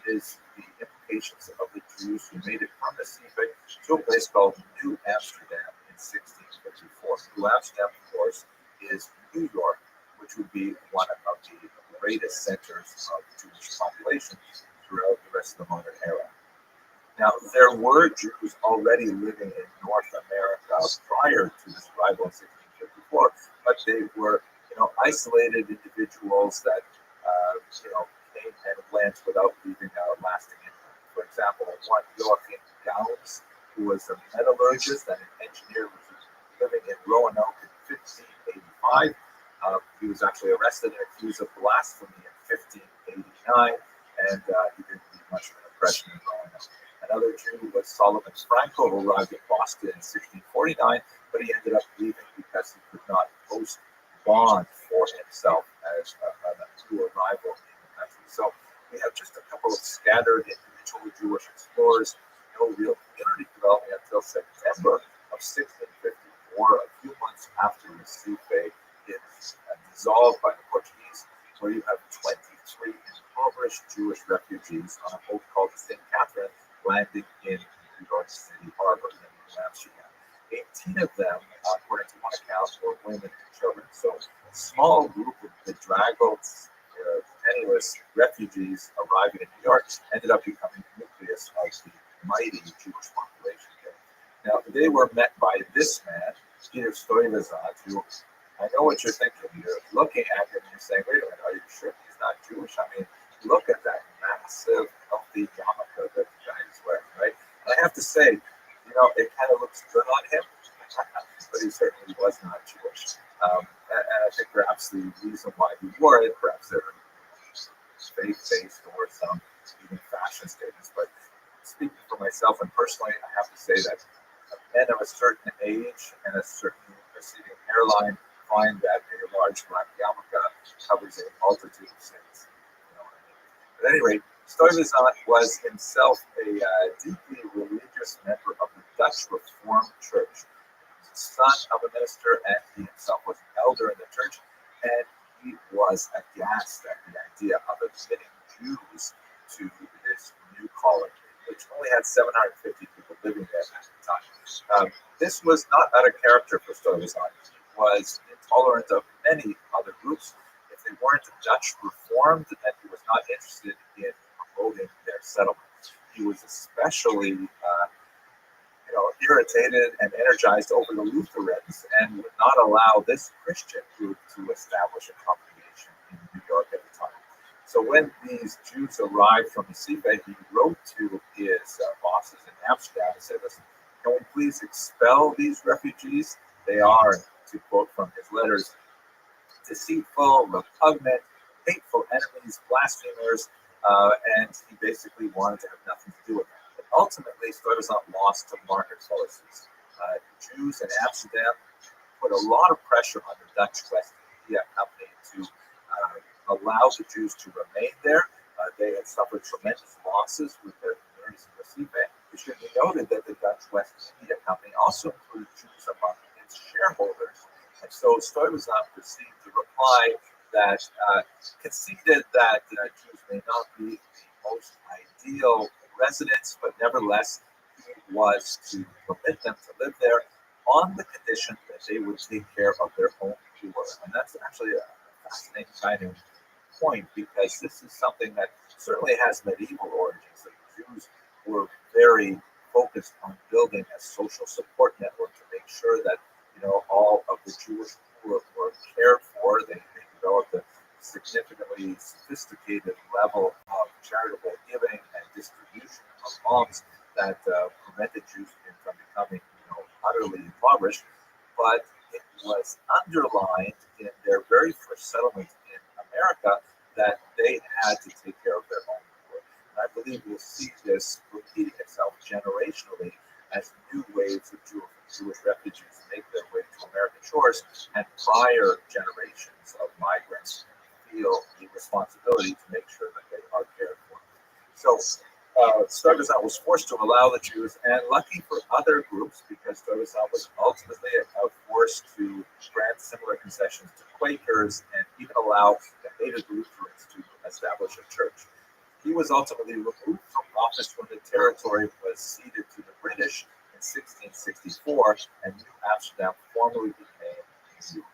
is the implications of the Jews who made it from the seabed to a place called New Amsterdam in 1654. New Amsterdam, of course, is New York, which would be one of the greatest centers of Jewish population throughout the rest of the modern era. Now, there were Jews already living in North America prior to this arrival in 1654, but they were, isolated individuals that, came and went without leaving a lasting impact. For example, one Joachim Gauss, who was a metallurgist and an engineer, was living in Roanoke in 1585. He was actually arrested and accused of blasphemy in 1589, and he didn't leave much of an impression in Roanoke. Another Jew was Solomon Franco, who arrived in Boston in 1649, but he ended up leaving because he could not post bond for himself as a new arrival in the country. So we have just a couple of scattered individual Jewish explorers, no real community development until September of 1654, a few months after Recife is dissolved by the Portuguese, where you have 23 impoverished Jewish refugees on a boat called the St. Catherine, landing in New York City Harbor in New Amsterdam. 18 of them, according to one account, were women and children. So a small group of bedraggled, penniless refugees arriving in New York ended up becoming the nucleus of the mighty Jewish population there. Now, they were met by this man, Peter Stuyvesant, who, I know what you're thinking. You're looking at him and you're saying, wait a minute, are you sure he's not Jewish? I mean, look at that massive, healthy yarmulke that the guy is wearing, right? And I have to say, it kind of looks good on him, but he certainly was not Jewish. And I think perhaps the reason why he wore it, perhaps there were faith-based or some even fashion statements. But speaking for myself and personally, I have to say that men of a certain age and a certain receding hairline find that a large black yarmulke covers a multitude of sins. At any rate, Stuyvesant was himself a deeply religious member of the Dutch Reformed Church. He was the son of a minister, and he himself was an elder in the church, and he was aghast at the idea of admitting Jews to this new calling, which only had 750 people living there at the time. This was not out of character for Stuyvesant. He was intolerant of many other groups. If they weren't Dutch Reformed, then he was not interested in promoting their settlement. He was especially, irritated and energized over the Lutherans and would not allow this Christian group to establish a congregation in New York at the time. So when these Jews arrived from the seabed, he wrote to his bosses in Amsterdam and said, listen, can we please expel these refugees? They are, to quote from his letters, deceitful, repugnant, hateful enemies, blasphemers, and he basically wanted to have nothing to do with them. But ultimately, Stuyvesant lost to market policies. Jews in Amsterdam put a lot of pressure on the Dutch West India Company to allow the Jews to remain there. They had suffered tremendous losses with their communities in Recife. It should be noted that the Dutch West India Company also included Jews among its shareholders. And so Stuyvesant received a reply that conceded that Jews may not be the most ideal residents, but nevertheless, he was to permit them to live there on the condition that they would take care of their own poor. And that's actually a fascinating kind of point, because this is something that certainly has medieval origins. The Jews were very focused on building a social support network to make sure that all of the Jewish poor were cared for. They developed a significantly sophisticated level of charitable giving and distribution of alms that prevented Jews from becoming utterly impoverished. But it was underlined in their very first settlement in America that they had to take care of their own poor. And I believe we'll see this repeating itself generationally as new waves of Jewish refugees make their way to American shores, and prior generations of migrants feel the responsibility to make sure that they are cared for. So Stuyvesant was forced to allow the Jews, and lucky for other groups, because Stuyvesant was ultimately forced to grant similar concessions to Quakers and even allow the hated Lutherans to establish a church. He was ultimately removed from office when the territory was ceded to the British in 1664, and New Amsterdam formally became New York.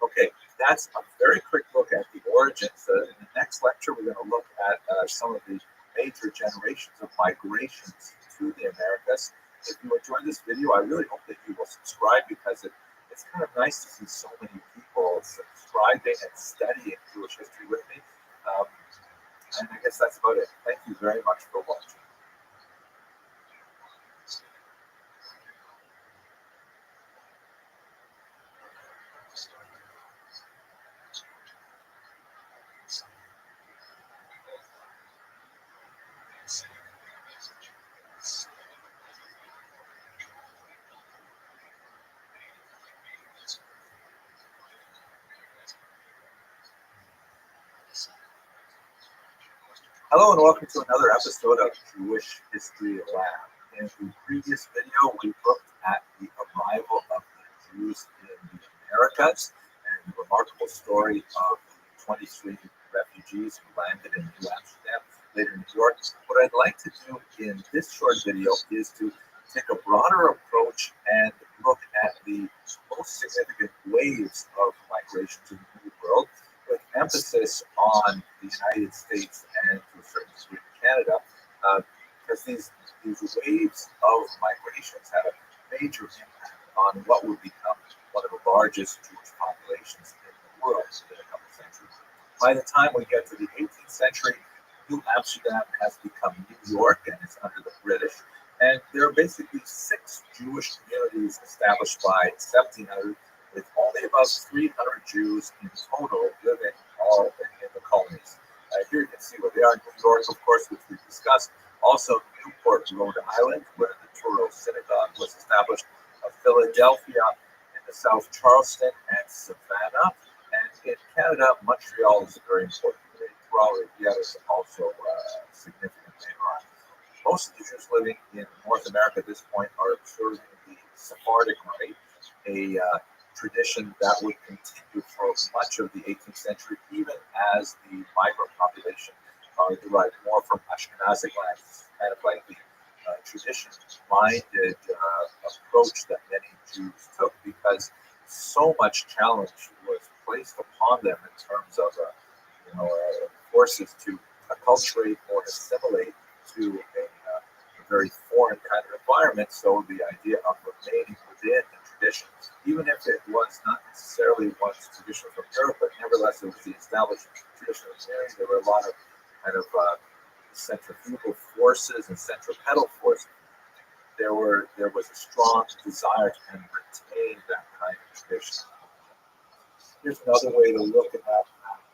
Okay, that's a very quick look at the origins. In the next lecture, we're going to look at some of the major generations of migrations to the Americas. If you enjoyed this video, I really hope that you will subscribe, because it's kind of nice to see so many people subscribing and studying Jewish history with me. And I guess that's about it. Thank you very much for watching. Hello and welcome to another episode of Jewish History Lab. In the previous video, we looked at the arrival of the Jews in the Americas and the remarkable story of the 23 refugees who landed in New Amsterdam, later New York. What I'd like to do in this short video is to take a broader approach and look at the most significant waves of migration to the New World, with emphasis on the United States and to a certain degree Canada, because these waves of migrations had a major impact on what would become one of the largest Jewish populations in the world in a couple of centuries. By the time we get to the 18th century, New Amsterdam has become New York and it's under the British. And there are basically 6 Jewish communities established by 1700, with only about 300 Jews in total living all in the colonies. Here you can see where they are. New York, of course, which we discussed. Also Newport, Rhode Island, where the Truro Synagogue was established. Philadelphia in the South, Charleston and Savannah. And in Canada, Montreal is a very important city. Toronto is also significant later on. Most of the Jews living in North America at this point are observing the Sephardic Rite, a tradition that would continue for much of the 18th century, even as the migrant population derived more from Ashkenazic lands, kind of like the tradition-minded approach that many Jews took, because so much challenge was placed upon them in terms of forces to acculturate or assimilate to a very foreign kind of environment. So the idea of remaining within the tradition, even if it was not necessarily one's tradition from Europe, but nevertheless it was the established tradition of marriage. There were a lot of kind of centrifugal forces and centripetal forces. There was a strong desire to kind of retain that kind of tradition. Here's another way to look at that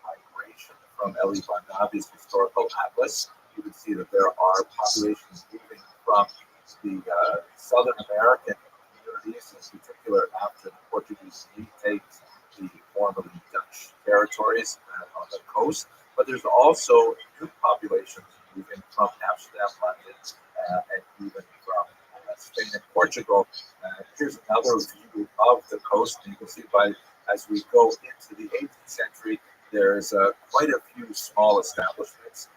migration from Eli Barnabi's historical atlas. You can see that there are populations moving from the Southern American communities, in particular after the Portuguese retake the formerly Dutch territories on the coast. But there's also new populations moving from Amsterdam, London, and even from Spain and Portugal. Here's another view of the coast. And you can see as we go into the 18th century, there's quite a few small establishments,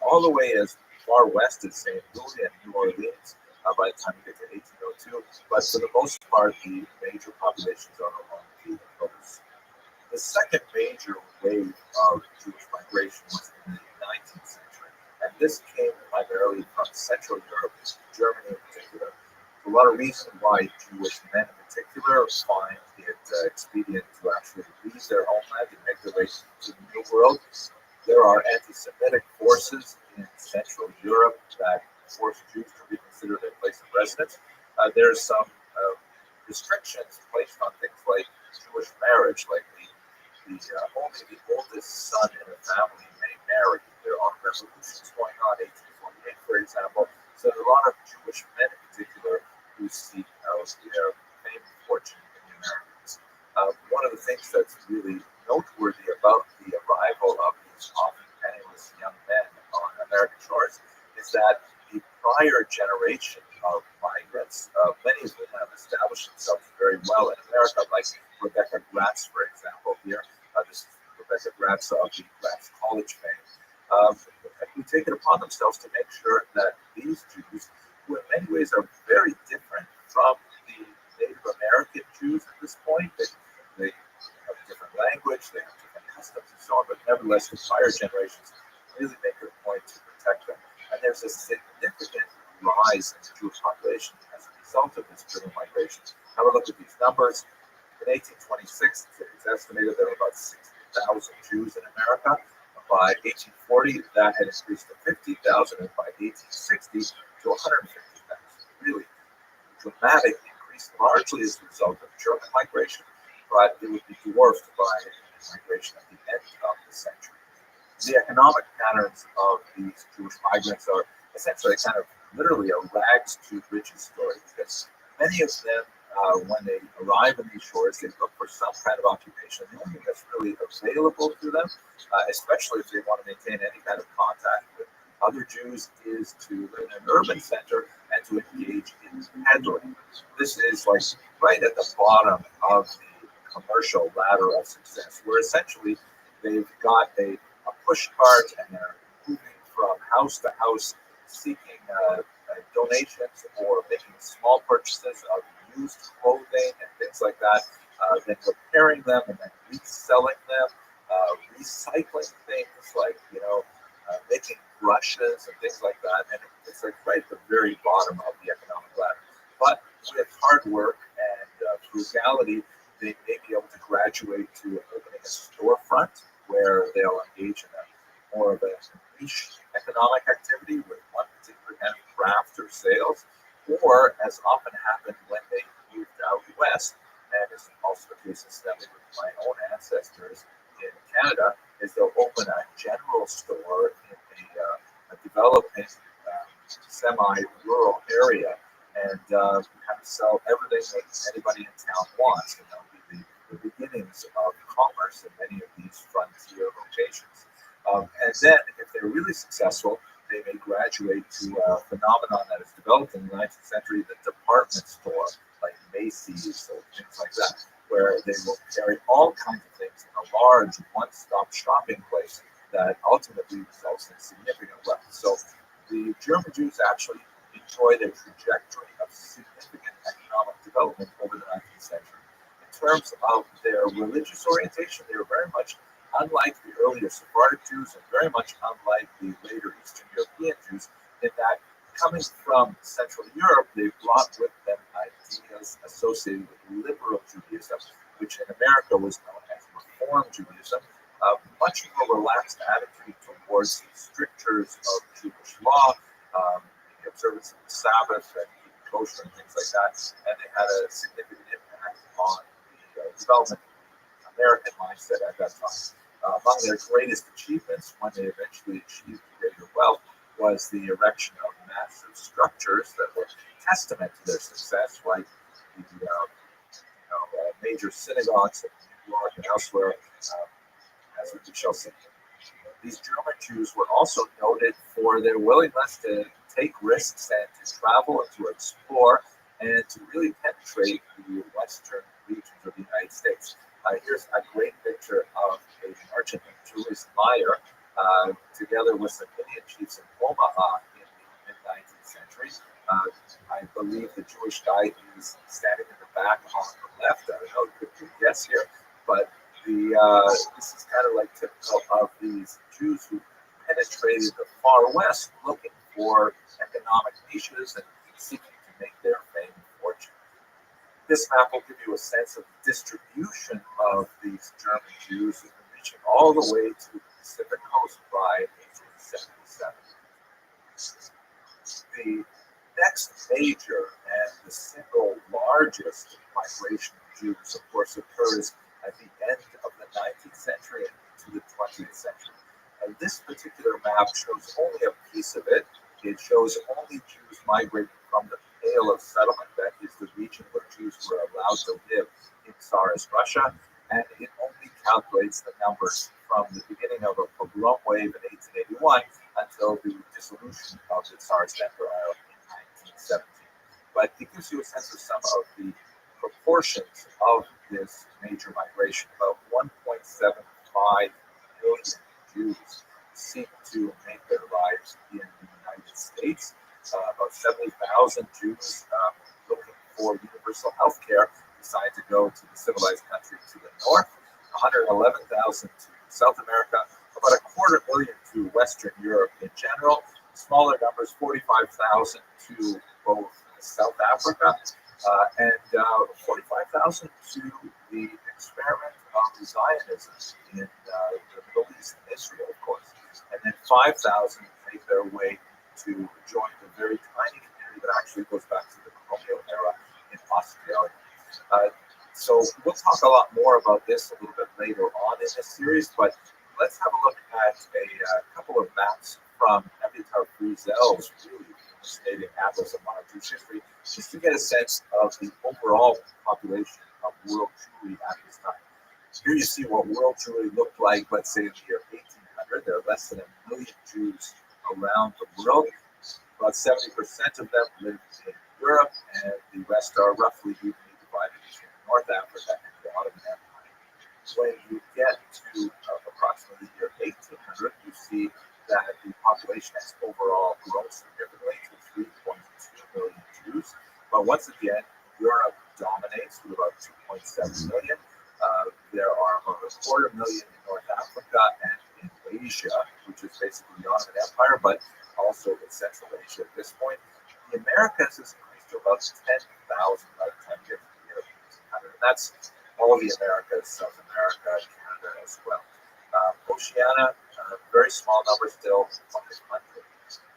all the way as far west as St. Louis and New Orleans by the time you get to 1802. But for the most part, the major populations are along the coast. The second major wave of Jewish migration was in the 9th 19th century. And this came primarily from Central Europe, Germany in particular. A lot of reason why Jewish men in particular find it expedient to actually leave their homeland and make their way to the New World. There are anti-Semitic forces in Central Europe that force Jews to reconsider their place of residence. There's some restrictions placed on things like Jewish marriage, like only the oldest son in a family may marry. There are revolutions going on, 1848, for example. So there are a lot of Jewish men in particular who seek out their fame and fortune in the Americas. One of the things that's really noteworthy about the arrival of these often penniless young men on American shores is that the prior generation of migrants, many of whom have established themselves very well in America, like Rebecca Gratz, for example, here. This is Rebecca Gratz of the Gratz College fame, who take it upon themselves to make sure that these Jews, who in many ways are very different from the Native American Jews at this point, they have a different language, they have different customs and so on, but nevertheless, the prior generations really make it a point to protect them. And there's a significant rise in the Jewish population as a result of this German migration. Have a look at these numbers. In 1826, it's estimated there were about 60,000 Jews in America. By 1840, that had increased to 50,000, and by 1860 to 150,000. Really dramatic increase, largely as a result of German migration, but it would be dwarfed by migration at the end of the century. The economic patterns of these Jewish migrants are essentially kind of literally a rags to riches story, because many of them, when they arrive in these shores, they look for some kind of occupation. The only thing that's really available to them, especially if they want to maintain any kind of contact with other Jews, is to live in an urban center and to engage in peddling. This is like right at the bottom of the commercial ladder of success, where essentially they've got a push cart and they're moving from house to house seeking donations or making small purchases of used clothing and things like that, then repairing them and then reselling them, recycling things like, making brushes and things like that. And it's like right at the very bottom of the economic ladder. But with hard work and frugality, they may be able to graduate to opening a storefront where they'll engage in more of a niche economic activity with one particular kind of craft or sales, or as often happened when they moved out west, and is also the case incidentally with my own ancestors in Canada, is they'll open a general store in a developing semi-rural area and kind of sell everything that anybody in town wants. And that'll be the beginnings of commerce in many of these frontier locations. And then, if they're really successful, they may graduate to a phenomenon that is developed in the 19th century, the department store, like Macy's or things like that, where they will carry all kinds of things in a large one-stop shopping place that ultimately results in significant wealth. So the German Jews actually enjoyed a trajectory of significant economic development over the 19th century. In terms of their religious orientation, they were very much unlike the earlier Sephardic Jews and very much unlike the later Eastern European Jews, in that coming from Central Europe, they brought with them ideas associated with liberal Judaism, which in America was known as Reform Judaism, much more relaxed attitude towards the strictures of Jewish law, the observance of the Sabbath and kosher and things like that, and they had a significant impact on the development of the American mindset at that time. Among their greatest achievements, when they eventually achieved greater wealth, was the erection of massive structures that were testament to their success, like the major synagogues in New York and elsewhere, as we shall see. These German Jews were also noted for their willingness to take risks and to travel and to explore and to really penetrate the western regions of the United States. Here's a great picture of a merchant named Julius Meyer, together with some Indian chiefs in Omaha in the mid-19th century. I believe the Jewish guy is standing in the back on the left. I don't know, could you guess here? But this is kind of like typical of these Jews who penetrated the far west looking for economic niches and seeking to make their fame and fortune. This map will give you a sense of the distribution of these German Jews who've been reaching all the way to the Pacific coast by 1877. The next major and the single largest migration of Jews, of course, occurs at the end of the 19th century and into the 20th century. And this particular map shows only a piece of it. It shows only Jews migrating from the Pale of Settlement, that is the region where Jews were allowed to live in Tsarist Russia, and it only calculates the numbers from the beginning of a pogrom wave in 1881 until the dissolution of the Tsarist Empire in 1917. But it gives you a sense of some of the proportions of this major migration. About 1.75 million Jews seek to make their lives in the United States. About 70,000 Jews looking for universal health care decide to go to the civilized country to the north, 111,000 to South America, about 250,000 to Western Europe in general, smaller numbers, 45,000 to both South Africa, and 45,000 to the experiment of Zionism in the Middle East and Israel, of course. And then 5,000 make their way to join the very tiny community that actually goes back to the colonial era in Australia. So we'll talk a lot more about this a little bit later on in this series, but let's have a look at a couple of maps from Aviatar Friesel's really fascinating Atlas of Modern Jewish History, just to get a sense of the overall population of world Jewry at this time. Here you see what world Jewry looked like, let's say in the year 1800. There are less than 1 million Jews around the world. About 70% of them live in Europe, and the rest are roughly evenly divided between North Africa and the Ottoman Empire. When you get to approximately the year 1800, you see that the population has overall grown significantly to 3.2 million Jews. But once again, Europe dominates with about 2.7 million. There are about 250,000 in North Africa and in Asia, which is basically the Ottoman Empire, but also in Central Asia at this point. The Americas has increased to about 10,000 by the time you get to the year 1800. And that's all the Americas, South America, Canada as well. Oceania, very small number still, 100.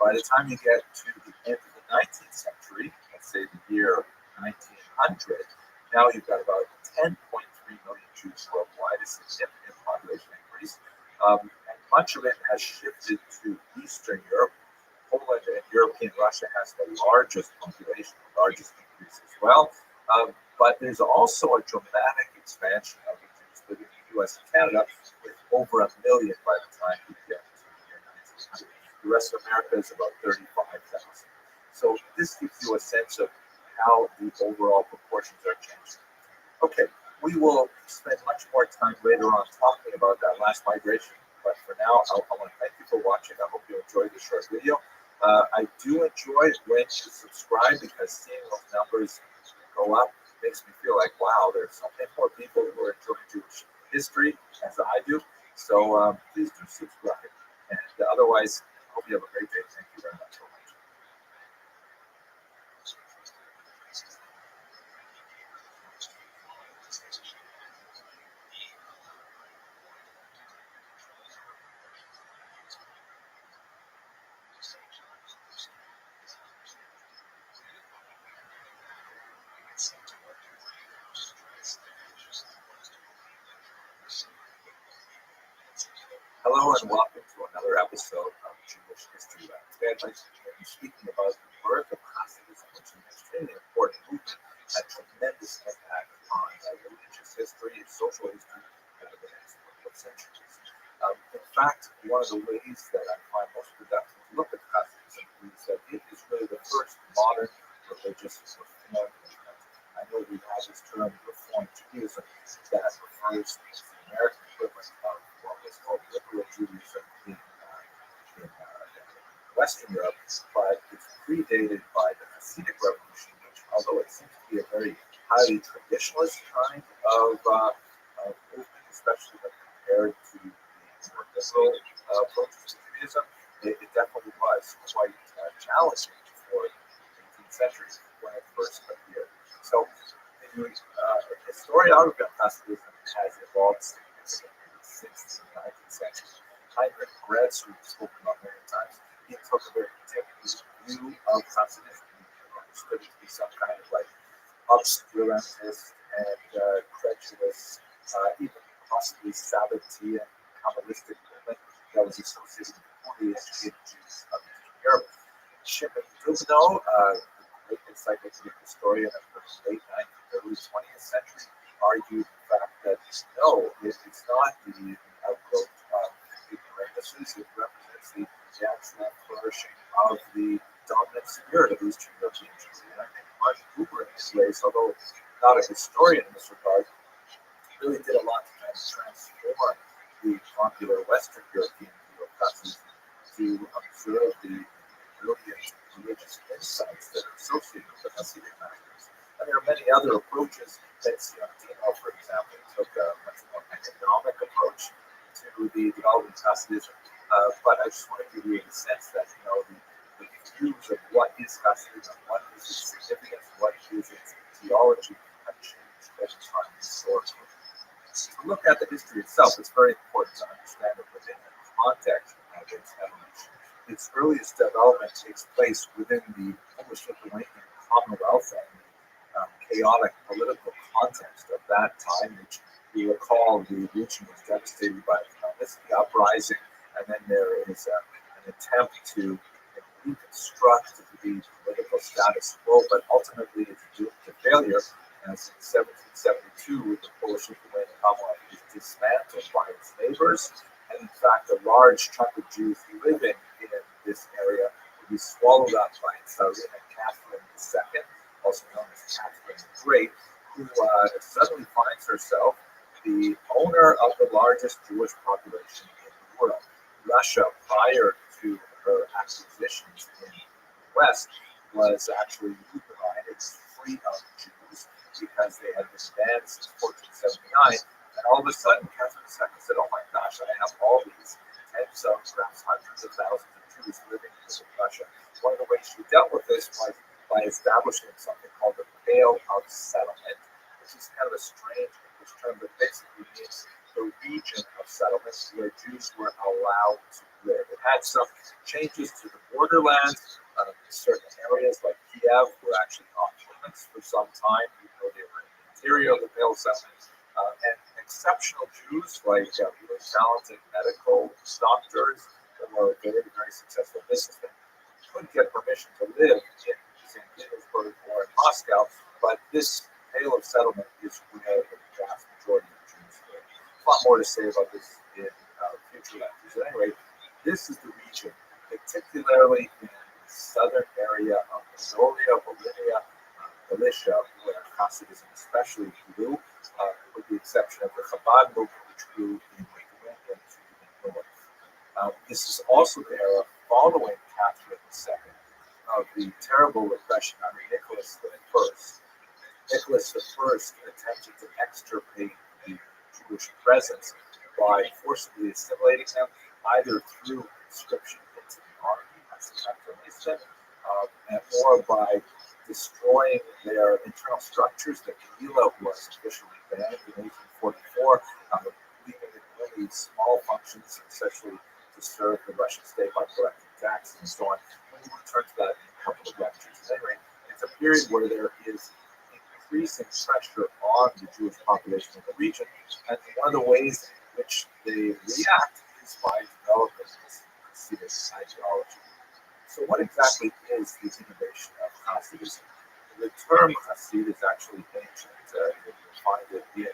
By the time you get to the end of the 19th century, let's say the year 1900, now you've got about 10.3 million Jews worldwide, a significant population increase. And much of it has shifted to Eastern Europe. Poland and European Russia has the largest population, the largest increase as well. But there's also a dramatic expansion of the Jews living in the US and Canada, with over 1 million by the time you get to the year 1900. The rest of America is about 35,000. So this gives you a sense of how the overall proportions are changing. Okay, we will spend much more time later on talking about that last migration. But for now, I want to thank you for watching. I hope you enjoyed this short video. I do enjoy when you subscribe, because seeing those numbers go up makes me feel like, wow, there's so many more people who are enjoying Jewish history as I do. So please do subscribe. And otherwise, I hope you have a great day. Thank you very much for watching. Hello and welcome to another episode of Jewish History Lab. Today I'd like to be speaking about the birth of Hasidism, which is an extremely important movement, had tremendous impact on religious history and social history over the next couple of centuries. In fact, one of the ways that I find most productive to look at Hasidism is that it is really the first modern religious reform movement. I know we have this term Reform Judaism that refers to the American equivalent of what was called liberal Judaism in Western Europe, but it's predated by the Hasidic Revolution, which, although it seems to be a very highly traditionalist kind of movement, especially when compared to the more liberal approaches to Judaism, it definitely was quite challenging for the 18th century when it first appeared. So the historiography of Hasidism has evolved significantly since the 19th century. Heinrich Gretz, who we've spoken about many times, he took a very particular view of Hasidism. He understood it to be some kind of like obscurantist and credulous, even possibly Sabbatean, Kabbalistic movement that was associated with poorly educated Jews of Eastern Europe. Shimon Dubno, the great encyclopedic historian of the late 19th, early 20th century, argued the fact that no, it's not the outgrowth of ignorances, it represents the actual flourishing of the dominant spirit of Eastern European Jews. And I think Martin Buber, in his ways, although not a historian in this regard, really did a lot to kind of transform the popular Western European view of Hasidism to observe the brilliant religious insights that are associated with the Hasidic masters. And there are many other approaches. Dino, for example, took a much more economic approach to the development of Hasidism. But I just want to give you a sense that the views of what is Hasidism, what is its significance, what is its theology, have changed over time historically. To look at the history itself, it's very important to understand it within the context of its evolution. Its earliest development takes place within the Polish Lithuanian Commonwealth and the chaotic political context of that time, which you recall the region was devastated by the Khmelnytsky uprising, and then there is an attempt to reconstruct the political status quo, but ultimately it's doomed to failure. As in 1772, the Polish Lithuanian Commonwealth is dismantled by its neighbors, and in fact, a large chunk of Jews who live in this area will be swallowed up by Tsarina Catherine II, also known as Catherine the Great, who suddenly finds herself the owner of the largest Jewish population in the world. Russia, prior to her acquisitions in the West, was actually Ukraine. It's free of Jews because they had been banned since 1479. And all of a sudden, Catherine II said, oh my gosh, I have all these tens of, perhaps hundreds of thousands of Jews living in Russia. One of the ways she dealt with this was by establishing something called the Pale of Settlement, which is kind of a strange English term, but basically means the region of settlements where Jews were allowed to live. It had some changes to the borderlands. Certain areas like Kiev were actually off limits for some time, even though they were in the interior of the Pale Settlement. And exceptional Jews, like really talented medical doctors that were very, very successful businessmen, couldn't get permission to live in St. Petersburg or in Moscow, but this Pale of Settlement is where the vast majority of Jews live. A lot more to say about this in future lectures. At any rate, this is the region, particularly in the southern area of Mongolia, Bolivia, Galicia, where Hasidism especially grew, with the exception of the Chabad movement, which grew in Lithuania to the north. This is also the era following Catherine II of the terrible repression under Nicholas I. Nicholas I attempted to extirpate the Jewish presence by forcibly assimilating them, either through conscription into the army, as the Catherine or by destroying their internal structures. The Kehillah was officially banned in 1844, leaving it only small functions, essentially to serve the Russian state by collecting taxes and so on. We will return to that in a couple of lectures. Anyway, it's a period where there is increasing pressure on the Jewish population in the region, and one of the ways in which they react is by developing this Hasidic ideology. So what exactly is the innovation of Hasidism? The term Hasid is actually ancient. You can find it in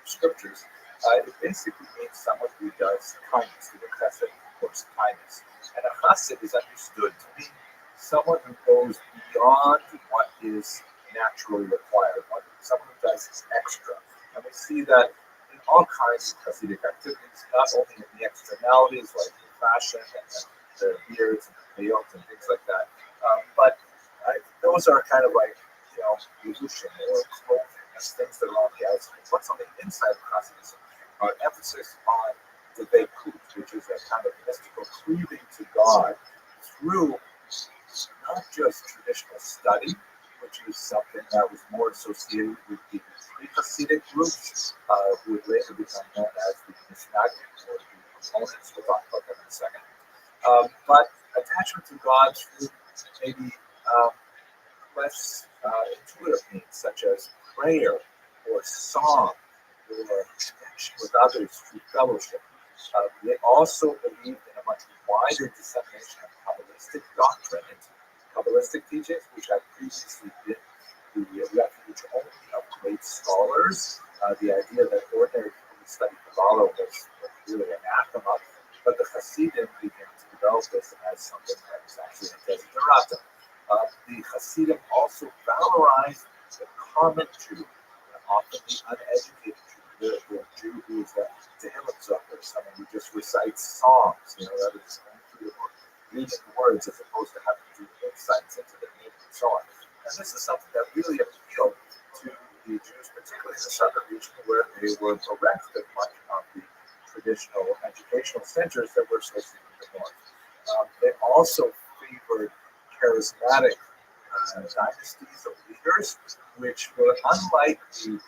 scriptures. It basically means someone who does kindness, who chesed, of course, kindness. And a Hasid is understood to be someone who goes beyond what is naturally required, someone who does extra. And we see that in all kinds of Hasidic activities, not only in the externalities like fashion and the beards and the veils and things like that, but those are kind of like, illusion or clothing, as things that are on the outside. What's on the inside of Hasidism? Our emphasis on Devekut, which is a kind of mystical cleaving to God through not just traditional study, which is something that was more associated with the pre-Hasidic groups, who would later become known as the Misnagdim, or the opponents. We'll talk about that in a second. But attachment to God through maybe less intuitive means, such as prayer or song or connection with others through fellowship. They also believed in a much wider dissemination of Kabbalistic doctrine and Kabbalistic teachings, which had previously been the refuge only of great scholars. The idea that ordinary people who study Kabbalah was really anathema, but the Hasidim began to develop this as something that was actually a desiderata. The Hasidim also valorized the common Jew, often the uneducated Jew, the Jew who is the Tehillim Zucker, someone who just recites songs, that is going through the book, reading the words as opposed to having to do insights into the meaning and so on. And this is something that really appealed to the Jews, particularly in the southern region where they were bereft of much of the traditional educational centers that were associated with the north. They also favored charismatic dynasties of leaders, which were unlike the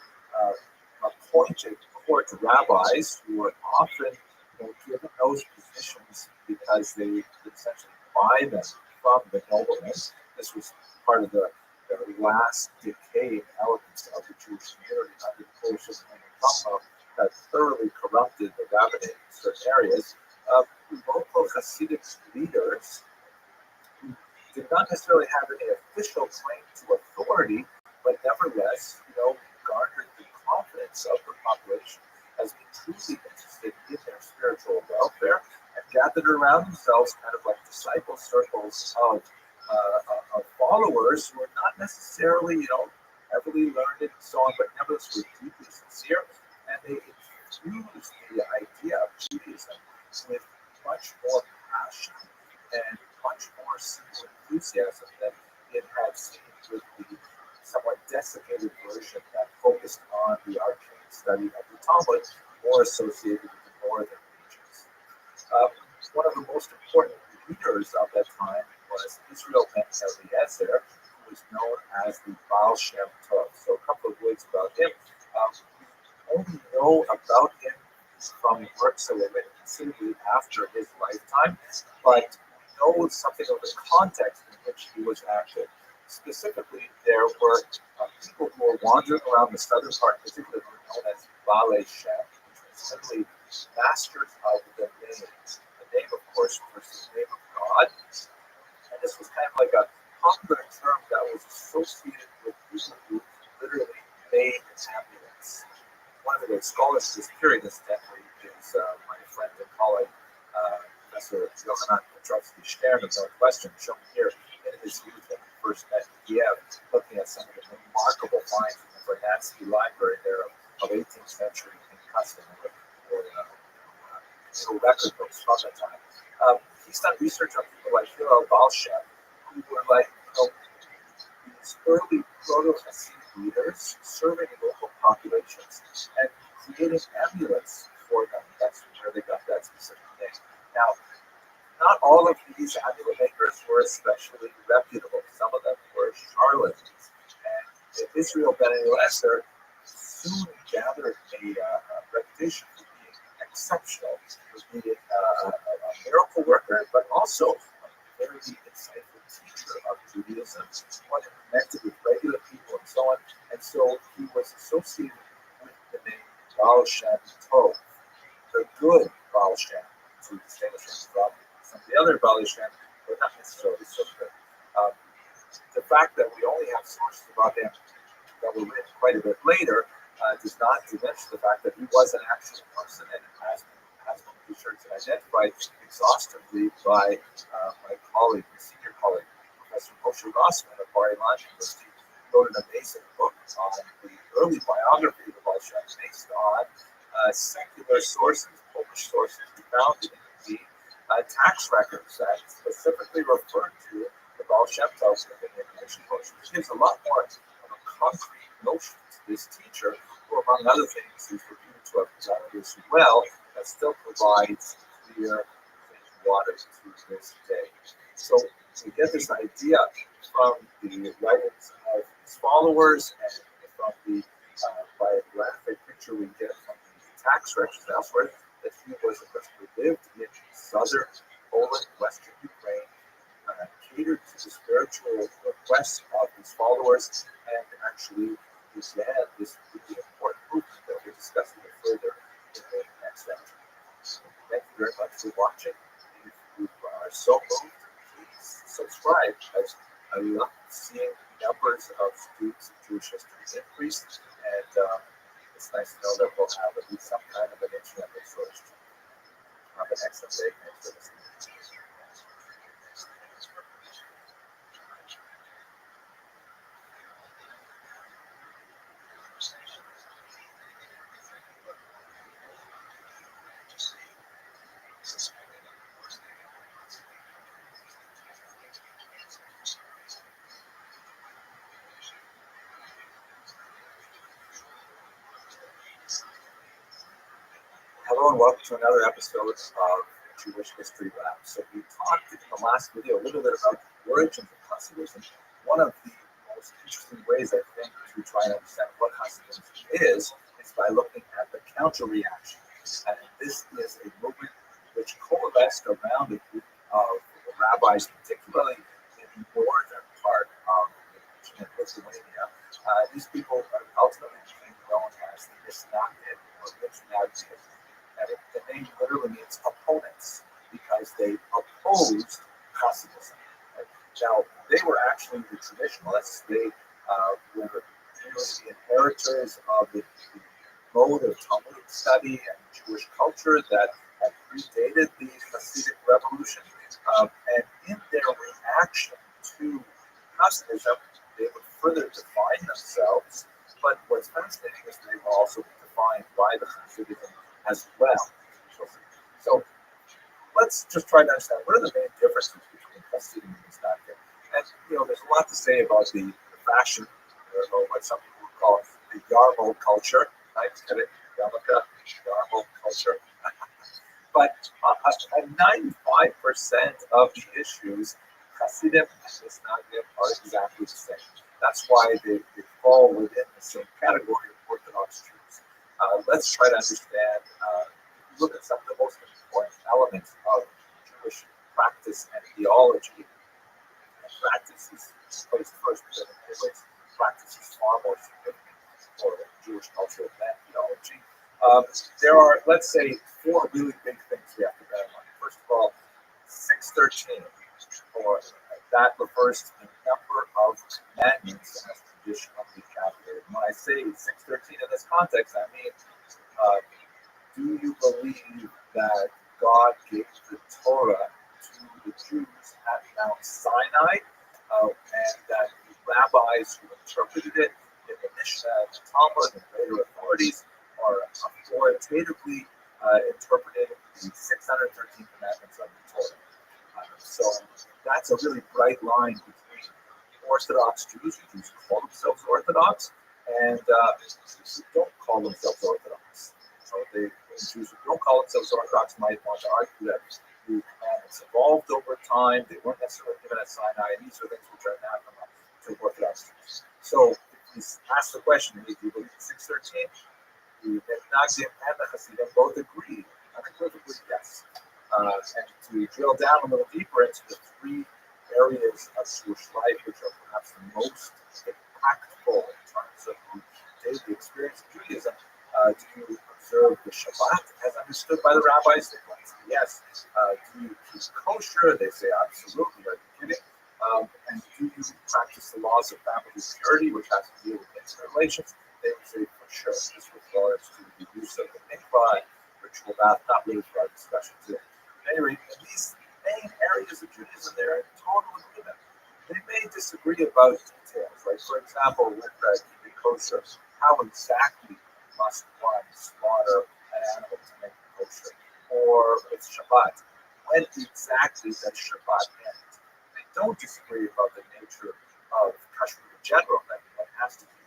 appointed court rabbis, who were often given those positions because they could essentially buy them from the noblemen. This was part of the last decaying elements of the Jewish community under the course of the Rothschild that thoroughly corrupted the rabbinate in certain areas. Local Hasidic leaders who did not necessarily have any official claim to authority, but nevertheless, garnered the confidence of the population as being truly interested in their spiritual welfare and gathered around themselves kind of like disciple circles of followers who are not necessarily, heavily learned and so on, but nevertheless were deeply sincere, and they infused the idea of Judaism with much more passion and much more simple enthusiasm than it had seen with the somewhat desiccated version that focused on the arcane study of the Talmud, more associated with the northern regions. One of the most important leaders of that time was Israel ben Eliezer, who was known as the Baal Shem Tov. So a couple of words about him. We only know about him from works that were written considerably after his lifetime, but we know something of the context in which he was active. Specifically, there were people who were wandering around the southern part, particularly known as Baalei Shem, which was simply masters of the name. The name, of course, was the name of God. And this was kind of like a popular term that was associated with people who literally made amulets. One of the great scholars of this period, incidentally, is my friend and colleague, Professor Yochanan Petrovsky Stern of Northwestern, shown here in his youth when he first met Kiev, looking at some of the remarkable finds in the Vernadsky Library there of 18th century in custom or record books from that time. He's done research on people like Hillel Baal Shem, who were like these early proto-Hasidic leaders serving in local populations and creating amulets for them. That's where they got that specific name. Now, not all of these amulet makers were especially reputable. Some of them were charlatans. And Israel ben Eliezer soon gathered a reputation for being exceptional, for being a miracle worker, but also a very insightful teacher of Judaism, one who connected with regular people and so on. And so he was associated with the name Baal Shem Tov, the good Baal Shem, to distinguish him from some of the other Baal Shem, but not necessarily so good. The fact that we only have sources about him that were written quite a bit later does not diminish the fact that he was an actual person and has been researched and identified exhaustively by my colleague, senior colleague, Professor Moshe Rossman of Bar-Ilan University. He wrote an amazing book on the early biography of Baal Shem based on secular sources, published sources we found in the tax records that specifically referred to the Baal Shem Tov in the information portion, which gives a lot more of a concrete notion to this teacher, who, among other things, is reviewed to have done this well as that still provides clear water to this day. So we get this idea from the writings of his followers and from the biographic picture we get from the tax records elsewhere that he was a person who lived in southern Poland, western Ukraine, catered to the spiritual requests of his followers, and actually began this really important movement that we'll discuss a bit further in the next lecture. Thank you very much for watching. If you are so moved, please subscribe, because I love seeing numbers of students of Jewish history increase, and it's nice to know that we'll have at least some kind of an internet resource. Have an excellent day. Thanks for listening. Hello and welcome to another episode of Jewish History Lab. So we talked in the last video a little bit about the origins of Hasidism. One of the most interesting ways, I think, to try and understand what Hasidism is by looking at the counter-reaction. And this is a movement which coalesced around a group of rabbis, particularly in the northern part of Lithuania. These people ultimately became known as the Misnagdim or Misnagdim. And the name literally means opponents, because they opposed Hasidism. Right? Now, they were actually the traditionalists. They were really the inheritors of the mode of Talmudic study and Jewish culture that had predated the Hasidic revolution. And in their reaction to Hasidism, they would further define themselves. But what's fascinating is they were also defined by the Hasidism as well. So let's just try to understand what are the main differences between Hasidim and Misnagdim. And there's a lot to say about the fashion, or what some people would call the Yarmul culture. Right? Get it? Yarmul culture. But 95% of the issues, Hasidim and Misnagdim are exactly the same. That's why they fall within the same category of Orthodox Jews. Let's try to understand, look at some of the most important elements of Jewish practice and theology. And practice is placed first, because in many ways, practice is far more significant for Jewish culture than theology. There are, let's say, four really big things we have to bear in mind. First of all, 613, or that refers to the number of commandments as traditionally calculated. When I say 613 in this context, I mean, do you believe that God gave the Torah to the Jews at Mount Sinai, and that the rabbis who interpreted it in the Mishnah, the Talmud, and later authorities are authoritatively interpreted the 613 commandments of the Torah? So that's a really bright line between Orthodox Jews, who call themselves Orthodox, and Jews who don't call themselves Orthodox. So Jews who don't call themselves Orthodox might want to argue that the commandments evolved over time, they weren't necessarily given at Sinai, and these are things which are anathema to Orthodox Jews. So if we ask the question, do you believe in 613? The Misnagdim and the Hasidim both agree, unequivocally yes. And to drill down a little deeper into the three areas of Jewish life which are perhaps the most impactful in terms of the daily experience of Judaism, do you observe the Shabbat as understood by the rabbis? They might say yes. Do you keep kosher? They say absolutely. Are you kidding? And do you practice the laws of family purity, which has to deal with intimate relations? They would say for sure. This refers to the use of the mikvah and ritual bath, not really for our discussion today. Anyway, in these main areas of Judaism, they're in total agreement. They may disagree about details, like, for example, with keeping kosher, how exactly must one slaughter an animal to make it kosher? Or with Shabbat, when exactly does Shabbat end? They don't disagree about the nature of kashrut in general, that one has to do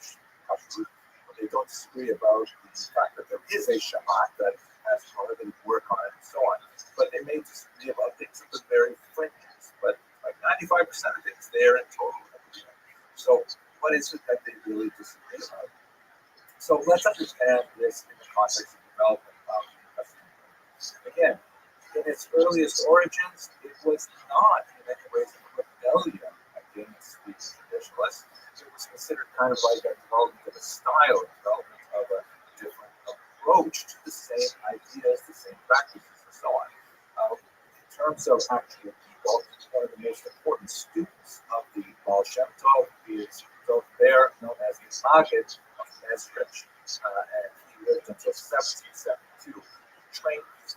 kashrut, but they don't disagree about the fact that there is a Shabbat that as part of the work on it and so on. But they may disagree about things at the very fringes. But like 95% of things, they're in total agreement. So what is it that they really disagree about? So let's understand this in the context of development of the again, in its earliest origins, it was not in many ways a rebellion against the traditionalists. It was considered kind of like a development of a style, a development of a different approach to the same ideas, the same practices, and so on. In terms of actual people, one of the most important students of the Baal Shem Tov is there, known as the Maggid of Mezrich, and he lived until 1772. He trained 5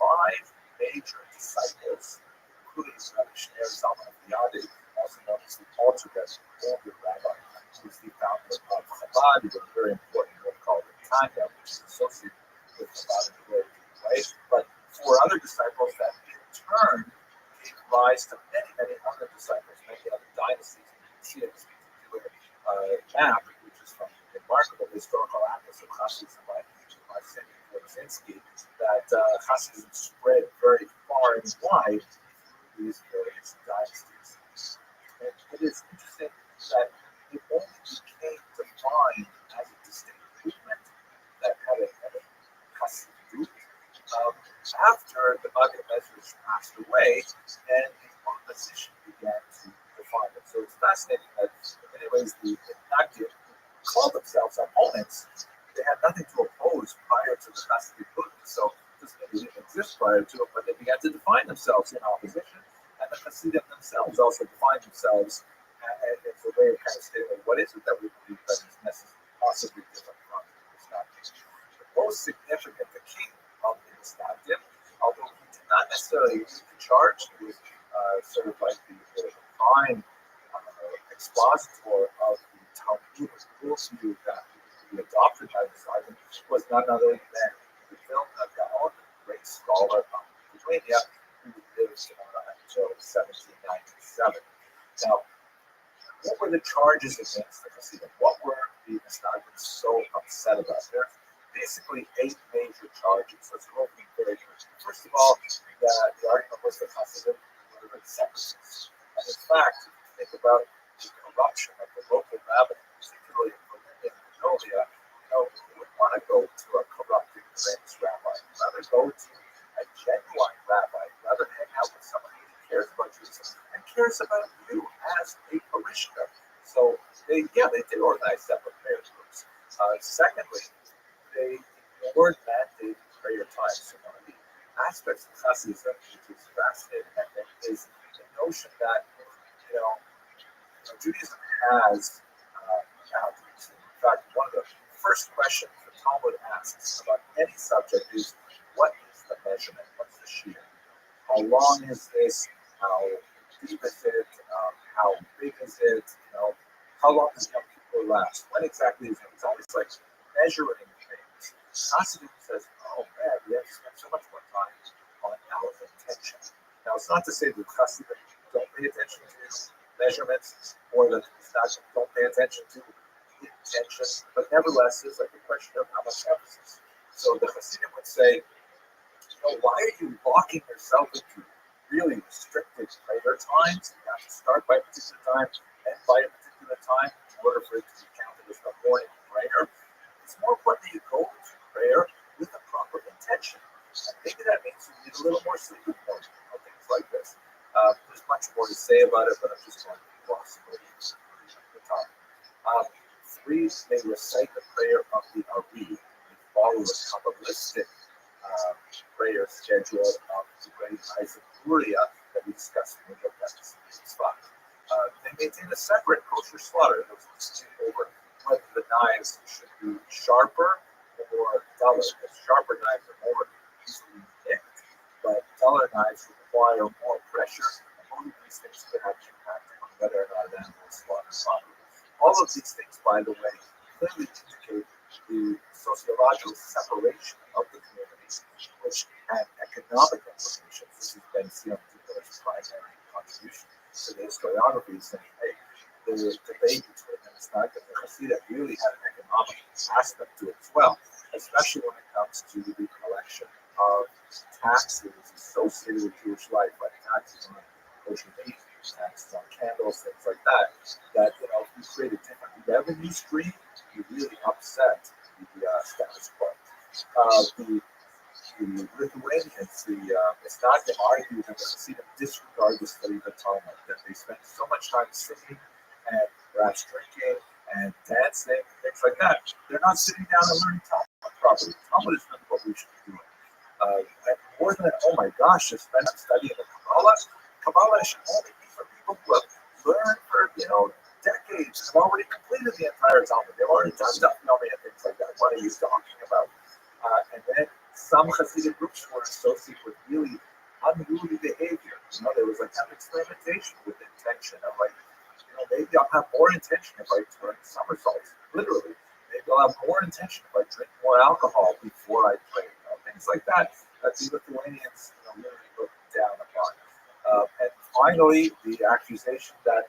major disciples, including Rabbi Zalman of Yadi, also known as the Altogether older rabbi, who was the founder of Chabad. He wrote a very important book called the Tanya, which is associated with Chabad in a very deep way. But 4 other disciples that in turn gave rise to many, many other disciples, many other dynasties. You see it particular map, which is from the remarkable historical atlas of Hasidism by Cindy Korzinski, that Hasidism spread very far and wide through these various dynasties. And it is interesting that it only became defined as a distinct movement that had a Hasidic root after the Maggid Mezrich passed away and the opposition began to define it. So it's fascinating that in many ways the Maggid called themselves opponents. They had nothing to oppose prior to the Hasidic movement, so this maybe didn't exist prior to it, but they began to define themselves in opposition. And the Hasidim themselves also define themselves as a way of kind of stating, well, what is it that we believe that is necessarily possibly different from this Hasidim? The most significant, the king of the Hasidim, although he did not necessarily lead the charge, he was sort of like the prime expositor of the Talmudic worldview that we adopted by the Hasidim, was none other than the Vilna Gaon, a great scholar of Lithuania, who lived until 1797. Now, what were the charges against the Hasidim? What were the Hasidim so upset about? There's basically 8 major charges. Let's go over them very quickly. First of all, the argument was that Hasidim were separatists. And in fact, if you think about the corruption of the local rabbinate, particularly in Mongolia, you wouldn't want to go to a corrupted Zionist rabbi. You'd rather go to a genuine rabbi, rather hang out with somebody who cares about Jesus and cares about you as a parishioner. So they did organize separate prayer groups. Secondly, they ignored mandated prayer times. So one of the aspects of Hasidism, which is fascinating, I think, is the notion that Judaism has boundaries. In fact, one of the first questions the Talmud asks about any subject is, what is the measurement? What's the shear? How long is this? How deep is it? How big is it? How long does Yom Kippur last? When exactly is it? It's always like measuring things. Hasidim says, oh man, we have to spend so much more time on our intention. Now, it's not to say that Hasidim don't pay attention to measurements or that Hasidim don't pay attention to intention, but nevertheless, it's like a question of how much emphasis. So the Hasidim would say, why are you locking yourself into really restricted prayer times? You have to start by a particular time, end by a particular time in order for it to be counted as the morning prayer. It's more important that you go to prayer with a proper intention. And maybe that means you need a little more sleep in the morning, things like this. There's much more to say about it, but I'm just going to gloss over the time. 3, they recite the prayer of the Ari. They follow a Kabbalistic prayer schedule of the great Isaac Luria that we discussed in the book that is spot. They maintain a separate kosher slaughter. Those dispute over whether the knives should be sharper or duller. Because sharper knives are more easily nicked, but duller knives require more pressure. And both of these things could have impact on whether or not an animal is slaughtered properly. All of these things, by the way, clearly indicate the sociological separation of the communities, which had economic implications. This has been Sion Duper's primary contribution to the historiography, saying, hey, the debate between the Mishnah and the Hasidim really had an economic aspect to it as well, especially when it comes to the collection of taxes associated with Jewish life, like taxes on kosher meat, taxes on candles, things like that. That if you create a different revenue stream, you really upset the status quo. The Lithuanians, it's not to argue that they see them disregard the study of the Talmud, that they spend so much time singing and perhaps drinking and dancing, things like that. They're not sitting down and learning Talmud properly. Talmud is really what we should be doing. And more than, oh my gosh, to spend time studying the Kabbalah, Kabbalah should only be for people who have learned for, decades and have already completed the entire Talmud. They've already done stuff, and things like that. What are you talking about? And then some Hasidic groups were associated with really unruly behavior. There was like kind of experimentation with intention of maybe I'll have more intention if I turn somersaults, literally. Maybe I'll have more intention if I drink more alcohol before I pray, things like that. That the Lithuanians really looked down upon. And finally, the accusation that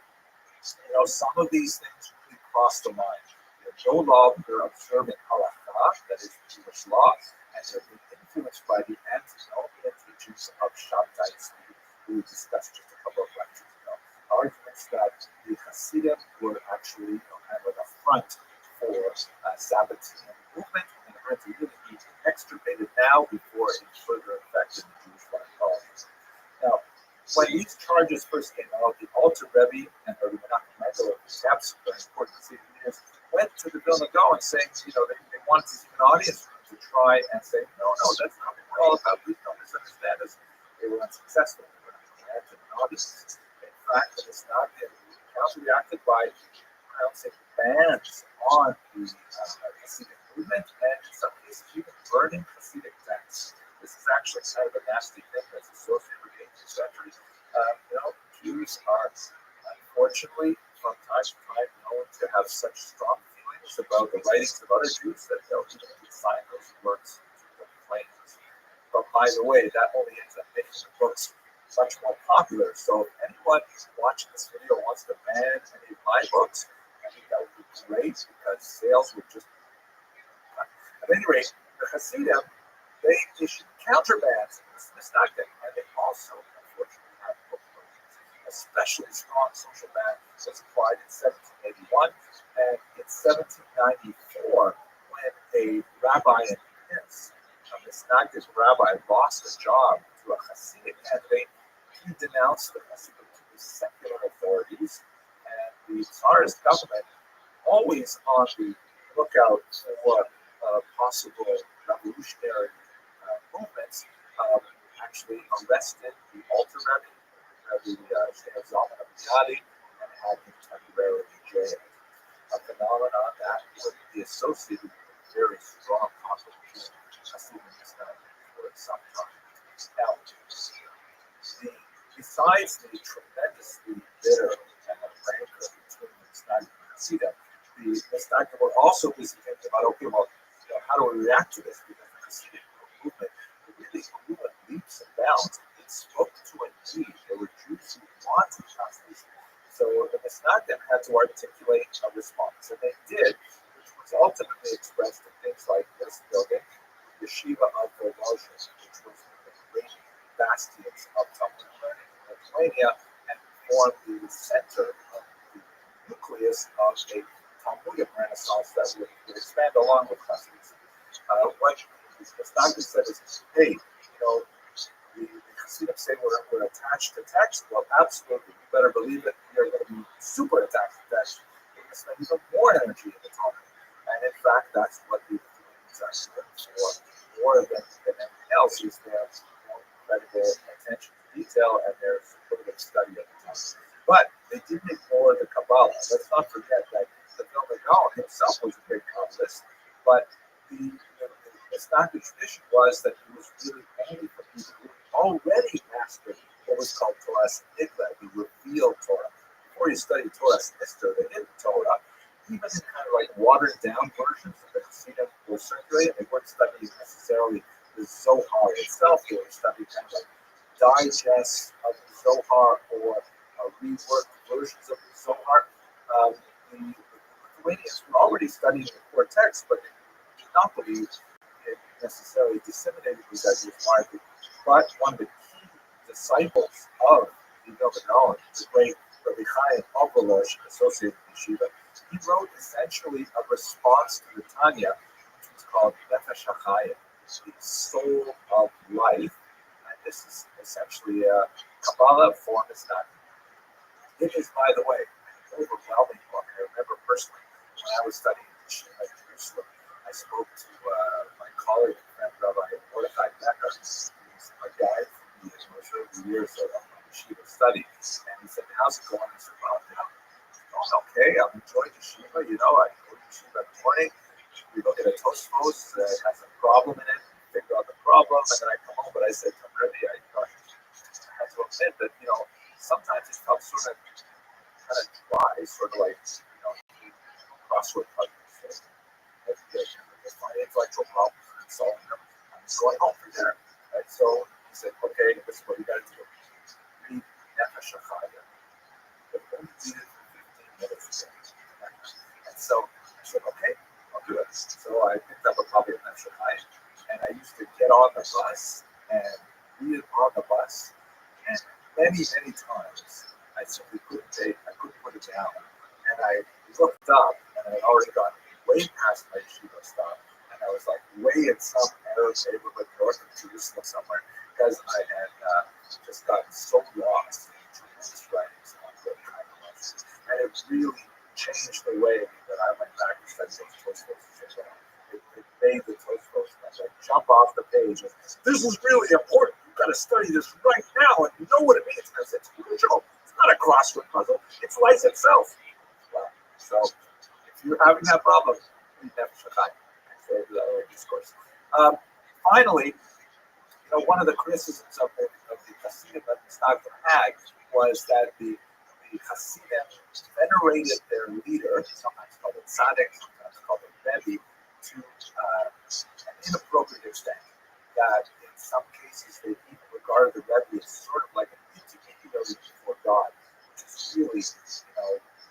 some of these things really cross the line. They're no longer observing halakha, that is Jewish law, and they're being influenced by the antinomian teachings of Shabbatites, we discussed just a couple of lectures ago. Arguments that the Hasidim were actually kind of a front for Sabbatean movement, and are to really be extirpated now before it further affected the Jewish life politics. Now, when these charges first came out, the Alter Rebbe and Rabbi Menachem perhaps very important Hasidic leaders, went to the Vilna Gaon saying, they wanted to give an audience room to try and say, no, that's not what we're all about. Please don't misunderstand us. They were unsuccessful. They were not granted an audience. In fact, it has not been counter-reacted by pronouncing bans on the Hasidic movement, and in some cases even burning Hasidic texts. This is actually kind of a nasty thing that's associated with the 18th century. Jews are unfortunately from time to time known to have such strong feelings about the writings of other Jews that they'll even sign those works to the flames. But by the way, that only ends up making the books much more popular. So if anyone watching this video wants to ban any of my books, I think that would be great because sales would just. At any rate, the Hasidim, they issued counterbans in this Mishnah, and they also, unfortunately, have book versions. Especially strong social ban was applied in 1781, and in 1794, when a rabbi in Prince, a Mishnagdic rabbi, lost a job to a Hasidic candidate, he denounced the Hasidim to the secular authorities, and the Tsarist government, always on the lookout for possible revolutionary movements, actually arrested the Alter Rebbe, the Zalman Abiyadi, and had him temporarily jailed. A phenomenon that would be associated with a very strong contribution to Hasidim for some time. Now, besides the tremendously bitter rancor between the Mishnah and Hasidim, the Mishnah were also busy thinking about, how do we react to this? Because the Hasidic movement really grew in leaps and bounds. It spoke to a need. There were Jews who wanted justice. So the Mishnah had to articulate a response, and they did, which was ultimately expressed in things like this building, the Yeshiva of Rothschild, which was one of the great bastions of Talmud learning in Lithuania, and formed the center of the nucleus of a Talmudic renaissance that would expand along with Hasidism. What the Mishnah said is, hey, the Hasidim say we're attached to text. Well, absolutely, you better believe it. We are going to be super attached to text. We're going to spend even more energy in the Talmud. And in fact, that's what the Lithuanians actually look for more than anything else is their incredible attention to detail and their superlative study of the Talmud. But they didn't ignore the Kabbalah. Let's not forget that the Vilna Gaon himself was a great Kabbalist, but the Mishnah tradition was that he was really only for people who already mastered what was called Torah Sinigla, the revealed Torah. Before you study Torah Sinigla, the hidden Torah, even in kind of like watered down versions of the Hasidim were circulated. They weren't studying necessarily the Zohar itself. They were studying kind of like digests of the Zohar or reworked versions of the Zohar. The Lithuanians were already studying the core text, but they did not believe in necessarily disseminated these ideas widely, but one of the key disciples of the Vilna, the great Rabbi associated with Yeshiva, he wrote essentially a response to the Tanya, which was called Nefesh HaChayim, the soul of life. And this is essentially a Kabbalah form. It's not. It is, by the way, an overwhelming book. I remember personally when I was studying in Yeshiva in Jerusalem, I spoke to my colleague and friend Rabbi Rothschild, who's a guy from the most early years of Yeshiva study, and he said, "How's it going?" I said, "Well, going okay. I'm enjoying Yeshiva. I go to Yeshiva in the morning. We look at a Tosfos that has a problem in it, figure out the problem, and then I come home." But I said to Rabbi, I had to admit that sometimes it felt sort of kind of dry, sort of like crossword puzzles. Just my intellectual problems and solving them. I'm just going home from dinner. Right? So he said, "Okay, this is what you got to do. Read Nefesh HaChayim. But only read it for 15 minutes a day." And so I said, "Okay, I'll do it." So I picked up a copy of Nefesh HaChayim, and I used to get on the bus and read it on the bus. And many times I simply couldn't put it down. And I looked up, and I had already gotten way past my yeshiva stuff, and I was like way in some Arab neighborhood north of Jerusalem somewhere, because I had just gotten so lost in tremendous writings on what kind of was. And it really changed the way that I went back and studied those Tosfos. It made the Tosfos like jump off the page. And, "This is really important. You've got to study this right now and know what it means." Because it's original. It's not a crossword puzzle. It's life itself. Well, so if you're having that problem, read Nefesh HaChayim. So the other discourse. Finally, one of the criticisms of the Hasidim that Misnagdim had was that the Hasidim venerated their leader, sometimes called it Tzaddik, sometimes called it Rabbi, to an inappropriate extent. That in some cases they even regarded the Rabbi as sort of like an intermediary before God, which is really,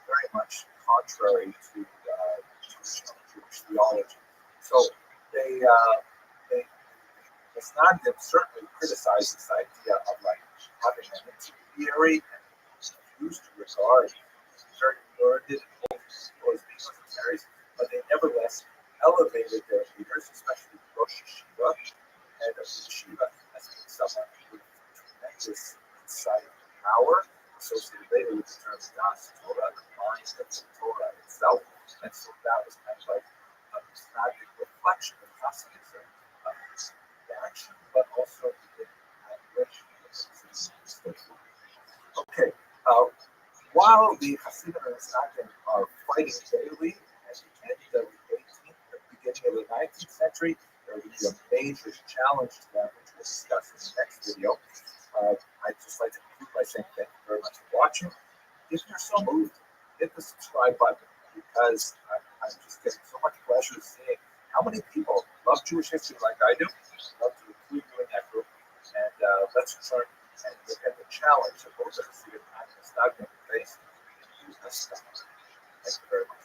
very much contrary to Jewish theology. So they Misnagdim certainly criticized this idea of like having an intermediary and used to regard very learned and those dignitaries, but they nevertheless elevated their leaders, especially Rosh Yeshiva, head of the Yeshiva, as being someone with tremendous insight and power associated later with the term Das Torah, the mind of the Torah itself. And so that was kind of like a Misnagdic reflection of Hasidism, action, but also the Okay, while the Hasidim and Misnagdim are fighting daily at the end of the 18th, the beginning of the 19th century, there will be a major challenge to them, which we'll discuss in the next video. I'd just like to conclude by saying thank you very much for watching. If you're so moved, hit the subscribe button, because I'm just getting so much pleasure seeing how many people love Jewish history like I do. Love to include you in that group. And let's turn and look at the challenge that both of us here at the Misnagdim face and use this stuff. Thank you very much.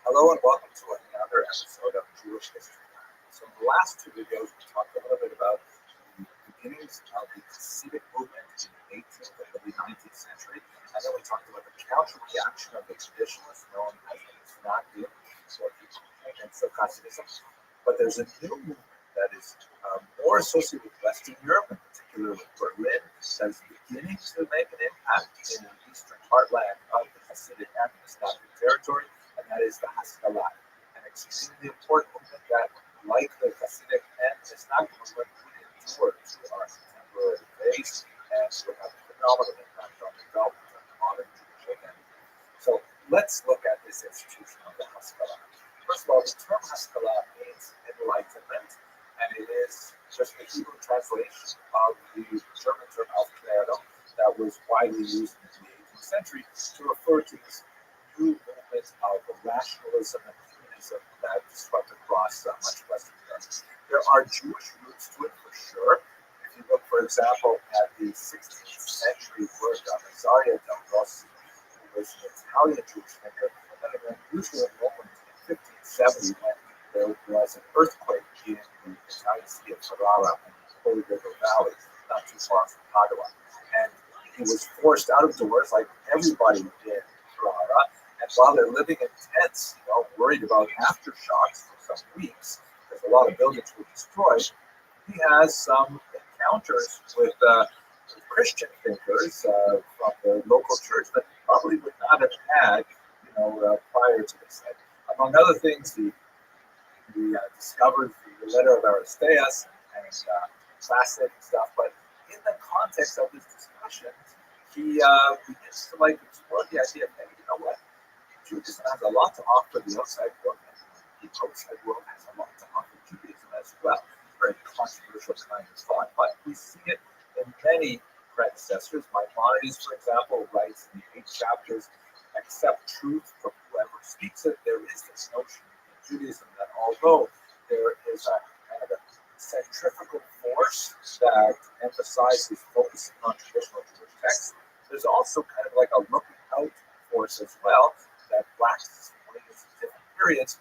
Hello and welcome to another episode of Jewish History. So in the last two videos, we talked a little bit about the beginnings of the Hasidic movement in the 18th and early 19th century, and then we talked about the counter-reaction of the traditionalists known as the Misnagdim, or people against the Hasidism. But there's a new movement that is more associated with Western Europe, in particular with Berlin, that is beginning to make an impact in the eastern heartland of the Hasidic and the Misnagdim territory, and that is the Haskalah, an extremely important movement that, like the Hasidic and Misnagdim movement, would endure to our contemporary days and would have a phenomenal impact on the development of the modern Jewish identity. So let's look at this institution of the Haskalah. First of all, the term Haskalah means enlightenment, and it is just the Hebrew translation of the German term Aufklärung that was widely used in the 18th century to refer to this new movement of rationalism and humanism that swept across much of Western Europe. There are Jewish roots to it for sure. If you look, for example, at the 16th century work of Rosaria del Rossi, who was an Italian Jewish thinker, and an unusual moment in 1570 when there was an earthquake in the Italian city of Ferrara in the Holy River Valley, not too far from Padua. And he was forced out of doors like everybody in Ferrara. And while they're living in tents, worried about aftershocks for some weeks, because a lot of buildings were destroyed, he has some encounters with Christian thinkers from the local church that he probably would not have had, prior to this. And among other things, he discovered the letter of Aristeas and classic stuff. But in the context of this discussion, he begins to explore the idea of, hey, you know what? Judaism has a lot to offer the outside world, and the outside world has a lot to offer Judaism as well. Very controversial kind of thought, but we see it in many predecessors. Maimonides, for example, writes in the 8 chapters, accept truth from whoever speaks it. There is this notion in Judaism that although there is a kind of a centrifugal force that emphasizes focusing on traditional Jewish texts, there's also kind of like a looking out force as well that waxes and wanes in different periods.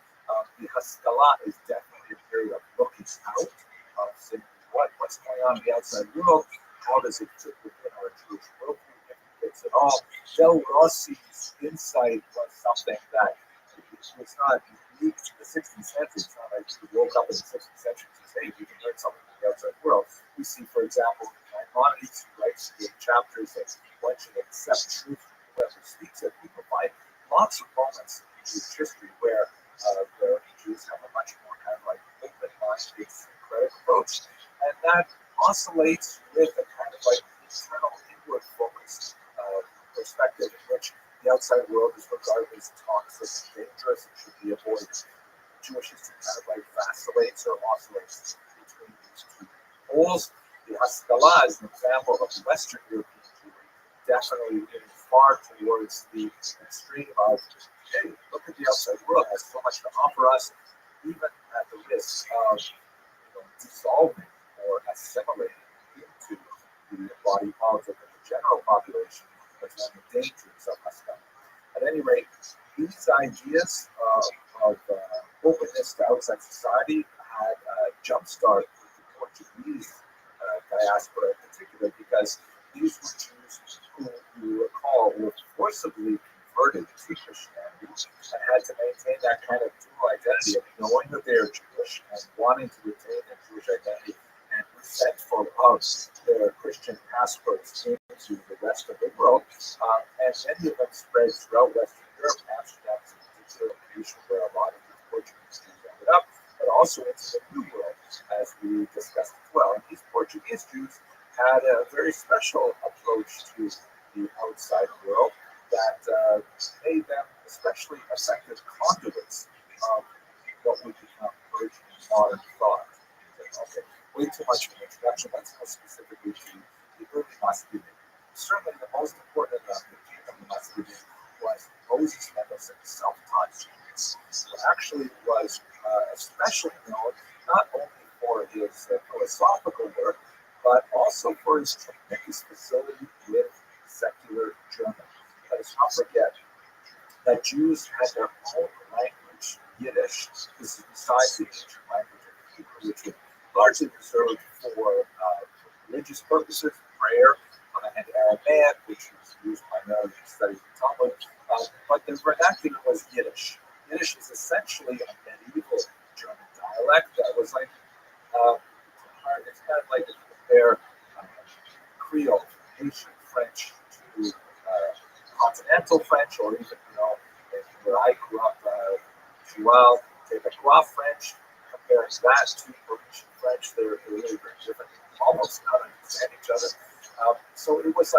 The Haskalah is definitely a period of looking out, of saying what's going on in the outside world, how does it fit within our Jewish worldview, if it fits at all. Del Rossi's insight was something that was not unique to the 16th century. It's not like we woke up in the 16th century and said, hey, we can learn something from the outside world. We see, for example, Maimonides, who writes in chapters that one should accept truth from whoever speaks it. People find lots of moments in Jewish history where the Jews have a much more kind of open-minded, syncretic approach, and that oscillates with a kind of internal, inward-focused perspective in which the outside world is regarded as toxic and dangerous and should be avoided. Jewish history kind of vacillates or oscillates between these two poles. The Haskalah is an example of Western European Jewry, definitely leaning far towards the extreme of, hey, look at the outside world, has so much to offer us, even at the risk of dissolving or assimilating into the body politic of the general population, but then the dangers of Haskalah. At any rate, these ideas of openness to outside society had a jumpstart with the Portuguese diaspora in particular, because these were Jews who, you recall, were forcibly converted to Christianity and had to maintain that kind of dual identity of knowing that they are Jewish and wanting to retain their Jewish identity and resentful of their Christian passports into the rest of the world. And many of them spread throughout Western Europe. Amsterdam is a particular location where a lot of these Portuguese Jews ended up, but also into the New World, as we discussed as well. And these Portuguese Jews had a very special approach to the outside world that made them especially effective conduits of what would become burgeoning modern thought. Okay, way too much of an introduction. Let's go specifically to the early Hasidim. Certainly the most important of the kingdom of Hasidim was Moses Mendelssohn's self-taught genius, who actually was especially known not only for his philosophical work, but also for his tremendous facility with secular German. Let us not forget that Jews had their own language, Yiddish. This is besides the ancient language of Hebrew, which was largely preserved for religious purposes, prayer, and Aramaic, which was used primarily to study the Talmud. But the vernacular was Yiddish. Yiddish is essentially a medieval German dialect that was it's kind of like if you compare Creole, Haitian French to continental French, or even, where I grew up, Joual, Quebecois French, comparing that to Parisian French, they're really very different, almost not understand each other. So it was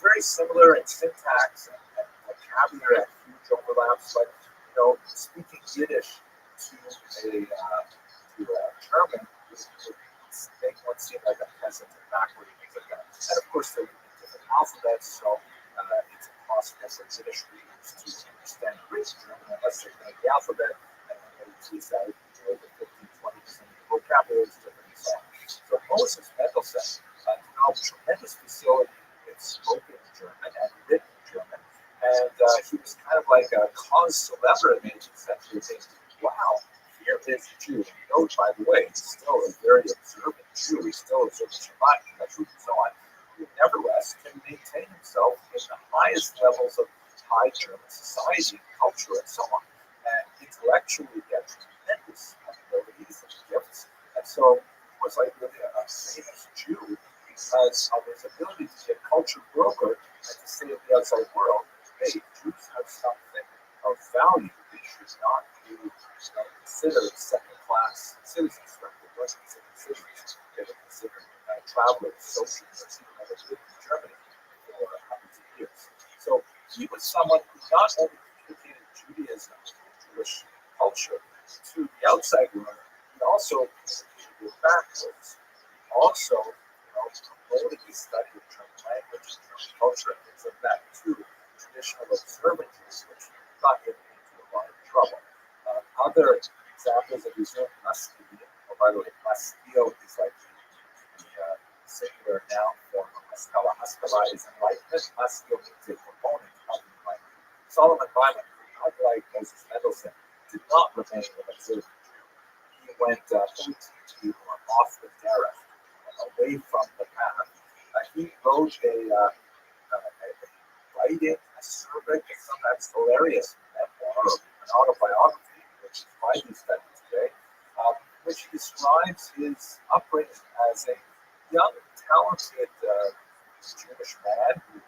very similar in syntax and vocabulary, had huge overlaps, but speaking Yiddish to a German would make one seem like a peasant and backward and things like that. And of course, they're using different alphabets, so it's impossible for British readers to understand written German unless they know the alphabet, and then they tease out the 15-20% of the vocabulary is different and so on. So Moses Mendelssohn developed tremendous facility in spoken German and written German, and he was kind of like a cause célèbre in the 18th century, saying, wow, here is a Jew. Note, by the way, he's still a very observant Jew. He's still observing Shabbat and so on. Who nevertheless can maintain himself in the highest levels of high German society, culture, and so on. And intellectually, he had tremendous abilities and gifts. And so he was like really a famous Jew because of his ability to be a culture broker and to say to the outside world, hey, Jews have something of value. They should not be considered second-class citizens, right? They weren't considered citizens. They were considered travelers, sojourners, even though they lived in Germany for hundreds of years. So he was someone who not only communicated Judaism, Jewish culture, to the outside world, he also communicated it backwards. He also, promoted the study of German language and German culture and things like that to traditional observant Jews, which got him into a lot of trouble. Other examples of his own Maskil, by the way, Maskil is like the singular noun form of Haskalah. Haskalah is enlightenment. Maskil means a proponent of enlightenment. Solomon Weiman, unlike Moses Mendelssohn, did not remain an observant Jew. He went OTT, or off the derech, away from the path. He wrote a writing, acerbic, and sometimes hilarious memoir, an autobiography, which is widely studied today, which describes his upbringing as a young, talented Jewish man who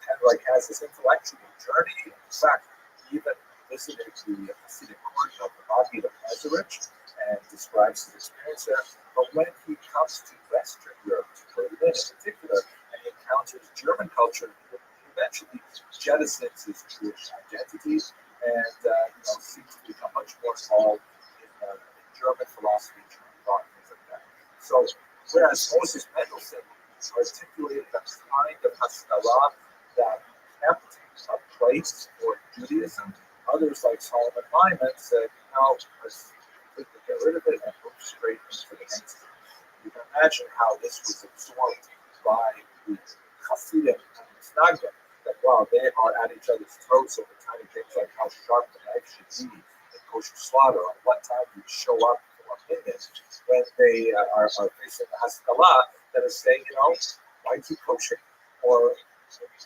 kind of like has this intellectual journey. In fact, he even visited the Hasidic court of the Rabbi of Mezerich and describes his experience there. But when he comes to Western Europe, to Berlin in particular, and he encounters German culture, he eventually jettisons his Jewish identity and seems to become much more involved in German philosophy, German thought, things like that. So, whereas Moses Mendelssohn articulated a kind of Haskalah that kept a place for Judaism, others like Solomon Weiman said, no, let's completely get rid of it and move straight into the mainstream. You can imagine how this was absorbed by the Hasidim and the Snagdim, that while they are at each other's throats over tiny things like how sharp the knife should be in kosher slaughter, or what time you show up for a minute, when they are facing the Haskalah that is saying, why keep kosher? Or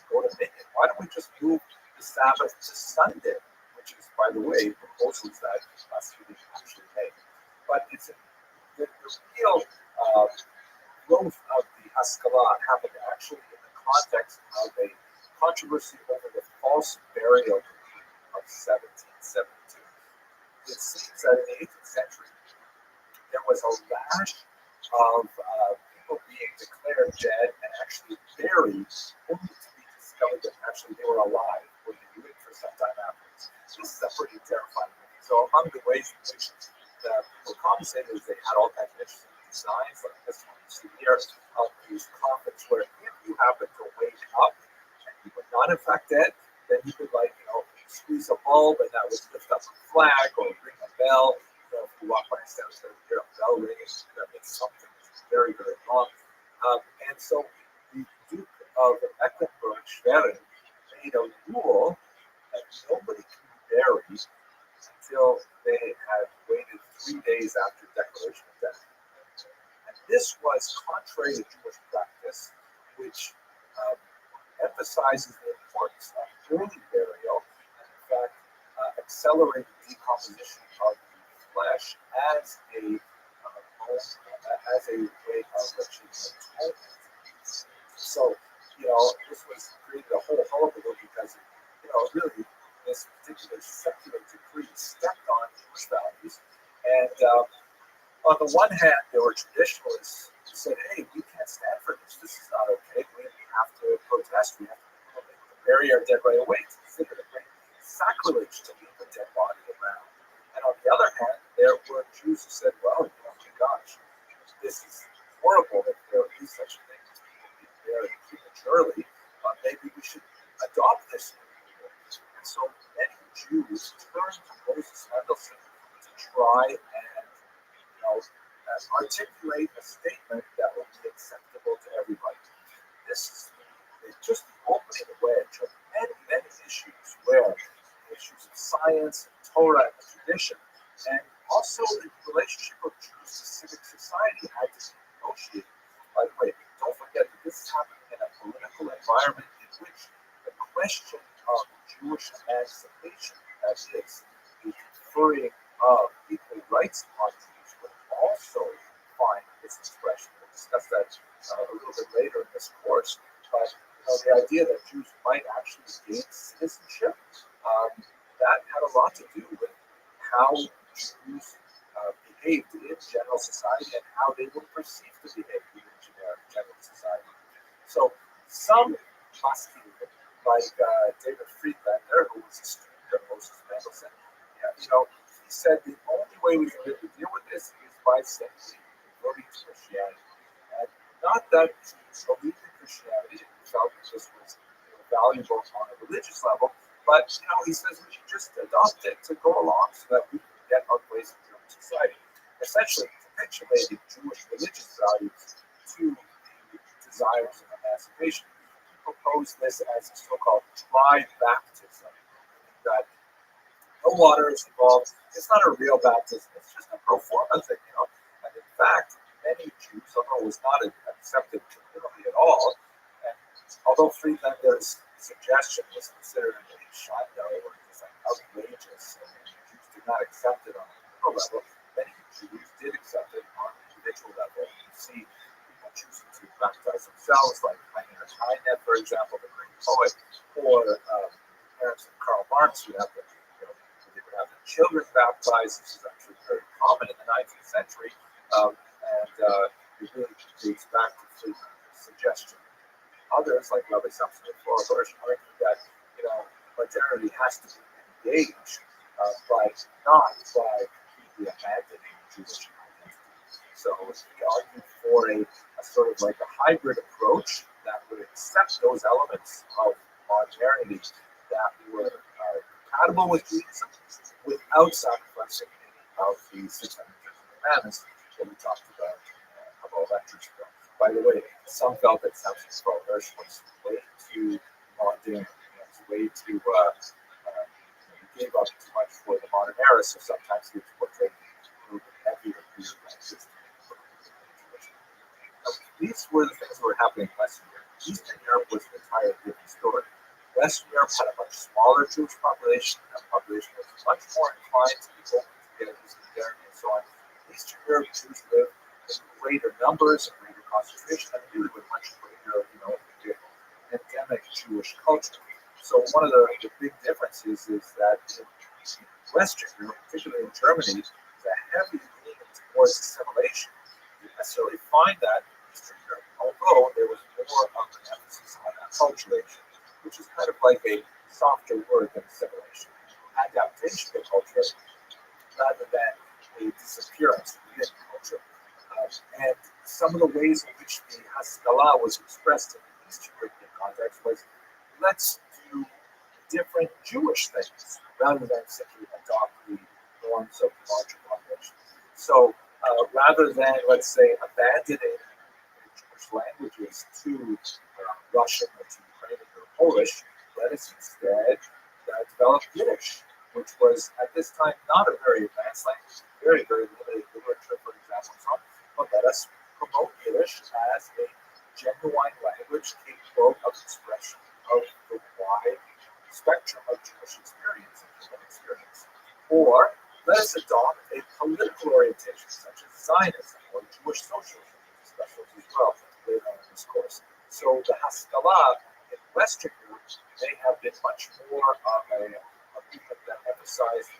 go to minyan. Why don't we just move the Sabbath to Sunday? Which is, by the way, proposals that Hasidim actually make. But it's the real growth of the Haskalah happened actually in the context of a controversy over the false burial of 1772. It seems that in the 18th century, there was a rash of people being declared dead and actually buried, only to be discovered that actually they were alive when they lived for some time afterwards. This is a pretty terrifying thing. So among the ways in which the people compensated is they had all kinds of interesting designs, like this one you see here, of these coffins where if you happen to wake up and you were not in fact dead, then you could squeeze a bulb and that would lift up a flag or ring a bell. If you walk by a stairs, you hear a bell ringing, that means something is very, very wrong. And so the Duke of Mecklenburg-Schwerin made a rule that nobody can be buried until they had waited 3 days after declaration of death. And this was contrary to Jewish practice, which emphasizes the importance of early burial and, in fact, accelerated decomposition of the flesh as a way of achieving atonement. So, this was created a whole hullabaloo because, really, this particular secular decree stepped on Jewish values. And on the one hand, there were traditionalists who said, hey, we can't stand for this. This is not okay. We have to protest. We have to bury our dead right away. It's considered a great sacrilege to leave a dead body around. And on the other hand, there were Jews who said, well, my gosh, this is terrible that there is such a thing as people being married prematurely. Maybe we should adopt this new rule. And so many Jews turned to Moses Mendelssohn to try and articulate a statement that would be acceptable to everybody. This is just the opening wedge of many, many issues where issues of science, Torah, and tradition, and also the relationship of Jews to civic society had to be negotiated. By the way, don't forget that this is happening in a political environment in which the question of Jewish emancipation, that is, the conferring of equal rights on Jews, would also find its expression. We'll discuss that a little bit later in this course. But the idea that Jews might actually gain citizenship, that had a lot to do with how Jews behaved in general society and how they were perceived to behave in general society. So some poskim, like David Friedlander, who was a student of Moses Mendelssohn, he said the only way we can really deal with this is by simply converting to Christianity. And not that he believed in Christianity and felt that this was valuable on a religious level, but he says we should just adopt it to go along so that we can get our place in German society. Essentially, capitulating Jewish religious values to the desires of emancipation. He proposed this as a so-called dry baptism, that no water is involved. It's not a real baptism. It's just a pro forma thing, And in fact, many Jews, although it was not accepted communally at all, and although Friedlander's suggestion was considered a shando or just outrageous, and Jews did not accept it on a communal level, many Jews did accept it on an individual level. You see people choosing to baptize themselves, like Heinrich Heine, for example, the great poet, or parents of Karl Marx who have they would have their children baptized. This is actually very common in the 19th century, and it really dates back to Friedlander's suggestion. Others, like Rabbi Samson and Flora Hirsch, argue that modernity has to be engaged, but not by completely abandoning Jewish identity. So he argued for a sort of like a hybrid approach that would accept those elements of modernity that were compatible with Judaism without sacrificing any of the 613 commandments that we talked about a couple of lectures ago. By the way, some felt that Samson Flora Hirsch was way too modern, way too he gave up too much for the modern era, so sometimes he was portrayed a little bit heavier view like this. These were the things that were happening in Western Europe. Eastern Europe was an entirely different story. Western Europe had a much smaller Jewish population. That population was much more inclined to be open to get into modernity and so on. Eastern Europe Jews lived in greater numbers and greater concentration, and really with much greater, endemic Jewish culture. So one of the big differences is that in Western Europe, particularly in Germany, there's a heavy leaning towards assimilation. You necessarily find that in Eastern Europe, although there was more of an emphasis on acculturation, which is kind of like a softer word than assimilation, adaptation to culture, rather than a disappearance within culture. And some of the ways in which the Haskalah was expressed in the Eastern European context was, let's do different Jewish things rather than simply adopt the norms of the larger population. So rather than, let's say, abandoning Jewish languages to Russian or to Ukrainian or Polish, let us instead develop Yiddish, which was at this time not a very advanced language, very, very limited literature, for example. But let us promote Yiddish as a genuine language capable of expression of the wide spectrum of Jewish experience and human experience. Or let us adopt a political orientation such as Zionism or Jewish socialism, discussed as well later on in this course. So the Haskalah in Western Europe may have been much more of a movement that emphasized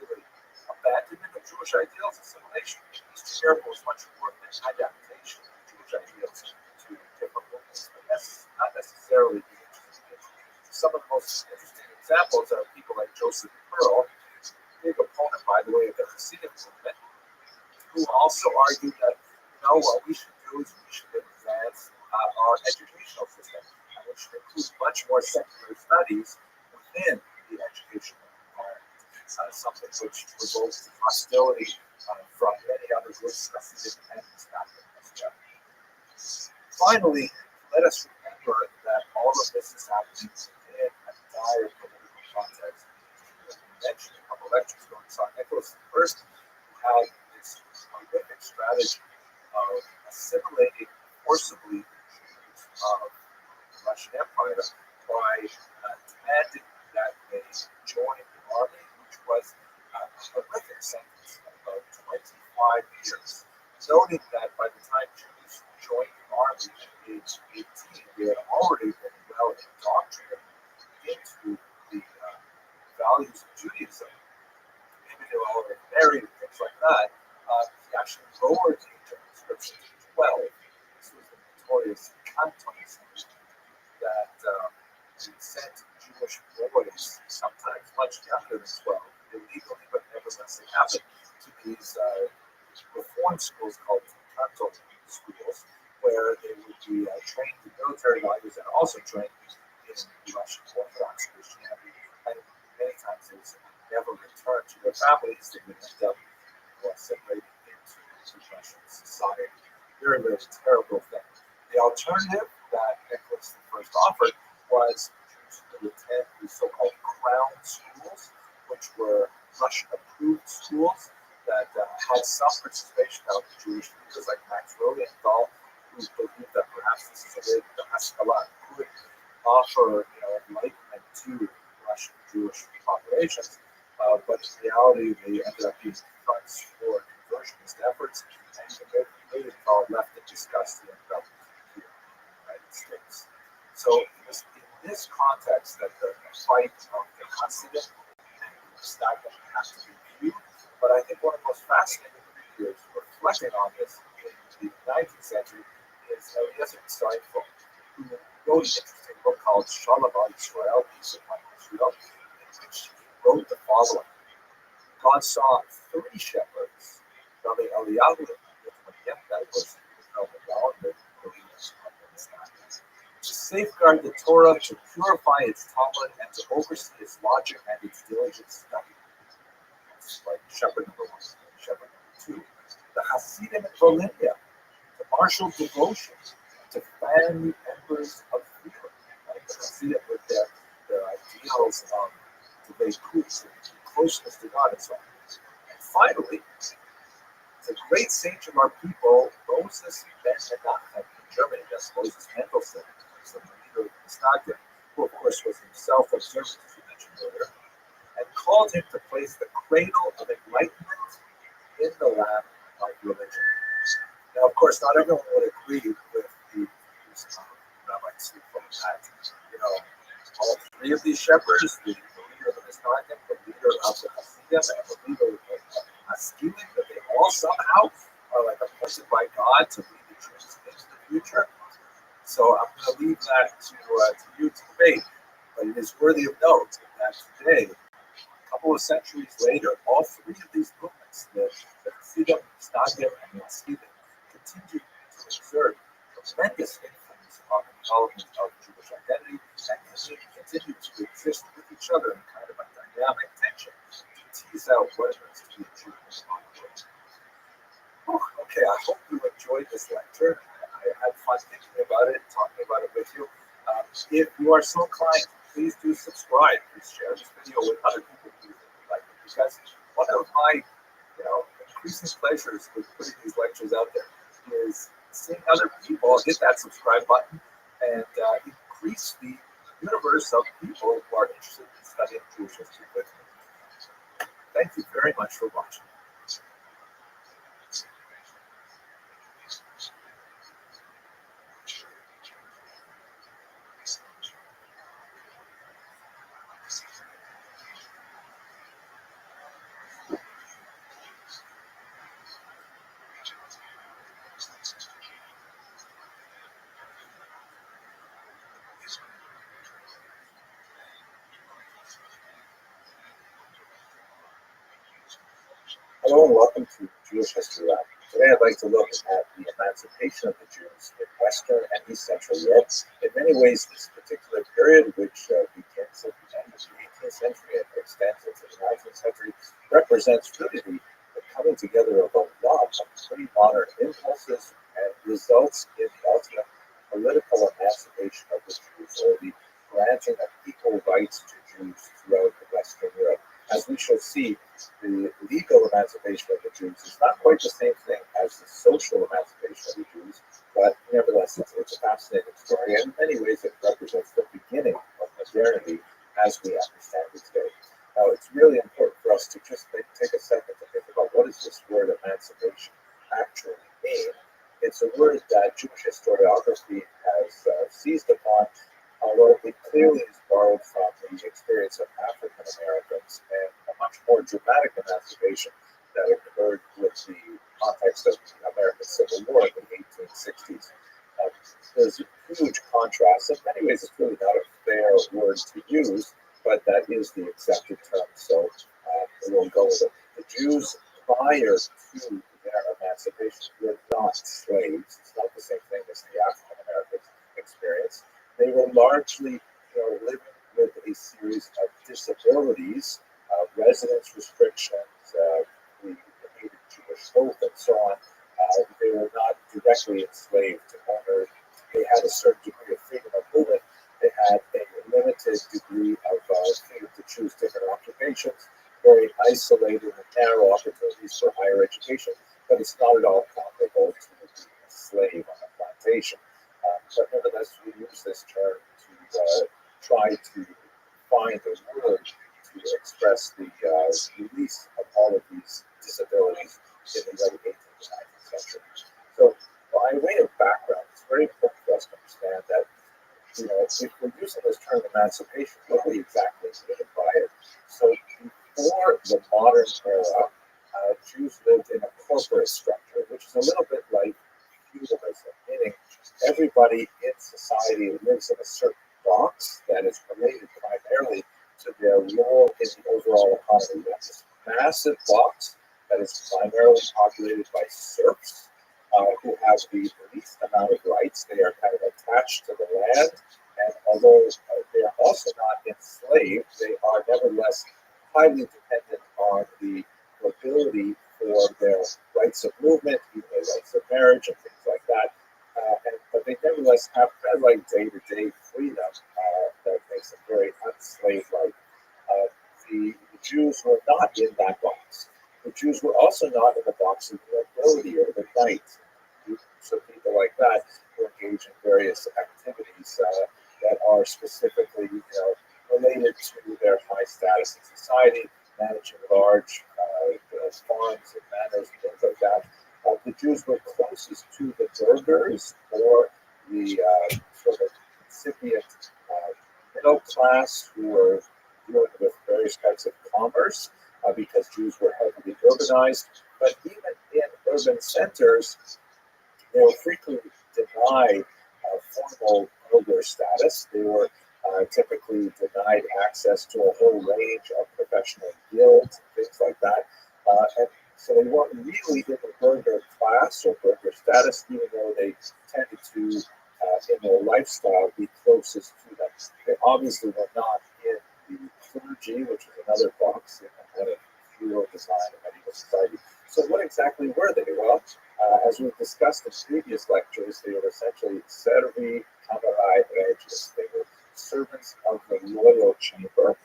really abandonment of Jewish ideals, assimilation. Eastern Europe was much more of an adaptation of Jewish ideals to different movements, but that's not necessarily the interesting. Some of the most interesting examples are people like Joseph Pearl, big opponent, by the way, of the Hasidic movement, who also argued that No, what we should do is we should advance our educational system, and we should include much more secular studies within the educational environment. Something which provokes hostility from many other groups, especially independents back in Australia. Finally, let us remember that all of this is happening in a dire political context. As we mentioned a couple lectures ago, Tsar Nicholas I had this horrific strategy of assimilating forcibly of the Russian Empire by demanding that they join the army, which was a horrific sentence of about 25 years. Noting that by the time Jews joined the army at age 18, they had already been well indoctrinated into the values of Judaism. Maybe they were already married and things like that. He actually lowered the age of conscription to 12. This was the notorious Canton system that he sent Jewish boys, sometimes much younger than 12, illegally, but nevertheless they happened, to these reform schools called Canton schools, where they would be trained in military values and also trained in Russian Orthodox Christianity. And many times they would never return to their families. They would end up assimilating into Russian society. Very, very terrible thing. The alternative that Nicholas I offered was to attend the so-called crown schools, which were Russian-approved schools that had some participation of Jewish leaders like Max Rosenthal, who believed that perhaps this is a way that the Haskalah could offer, enlightenment to Russian Jewish populations. But in reality, they ended up being fronts for conversionist efforts, and Rosenthal left in disgust and ended up here in the United States. So it was in this context that the fight of the Hasidim and the Stagim has to be viewed. But I think one of the most fascinating figures reflecting on this in the 19th century is Eliezer Steinfeld, who wrote an interesting book called Shalom al Yisrael, Peace upon Israel, in which he wrote the following. God saw three shepherds, Rabbi Eliyahu, that was to safeguard the Torah, to purify its Talmud, and to oversee its logic and its diligent study. Like shepherd number one, shepherd number two. The Hasidim in Bolivia, to martial devotion, to fan the embers of freedom. Right? The Hasidim with their ideals of the Veikuts and closeness to God and so on. And finally, the great sage of our people, Moses Ben Menachem in Germany, that's Moses Mendelssohn, the leader of the Stagim, who of course was himself observant, as we mentioned earlier, and called him to place the cradle of enlightenment in the lap of religion. Now, of course, not everyone would agree with the views of Rabbi Tzvi that, all three of these shepherds, the leader of the Stagim, the leader of the Hasidim, and the leader of the Haskilim, that they all somehow are like appointed by God to lead the church into the future. So I'm going to leave that to you to debate. But it is worthy of note that today, a couple of centuries later, all three of these movements, the Hasidim, Stagim, and the Haskidim, continue to exert tremendous influence on the development of Jewish identity and continue to exist with each other in kind of a dynamic tension to tease out what it means to be a Jew in the world. Okay, I hope you enjoyed this lecture. I had fun thinking about it, talking about it with you. If you are so inclined, please do subscribe. Please share this video with other people who like it, because one of my, increasing pleasures with putting these lectures out there is seeing other people hit that subscribe button and increase the universe of people who are interested in studying Jewish history with me. Thank you very much for watching. Hello and welcome to Jewish History Lab. Today I'd like to look at the emancipation of the Jews in Western and East Central Europe. In many ways, this particular period, which begins at the end of the 18th century and extends into the 19th century, represents really the coming together of a lot of pre-modern impulses and results in the ultimate political emancipation of the Jews, or the granting of equal rights to Jews throughout Western Europe. As we shall see, the legal emancipation of the Jews is not quite the same thing as the social emancipation of the Jews, but nevertheless, it's a fascinating story, and in many ways it represents the beginning of modernity as we understand it today. Now, it's really important for us to just take a second to think about what does this word emancipation actually mean. It's a word that Jewish historiography has seized upon, although it clearly is borrowed from the experience of African Americans and a much more dramatic emancipation that occurred with the context of the American Civil War in the 1860s. There's a huge contrast. In many ways, it's really not a fair word to use, but that is the accepted term, so we'll go with it. The Jews prior to their emancipation were not slaves. It's not the same thing as the African American experience. They were largely living with a series of disabilities, residence restrictions, the hated Jewish oath, and so on. They were not directly enslaved to owners. They had a certain degree of freedom of movement. They had a limited degree of freedom to choose different occupations, very isolated and narrow opportunities for higher education, but it's not at all comparable to being a slave on a plantation. But nevertheless, we use this term to try to find a word to express the release of all of these disabilities in the late 18th and 19th century. So, by way of background, it's very important for us to understand that, if we're using this term emancipation, what do we exactly mean by it? So, before the modern era, Jews lived in a corporate structure, which is a little bit like feudalism, meaning everybody in society lives in a certain box that is related primarily to their role in the overall economy. You have this massive box that is primarily populated by serfs who have the least amount of rights. They are kind of attached to the land, and although they are also not enslaved, they are nevertheless highly dependent on the nobility for their rights of movement, even their rights of marriage and things like that. But they nevertheless have kind of like day-to-day freedom that makes them very unslave-like. The Jews were not in that box. The Jews were also not in the box of the nobility or the knights. So people like that who engage in various activities that are specifically, related to their high status in society, managing large farms and manors and things like that. The Jews were closest to the burghers, or the sort of incipient middle class who were dealing with various types of commerce, because Jews were heavily urbanized. But even in urban centers, they were frequently denied formal burgher status. They were typically denied access to a whole range of professional guilds and things like that. And so they weren't really in the burgher class or burgher status, even though they tended to, in their lifestyle, be closest to them. They obviously were not in the clergy, which is another box in the kind of feudal design of medieval society. So what exactly were they? Well, as we've discussed in previous lectures, they were essentially servi camerai regis. They were servants of the royal chamber.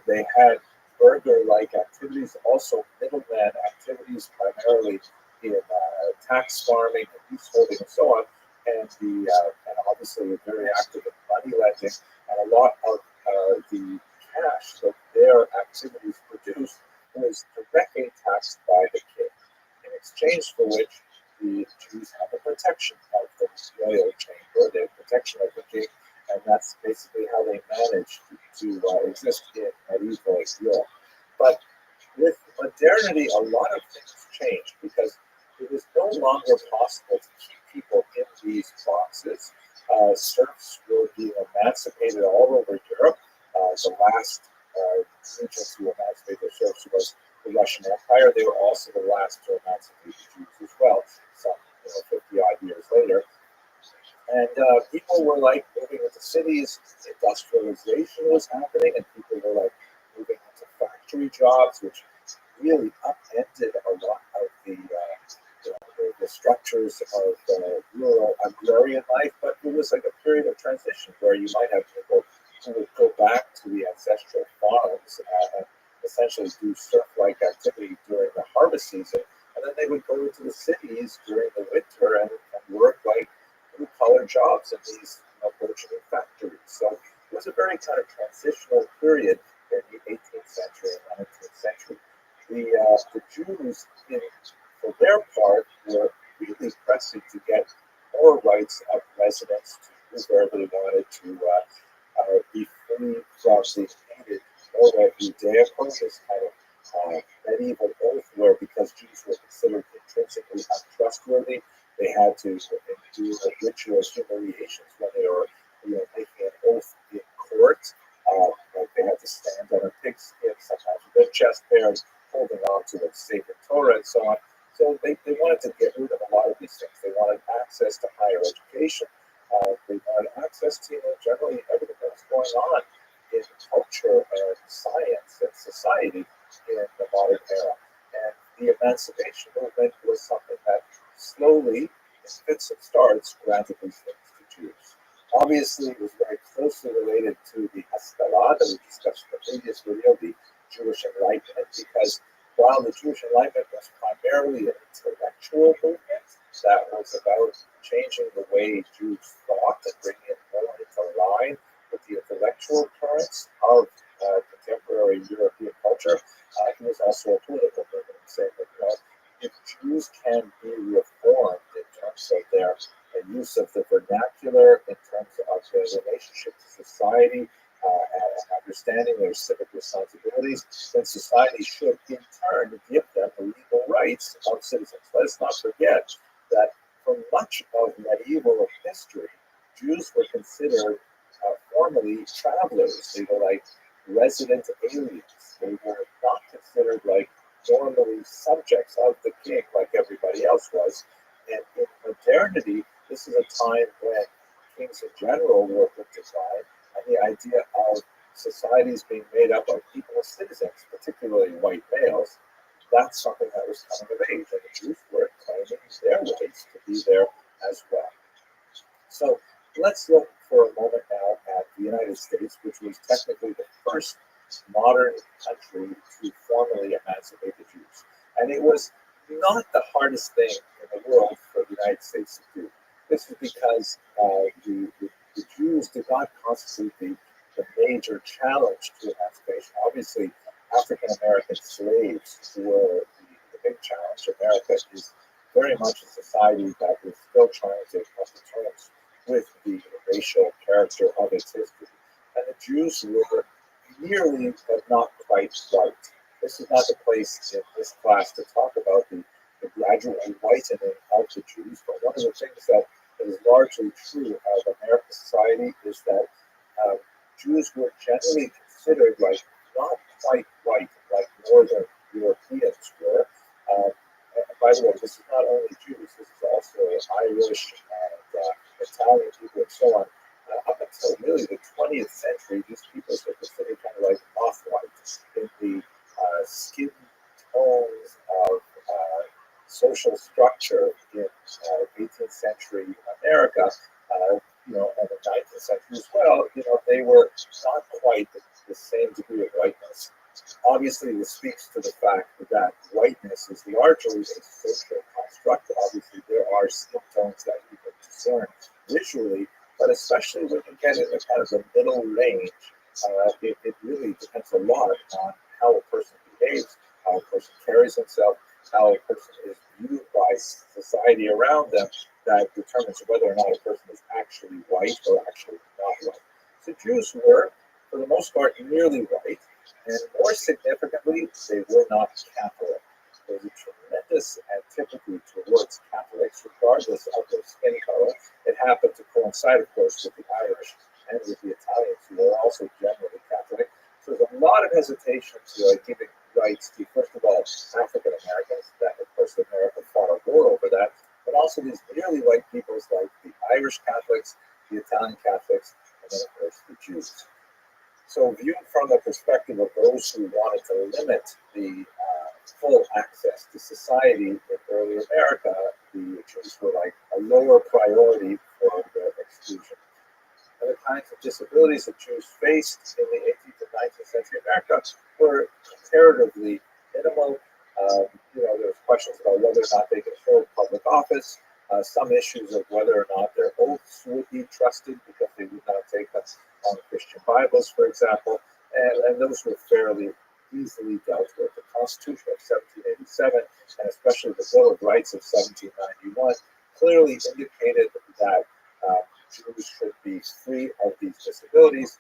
They had burgher-like activities, also middleman activities, primarily in tax farming and leaseholding and so on, and obviously very active in money lending, and a lot of the cash that their activities produced was directly taxed by the king, in exchange for which the Jews had the protection of the royal chamber, the protection of the king, and that's basically how they managed to exist in medieval Europe. But with modernity, a lot of things changed because it was no longer possible to keep people in these boxes. Serfs were being emancipated all over Europe. The last region to emancipate their serfs was the Russian Empire. They were also the last to emancipate the Jews as well, some 50 odd years later. And people were like moving into cities, industrialization was happening, and people were like moving into factory jobs, which really upended a lot of the structures of rural agrarian life. But it was like a period of transition where you might have people who would go back to the ancestral farms and essentially do surf-like activity during the harvest season, and then they would go into the cities during the winter and work like blue-collar jobs in these burgeoning factories. So it was a very kind of transitional period in the 18th century and 19th century. The Jews, for their part, were really pressing to get more rights of residence to move wherever they wanted, to be free from the hated Moab Judaical, this kind of medieval oath where, because Jews were considered intrinsically untrustworthy, they had to do ritual humiliations when they were making an oath in court. Like they had to stand on a pigskin, sometimes with their chest hairs, holding on to the sacred Torah and so on. So they wanted to get rid of a lot of these things. They wanted access to higher education. They wanted access to generally everything that was going on in culture and science and society in the modern era. And the emancipation movement was something that slowly, in fits and starts, granted these things to Jews. Obviously, it was very closely related to the Haskalah that we discussed in the previous video, the Jewish Enlightenment, because while the Jewish Enlightenment was primarily an intellectual movement that was about changing the way Jews thought and bringing it more into line with the intellectual currents of contemporary European culture, it was also a political movement, saying that if Jews can be reformed in terms of their use of the vernacular, in terms of their relationship to society, and understanding their civic responsibilities, then society should in turn give them the legal rights of citizens. Let's not forget that for much of medieval history, Jews were considered formally travelers. They were like resident aliens. They were not considered like normally subjects of the king like everybody else was. And in modernity, this is a time when kings in general were put to decline, and the idea of societies being made up of equal citizens, particularly white males, that's something that was coming of age, and the Jews were claiming their rights to be there as well. So let's look for a moment now at the United States, which was technically the first modern country to formally emancipate the Jews. And it was not the hardest thing in the world for the United States to do. This is because the Jews did not constitute the major challenge to emancipation. Obviously, African American slaves were the big challenge. America is very much a society that is still trying to come to terms with the racial character of its history. And the Jews were nearly, but not quite right. This is not the place in this class to talk about the gradual whitening of the Jews, but one of the things that is largely true of American society is that Jews were generally considered like not quite white, like Northern Europeans were. And by the way, this is not only Jews, this is also Irish and Italian people and so on. Up until really the 20th century, these people were considered kind of like off-white in the skin tones of social structure in 18th century America, and the 19th century as well. They were not quite the same degree of whiteness. Obviously, this speaks to the fact that whiteness is largely a social construct. Obviously, there are skin tones that you can discern visually, but especially when you get in the kind of the middle range, it really depends a lot on how a person behaves, how a person carries himself, how a person is viewed by society around them, that determines whether or not a person is actually white or actually not white. So Jews were, for the most part, nearly white, and more significantly, they were not Catholic. There was a tremendous antipathy towards Catholics, regardless of their skin color. It happened to coincide, of course, with the Irish and with the Italians, who were also generally Catholic. So there's a lot of hesitation to giving rights to, first of all, African Americans, that, of course, America fought a war over that, but also these nearly white peoples like the Irish Catholics, the Italian Catholics, and then of course the Jews. So viewed from the perspective of those who wanted to limit the full access to society in early America, the Jews were like a lower priority for the exclusion. And the kinds of disabilities that Jews faced in the 18th and 19th century America were comparatively minimal. There was questions about whether or not they could hold public office, some issues of whether or not their oaths would be trusted because they would not take us on Christian Bibles, for example, and those were fairly easily dealt with. The Constitution of 1787, and especially the Bill of Rights of 1791, clearly indicated that Jews should be free of these disabilities,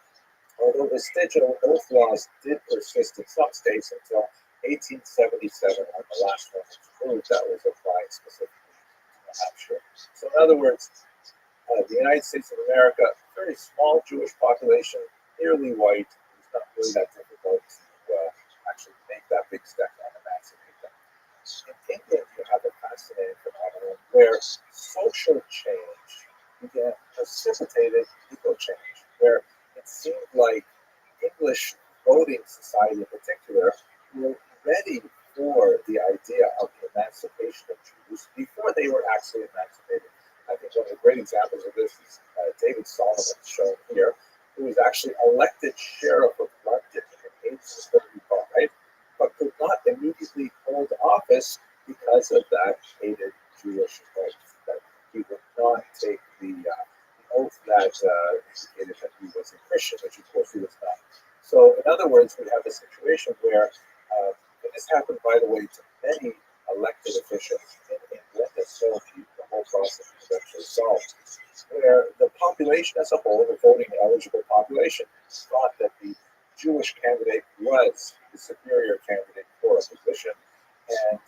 although vestigial oath laws did persist in some states until 1877, when the last one was proved that was applied specifically to New Hampshire. So in other words, the United States of America, very small Jewish population, nearly white. It's not really that difficult to actually make that big step and emancipate them. In England, you have a fascinating phenomenon where social change precipitated legal change, where it seemed like English voting society in particular were ready for the idea of the emancipation of Jews before they were actually emancipated. I think one of the great examples of this is David Solomon, shown here, who was actually elected sheriff of London in 1835, but could not immediately hold office because of that hated Jewish oath, that he would not take the oath that indicated that he was a Christian, which of course he was not. So in other words, we have a situation where, and this happened, by the way, to many elected officials in England, and so the whole process was eventually solved, where the population as a whole, the voting eligible population, thought that the Jewish candidate was the superior candidate for a position, and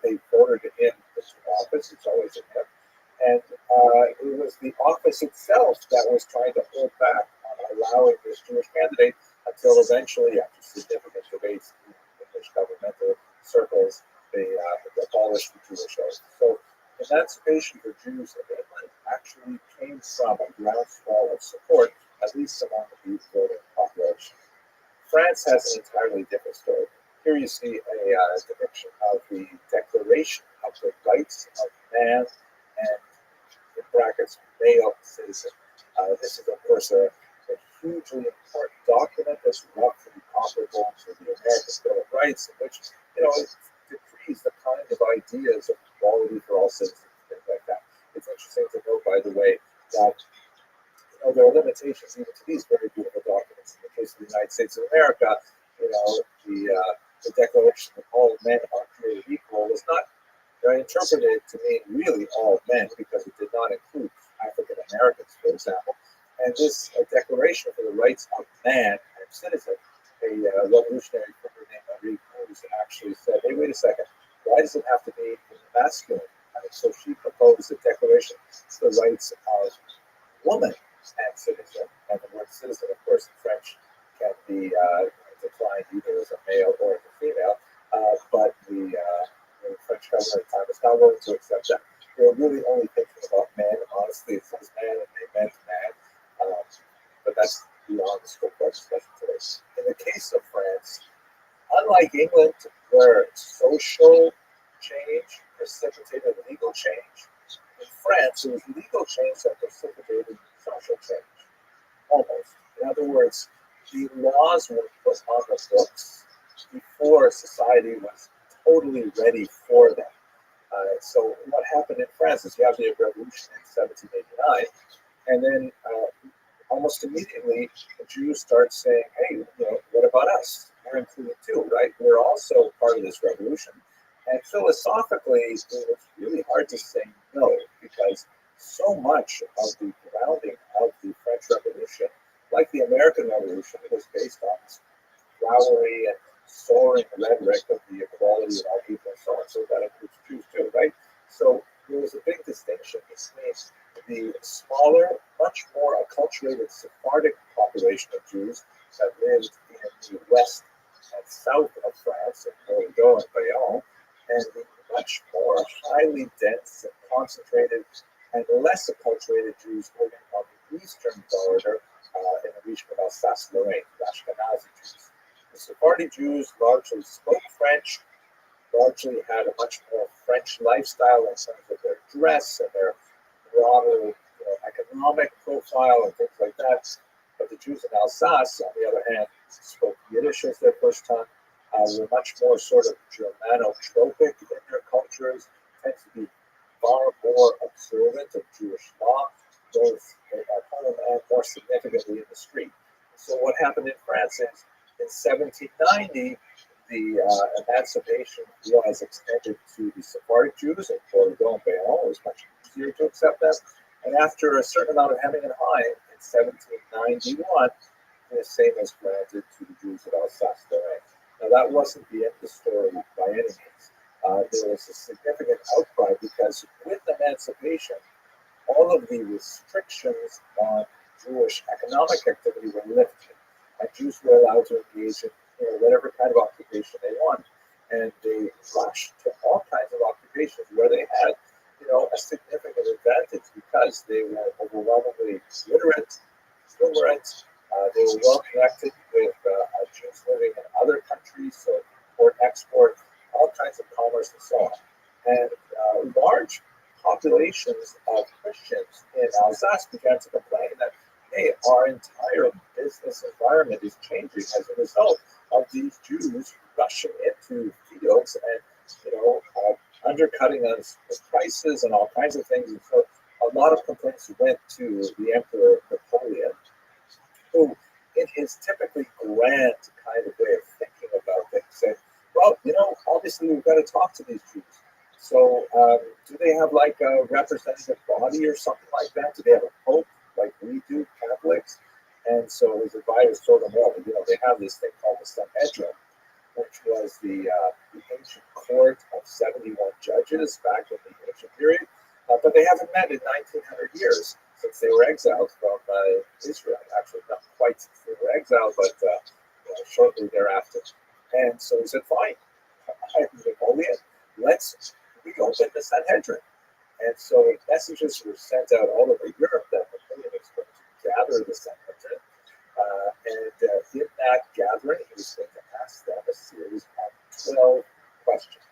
they voted him into office. It's always a him. And it was the office itself that was trying to hold back on allowing this Jewish candidate until eventually, after significant debates in English governmental circles, they abolished the Jewish oath. So emancipation for Jews in England actually came from a groundswell of support, at least among the voting population. France has an entirely different story. Here you see a depiction of the Declaration of the Rights of Man and, in brackets, male citizen. This is, of course, a hugely important document that's roughly comparable to the American Bill of Rights, in which, it decrees the kind of ideas of equality for all citizens, things like that. It's interesting to note, by the way, that there are limitations even to these very beautiful documents. In the case of the United States of America, the Declaration that all men are created equal was not interpreted to mean really all men, because it did not include African Americans, for example. And this Declaration for the Rights of Man and Citizen, a revolutionary figure named Marie Cruz actually said, hey, wait a second, why does it have to be masculine? So she proposed a declaration for the rights of woman and citizen. And the word citizen, of course, in French can be defined either as a male or as a female, but the French government at the time is not willing to accept that. They're really only thinking about man. Honestly, it says man and they meant man, but that's beyond the scope of discussion today. In the case of France, unlike England, where social change precipitated legal change, in France, it was legal change that precipitated social change, almost. In other words, the laws were put on the books before society was totally ready for them. So what happened in France is you have the revolution in 1789, and then almost immediately the Jews start saying, hey, what about us? We're included too, right? We're also part of this revolution. And philosophically, it was really hard to say no, because so much of the grounding of the French Revolution, like the American Revolution, was based on this flowery and soaring rhetoric of the equality of all people and so on. So that includes Jews too, right? So there was a big distinction between the smaller, much more acculturated Sephardic population of Jews that lived in the west and south of France, in Bordeaux and Bayonne, and the much more highly dense and concentrated and less acculturated Jews living on the eastern border in the region of Alsace-Lorraine, the Ashkenazi Jews. The Sephardi Jews largely spoke French, largely had a much more French lifestyle in terms of their dress and their broader economic profile and things like that. But the Jews in Alsace, on the other hand, spoke Yiddish as their first tongue, were much more sort of Germano-tropic in their cultures, tend to be far more observant of Jewish law, both at home and more significantly in the street. So what happened in France is, in 1790, the emancipation was extended to the Sephardic Jews, and Bordeaux and Bayonne. It was much easier to accept them. And after a certain amount of hemming and hawing, in 1791, the same was granted to the Jews of Alsace-Lorraine. Now, that wasn't the end of the story by any means. There was a significant outcry because with emancipation, all of the restrictions on Jewish economic activity were lifted, and Jews were allowed to engage in whatever kind of occupation they want. And they rushed to all kinds of occupations where they had a significant advantage because they were overwhelmingly literate, they were well connected with Jews living in other countries, so import, export, all kinds of commerce and so on. And large populations of Christians in Alsace began to complain that, hey, our entire business environment is changing as a result of these Jews rushing into fields and, undercutting us with prices and all kinds of things. And so a lot of complaints went to the Emperor Napoleon, who, in his typically grand kind of way of thinking about things, said, well, obviously we've got to talk to these Jews. So do they have like a representative body or something like that? Do they have a pope like we do, Catholics? And so his advisors told him, well, they have this thing called the Sanhedrin, which was the ancient court of 71 judges back in the ancient period. But they haven't met in 1900 years since they were exiled from Israel. Actually, not quite since they were exiled, but shortly thereafter. And so he said, fine, Napoleon, let's reopen the Sanhedrin. And so messages were sent out all over Europe that Napoleon was going to gather the Sanhedrin. And in that gathering, he was going to ask them a series of 12 questions.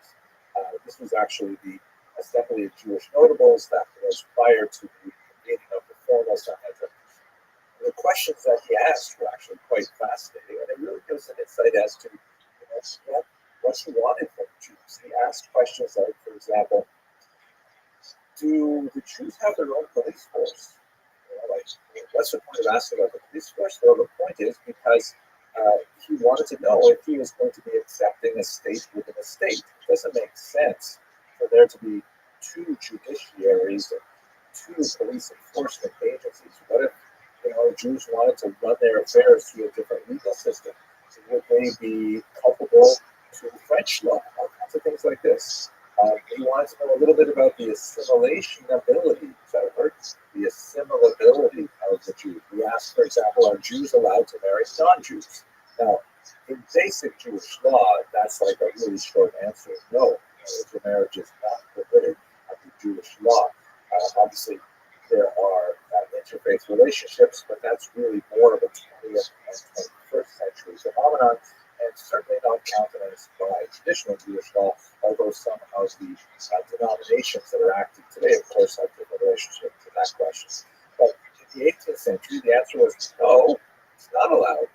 This was actually the Assembly of Jewish Notables that was prior to the convening of the formal Sanhedrin. The questions that he asked were actually quite fascinating, and it really gives an insight as to what he wanted from the Jews. He asked questions like, for example, do the Jews have their own police force? What's the point of asking about the police force? Well, the point is because he wanted to know if he was going to be accepting a state within a state. It doesn't make sense for there to be two judiciaries and two police enforcement agencies. What if Jews wanted to run their affairs through a different legal system? Would they be culpable to French law? All kinds of things like this. He wanted to know a little bit about the assimilation ability. Is that a word? The assimilability of the Jews. We asked, for example, are Jews allowed to marry non-Jews? Now, in basic Jewish law, that's like a really short answer. No, intermarriage is not permitted under Jewish law. Obviously, there are interfaith relationships, but that's really more of a 20th and 21st century phenomenon, and certainly not countenanced by traditional Jewish law, although some of the denominations that are active today, of course, have different relationship to that question. But in the 18th century, the answer was no, it's not allowed.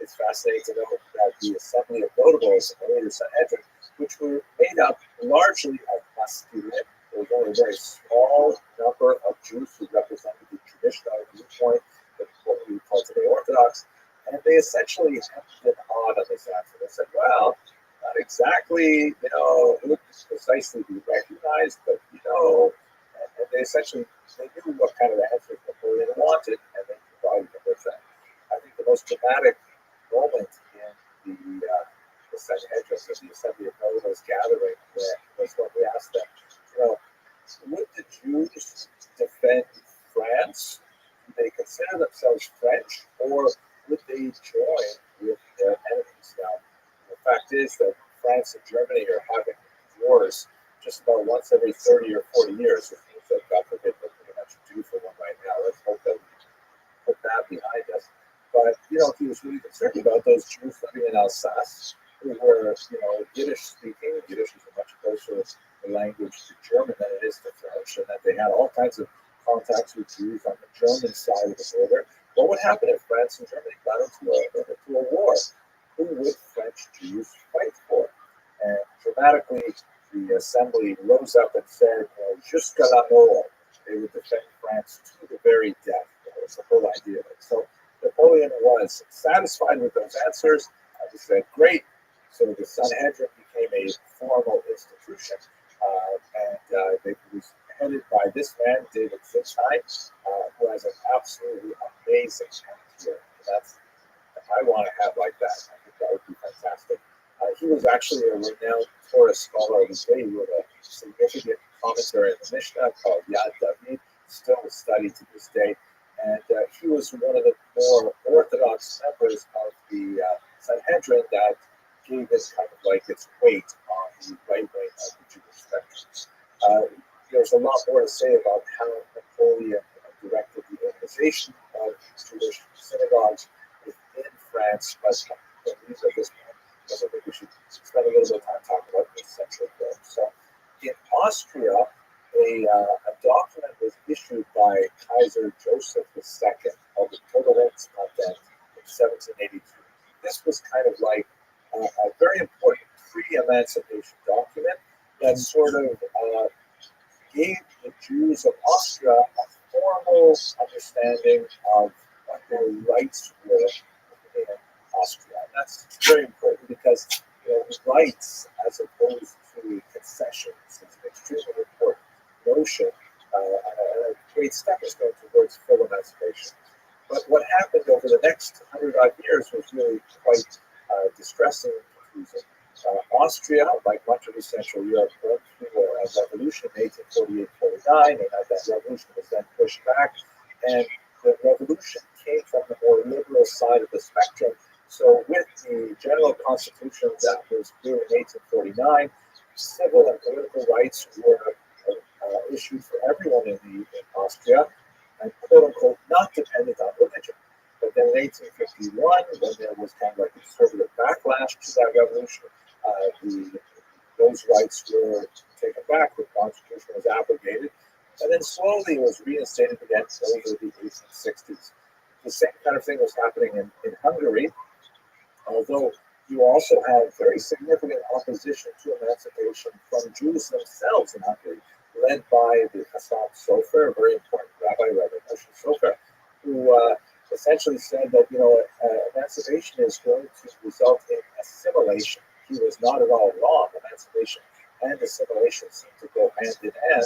It's fascinating to know that the Assembly of Notables and the later Sanhedrin, which were made up largely of masculine, there was only a very small number of Jews who represented the traditional viewpoint, what we call today Orthodox, and they essentially hemmed and hawed on this answer. They said, well, not exactly, it would precisely be recognized, but, and they essentially, they knew what kind of answer Napoleon wanted, and they provided them with that. I think the most dramatic moment in the Sanhedrin, of the Assembly of Notables gathering, was when we asked them, would the Jews defend France? Do they consider themselves French, or would they join with their enemies? Now, the fact is that France and Germany are having wars just he was really concerned about those Jews living in Alsace who were, Yiddish speaking. Yiddish is a much closer language to German than it is to French, and that they had all kinds of contacts with Jews on the German side of the border. What would happen if France and Germany got into a war? Who would French Jews fight for? And dramatically, the assembly rose up and said, jusqu'à la mort. They would defend France to the very death. That was the whole idea of it. So Napoleon was satisfied with those answers. He said, great. So the Sanhedrin became a formal institution, and it was headed by this man, David Finstein, who has an absolutely amazing career. I want to have like that. I think that would be fantastic. He was actually a renowned Torah scholar of his day. He wrote a significant commentary on the Mishnah called Yad David, still studied to this day. And he was one of the more orthodox members of the Sanhedrin that gave it kind of like its weight on the right wing of the Jewish spectrum. There's a lot more to say about how Napoleon directed the organization of Jewish synagogues within France, but these are this point, because I think we should spend a little bit of time talking about this central film. So, in Austria, a document was issued by Kaiser Joseph II called the Toleranzpatent in 1782. This was kind of like a very important pre-emancipation document that sort of gave the Jews of Austria a formal understanding of what their rights were in Austria. And that's very important because rights, as opposed to concessions, is an extremely important notion, a great stepping stone towards full emancipation. But what happened over the next 100-odd years was really quite distressing and confusing. Austria, like much of Central Europe, went through a revolution in 1848-49, and that revolution was then pushed back. And the revolution came from the more liberal side of the spectrum. So with the General Constitution that was due in 1849, civil and political rights were issued for everyone in Austria, and quote-unquote not dependent on religion. But then in 1851, when there was kind of like a conservative backlash to that revolution, those rights were taken back, the Constitution was abrogated, and then slowly it was reinstated again over the 1860s. The same kind of thing was happening in Hungary, although you also had very significant opposition to emancipation from Jews themselves in Hungary, led by the Hassan Sofer, a very important rabbi, Rabbi Moshe Sofer, who essentially said that emancipation is going to result in assimilation. He was not at all wrong. Emancipation and assimilation seem to go hand in hand.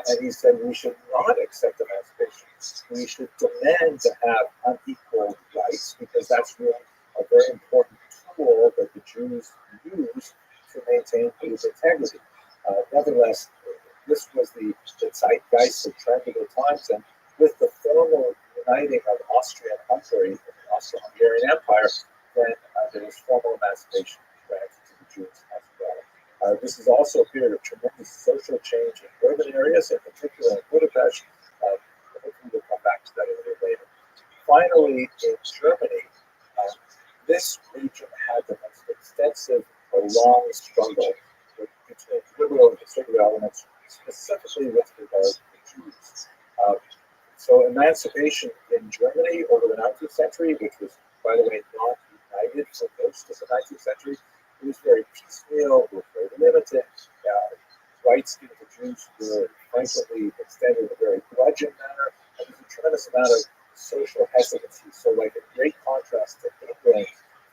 And he said we should not accept emancipation. We should demand to have unequal rights, because that's really a very important tool that the Jews use to maintain Jewish integrity. Nevertheless, this was the zeitgeist, the trend of the times, and with the formal uniting of Austria and Hungary in the Austro-Hungarian Empire, then there was formal emancipation granted to the Jews as well. This is also a period of tremendous social change in urban areas, in particular in Budapest. Hopefully we'll come back to that a little later. Finally, in Germany, this region had the most extensive, prolonged struggle between liberal and conservative elements, specifically with regard to the Jews. So emancipation in Germany over the 19th century, which was, by the way, not united for most of the 19th century, it was very piecemeal, was very limited. Rights given to Jews were frequently extended in a very grudging manner, and there's a tremendous amount of social hesitancy. So, like a great contrast to England,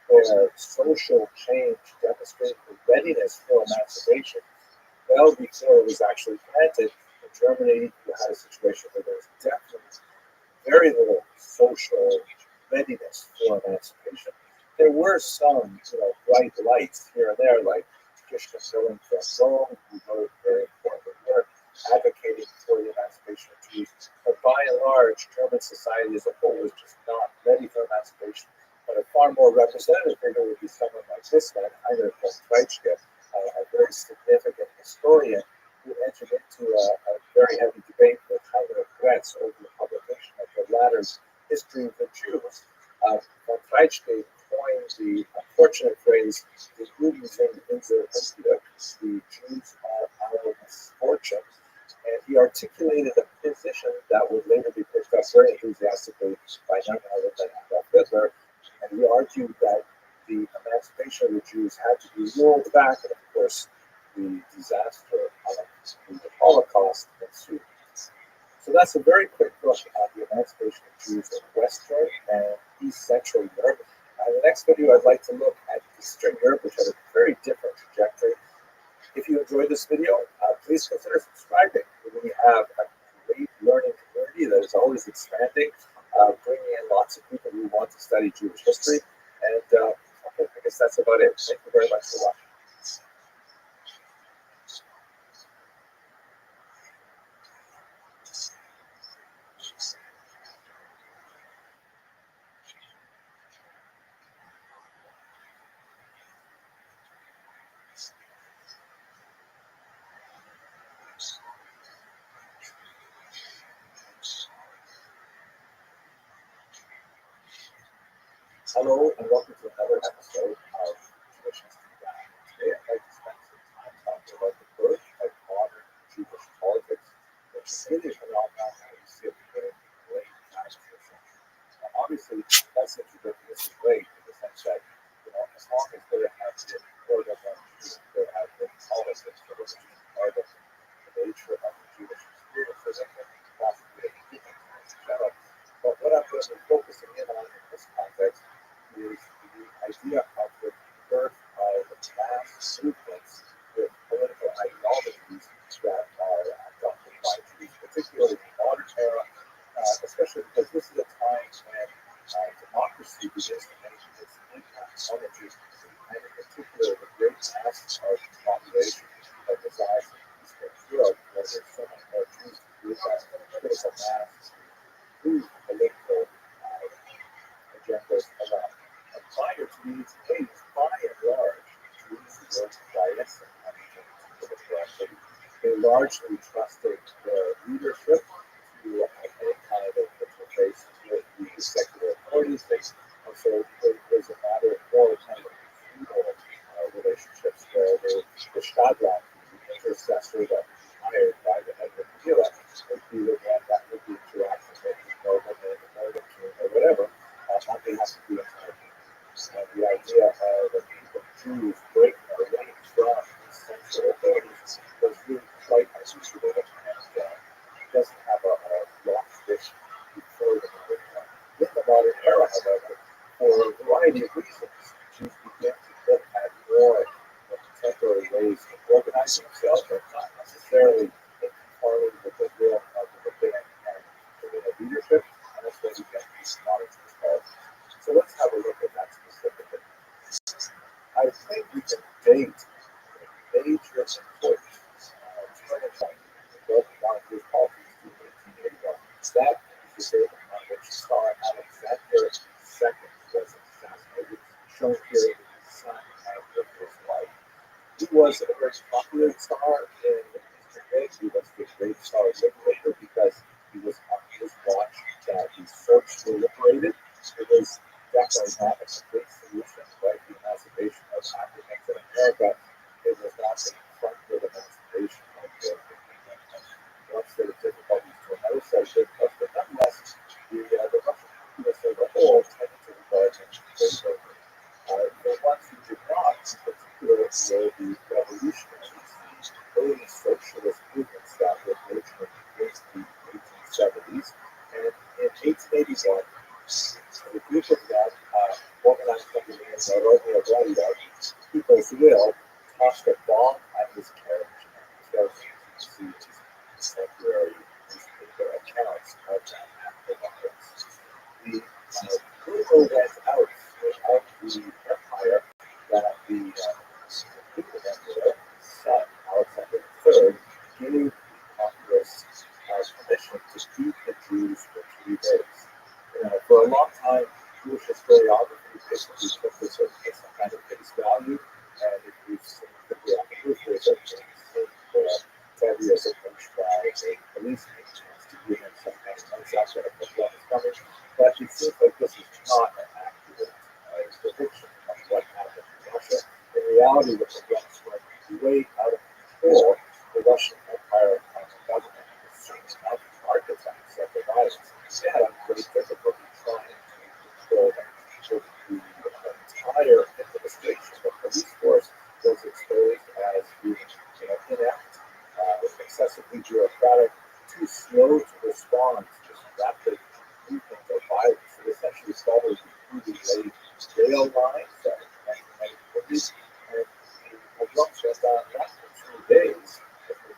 where social change demonstrated the readiness for emancipation well before it was actually granted. In Germany, you had a situation where there was definitely very little social readiness for emancipation. There were some, bright lights here and there, like Christian Willing from Rome, who wrote very important work advocating for the emancipation of Jews. But by and large, German society as a whole was just not ready for emancipation. But a far more representative figure would be someone like this man, Heinrich von Treitschke, a very significant historian who entered into a very heavy debate with Heinrich Goetz over the publication of the latter's History of the Jews. Von Rothschild coined the unfortunate phrase, "The Juden sind unser Unglück," the Jews are our misfortune. And he articulated a position that would later be picked up very enthusiastically by none other than Adolf Hitler. And he argued that the emancipation of the Jews had to be rolled back, and of course, the disaster of the Holocaust ensued. So that's a very quick look at the emancipation of Jews in Western and East Central Europe. In the next video, I'd like to look at Eastern Europe, which had a very different trajectory. If you enjoyed this video, please consider subscribing. We have a great learning community that is always expanding, bringing in lots of people who want to study Jewish history. And okay, I guess that's about it. Thank you very much for watching. Hello, and welcome to another episode of Jewish History Guide. Today, I'd like to spend some time talking about the birth of modern Jewish politics, which is really a phenomenon that we see at the beginning of the late 19th century. Now, obviously, that's introduced is great in the sense that, as long as there have been more than one Jew, there have been politics that have been part of the nature of the Jewish experiences and possibly a human in general. But what I'm going to be focusing in on in this context is the idea of the birth of mass movements with political ideologies that are adopted by Jews, particularly in the modern era, especially because this is a time when democracy begins to make its impact on the Jews, and in particular the great mass of the population that resides in Eastern Europe, where there's so many more Jews to do that critical mass to move political agendas around. And prior to these days, by and large, Jews were quiescent when it came to political activity. They largely trusted their leadership to have any kind of interface with the secular authorities. And so it was a matter of more kind of feudal relationships where the Stadtland, the intercessor that was hired by the head of the Kila, would be the one that would be interacting with the nobleman, the northern king, or whatever, on behalf of the entire kingdom. And the idea of the Jews breaking away from central authorities was really quite unusual and doesn't have a long tradition before the modern era. In the modern era, however, for a variety of reasons, Jews began to look at more contemporary ways of organizing themselves, but not necessarily in conformity with the will of the rabbinic and communal leadership, and that's why we get these modern Jewish politics. So let's have a look at that specifically. I think we can date the major importance turning point in the growth of modern Jewish politics to 1881. That is the date on which Tsar Alexander II was assassinated, shown here in the son of Hitler's wife. He was a very popular Tsar in Eastern Europe. He was the great Tsar liberator because he was on his watch that the Serbs were liberated. It was definitely not a complete solution, right? The emancipation of Africans in America, it was not the front-foot emancipation of the kingdom. And one set of difficulties to another set of difficulties, but nonetheless, the Russian populace as a whole tended to regard him favorably. The ones who did not, in particular, were the revolutionaries, the early socialist movements that were originally in the 1870s. And in 1881, a group of them, organized under the name of Rothschild, People's Will, tossed a bomb at his carriage and killed him. You see these contemporary newspaper accounts of that act of violence. The rumor went out throughout the empire that the People's Emperor, son Alexander III, gave the populace permission to beat the Jews for 3 days. For a long time, Jewish historiography basically took this as some kind of face value, and if we've seen the reactions, there's a thing where Teddy is approached by a policeman to give him some kind of transaction of what is coming, but it seems like this is not an accurate prediction of what happened in Russia. In reality, the Russians went way out of control. The Russian Empire and the government was seeing out architects of the violence. They had a great difficulty trying to control them. So the entire administration, the police force, was exposed as being inept, excessively bureaucratic, too slow to respond to this rapid movement of violence. So essentially followed the laid jail lines that many police and the drums went down not for 3 days, but for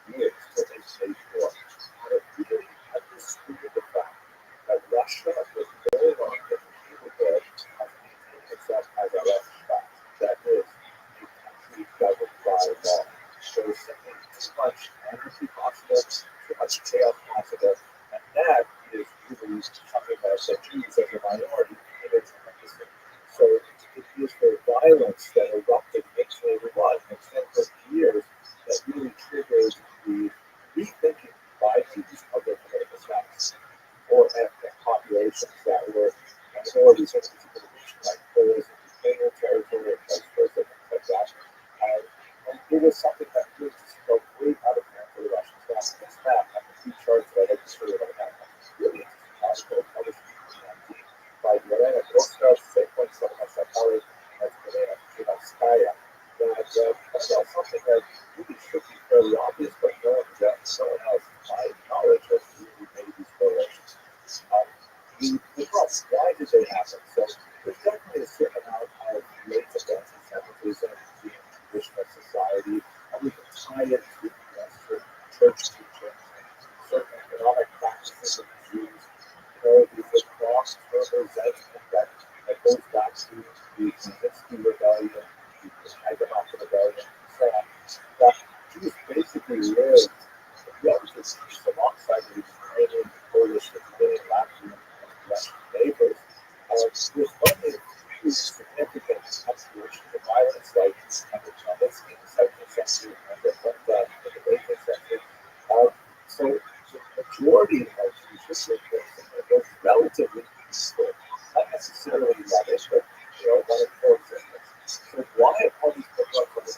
3 years. So they stayed for. And it really understood the fact that Russia was no longer capable of maintaining itself as a Rothschild. That is, a country governed by law. There was simply too much anarchy possible, too much chaos possible, and that is really something that the Jews as a minority hated tremendously. So it is the violence that erupted in Slavery was, and extended for years, that really triggered the rethinking by Jews of their political status or ethnic populations that were minorities in a particular region, like Poles in Ukrainian territory, and vice versa, things like that. And it was something that really just felt way out of hand for the Russians. Now, this map and the two charts that I just showed you right now, really interesting article published in 2019 by Rothschild, and Chinaskaya, that points out something that really should be fairly obvious, but no one else, my knowledge, has really made these correlations. The drugs, why did they happen? So there's definitely a certain amount of latent anti-Semitism in traditional society, and we can tie it to certain church teachings and certain economic practices of the Jews. There's a cross-fertile resentment that goes back to the Kaczynski rebellion, the Haganah rebellion, and so on. That Jews basically lived relatively alongside the Ukrainian, Polish, Lithuanian, Latvian, and Russian neighbors. There's only a few significant escalations of violence, like under Chomsky in the 17th century and the late 18th century. So the majority of Jewish history was relatively peaceful, not necessarily lavish, but one of four existence. So why all these people from the